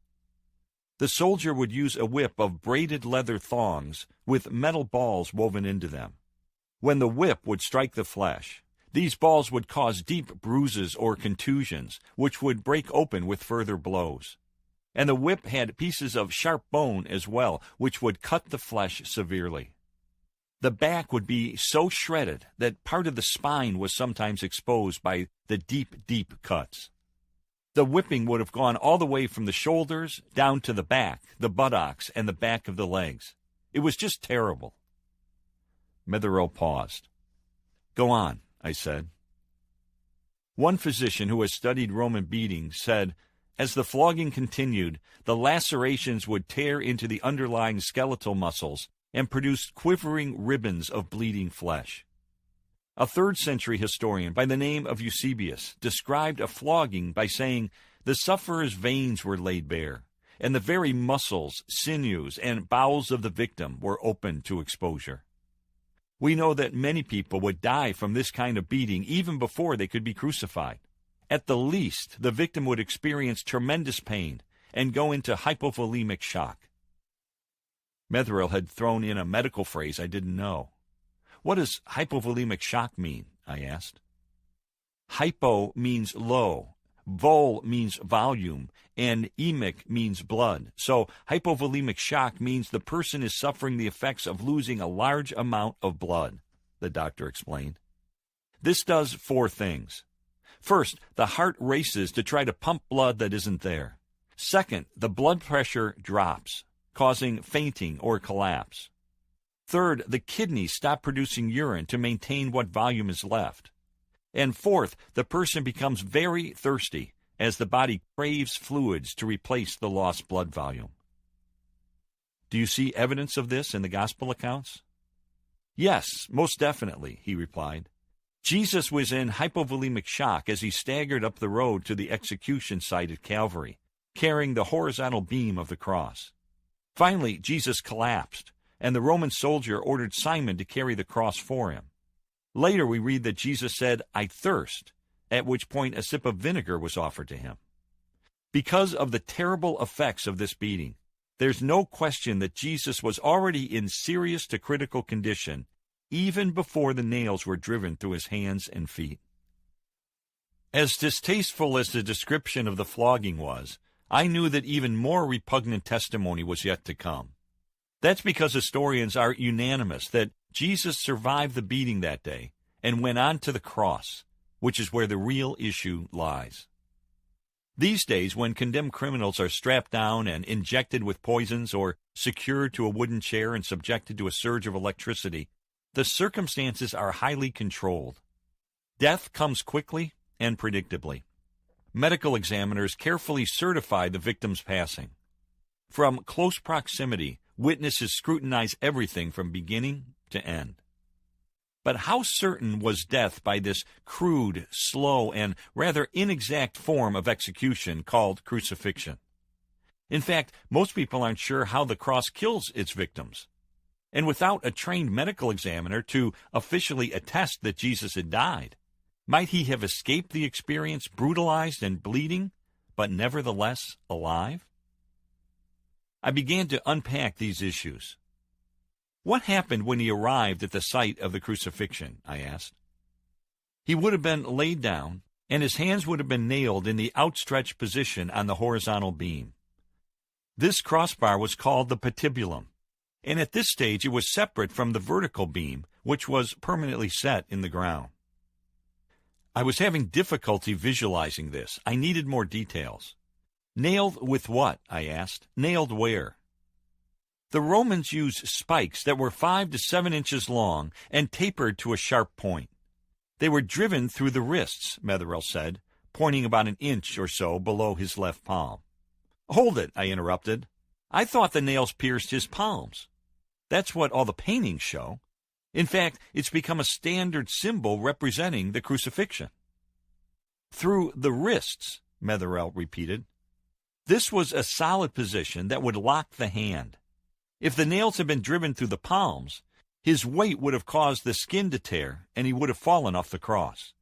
The soldier would use a whip of braided leather thongs with metal balls woven into them. When the whip would strike the flesh, these balls would cause deep bruises or contusions, which would break open with further blows. And the whip had pieces of sharp bone as well, which would cut the flesh severely. The back would be so shredded that part of the spine was sometimes exposed by the deep, deep cuts. The whipping would have gone all the way from the shoulders down to the back, the buttocks, and the back of the legs. It was just terrible. Metherell paused. "Go on," I said. One physician who has studied Roman beatings said, as the flogging continued, the lacerations would tear into the underlying skeletal muscles and produce quivering ribbons of bleeding flesh. A 3rd-century historian by the name of Eusebius described a flogging by saying the sufferer's veins were laid bare, and the very muscles, sinews, and bowels of the victim were open to exposure. We know that many people would die from this kind of beating even before they could be crucified. At the least, the victim would experience tremendous pain and go into hypovolemic shock. Metherell had thrown in a medical phrase I didn't know. "What does hypovolemic shock mean?" I asked. Hypo means low, vol means volume, and emic means blood. So hypovolemic shock means the person is suffering the effects of losing a large amount of blood, the doctor explained. This does 4 things. First, the heart races to try to pump blood that isn't there. Second, the blood pressure drops, causing fainting or collapse. Third, the kidneys stop producing urine to maintain what volume is left. And fourth, the person becomes very thirsty as the body craves fluids to replace the lost blood volume. Do you see evidence of this in the gospel accounts? Yes, most definitely, he replied. Jesus was in hypovolemic shock as he staggered up the road to the execution site at Calvary, carrying the horizontal beam of the cross. Finally, Jesus collapsed, and the Roman soldier ordered Simon to carry the cross for him. Later we read that Jesus said, "I thirst," at which point a sip of vinegar was offered to him. Because of the terrible effects of this beating, there's no question that Jesus was already in serious to critical condition even before the nails were driven through his hands and feet. As distasteful as the description of the flogging was, I knew that even more repugnant testimony was yet to come. That's because historians are unanimous that Jesus survived the beating that day and went on to the cross, which is where the real issue lies. These days, when condemned criminals are strapped down and injected with poisons or secured to a wooden chair and subjected to a surge of electricity, the circumstances are highly controlled. Death comes quickly and predictably. Medical examiners carefully certify the victim's passing. From close proximity, witnesses scrutinize everything from beginning to end. But how certain was death by this crude, slow, and rather inexact form of execution called crucifixion? In fact, most people aren't sure how the cross kills its victims. And without a trained medical examiner to officially attest that Jesus had died, might he have escaped the experience brutalized and bleeding, but nevertheless alive? I began to unpack these issues. What happened when he arrived at the site of the crucifixion? I asked. He would have been laid down, and his hands would have been nailed in the outstretched position on the horizontal beam. This crossbar was called the patibulum, and at this stage it was separate from the vertical beam, which was permanently set in the ground. I was having difficulty visualizing this. I needed more details. Nailed with what? I asked. Nailed where? The Romans used spikes that were 5 to 7 inches long and tapered to a sharp point. They were driven through the wrists, Metherell said, pointing about an inch or so below his left palm. Hold it, I interrupted. I thought the nails pierced his palms. That's what all the paintings show. In fact, it's become a standard symbol representing the crucifixion. Through the wrists, Metherell repeated. This was a solid position that would lock the hand. If the nails had been driven through the palms, his weight would have caused the skin to tear, and he would have fallen off the cross.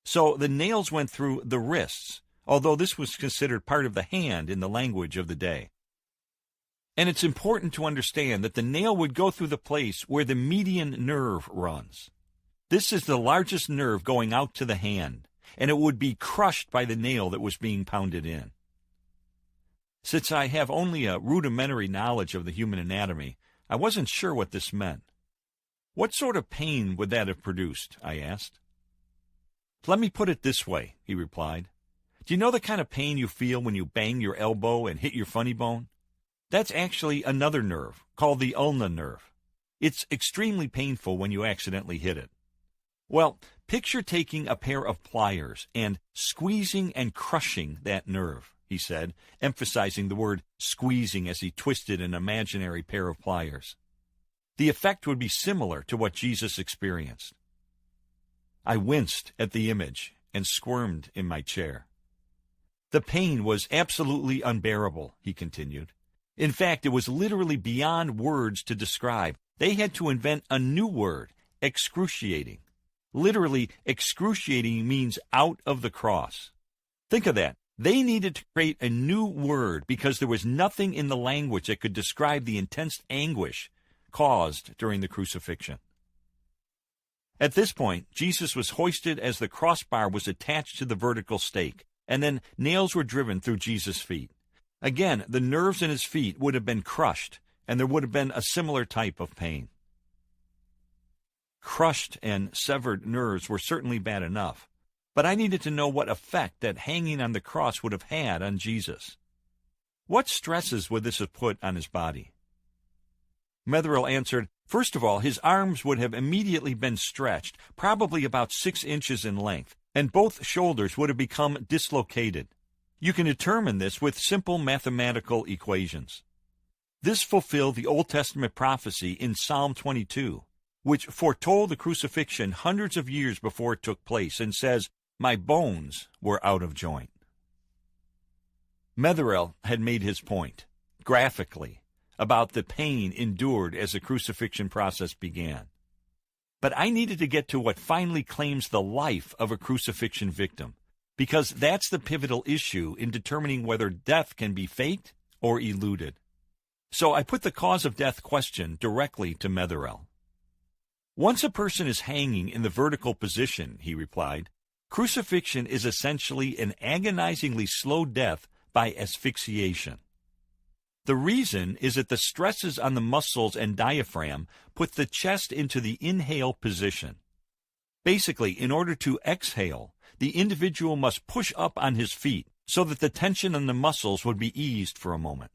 So the nails went through the wrists, although this was considered part of the hand in the language of the day. And it's important to understand that the nail would go through the place where the median nerve runs. This is the largest nerve going out to the hand, and it would be crushed by the nail that was being pounded in. Since I have only a rudimentary knowledge of the human anatomy, I wasn't sure what this meant. What sort of pain would that have produced? I asked. Let me put it this way, he replied. Do you know the kind of pain you feel when you bang your elbow and hit your funny bone? That's actually another nerve, called the ulnar nerve. It's extremely painful when you accidentally hit it. Well, picture taking a pair of pliers and squeezing and crushing that nerve, he said, emphasizing the word squeezing as he twisted an imaginary pair of pliers. The effect would be similar to what Jesus experienced. I winced at the image and squirmed in my chair. The pain was absolutely unbearable, he continued. In fact, it was literally beyond words to describe. They had to invent a new word, excruciating. Literally, excruciating means out of the cross. Think of that. They needed to create a new word because there was nothing in the language that could describe the intense anguish caused during the crucifixion. At this point, Jesus was hoisted as the crossbar was attached to the vertical stake, and then nails were driven through Jesus' feet. Again, the nerves in his feet would have been crushed, and there would have been a similar type of pain. Crushed and severed nerves were certainly bad enough, but I needed to know what effect that hanging on the cross would have had on Jesus. What stresses would this have put on his body? Metherell answered, first of all, his arms would have immediately been stretched, probably about 6 inches in length, and both shoulders would have become dislocated. You can determine this with simple mathematical equations. This fulfilled the Old Testament prophecy in Psalm 22, which foretold the crucifixion hundreds of years before it took place and says, "My bones were out of joint." Metherell had made his point, graphically, about the pain endured as the crucifixion process began. But I needed to get to what finally claims the life of a crucifixion victim, because that's the pivotal issue in determining whether death can be faked or eluded. So I put the cause of death question directly to Metherell. Once a person is hanging in the vertical position, he replied, crucifixion is essentially an agonizingly slow death by asphyxiation. The reason is that the stresses on the muscles and diaphragm put the chest into the inhale position. Basically, in order to exhale, the individual must push up on his feet so that the tension on the muscles would be eased for a moment.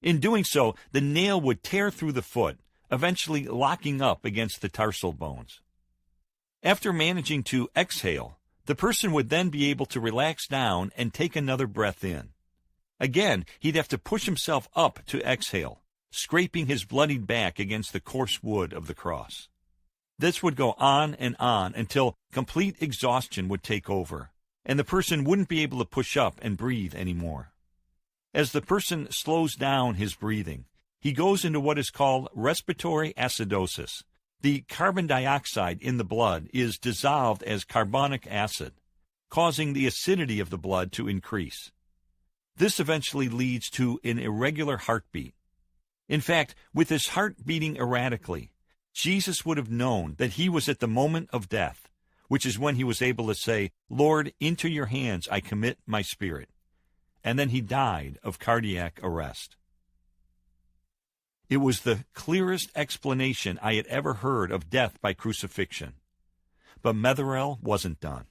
In doing so, the nail would tear through the foot, eventually locking up against the tarsal bones. After managing to exhale, the person would then be able to relax down and take another breath in. Again, he'd have to push himself up to exhale, scraping his bloodied back against the coarse wood of the cross. This would go on and on until complete exhaustion would take over, and the person wouldn't be able to push up and breathe anymore. As the person slows down his breathing, he goes into what is called respiratory acidosis. The carbon dioxide in the blood is dissolved as carbonic acid, causing the acidity of the blood to increase. This eventually leads to an irregular heartbeat. In fact, with his heart beating erratically, Jesus would have known that he was at the moment of death, which is when he was able to say, "Lord, into your hands I commit my spirit." And then he died of cardiac arrest. It was the clearest explanation I had ever heard of death by crucifixion. But Metherell wasn't done.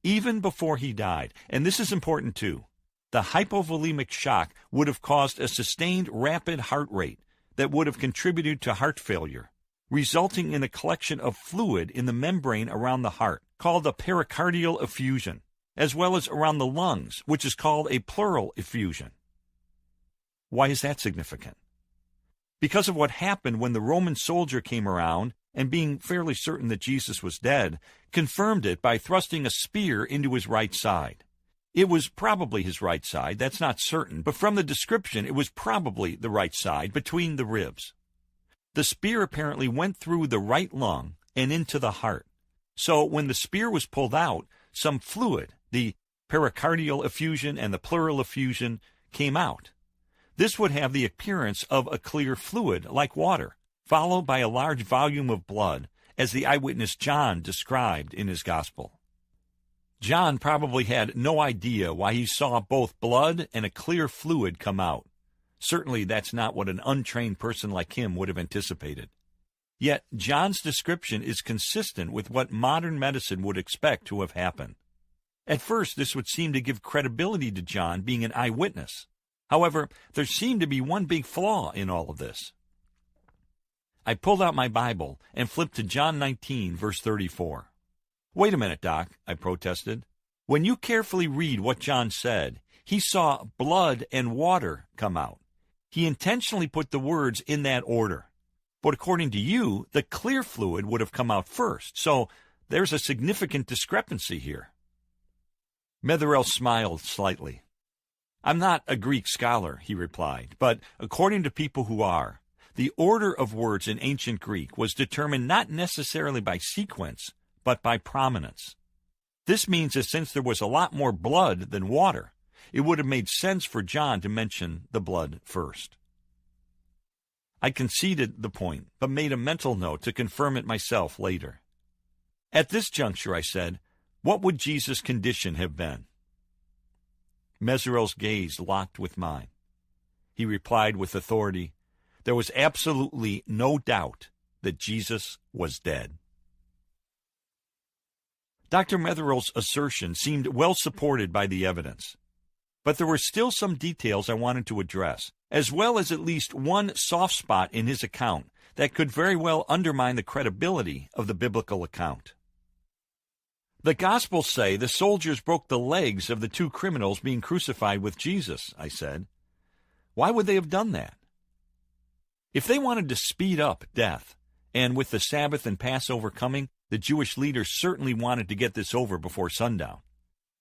Even before he died, and this is important too, the hypovolemic shock would have caused a sustained rapid heart rate that would have contributed to heart failure, resulting in a collection of fluid in the membrane around the heart, called a pericardial effusion, as well as around the lungs, which is called a pleural effusion. Why is that significant? Because of what happened when the Roman soldier came around and, being fairly certain that Jesus was dead, confirmed it by thrusting a spear into his right side. It was probably his right side, that's not certain, but from the description it was probably the right side, between the ribs. The spear apparently went through the right lung and into the heart. So when the spear was pulled out, some fluid, the pericardial effusion and the pleural effusion, came out. This would have the appearance of a clear fluid, like water, followed by a large volume of blood, as the eyewitness John described in his gospel. John probably had no idea why he saw both blood and a clear fluid come out. Certainly that's not what an untrained person like him would have anticipated. Yet John's description is consistent with what modern medicine would expect to have happened. At first, this would seem to give credibility to John being an eyewitness. However, there seemed to be one big flaw in all of this. I pulled out my Bible and flipped to John 19, verse 34. "Wait a minute, Doc," I protested. "When you carefully read what John said, he saw blood and water come out. He intentionally put the words in that order. But according to you, the clear fluid would have come out first, so there's a significant discrepancy here." Metherell smiled slightly. "I'm not a Greek scholar," he replied, "but according to people who are, the order of words in ancient Greek was determined not necessarily by sequence, but by prominence. This means that since there was a lot more blood than water, it would have made sense for John to mention the blood first." I conceded the point, but made a mental note to confirm it myself later. At this juncture, I said, "What would Jesus' condition have been?" Meserel's gaze locked with mine. He replied with authority, "There was absolutely no doubt that Jesus was dead." Dr. Metherell's assertion seemed well supported by the evidence. But there were still some details I wanted to address, as well as at least one soft spot in his account that could very well undermine the credibility of the biblical account. "The Gospels say the soldiers broke the legs of the two criminals being crucified with Jesus," I said. "Why would they have done that?" If they wanted to speed up death, and with the Sabbath and Passover coming, the Jewish leaders certainly wanted to get this over before sundown,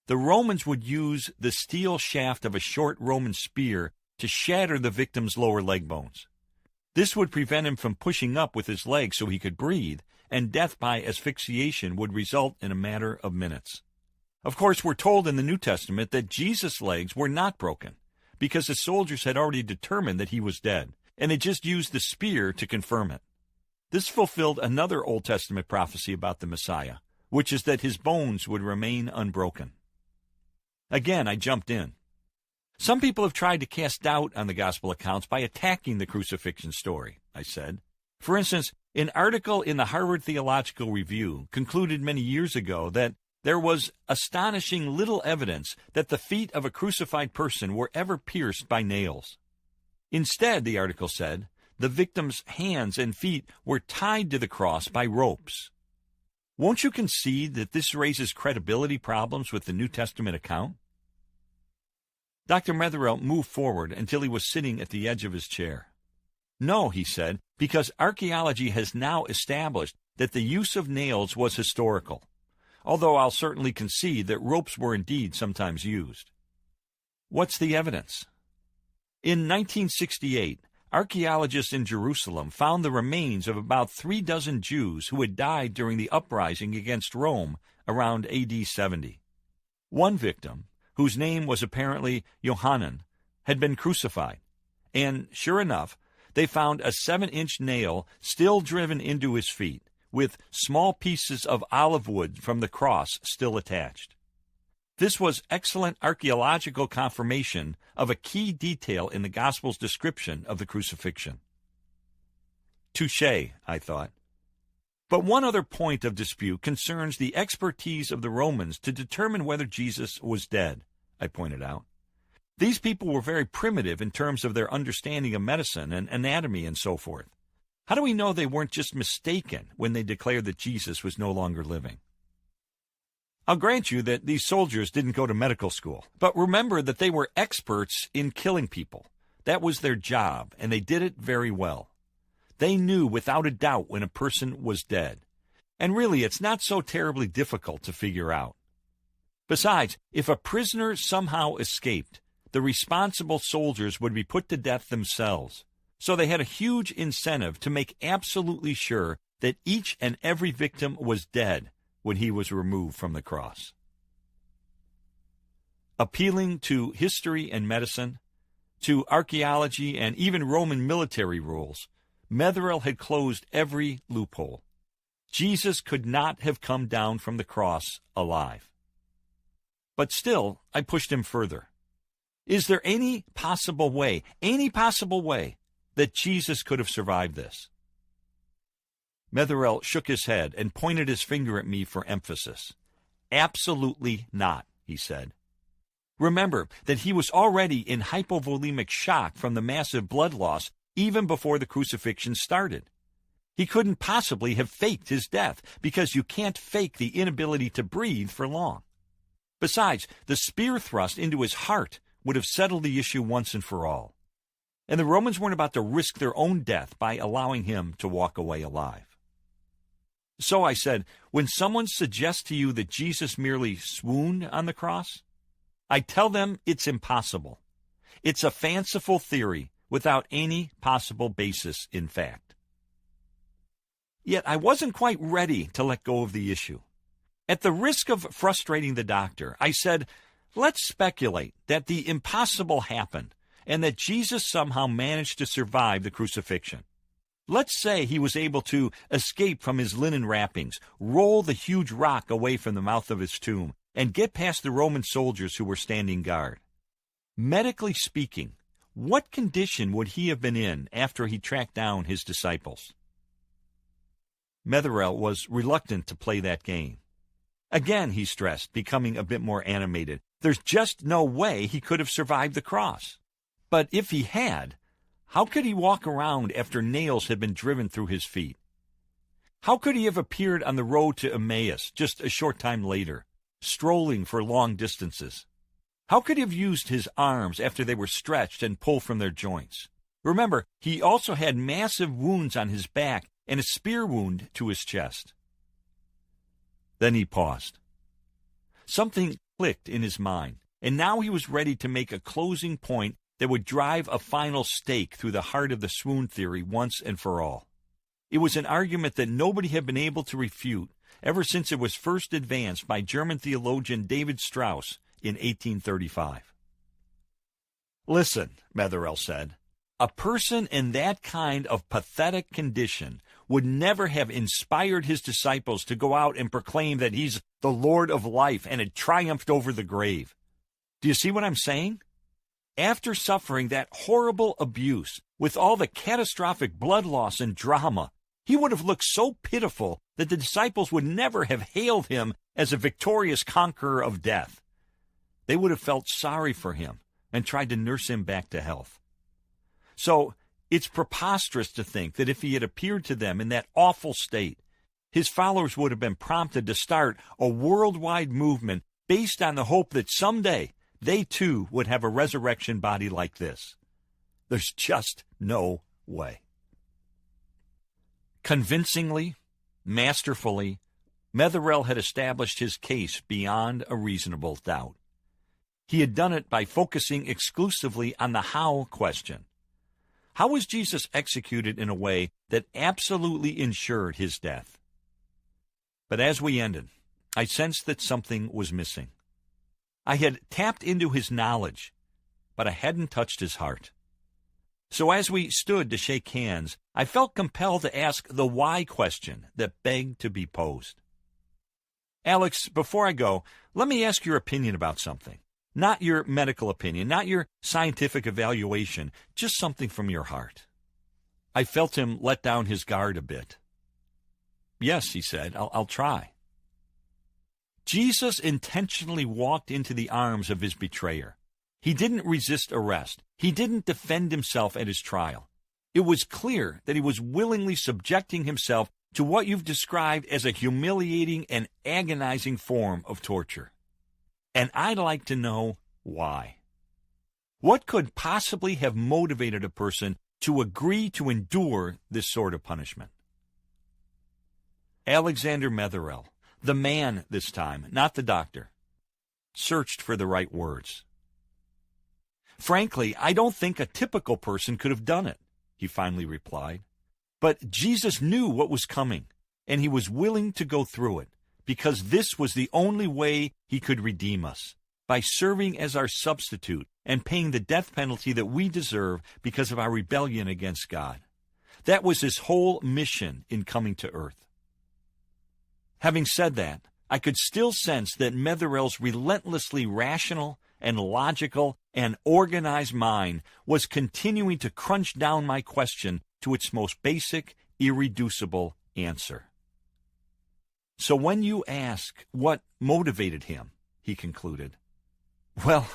the Romans would use the steel shaft of a short Roman spear to shatter the victim's lower leg bones. This would prevent him from pushing up with his legs so he could breathe, and death by asphyxiation would result in a matter of minutes. Of course, we're told in the New Testament that Jesus' legs were not broken, because the soldiers had already determined that he was dead, and had just used the spear to confirm it. This fulfilled another Old Testament prophecy about the Messiah, which is that his bones would remain unbroken. Again, I jumped in. "Some people have tried to cast doubt on the gospel accounts by attacking the crucifixion story," I said. "For instance, an article in the Harvard Theological Review concluded many years ago that there was astonishing little evidence that the feet of a crucified person were ever pierced by nails. Instead," the article said, "the victim's hands and feet were tied to the cross by ropes." Won't you concede that this raises credibility problems with the New Testament account? Dr. Metherell moved forward until he was sitting at the edge of his chair. "No," he said, "because archaeology has now established that the use of nails was historical, although I'll certainly concede that ropes were indeed sometimes used." "What's the evidence?" In 1968, archaeologists in Jerusalem found the remains of about 36 Jews who had died during the uprising against Rome around AD 70. One victim, whose name was apparently Yohanan, had been crucified, and sure enough, they found a 7-inch nail still driven into his feet, with small pieces of olive wood from the cross still attached. This was excellent archaeological confirmation of a key detail in the Gospel's description of the crucifixion. Touché, I thought. But one other point of dispute concerns the expertise of the Romans to determine whether Jesus was dead, I pointed out. These people were very primitive in terms of their understanding of medicine and anatomy and so forth. How do we know they weren't just mistaken when they declared that Jesus was no longer living? I'll grant you that these soldiers didn't go to medical school, but remember that they were experts in killing people. That was their job, and they did it very well. They knew without a doubt when a person was dead. And really, it's not so terribly difficult to figure out. Besides, if a prisoner somehow escaped, the responsible soldiers would be put to death themselves. So they had a huge incentive to make absolutely sure that each and every victim was dead when he was removed from the cross. Appealing to history and medicine, to archaeology and even Roman military rules, Metherell had closed every loophole. Jesus could not have come down from the cross alive. But still, I pushed him further. Is there any possible way that Jesus could have survived this? Metherell shook his head and pointed his finger at me for emphasis. Absolutely not, he said. Remember that he was already in hypovolemic shock from the massive blood loss even before the crucifixion started. He couldn't possibly have faked his death because you can't fake the inability to breathe for long. Besides, the spear thrust into his heart would have settled the issue once and for all. And the Romans weren't about to risk their own death by allowing him to walk away alive. So I said, when someone suggests to you that Jesus merely swooned on the cross, I tell them it's impossible. It's a fanciful theory without any possible basis in fact. Yet I wasn't quite ready to let go of the issue. At the risk of frustrating the doctor, I said, let's speculate that the impossible happened and that Jesus somehow managed to survive the crucifixion. Let's say he was able to escape from his linen wrappings, roll the huge rock away from the mouth of his tomb, and get past the Roman soldiers who were standing guard. Medically speaking, what condition would he have been in after he tracked down his disciples? Metherell was reluctant to play that game. Again, he stressed, becoming a bit more animated, there's just no way he could have survived the cross. But if he had, how could he walk around after nails had been driven through his feet? How could he have appeared on the road to Emmaus just a short time later, strolling for long distances? How could he have used his arms after they were stretched and pulled from their joints? Remember, he also had massive wounds on his back and a spear wound to his chest. Then he paused. Something clicked in his mind, and now he was ready to make a closing point that would drive a final stake through the heart of the swoon theory once and for all. It was an argument that nobody had been able to refute ever since it was first advanced by German theologian David Strauss in 1835. Listen, Metherell said, a person in that kind of pathetic condition would never have inspired his disciples to go out and proclaim that he's the Lord of life and had triumphed over the grave. Do you see what I'm saying? After suffering that horrible abuse, with all the catastrophic blood loss and drama, he would have looked so pitiful that the disciples would never have hailed him as a victorious conqueror of death. They would have felt sorry for him and tried to nurse him back to health. So it's preposterous to think that if he had appeared to them in that awful state, his followers would have been prompted to start a worldwide movement based on the hope that someday they too would have a resurrection body like this. There's just no way. Convincingly, masterfully, Metherell had established his case beyond a reasonable doubt. He had done it by focusing exclusively on the how question. How was Jesus executed in a way that absolutely ensured his death? But as we ended, I sensed that something was missing. I had tapped into his knowledge, but I hadn't touched his heart. So as we stood to shake hands, I felt compelled to ask the why question that begged to be posed. Alex, before I go, let me ask your opinion about something. Not your medical opinion, not your scientific evaluation, just something from your heart. I felt him let down his guard a bit. Yes, he said, I'll try. Jesus intentionally walked into the arms of his betrayer. He didn't resist arrest. He didn't defend himself at his trial. It was clear that he was willingly subjecting himself to what you've described as a humiliating and agonizing form of torture. And I'd like to know why. What could possibly have motivated a person to agree to endure this sort of punishment. Alexander Metherell, the man this time, not the doctor, searched for the right words. "Frankly, I don't think a typical person could have done it," he finally replied. "But Jesus knew what was coming, and he was willing to go through it, because this was the only way he could redeem us, by serving as our substitute and paying the death penalty that we deserve because of our rebellion against God. That was his whole mission in coming to earth." Having said that, I could still sense that Metherell's relentlessly rational and logical and organized mind was continuing to crunch down my question to its most basic, irreducible answer. "So when you ask what motivated him," he concluded, "well,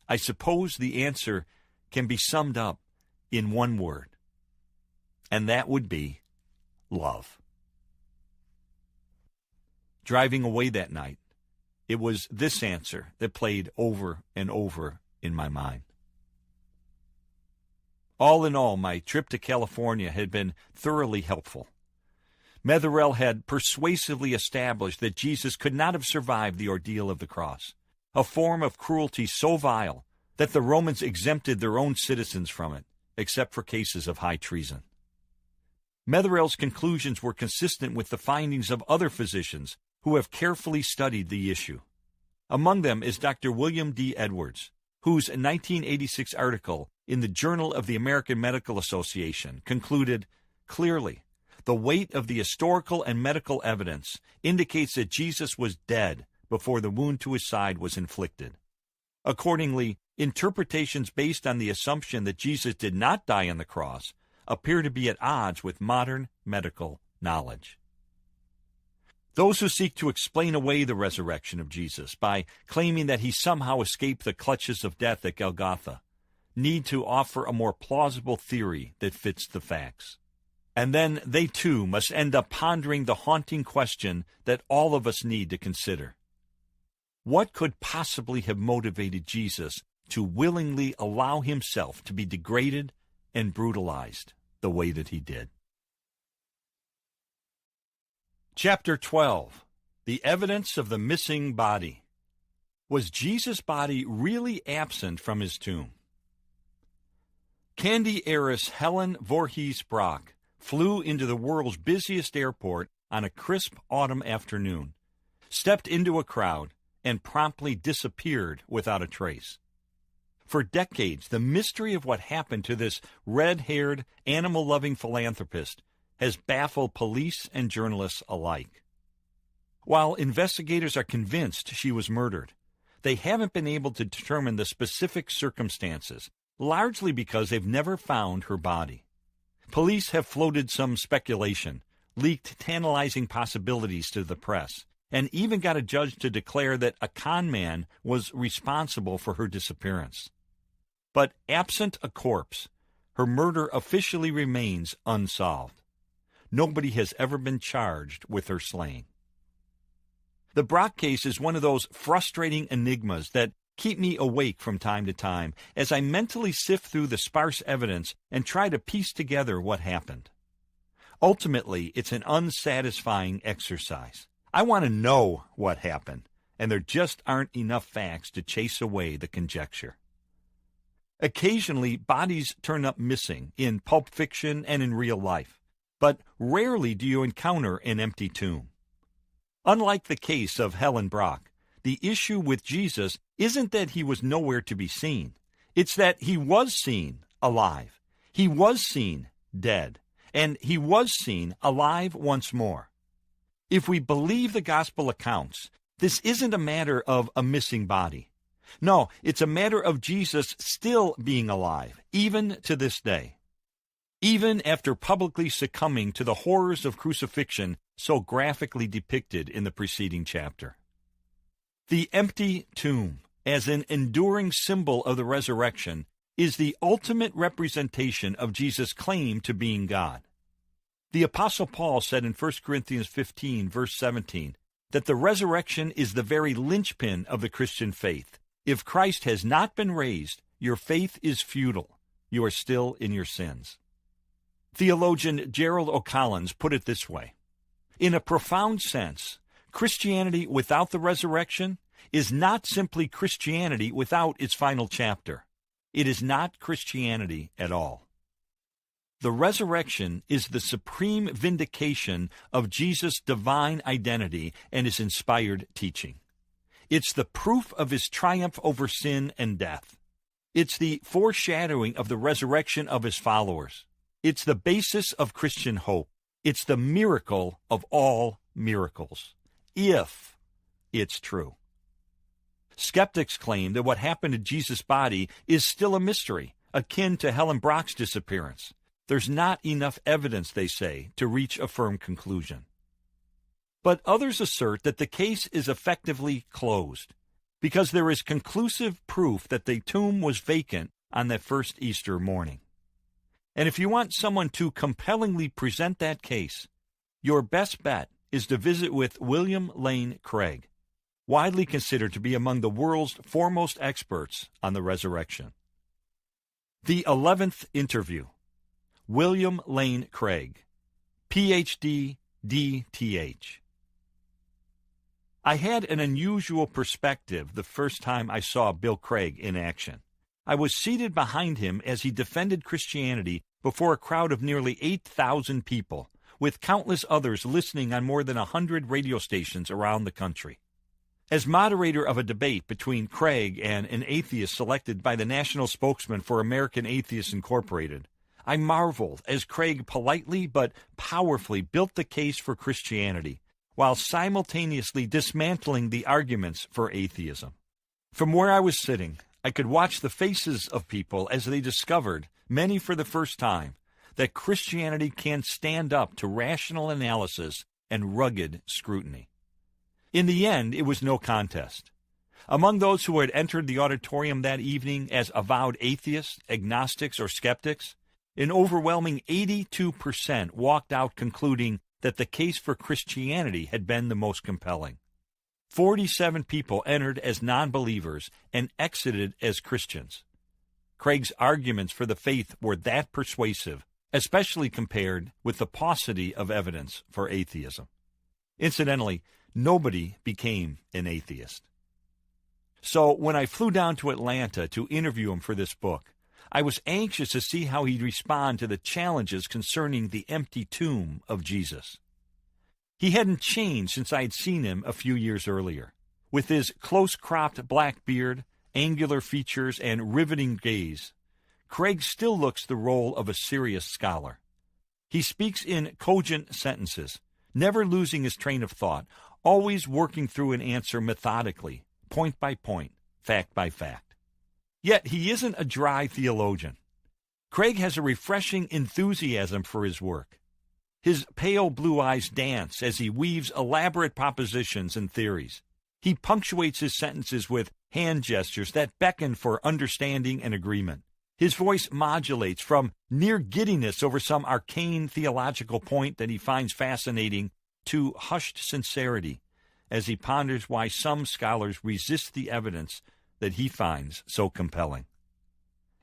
I suppose the answer can be summed up in one word, and that would be love." Driving away that night, it was this answer that played over and over in my mind. All in all, my trip to California had been thoroughly helpful. Metherell had persuasively established that Jesus could not have survived the ordeal of the cross, a form of cruelty so vile that the Romans exempted their own citizens from it, except for cases of high treason. Metherell's conclusions were consistent with the findings of other physicians who have carefully studied the issue. Among them is Dr. William D. Edwards, whose 1986 article in the Journal of the American Medical Association concluded, "Clearly, the weight of the historical and medical evidence indicates that Jesus was dead before the wound to his side was inflicted. Accordingly, interpretations based on the assumption that Jesus did not die on the cross appear to be at odds with modern medical knowledge." Those who seek to explain away the resurrection of Jesus by claiming that he somehow escaped the clutches of death at Golgotha need to offer a more plausible theory that fits the facts. And then they too must end up pondering the haunting question that all of us need to consider. What could possibly have motivated Jesus to willingly allow himself to be degraded and brutalized the way that he did? Chapter 12. The Evidence of the Missing Body. Was Jesus' body really absent from his tomb? Candy heiress Helen Voorhees Brock flew into the world's busiest airport on a crisp autumn afternoon, stepped into a crowd, and promptly disappeared without a trace. For decades, the mystery of what happened to this red-haired, animal-loving philanthropist has baffled police and journalists alike. While investigators are convinced she was murdered, they haven't been able to determine the specific circumstances, largely because they've never found her body. Police have floated some speculation, leaked tantalizing possibilities to the press, and even got a judge to declare that a con man was responsible for her disappearance. But absent a corpse, her murder officially remains unsolved. Nobody has ever been charged with her slaying. The Brock case is one of those frustrating enigmas that keep me awake from time to time as I mentally sift through the sparse evidence and try to piece together what happened. Ultimately, it's an unsatisfying exercise. I want to know what happened, and there just aren't enough facts to chase away the conjecture. Occasionally, bodies turn up missing in pulp fiction and in real life, but rarely do you encounter an empty tomb. Unlike the case of Helen Brock, the issue with Jesus isn't that he was nowhere to be seen. It's that he was seen alive. He was seen dead. And he was seen alive once more. If we believe the gospel accounts, this isn't a matter of a missing body. No, it's a matter of Jesus still being alive, even to this day. Even after publicly succumbing to the horrors of crucifixion so graphically depicted in the preceding chapter. The empty tomb, as an enduring symbol of the resurrection, is the ultimate representation of Jesus' claim to being God. The Apostle Paul said in 1 Corinthians 15, verse 17, that the resurrection is the very linchpin of the Christian faith. If Christ has not been raised, your faith is futile. you are still in your sins. Theologian Gerald O'Collins put it this way: in a profound sense, Christianity without the resurrection is not simply Christianity without its final chapter. It is not Christianity at all. The resurrection is the supreme vindication of Jesus' divine identity and his inspired teaching. It's the proof of his triumph over sin and death. It's the foreshadowing of the resurrection of his followers. It's the basis of Christian hope. It's the miracle of all miracles, if it's true. Skeptics claim that what happened to Jesus' body is still a mystery, akin to Helen Brock's disappearance. There's not enough evidence, they say, to reach a firm conclusion. But others assert that the case is effectively closed, because there is conclusive proof that the tomb was vacant on that first Easter morning. And if you want someone to compellingly present that case, your best bet is to visit with William Lane Craig, widely considered to be among the world's foremost experts on the resurrection. The 11th interview. William Lane Craig, Ph.D., D.Th. I had an unusual perspective the first time I saw Bill Craig in action. I was seated behind him as he defended Christianity before a crowd of nearly 8,000 people, with countless others listening on more than 100 radio stations around the country. As moderator of a debate between Craig and an atheist selected by the national spokesman for American Atheists Incorporated, I marveled as Craig politely but powerfully built the case for Christianity, while simultaneously dismantling the arguments for atheism. From where I was sitting, I could watch the faces of people as they discovered, many for the first time, that Christianity can stand up to rational analysis and rugged scrutiny. In the end, it was no contest. Among those who had entered the auditorium that evening as avowed atheists, agnostics, or skeptics, an overwhelming 82% walked out concluding that the case for Christianity had been the most compelling. 47 people entered as non-believers and exited as Christians. Craig's arguments for the faith were that persuasive, especially compared with the paucity of evidence for atheism. Incidentally, nobody became an atheist. So when I flew down to Atlanta to interview him for this book, I was anxious to see how he'd respond to the challenges concerning the empty tomb of Jesus. He hadn't changed since I had seen him a few years earlier. With his close-cropped black beard, angular features, and riveting gaze, Craig still looks the role of a serious scholar. He speaks in cogent sentences, never losing his train of thought, always working through an answer methodically, point by point, fact by fact. Yet he isn't a dry theologian. Craig has a refreshing enthusiasm for his work. His pale blue eyes dance as he weaves elaborate propositions and theories. He punctuates his sentences with hand gestures that beckon for understanding and agreement. His voice modulates from near giddiness over some arcane theological point that he finds fascinating to hushed sincerity as he ponders why some scholars resist the evidence that he finds so compelling.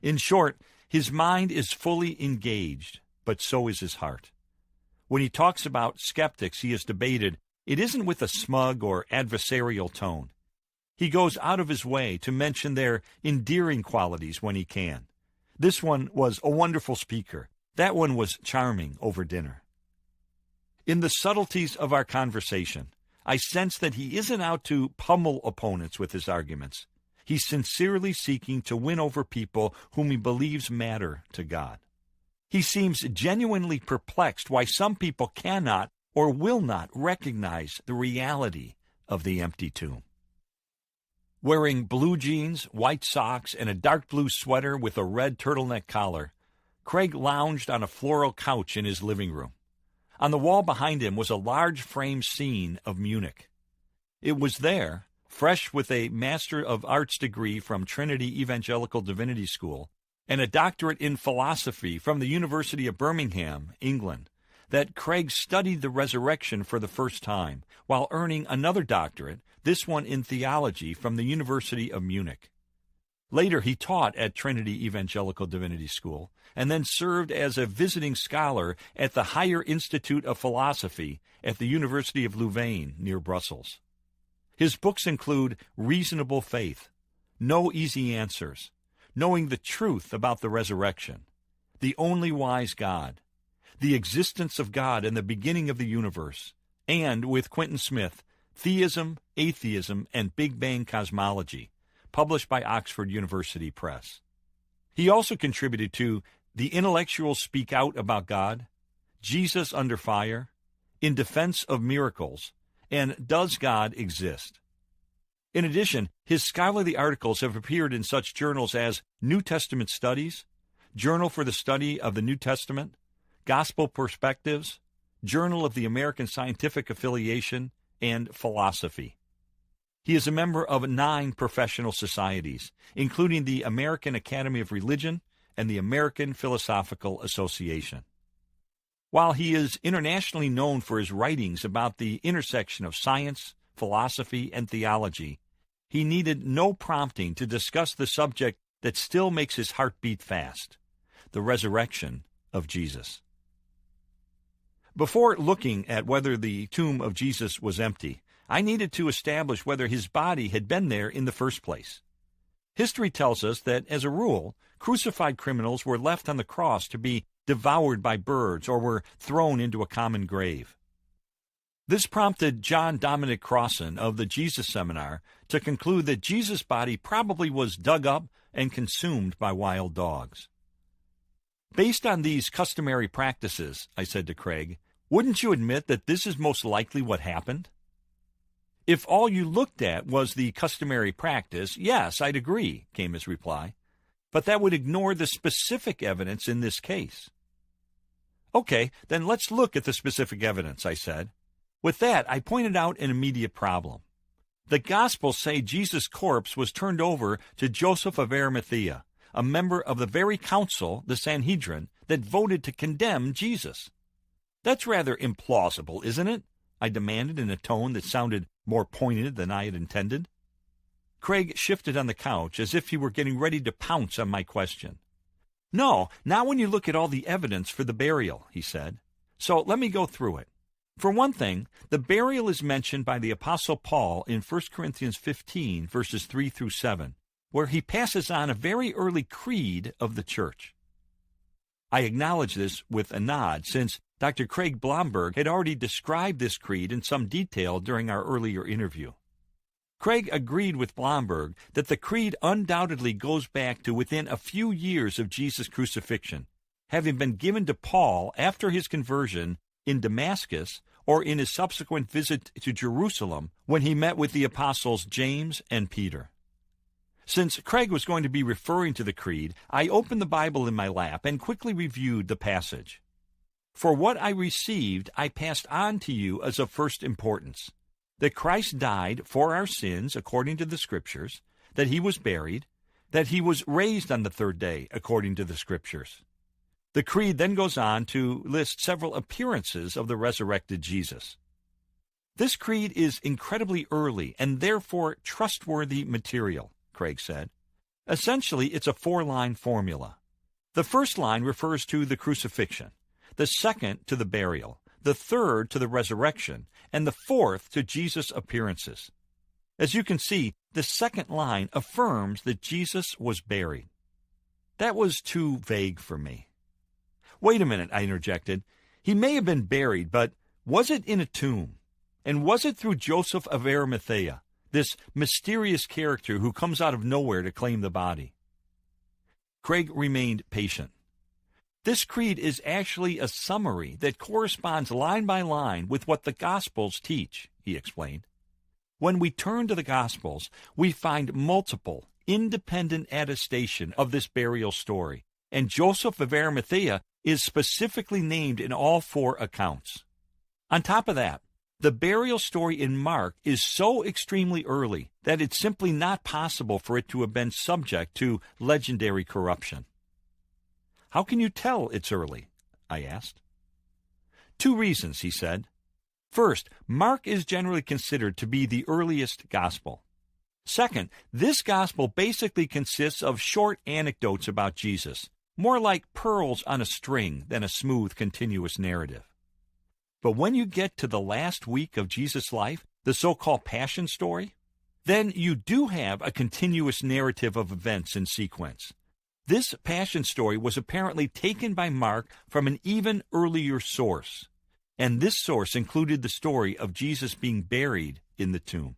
In short, his mind is fully engaged, but so is his heart. When he talks about skeptics he has debated, it isn't with a smug or adversarial tone. He goes out of his way to mention their endearing qualities when he can. This one was a wonderful speaker. That one was charming over dinner. In the subtleties of our conversation, I sense that he isn't out to pummel opponents with his arguments. He's sincerely seeking to win over people whom he believes matter to God. He seems genuinely perplexed why some people cannot or will not recognize the reality of the empty tomb. Wearing blue jeans, white socks, and a dark blue sweater with a red turtleneck collar, Craig lounged on a floral couch in his living room. On the wall behind him was a large frame scene of Munich. It was there, fresh with a Master of Arts degree from Trinity Evangelical Divinity School and a doctorate in philosophy from the University of Birmingham, England, that Craig studied the resurrection for the first time, while earning another doctorate, this one in theology, from the University of Munich. Later, he taught at Trinity Evangelical Divinity School and then served as a visiting scholar at the Higher Institute of Philosophy at the University of Louvain near Brussels. His books include Reasonable Faith, No Easy Answers, Knowing the Truth About the Resurrection, The Only Wise God, The Existence of God and the Beginning of the Universe, and, with Quentin Smith, Theism, Atheism, and Big Bang Cosmology, published by Oxford University Press. He also contributed to The Intellectuals Speak Out About God, Jesus Under Fire, In Defense of Miracles, and Does God Exist? In addition, his scholarly articles have appeared in such journals as New Testament Studies, Journal for the Study of the New Testament, Gospel Perspectives, Journal of the American Scientific Affiliation, and Philosophy. He is a member of 9 professional societies, including the American Academy of Religion and the American Philosophical Association. While he is internationally known for his writings about the intersection of science, philosophy, and theology, he needed no prompting to discuss the subject that still makes his heart beat fast, the resurrection of Jesus. Before looking at whether the tomb of Jesus was empty, I needed to establish whether his body had been there in the first place. History tells us that, as a rule, crucified criminals were left on the cross to be devoured by birds or were thrown into a common grave. This prompted John Dominic Crossan of the Jesus Seminar to conclude that Jesus' body probably was dug up and consumed by wild dogs. Based on these customary practices, I said to Craig, wouldn't you admit that this is most likely what happened? If all you looked at was the customary practice, yes, I'd agree, came his reply. But that would ignore the specific evidence in this case. Okay, then let's look at the specific evidence, I said. With that, I pointed out an immediate problem. The Gospels say Jesus' corpse was turned over to Joseph of Arimathea, a member of the very council, the Sanhedrin, that voted to condemn Jesus. That's rather implausible, isn't it? I demanded in a tone that sounded more pointed than I had intended. Craig shifted on the couch as if he were getting ready to pounce on my question. No, not when you look at all the evidence for the burial, he said. So let me go through it. For one thing, the burial is mentioned by the Apostle Paul in 1 Corinthians 15, verses 3 through 7, where he passes on a very early creed of the church. I acknowledge this with a nod, since Dr. Craig Blomberg had already described this creed in some detail during our earlier interview. Craig agreed with Blomberg that the creed undoubtedly goes back to within a few years of Jesus' crucifixion, having been given to Paul after his conversion in Damascus or in his subsequent visit to Jerusalem when he met with the apostles James and Peter. Since Craig was going to be referring to the creed, I opened the Bible in my lap and quickly reviewed the passage. For what I received, I passed on to you as of first importance, that Christ died for our sins according to the Scriptures, that he was buried, that he was raised on the third day according to the Scriptures. The creed then goes on to list several appearances of the resurrected Jesus. This creed is incredibly early and therefore trustworthy material, Craig said. Essentially, it's a 4-line formula. The first line refers to the crucifixion, the second to the burial, the third to the resurrection, and the fourth to Jesus' appearances. As you can see, the second line affirms that Jesus was buried. That was too vague for me. Wait a minute, I interjected. He may have been buried, but was it in a tomb? And was it through Joseph of Arimathea, this mysterious character who comes out of nowhere to claim the body? Craig remained patient. This creed is actually a summary that corresponds line by line with what the Gospels teach, he explained. When we turn to the Gospels, we find multiple, independent attestation of this burial story, and Joseph of Arimathea is specifically named in all 4 accounts. On top of that, the burial story in Mark is so extremely early that it's simply not possible for it to have been subject to legendary corruption. How can you tell it's early? I asked. 2 reasons, he said. First, Mark is generally considered to be the earliest gospel. Second, this gospel basically consists of short anecdotes about Jesus, more like pearls on a string than a smooth, continuous narrative. But when you get to the last week of Jesus' life, the so-called Passion story, then you do have a continuous narrative of events in sequence. This Passion story was apparently taken by Mark from an even earlier source, and this source included the story of Jesus being buried in the tomb.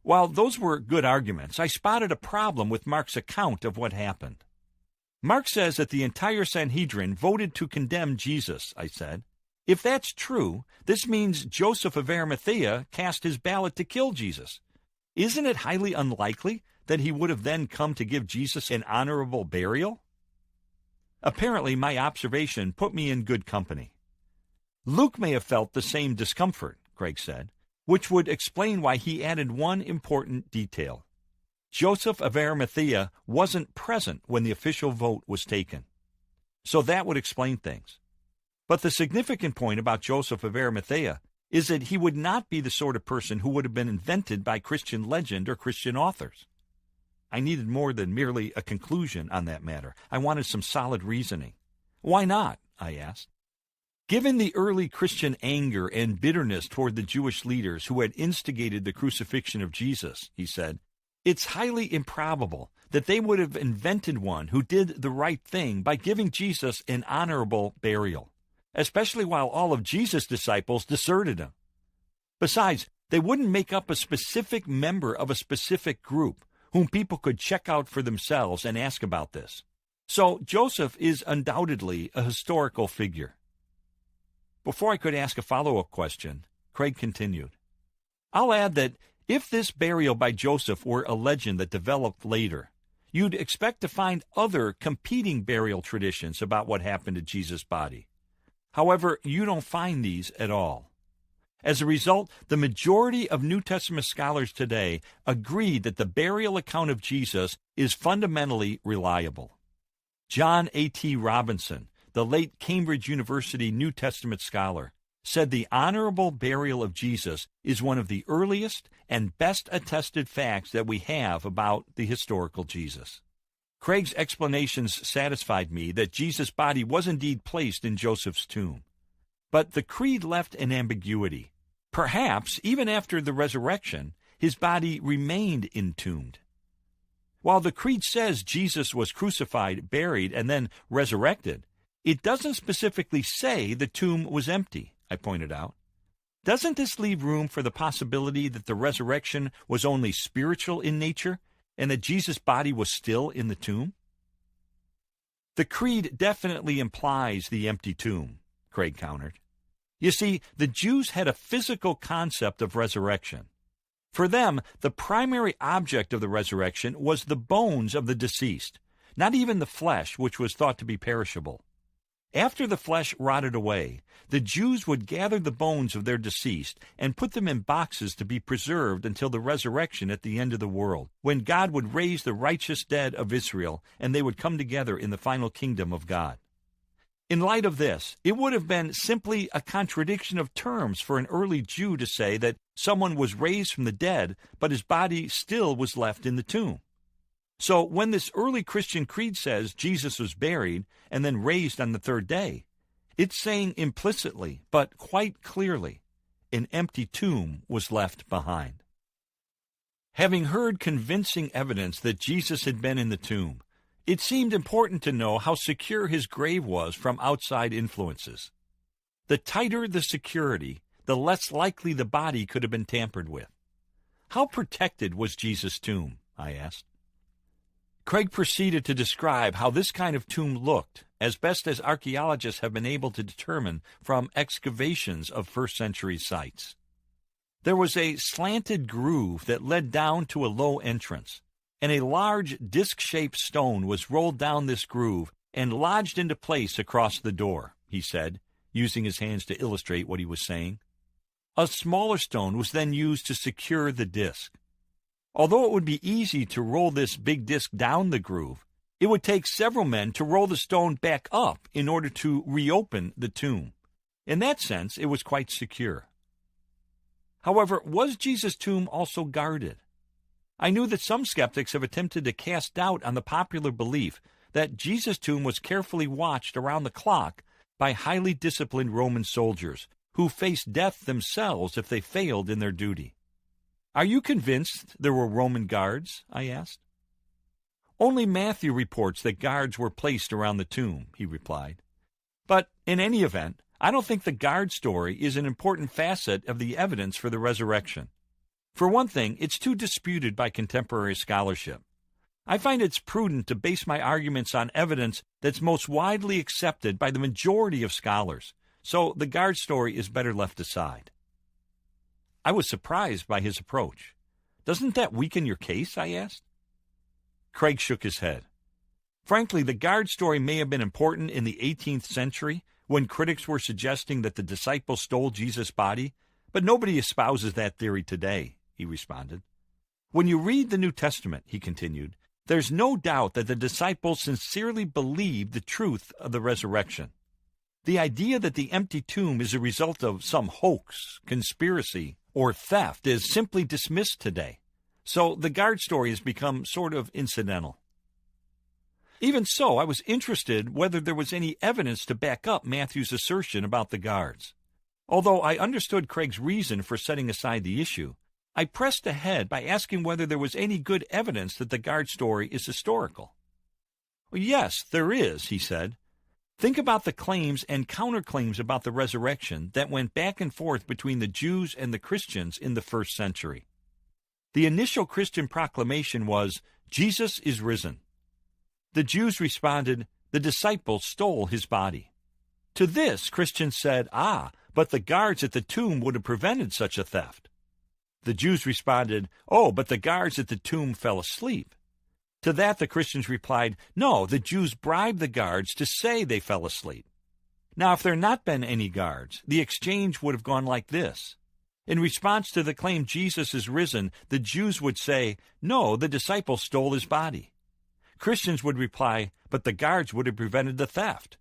While those were good arguments, I spotted a problem with Mark's account of what happened. Mark says that the entire Sanhedrin voted to condemn Jesus, I said. If that's true, this means Joseph of Arimathea cast his ballot to kill Jesus. Isn't it highly unlikely that he would have then come to give Jesus an honorable burial? Apparently, my observation put me in good company. Luke may have felt the same discomfort, Craig said, which would explain why he added one important detail. Joseph of Arimathea wasn't present when the official vote was taken. So that would explain things. But the significant point about Joseph of Arimathea is that he would not be the sort of person who would have been invented by Christian legend or Christian authors. I needed more than merely a conclusion on that matter. I wanted some solid reasoning. Why not? I asked. Given the early Christian anger and bitterness toward the Jewish leaders who had instigated the crucifixion of Jesus, he said, it's highly improbable that they would have invented one who did the right thing by giving Jesus an honorable burial, especially while all of Jesus' disciples deserted him. Besides, they wouldn't make up a specific member of a specific group whom people could check out for themselves and ask about this. So Joseph is undoubtedly a historical figure. Before I could ask a follow-up question, Craig continued, I'll add that if this burial by Joseph were a legend that developed later, you'd expect to find other competing burial traditions about what happened to Jesus' body. However, you don't find these at all. As a result, the majority of New Testament scholars today agree that the burial account of Jesus is fundamentally reliable. John A.T. Robinson, the late Cambridge University New Testament scholar, said the honorable burial of Jesus is one of the earliest and best attested facts that we have about the historical Jesus. Craig's explanations satisfied me that Jesus' body was indeed placed in Joseph's tomb. But the creed left an ambiguity. Perhaps, even after the resurrection, his body remained entombed. While the creed says Jesus was crucified, buried, and then resurrected, it doesn't specifically say the tomb was empty, I pointed out. Doesn't this leave room for the possibility that the resurrection was only spiritual in nature and that Jesus' body was still in the tomb? The creed definitely implies the empty tomb, Craig countered. You see, the Jews had a physical concept of resurrection. For them, the primary object of the resurrection was the bones of the deceased, not even the flesh, which was thought to be perishable. After the flesh rotted away, the Jews would gather the bones of their deceased and put them in boxes to be preserved until the resurrection at the end of the world, when God would raise the righteous dead of Israel and they would come together in the final kingdom of God. In light of this, it would have been simply a contradiction of terms for an early Jew to say that someone was raised from the dead, but his body still was left in the tomb. So when this early Christian creed says Jesus was buried and then raised on the third day, it's saying implicitly, but quite clearly, an empty tomb was left behind. Having heard convincing evidence that Jesus had been in the tomb, it seemed important to know how secure his grave was from outside influences. The tighter the security, the less likely the body could have been tampered with. How protected was Jesus' tomb? I asked. Craig proceeded to describe how this kind of tomb looked, as best as archaeologists have been able to determine from excavations of first-century sites. There was a slanted groove that led down to a low entrance, and a large disc-shaped stone was rolled down this groove and lodged into place across the door, he said, using his hands to illustrate what he was saying. A smaller stone was then used to secure the disc. Although it would be easy to roll this big disc down the groove, it would take several men to roll the stone back up in order to reopen the tomb. In that sense, it was quite secure. However, was Jesus' tomb also guarded? I knew that some skeptics have attempted to cast doubt on the popular belief that Jesus' tomb was carefully watched around the clock by highly disciplined Roman soldiers who faced death themselves if they failed in their duty. Are you convinced there were Roman guards? I asked. Only Matthew reports that guards were placed around the tomb, he replied. But in any event, I don't think the guard story is an important facet of the evidence for the resurrection. For one thing, it's too disputed by contemporary scholarship. I find it's prudent to base my arguments on evidence that's most widely accepted by the majority of scholars, so the guard story is better left aside. I was surprised by his approach. Doesn't that weaken your case? I asked. Craig shook his head. Frankly, the guard story may have been important in the 18th century when critics were suggesting that the disciples stole Jesus' body, but nobody espouses that theory today, he responded. When you read the New Testament, he continued, there's no doubt that the disciples sincerely believed the truth of the resurrection. The idea that the empty tomb is a result of some hoax, conspiracy, or theft is simply dismissed today. So the guard story has become sort of incidental. Even so, I was interested whether there was any evidence to back up Matthew's assertion about the guards. Although I understood Craig's reason for setting aside the issue, I pressed ahead by asking whether there was any good evidence that the guard story is historical. Yes, there is, he said. Think about the claims and counterclaims about the resurrection that went back and forth between the Jews and the Christians in the first century. The initial Christian proclamation was, Jesus is risen. The Jews responded, the disciples stole his body. To this, Christians said, but the guards at the tomb would have prevented such a theft. The Jews responded, but the guards at the tomb fell asleep. To that, the Christians replied, no, the Jews bribed the guards to say they fell asleep. Now, if there had not been any guards, the exchange would have gone like this. In response to the claim Jesus is risen, the Jews would say, no, the disciples stole his body. Christians would reply, but the guards would have prevented the theft.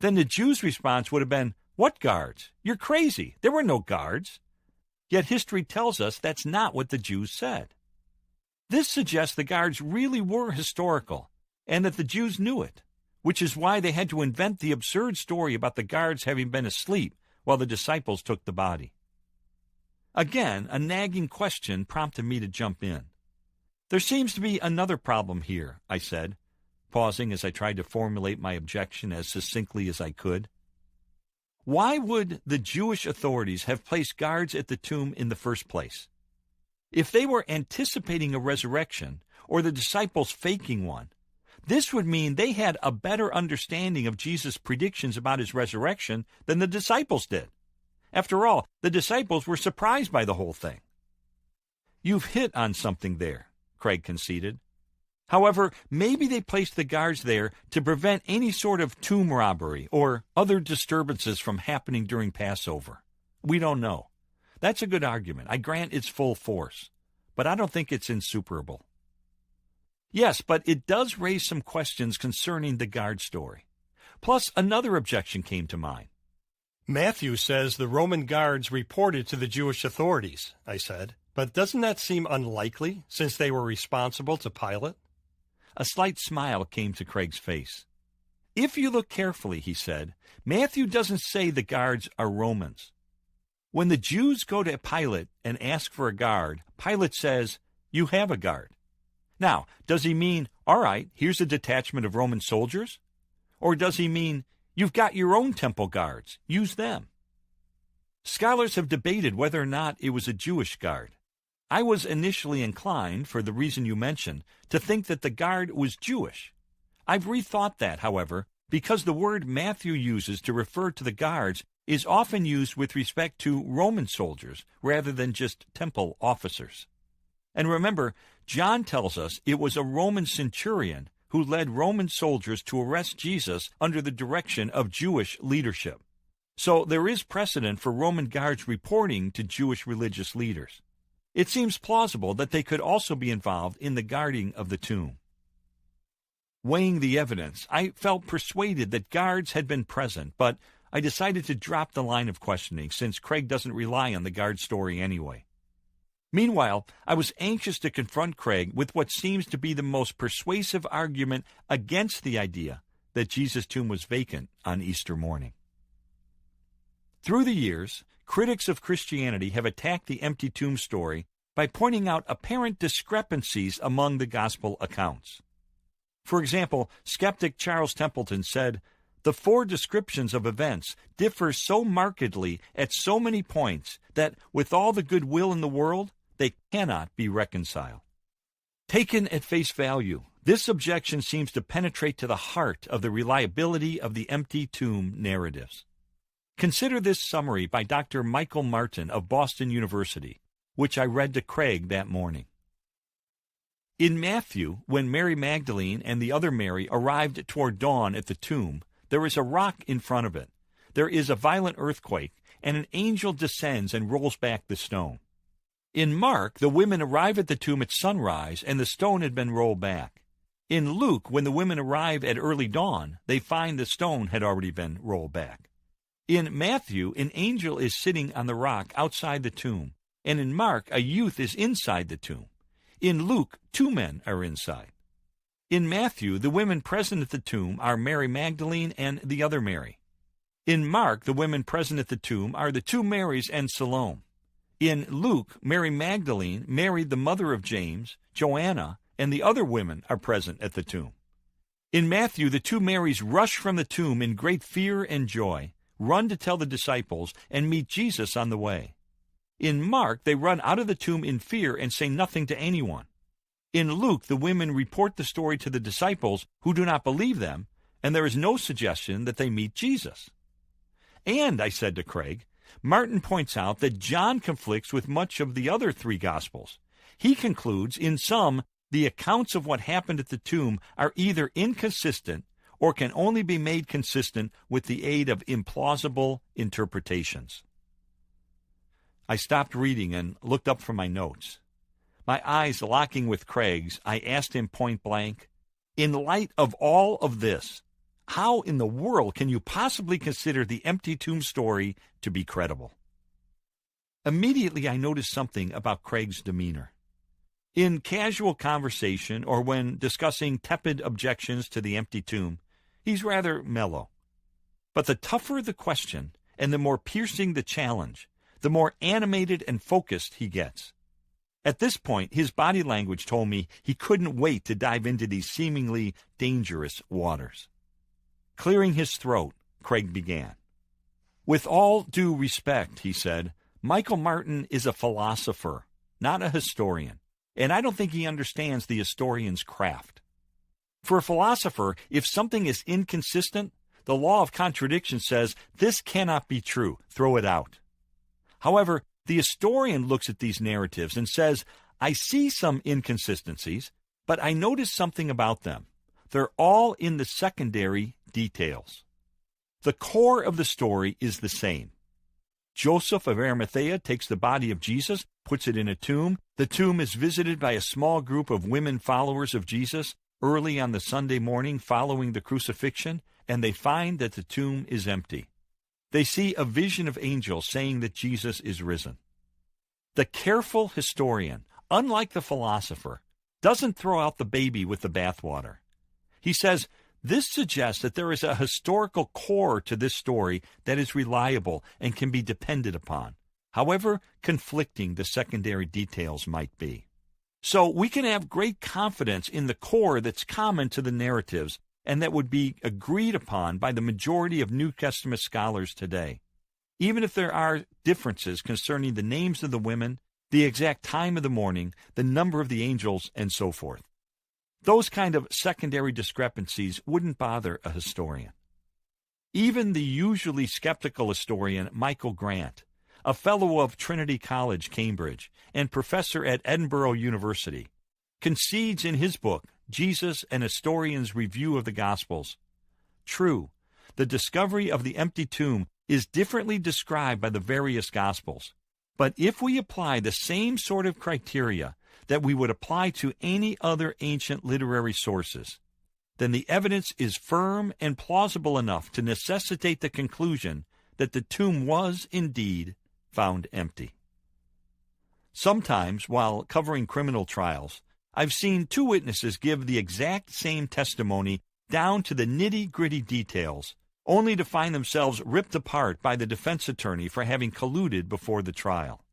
Then the Jews' response would have been, what guards? You're crazy. There were no guards. Yet history tells us that's not what the Jews said. This suggests the guards really were historical, and that the Jews knew it, which is why they had to invent the absurd story about the guards having been asleep while the disciples took the body. Again, a nagging question prompted me to jump in. There seems to be another problem here, I said, pausing as I tried to formulate my objection as succinctly as I could. Why would the Jewish authorities have placed guards at the tomb in the first place? If they were anticipating a resurrection, or the disciples faking one, this would mean they had a better understanding of Jesus' predictions about his resurrection than the disciples did. After all, the disciples were surprised by the whole thing. You've hit on something there, Craig conceded. However, maybe they placed the guards there to prevent any sort of tomb robbery or other disturbances from happening during Passover. We don't know. That's a good argument. I grant its full force, but I don't think it's insuperable. Yes, but it does raise some questions concerning the guard story. Plus, another objection came to mind. Matthew says the Roman guards reported to the Jewish authorities, I said, but doesn't that seem unlikely since they were responsible to Pilate? A slight smile came to Craig's face. If you look carefully, he said, Matthew doesn't say the guards are Romans. When the Jews go to Pilate and ask for a guard, Pilate says, you have a guard. Now, does he mean, all right, here's a detachment of Roman soldiers? Or does he mean, you've got your own temple guards, use them? Scholars have debated whether or not it was a Jewish guard. I was initially inclined, for the reason you mentioned, to think that the guard was Jewish. I've rethought that, however, because the word Matthew uses to refer to the guards is often used with respect to Roman soldiers rather than just temple officers. And remember, John tells us it was a Roman centurion who led Roman soldiers to arrest Jesus under the direction of Jewish leadership. So there is precedent for Roman guards reporting to Jewish religious leaders. It seems plausible that they could also be involved in the guarding of the tomb. Weighing the evidence, I felt persuaded that guards had been present, but I decided to drop the line of questioning since Craig doesn't rely on the guard story anyway. Meanwhile, I was anxious to confront Craig with what seems to be the most persuasive argument against the idea that Jesus' tomb was vacant on Easter morning. Through the years, critics of Christianity have attacked the empty tomb story by pointing out apparent discrepancies among the gospel accounts. For example, skeptic Charles Templeton said, "The four descriptions of events differ so markedly at so many points that, with all the goodwill in the world, they cannot be reconciled." Taken at face value, this objection seems to penetrate to the heart of the reliability of the empty tomb narratives. Consider this summary by Dr. Michael Martin of Boston University, which I read to Craig that morning. In Matthew, when Mary Magdalene and the other Mary arrived toward dawn at the tomb, there is a rock in front of it. There is a violent earthquake, and an angel descends and rolls back the stone. In Mark, the women arrive at the tomb at sunrise, and the stone had been rolled back. In Luke, when the women arrive at early dawn, they find the stone had already been rolled back. In Matthew, an angel is sitting on the rock outside the tomb, and in Mark, a youth is inside the tomb. In Luke, 2 men are inside. In Matthew, the women present at the tomb are Mary Magdalene and the other Mary. In Mark, the women present at the tomb are the 2 Marys and Salome. In Luke, Mary Magdalene, Mary the mother of James, Joanna, and the other women are present at the tomb. In Matthew, the 2 Marys rush from the tomb in great fear and joy, run to tell the disciples, and meet Jesus on the way. In Mark, they run out of the tomb in fear and say nothing to anyone. In Luke, the women report the story to the disciples, who do not believe them, and there is no suggestion that they meet Jesus. And, I said to Craig, Martin points out that John conflicts with much of the other 3 Gospels. He concludes, in some, the accounts of what happened at the tomb are either inconsistent or can only be made consistent with the aid of implausible interpretations. I stopped reading and looked up from my notes. My eyes locking with Craig's, I asked him point blank, "In light of all of this, how in the world can you possibly consider the empty tomb story to be credible?" Immediately I noticed something about Craig's demeanor. In casual conversation or when discussing tepid objections to the empty tomb, he's rather mellow. But the tougher the question and the more piercing the challenge, the more animated and focused he gets. At this point, his body language told me he couldn't wait to dive into these seemingly dangerous waters. Clearing his throat, Craig began. "With all due respect," he said, "Michael Martin is a philosopher, not a historian, and I don't think he understands the historian's craft. For a philosopher, if something is inconsistent, the law of contradiction says this cannot be true, throw it out. However, the historian looks at these narratives and says, I see some inconsistencies, but I notice something about them. They're all in the secondary details. The core of the story is the same. Joseph of Arimathea takes the body of Jesus, puts it in a tomb. The tomb is visited by a small group of women followers of Jesus early on the Sunday morning following the crucifixion, and they find that the tomb is empty. They see a vision of angels saying that Jesus is risen. The careful historian, unlike the philosopher, doesn't throw out the baby with the bathwater. He says, this suggests that there is a historical core to this story that is reliable and can be depended upon, however conflicting the secondary details might be. So we can have great confidence in the core that's common to the narratives and that would be agreed upon by the majority of New Testament scholars today, even if there are differences concerning the names of the women, the exact time of the morning, the number of the angels, and so forth. Those kind of secondary discrepancies wouldn't bother a historian. Even the usually skeptical historian Michael Grant, a fellow of Trinity College, Cambridge, and professor at Edinburgh University, concedes in his book, Jesus, an Historian's Review of the Gospels, true, the discovery of the empty tomb is differently described by the various Gospels, but if we apply the same sort of criteria that we would apply to any other ancient literary sources, then the evidence is firm and plausible enough to necessitate the conclusion that the tomb was indeed found empty. Sometimes, while covering criminal trials, I've seen two witnesses give the exact same testimony down to the nitty-gritty details, only to find themselves ripped apart by the defense attorney for having colluded before the trial.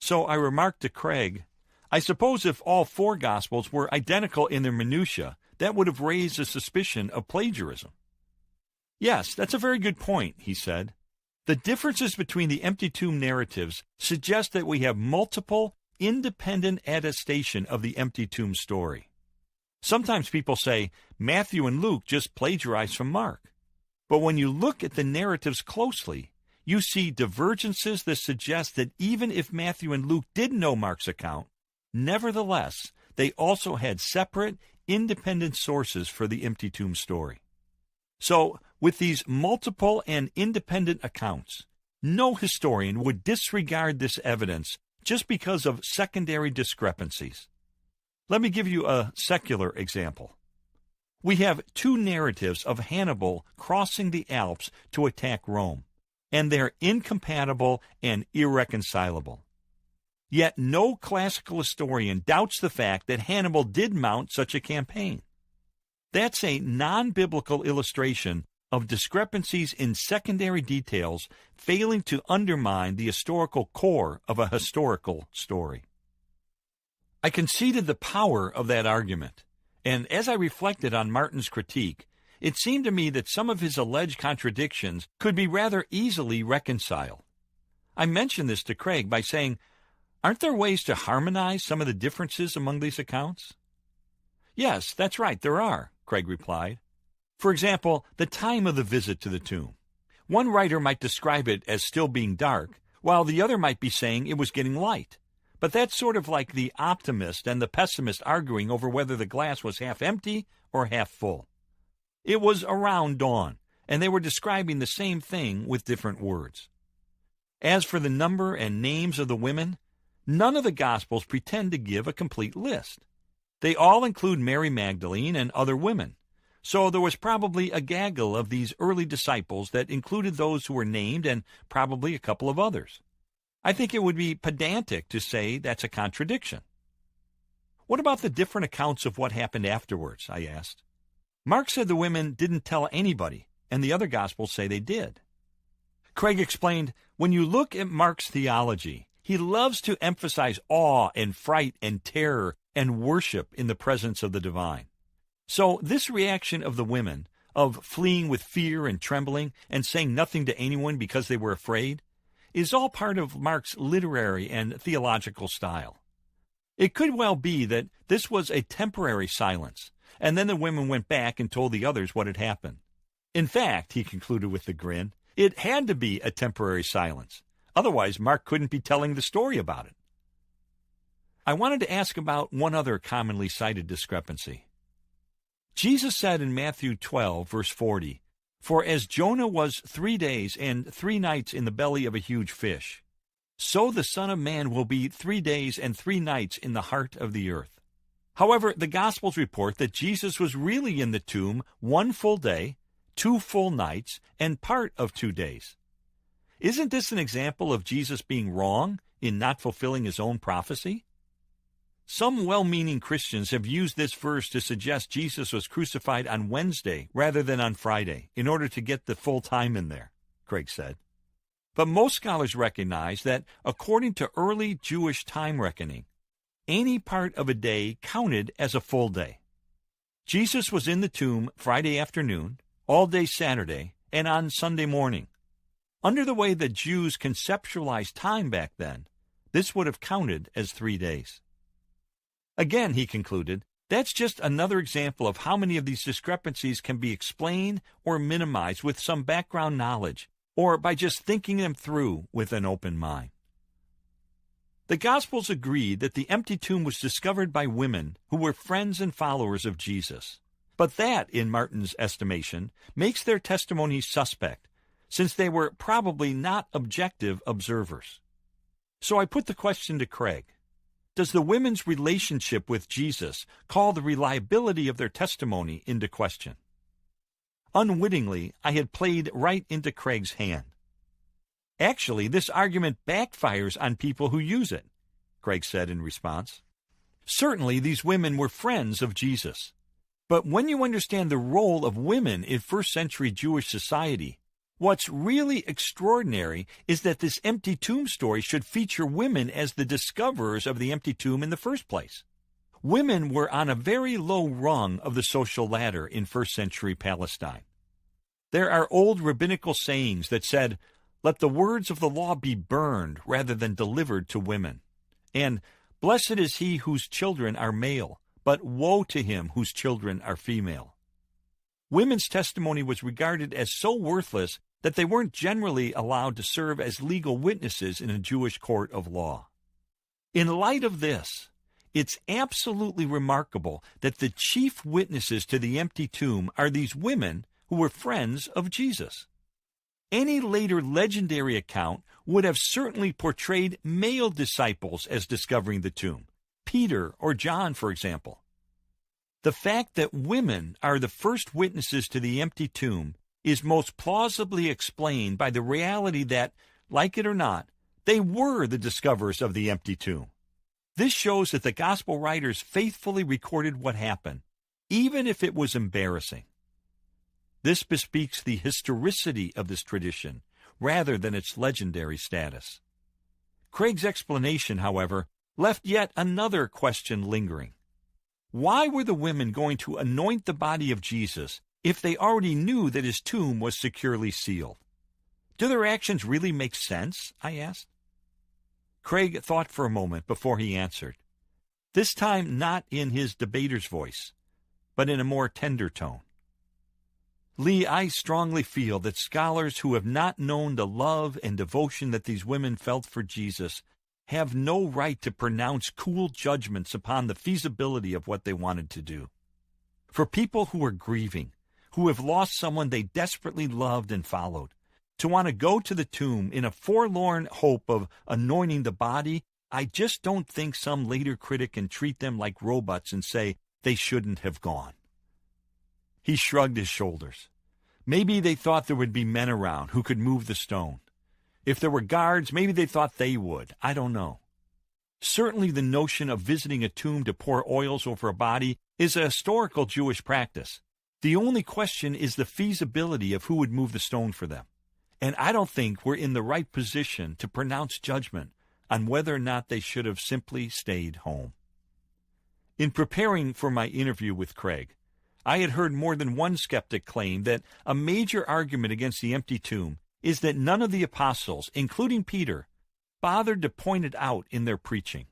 So I remarked to Craig, I suppose if all four Gospels were identical in their minutiae, that would have raised a suspicion of plagiarism. Yes, that's a very good point, he said. The differences between the empty tomb narratives suggest that we have multiple, independent attestation of the empty tomb story. Sometimes people say Matthew and Luke just plagiarized from Mark. But when you look at the narratives closely, you see divergences that suggest that even if Matthew and Luke did know Mark's account, nevertheless, they also had separate, independent sources for the empty tomb story. So, with these multiple and independent accounts, no historian would disregard this evidence just because of secondary discrepancies. Let me give you a secular example. We have two narratives of Hannibal crossing the Alps to attack Rome, and they're incompatible and irreconcilable. Yet no classical historian doubts the fact that Hannibal did mount such a campaign. That's a non-biblical illustration of discrepancies in secondary details failing to undermine the historical core of a historical story. I conceded the power of that argument, and as I reflected on Martin's critique, it seemed to me that some of his alleged contradictions could be rather easily reconciled. I mentioned this to Craig by saying, aren't there ways to harmonize some of the differences among these accounts? Yes, that's right, there are, Craig replied. For example, the time of the visit to the tomb. One writer might describe it as still being dark, while the other might be saying it was getting light. But that's sort of like the optimist and the pessimist arguing over whether the glass was half empty or half full. It was around dawn, and they were describing the same thing with different words. As for the number and names of the women, none of the Gospels pretend to give a complete list. They all include Mary Magdalene and other women. So there was probably a gaggle of these early disciples that included those who were named and probably a couple of others. I think it would be pedantic to say that's a contradiction. What about the different accounts of what happened afterwards, I asked. Mark said the women didn't tell anybody, and the other Gospels say they did. Craig explained, when you look at Mark's theology, he loves to emphasize awe and fright and terror and worship in the presence of the divine. So this reaction of the women, of fleeing with fear and trembling and saying nothing to anyone because they were afraid, is all part of Mark's literary and theological style. It could well be that this was a temporary silence, and then the women went back and told the others what had happened. In fact, he concluded with a grin, it had to be a temporary silence. Otherwise, Mark couldn't be telling the story about it. I wanted to ask about one other commonly cited discrepancy. Jesus said in Matthew 12, verse 40, "For as Jonah was 3 days and 3 nights in the belly of a huge fish, so the Son of Man will be 3 days and 3 nights in the heart of the earth." However, the Gospels report that Jesus was really in the tomb 1 full day, 2 full nights, and part of 2 days. Isn't this an example of Jesus being wrong in not fulfilling his own prophecy? Some well-meaning Christians have used this verse to suggest Jesus was crucified on Wednesday rather than on Friday in order to get the full time in there, Craig said. But most scholars recognize that according to early Jewish time reckoning, any part of a day counted as a full day. Jesus was in the tomb Friday afternoon, all day Saturday, and on Sunday morning. Under the way that Jews conceptualized time back then, this would have counted as 3 days. Again, he concluded, that's just another example of how many of these discrepancies can be explained or minimized with some background knowledge, or by just thinking them through with an open mind. The Gospels agreed that the empty tomb was discovered by women who were friends and followers of Jesus. But that, in Martin's estimation, makes their testimony suspect, since they were probably not objective observers. So I put the question to Craig. Does the women's relationship with Jesus call the reliability of their testimony into question? Unwittingly, I had played right into Craig's hand. Actually, this argument backfires on people who use it. Craig said in response. Certainly, these women were friends of Jesus. But when you understand the role of women in first-century Jewish society, what's really extraordinary is that this empty tomb story should feature women as the discoverers of the empty tomb in the first place. Women were on a very low rung of the social ladder in first-century Palestine. There are old rabbinical sayings that said, "Let the words of the law be burned rather than delivered to women," and "Blessed is he whose children are male, but woe to him whose children are female." Women's testimony was regarded as so worthless that they weren't generally allowed to serve as legal witnesses in a Jewish court of law. In light of this, it's absolutely remarkable that the chief witnesses to the empty tomb are these women who were friends of Jesus. Any later legendary account would have certainly portrayed male disciples as discovering the tomb, Peter or John, for example. The fact that women are the first witnesses to the empty tomb is most plausibly explained by the reality that, like it or not, they were the discoverers of the empty tomb. This shows that the gospel writers faithfully recorded what happened, even if it was embarrassing. This bespeaks the historicity of this tradition, rather than its legendary status. Craig's explanation, however, left yet another question lingering. Why were the women going to anoint the body of Jesus if they already knew that his tomb was securely sealed? Do their actions really make sense? I asked. Craig thought for a moment before he answered, this time not in his debater's voice, but in a more tender tone. Lee, I strongly feel that scholars who have not known the love and devotion that these women felt for Jesus have no right to pronounce cool judgments upon the feasibility of what they wanted to do. For people who are grieving, who have lost someone they desperately loved and followed, to want to go to the tomb in a forlorn hope of anointing the body, I just don't think some later critic can treat them like robots and say they shouldn't have gone. He shrugged his shoulders. Maybe they thought there would be men around who could move the stone. If there were guards, maybe they thought they would. I don't know. Certainly the notion of visiting a tomb to pour oils over a body is a historical Jewish practice. The only question is the feasibility of who would move the stone for them. And I don't think we're in the right position to pronounce judgment on whether or not they should have simply stayed home. In preparing for my interview with Craig, I had heard more than one skeptic claim that a major argument against the empty tomb is that none of the apostles, including Peter, bothered to point it out in their preaching.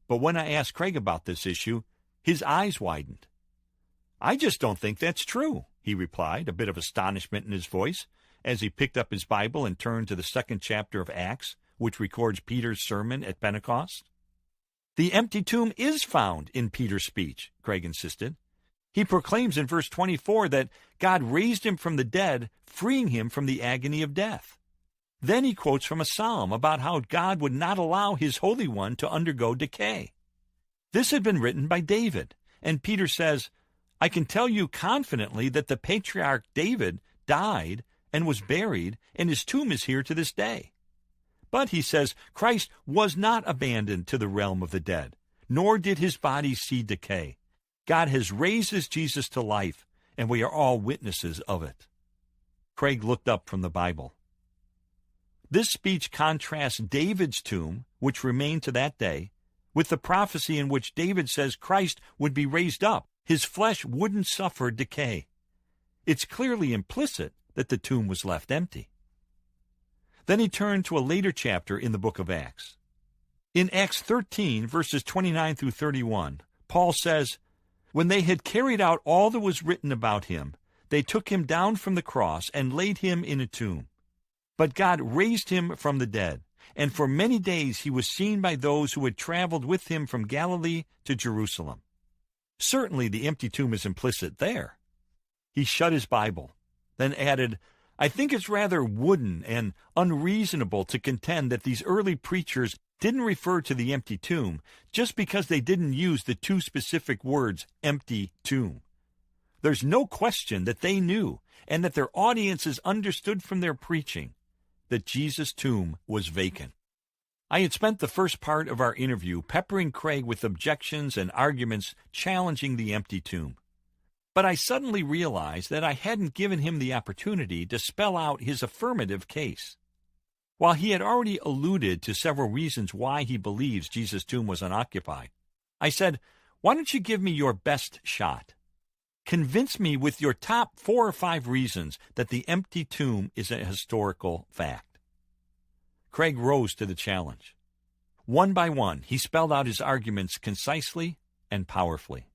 But when I asked Craig about this issue, his eyes widened. I just don't think that's true, he replied, a bit of astonishment in his voice, as he picked up his Bible and turned to the 2nd chapter of Acts, which records Peter's sermon at Pentecost. The empty tomb is found in Peter's speech, Craig insisted. He proclaims in verse 24 that God raised him from the dead, freeing him from the agony of death. Then he quotes from a psalm about how God would not allow his Holy One to undergo decay. This had been written by David, and Peter says, I can tell you confidently that the patriarch David died and was buried, and his tomb is here to this day. But, he says, Christ was not abandoned to the realm of the dead, nor did his body see decay. God has raised his Jesus to life, and we are all witnesses of it. Craig looked up from the Bible. This speech contrasts David's tomb, which remained to that day, with the prophecy in which David says Christ would be raised up. His flesh wouldn't suffer decay. It's clearly implicit that the tomb was left empty. Then he turned to a later chapter in the book of Acts. In Acts 13, verses 29 through 31, Paul says, When they had carried out all that was written about him, they took him down from the cross and laid him in a tomb. But God raised him from the dead, and for many days he was seen by those who had traveled with him from Galilee to Jerusalem. Certainly the empty tomb is implicit there. He shut his Bible, then added, I think it's rather wooden and unreasonable to contend that these early preachers didn't refer to the empty tomb just because they didn't use the two specific words, empty tomb. There's no question that they knew, and that their audiences understood from their preaching, that Jesus' tomb was vacant. I had spent the first part of our interview peppering Craig with objections and arguments challenging the empty tomb. But I suddenly realized that I hadn't given him the opportunity to spell out his affirmative case. While he had already alluded to several reasons why he believes Jesus' tomb was unoccupied, I said, "Why don't you give me your best shot? Convince me with your top 4 or 5 reasons that the empty tomb is a historical fact." Craig rose to the challenge. One by one, he spelled out his arguments concisely and powerfully.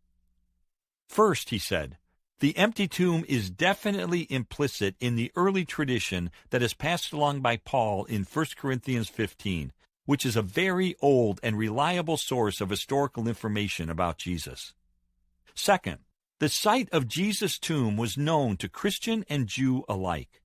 First, he said, the empty tomb is definitely implicit in the early tradition that is passed along by Paul in 1 Corinthians 15, which is a very old and reliable source of historical information about Jesus. Second, the site of Jesus' tomb was known to Christian and Jew alike.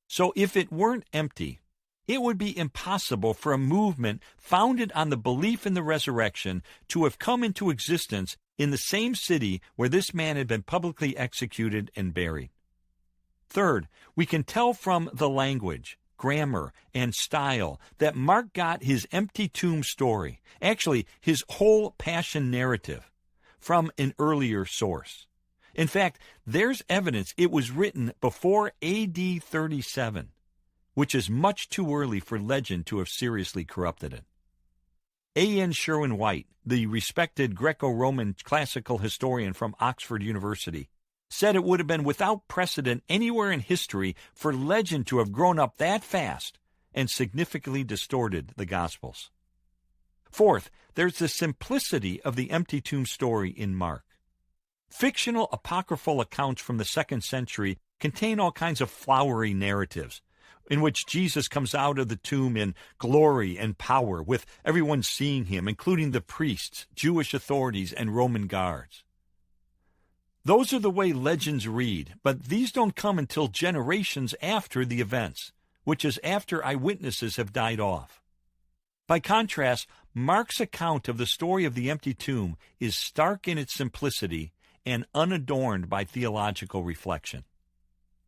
So if it weren't empty, it would be impossible for a movement founded on the belief in the resurrection to have come into existence in the same city where this man had been publicly executed and buried. Third, we can tell from the language, grammar, and style that Mark got his empty tomb story, actually his whole passion narrative, from an earlier source. In fact, there's evidence it was written before AD 37, which is much too early for legend to have seriously corrupted it. A.N. Sherwin-White, the respected Greco-Roman classical historian from Oxford University, said it would have been without precedent anywhere in history for legend to have grown up that fast and significantly distorted the Gospels. Fourth, there's the simplicity of the empty tomb story in Mark. Fictional apocryphal accounts from the 2nd century contain all kinds of flowery narratives, in which Jesus comes out of the tomb in glory and power, with everyone seeing him, including the priests, Jewish authorities, and Roman guards. Those are the way legends read, but these don't come until generations after the events, which is after eyewitnesses have died off. By contrast, Mark's account of the story of the empty tomb is stark in its simplicity and unadorned by theological reflection.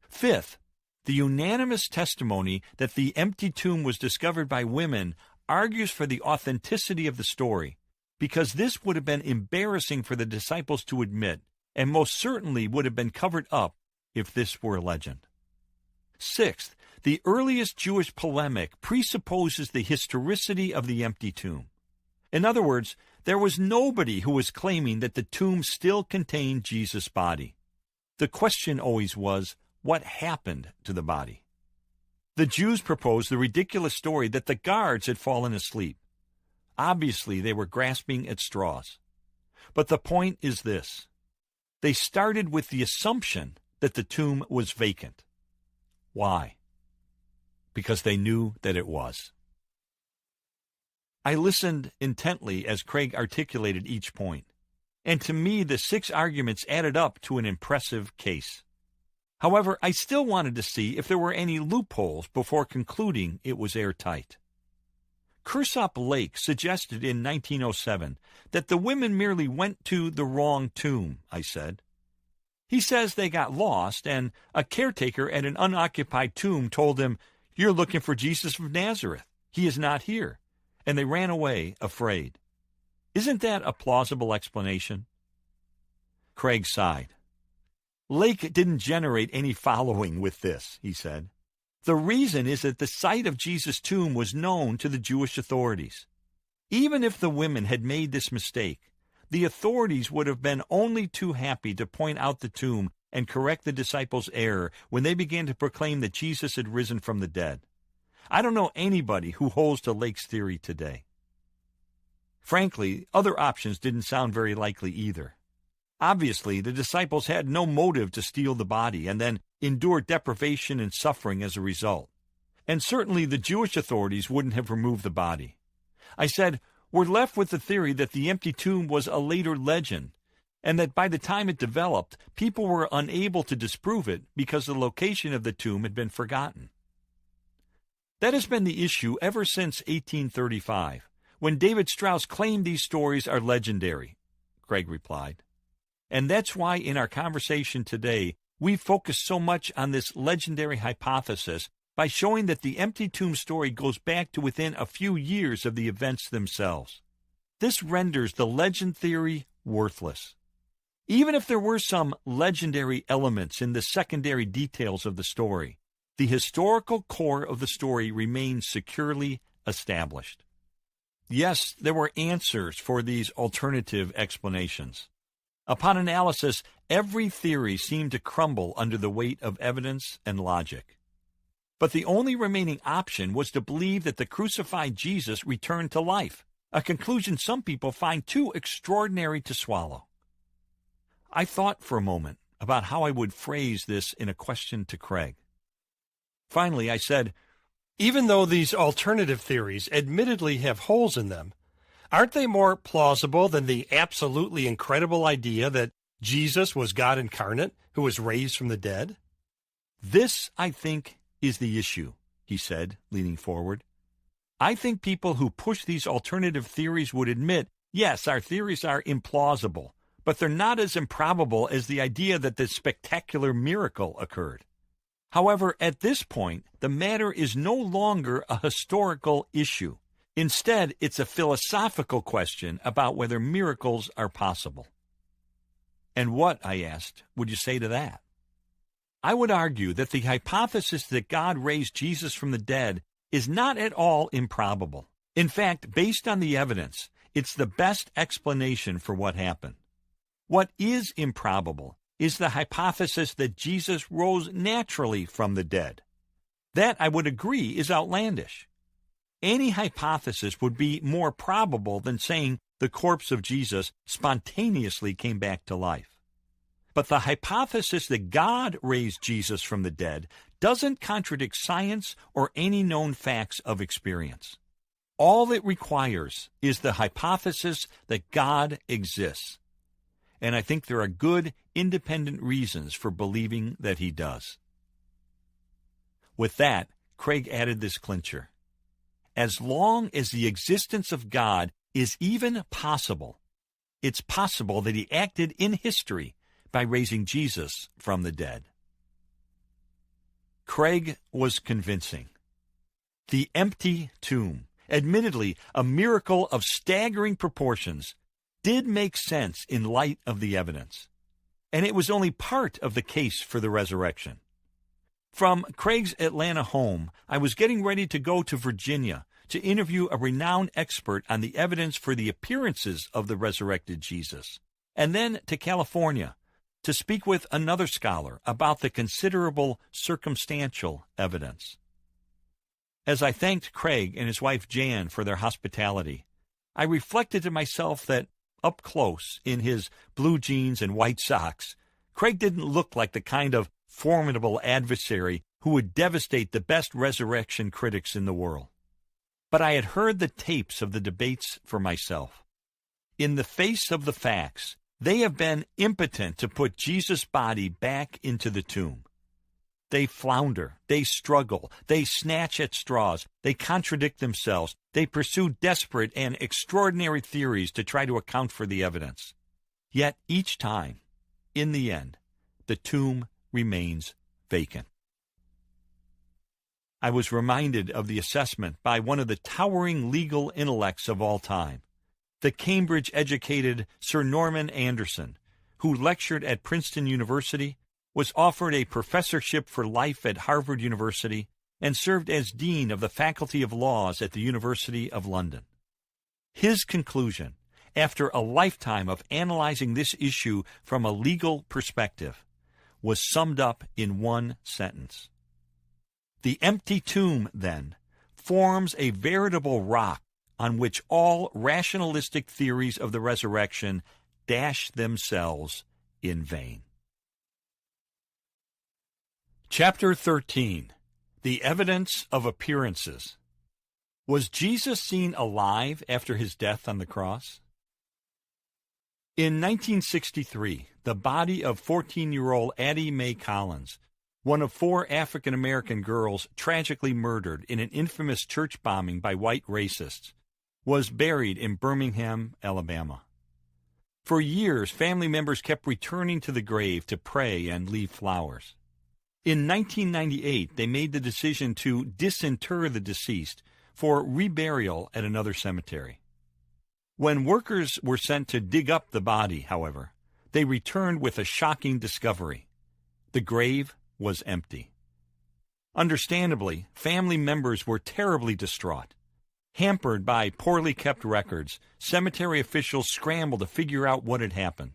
Fifth, the unanimous testimony that the empty tomb was discovered by women argues for the authenticity of the story, because this would have been embarrassing for the disciples to admit, and most certainly would have been covered up if this were a legend. Sixth, the earliest Jewish polemic presupposes the historicity of the empty tomb. In other words, there was nobody who was claiming that the tomb still contained Jesus' body. The question always was, what happened to the body? The Jews proposed the ridiculous story that the guards had fallen asleep. Obviously, they were grasping at straws. But the point is this. They started with the assumption that the tomb was vacant. Why? Because they knew that it was. I listened intently as Craig articulated each point, and to me the 6 arguments added up to an impressive case. However, I still wanted to see if there were any loopholes before concluding it was airtight. Kersop Lake suggested in 1907 that the women merely went to the wrong tomb, I said. He says they got lost, and a caretaker at an unoccupied tomb told them, "You're looking for Jesus of Nazareth. He is not here." And they ran away afraid. Isn't that a plausible explanation? Craig sighed. Lake didn't generate any following with this, he said. The reason is that the site of Jesus' tomb was known to the Jewish authorities. Even if the women had made this mistake, the authorities would have been only too happy to point out the tomb and correct the disciples' error when they began to proclaim that Jesus had risen from the dead. I don't know anybody who holds to Lake's theory today. Frankly, other options didn't sound very likely either. Obviously, the disciples had no motive to steal the body and then endure deprivation and suffering as a result. And certainly the Jewish authorities wouldn't have removed the body. I said, we're left with the theory that the empty tomb was a later legend, and that by the time it developed, people were unable to disprove it because the location of the tomb had been forgotten. That has been the issue ever since 1835, when David Strauss claimed these stories are legendary, Craig replied. And that's why in our conversation today, we focus so much on this legendary hypothesis by showing that the empty tomb story goes back to within a few years of the events themselves. This renders the legend theory worthless. Even if there were some legendary elements in the secondary details of the story, the historical core of the story remains securely established. Yes, there were answers for these alternative explanations. Upon analysis, every theory seemed to crumble under the weight of evidence and logic. But the only remaining option was to believe that the crucified Jesus returned to life, a conclusion some people find too extraordinary to swallow. I thought for a moment about how I would phrase this in a question to Craig. Finally, I said, even though these alternative theories admittedly have holes in them, aren't they more plausible than the absolutely incredible idea that Jesus was God incarnate who was raised from the dead? This, I think, is the issue, he said, leaning forward. I think people who push these alternative theories would admit, yes, our theories are implausible, but they're not as improbable as the idea that this spectacular miracle occurred. However, at this point, the matter is no longer a historical issue. Instead, it's a philosophical question about whether miracles are possible. And what, I asked, would you say to that? I would argue that the hypothesis that God raised Jesus from the dead is not at all improbable. In fact, based on the evidence, it's the best explanation for what happened. What is improbable is the hypothesis that Jesus rose naturally from the dead. That, I would agree, is outlandish. Any hypothesis would be more probable than saying the corpse of Jesus spontaneously came back to life. But the hypothesis that God raised Jesus from the dead doesn't contradict science or any known facts of experience. All it requires is the hypothesis that God exists. And I think there are good, independent reasons for believing that he does. With that, Craig added this clincher. As long as the existence of God is even possible, it's possible that he acted in history by raising Jesus from the dead. Craig was convincing. The empty tomb, admittedly a miracle of staggering proportions, did make sense in light of the evidence. And it was only part of the case for the resurrection. From Craig's Atlanta home, I was getting ready to go to Virginia to interview a renowned expert on the evidence for the appearances of the resurrected Jesus, and then to California to speak with another scholar about the considerable circumstantial evidence. As I thanked Craig and his wife Jan for their hospitality, I reflected to myself that up close, in his blue jeans and white socks, Craig didn't look like the kind of formidable adversary who would devastate the best resurrection critics in the world. But I had heard the tapes of the debates for myself. In the face of the facts, they have been impotent to put Jesus' body back into the tomb. They flounder, they struggle, they snatch at straws, they contradict themselves, they pursue desperate and extraordinary theories to try to account for the evidence. Yet each time, in the end, the tomb remains vacant. I was reminded of the assessment by one of the towering legal intellects of all time, the Cambridge-educated Sir Norman Anderson, who lectured at Princeton University, was offered a professorship for life at Harvard University, and served as Dean of the Faculty of Laws at the University of London. His conclusion, after a lifetime of analyzing this issue from a legal perspective, was summed up in one sentence. The empty tomb, then, forms a veritable rock on which all rationalistic theories of the resurrection dash themselves in vain. Chapter 13. The Evidence of Appearances. Was Jesus seen alive after his death on the cross? In 1963, the body of 14-year-old Addie Mae Collins, one of 4 African-American girls tragically murdered in an infamous church bombing by white racists, was buried in Birmingham, Alabama. For years, family members kept returning to the grave to pray and leave flowers. In 1998, they made the decision to disinter the deceased for reburial at another cemetery. When workers were sent to dig up the body, however, they returned with a shocking discovery. The grave was empty. Understandably, family members were terribly distraught. Hampered by poorly kept records, cemetery officials scrambled to figure out what had happened.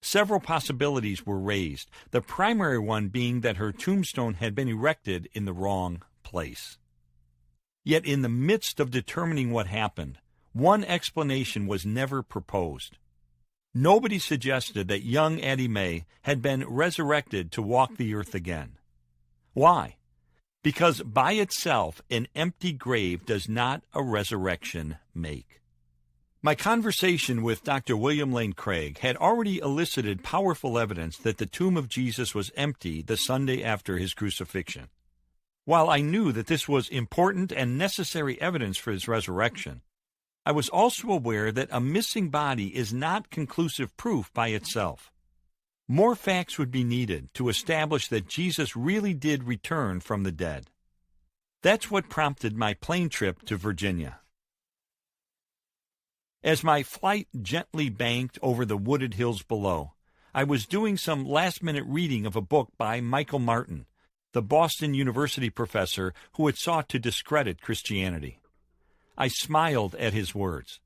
Several possibilities were raised, the primary one being that her tombstone had been erected in the wrong place. Yet in the midst of determining what happened, one explanation was never proposed. Nobody suggested that young Addie Mae had been resurrected to walk the earth again. Why? Because by itself, an empty grave does not a resurrection make. My conversation with Dr. William Lane Craig had already elicited powerful evidence that the tomb of Jesus was empty the Sunday after his crucifixion. While I knew that this was important and necessary evidence for his resurrection, I was also aware that a missing body is not conclusive proof by itself. More facts would be needed to establish that Jesus really did return from the dead. That's what prompted my plane trip to Virginia. As my flight gently banked over the wooded hills below, I was doing some last-minute reading of a book by Michael Martin, the Boston University professor who had sought to discredit Christianity. I smiled at his words.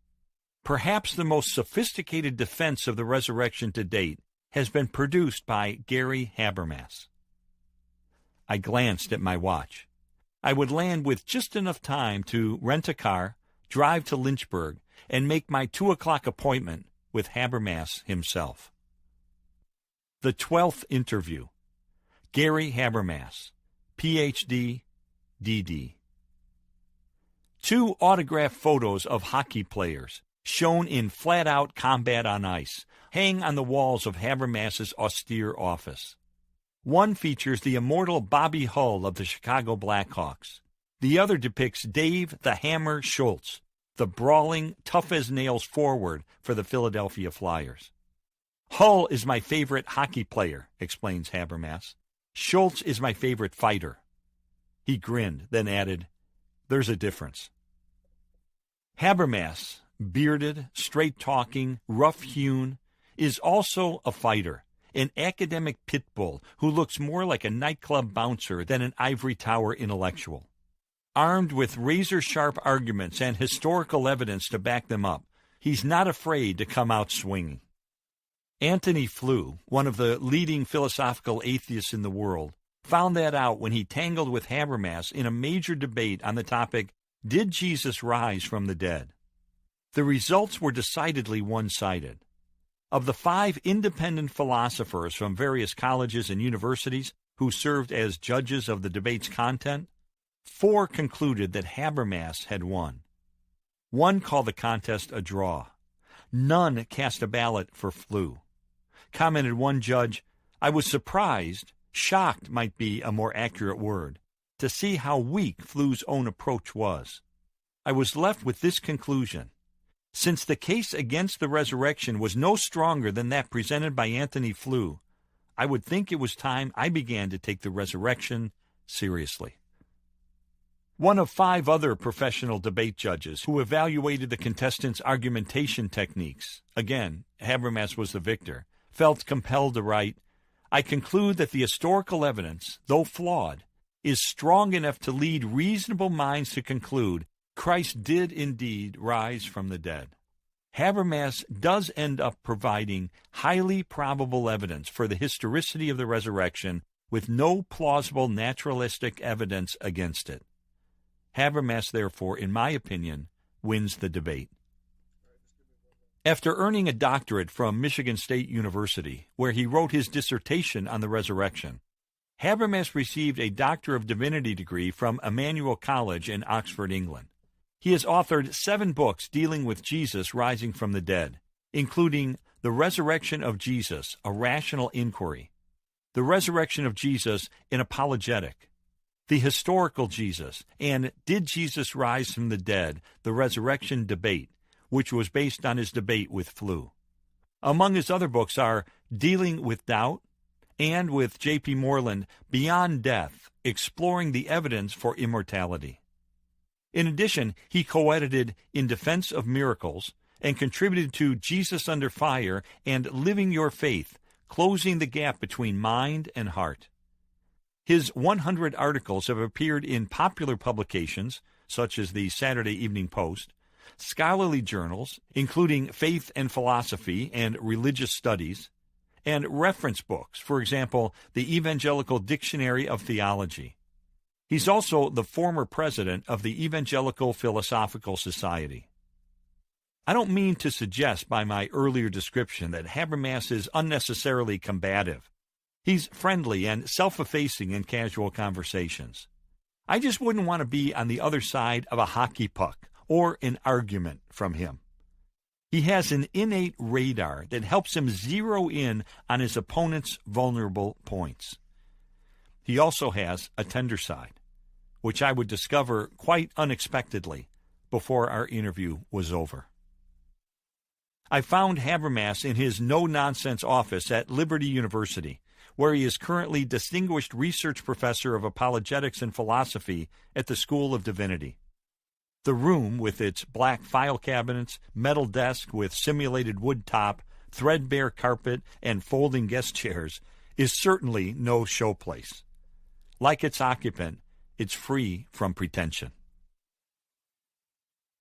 Perhaps the most sophisticated defense of the resurrection to date has been produced by Gary Habermas. I glanced at my watch. I would land with just enough time to rent a car, drive to Lynchburg, and make my 2:00 appointment with Habermas himself. The 12th interview. Gary Habermas, Ph.D., D.D. 2 autographed photos of hockey players, shown in flat-out combat on ice, hang on the walls of Habermas's austere office. One features the immortal Bobby Hull of the Chicago Blackhawks. The other depicts Dave the Hammer Schultz, the brawling, tough-as-nails forward for the Philadelphia Flyers. Hull is my favorite hockey player, explains Habermas. Schultz is my favorite fighter. He grinned, then added, "There's a difference." Habermas, bearded, straight-talking, rough-hewn, is also a fighter, an academic pit bull who looks more like a nightclub bouncer than an ivory tower intellectual. Armed with razor-sharp arguments and historical evidence to back them up, he's not afraid to come out swinging. Antony Flew, one of the leading philosophical atheists in the world, found that out when he tangled with Habermas in a major debate on the topic, "Did Jesus rise from the dead?" The results were decidedly one-sided. Of the 5 independent philosophers from various colleges and universities who served as judges of the debate's content, 4 concluded that Habermas had won. 1 called the contest a draw. None cast a ballot for Flew. Commented one judge, "I was surprised, shocked might be a more accurate word, to see how weak Flew's own approach was. I was left with this conclusion. Since the case against the resurrection was no stronger than that presented by Antony Flew, I would think it was time I began to take the resurrection seriously." One of 5 other professional debate judges who evaluated the contestants' argumentation techniques, again, Habermas was the victor, felt compelled to write, "I conclude that the historical evidence, though flawed, is strong enough to lead reasonable minds to conclude Christ did indeed rise from the dead." Habermas does end up providing highly probable evidence for the historicity of the resurrection with no plausible naturalistic evidence against it. Habermas, therefore, in my opinion, wins the debate. After earning a doctorate from Michigan State University, where he wrote his dissertation on the resurrection, Habermas received a Doctor of Divinity degree from Emmanuel College in Oxford, England. He has authored 7 books dealing with Jesus rising from the dead, including The Resurrection of Jesus, A Rational Inquiry, The Resurrection of Jesus, An Apologetic, The Historical Jesus, and Did Jesus Rise from the Dead, The Resurrection Debate, which was based on his debate with Flew. Among his other books are Dealing with Doubt, and with J.P. Moreland, Beyond Death, Exploring the Evidence for Immortality. In addition, he co-edited In Defense of Miracles and contributed to Jesus Under Fire and Living Your Faith, Closing the Gap Between Mind and Heart. His 100 articles have appeared in popular publications, such as the Saturday Evening Post, scholarly journals, including Faith and Philosophy and Religious Studies, and reference books, for example, the Evangelical Dictionary of Theology. He's also the former president of the Evangelical Philosophical Society. I don't mean to suggest by my earlier description that Habermas is unnecessarily combative. He's friendly and self-effacing in casual conversations. I just wouldn't want to be on the other side of a hockey puck or an argument from him. He has an innate radar that helps him zero in on his opponent's vulnerable points. He also has a tender side, which I would discover quite unexpectedly before our interview was over. I found Habermas in his no-nonsense office at Liberty University, where he is currently Distinguished Research Professor of Apologetics and Philosophy at the School of Divinity. The room, with its black file cabinets, metal desk with simulated wood top, threadbare carpet, and folding guest chairs, is certainly no showplace. Like its occupant, it's free from pretension.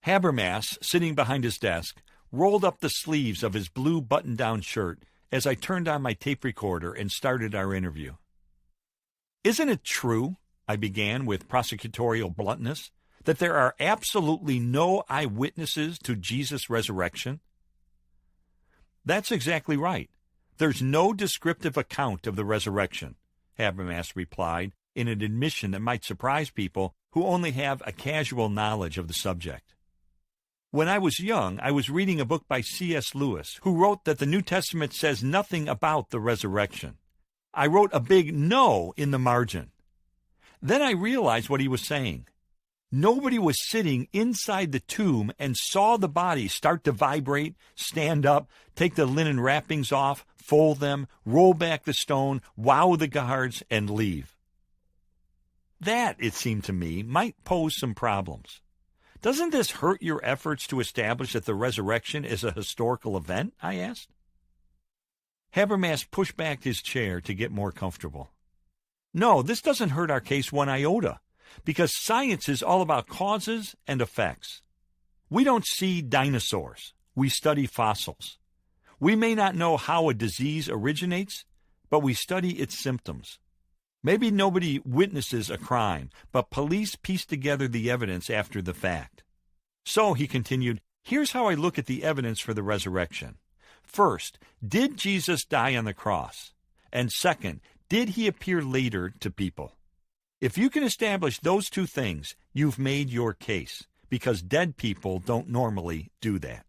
Habermas, sitting behind his desk, rolled up the sleeves of his blue button-down shirt as I turned on my tape recorder and started our interview. "Isn't it true," I began with prosecutorial bluntness, "that there are absolutely no eyewitnesses to Jesus' resurrection?" "That's exactly right. There's no descriptive account of the resurrection," Habermas replied, in an admission that might surprise people who only have a casual knowledge of the subject. When I was young, I was reading a book by C.S. Lewis, who wrote that the New Testament says nothing about the resurrection. I wrote a big no in the margin. Then I realized what he was saying. Nobody was sitting inside the tomb and saw the body start to vibrate, stand up, take the linen wrappings off, fold them, roll back the stone, wow the guards, and leave. That, it seemed to me, might pose some problems. Doesn't this hurt your efforts to establish that the resurrection is a historical event? I asked. Habermas pushed back his chair to get more comfortable. No, this doesn't hurt our case one iota, because science is all about causes and effects. We don't see dinosaurs. We study fossils. We may not know how a disease originates, but we study its symptoms. Maybe nobody witnesses a crime, but police piece together the evidence after the fact. So, he continued, here's how I look at the evidence for the resurrection. First, did Jesus die on the cross? And second, did he appear later to people? If you can establish those two things, you've made your case, because dead people don't normally do that.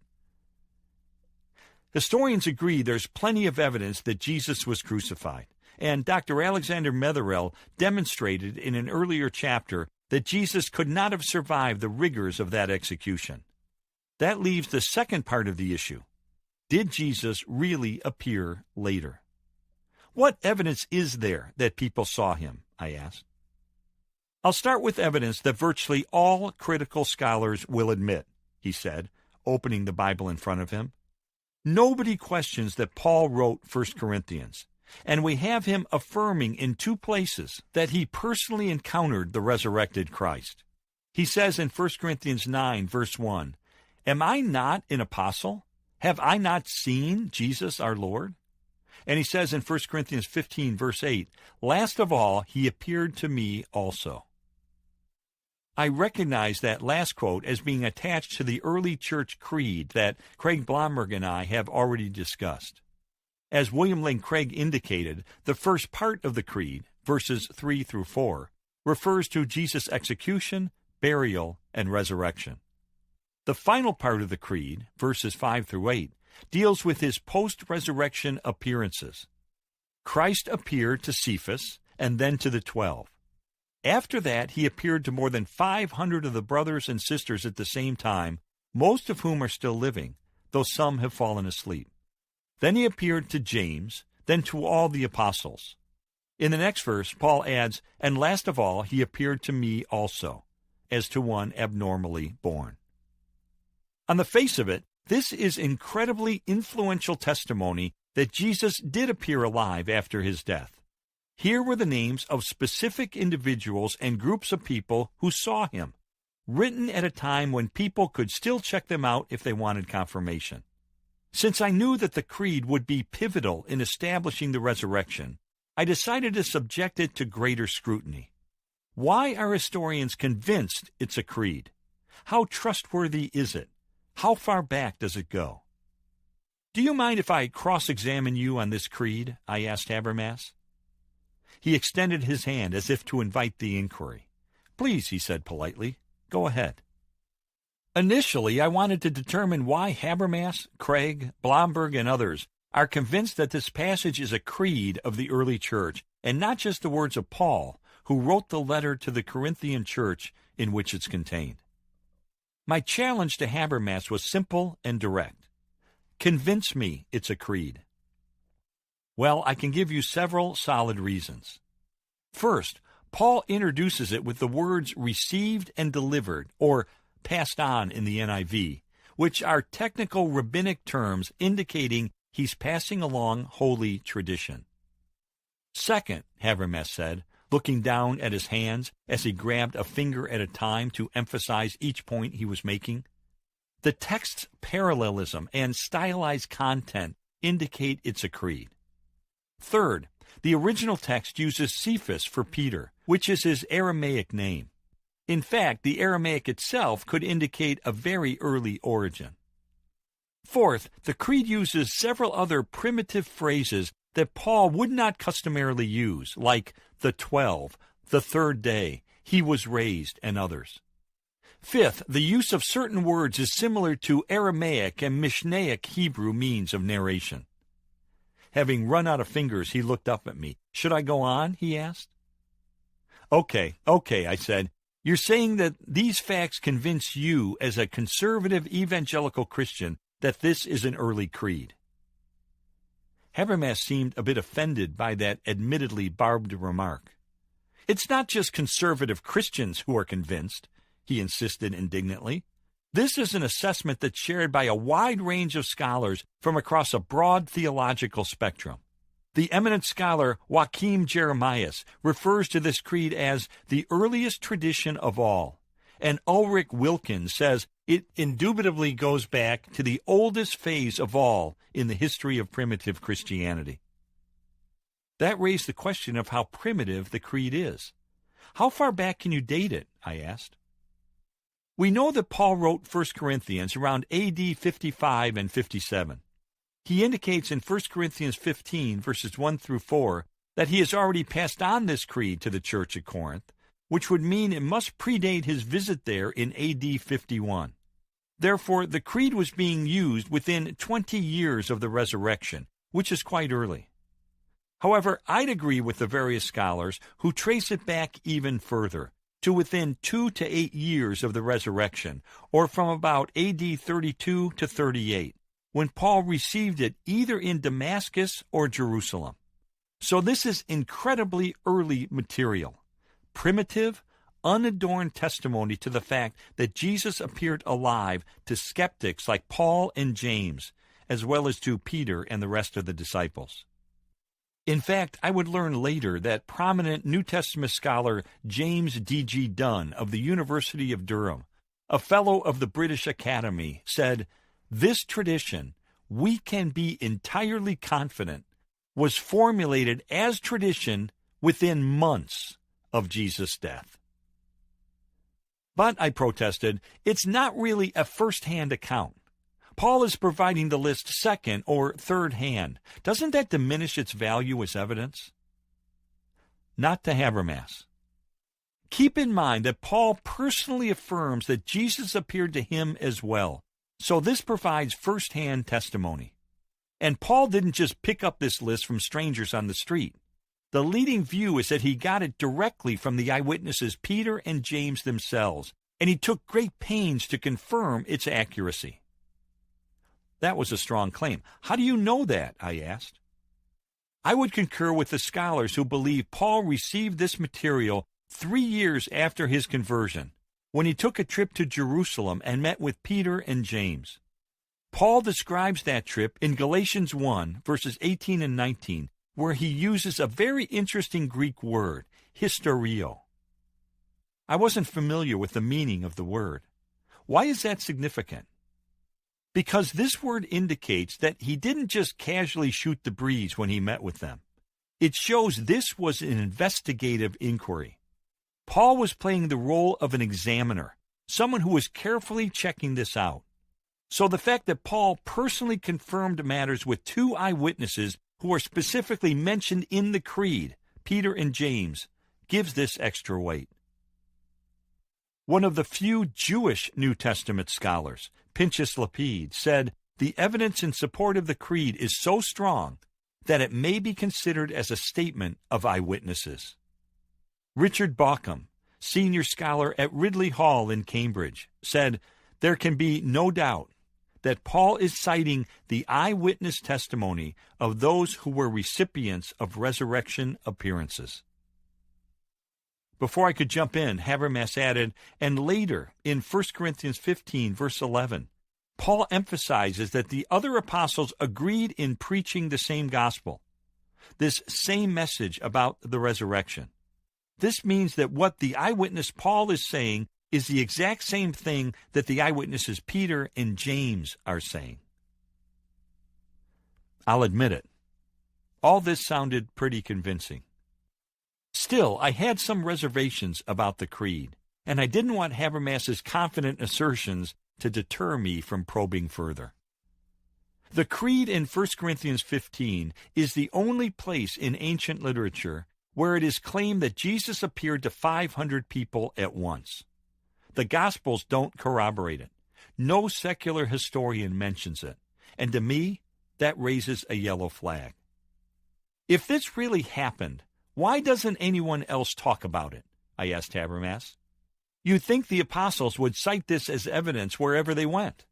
Historians agree there's plenty of evidence that Jesus was crucified. And Dr. Alexander Metherell demonstrated in an earlier chapter that Jesus could not have survived the rigors of that execution. That leaves the second part of the issue. Did Jesus really appear later? What evidence is there that people saw him? I asked. I'll start with evidence that virtually all critical scholars will admit, he said, opening the Bible in front of him. Nobody questions that Paul wrote 1 Corinthians. And we have him affirming in two places that he personally encountered the resurrected Christ. He says in 1 Corinthians 9, verse 1, Am I not an apostle? Have I not seen Jesus our Lord? And he says in 1 Corinthians 15, verse 8, Last of all, he appeared to me also. I recognize that last quote as being attached to the early church creed that Craig Blomberg and I have already discussed. As William Lane Craig indicated, the first part of the creed, verses 3 through 4, refers to Jesus' execution, burial, and resurrection. The final part of the creed, verses 5 through 8, deals with his post-resurrection appearances. Christ appeared to Cephas and then to the 12. After that, he appeared to more than 500 of the brothers and sisters at the same time, most of whom are still living, though some have fallen asleep. Then he appeared to James, then to all the apostles. In the next verse, Paul adds, "And last of all, he appeared to me also, as to one abnormally born." On the face of it, this is incredibly influential testimony that Jesus did appear alive after his death. Here were the names of specific individuals and groups of people who saw him, written at a time when people could still check them out if they wanted confirmation. Since I knew that the creed would be pivotal in establishing the resurrection, I decided to subject it to greater scrutiny. Why are historians convinced it's a creed? How trustworthy is it? How far back does it go? "Do you mind if I cross-examine you on this creed?" I asked Habermas. He extended his hand as if to invite the inquiry. "Please," he said politely, "go ahead." Initially, I wanted to determine why Habermas, Craig, Blomberg, and others are convinced that this passage is a creed of the early church, and not just the words of Paul, who wrote the letter to the Corinthian church in which it's contained. My challenge to Habermas was simple and direct. Convince me it's a creed. Well, I can give you several solid reasons. First, Paul introduces it with the words received and delivered, or passed on in the NIV, which are technical rabbinic terms indicating he's passing along holy tradition. Second, Habermas said, looking down at his hands as he grabbed a finger at a time to emphasize each point he was making, the text's parallelism and stylized content indicate it's a creed. Third, the original text uses Cephas for Peter, which is his Aramaic name. In fact, the Aramaic itself could indicate a very early origin. Fourth, the creed uses several other primitive phrases that Paul would not customarily use, like the 12, the third day, he was raised, and others. Fifth, the use of certain words is similar to Aramaic and Mishnaic Hebrew means of narration. Having run out of fingers, he looked up at me. "Should I go on?" he asked. Okay, I said. "You're saying that these facts convince you, as a conservative evangelical Christian, that this is an early creed." Habermas seemed a bit offended by that admittedly barbed remark. "It's not just conservative Christians who are convinced," he insisted indignantly. "This is an assessment that's shared by a wide range of scholars from across a broad theological spectrum. The eminent scholar Joachim Jeremias refers to this creed as the earliest tradition of all, and Ulrich Wilkins says it indubitably goes back to the oldest phase of all in the history of primitive Christianity." That raised the question of how primitive the creed is. "How far back can you date it?" I asked. We know that Paul wrote 1 Corinthians around AD 55 and 57. He indicates in 1 Corinthians 15, verses 1 through 4, that he has already passed on this creed to the church at Corinth, which would mean it must predate his visit there in AD 51. Therefore, the creed was being used within 20 years of the resurrection, which is quite early. However, I'd agree with the various scholars who trace it back even further, to within 2 to 8 years of the resurrection, or from about AD 32 to 38, when Paul received it either in Damascus or Jerusalem. So this is incredibly early material, primitive, unadorned testimony to the fact that Jesus appeared alive to skeptics like Paul and James, as well as to Peter and the rest of the disciples. In fact, I would learn later that prominent New Testament scholar James D.G. Dunn of the University of Durham, a fellow of the British Academy, said, "This tradition, we can be entirely confident, was formulated as tradition within months of Jesus' death." But, I protested, it's not really a first-hand account. Paul is providing the list second or third hand. Doesn't that diminish its value as evidence? Not to Habermas. Keep in mind that Paul personally affirms that Jesus appeared to him as well, so this provides first-hand testimony. And Paul didn't just pick up this list from strangers on the street. The leading view is that he got it directly from the eyewitnesses Peter and James themselves, and he took great pains to confirm its accuracy. That was a strong claim. "How do you know that?" I asked. I would concur with the scholars who believe Paul received this material 3 years after his conversion, when he took a trip to Jerusalem and met with Peter and James. Paul describes that trip in Galatians 1, verses 18 and 19, where he uses a very interesting Greek word, hysterio. I wasn't familiar with the meaning of the word. Why is that significant? Because this word indicates that he didn't just casually shoot the breeze when he met with them. It shows this was an investigative inquiry. Paul was playing the role of an examiner, someone who was carefully checking this out. So the fact that Paul personally confirmed matters with 2 eyewitnesses who are specifically mentioned in the Creed, Peter and James, gives this extra weight. One of the few Jewish New Testament scholars, Pinchas Lapide, said, "The evidence in support of the Creed is so strong that it may be considered as a statement of eyewitnesses." Richard Bauckham, senior scholar at Ridley Hall in Cambridge, said, "There can be no doubt that Paul is citing the eyewitness testimony of those who were recipients of resurrection appearances." Before I could jump in, Habermas added, and later in 1 Corinthians 15, verse 11, Paul emphasizes that the other apostles agreed in preaching the same gospel, this same message about the resurrection. This means that what the eyewitness Paul is saying is the exact same thing that the eyewitnesses Peter and James are saying. I'll admit it. All this sounded pretty convincing. Still, I had some reservations about the Creed, and I didn't want Habermas's confident assertions to deter me from probing further. The Creed in 1 Corinthians 15 is the only place in ancient literature where it is claimed that Jesus appeared to 500 people at once. The Gospels don't corroborate it. No secular historian mentions it, and to me, that raises a yellow flag. If this really happened, why doesn't anyone else talk about it? I asked Habermas. You'd think the apostles would cite this as evidence wherever they went.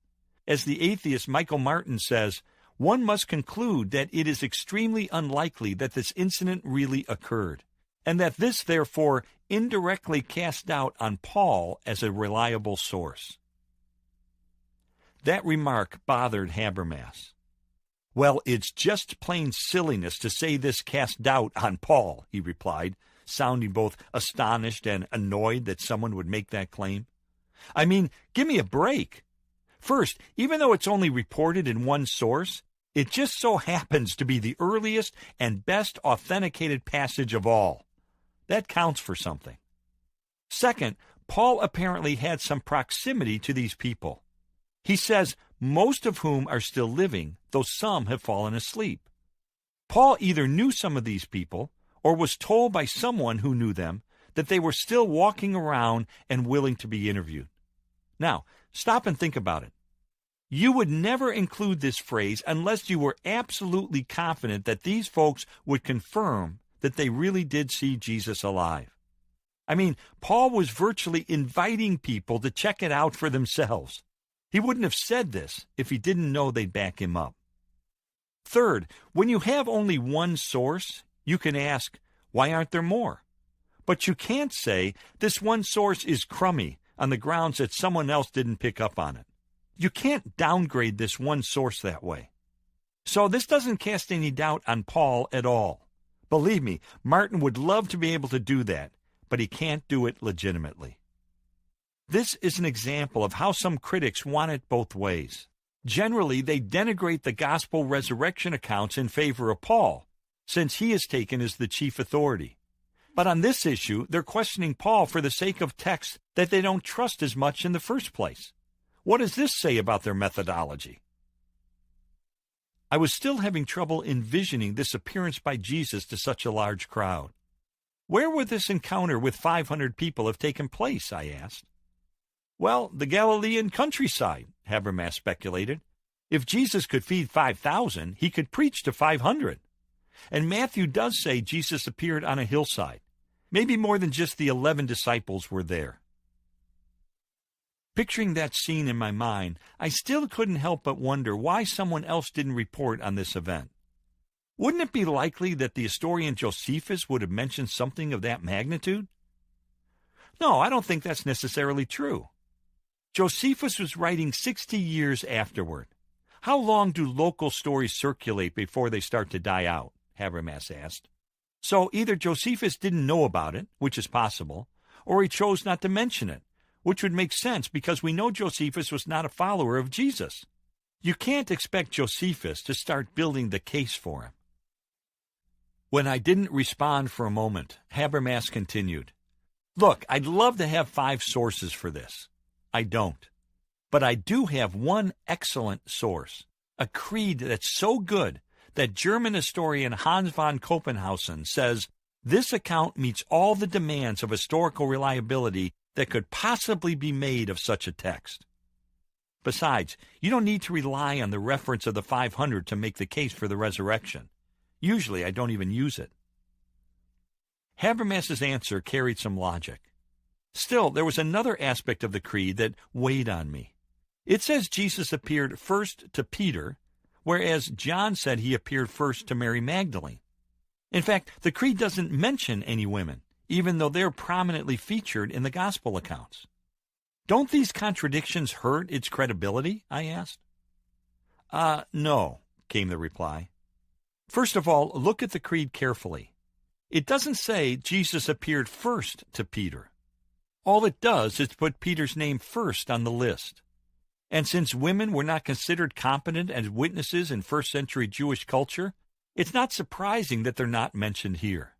As the atheist Michael Martin says, one must conclude that it is extremely unlikely that this incident really occurred, and that this, therefore, indirectly casts doubt on Paul as a reliable source. That remark bothered Habermas. Well, it's just plain silliness to say this casts doubt on Paul, he replied, sounding both astonished and annoyed that someone would make that claim. I mean, give me a break. First, even though it's only reported in one source, it just so happens to be the earliest and best authenticated passage of all. That counts for something. Second, Paul apparently had some proximity to these people. He says, most of whom are still living, though some have fallen asleep. Paul either knew some of these people, or was told by someone who knew them that they were still walking around and willing to be interviewed. Now, stop and think about it. You would never include this phrase unless you were absolutely confident that these folks would confirm that they really did see Jesus alive. I mean, Paul was virtually inviting people to check it out for themselves. He wouldn't have said this if he didn't know they'd back him up. Third, when you have only one source, you can ask, why aren't there more? But you can't say, this one source is crummy on the grounds that someone else didn't pick up on it. You can't downgrade this one source that way. So this doesn't cast any doubt on Paul at all. Believe me, Martin would love to be able to do that, but he can't do it legitimately. This is an example of how some critics want it both ways. Generally, they denigrate the gospel resurrection accounts in favor of Paul, since he is taken as the chief authority. But on this issue, they're questioning Paul for the sake of texts that they don't trust as much in the first place. What does this say about their methodology? I was still having trouble envisioning this appearance by Jesus to such a large crowd. Where would this encounter with 500 people have taken place, I asked. Well, the Galilean countryside, Habermas speculated. If Jesus could feed 5,000, he could preach to 500. And Matthew does say Jesus appeared on a hillside. Maybe more than just the 11 disciples were there. Picturing that scene in my mind, I still couldn't help but wonder why someone else didn't report on this event. Wouldn't it be likely that the historian Josephus would have mentioned something of that magnitude? No, I don't think that's necessarily true. Josephus was writing 60 years afterward. How long do local stories circulate before they start to die out? Habermas asked. So either Josephus didn't know about it, which is possible, or he chose not to mention it, which would make sense because we know Josephus was not a follower of Jesus. You can't expect Josephus to start building the case for him. When I didn't respond for a moment, Habermas continued, "Look, I'd love to have 5 sources for this. I don't. But I do have one excellent source, a creed that's so good that German historian Hans von Koppenhausen says this account meets all the demands of historical reliability that could possibly be made of such a text. Besides, you don't need to rely on the reference of the 500 to make the case for the resurrection. Usually I don't even use it." Habermas's answer carried some logic. Still, there was another aspect of the creed that weighed on me. It says Jesus appeared first to Peter, whereas John said he appeared first to Mary Magdalene. In fact, the creed doesn't mention any women, even though they're prominently featured in the gospel accounts. Don't these contradictions hurt its credibility? I asked. No, came the reply. First of all, look at the creed carefully. It doesn't say Jesus appeared first to Peter. All it does is put Peter's name first on the list. And since women were not considered competent as witnesses in first-century Jewish culture, it's not surprising that they're not mentioned here.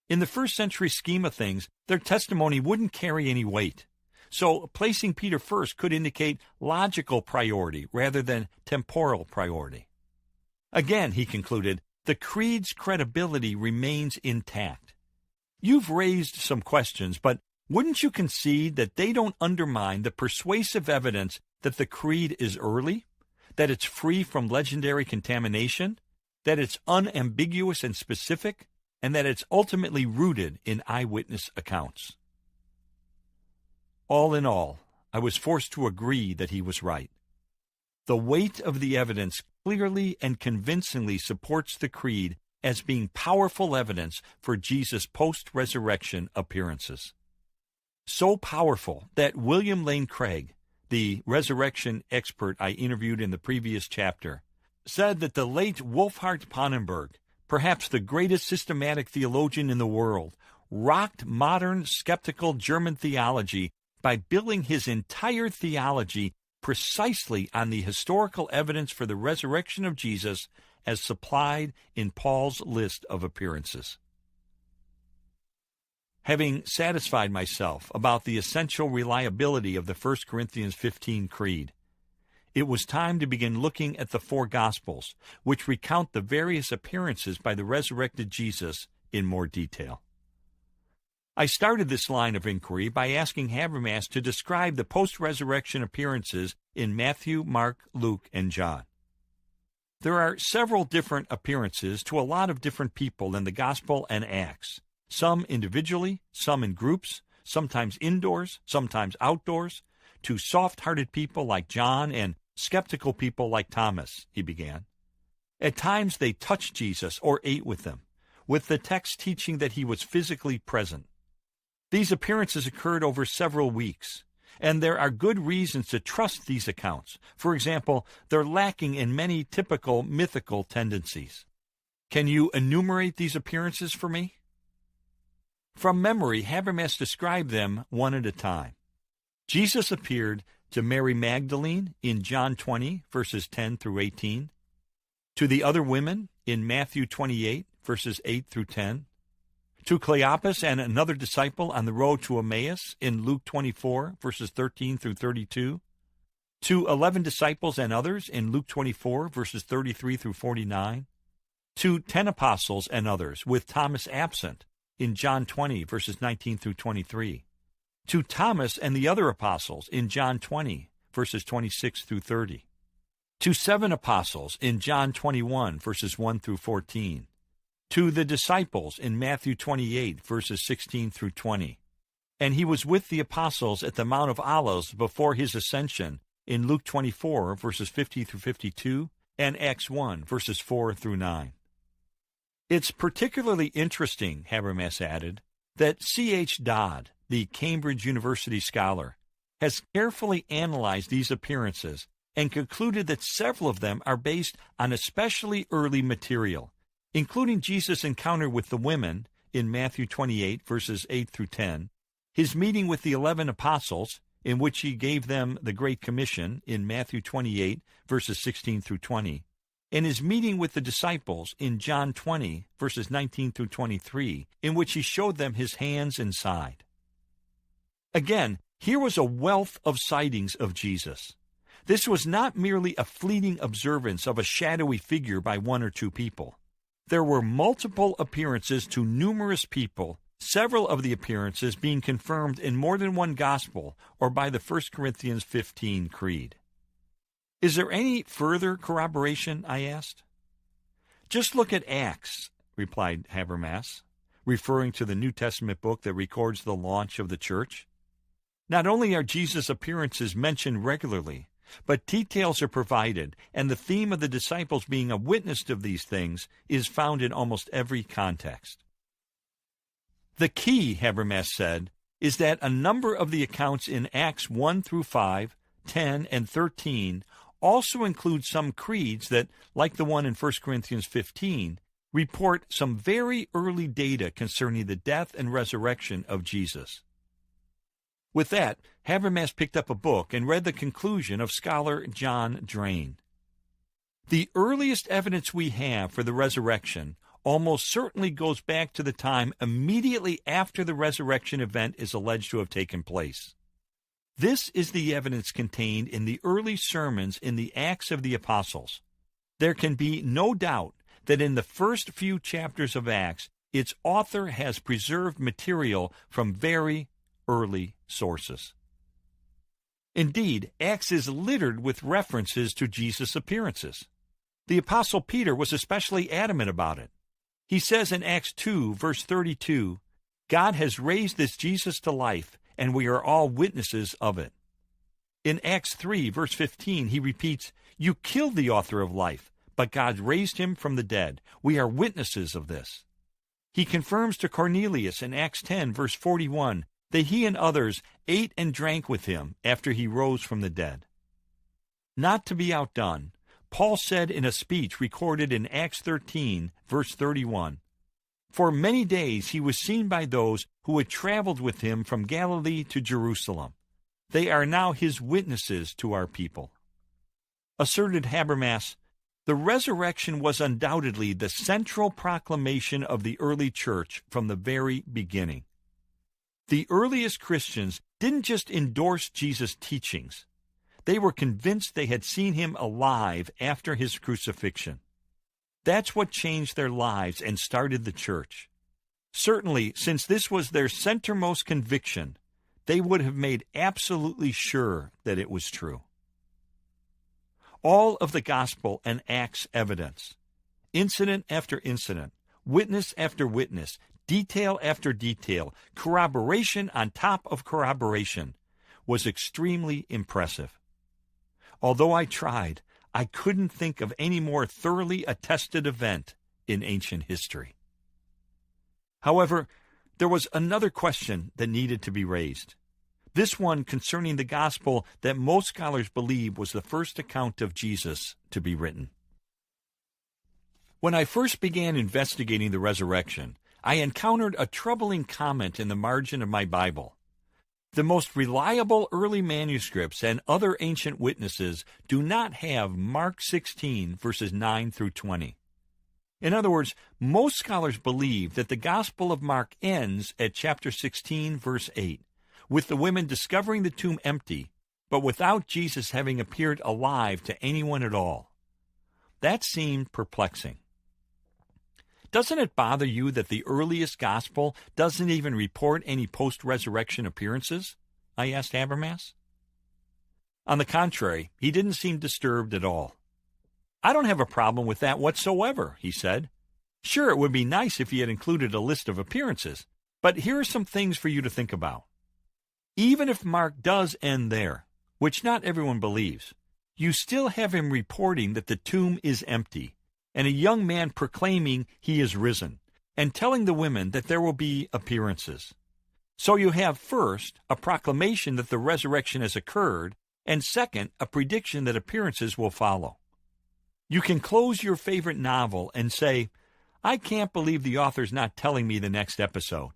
In the first-century scheme of things, their testimony wouldn't carry any weight. So placing Peter first could indicate logical priority rather than temporal priority. Again, he concluded, the creed's credibility remains intact. You've raised some questions, but wouldn't you concede that they don't undermine the persuasive evidence that the creed is early, that it's free from legendary contamination, that it's unambiguous and specific, and that it's ultimately rooted in eyewitness accounts? All in all, I was forced to agree that he was right. The weight of the evidence clearly and convincingly supports the creed as being powerful evidence for Jesus' post-resurrection appearances. So powerful that William Lane Craig, the resurrection expert I interviewed in the previous chapter, said that the late Wolfhart Pannenberg, perhaps the greatest systematic theologian in the world, rocked modern skeptical German theology by building his entire theology precisely on the historical evidence for the resurrection of Jesus as supplied in Paul's list of appearances. Having satisfied myself about the essential reliability of the 1 Corinthians 15 creed, it was time to begin looking at the 4 Gospels, which recount the various appearances by the resurrected Jesus in more detail. I started this line of inquiry by asking Habermas to describe the post-resurrection appearances in Matthew, Mark, Luke, and John. There are several different appearances to a lot of different people in the Gospel and Acts, some individually, some in groups, sometimes indoors, sometimes outdoors, to soft-hearted people like John and skeptical people like Thomas, he began. At times they touched Jesus or ate with him, with the text teaching that he was physically present. These appearances occurred over several weeks, and there are good reasons to trust these accounts. For example, they're lacking in many typical mythical tendencies. Can you enumerate these appearances for me? From memory, Habermas described them one at a time. Jesus appeared to Mary Magdalene in John 20, verses 10 through 18, to the other women in Matthew 28, verses 8 through 10, to Cleopas and another disciple on the road to Emmaus in Luke 24, verses 13 through 32, to 11 disciples and others in Luke 24, verses 33 through 49, to 10 apostles and others with Thomas absent in John 20, verses 19 through 23, to Thomas and the other apostles in John 20, verses 26 through 30, to 7 apostles in John 21, verses 1 through 14, to the disciples in Matthew 28, verses 16 through 20, and he was with the apostles at the Mount of Olives before his ascension in Luke 24, verses 50 through 52, and Acts 1, verses 4 through 9. It's particularly interesting, Habermas added, that C.H. Dodd, the Cambridge University scholar, has carefully analyzed these appearances and concluded that several of them are based on especially early material, including Jesus' encounter with the women in Matthew 28, verses 8 through 10, his meeting with the 11 apostles, in which he gave them the Great Commission in Matthew 28, verses 16 through 20, and his meeting with the disciples in John 20, verses 19 through 23, in which he showed them his hands and side. Again, here was a wealth of sightings of Jesus. This was not merely a fleeting observance of a shadowy figure by one or two people. There were multiple appearances to numerous people, several of the appearances being confirmed in more than one gospel or by the 1 Corinthians 15 creed. Is there any further corroboration, I asked? Just look at Acts, replied Habermas, referring to the New Testament book that records the launch of the church. Not only are Jesus' appearances mentioned regularly, but details are provided, and the theme of the disciples being a witness of these things is found in almost every context. The key, Habermas said, is that a number of the accounts in Acts 1 through 5, 10, and 13 also include some creeds that, like the one in 1 Corinthians 15, report some very early data concerning the death and resurrection of Jesus. With that, Habermas picked up a book and read the conclusion of scholar John Drain. The earliest evidence we have for the resurrection almost certainly goes back to the time immediately after the resurrection event is alleged to have taken place. This is the evidence contained in the early sermons in the Acts of the Apostles. There can be no doubt that in the first few chapters of Acts, its author has preserved material from very early sources. Indeed, Acts is littered with references to Jesus' appearances. The Apostle Peter was especially adamant about it. He says in Acts 2, verse 32, God has raised this Jesus to life, and we are all witnesses of it. In Acts 3, verse 15, he repeats, You killed the author of life, but God raised him from the dead. We are witnesses of this. He confirms to Cornelius in Acts 10, verse 41, that he and others ate and drank with him after he rose from the dead. Not to be outdone, Paul said in a speech recorded in Acts 13, verse 31, For many days he was seen by those who had traveled with him from Galilee to Jerusalem. They are now his witnesses to our people. Asserted Habermas, the resurrection was undoubtedly the central proclamation of the early church from the very beginning. The earliest Christians didn't just endorse Jesus' teachings. They were convinced they had seen him alive after his crucifixion. That's what changed their lives and started the church. Certainly, since this was their centermost conviction, they would have made absolutely sure that it was true. All of the gospel and Acts evidence, incident after incident, witness after witness, detail after detail, corroboration on top of corroboration, was extremely impressive. Although I tried, I couldn't think of any more thoroughly attested event in ancient history. However, there was another question that needed to be raised. This one concerning the gospel that most scholars believe was the first account of Jesus to be written. When I first began investigating the resurrection, I encountered a troubling comment in the margin of my Bible. The most reliable early manuscripts and other ancient witnesses do not have Mark 16, verses 9 through 20. In other words, most scholars believe that the Gospel of Mark ends at chapter 16, verse 8, with the women discovering the tomb empty, but without Jesus having appeared alive to anyone at all. That seemed perplexing. Doesn't it bother you that the earliest gospel doesn't even report any post-resurrection appearances? I asked Habermas. On the contrary, he didn't seem disturbed at all. I don't have a problem with that whatsoever, he said. Sure, it would be nice if he had included a list of appearances, but here are some things for you to think about. Even if Mark does end there, which not everyone believes, you still have him reporting that the tomb is empty, and a young man proclaiming he is risen, and telling the women that there will be appearances. So you have, first, a proclamation that the resurrection has occurred, and second, a prediction that appearances will follow. You can close your favorite novel and say, I can't believe the author's not telling me the next episode.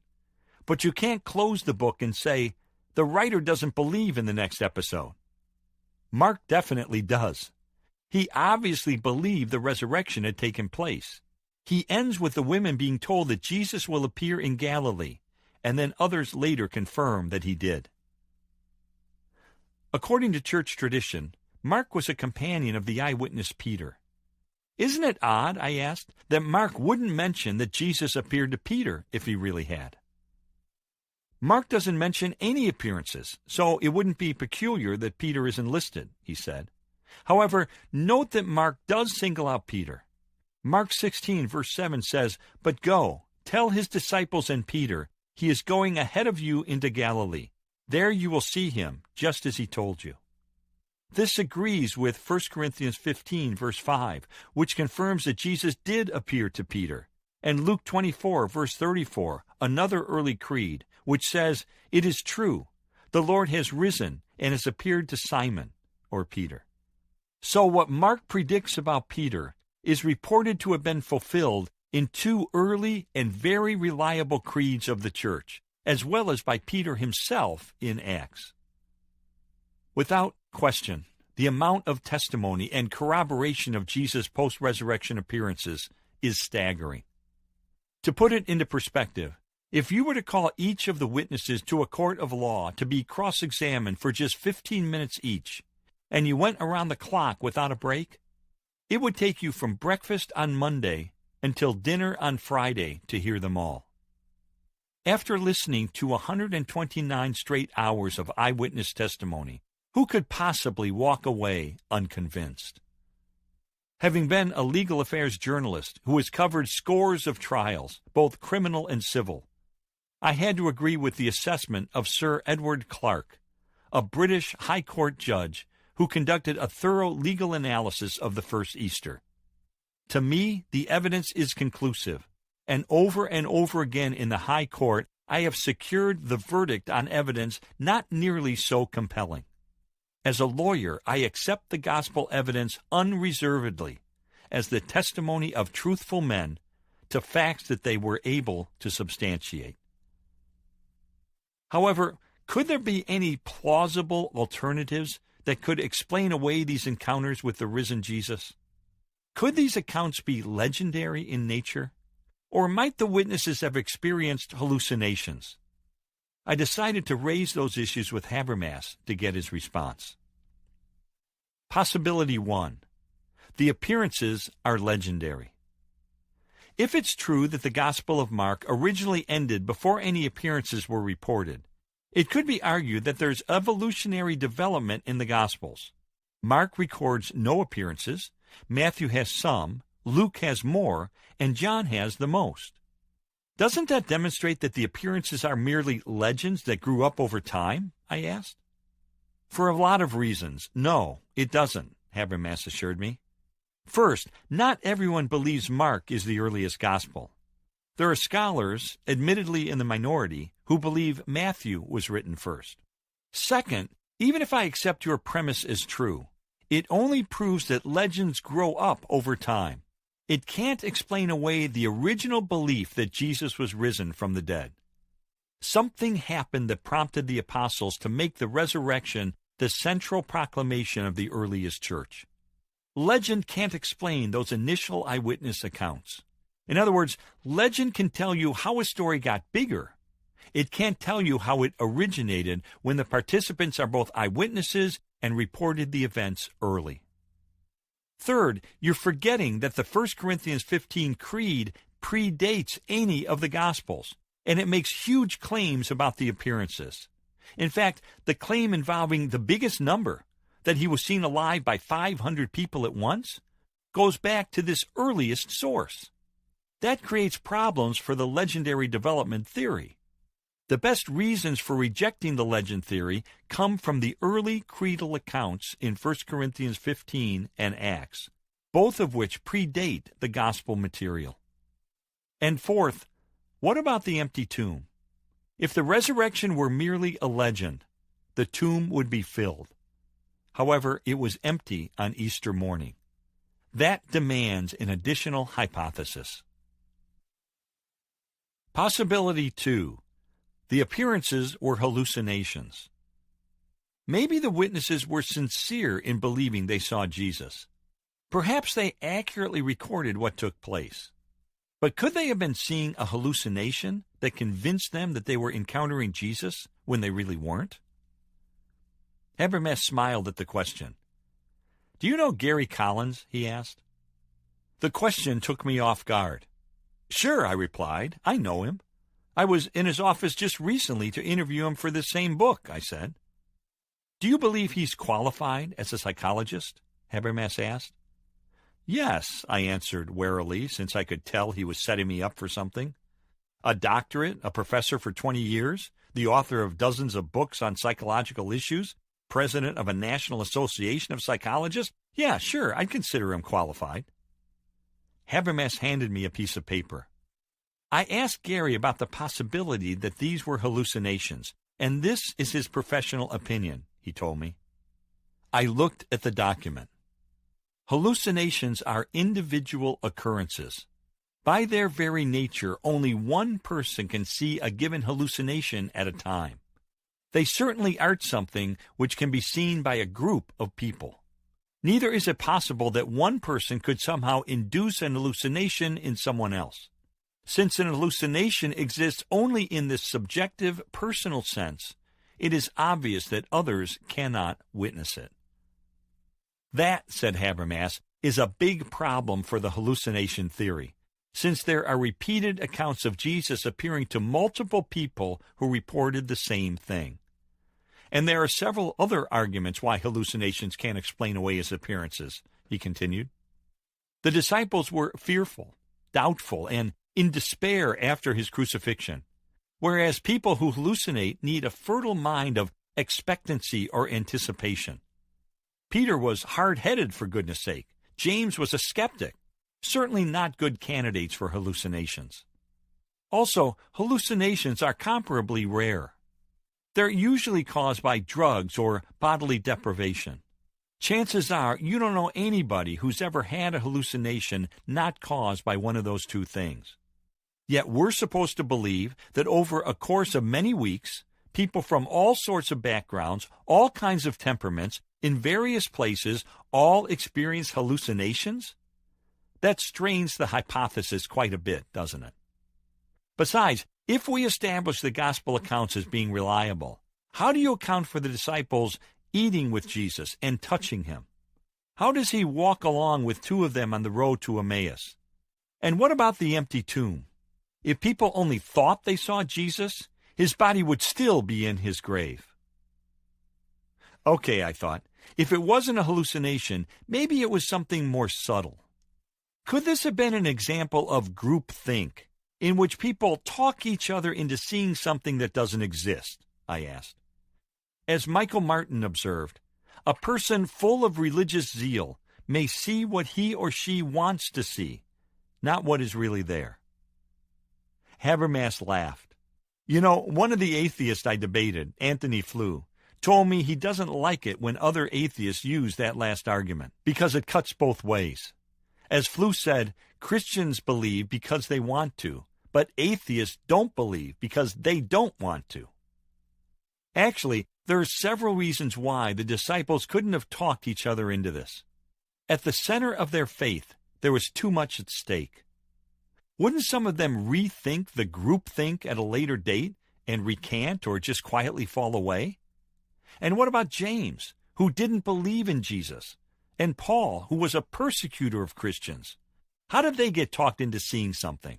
But you can't close the book and say, the writer doesn't believe in the next episode. Mark definitely does. He obviously believed the resurrection had taken place. He ends with the women being told that Jesus will appear in Galilee, and then others later confirm that he did. According to church tradition, Mark was a companion of the eyewitness Peter. Isn't it odd, I asked, that Mark wouldn't mention that Jesus appeared to Peter if he really had? Mark doesn't mention any appearances, so it wouldn't be peculiar that Peter isn't listed, he said. However, note that Mark does single out Peter. Mark 16, verse 7 says, But go, tell his disciples and Peter, he is going ahead of you into Galilee. There you will see him, just as he told you. This agrees with 1 Corinthians 15, verse 5, which confirms that Jesus did appear to Peter, and Luke 24, verse 34, another early creed, which says, It is true, the Lord has risen and has appeared to Simon, or Peter. So what Mark predicts about Peter is reported to have been fulfilled in two early and very reliable creeds of the church, as well as by Peter himself in Acts. Without question, the amount of testimony and corroboration of Jesus' post-resurrection appearances is staggering. To put it into perspective, if you were to call each of the witnesses to a court of law to be cross-examined for just 15 minutes each, and you went around the clock without a break, it would take you from breakfast on Monday until dinner on Friday to hear them all. After listening to 129 straight hours of eyewitness testimony, who could possibly walk away unconvinced? Having been a legal affairs journalist who has covered scores of trials, both criminal and civil, I had to agree with the assessment of Sir Edward Clarke, a British High Court judge who conducted a thorough legal analysis of the first Easter. To me, the evidence is conclusive, and over again in the High Court, I have secured the verdict on evidence not nearly so compelling. As a lawyer, I accept the gospel evidence unreservedly as the testimony of truthful men to facts that they were able to substantiate. However, could there be any plausible alternatives that could explain away these encounters with the risen Jesus? Could these accounts be legendary in nature? Or might the witnesses have experienced hallucinations? I decided to raise those issues with Habermas to get his response. Possibility 1. The appearances are legendary. If it's true that the Gospel of Mark originally ended before any appearances were reported, it could be argued that there's evolutionary development in the Gospels. Mark records no appearances, Matthew has some, Luke has more, and John has the most. Doesn't that demonstrate that the appearances are merely legends that grew up over time? I asked. For a lot of reasons, no, it doesn't, Habermas assured me. First, not everyone believes Mark is the earliest gospel. There are scholars, admittedly in the minority, who believe Matthew was written first. Second, even if I accept your premise as true, it only proves that legends grow up over time. It can't explain away the original belief that Jesus was risen from the dead. Something happened that prompted the apostles to make the resurrection the central proclamation of the earliest church. Legend can't explain those initial eyewitness accounts. In other words, legend can tell you how a story got bigger. It can't tell you how it originated when the participants are both eyewitnesses and reported the events early. Third, you're forgetting that the 1 Corinthians 15 creed predates any of the Gospels, and it makes huge claims about the appearances. In fact, the claim involving the biggest number, that he was seen alive by 500 people at once, goes back to this earliest source. That creates problems for the legendary development theory. The best reasons for rejecting the legend theory come from the early creedal accounts in 1 Corinthians 15 and Acts, both of which predate the gospel material. And fourth, what about the empty tomb? If the resurrection were merely a legend, the tomb would be filled. However, it was empty on Easter morning. That demands an additional hypothesis. Possibility 2. The appearances were hallucinations. Maybe the witnesses were sincere in believing they saw Jesus. Perhaps they accurately recorded what took place. But could they have been seeing a hallucination that convinced them that they were encountering Jesus when they really weren't? Habermas smiled at the question. "Do you know Gary Collins?" he asked. The question took me off guard. "Sure," I replied. "I know him. I was in his office just recently to interview him for this same book," I said. "Do you believe he's qualified as a psychologist?" Habermas asked. "Yes," I answered warily, since I could tell he was setting me up for something. "A doctorate, a professor for 20 years, the author of dozens of books on psychological issues, president of a national association of psychologists? Yeah, sure, I'd consider him qualified." Habermas handed me a piece of paper. I asked Gary about the possibility that these were hallucinations, and this is his professional opinion, he told me. I looked at the document. Hallucinations are individual occurrences. By their very nature, only one person can see a given hallucination at a time. They certainly aren't something which can be seen by a group of people. Neither is it possible that one person could somehow induce an hallucination in someone else. Since an hallucination exists only in this subjective, personal sense, it is obvious that others cannot witness it. That, said Habermas, is a big problem for the hallucination theory, since there are repeated accounts of Jesus appearing to multiple people who reported the same thing. And there are several other arguments why hallucinations can't explain away his appearances, he continued. The disciples were fearful, doubtful, and in despair after his crucifixion, whereas people who hallucinate need a fertile mind of expectancy or anticipation. Peter was hard-headed, for goodness sake. James was a skeptic, certainly not good candidates for hallucinations. Also, hallucinations are comparably rare. They're usually caused by drugs or bodily deprivation. Chances are you don't know anybody who's ever had a hallucination not caused by one of those two things. Yet we're supposed to believe that over a course of many weeks, people from all sorts of backgrounds, all kinds of temperaments, in various places, all experience hallucinations? That strains the hypothesis quite a bit, doesn't it? Besides, if we establish the gospel accounts as being reliable, how do you account for the disciples eating with Jesus and touching him? How does he walk along with two of them on the road to Emmaus? And what about the empty tomb? If people only thought they saw Jesus, his body would still be in his grave. Okay, I thought, if it wasn't a hallucination, maybe it was something more subtle. Could this have been an example of groupthink, in which people talk each other into seeing something that doesn't exist? I asked. As Michael Martin observed, a person full of religious zeal may see what he or she wants to see, not what is really there. Habermas laughed. You know, one of the atheists I debated, Anthony Flew, told me he doesn't like it when other atheists use that last argument, because it cuts both ways. As Flew said, Christians believe because they want to, but atheists don't believe because they don't want to. Actually, there are several reasons why the disciples couldn't have talked each other into this. At the center of their faith, there was too much at stake. Wouldn't some of them rethink the groupthink at a later date and recant or just quietly fall away? And what about James, who didn't believe in Jesus, and Paul, who was a persecutor of Christians? How did they get talked into seeing something?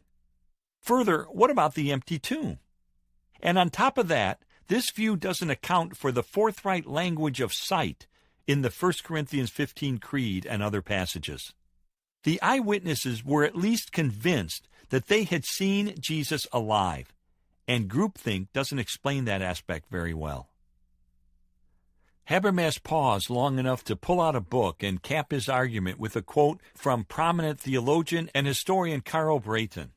Further, what about the empty tomb? And on top of that, this view doesn't account for the forthright language of sight in the 1 Corinthians 15 Creed and other passages. The eyewitnesses were at least convinced that they had seen Jesus alive, and groupthink doesn't explain that aspect very well. Habermas paused long enough to pull out a book and cap his argument with a quote from prominent theologian and historian Corroborating.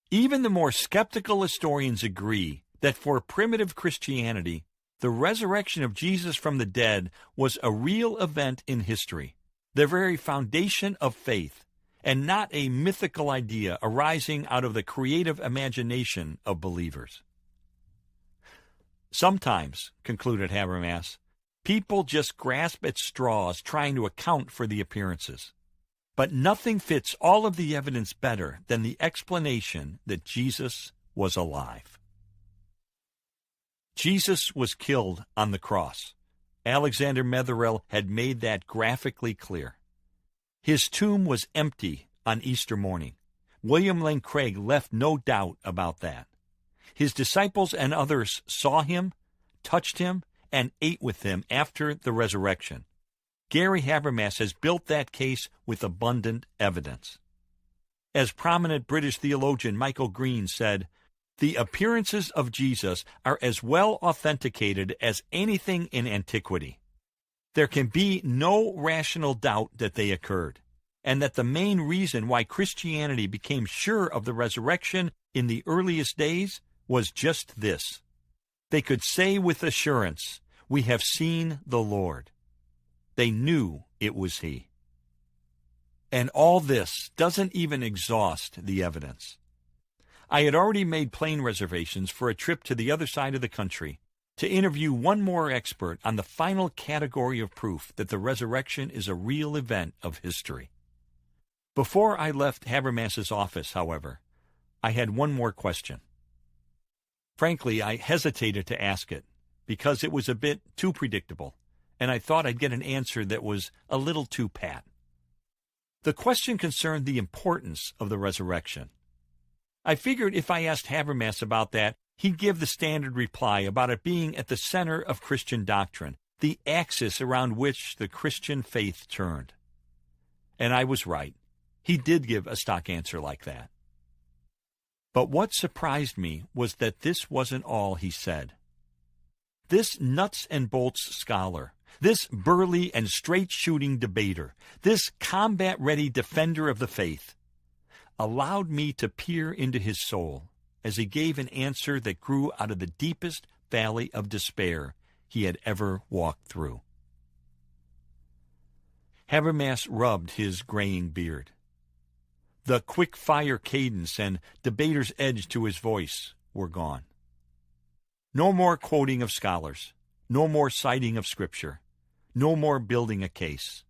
Even the more skeptical historians agree that for primitive Christianity, the resurrection of Jesus from the dead was a real event in history, the very foundation of faith, and not a mythical idea arising out of the creative imagination of believers. Sometimes, concluded Habermas, people just grasp at straws trying to account for the appearances. But nothing fits all of the evidence better than the explanation that Jesus was alive. Jesus was killed on the cross. Alexander Metherell had made that graphically clear. His tomb was empty on Easter morning. William Lane Craig left no doubt about that. His disciples and others saw him, touched him, and ate with him after the resurrection. Gary Habermas has built that case with abundant evidence. As prominent British theologian Michael Green said, the appearances of Jesus are as well authenticated as anything in antiquity. There can be no rational doubt that they occurred, and that the main reason why Christianity became sure of the resurrection in the earliest days was just this. They could say with assurance, "We have seen the Lord." They knew it was He. And all this doesn't even exhaust the evidence. I had already made plane reservations for a trip to the other side of the country to interview one more expert on the final category of proof that the resurrection is a real event of history. Before I left Habermas's office, however, I had one more question. Frankly, I hesitated to ask it because it was a bit too predictable, and I thought I'd get an answer that was a little too pat. The question concerned the importance of the resurrection. I figured if I asked Habermas about that, he'd give the standard reply about it being at the center of Christian doctrine, the axis around which the Christian faith turned. And I was right. He did give a stock answer like that. But what surprised me was that this wasn't all he said. This nuts and bolts scholar, this burly and straight-shooting debater, this combat-ready defender of the faith, allowed me to peer into his soul as he gave an answer that grew out of the deepest valley of despair he had ever walked through. Habermas rubbed his graying beard. The quick-fire cadence and debater's edge to his voice were gone. No more quoting of scholars, no more citing of Scripture, no more building a case.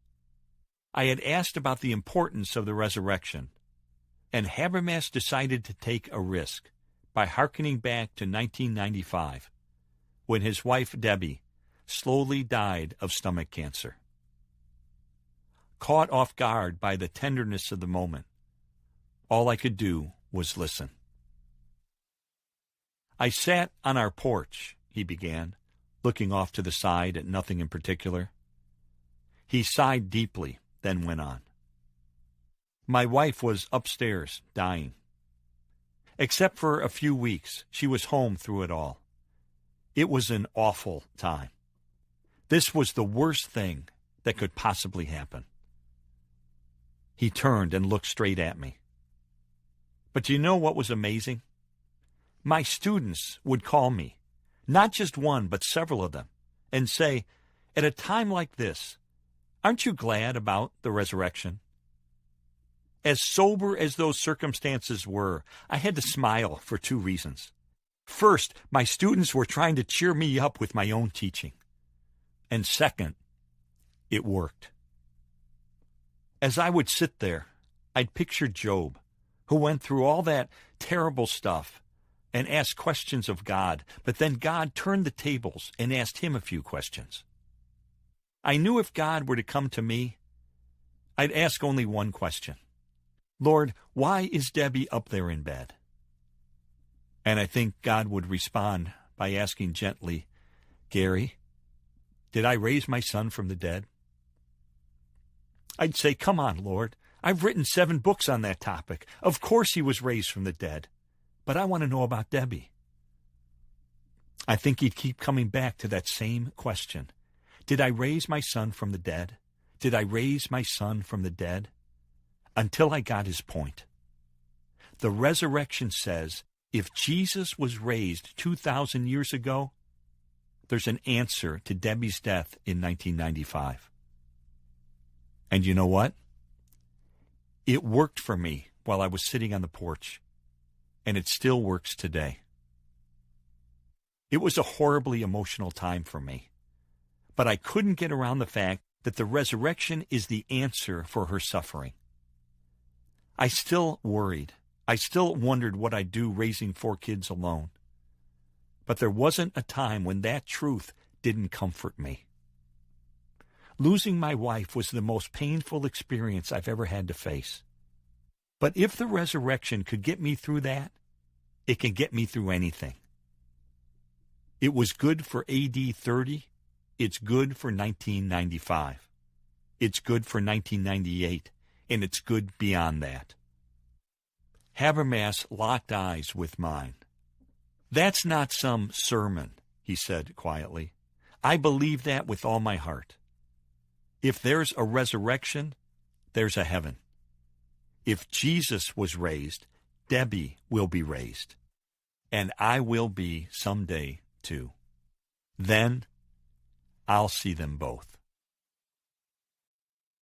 I had asked about the importance of the resurrection, and Habermas decided to take a risk by hearkening back to 1995, when his wife Debbie slowly died of stomach cancer. Caught off guard by the tenderness of the moment, all I could do was listen. I sat on our porch, he began, looking off to the side at nothing in particular. He sighed deeply, then went on. My wife was upstairs, dying. Except for a few weeks, she was home through it all. It was an awful time. This was the worst thing that could possibly happen. He turned and looked straight at me. But do you know what was amazing? My students would call me, not just one, but several of them, and say, at a time like this, aren't you glad about the resurrection? As sober as those circumstances were, I had to smile for two reasons. First, my students were trying to cheer me up with my own teaching. And second, it worked. As I would sit there, I'd picture Job, who went through all that terrible stuff and asked questions of God, but then God turned the tables and asked him a few questions. I knew if God were to come to me, I'd ask only one question. Lord, why is Debbie up there in bed? And I think God would respond by asking gently, Gary, did I raise my son from the dead? I'd say, come on, Lord. I've written 7 books on that topic. Of course he was raised from the dead. But I want to know about Debbie. I think he'd keep coming back to that same question. Did I raise my son from the dead? Did I raise my son from the dead? Until I got his point. The resurrection says, if Jesus was raised 2,000 years ago, there's an answer to Debbie's death in 1995. And you know what? It worked for me while I was sitting on the porch, and it still works today. It was a horribly emotional time for me, but I couldn't get around the fact that the resurrection is the answer for her suffering. I still worried. I still wondered what I'd do raising 4 kids alone. But there wasn't a time when that truth didn't comfort me. Losing my wife was the most painful experience I've ever had to face. But if the resurrection could get me through that, it can get me through anything. It was good for AD 30. It's good for 1995. It's good for 1998. And it's good beyond that. Habermas locked eyes with mine. That's not some sermon, he said quietly. I believe that with all my heart. If there's a resurrection, there's a heaven. If Jesus was raised, Debbie will be raised. And I will be someday, too. Then, I'll see them both.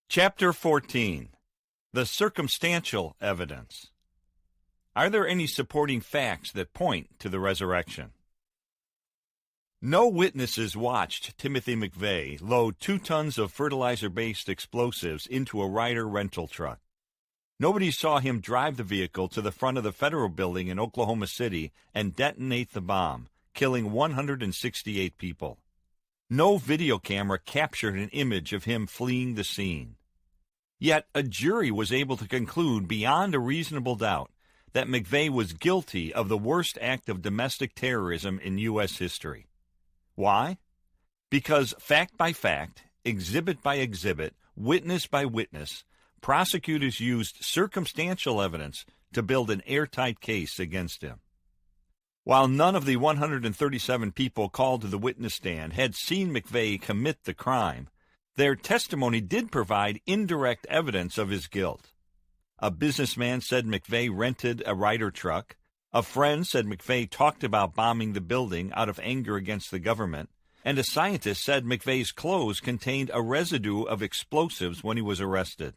Chapter 14. The Circumstantial Evidence. Are there any supporting facts that point to the resurrection? No witnesses watched Timothy McVeigh load 2 tons of fertilizer-based explosives into a Ryder rental truck. Nobody saw him drive the vehicle to the front of the federal building in Oklahoma City and detonate the bomb, killing 168 people. No video camera captured an image of him fleeing the scene. Yet a jury was able to conclude beyond a reasonable doubt that McVeigh was guilty of the worst act of domestic terrorism in U.S. history. Why? Because fact by fact, exhibit by exhibit, witness by witness, prosecutors used circumstantial evidence to build an airtight case against him. While none of the 137 people called to the witness stand had seen McVeigh commit the crime, their testimony did provide indirect evidence of his guilt. A businessman said McVeigh rented a Ryder truck. A friend said McVeigh talked about bombing the building out of anger against the government. And a scientist said McVeigh's clothes contained a residue of explosives when he was arrested.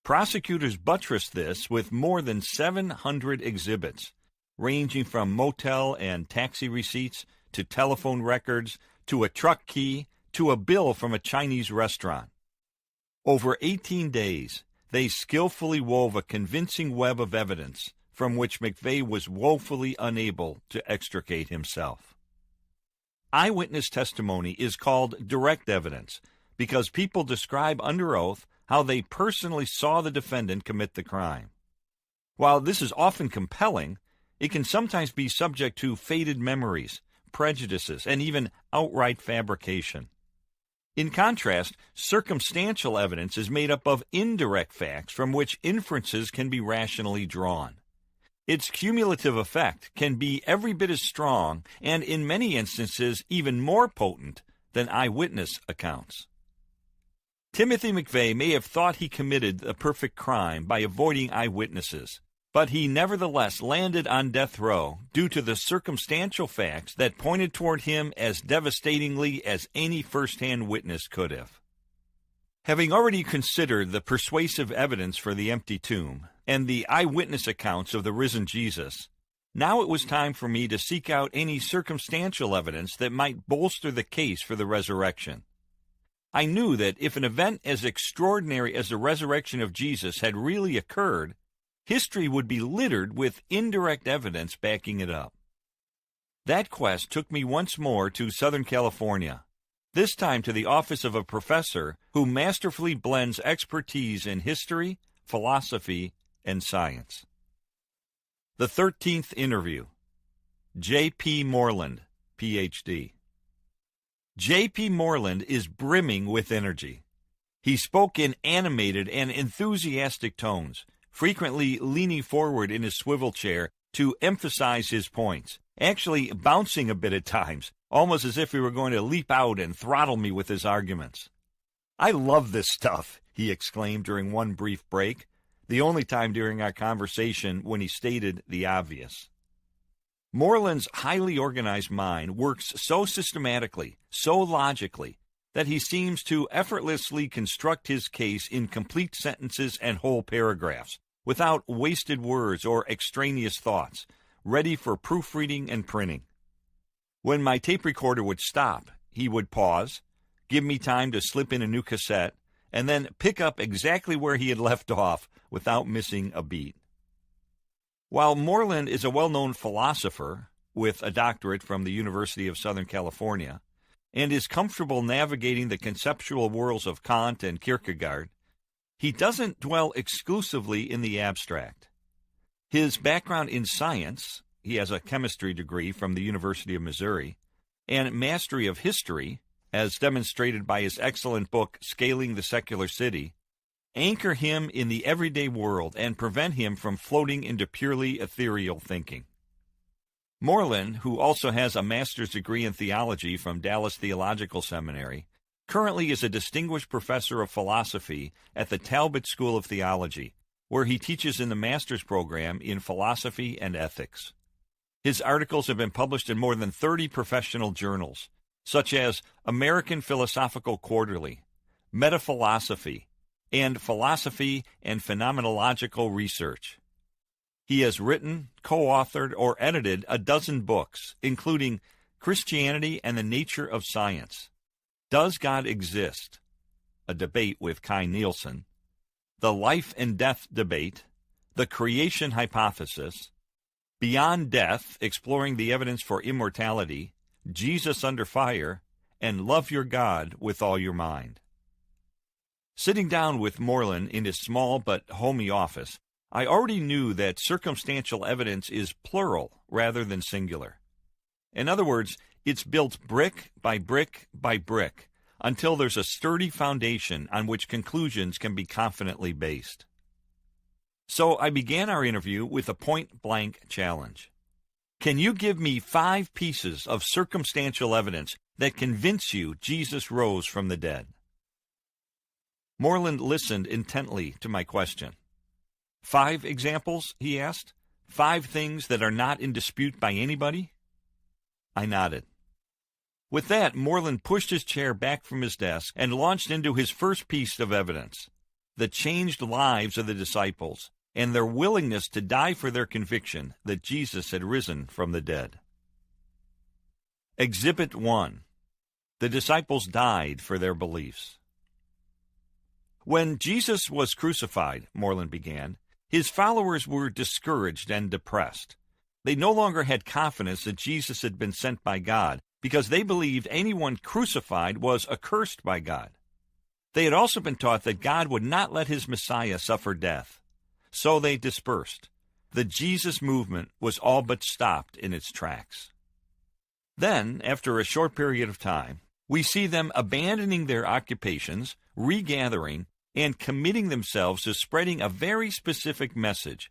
Prosecutors buttressed this with more than 700 exhibits, ranging from motel and taxi receipts to telephone records to a truck key to a bill from a Chinese restaurant. Over 18 days, they skillfully wove a convincing web of evidence from which McVeigh was woefully unable to extricate himself. Eyewitness testimony is called direct evidence because people describe under oath how they personally saw the defendant commit the crime. While this is often compelling, it can sometimes be subject to faded memories, prejudices, and even outright fabrication. In contrast, circumstantial evidence is made up of indirect facts from which inferences can be rationally drawn. Its cumulative effect can be every bit as strong and, in many instances, even more potent than eyewitness accounts. Timothy McVeigh may have thought he committed the perfect crime by avoiding eyewitnesses, but he nevertheless landed on death row due to the circumstantial facts that pointed toward him as devastatingly as any first-hand witness could have. Having already considered the persuasive evidence for the empty tomb and the eyewitness accounts of the risen Jesus, now it was time for me to seek out any circumstantial evidence that might bolster the case for the resurrection. I knew that if an event as extraordinary as the resurrection of Jesus had really occurred, history would be littered with indirect evidence backing it up. That quest took me once more to Southern California, this time to the office of a professor who masterfully blends expertise in history, philosophy, and science. The 13th interview. J.P. Moreland, Ph.D. J.P. Moreland is brimming with energy. He spoke in animated and enthusiastic tones, frequently leaning forward in his swivel chair to emphasize his points, actually bouncing a bit at times, almost as if he were going to leap out and throttle me with his arguments. "I love this stuff," he exclaimed during one brief break, the only time during our conversation when he stated the obvious. Moreland's highly organized mind works so systematically, so logically, that he seems to effortlessly construct his case in complete sentences and whole paragraphs, without wasted words or extraneous thoughts, ready for proofreading and printing. When my tape recorder would stop, he would pause, give me time to slip in a new cassette, and then pick up exactly where he had left off without missing a beat. While Moreland is a well-known philosopher with a doctorate from the University of Southern California and is comfortable navigating the conceptual worlds of Kant and Kierkegaard, he doesn't dwell exclusively in the abstract. His background in science, he has a chemistry degree from the University of Missouri, and mastery of history, as demonstrated by his excellent book Scaling the Secular City, anchor him in the everyday world and prevent him from floating into purely ethereal thinking. Moreland, who also has a master's degree in theology from Dallas Theological Seminary, currently is a distinguished professor of philosophy at the Talbot School of Theology, where he teaches in the master's program in philosophy and ethics. His articles have been published in more than 30 professional journals, such as American Philosophical Quarterly, Metaphilosophy, and Philosophy and Phenomenological Research. He has written, co-authored, or edited a dozen books, including Christianity and the Nature of Science, Does God Exist? A Debate with Kai Nielsen, The Life and Death Debate, The Creation Hypothesis, Beyond Death, Exploring the Evidence for Immortality, Jesus Under Fire, and Love Your God with All Your Mind. Sitting down with Moreland in his small but homey office, I already knew that circumstantial evidence is plural rather than singular. In other words, it's built brick by brick by brick until there's a sturdy foundation on which conclusions can be confidently based. So I began our interview with a point-blank challenge. Can you give me 5 pieces of circumstantial evidence that convince you Jesus rose from the dead? Moreland listened intently to my question. 5 examples, he asked? 5 things that are not in dispute by anybody? I nodded. With that, Moreland pushed his chair back from his desk and launched into his first piece of evidence, the changed lives of the disciples and their willingness to die for their conviction that Jesus had risen from the dead. Exhibit 1. The disciples died for their beliefs. When Jesus was crucified, Moreland began, his followers were discouraged and depressed. They no longer had confidence that Jesus had been sent by God because they believed anyone crucified was accursed by God. They had also been taught that God would not let his Messiah suffer death. So they dispersed. The Jesus movement was all but stopped in its tracks. Then, after a short period of time, we see them abandoning their occupations, regathering, and committing themselves to spreading a very specific message,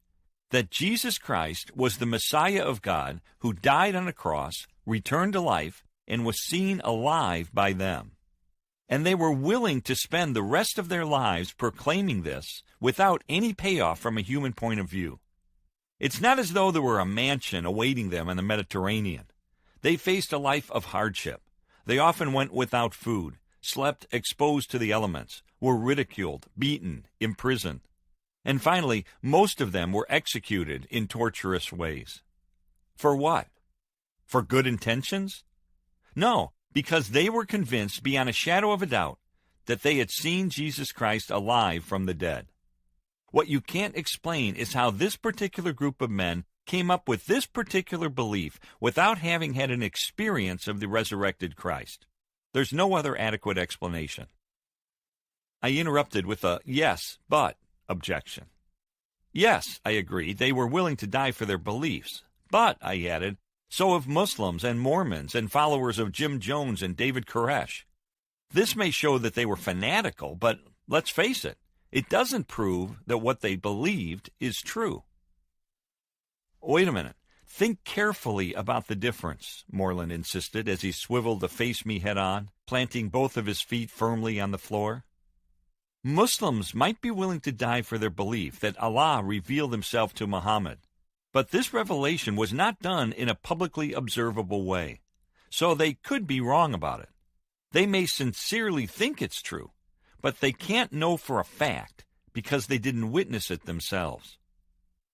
that Jesus Christ was the Messiah of God who died on a cross, returned to life, and was seen alive by them. And they were willing to spend the rest of their lives proclaiming this without any payoff from a human point of view. It's not as though there were a mansion awaiting them in the Mediterranean. They faced a life of hardship. They often went without food, slept exposed to the elements, were ridiculed, beaten, imprisoned. And finally, most of them were executed in torturous ways. For what? For good intentions? No, because they were convinced beyond a shadow of a doubt that they had seen Jesus Christ alive from the dead. What you can't explain is how this particular group of men came up with this particular belief without having had an experience of the resurrected Christ. There's no other adequate explanation. I interrupted with a yes, but objection. Yes, I agreed, they were willing to die for their beliefs. But, I added, so have Muslims and Mormons and followers of Jim Jones and David Koresh. This may show that they were fanatical, but let's face it, it doesn't prove that what they believed is true. Wait a minute. Think carefully about the difference, Moreland insisted as he swiveled to face me head-on, planting both of his feet firmly on the floor. Muslims might be willing to die for their belief that Allah revealed himself to Muhammad, but this revelation was not done in a publicly observable way, so they could be wrong about it. They may sincerely think it's true, but they can't know for a fact because they didn't witness it themselves.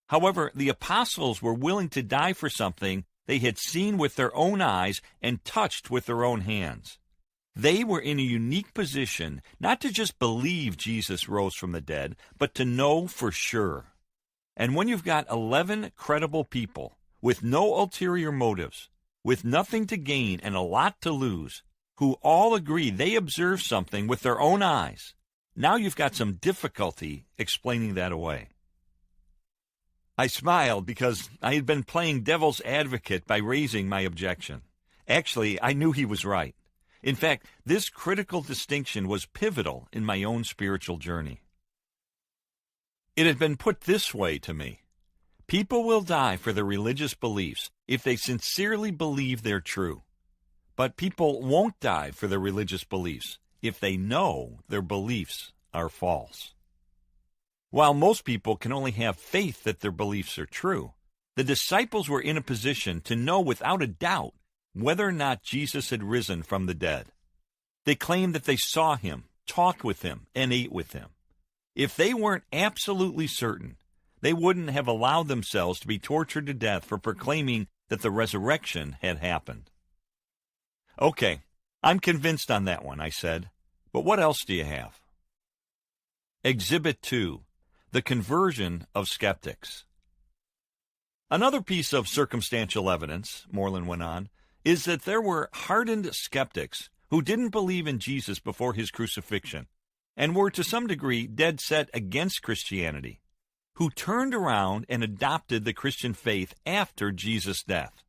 However, the apostles were willing to die for something they had seen with their own eyes and touched with their own hands. They were in a unique position not to just believe Jesus rose from the dead, but to know for sure. And when you've got 11 credible people with no ulterior motives, with nothing to gain and a lot to lose, who all agree they observed something with their own eyes, now you've got some difficulty explaining that away. I smiled because I had been playing devil's advocate by raising my objection. Actually, I knew he was right. In fact, this critical distinction was pivotal in my own spiritual journey. It had been put this way to me: people will die for their religious beliefs if they sincerely believe they're true. But people won't die for their religious beliefs if they know their beliefs are false. While most people can only have faith that their beliefs are true, the disciples were in a position to know without a doubt whether or not Jesus had risen from the dead. They claimed that they saw him, talked with him, and ate with him. If they weren't absolutely certain, they wouldn't have allowed themselves to be tortured to death for proclaiming that the resurrection had happened. Okay, I'm convinced on that one, I said. But what else do you have? Exhibit 2, the conversion of skeptics. Another piece of circumstantial evidence, Moreland went on, is that there were hardened skeptics who didn't believe in Jesus before his crucifixion and were to some degree dead set against Christianity, who turned around and adopted the Christian faith after Jesus' death.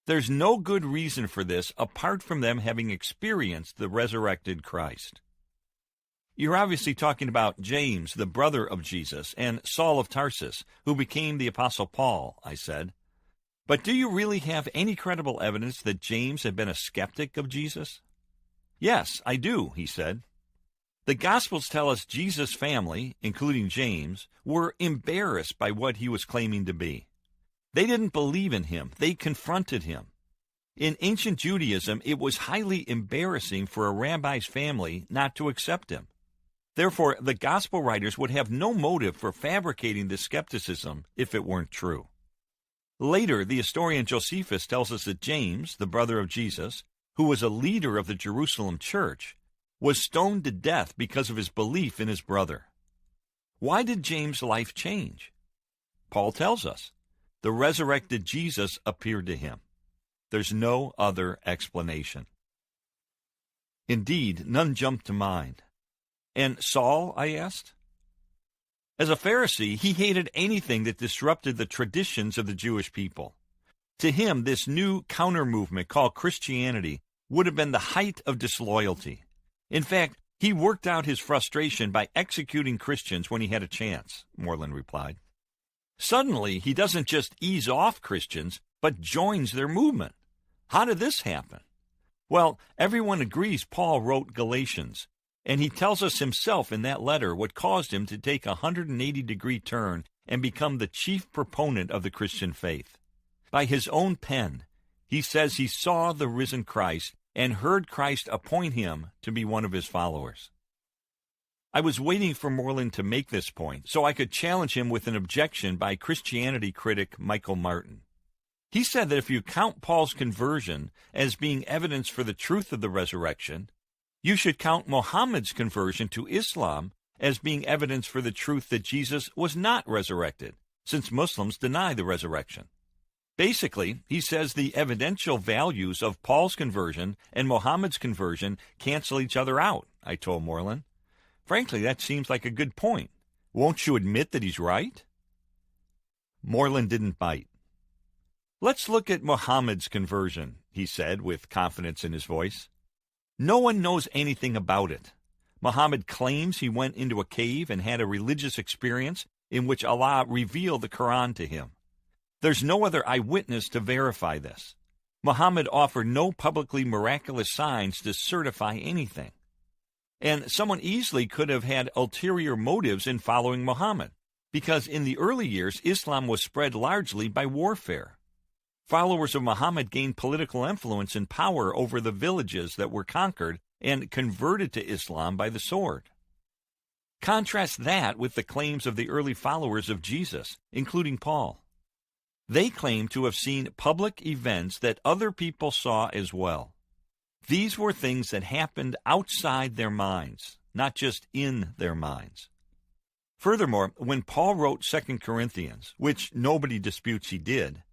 There's no good reason for this apart from them having experienced the resurrected Christ. You're obviously talking about James, the brother of Jesus, and Saul of Tarsus, who became the Apostle Paul, I said. But do you really have any credible evidence that James had been a skeptic of Jesus? Yes, I do, he said. The Gospels tell us Jesus' family, including James, were embarrassed by what he was claiming to be. They didn't believe in him. They confronted him. In ancient Judaism, it was highly embarrassing for a rabbi's family not to accept him. Therefore, the Gospel writers would have no motive for fabricating this skepticism if it weren't true. Later, the historian Josephus tells us that James, the brother of Jesus, who was a leader of the Jerusalem church, was stoned to death because of his belief in his brother. Why did James' life change? Paul tells us, the resurrected Jesus appeared to him. There's no other explanation. Indeed, none jumped to mind. And Saul, I asked? As a Pharisee, he hated anything that disrupted the traditions of the Jewish people. To him, this new counter-movement called Christianity would have been the height of disloyalty. In fact, he worked out his frustration by executing Christians when he had a chance, Moreland replied. Suddenly, he doesn't just ease off Christians, but joins their movement. How did this happen? Well, everyone agrees Paul wrote Galatians, and he tells us himself in that letter what caused him to take a 180-degree turn and become the chief proponent of the Christian faith. By his own pen, he says he saw the risen Christ and heard Christ appoint him to be one of his followers. I was waiting for Moreland to make this point so I could challenge him with an objection by Christianity critic Michael Martin. He said that if you count Paul's conversion as being evidence for the truth of the resurrection, you should count Muhammad's conversion to Islam as being evidence for the truth that Jesus was not resurrected, since Muslims deny the resurrection. Basically, he says the evidential values of Paul's conversion and Muhammad's conversion cancel each other out, I told Moreland. Frankly, that seems like a good point. Won't you admit that he's right? Moreland didn't bite. Let's look at Muhammad's conversion, he said with confidence in his voice. No one knows anything about it. Muhammad claims he went into a cave and had a religious experience in which Allah revealed the Quran to him. There's no other eyewitness to verify this. Muhammad offered no publicly miraculous signs to certify anything. And someone easily could have had ulterior motives in following Muhammad, because in the early years, Islam was spread largely by warfare. Followers of Muhammad gained political influence and power over the villages that were conquered and converted to Islam by the sword. Contrast that with the claims of the early followers of Jesus, including Paul. They claim to have seen public events that other people saw as well. These were things that happened outside their minds, not just in their minds. Furthermore, when Paul wrote 2 Corinthians, which nobody disputes he did,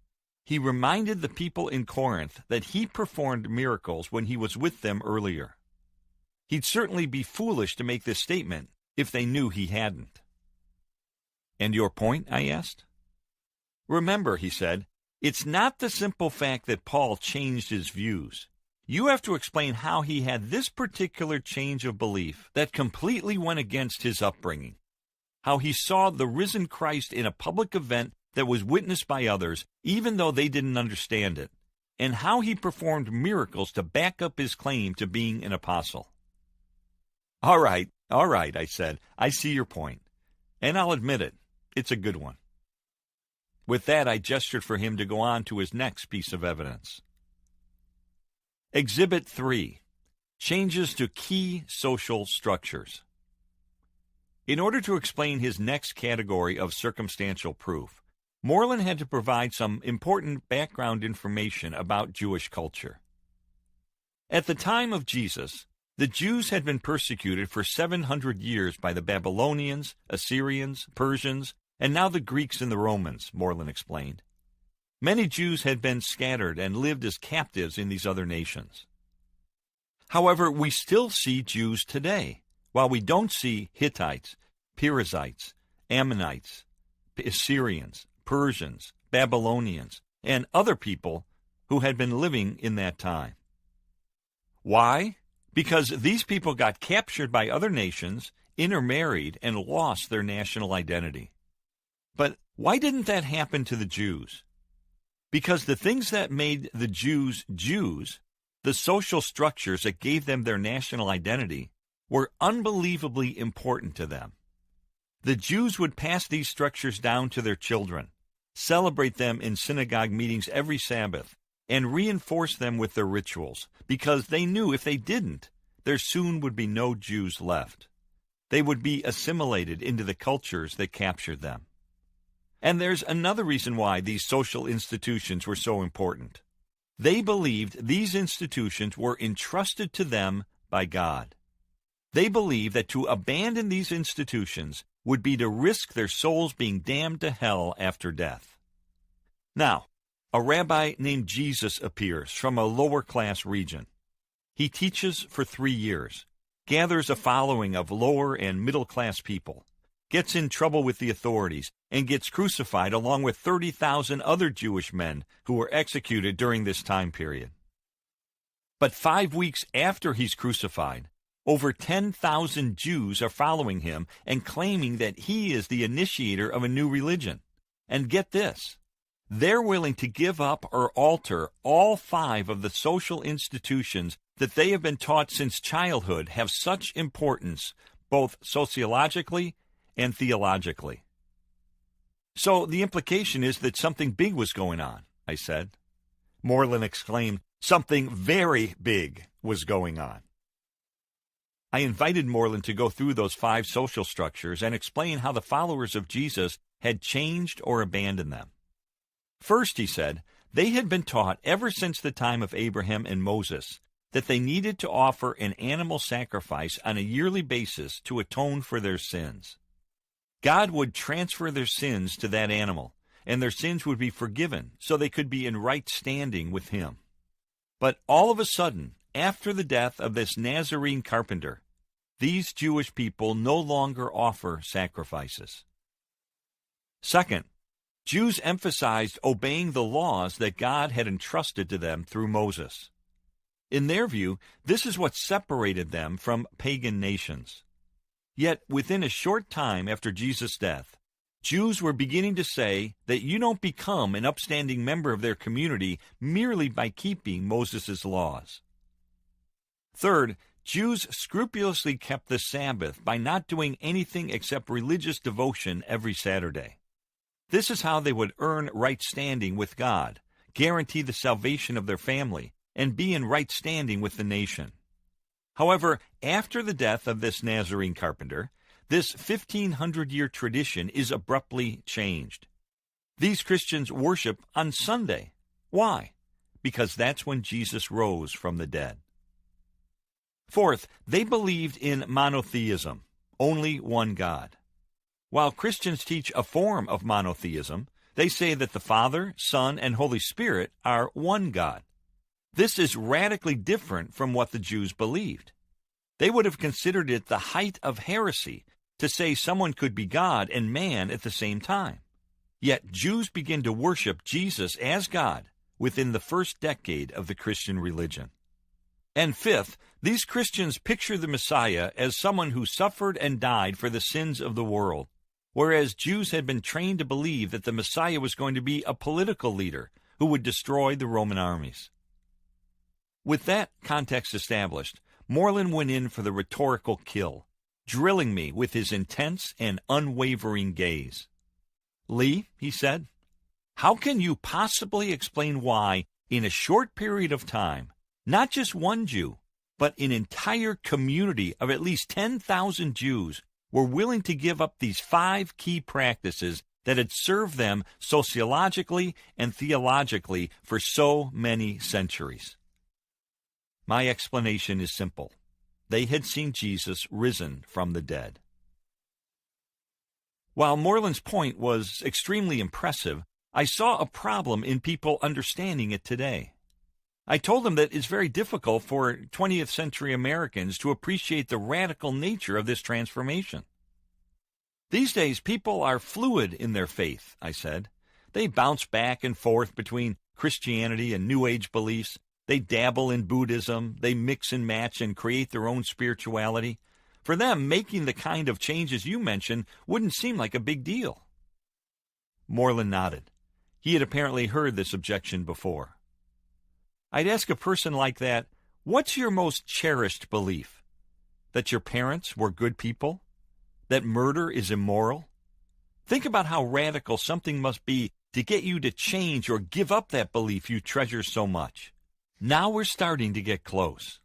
he reminded the people in Corinth that he performed miracles when he was with them earlier. He'd certainly be foolish to make this statement if they knew he hadn't. "And your point?" I asked. "Remember," he said, "it's not the simple fact that Paul changed his views. You have to explain how he had this particular change of belief that completely went against his upbringing, how he saw the risen Christ in a public event that was witnessed by others, even though they didn't understand it, and how he performed miracles to back up his claim to being an apostle." All right, I said. "I see your point, and I'll admit it. It's a good one." With that, I gestured for him to go on to his next piece of evidence. Exhibit 3. Changes to key social structures. In order to explain his next category of circumstantial proof, Moreland had to provide some important background information about Jewish culture. At the time of Jesus, the Jews had been persecuted for 700 years by the Babylonians, Assyrians, Persians, and now the Greeks and the Romans, Moreland explained. Many Jews had been scattered and lived as captives in these other nations. However, we still see Jews today, while we don't see Hittites, Perizzites, Ammonites, Assyrians, Persians, Babylonians, and other people who had been living in that time. Why? Because these people got captured by other nations, intermarried, and lost their national identity. But why didn't that happen to the Jews? Because the things that made the Jews Jews, the social structures that gave them their national identity, were unbelievably important to them. The Jews would pass these structures down to their children, celebrate them in synagogue meetings every Sabbath, and reinforce them with their rituals, because they knew if they didn't, there soon would be no Jews left. They would be assimilated into the cultures that captured them. And there's another reason why these social institutions were so important. They believed these institutions were entrusted to them by God. They believed that to abandon these institutions would be to risk their souls being damned to hell after death. Now, a rabbi named Jesus appears from a lower-class region. He teaches for 3 years, gathers a following of lower and middle-class people, gets in trouble with the authorities, and gets crucified along with 30,000 other Jewish men who were executed during this time period. But 5 weeks after he's crucified, over 10,000 Jews are following him and claiming that he is the initiator of a new religion. And get this, they're willing to give up or alter all 5 of the social institutions that they have been taught since childhood have such importance, both sociologically and theologically. So the implication is that something big was going on, I said. Moreland exclaimed, "Something very big was going on." I invited Moreland to go through those 5 social structures and explain how the followers of Jesus had changed or abandoned them. First, he said, they had been taught ever since the time of Abraham and Moses that they needed to offer an animal sacrifice on a yearly basis to atone for their sins. God would transfer their sins to that animal, and their sins would be forgiven so they could be in right standing with him. But all of a sudden, after the death of this Nazarene carpenter, these Jewish people no longer offer sacrifices. Second, Jews emphasized obeying the laws that God had entrusted to them through Moses. In their view, this is what separated them from pagan nations. Yet, within a short time after Jesus' death, Jews were beginning to say that you don't become an upstanding member of their community merely by keeping Moses' laws. Third, Jews scrupulously kept the Sabbath by not doing anything except religious devotion every Saturday. This is how they would earn right standing with God, guarantee the salvation of their family, and be in right standing with the nation. However, after the death of this Nazarene carpenter, this 1,500-year tradition is abruptly changed. These Christians worship on Sunday. Why? Because that's when Jesus rose from the dead. Fourth, they believed in monotheism, only one God. While Christians teach a form of monotheism, they say that the Father, Son, and Holy Spirit are one God. This is radically different from what the Jews believed. They would have considered it the height of heresy to say someone could be God and man at the same time. Yet Jews begin to worship Jesus as God within the first decade of the Christian religion. And fifth, these Christians picture the Messiah as someone who suffered and died for the sins of the world, whereas Jews had been trained to believe that the Messiah was going to be a political leader who would destroy the Roman armies. With that context established, Moreland went in for the rhetorical kill, drilling me with his intense and unwavering gaze. "Lee," he said, "how can you possibly explain why, in a short period of time, not just one Jew, but an entire community of at least 10,000 Jews were willing to give up these 5 key practices that had served them sociologically and theologically for so many centuries?" My explanation is simple. They had seen Jesus risen from the dead. While Moreland's point was extremely impressive, I saw a problem in people understanding it today. I told them that it's very difficult for 20th century Americans to appreciate the radical nature of this transformation. These days, people are fluid in their faith, I said. They bounce back and forth between Christianity and New Age beliefs. They dabble in Buddhism. They mix and match and create their own spirituality. For them, making the kind of changes you mentioned wouldn't seem like a big deal. Moreland nodded. He had apparently heard this objection before. I'd ask a person like that, what's your most cherished belief? That your parents were good people? That murder is immoral? Think about how radical something must be to get you to change or give up that belief you treasure so much. Now we're starting to get close.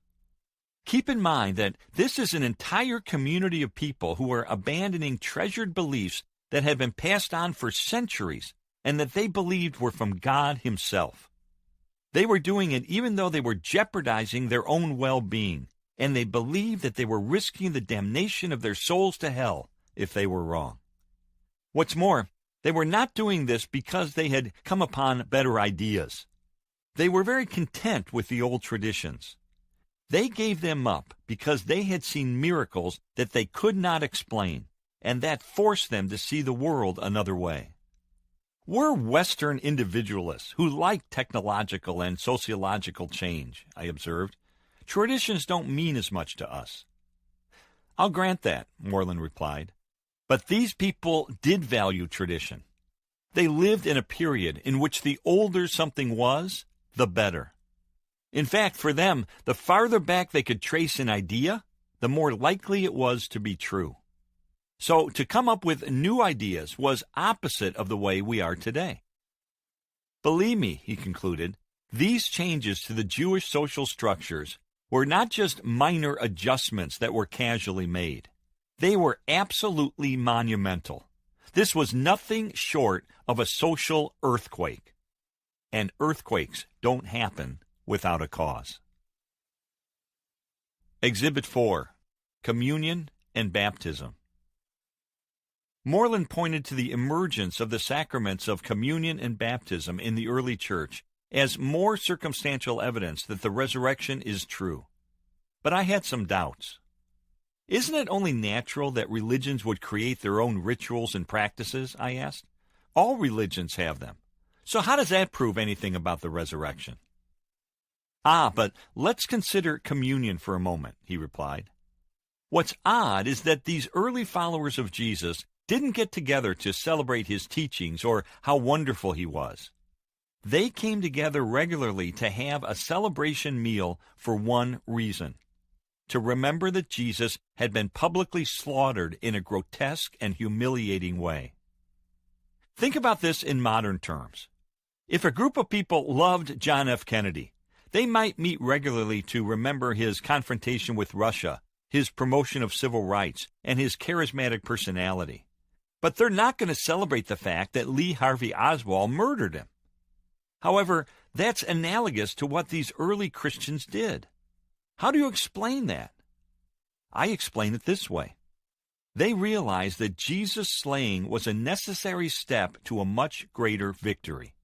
Keep in mind that this is an entire community of people who are abandoning treasured beliefs that had been passed on for centuries and that they believed were from God Himself. They were doing it even though they were jeopardizing their own well-being, and they believed that they were risking the damnation of their souls to hell if they were wrong. What's more, they were not doing this because they had come upon better ideas. They were very content with the old traditions. They gave them up because they had seen miracles that they could not explain, and that forced them to see the world another way. We're Western individualists who like technological and sociological change, I observed. Traditions don't mean as much to us. I'll grant that, Moreland replied. But these people did value tradition. They lived in a period in which the older something was, the better. In fact, for them, the farther back they could trace an idea, the more likely it was to be true. So to come up with new ideas was opposite of the way we are today. Believe me, he concluded, these changes to the Jewish social structures were not just minor adjustments that were casually made. They were absolutely monumental. This was nothing short of a social earthquake. And earthquakes don't happen without a cause. Exhibit 4. Communion and Baptism. Moreland pointed to the emergence of the sacraments of communion and baptism in the early church as more circumstantial evidence that the resurrection is true. But I had some doubts. Isn't it only natural that religions would create their own rituals and practices, I asked? All religions have them. So how does that prove anything about the resurrection? But let's consider communion for a moment, he replied. What's odd is that these early followers of Jesus didn't get together to celebrate his teachings or how wonderful he was. They came together regularly to have a celebration meal for one reason: to remember that Jesus had been publicly slaughtered in a grotesque and humiliating way. Think about this in modern terms. If a group of people loved John F. Kennedy, they might meet regularly to remember his confrontation with Russia, his promotion of civil rights, and his charismatic personality. But they're not going to celebrate the fact that Lee Harvey Oswald murdered him. However, that's analogous to what these early Christians did. How do you explain that? I explain it this way. They realized that Jesus' slaying was a necessary step to a much greater victory.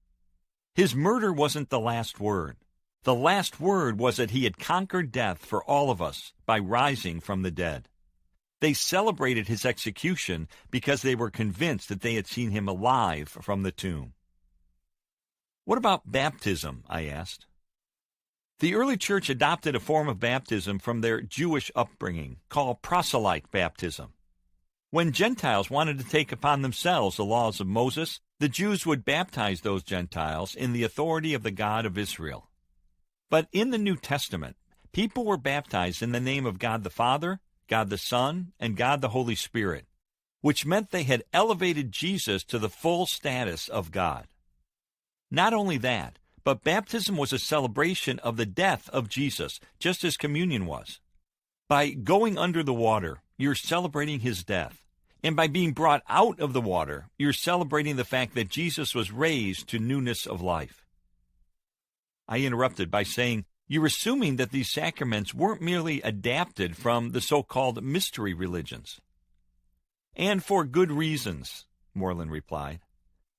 His murder wasn't the last word. The last word was that he had conquered death for all of us by rising from the dead. They celebrated his execution because they were convinced that they had seen him alive from the tomb. What about baptism? I asked. The early church adopted a form of baptism from their Jewish upbringing called proselyte baptism. When Gentiles wanted to take upon themselves the laws of Moses, the Jews would baptize those Gentiles in the authority of the God of Israel. But in the New Testament, people were baptized in the name of God the Father, God the Son, and God the Holy Spirit, which meant they had elevated Jesus to the full status of God. Not only that, but baptism was a celebration of the death of Jesus, just as communion was. By going under the water, you're celebrating his death. And by being brought out of the water, you're celebrating the fact that Jesus was raised to newness of life. I interrupted by saying, you're assuming that these sacraments weren't merely adapted from the so-called mystery religions. And for good reasons, Moreland replied.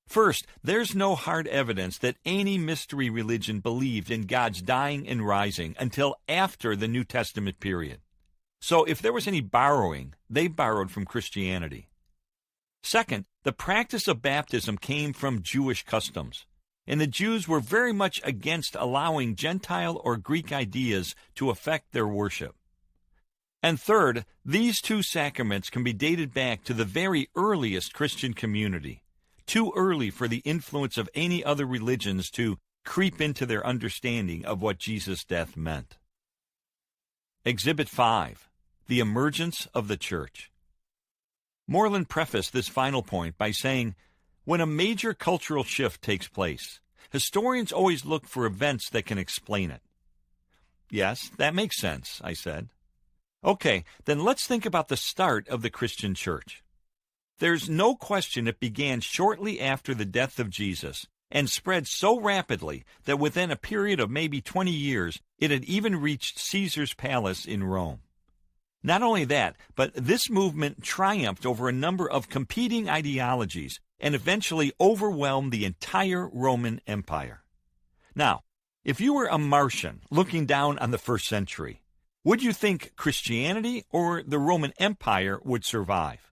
First, there's no hard evidence that any mystery religion believed in God's dying and rising until after the New Testament period. So if there was any borrowing, they borrowed from Christianity. Second, the practice of baptism came from Jewish customs, and the Jews were very much against allowing Gentile or Greek ideas to affect their worship. And third, these two sacraments can be dated back to the very earliest Christian community, too early for the influence of any other religions to creep into their understanding of what Jesus' death meant. Exhibit 5. The Emergence of the Church. Moreland prefaced this final point by saying, when a major cultural shift takes place, historians always look for events that can explain it. Yes, that makes sense, I said. Okay, then let's think about the start of the Christian church. There's no question it began shortly after the death of Jesus and spread so rapidly that within a period of maybe 20 years, it had even reached Caesar's palace in Rome. Not only that, but this movement triumphed over a number of competing ideologies and eventually overwhelmed the entire Roman Empire. Now, if you were a Martian looking down on the first century, would you think Christianity or the Roman Empire would survive?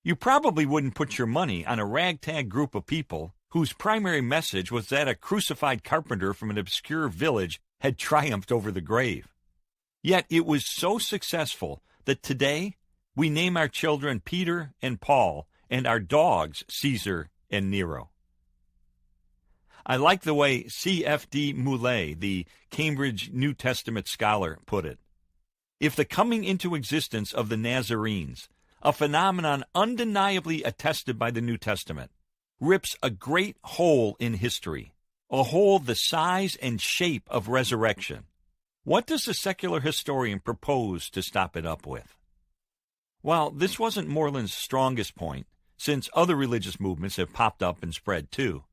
You probably wouldn't put your money on a ragtag group of people whose primary message was that a crucified carpenter from an obscure village had triumphed over the grave. Yet it was so successful that today we name our children Peter and Paul and our dogs Caesar and Nero. I like the way C.F.D. Moulet, the Cambridge New Testament scholar, put it. If the coming into existence of the Nazarenes, a phenomenon undeniably attested by the New Testament, rips a great hole in history, a hole the size and shape of resurrection, what does the secular historian propose to stop it up with? While this wasn't Moreland's strongest point, since other religious movements have popped up and spread too,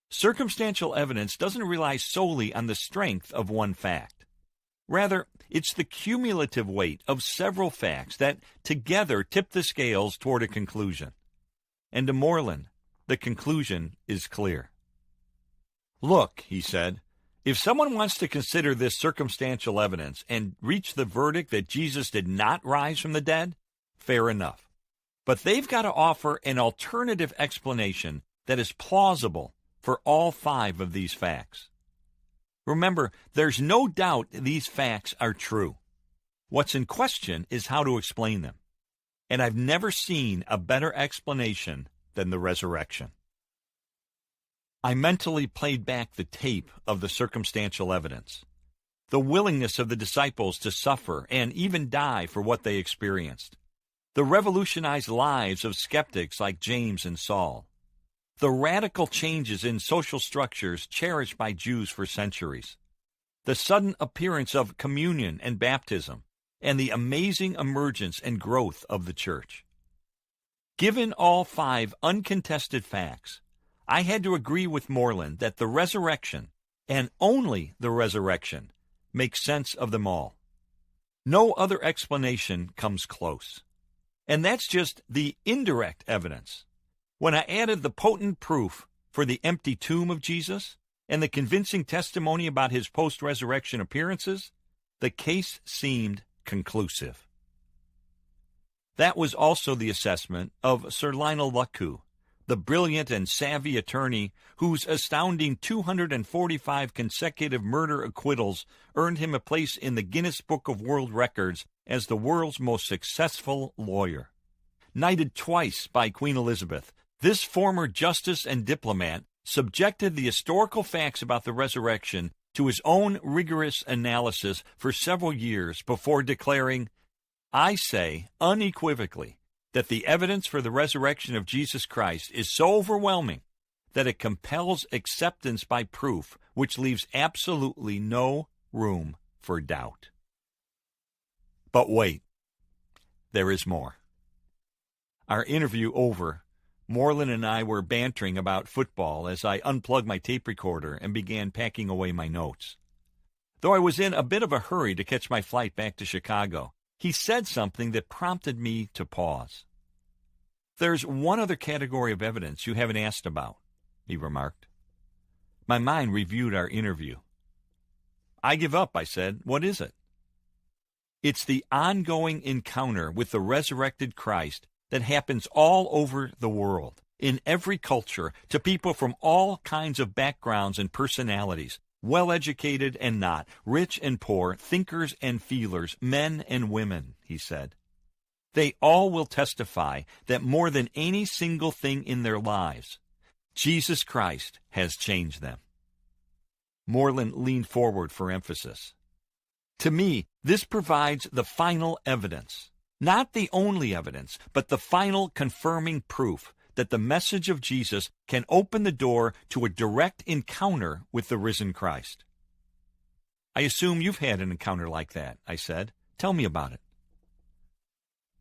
circumstantial evidence doesn't rely solely on the strength of one fact. Rather, it's the cumulative weight of several facts that together tip the scales toward a conclusion. And to Moreland, the conclusion is clear. Look, he said, if someone wants to consider this circumstantial evidence and reach the verdict that Jesus did not rise from the dead, fair enough. But they've got to offer an alternative explanation that is plausible for all 5 of these facts. Remember, there's no doubt these facts are true. What's in question is how to explain them. and I've never seen a better explanation than the resurrection. I mentally played back the tape of the circumstantial evidence, the willingness of the disciples to suffer and even die for what they experienced, the revolutionized lives of skeptics like James and Saul, the radical changes in social structures cherished by Jews for centuries, the sudden appearance of communion and baptism, and the amazing emergence and growth of the church. Given all 5 uncontested facts, I had to agree with Moreland that the resurrection, and only the resurrection, makes sense of them all. No other explanation comes close. And that's just the indirect evidence. When I added the potent proof for the empty tomb of Jesus and the convincing testimony about his post-resurrection appearances, the case seemed conclusive. That was also the assessment of Sir Lionel Luckhoo, the brilliant and savvy attorney whose astounding 245 consecutive murder acquittals earned him a place in the Guinness Book of World Records as the world's most successful lawyer. Knighted twice by Queen Elizabeth, this former justice and diplomat subjected the historical facts about the resurrection to his own rigorous analysis for several years before declaring, "I say unequivocally that the evidence for the resurrection of Jesus Christ is so overwhelming that it compels acceptance by proof, which leaves absolutely no room for doubt." But wait, there is more. Our interview over, Moreland and I were bantering about football as I unplugged my tape recorder and began packing away my notes. Though I was in a bit of a hurry to catch my flight back to Chicago, he said something that prompted me to pause. "There's one other category of evidence you haven't asked about," he remarked. My mind reviewed our interview. "I give up," I said. "What is it?" "It's the ongoing encounter with the resurrected Christ that happens all over the world, in every culture, to people from all kinds of backgrounds and personalities, well-educated and not, rich and poor, thinkers and feelers, men and women," he said. "They all will testify that more than any single thing in their lives, Jesus Christ has changed them." Moreland leaned forward for emphasis. "To me, this provides the final evidence. Not the only evidence, but the final confirming proof that the message of Jesus can open the door to a direct encounter with the risen Christ." "I assume you've had an encounter like that," I said. "Tell me about it."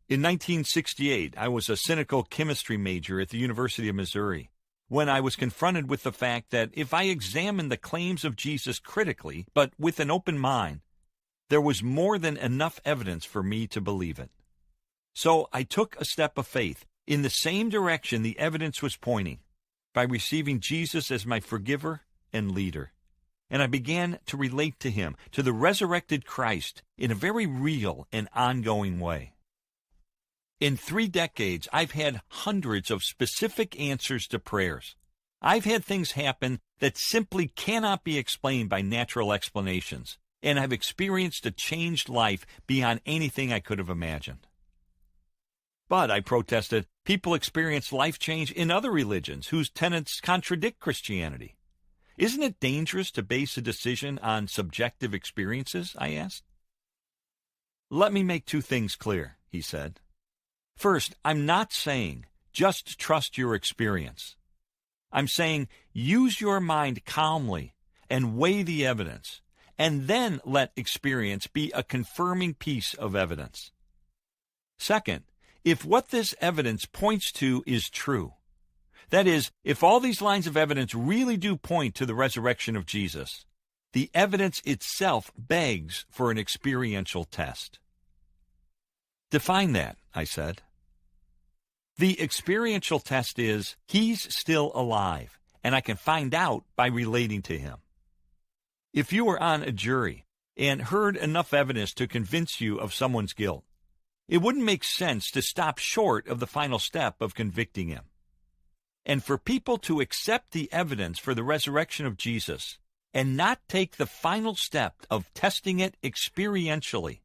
In 1968, I was a cynical chemistry major at the University of Missouri when I was confronted with the fact that if I examined the claims of Jesus critically, but with an open mind, there was more than enough evidence for me to believe it. So I took a step of faith in the same direction the evidence was pointing, by receiving Jesus as my forgiver and leader. And I began to relate to him, to the resurrected Christ, in a very real and ongoing way. In 3 decades, I've had hundreds of specific answers to prayers. I've had things happen that simply cannot be explained by natural explanations, and I've experienced a changed life beyond anything I could have imagined. "But," I protested, "people experience life change in other religions whose tenets contradict Christianity. Isn't it dangerous to base a decision on subjective experiences?" I asked. "Let me make 2 things clear," he said. "First, I'm not saying just trust your experience. I'm saying use your mind calmly and weigh the evidence, and then let experience be a confirming piece of evidence. Second, if what this evidence points to is true, that is, if all these lines of evidence really do point to the resurrection of Jesus, the evidence itself begs for an experiential test." "Define that," I said. "The experiential test is, he's still alive, and I can find out by relating to him. If you were on a jury and heard enough evidence to convince you of someone's guilt, it wouldn't make sense to stop short of the final step of convicting him. And for people to accept the evidence for the resurrection of Jesus and not take the final step of testing it experientially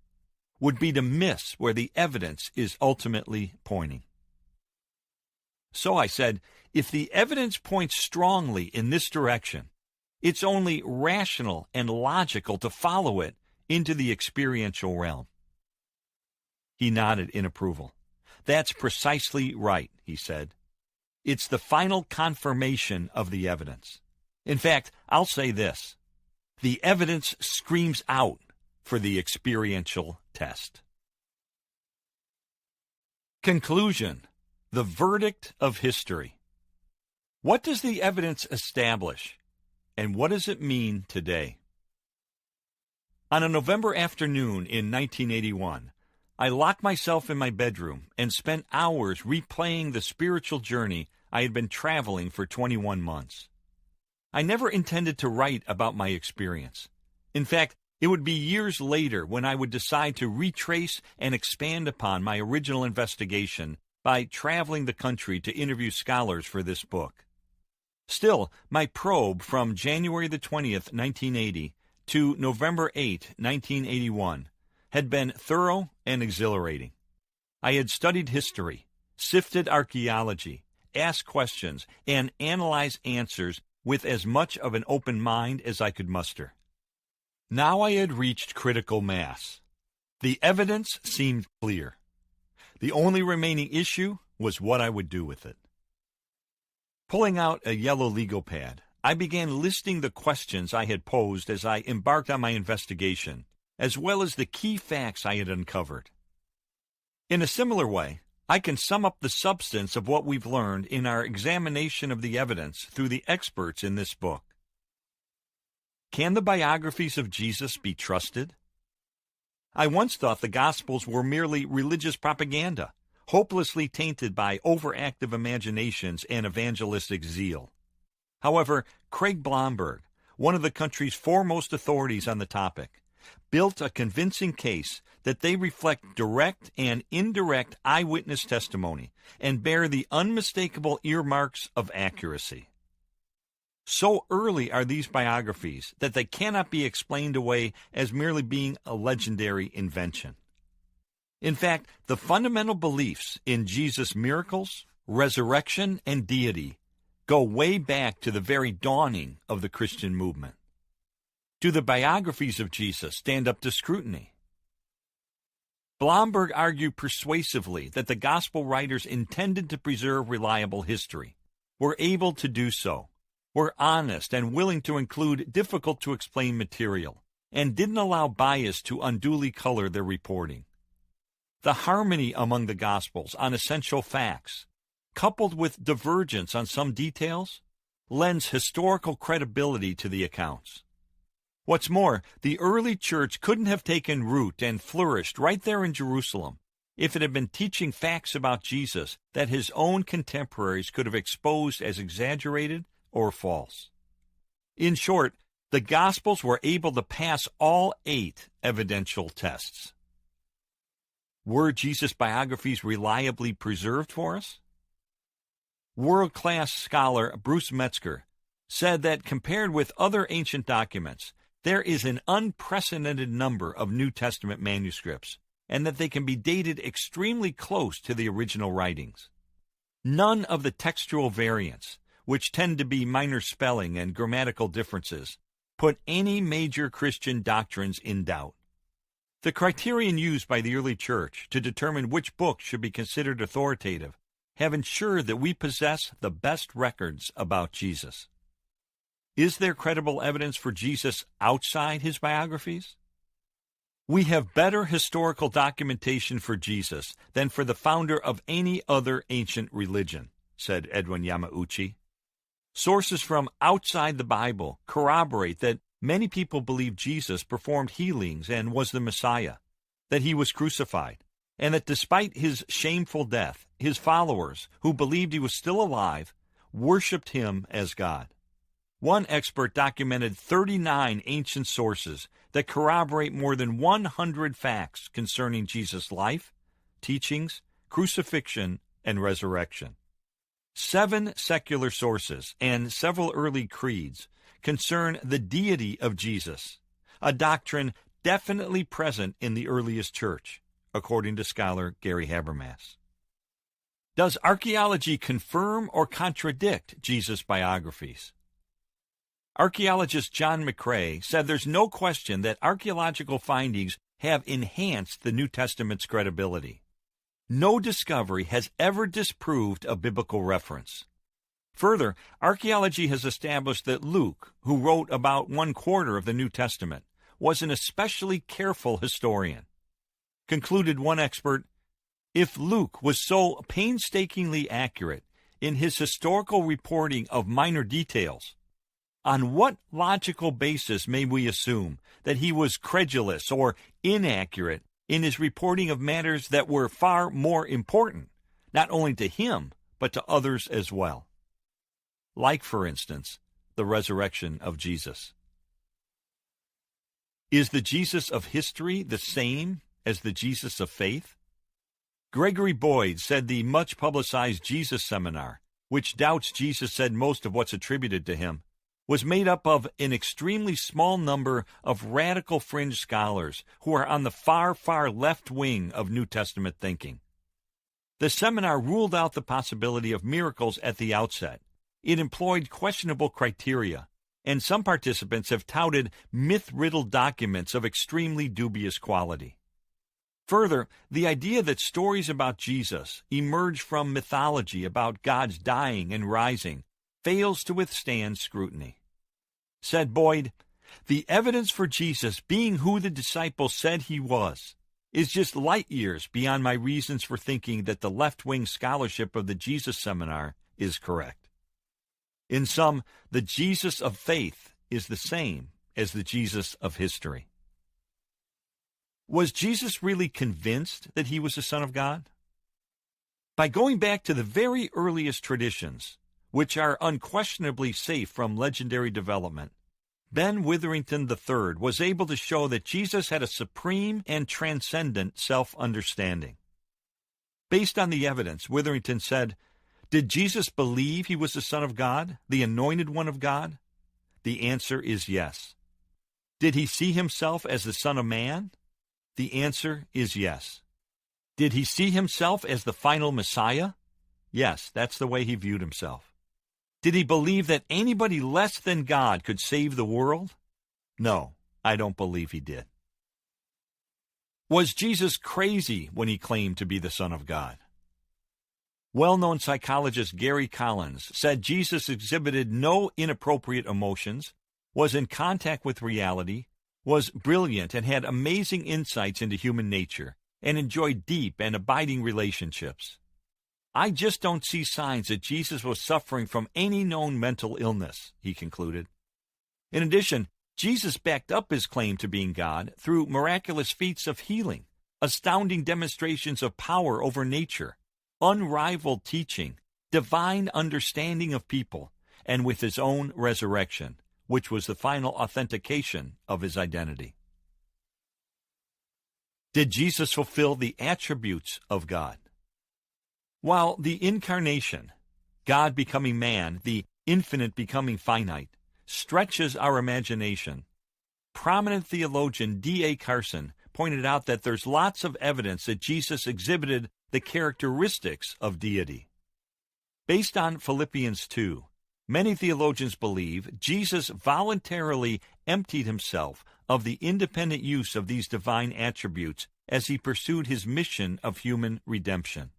would be to miss where the evidence is ultimately pointing. So I said, if the evidence points strongly in this direction, it's only rational and logical to follow it into the experiential realm. He nodded in approval. That's precisely right, he said. It's the final confirmation of the evidence. In fact, I'll say this. The evidence screams out for the experiential test. Conclusion. The verdict of history. What does the evidence establish, and what does it mean today? On a November afternoon in 1981, I locked myself in my bedroom and spent hours replaying the spiritual journey I had been traveling for 21 months. I never intended to write about my experience. In fact, it would be years later when I would decide to retrace and expand upon my original investigation by traveling the country to interview scholars for this book. Still, my probe from January the 20th, 1980 to November 8, 1981 had been thorough and exhilarating. I had studied history, sifted archaeology, asked questions, and analyzed answers with as much of an open mind as I could muster. Now I had reached critical mass. The evidence seemed clear. The only remaining issue was what I would do with it. Pulling out a yellow legal pad, I began listing the questions I had posed as I embarked on my investigation, as well as the key facts I had uncovered. In a similar way, I can sum up the substance of what we've learned in our examination of the evidence through the experts in this book. Can the biographies of Jesus be trusted? I once thought the Gospels were merely religious propaganda, hopelessly tainted by overactive imaginations and evangelistic zeal. However, Craig Blomberg, one of the country's foremost authorities on the topic, built a convincing case that they reflect direct and indirect eyewitness testimony and bear the unmistakable earmarks of accuracy. So early are these biographies that they cannot be explained away as merely being a legendary invention. In fact, the fundamental beliefs in Jesus' miracles, resurrection, and deity go way back to the very dawning of the Christian movement. Do the biographies of Jesus stand up to scrutiny? Blomberg argued persuasively that the gospel writers intended to preserve reliable history, were able to do so, were honest and willing to include difficult-to-explain material, and didn't allow bias to unduly color their reporting. The harmony among the Gospels on essential facts, coupled with divergence on some details, lends historical credibility to the accounts. What's more, the early church couldn't have taken root and flourished right there in Jerusalem if it had been teaching facts about Jesus that his own contemporaries could have exposed as exaggerated or false. In short, the Gospels were able to pass all 8 evidential tests. Were Jesus' biographies reliably preserved for us? World-class scholar Bruce Metzger said that compared with other ancient documents, there is an unprecedented number of New Testament manuscripts, and that they can be dated extremely close to the original writings. None of the textual variants, which tend to be minor spelling and grammatical differences, put any major Christian doctrines in doubt. The criterion used by the early church to determine which books should be considered authoritative have ensured that we possess the best records about Jesus. Is there credible evidence for Jesus outside his biographies? We have better historical documentation for Jesus than for the founder of any other ancient religion, said Edwin Yamauchi. Sources from outside the Bible corroborate that many people believe Jesus performed healings and was the Messiah, that he was crucified, and that despite his shameful death, his followers, who believed he was still alive, worshipped him as God. One expert documented 39 ancient sources that corroborate more than 100 facts concerning Jesus' life, teachings, crucifixion, and resurrection. 7 secular sources and several early creeds concern the deity of Jesus, a doctrine definitely present in the earliest church, according to scholar Gary Habermas. Does archaeology confirm or contradict Jesus' biographies? Archaeologist John McCrae said there's no question that archaeological findings have enhanced the New Testament's credibility. No discovery has ever disproved a biblical reference. Further, archaeology has established that Luke, who wrote about 1/4 of the New Testament, was an especially careful historian. Concluded one expert, if Luke was so painstakingly accurate in his historical reporting of minor details, on what logical basis may we assume that he was credulous or inaccurate in his reporting of matters that were far more important, not only to him, but to others as well? Like, for instance, the resurrection of Jesus. Is the Jesus of history the same as the Jesus of faith? Gregory Boyd said the much-publicized Jesus Seminar, which doubts Jesus said most of what's attributed to him, was made up of an extremely small number of radical fringe scholars who are on the far, far left wing of New Testament thinking. The seminar ruled out the possibility of miracles at the outset. It employed questionable criteria, and some participants have touted myth-riddled documents of extremely dubious quality. Further, the idea that stories about Jesus emerge from mythology about God's dying and rising fails to withstand scrutiny. Said Boyd, the evidence for Jesus being who the disciples said he was is just light years beyond my reasons for thinking that the left-wing scholarship of the Jesus Seminar is correct. In sum, the Jesus of faith is the same as the Jesus of history. Was Jesus really convinced that he was the Son of God? By going back to the very earliest traditions, which are unquestionably safe from legendary development, Ben Witherington III was able to show that Jesus had a supreme and transcendent self-understanding. Based on the evidence, Witherington said, did Jesus believe he was the Son of God, the Anointed One of God? The answer is yes. Did he see himself as the Son of Man? The answer is yes. Did he see himself as the final Messiah? Yes, that's the way he viewed himself. Did he believe that anybody less than God could save the world? No, I don't believe he did. Was Jesus crazy when he claimed to be the Son of God? Well-known psychologist Gary Collins said Jesus exhibited no inappropriate emotions, was in contact with reality, was brilliant and had amazing insights into human nature, and enjoyed deep and abiding relationships. I just don't see signs that Jesus was suffering from any known mental illness, he concluded. In addition, Jesus backed up his claim to being God through miraculous feats of healing, astounding demonstrations of power over nature, unrivaled teaching, divine understanding of people, and with his own resurrection, which was the final authentication of his identity. Did Jesus fulfill the attributes of God? While the incarnation, God becoming man, the infinite becoming finite, stretches our imagination, prominent theologian D.A. Carson pointed out that there's lots of evidence that Jesus exhibited the characteristics of deity. Based on Philippians 2, many theologians believe Jesus voluntarily emptied himself of the independent use of these divine attributes as he pursued his mission of human redemption.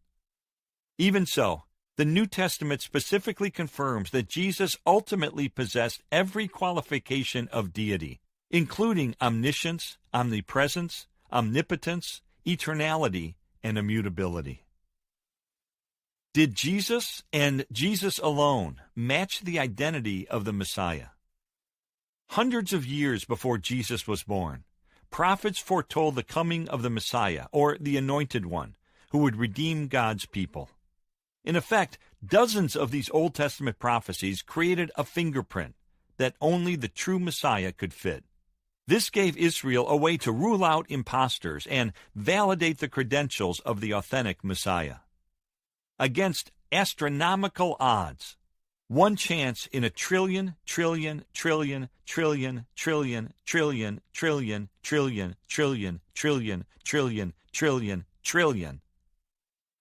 Even so, the New Testament specifically confirms that Jesus ultimately possessed every qualification of deity, including omniscience, omnipresence, omnipotence, eternality, and immutability. Did Jesus and Jesus alone match the identity of the Messiah? Hundreds of years before Jesus was born, prophets foretold the coming of the Messiah, or the Anointed One, who would redeem God's people. In effect, dozens of these Old Testament prophecies created a fingerprint that only the true Messiah could fit. This gave Israel a way to rule out impostors and validate the credentials of the authentic Messiah. Against astronomical odds, One chance in a trillion, trillion, trillion, trillion, trillion, trillion, trillion, trillion, trillion, trillion, trillion, trillion, trillion.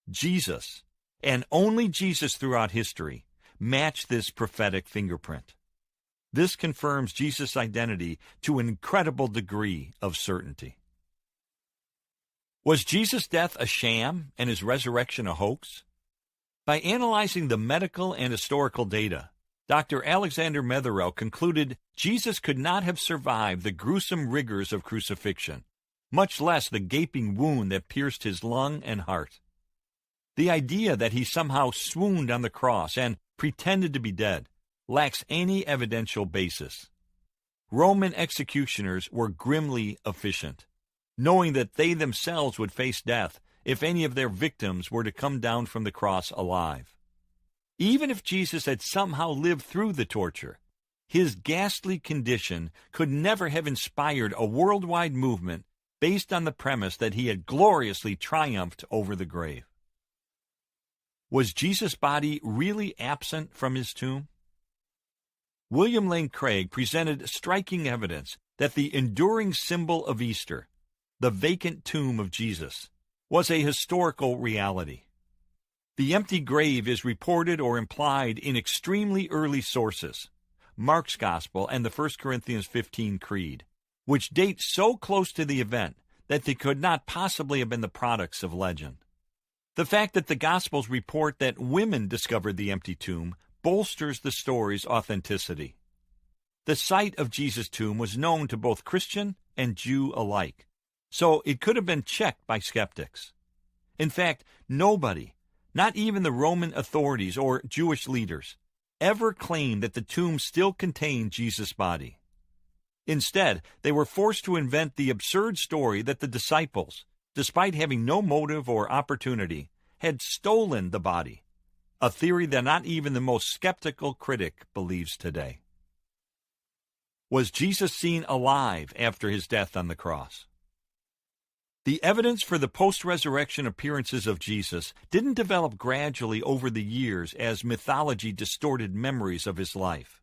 Jesus, and only Jesus throughout history, match this prophetic fingerprint. This confirms Jesus' identity to an incredible degree of certainty. Was Jesus' death a sham and his resurrection a hoax? By analyzing the medical and historical data, Dr. Alexander Metherow concluded Jesus could not have survived the gruesome rigors of crucifixion, much less the gaping wound that pierced his lung and heart. The idea that he somehow swooned on the cross and pretended to be dead lacks any evidential basis. Roman executioners were grimly efficient, knowing that they themselves would face death if any of their victims were to come down from the cross alive. Even if Jesus had somehow lived through the torture, his ghastly condition could never have inspired a worldwide movement based on the premise that he had gloriously triumphed over the grave. Was Jesus' body really absent from his tomb? William Lane Craig presented striking evidence that the enduring symbol of Easter, the vacant tomb of Jesus, was a historical reality. The empty grave is reported or implied in extremely early sources, Mark's Gospel and the 1 Corinthians 15 Creed, which date so close to the event that they could not possibly have been the products of legend. The fact that the Gospels report that women discovered the empty tomb bolsters the story's authenticity. The site of Jesus' tomb was known to both Christian and Jew alike, so it could have been checked by skeptics. In fact, nobody, not even the Roman authorities or Jewish leaders, ever claimed that the tomb still contained Jesus' body. Instead, they were forced to invent the absurd story that the disciples, despite having no motive or opportunity, had stolen the body, a theory that not even the most skeptical critic believes today. Was Jesus seen alive after his death on the cross? The evidence for the post-resurrection appearances of Jesus didn't develop gradually over the years as mythology distorted memories of his life.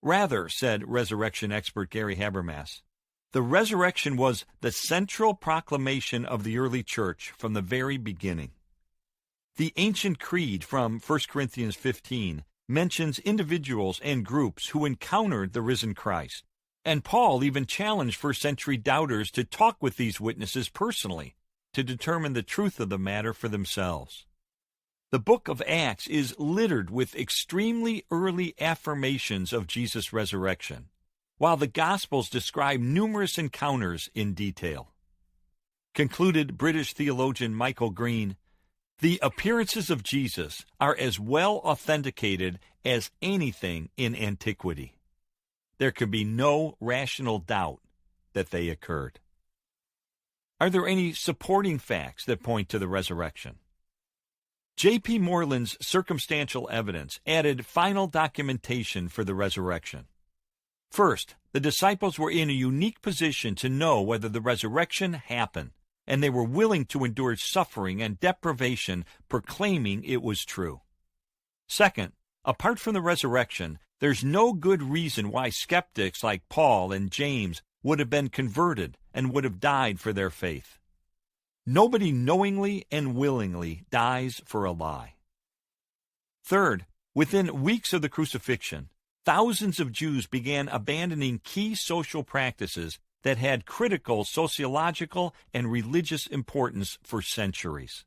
Rather, said resurrection expert Gary Habermas, the resurrection was the central proclamation of the early church from the very beginning. The ancient creed from 1 Corinthians 15 mentions individuals and groups who encountered the risen Christ, and Paul even challenged first-century doubters to talk with these witnesses personally to determine the truth of the matter for themselves. The book of Acts is littered with extremely early affirmations of Jesus' resurrection, while the Gospels describe numerous encounters in detail. Concluded British theologian Michael Green, the appearances of Jesus are as well authenticated as anything in antiquity. There can be no rational doubt that they occurred. Are there any supporting facts that point to the resurrection? J.P. Moreland's circumstantial evidence added final documentation for the resurrection. First, the disciples were in a unique position to know whether the resurrection happened, and they were willing to endure suffering and deprivation, proclaiming it was true. Second, apart from the resurrection, there's no good reason why skeptics like Paul and James would have been converted and would have died for their faith. Nobody knowingly and willingly dies for a lie. Third, within weeks of the crucifixion, thousands of Jews began abandoning key social practices that had critical sociological and religious importance for centuries.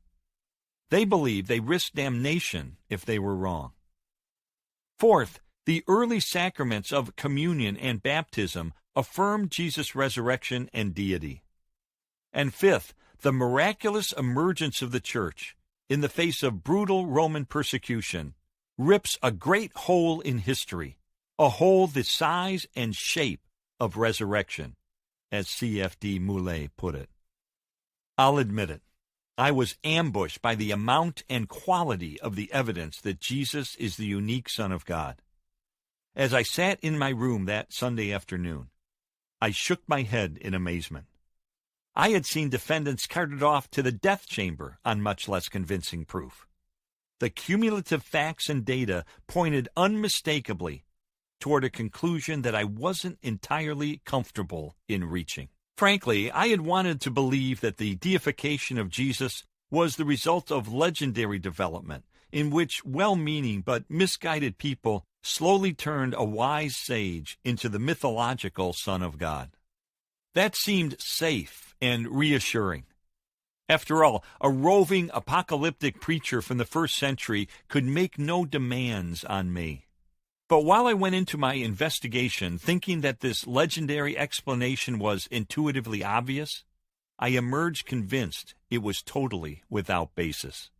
They believed they risked damnation if they were wrong. Fourth, the early sacraments of communion and baptism affirmed Jesus' resurrection and deity. And fifth, the miraculous emergence of the church in the face of brutal Roman persecution rips a great hole in history, a hole the size and shape of resurrection, as C.F.D. Moulet put it. I'll admit it, I was ambushed by the amount and quality of the evidence that Jesus is the unique Son of God. As I sat in my room that Sunday afternoon, I shook my head in amazement. I had seen defendants carted off to the death chamber on much less convincing proof. the cumulative facts and data pointed unmistakably toward a conclusion that I wasn't entirely comfortable in reaching. Frankly, I had wanted to believe that the deification of Jesus was the result of legendary development, in which well-meaning but misguided people slowly turned a wise sage into the mythological Son of God. That seemed safe and reassuring. After all, a roving apocalyptic preacher from the first century could make no demands on me. But while I went into my investigation thinking that this legendary explanation was intuitively obvious, I emerged convinced it was totally without basis.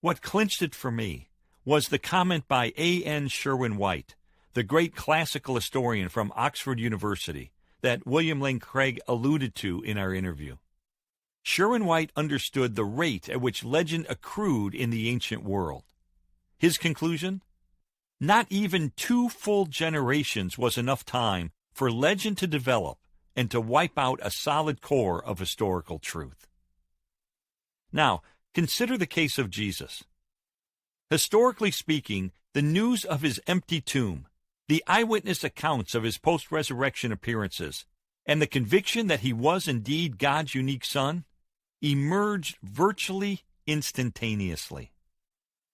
What clinched it for me was the comment by A.N. Sherwin White, the great classical historian from Oxford University, that William Lane Craig alluded to in our interview. Sherwin White understood the rate at which legend accrued in the ancient world. His conclusion? Not even 2 full generations was enough time for legend to develop and to wipe out a solid core of historical truth. Now, consider the case of Jesus. Historically speaking, the news of his empty tomb, the eyewitness accounts of his post-resurrection appearances, and the conviction that he was indeed God's unique Son emerged virtually instantaneously.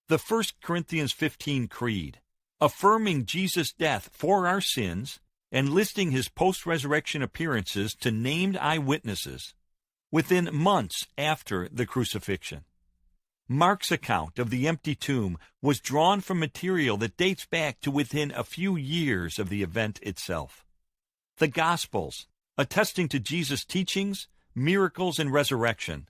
The 1 Corinthians 15 Creed, affirming Jesus' death for our sins and listing his post-resurrection appearances to named eyewitnesses within months after the crucifixion. Mark's account of the empty tomb was drawn from material that dates back to within a few years of the event itself. The Gospels, attesting to Jesus' teachings, miracles, and resurrection,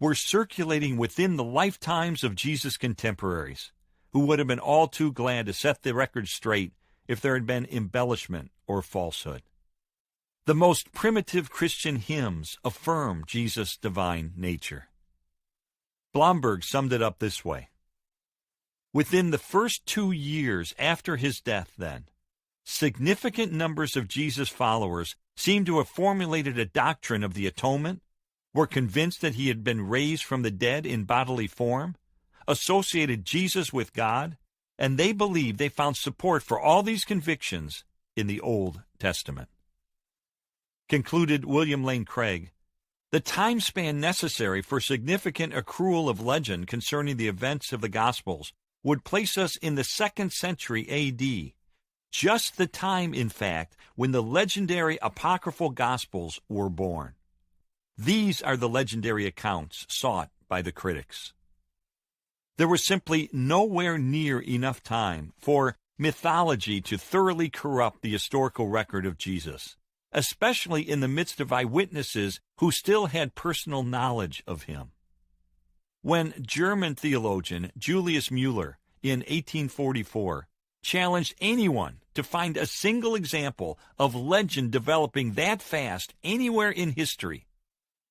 were circulating within the lifetimes of Jesus' contemporaries, who would have been all too glad to set the record straight if there had been embellishment or falsehood. The most primitive Christian hymns affirm Jesus' divine nature. Blomberg summed it up this way. Within the first 2 years after his death, then, significant numbers of Jesus' followers seem to have formulated a doctrine of the atonement, were convinced that he had been raised from the dead in bodily form, associated Jesus with God, and they believed they found support for all these convictions in the Old Testament. Concluded William Lane Craig, the time span necessary for significant accrual of legend concerning the events of the Gospels would place us in the 2nd century A.D., just the time, in fact, when the legendary apocryphal Gospels were born. These are the legendary accounts sought by the critics. There was simply nowhere near enough time for mythology to thoroughly corrupt the historical record of Jesus, especially in the midst of eyewitnesses who still had personal knowledge of him. When German theologian Julius Müller in 1844 challenged anyone to find a single example of legend developing that fast anywhere in history,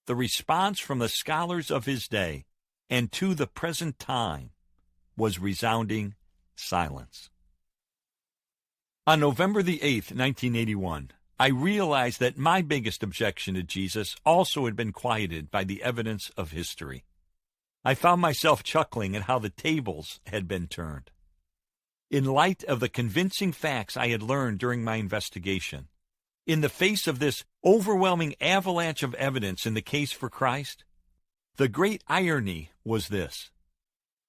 the response from the scholars of his day and to the present time was resounding silence. On November the 8th, 1981, I realized that my biggest objection to Jesus also had been quieted by the evidence of history. I found myself chuckling at how the tables had been turned. In light of the convincing facts I had learned during my investigation, in the face of this overwhelming avalanche of evidence in the case for Christ, the great irony was this.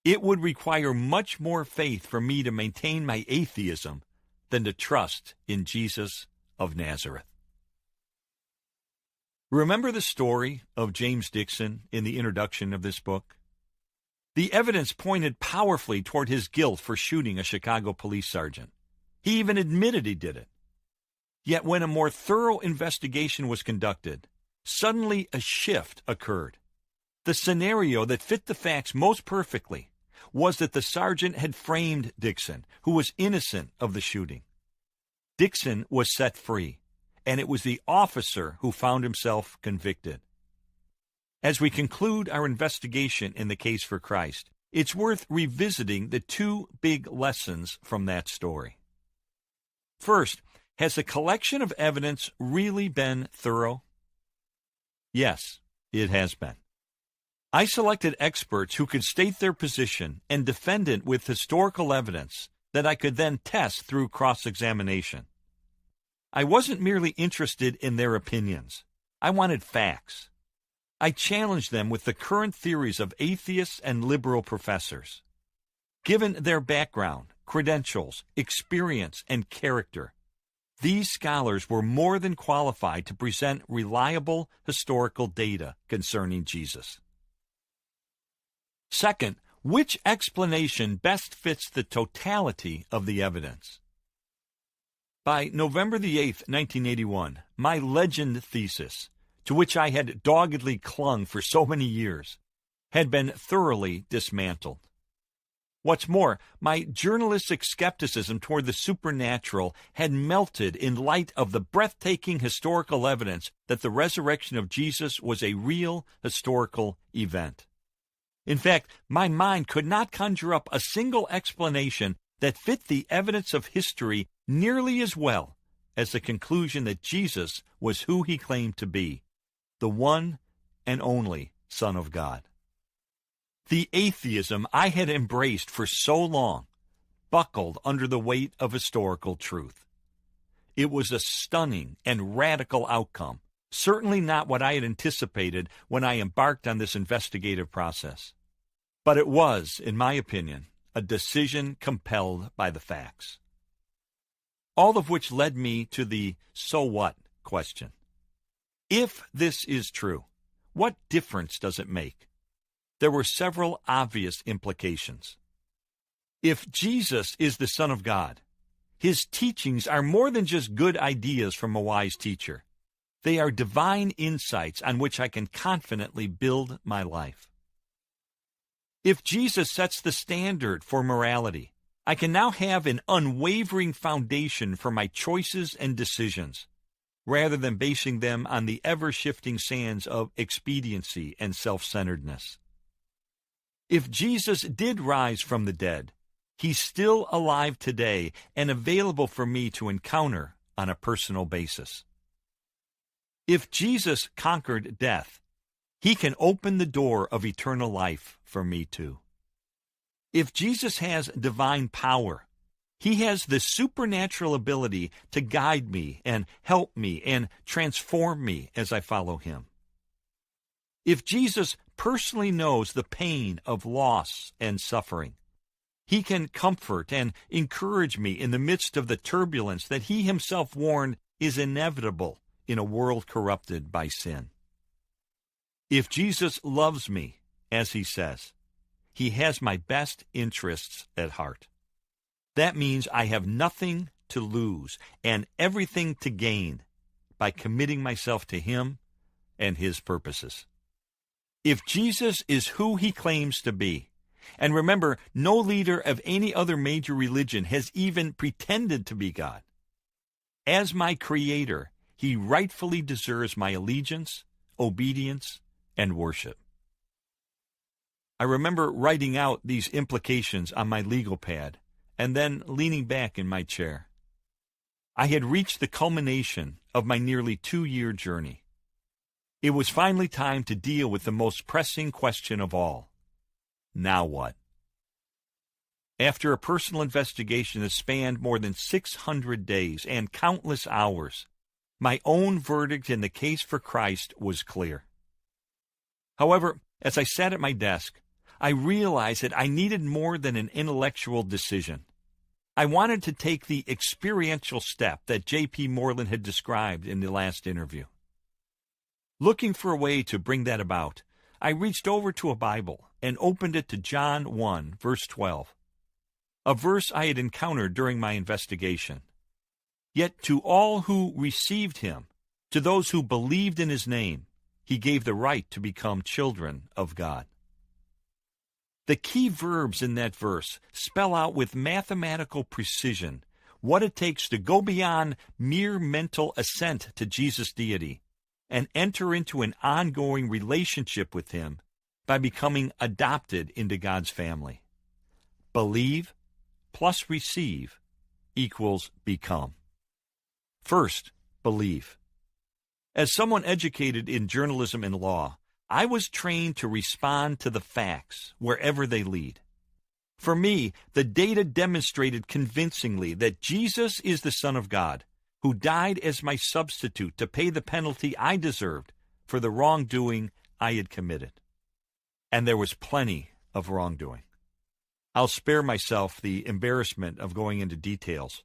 It would require much more faith for me to maintain my atheism than to trust in Jesus of Nazareth. Remember the story of James Dixon in the introduction of this book? The evidence pointed powerfully toward his guilt for shooting a Chicago police sergeant. He even admitted he did it. Yet when a more thorough investigation was conducted, suddenly a shift occurred. The scenario that fit the facts most perfectly was that the sergeant had framed Dixon, who was innocent of the shooting. Dixon was set free, and it was the officer who found himself convicted. As we conclude our investigation in the case for Christ, it's worth revisiting the 2 big lessons from that story. First, has the collection of evidence really been thorough? Yes, it has been. I selected experts who could state their position and defend it with historical evidence that I could then test through cross-examination. I wasn't merely interested in their opinions. I wanted facts. I challenged them with the current theories of atheists and liberal professors. Given their background, credentials, experience, and character, these scholars were more than qualified to present reliable historical data concerning Jesus. Second, which explanation best fits the totality of the evidence? By November the 8th, 1981, my legend thesis, to which I had doggedly clung for so many years, had been thoroughly dismantled. What's more, my journalistic skepticism toward the supernatural had melted in light of the breathtaking historical evidence that the resurrection of Jesus was a real historical event. In fact, my mind could not conjure up a single explanation that fit the evidence of history nearly as well as the conclusion that Jesus was who he claimed to be, the one and only Son of God. The atheism I had embraced for so long buckled under the weight of historical truth. It was a stunning and radical outcome, certainly not what I had anticipated when I embarked on this investigative process. But it was, in my opinion, a decision compelled by the facts. All of which led me to the so what question. If this is true, what difference does it make? There were several obvious implications. If Jesus is the Son of God, his teachings are more than just good ideas from a wise teacher. They are divine insights on which I can confidently build my life. If Jesus sets the standard for morality, I can now have an unwavering foundation for my choices and decisions, rather than basing them on the ever-shifting sands of expediency and self-centeredness. If Jesus did rise from the dead, he's still alive today and available for me to encounter on a personal basis. If Jesus conquered death, he can open the door of eternal life for me too. If Jesus has divine power, he has the supernatural ability to guide me and help me and transform me as I follow him. If Jesus personally knows the pain of loss and suffering, he can comfort and encourage me in the midst of the turbulence that he himself warned is inevitable in a world corrupted by sin. If Jesus loves me, as he says, he has my best interests at heart. That means I have nothing to lose and everything to gain by committing myself to him and his purposes. If Jesus is who he claims to be, and remember, no leader of any other major religion has even pretended to be God, as my creator, he rightfully deserves my allegiance, obedience, and worship. I remember writing out these implications on my legal pad and then leaning back in my chair. I had reached the culmination of my nearly 2-year journey. It was finally time to deal with the most pressing question of all. Now what? After a personal investigation that spanned more than 600 days and countless hours, my own verdict in the case for Christ was clear. However, as I sat at my desk, I realized that I needed more than an intellectual decision. I wanted to take the experiential step that J.P. Moreland had described in the last interview. Looking for a way to bring that about, I reached over to a Bible and opened it to John 1, verse 12, a verse I had encountered during my investigation. Yet to all who received him, to those who believed in his name, he gave the right to become children of God. The key verbs in that verse spell out with mathematical precision what it takes to go beyond mere mental assent to Jesus' deity and enter into an ongoing relationship with him by becoming adopted into God's family. Believe plus receive equals become. First, believe. As someone educated in journalism and law, I was trained to respond to the facts wherever they lead. For me, the data demonstrated convincingly that Jesus is the Son of God, who died as my substitute to pay the penalty I deserved for the wrongdoing I had committed. And there was plenty of wrongdoing. I'll spare myself the embarrassment of going into details,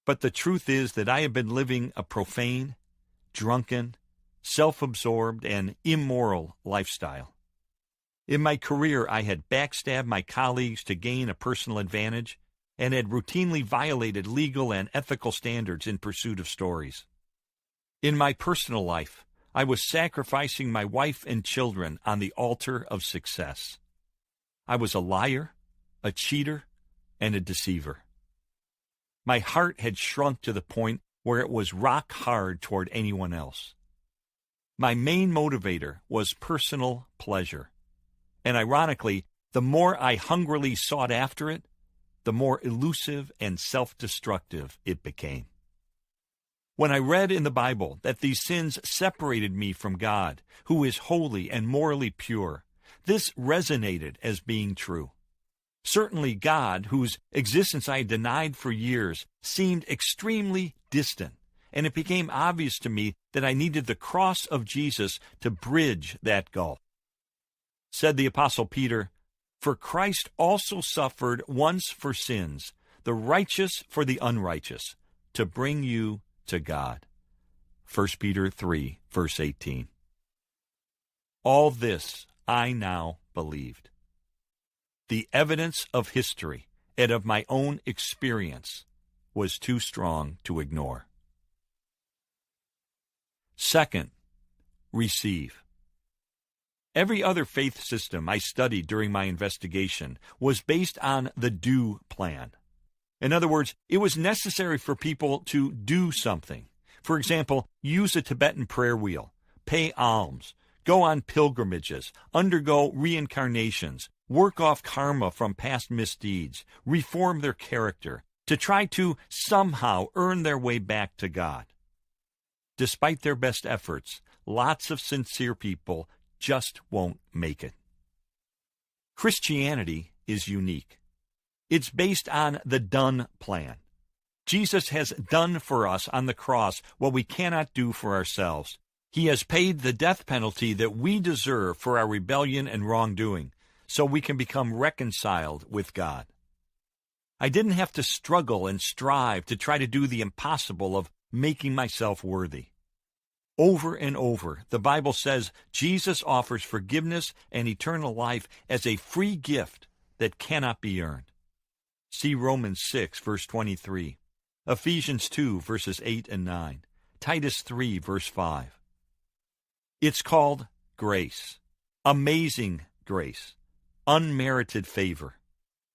but the truth is that I have been living a profane, drunken, self-absorbed, and immoral lifestyle. In my career, I had backstabbed my colleagues to gain a personal advantage and had routinely violated legal and ethical standards in pursuit of stories. In my personal life, I was sacrificing my wife and children on the altar of success. I was a liar, a cheater, and a deceiver. My heart had shrunk to the point where it was rock hard toward anyone else. My main motivator was personal pleasure. And ironically, the more I hungrily sought after it, the more elusive and self-destructive it became. When I read in the Bible that these sins separated me from God, who is holy and morally pure, this resonated as being true. Certainly God, whose existence I had denied for years, seemed extremely distant, and it became obvious to me that I needed the cross of Jesus to bridge that gulf. Said the Apostle Peter, "For Christ also suffered once for sins, the righteous for the unrighteous, to bring you to God." 1 Peter 3, verse 18. All this I now believed. The evidence of history and of my own experience was too strong to ignore. Second, receive. Every other faith system I studied during my investigation was based on the do plan. In other words, it was necessary for people to do something. For example, use a Tibetan prayer wheel, pay alms, go on pilgrimages, undergo reincarnations, work off karma from past misdeeds, reform their character, to try to somehow earn their way back to God. Despite their best efforts, lots of sincere people just won't make it. Christianity is unique. It's based on the done plan. Jesus has done for us on the cross what we cannot do for ourselves. He has paid the death penalty that we deserve for our rebellion and wrongdoing, so we can become reconciled with God. I didn't have to struggle and strive to try to do the impossible of making myself worthy. Over and over, the Bible says Jesus offers forgiveness and eternal life as a free gift that cannot be earned. See Romans 6, verse 23, Ephesians 2, verses 8 and 9, Titus 3, verse 5. It's called grace, amazing grace, unmerited favor.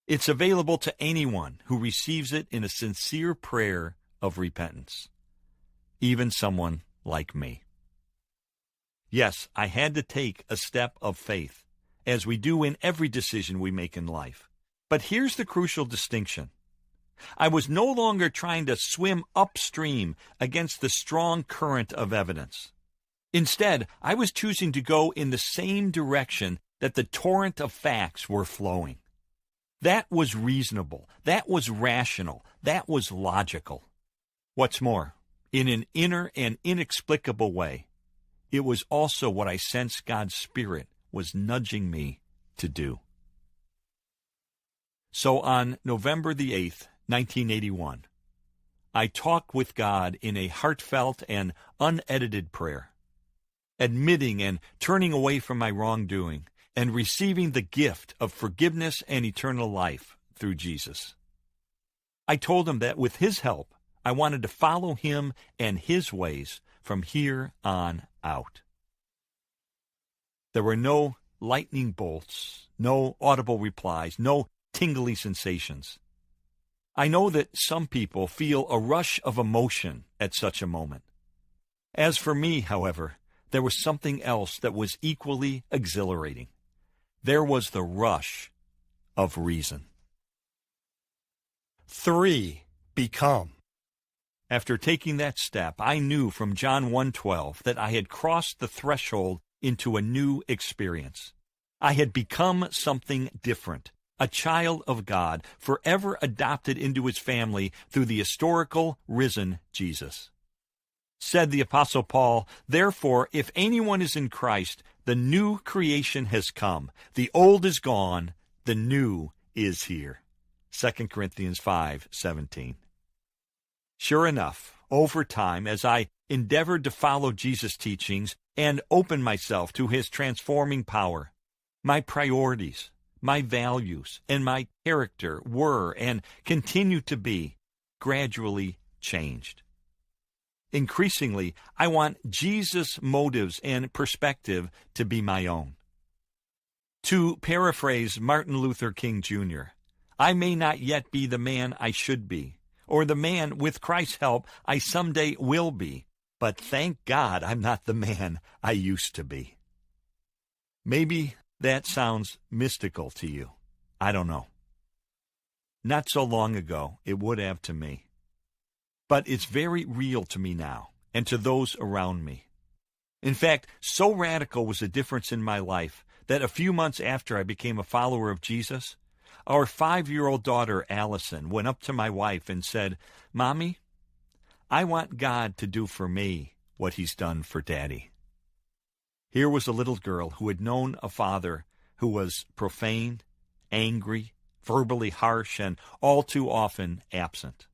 It's available to anyone who receives it in a sincere prayer of repentance, even someone like me. Yes, I had to take a step of faith, as we do in every decision we make in life. But here's the crucial distinction. I was no longer trying to swim upstream against the strong current of evidence. Instead, I was choosing to go in the same direction that the torrent of facts were flowing. That was reasonable. That was rational. That was logical. What's more, in an inner and inexplicable way, it was also what I sensed God's Spirit was nudging me to do. So on November the 8th, 1981, I talked with God in a heartfelt and unedited prayer, admitting and turning away from my wrongdoing and receiving the gift of forgiveness and eternal life through Jesus. I told him that with his help, I wanted to follow him and his ways from here on out. There were no lightning bolts, no audible replies, no tingly sensations. I know that some people feel a rush of emotion at such a moment. As for me, however, there was something else that was equally exhilarating. There was the rush of reason. 3. Become. After taking that step, I knew from John 1:12 that I had crossed the threshold into a new experience. I had become something different, a child of God, forever adopted into his family through the historical, risen Jesus. Said the Apostle Paul, "Therefore, if anyone is in Christ, the new creation has come. The old is gone, the new is here." 2 Corinthians 5:17. Sure enough, over time, as I endeavored to follow Jesus' teachings and open myself to his transforming power, my priorities, my values, and my character were and continue to be gradually changed. Increasingly, I want Jesus' motives and perspective to be my own. To paraphrase Martin Luther King Jr., I may not yet be the man I should be, or the man, with Christ's help, I someday will be, but thank God I'm not the man I used to be. Maybe that sounds mystical to you. I don't know. Not so long ago, it would have to me. But it's very real to me now, and to those around me. In fact, so radical was the difference in my life that a few months after I became a follower of Jesus, our 5-year-old daughter, Allison, went up to my wife and said, "Mommy, I want God to do for me what he's done for Daddy." Here was a little girl who had known a father who was profane, angry, verbally harsh, and all too often absent.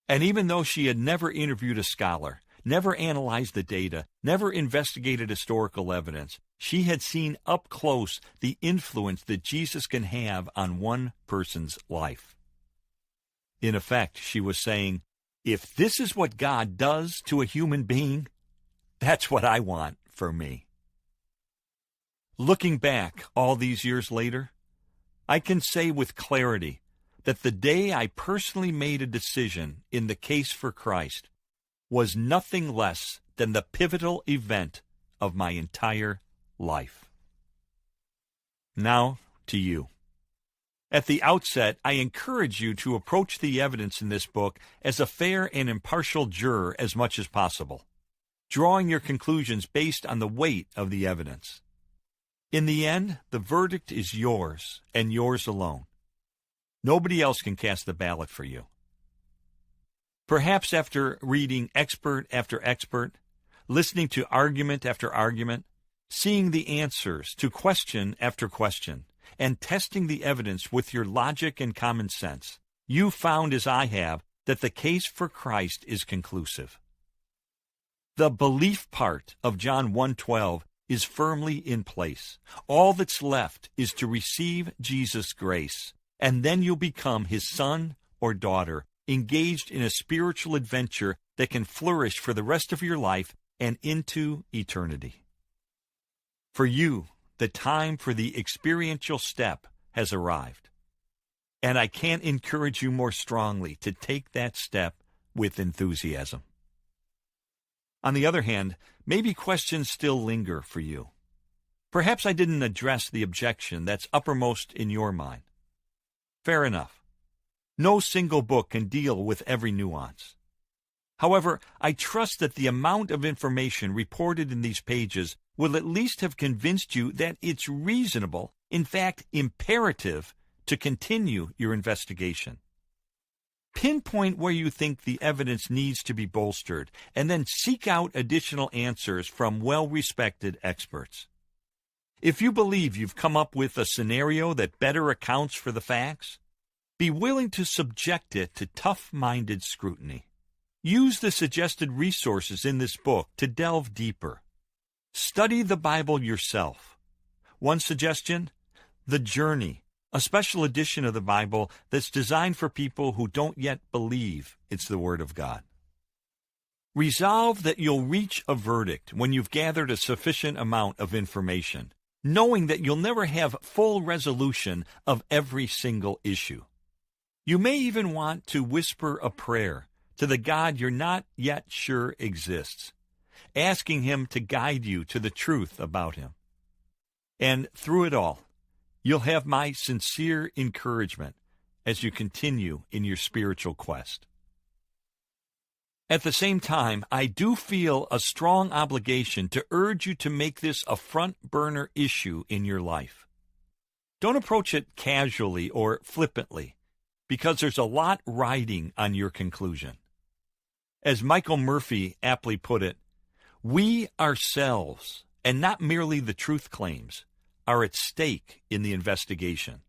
And even though she had never interviewed a scholar, never analyzed the data, never investigated historical evidence, she had seen up close the influence that Jesus can have on one person's life. In effect, she was saying, if this is what God does to a human being, that's what I want for me. Looking back all these years later, I can say with clarity that the day I personally made a decision in the case for Christ was nothing less than the pivotal event of my entire life. Now to you. At the outset, I encourage you to approach the evidence in this book as a fair and impartial juror as much as possible, drawing your conclusions based on the weight of the evidence. In the end, the verdict is yours and yours alone. Nobody else can cast the ballot for you. Perhaps after reading expert after expert, listening to argument after argument, seeing the answers to question after question, and testing the evidence with your logic and common sense, you found, as I have, that the case for Christ is conclusive. The belief part of John 1:12 is firmly in place. All that's left is to receive Jesus' grace, and then you'll become his son or daughter, engaged in a spiritual adventure that can flourish for the rest of your life and into eternity. For you, the time for the experiential step has arrived, and I can't encourage you more strongly to take that step with enthusiasm. On the other hand, maybe questions still linger for you. Perhaps I didn't address the objection that's uppermost in your mind. Fair enough. No single book can deal with every nuance. However, I trust that the amount of information reported in these pages will at least have convinced you that it's reasonable, in fact imperative, to continue your investigation. Pinpoint where you think the evidence needs to be bolstered, and then seek out additional answers from well-respected experts. If you believe you've come up with a scenario that better accounts for the facts, be willing to subject it to tough-minded scrutiny. Use the suggested resources in this book to delve deeper. Study the Bible yourself. One suggestion: The Journey, a special edition of the Bible that's designed for people who don't yet believe it's the Word of God. Resolve that you'll reach a verdict when you've gathered a sufficient amount of information, knowing that you'll never have full resolution of every single issue. You may even want to whisper a prayer to the God you're not yet sure exists, asking him to guide you to the truth about him. And through it all, you'll have my sincere encouragement as you continue in your spiritual quest. At the same time, I do feel a strong obligation to urge you to make this a front-burner issue in your life. Don't approach it casually or flippantly, because there's a lot riding on your conclusion. As Michael Murphy aptly put it, we ourselves, and not merely the truth claims, are at stake in the investigation.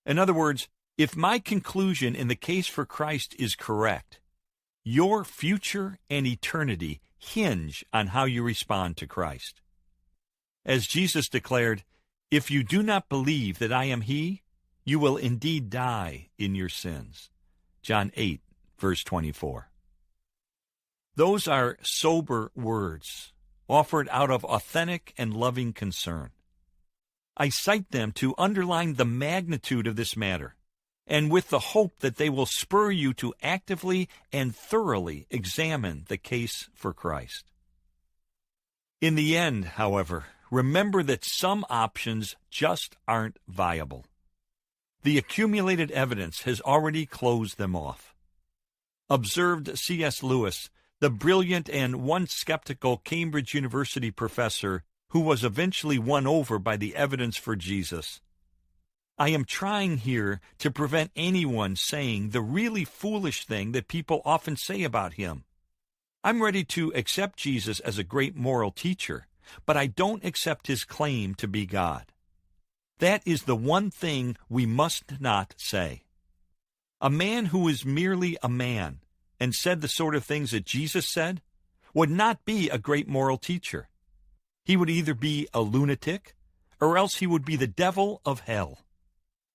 In other words, if my conclusion in the case for Christ is correct, your future and eternity hinge on how you respond to Christ. As Jesus declared, "If you do not believe that I am He, you will indeed die in your sins." John 8, verse 24. Those are sober words, offered out of authentic and loving concern. I cite them to underline the magnitude of this matter, and with the hope that they will spur you to actively and thoroughly examine the case for Christ. In the end, however, remember that some options just aren't viable. The accumulated evidence has already closed them off. Observed C.S. Lewis, the brilliant and once skeptical Cambridge University professor who was eventually won over by the evidence for Jesus. I am trying here to prevent anyone saying the really foolish thing that people often say about him. I'm ready to accept Jesus as a great moral teacher, but I don't accept his claim to be God. That is the one thing we must not say. A man who is merely a man and said the sort of things that Jesus said would not be a great moral teacher. He would either be a lunatic or else he would be the devil of hell.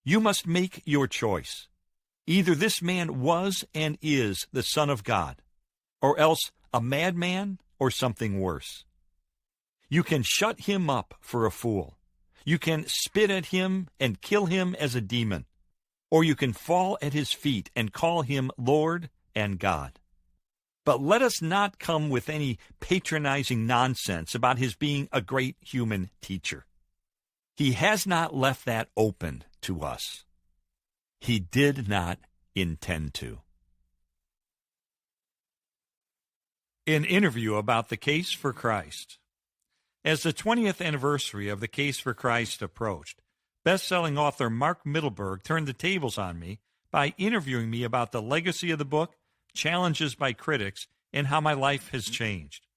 You must make your choice. Either this man was and is the Son of God, or else a madman or something worse. You can shut him up for a fool. You can spit at him and kill him as a demon, or you can fall at his feet and call him Lord and God. But let us not come with any patronizing nonsense about his being a great human teacher. He has not left that open to us. He did not intend to. An interview about the case for Christ. As the 20th anniversary of the case for Christ approached, best-selling author Mark Mittleberg turned the tables on me by interviewing me about the legacy of the book, challenges by critics, and how my life has changed.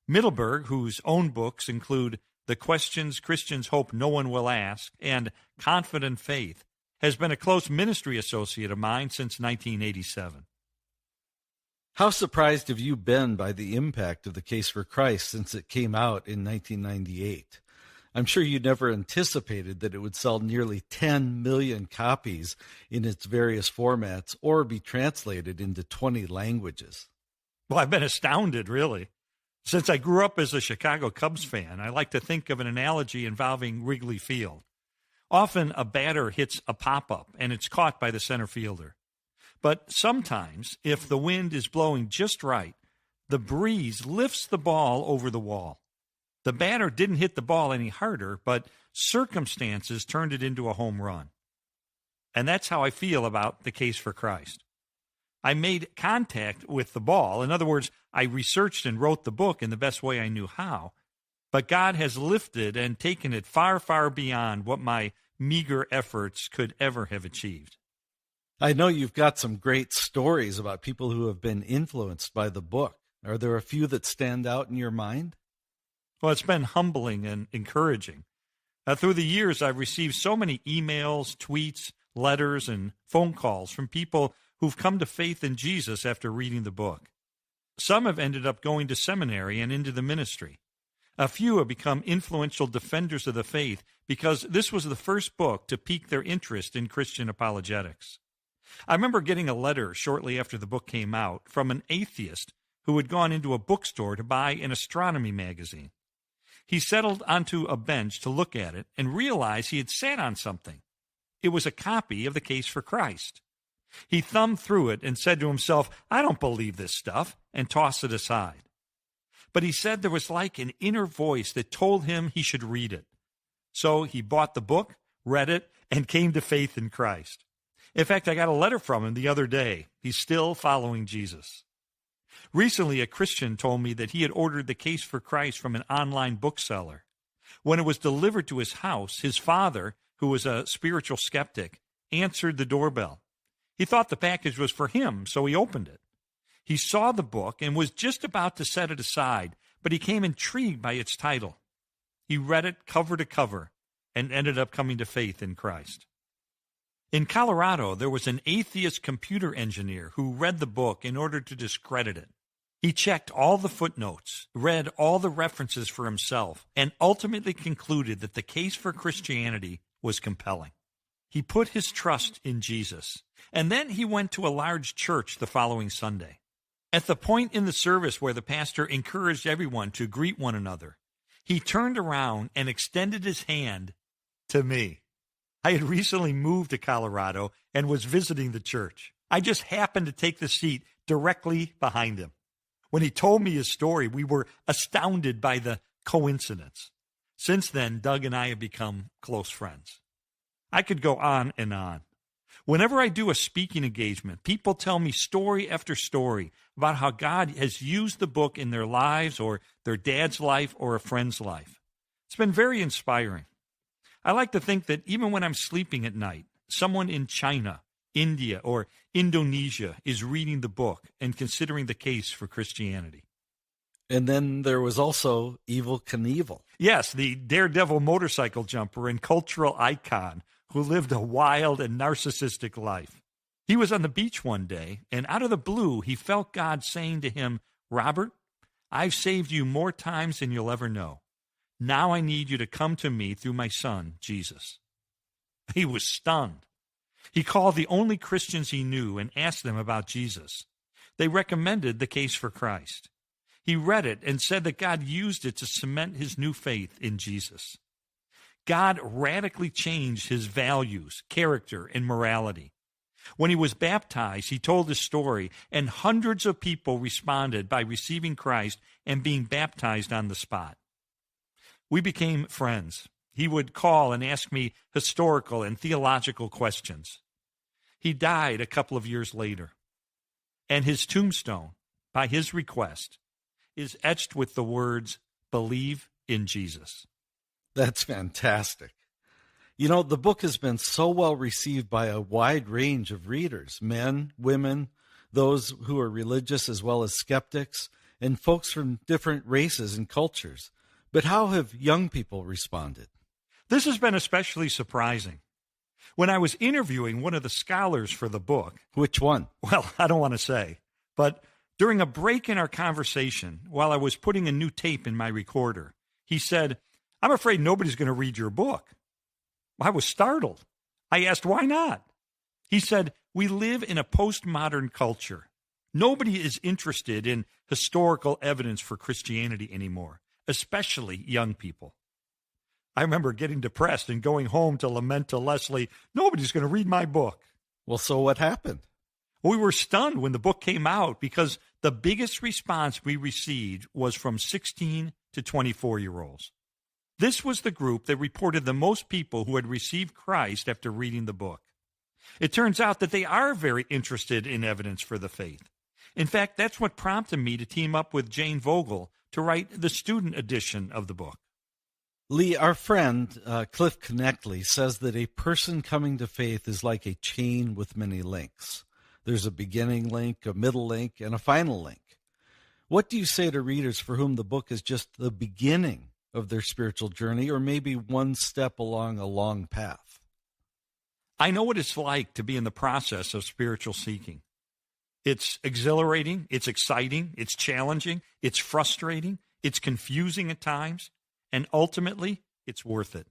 Mittleberg, whose own books include The Questions Christians Hope No One Will Ask and Confident Faith, has been a close ministry associate of mine since 1987. How surprised have you been by the impact of the case for Christ since it came out in 1998? I'm sure you never anticipated that it would sell nearly 10 million copies in its various formats or be translated into 20 languages. Well, I've been astounded, really. Since I grew up as a Chicago Cubs fan, I like to think of an analogy involving Wrigley Field. Often a batter hits a pop-up and it's caught by the center fielder. But sometimes, if the wind is blowing just right, the breeze lifts the ball over the wall. The batter didn't hit the ball any harder, but circumstances turned it into a home run. And that's how I feel about the case for Christ. I made contact with the ball. In other words, I researched and wrote the book in the best way I knew how. But God has lifted and taken it far, far beyond what my meager efforts could ever have achieved. I know you've got some great stories about people who have been influenced by the book. Are there a few that stand out in your mind? Well, it's been humbling and encouraging. Through the years, I've received so many emails, tweets, letters, and phone calls from people who've come to faith in Jesus after reading the book. Some have ended up going to seminary and into the ministry. A few have become influential defenders of the faith because this was the first book to pique their interest in Christian apologetics. I remember getting a letter shortly after the book came out from an atheist who had gone into a bookstore to buy an astronomy magazine. He settled onto a bench to look at it and realized he had sat on something. It was a copy of the Case for Christ. He thumbed through it and said to himself, "I don't believe this stuff," and tossed it aside. But he said there was like an inner voice that told him he should read it. So he bought the book, read it, and came to faith in Christ. In fact, I got a letter from him the other day. He's still following Jesus. Recently, a Christian told me that he had ordered The Case for Christ from an online bookseller. When it was delivered to his house, his father, who was a spiritual skeptic, answered the doorbell. He thought the package was for him, so he opened it. He saw the book and was just about to set it aside, but he became intrigued by its title. He read it cover to cover and ended up coming to faith in Christ. In Colorado, there was an atheist computer engineer who read the book in order to discredit it. He checked all the footnotes, read all the references for himself, and ultimately concluded that the case for Christianity was compelling. He put his trust in Jesus, and then he went to a large church the following Sunday. At the point in the service where the pastor encouraged everyone to greet one another, he turned around and extended his hand to me. I had recently moved to Colorado and was visiting the church. I just happened to take the seat directly behind him. When he told me his story, we were astounded by the coincidence. Since then, Doug and I have become close friends. I could go on and on. Whenever I do a speaking engagement, people tell me story after story about how God has used the book in their lives or their dad's life or a friend's life. It's been very inspiring. I like to think that even when I'm sleeping at night, someone in China, India, or Indonesia is reading the book and considering the case for Christianity. And then there was also Evel Knievel. Yes, the daredevil motorcycle jumper and cultural icon who lived a wild and narcissistic life. He was on the beach one day, and out of the blue, he felt God saying to him, "Robert, I've saved you more times than you'll ever know. Now I need you to come to me through my son, Jesus." He was stunned. He called the only Christians he knew and asked them about Jesus. They recommended The Case for Christ. He read it and said that God used it to cement his new faith in Jesus. God radically changed his values, character, and morality. When he was baptized, he told his story, and hundreds of people responded by receiving Christ and being baptized on the spot. We became friends. He would call and ask me historical and theological questions. He died a couple of years later, and his tombstone, by his request, is etched with the words, "Believe in Jesus." That's fantastic. You know, the book has been so well received by a wide range of readers, men, women, those who are religious as well as skeptics, and folks from different races and cultures. But how have young people responded? This has been especially surprising. When I was interviewing one of the scholars for the book... Which one? Well, I don't want to say. But during a break in our conversation, while I was putting a new tape in my recorder, he said, "I'm afraid nobody's going to read your book." I was startled. I asked, "Why not?" He said, "We live in a postmodern culture. Nobody is interested in historical evidence for Christianity anymore, especially young people." I remember getting depressed and going home to lament to Leslie, "Nobody's going to read my book." Well, so what happened? We were stunned when the book came out because the biggest response we received was from 16 to 24-year-olds. This was the group that reported the most people who had received Christ after reading the book. It turns out that they are very interested in evidence for the faith. In fact, that's what prompted me to team up with Jane Vogel to write the student edition of the book. Lee, our friend Cliff Connectley says that a person coming to faith is like a chain with many links. There's a beginning link, a middle link, and a final link. What do you say to readers for whom the book is just the beginning of their spiritual journey, or maybe one step along a long path? I know what it's like to be in the process of spiritual seeking. It's exhilarating, it's exciting, it's challenging, it's frustrating, it's confusing at times, and ultimately, it's worth it.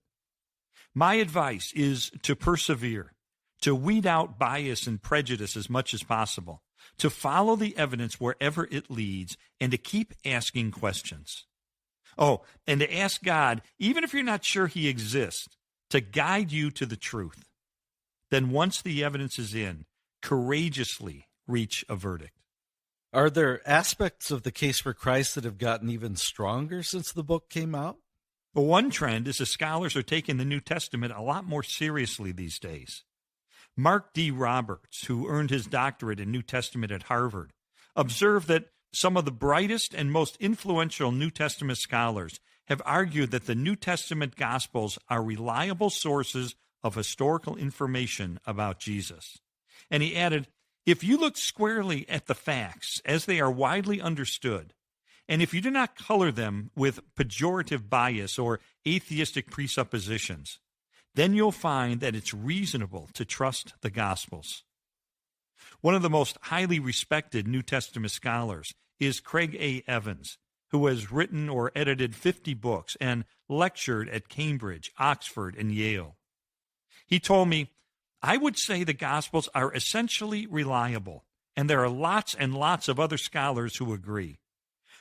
My advice is to persevere, to weed out bias and prejudice as much as possible, to follow the evidence wherever it leads, and to keep asking questions. Oh, and to ask God, even if you're not sure he exists, to guide you to the truth. Then once the evidence is in, courageously reach a verdict. Are there aspects of the case for Christ that have gotten even stronger since the book came out? Well, one trend is that scholars are taking the New Testament a lot more seriously these days. Mark D. Roberts, who earned his doctorate in New Testament at Harvard, observed that Some of the brightest and most influential New Testament scholars have argued that the New Testament Gospels are reliable sources of historical information about Jesus. And he added, if you look squarely at the facts as they are widely understood, and if you do not color them with pejorative bias or atheistic presuppositions, then you'll find that it's reasonable to trust the Gospels. One of the most highly respected New Testament scholars is Craig A. Evans, who has written or edited 50 books and lectured at Cambridge, Oxford, and Yale. He told me, I would say the Gospels are essentially reliable, and there are lots and lots of other scholars who agree.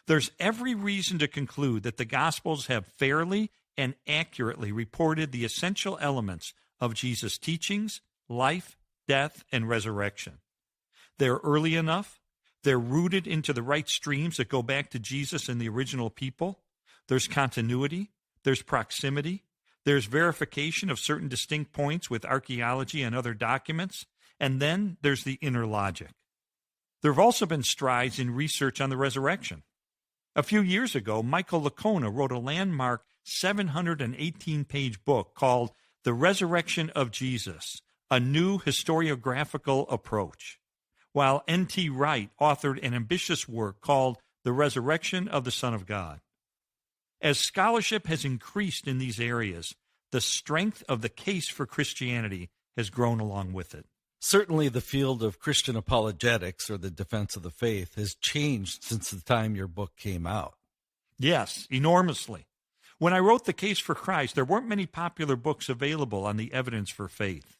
There's every reason to conclude that the Gospels have fairly and accurately reported the essential elements of Jesus' teachings, life, death, and resurrection. They're early enough. They're rooted into the right streams that go back to Jesus and the original people. There's continuity. There's proximity. There's verification of certain distinct points with archaeology and other documents. And then there's the inner logic. There have also been strides in research on the resurrection. A few years ago, Michael Licona wrote a landmark 718-page book called The Resurrection of Jesus, A New Historiographical Approach, while N.T. Wright authored an ambitious work called The Resurrection of the Son of God. As scholarship has increased in these areas, the strength of the case for Christianity has grown along with it. Certainly the field of Christian apologetics, or the defense of the faith, has changed since the time your book came out. Yes, enormously. When I wrote The Case for Christ, there weren't many popular books available on the evidence for faith.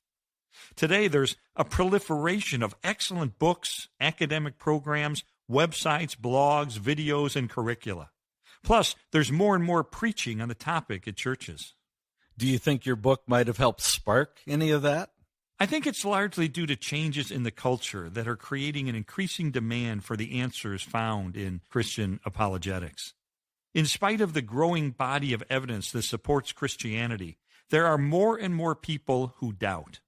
Today, there's a proliferation of excellent books, academic programs, websites, blogs, videos, and curricula. Plus, there's more and more preaching on the topic at churches. Do you think your book might have helped spark any of that? I think it's largely due to changes in the culture that are creating an increasing demand for the answers found in Christian apologetics. In spite of the growing body of evidence that supports Christianity, there are more and more people who doubt.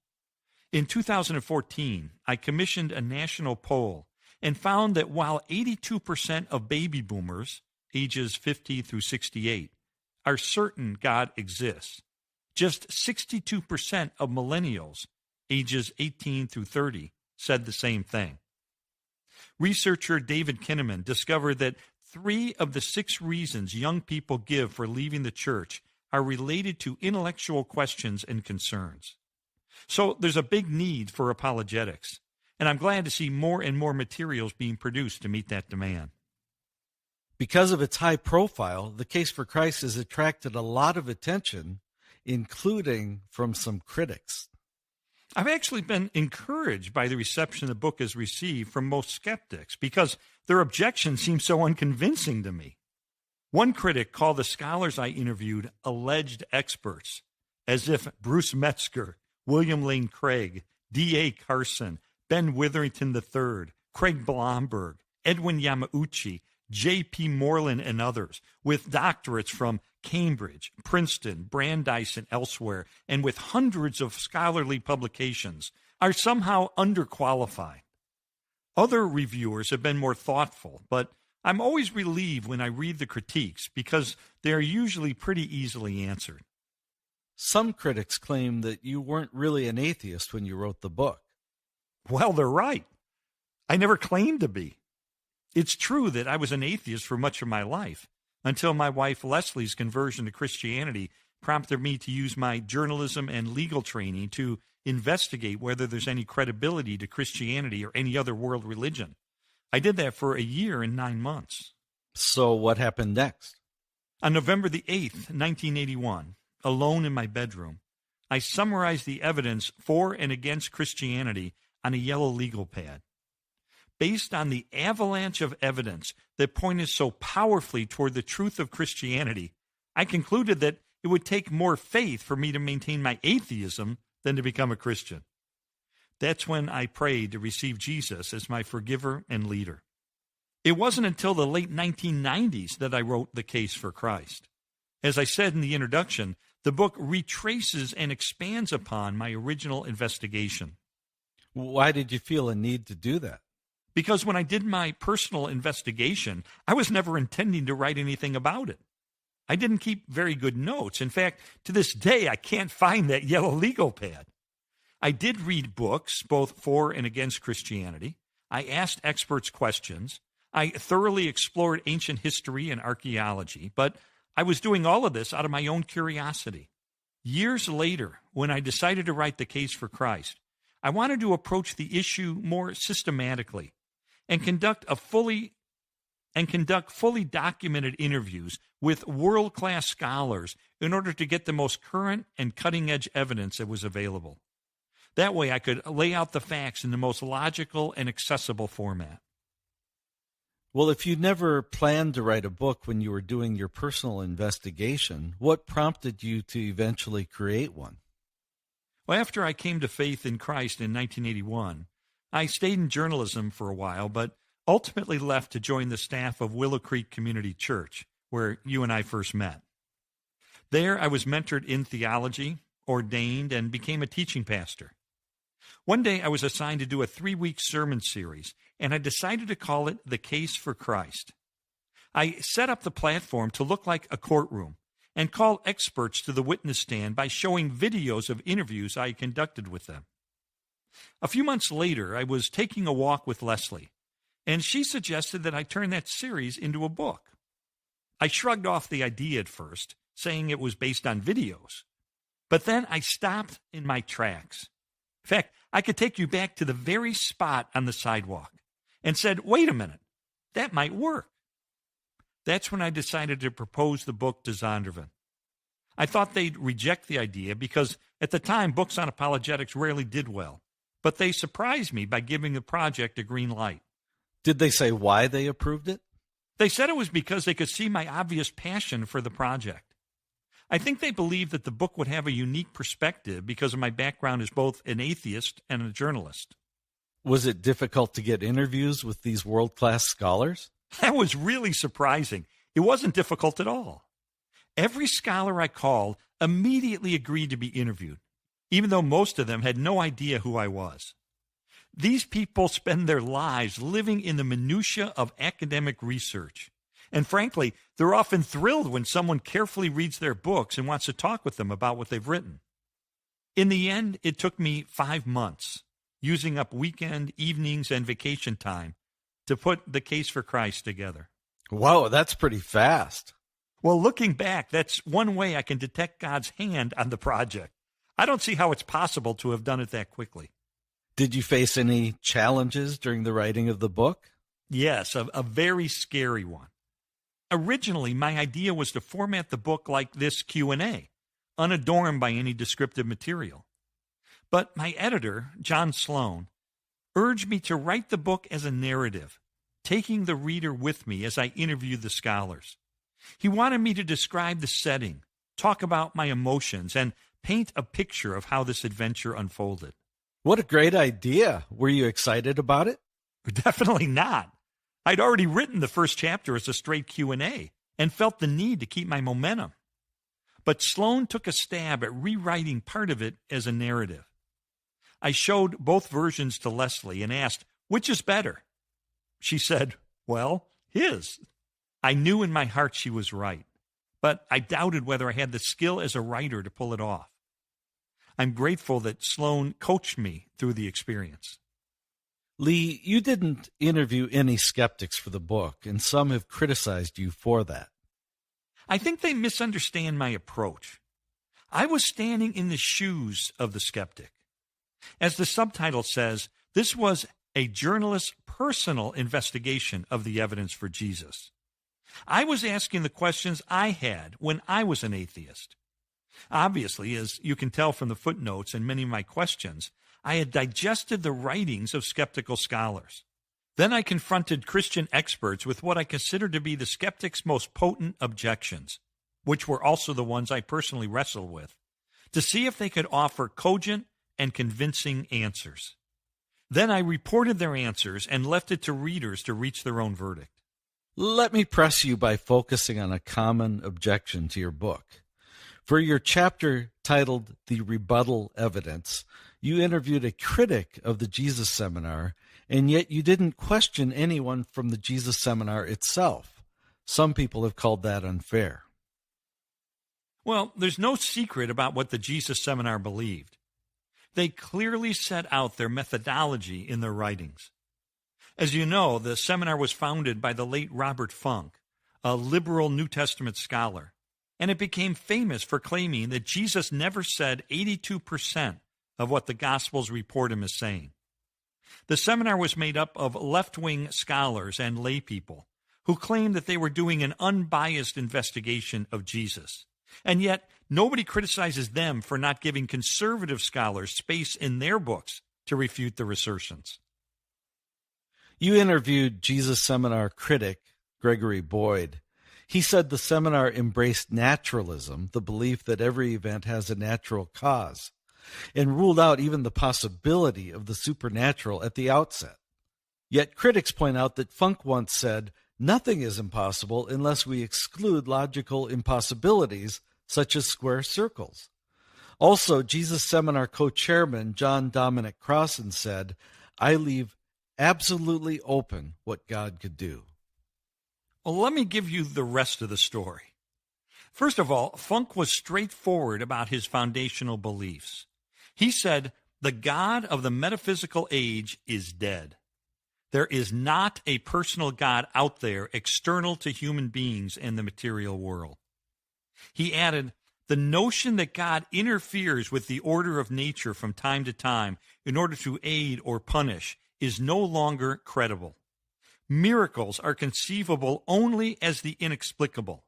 In 2014, I commissioned a national poll and found that while 82% of baby boomers, ages 50 through 68, are certain God exists, just 62% of millennials, ages 18 through 30, said the same thing. Researcher David Kinnaman discovered that 3 of the 6 reasons young people give for leaving the church are related to intellectual questions and concerns. So there's a big need for apologetics, and I'm glad to see more and more materials being produced to meet that demand. Because of its high profile, The Case for Christ has attracted a lot of attention, including from some critics. I've actually been encouraged by the reception the book has received from most skeptics because their objections seem so unconvincing to me. One critic called the scholars I interviewed alleged experts, as if Bruce Metzger, William Lane Craig, D.A. Carson, Ben Witherington III, Craig Blomberg, Edwin Yamauchi, J.P. Moreland, and others, with doctorates from Cambridge, Princeton, Brandeis, and elsewhere, and with hundreds of scholarly publications, are somehow underqualified. Other reviewers have been more thoughtful, but I'm always relieved when I read the critiques because they are usually pretty easily answered. Some critics claim that you weren't really an atheist when you wrote the book. Well, they're right. I never claimed to be. It's true that I was an atheist for much of my life, until my wife Leslie's conversion to Christianity prompted me to use my journalism and legal training to investigate whether there's any credibility to Christianity or any other world religion. I did that for a year and 9 months. So what happened next? On November the 8th, 1981, alone in my bedroom, I summarized the evidence for and against Christianity on a yellow legal pad. Based on the avalanche of evidence that pointed so powerfully toward the truth of Christianity, I concluded that it would take more faith for me to maintain my atheism than to become a Christian. That's when I prayed to receive Jesus as my forgiver and leader. It wasn't until the late 1990s that I wrote The Case for Christ. As I said in the introduction, the book retraces and expands upon my original investigation. Why did you feel a need to do that? because when I did my personal investigation, I was never intending to write anything about it. I didn't keep very good notes. In fact, to this day, I can't find that yellow legal pad. I did read books, both for and against Christianity. I asked experts questions. I thoroughly explored ancient history and archaeology, but I was doing all of this out of my own curiosity. Years later, when I decided to write the case for Christ, I wanted to approach the issue more systematically and conduct fully documented interviews with world-class scholars in order to get the most current and cutting-edge evidence that was available. That way I could lay out the facts in the most logical and accessible format. Well, if you never planned to write a book when you were doing your personal investigation, what prompted you to eventually create one? Well, after I came to faith in Christ in 1981, I stayed in journalism for a while, but ultimately left to join the staff of Willow Creek Community Church, where you and I first met. There, I was mentored in theology, ordained, and became a teaching pastor. One day, I was assigned to do a 3-week sermon series, and I decided to call it The Case for Christ. I set up the platform to look like a courtroom and call experts to the witness stand by showing videos of interviews I conducted with them. A few months later, I was taking a walk with Leslie, and she suggested that I turn that series into a book. I shrugged off the idea at first, saying it was based on videos. But then I stopped in my tracks. In fact, I could take you back to the very spot on the sidewalk and said, wait a minute, that might work. That's when I decided to propose the book to Zondervan. I thought they'd reject the idea because at the time, books on apologetics rarely did well. But they surprised me by giving the project a green light. Did they say why they approved it? They said it was because they could see my obvious passion for the project. I think they believed that the book would have a unique perspective because of my background as both an atheist and a journalist. Was it difficult to get interviews with these world-class scholars? That was really surprising. It wasn't difficult at all. Every scholar I called immediately agreed to be interviewed, even though most of them had no idea who I was. These people spend their lives living in the minutia of academic research. And frankly, they're often thrilled when someone carefully reads their books and wants to talk with them about what they've written. In the end, it took me 5 months, using up weekend, evenings, and vacation time to put the Case for Christ together. Whoa, that's pretty fast. Well, looking back, that's one way I can detect God's hand on the project. I don't see how it's possible to have done it that quickly. Did you face any challenges during the writing of the book? Yes, a very scary one. Originally, my idea was to format the book like this Q&A, unadorned by any descriptive material. But my editor, John Sloan, urged me to write the book as a narrative, taking the reader with me as I interviewed the scholars. He wanted me to describe the setting, talk about my emotions, and paint a picture of how this adventure unfolded. What a great idea. Were you excited about it? Definitely not. I'd already written the first chapter as a straight Q&A and felt the need to keep my momentum. But Sloan took a stab at rewriting part of it as a narrative. I showed both versions to Leslie and asked, which is better? She said, well, his. I knew in my heart she was right, but I doubted whether I had the skill as a writer to pull it off. I'm grateful that Sloan coached me through the experience. Lee, you didn't interview any skeptics for the book, and some have criticized you for that. I think they misunderstand my approach. I was standing in the shoes of the skeptic. As the subtitle says, this was a journalist's personal investigation of the evidence for Jesus. I was asking the questions I had when I was an atheist. Obviously, as you can tell from the footnotes and many of my questions, I had digested the writings of skeptical scholars. Then I confronted Christian experts with what I considered to be the skeptic's most potent objections, which were also the ones I personally wrestled with, to see if they could offer cogent and convincing answers. Then I reported their answers and left it to readers to reach their own verdict. Let me press you by focusing on a common objection to your book. For your chapter titled The Rebuttal Evidence, you interviewed a critic of the Jesus Seminar, and yet you didn't question anyone from the Jesus Seminar itself. Some people have called that unfair. Well, there's no secret about what the Jesus Seminar believed. They clearly set out their methodology in their writings. As you know, the seminar was founded by the late Robert Funk, a liberal New Testament scholar, and it became famous for claiming that Jesus never said 82% of what the Gospels report him as saying. The seminar was made up of left-wing scholars and laypeople who claimed that they were doing an unbiased investigation of Jesus. And yet, nobody criticizes them for not giving conservative scholars space in their books to refute their assertions. You interviewed Jesus Seminar critic Gregory Boyd. He said the seminar embraced naturalism, the belief that every event has a natural cause, and ruled out even the possibility of the supernatural at the outset. Yet critics point out that Funk once said, "Nothing is impossible unless we exclude logical impossibilities such as square circles." Also, Jesus Seminar co-chairman John Dominic Crossan said, "I leave absolutely open what God could do." Well, let me give you the rest of the story. First of all, Funk was straightforward about his foundational beliefs. He said, the God of the metaphysical age is dead. There is not a personal God out there external to human beings and the material world. He added, the notion that God interferes with the order of nature from time to time in order to aid or punish is no longer credible. Miracles are conceivable only as the inexplicable.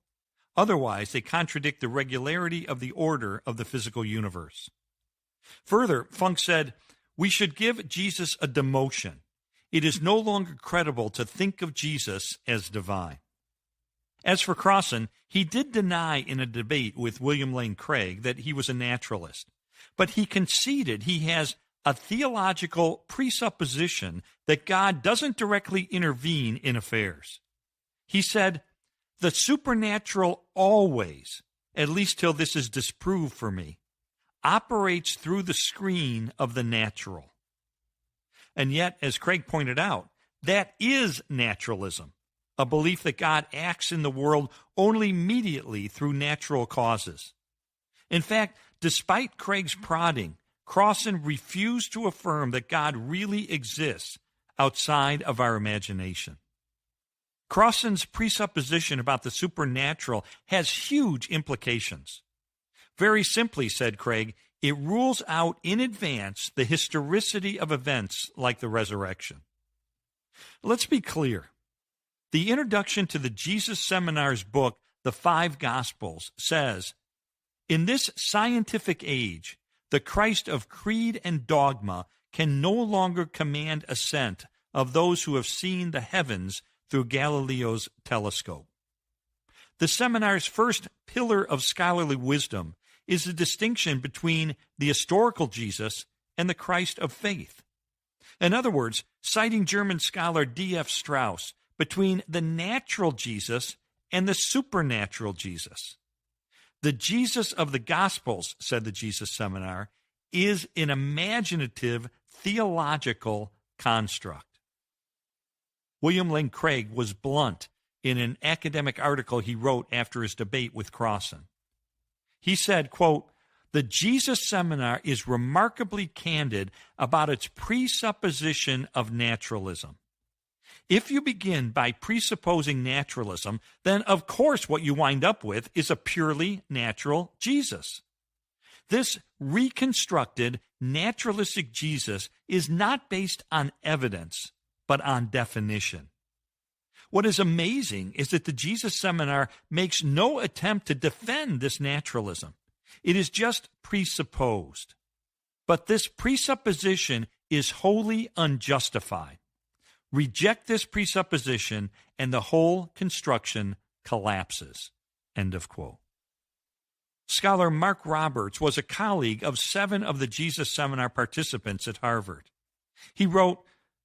Otherwise, they contradict the regularity of the order of the physical universe. Further, Funk said, we should give Jesus a demotion. It is no longer credible to think of Jesus as divine. As for Crossan, he did deny in a debate with William Lane Craig that he was a naturalist, but he conceded he has a theological presupposition that God doesn't directly intervene in affairs. He said, the supernatural always, at least till this is disproved for me, operates through the screen of the natural. And yet, as Craig pointed out, that is naturalism, a belief that God acts in the world only mediately through natural causes. In fact, despite Craig's prodding, Crossan refused to affirm that God really exists outside of our imagination. Crossan's presupposition about the supernatural has huge implications. Very simply, said Craig, it rules out in advance the historicity of events like the resurrection. Let's be clear. The introduction to the Jesus Seminar's book, The Five Gospels, says, in this scientific age, the Christ of creed and dogma can no longer command assent of those who have seen the heavens through Galileo's telescope. The seminar's first pillar of scholarly wisdom is the distinction between the historical Jesus and the Christ of faith. In other words, citing German scholar D.F. Strauss, between the natural Jesus and the supernatural Jesus. The Jesus of the Gospels, said the Jesus Seminar, is an imaginative theological construct. William Lane Craig was blunt in an academic article he wrote after his debate with Crossan. He said, quote, the Jesus Seminar is remarkably candid about its presupposition of naturalism. If you begin by presupposing naturalism, then of course what you wind up with is a purely natural Jesus. This reconstructed naturalistic Jesus is not based on evidence, but on definition. What is amazing is that the Jesus Seminar makes no attempt to defend this naturalism. It is just presupposed. But this presupposition is wholly unjustified. Reject this presupposition, and the whole construction collapses. End of quote. Scholar Mark Roberts was a colleague of 7 of the Jesus Seminar participants at Harvard. He wrote,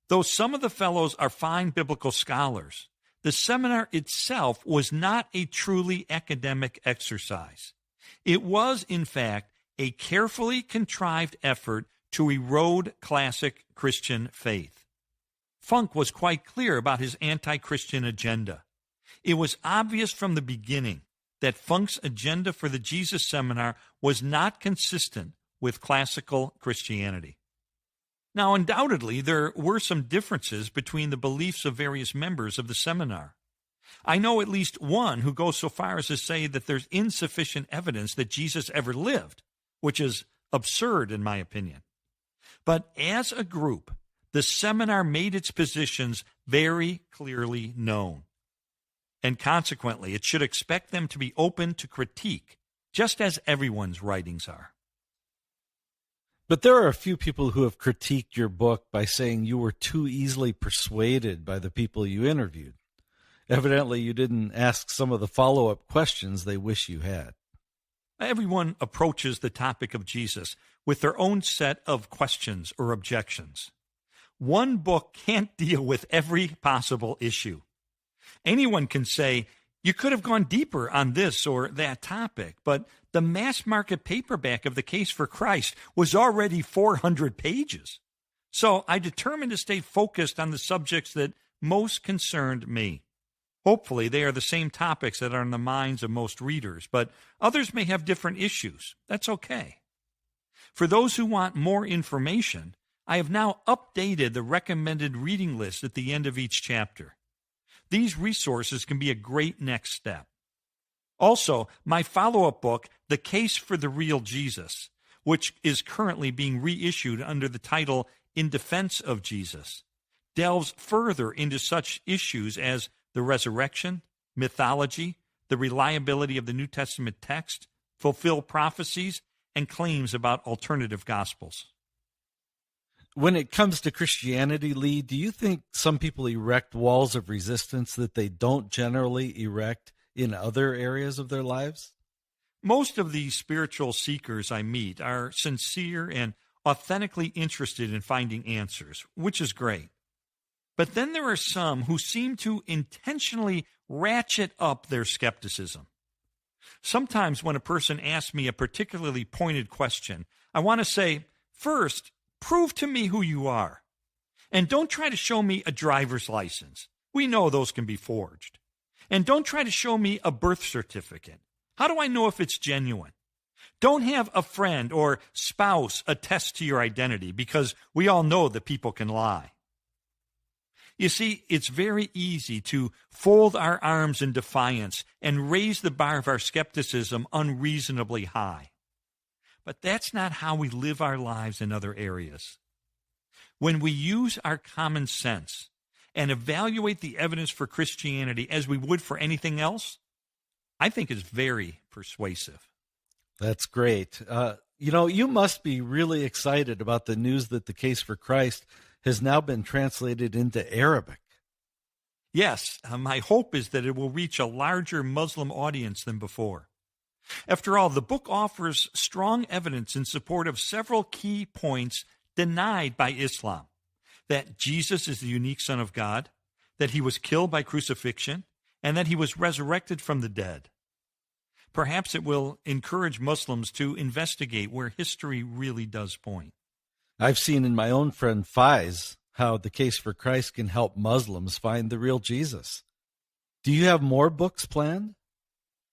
though some of the fellows are fine biblical scholars, the seminar itself was not a truly academic exercise. It was, in fact, a carefully contrived effort to erode classic Christian faith. Funk was quite clear about his anti-Christian agenda. It was obvious from the beginning that Funk's agenda for the Jesus Seminar was not consistent with classical Christianity. Now, undoubtedly, there were some differences between the beliefs of various members of the seminar. I know at least one who goes so far as to say that there's insufficient evidence that Jesus ever lived, which is absurd in my opinion. But as a group, the seminar made its positions very clearly known. And consequently, it should expect them to be open to critique, just as everyone's writings are. But there are a few people who have critiqued your book by saying you were too easily persuaded by the people you interviewed. Evidently, you didn't ask some of the follow-up questions they wish you had. Everyone approaches the topic of Jesus with their own set of questions or objections. One book can't deal with every possible issue. Anyone can say, you could have gone deeper on this or that topic, but the mass market paperback of The Case for Christ was already 400 pages. So I determined to stay focused on the subjects that most concerned me. Hopefully, they are the same topics that are in the minds of most readers, but others may have different issues. That's okay. For those who want more information, I have now updated the recommended reading list at the end of each chapter. These resources can be a great next step. Also, my follow-up book, The Case for the Real Jesus, which is currently being reissued under the title In Defense of Jesus, delves further into such issues as the resurrection, mythology, the reliability of the New Testament text, fulfilled prophecies, and claims about alternative gospels. When it comes to Christianity, Lee, do you think some people erect walls of resistance that they don't generally erect in other areas of their lives? Most of the spiritual seekers I meet are sincere and authentically interested in finding answers, which is great. But then there are some who seem to intentionally ratchet up their skepticism. Sometimes when a person asks me a particularly pointed question, I want to say, first, prove to me who you are. And don't try to show me a driver's license. We know those can be forged. And don't try to show me a birth certificate. How do I know if it's genuine? Don't have a friend or spouse attest to your identity, because we all know that people can lie. You see, it's very easy to fold our arms in defiance and raise the bar of our skepticism unreasonably high. But that's not how we live our lives in other areas. When we use our common sense and evaluate the evidence for Christianity as we would for anything else, I think it's very persuasive. That's great. You must be really excited about the news that The Case for Christ has now been translated into Arabic. Yes, my hope is that it will reach a larger Muslim audience than before. After all, the book offers strong evidence in support of several key points denied by Islam: that Jesus is the unique Son of God, that he was killed by crucifixion, and that he was resurrected from the dead. Perhaps it will encourage Muslims to investigate where history really does point. I've seen in my own friend Faiz how The Case for Christ can help Muslims find the real Jesus. Do you have more books planned?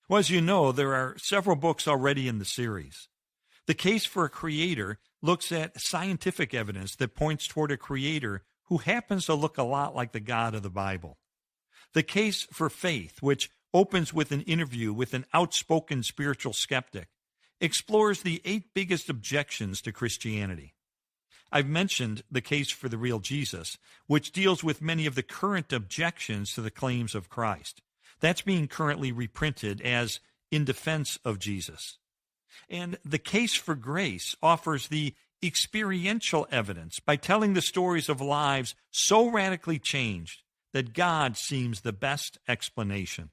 Well, as you know, there are several books already in the series. The Case for a Creator looks at scientific evidence that points toward a creator who happens to look a lot like the God of the Bible. The Case for Faith, which opens with an interview with an outspoken spiritual skeptic, explores the 8 biggest objections to Christianity. I've mentioned The Case for the Real Jesus, which deals with many of the current objections to the claims of Christ. That's being currently reprinted as In Defense of Jesus. And The Case for Grace offers the experiential evidence by telling the stories of lives so radically changed that God seems the best explanation.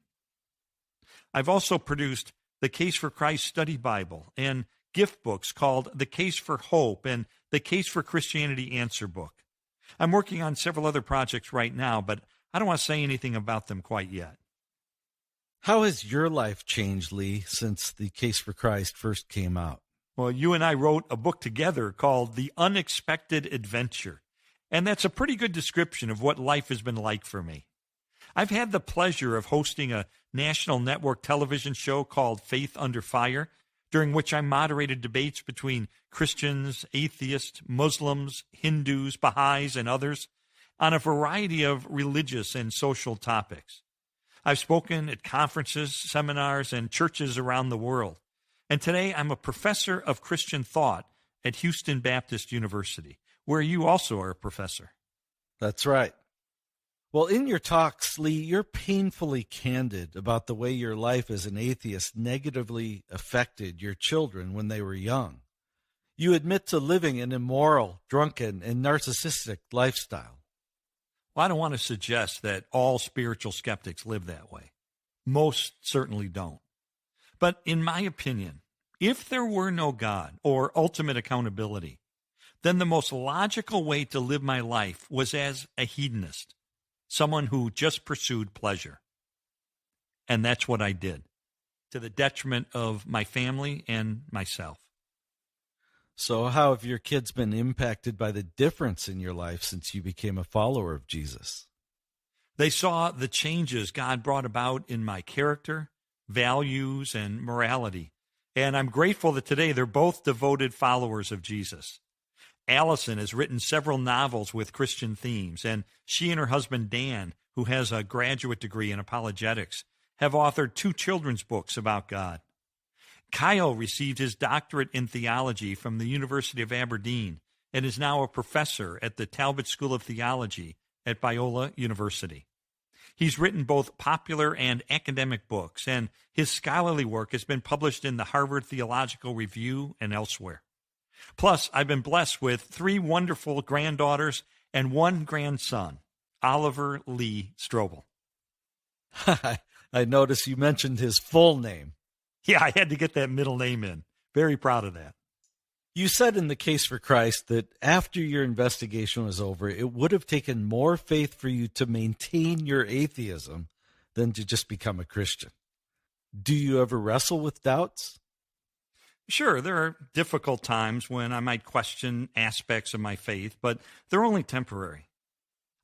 I've also produced the Case for Christ Study Bible and gift books called The Case for Hope and The Case for Christianity Answer Book. I'm working on several other projects right now, but I don't want to say anything about them quite yet. How has your life changed, Lee, since The Case for Christ first came out? Well, you and I wrote a book together called The Unexpected Adventure, and that's a pretty good description of what life has been like for me. I've had the pleasure of hosting a national network television show called Faith Under Fire, during which I moderated debates between Christians, atheists, Muslims, Hindus, Baha'is, and others on a variety of religious and social topics. I've spoken at conferences, seminars, and churches around the world. And today I'm a professor of Christian thought at Houston Baptist University, where you also are a professor. That's right. Well, in your talks, Lee, you're painfully candid about the way your life as an atheist negatively affected your children when they were young. You admit to living an immoral, drunken, and narcissistic lifestyle. Well, I don't want to suggest that all spiritual skeptics live that way. Most certainly don't. But in my opinion, if there were no God or ultimate accountability, then the most logical way to live my life was as a hedonist, someone who just pursued pleasure. And that's what I did, to the detriment of my family and myself. So how have your kids been impacted by the difference in your life since you became a follower of Jesus? They saw the changes God brought about in my character, values, and morality. And I'm grateful that today they're both devoted followers of Jesus. Allison has written several novels with Christian themes, and she and her husband Dan, who has a graduate degree in apologetics, have authored 2 children's books about God. Kyle received his doctorate in theology from the University of Aberdeen and is now a professor at the Talbot School of Theology at Biola University. He's written both popular and academic books, and his scholarly work has been published in the Harvard Theological Review and elsewhere. Plus, I've been blessed with 3 wonderful granddaughters and 1 grandson, Oliver Lee Strobel. I notice you mentioned his full name. Yeah, I had to get that middle name in. Very proud of that. You said in The Case for Christ that after your investigation was over, it would have taken more faith for you to maintain your atheism than to just become a Christian. Do you ever wrestle with doubts? Sure, there are difficult times when I might question aspects of my faith, but they're only temporary.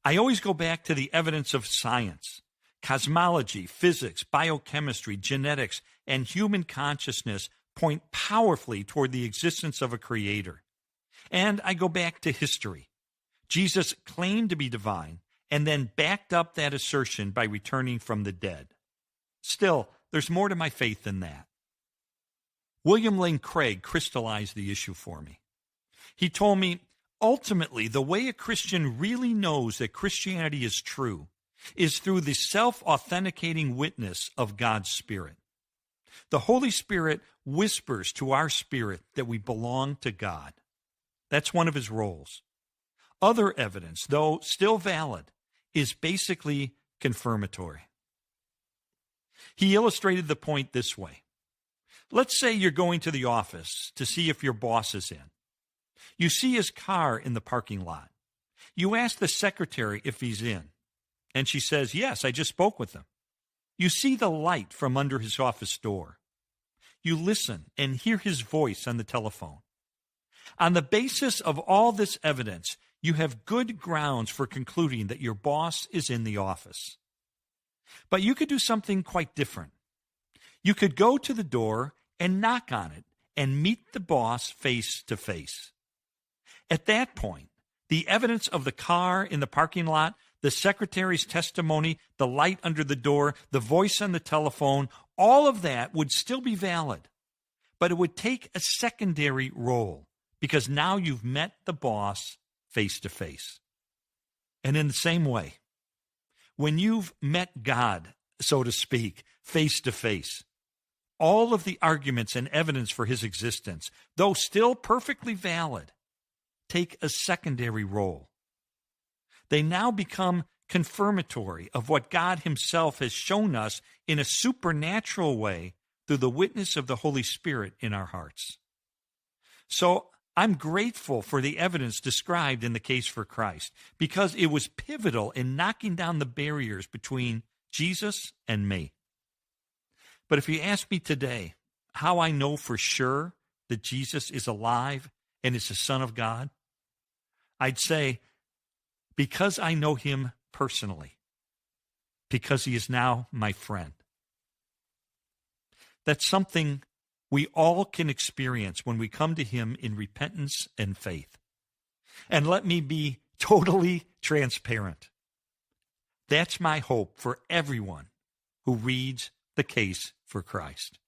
I always go back to the evidence of science. Cosmology, physics, biochemistry, genetics, and human consciousness point powerfully toward the existence of a creator. And I go back to history. Jesus claimed to be divine and then backed up that assertion by returning from the dead. Still, there's more to my faith than that. William Lane Craig crystallized the issue for me. He told me, ultimately, the way a Christian really knows that Christianity is true is through the self-authenticating witness of God's Spirit. The Holy Spirit whispers to our spirit that we belong to God. That's one of his roles. Other evidence, though still valid, is basically confirmatory. He illustrated the point this way. Let's say you're going to the office to see if your boss is in. You see his car in the parking lot. You ask the secretary if he's in, and she says, yes, I just spoke with him. You see the light from under his office door. You listen and hear his voice on the telephone. On the basis of all this evidence, you have good grounds for concluding that your boss is in the office. But you could do something quite different. You could go to the door and knock on it and meet the boss face to face. At that point, the evidence of the car in the parking lot, the secretary's testimony, the light under the door, the voice on the telephone, all of that would still be valid. But it would take a secondary role because now you've met the boss face to face. And in the same way, when you've met God, so to speak, face to face, all of the arguments and evidence for his existence, though still perfectly valid, take a secondary role. They now become confirmatory of what God himself has shown us in a supernatural way through the witness of the Holy Spirit in our hearts. So I'm grateful for the evidence described in the Case for Christ because it was pivotal in knocking down the barriers between Jesus and me. But if you ask me today how I know for sure that Jesus is alive and is the Son of God, I'd say because I know him personally, because he is now my friend. That's something we all can experience when we come to him in repentance and faith. And let me be totally transparent. That's my hope for everyone who reads The Case for Christ.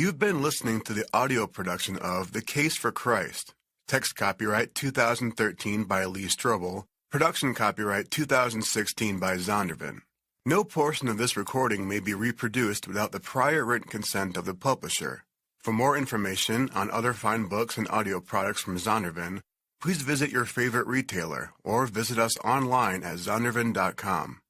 You've been listening to the audio production of The Case for Christ. Text copyright 2013 by Lee Strobel. Production copyright 2016 by Zondervan. No portion of this recording may be reproduced without the prior written consent of the publisher. For more information on other fine books and audio products from Zondervan, please visit your favorite retailer or visit us online at zondervan.com.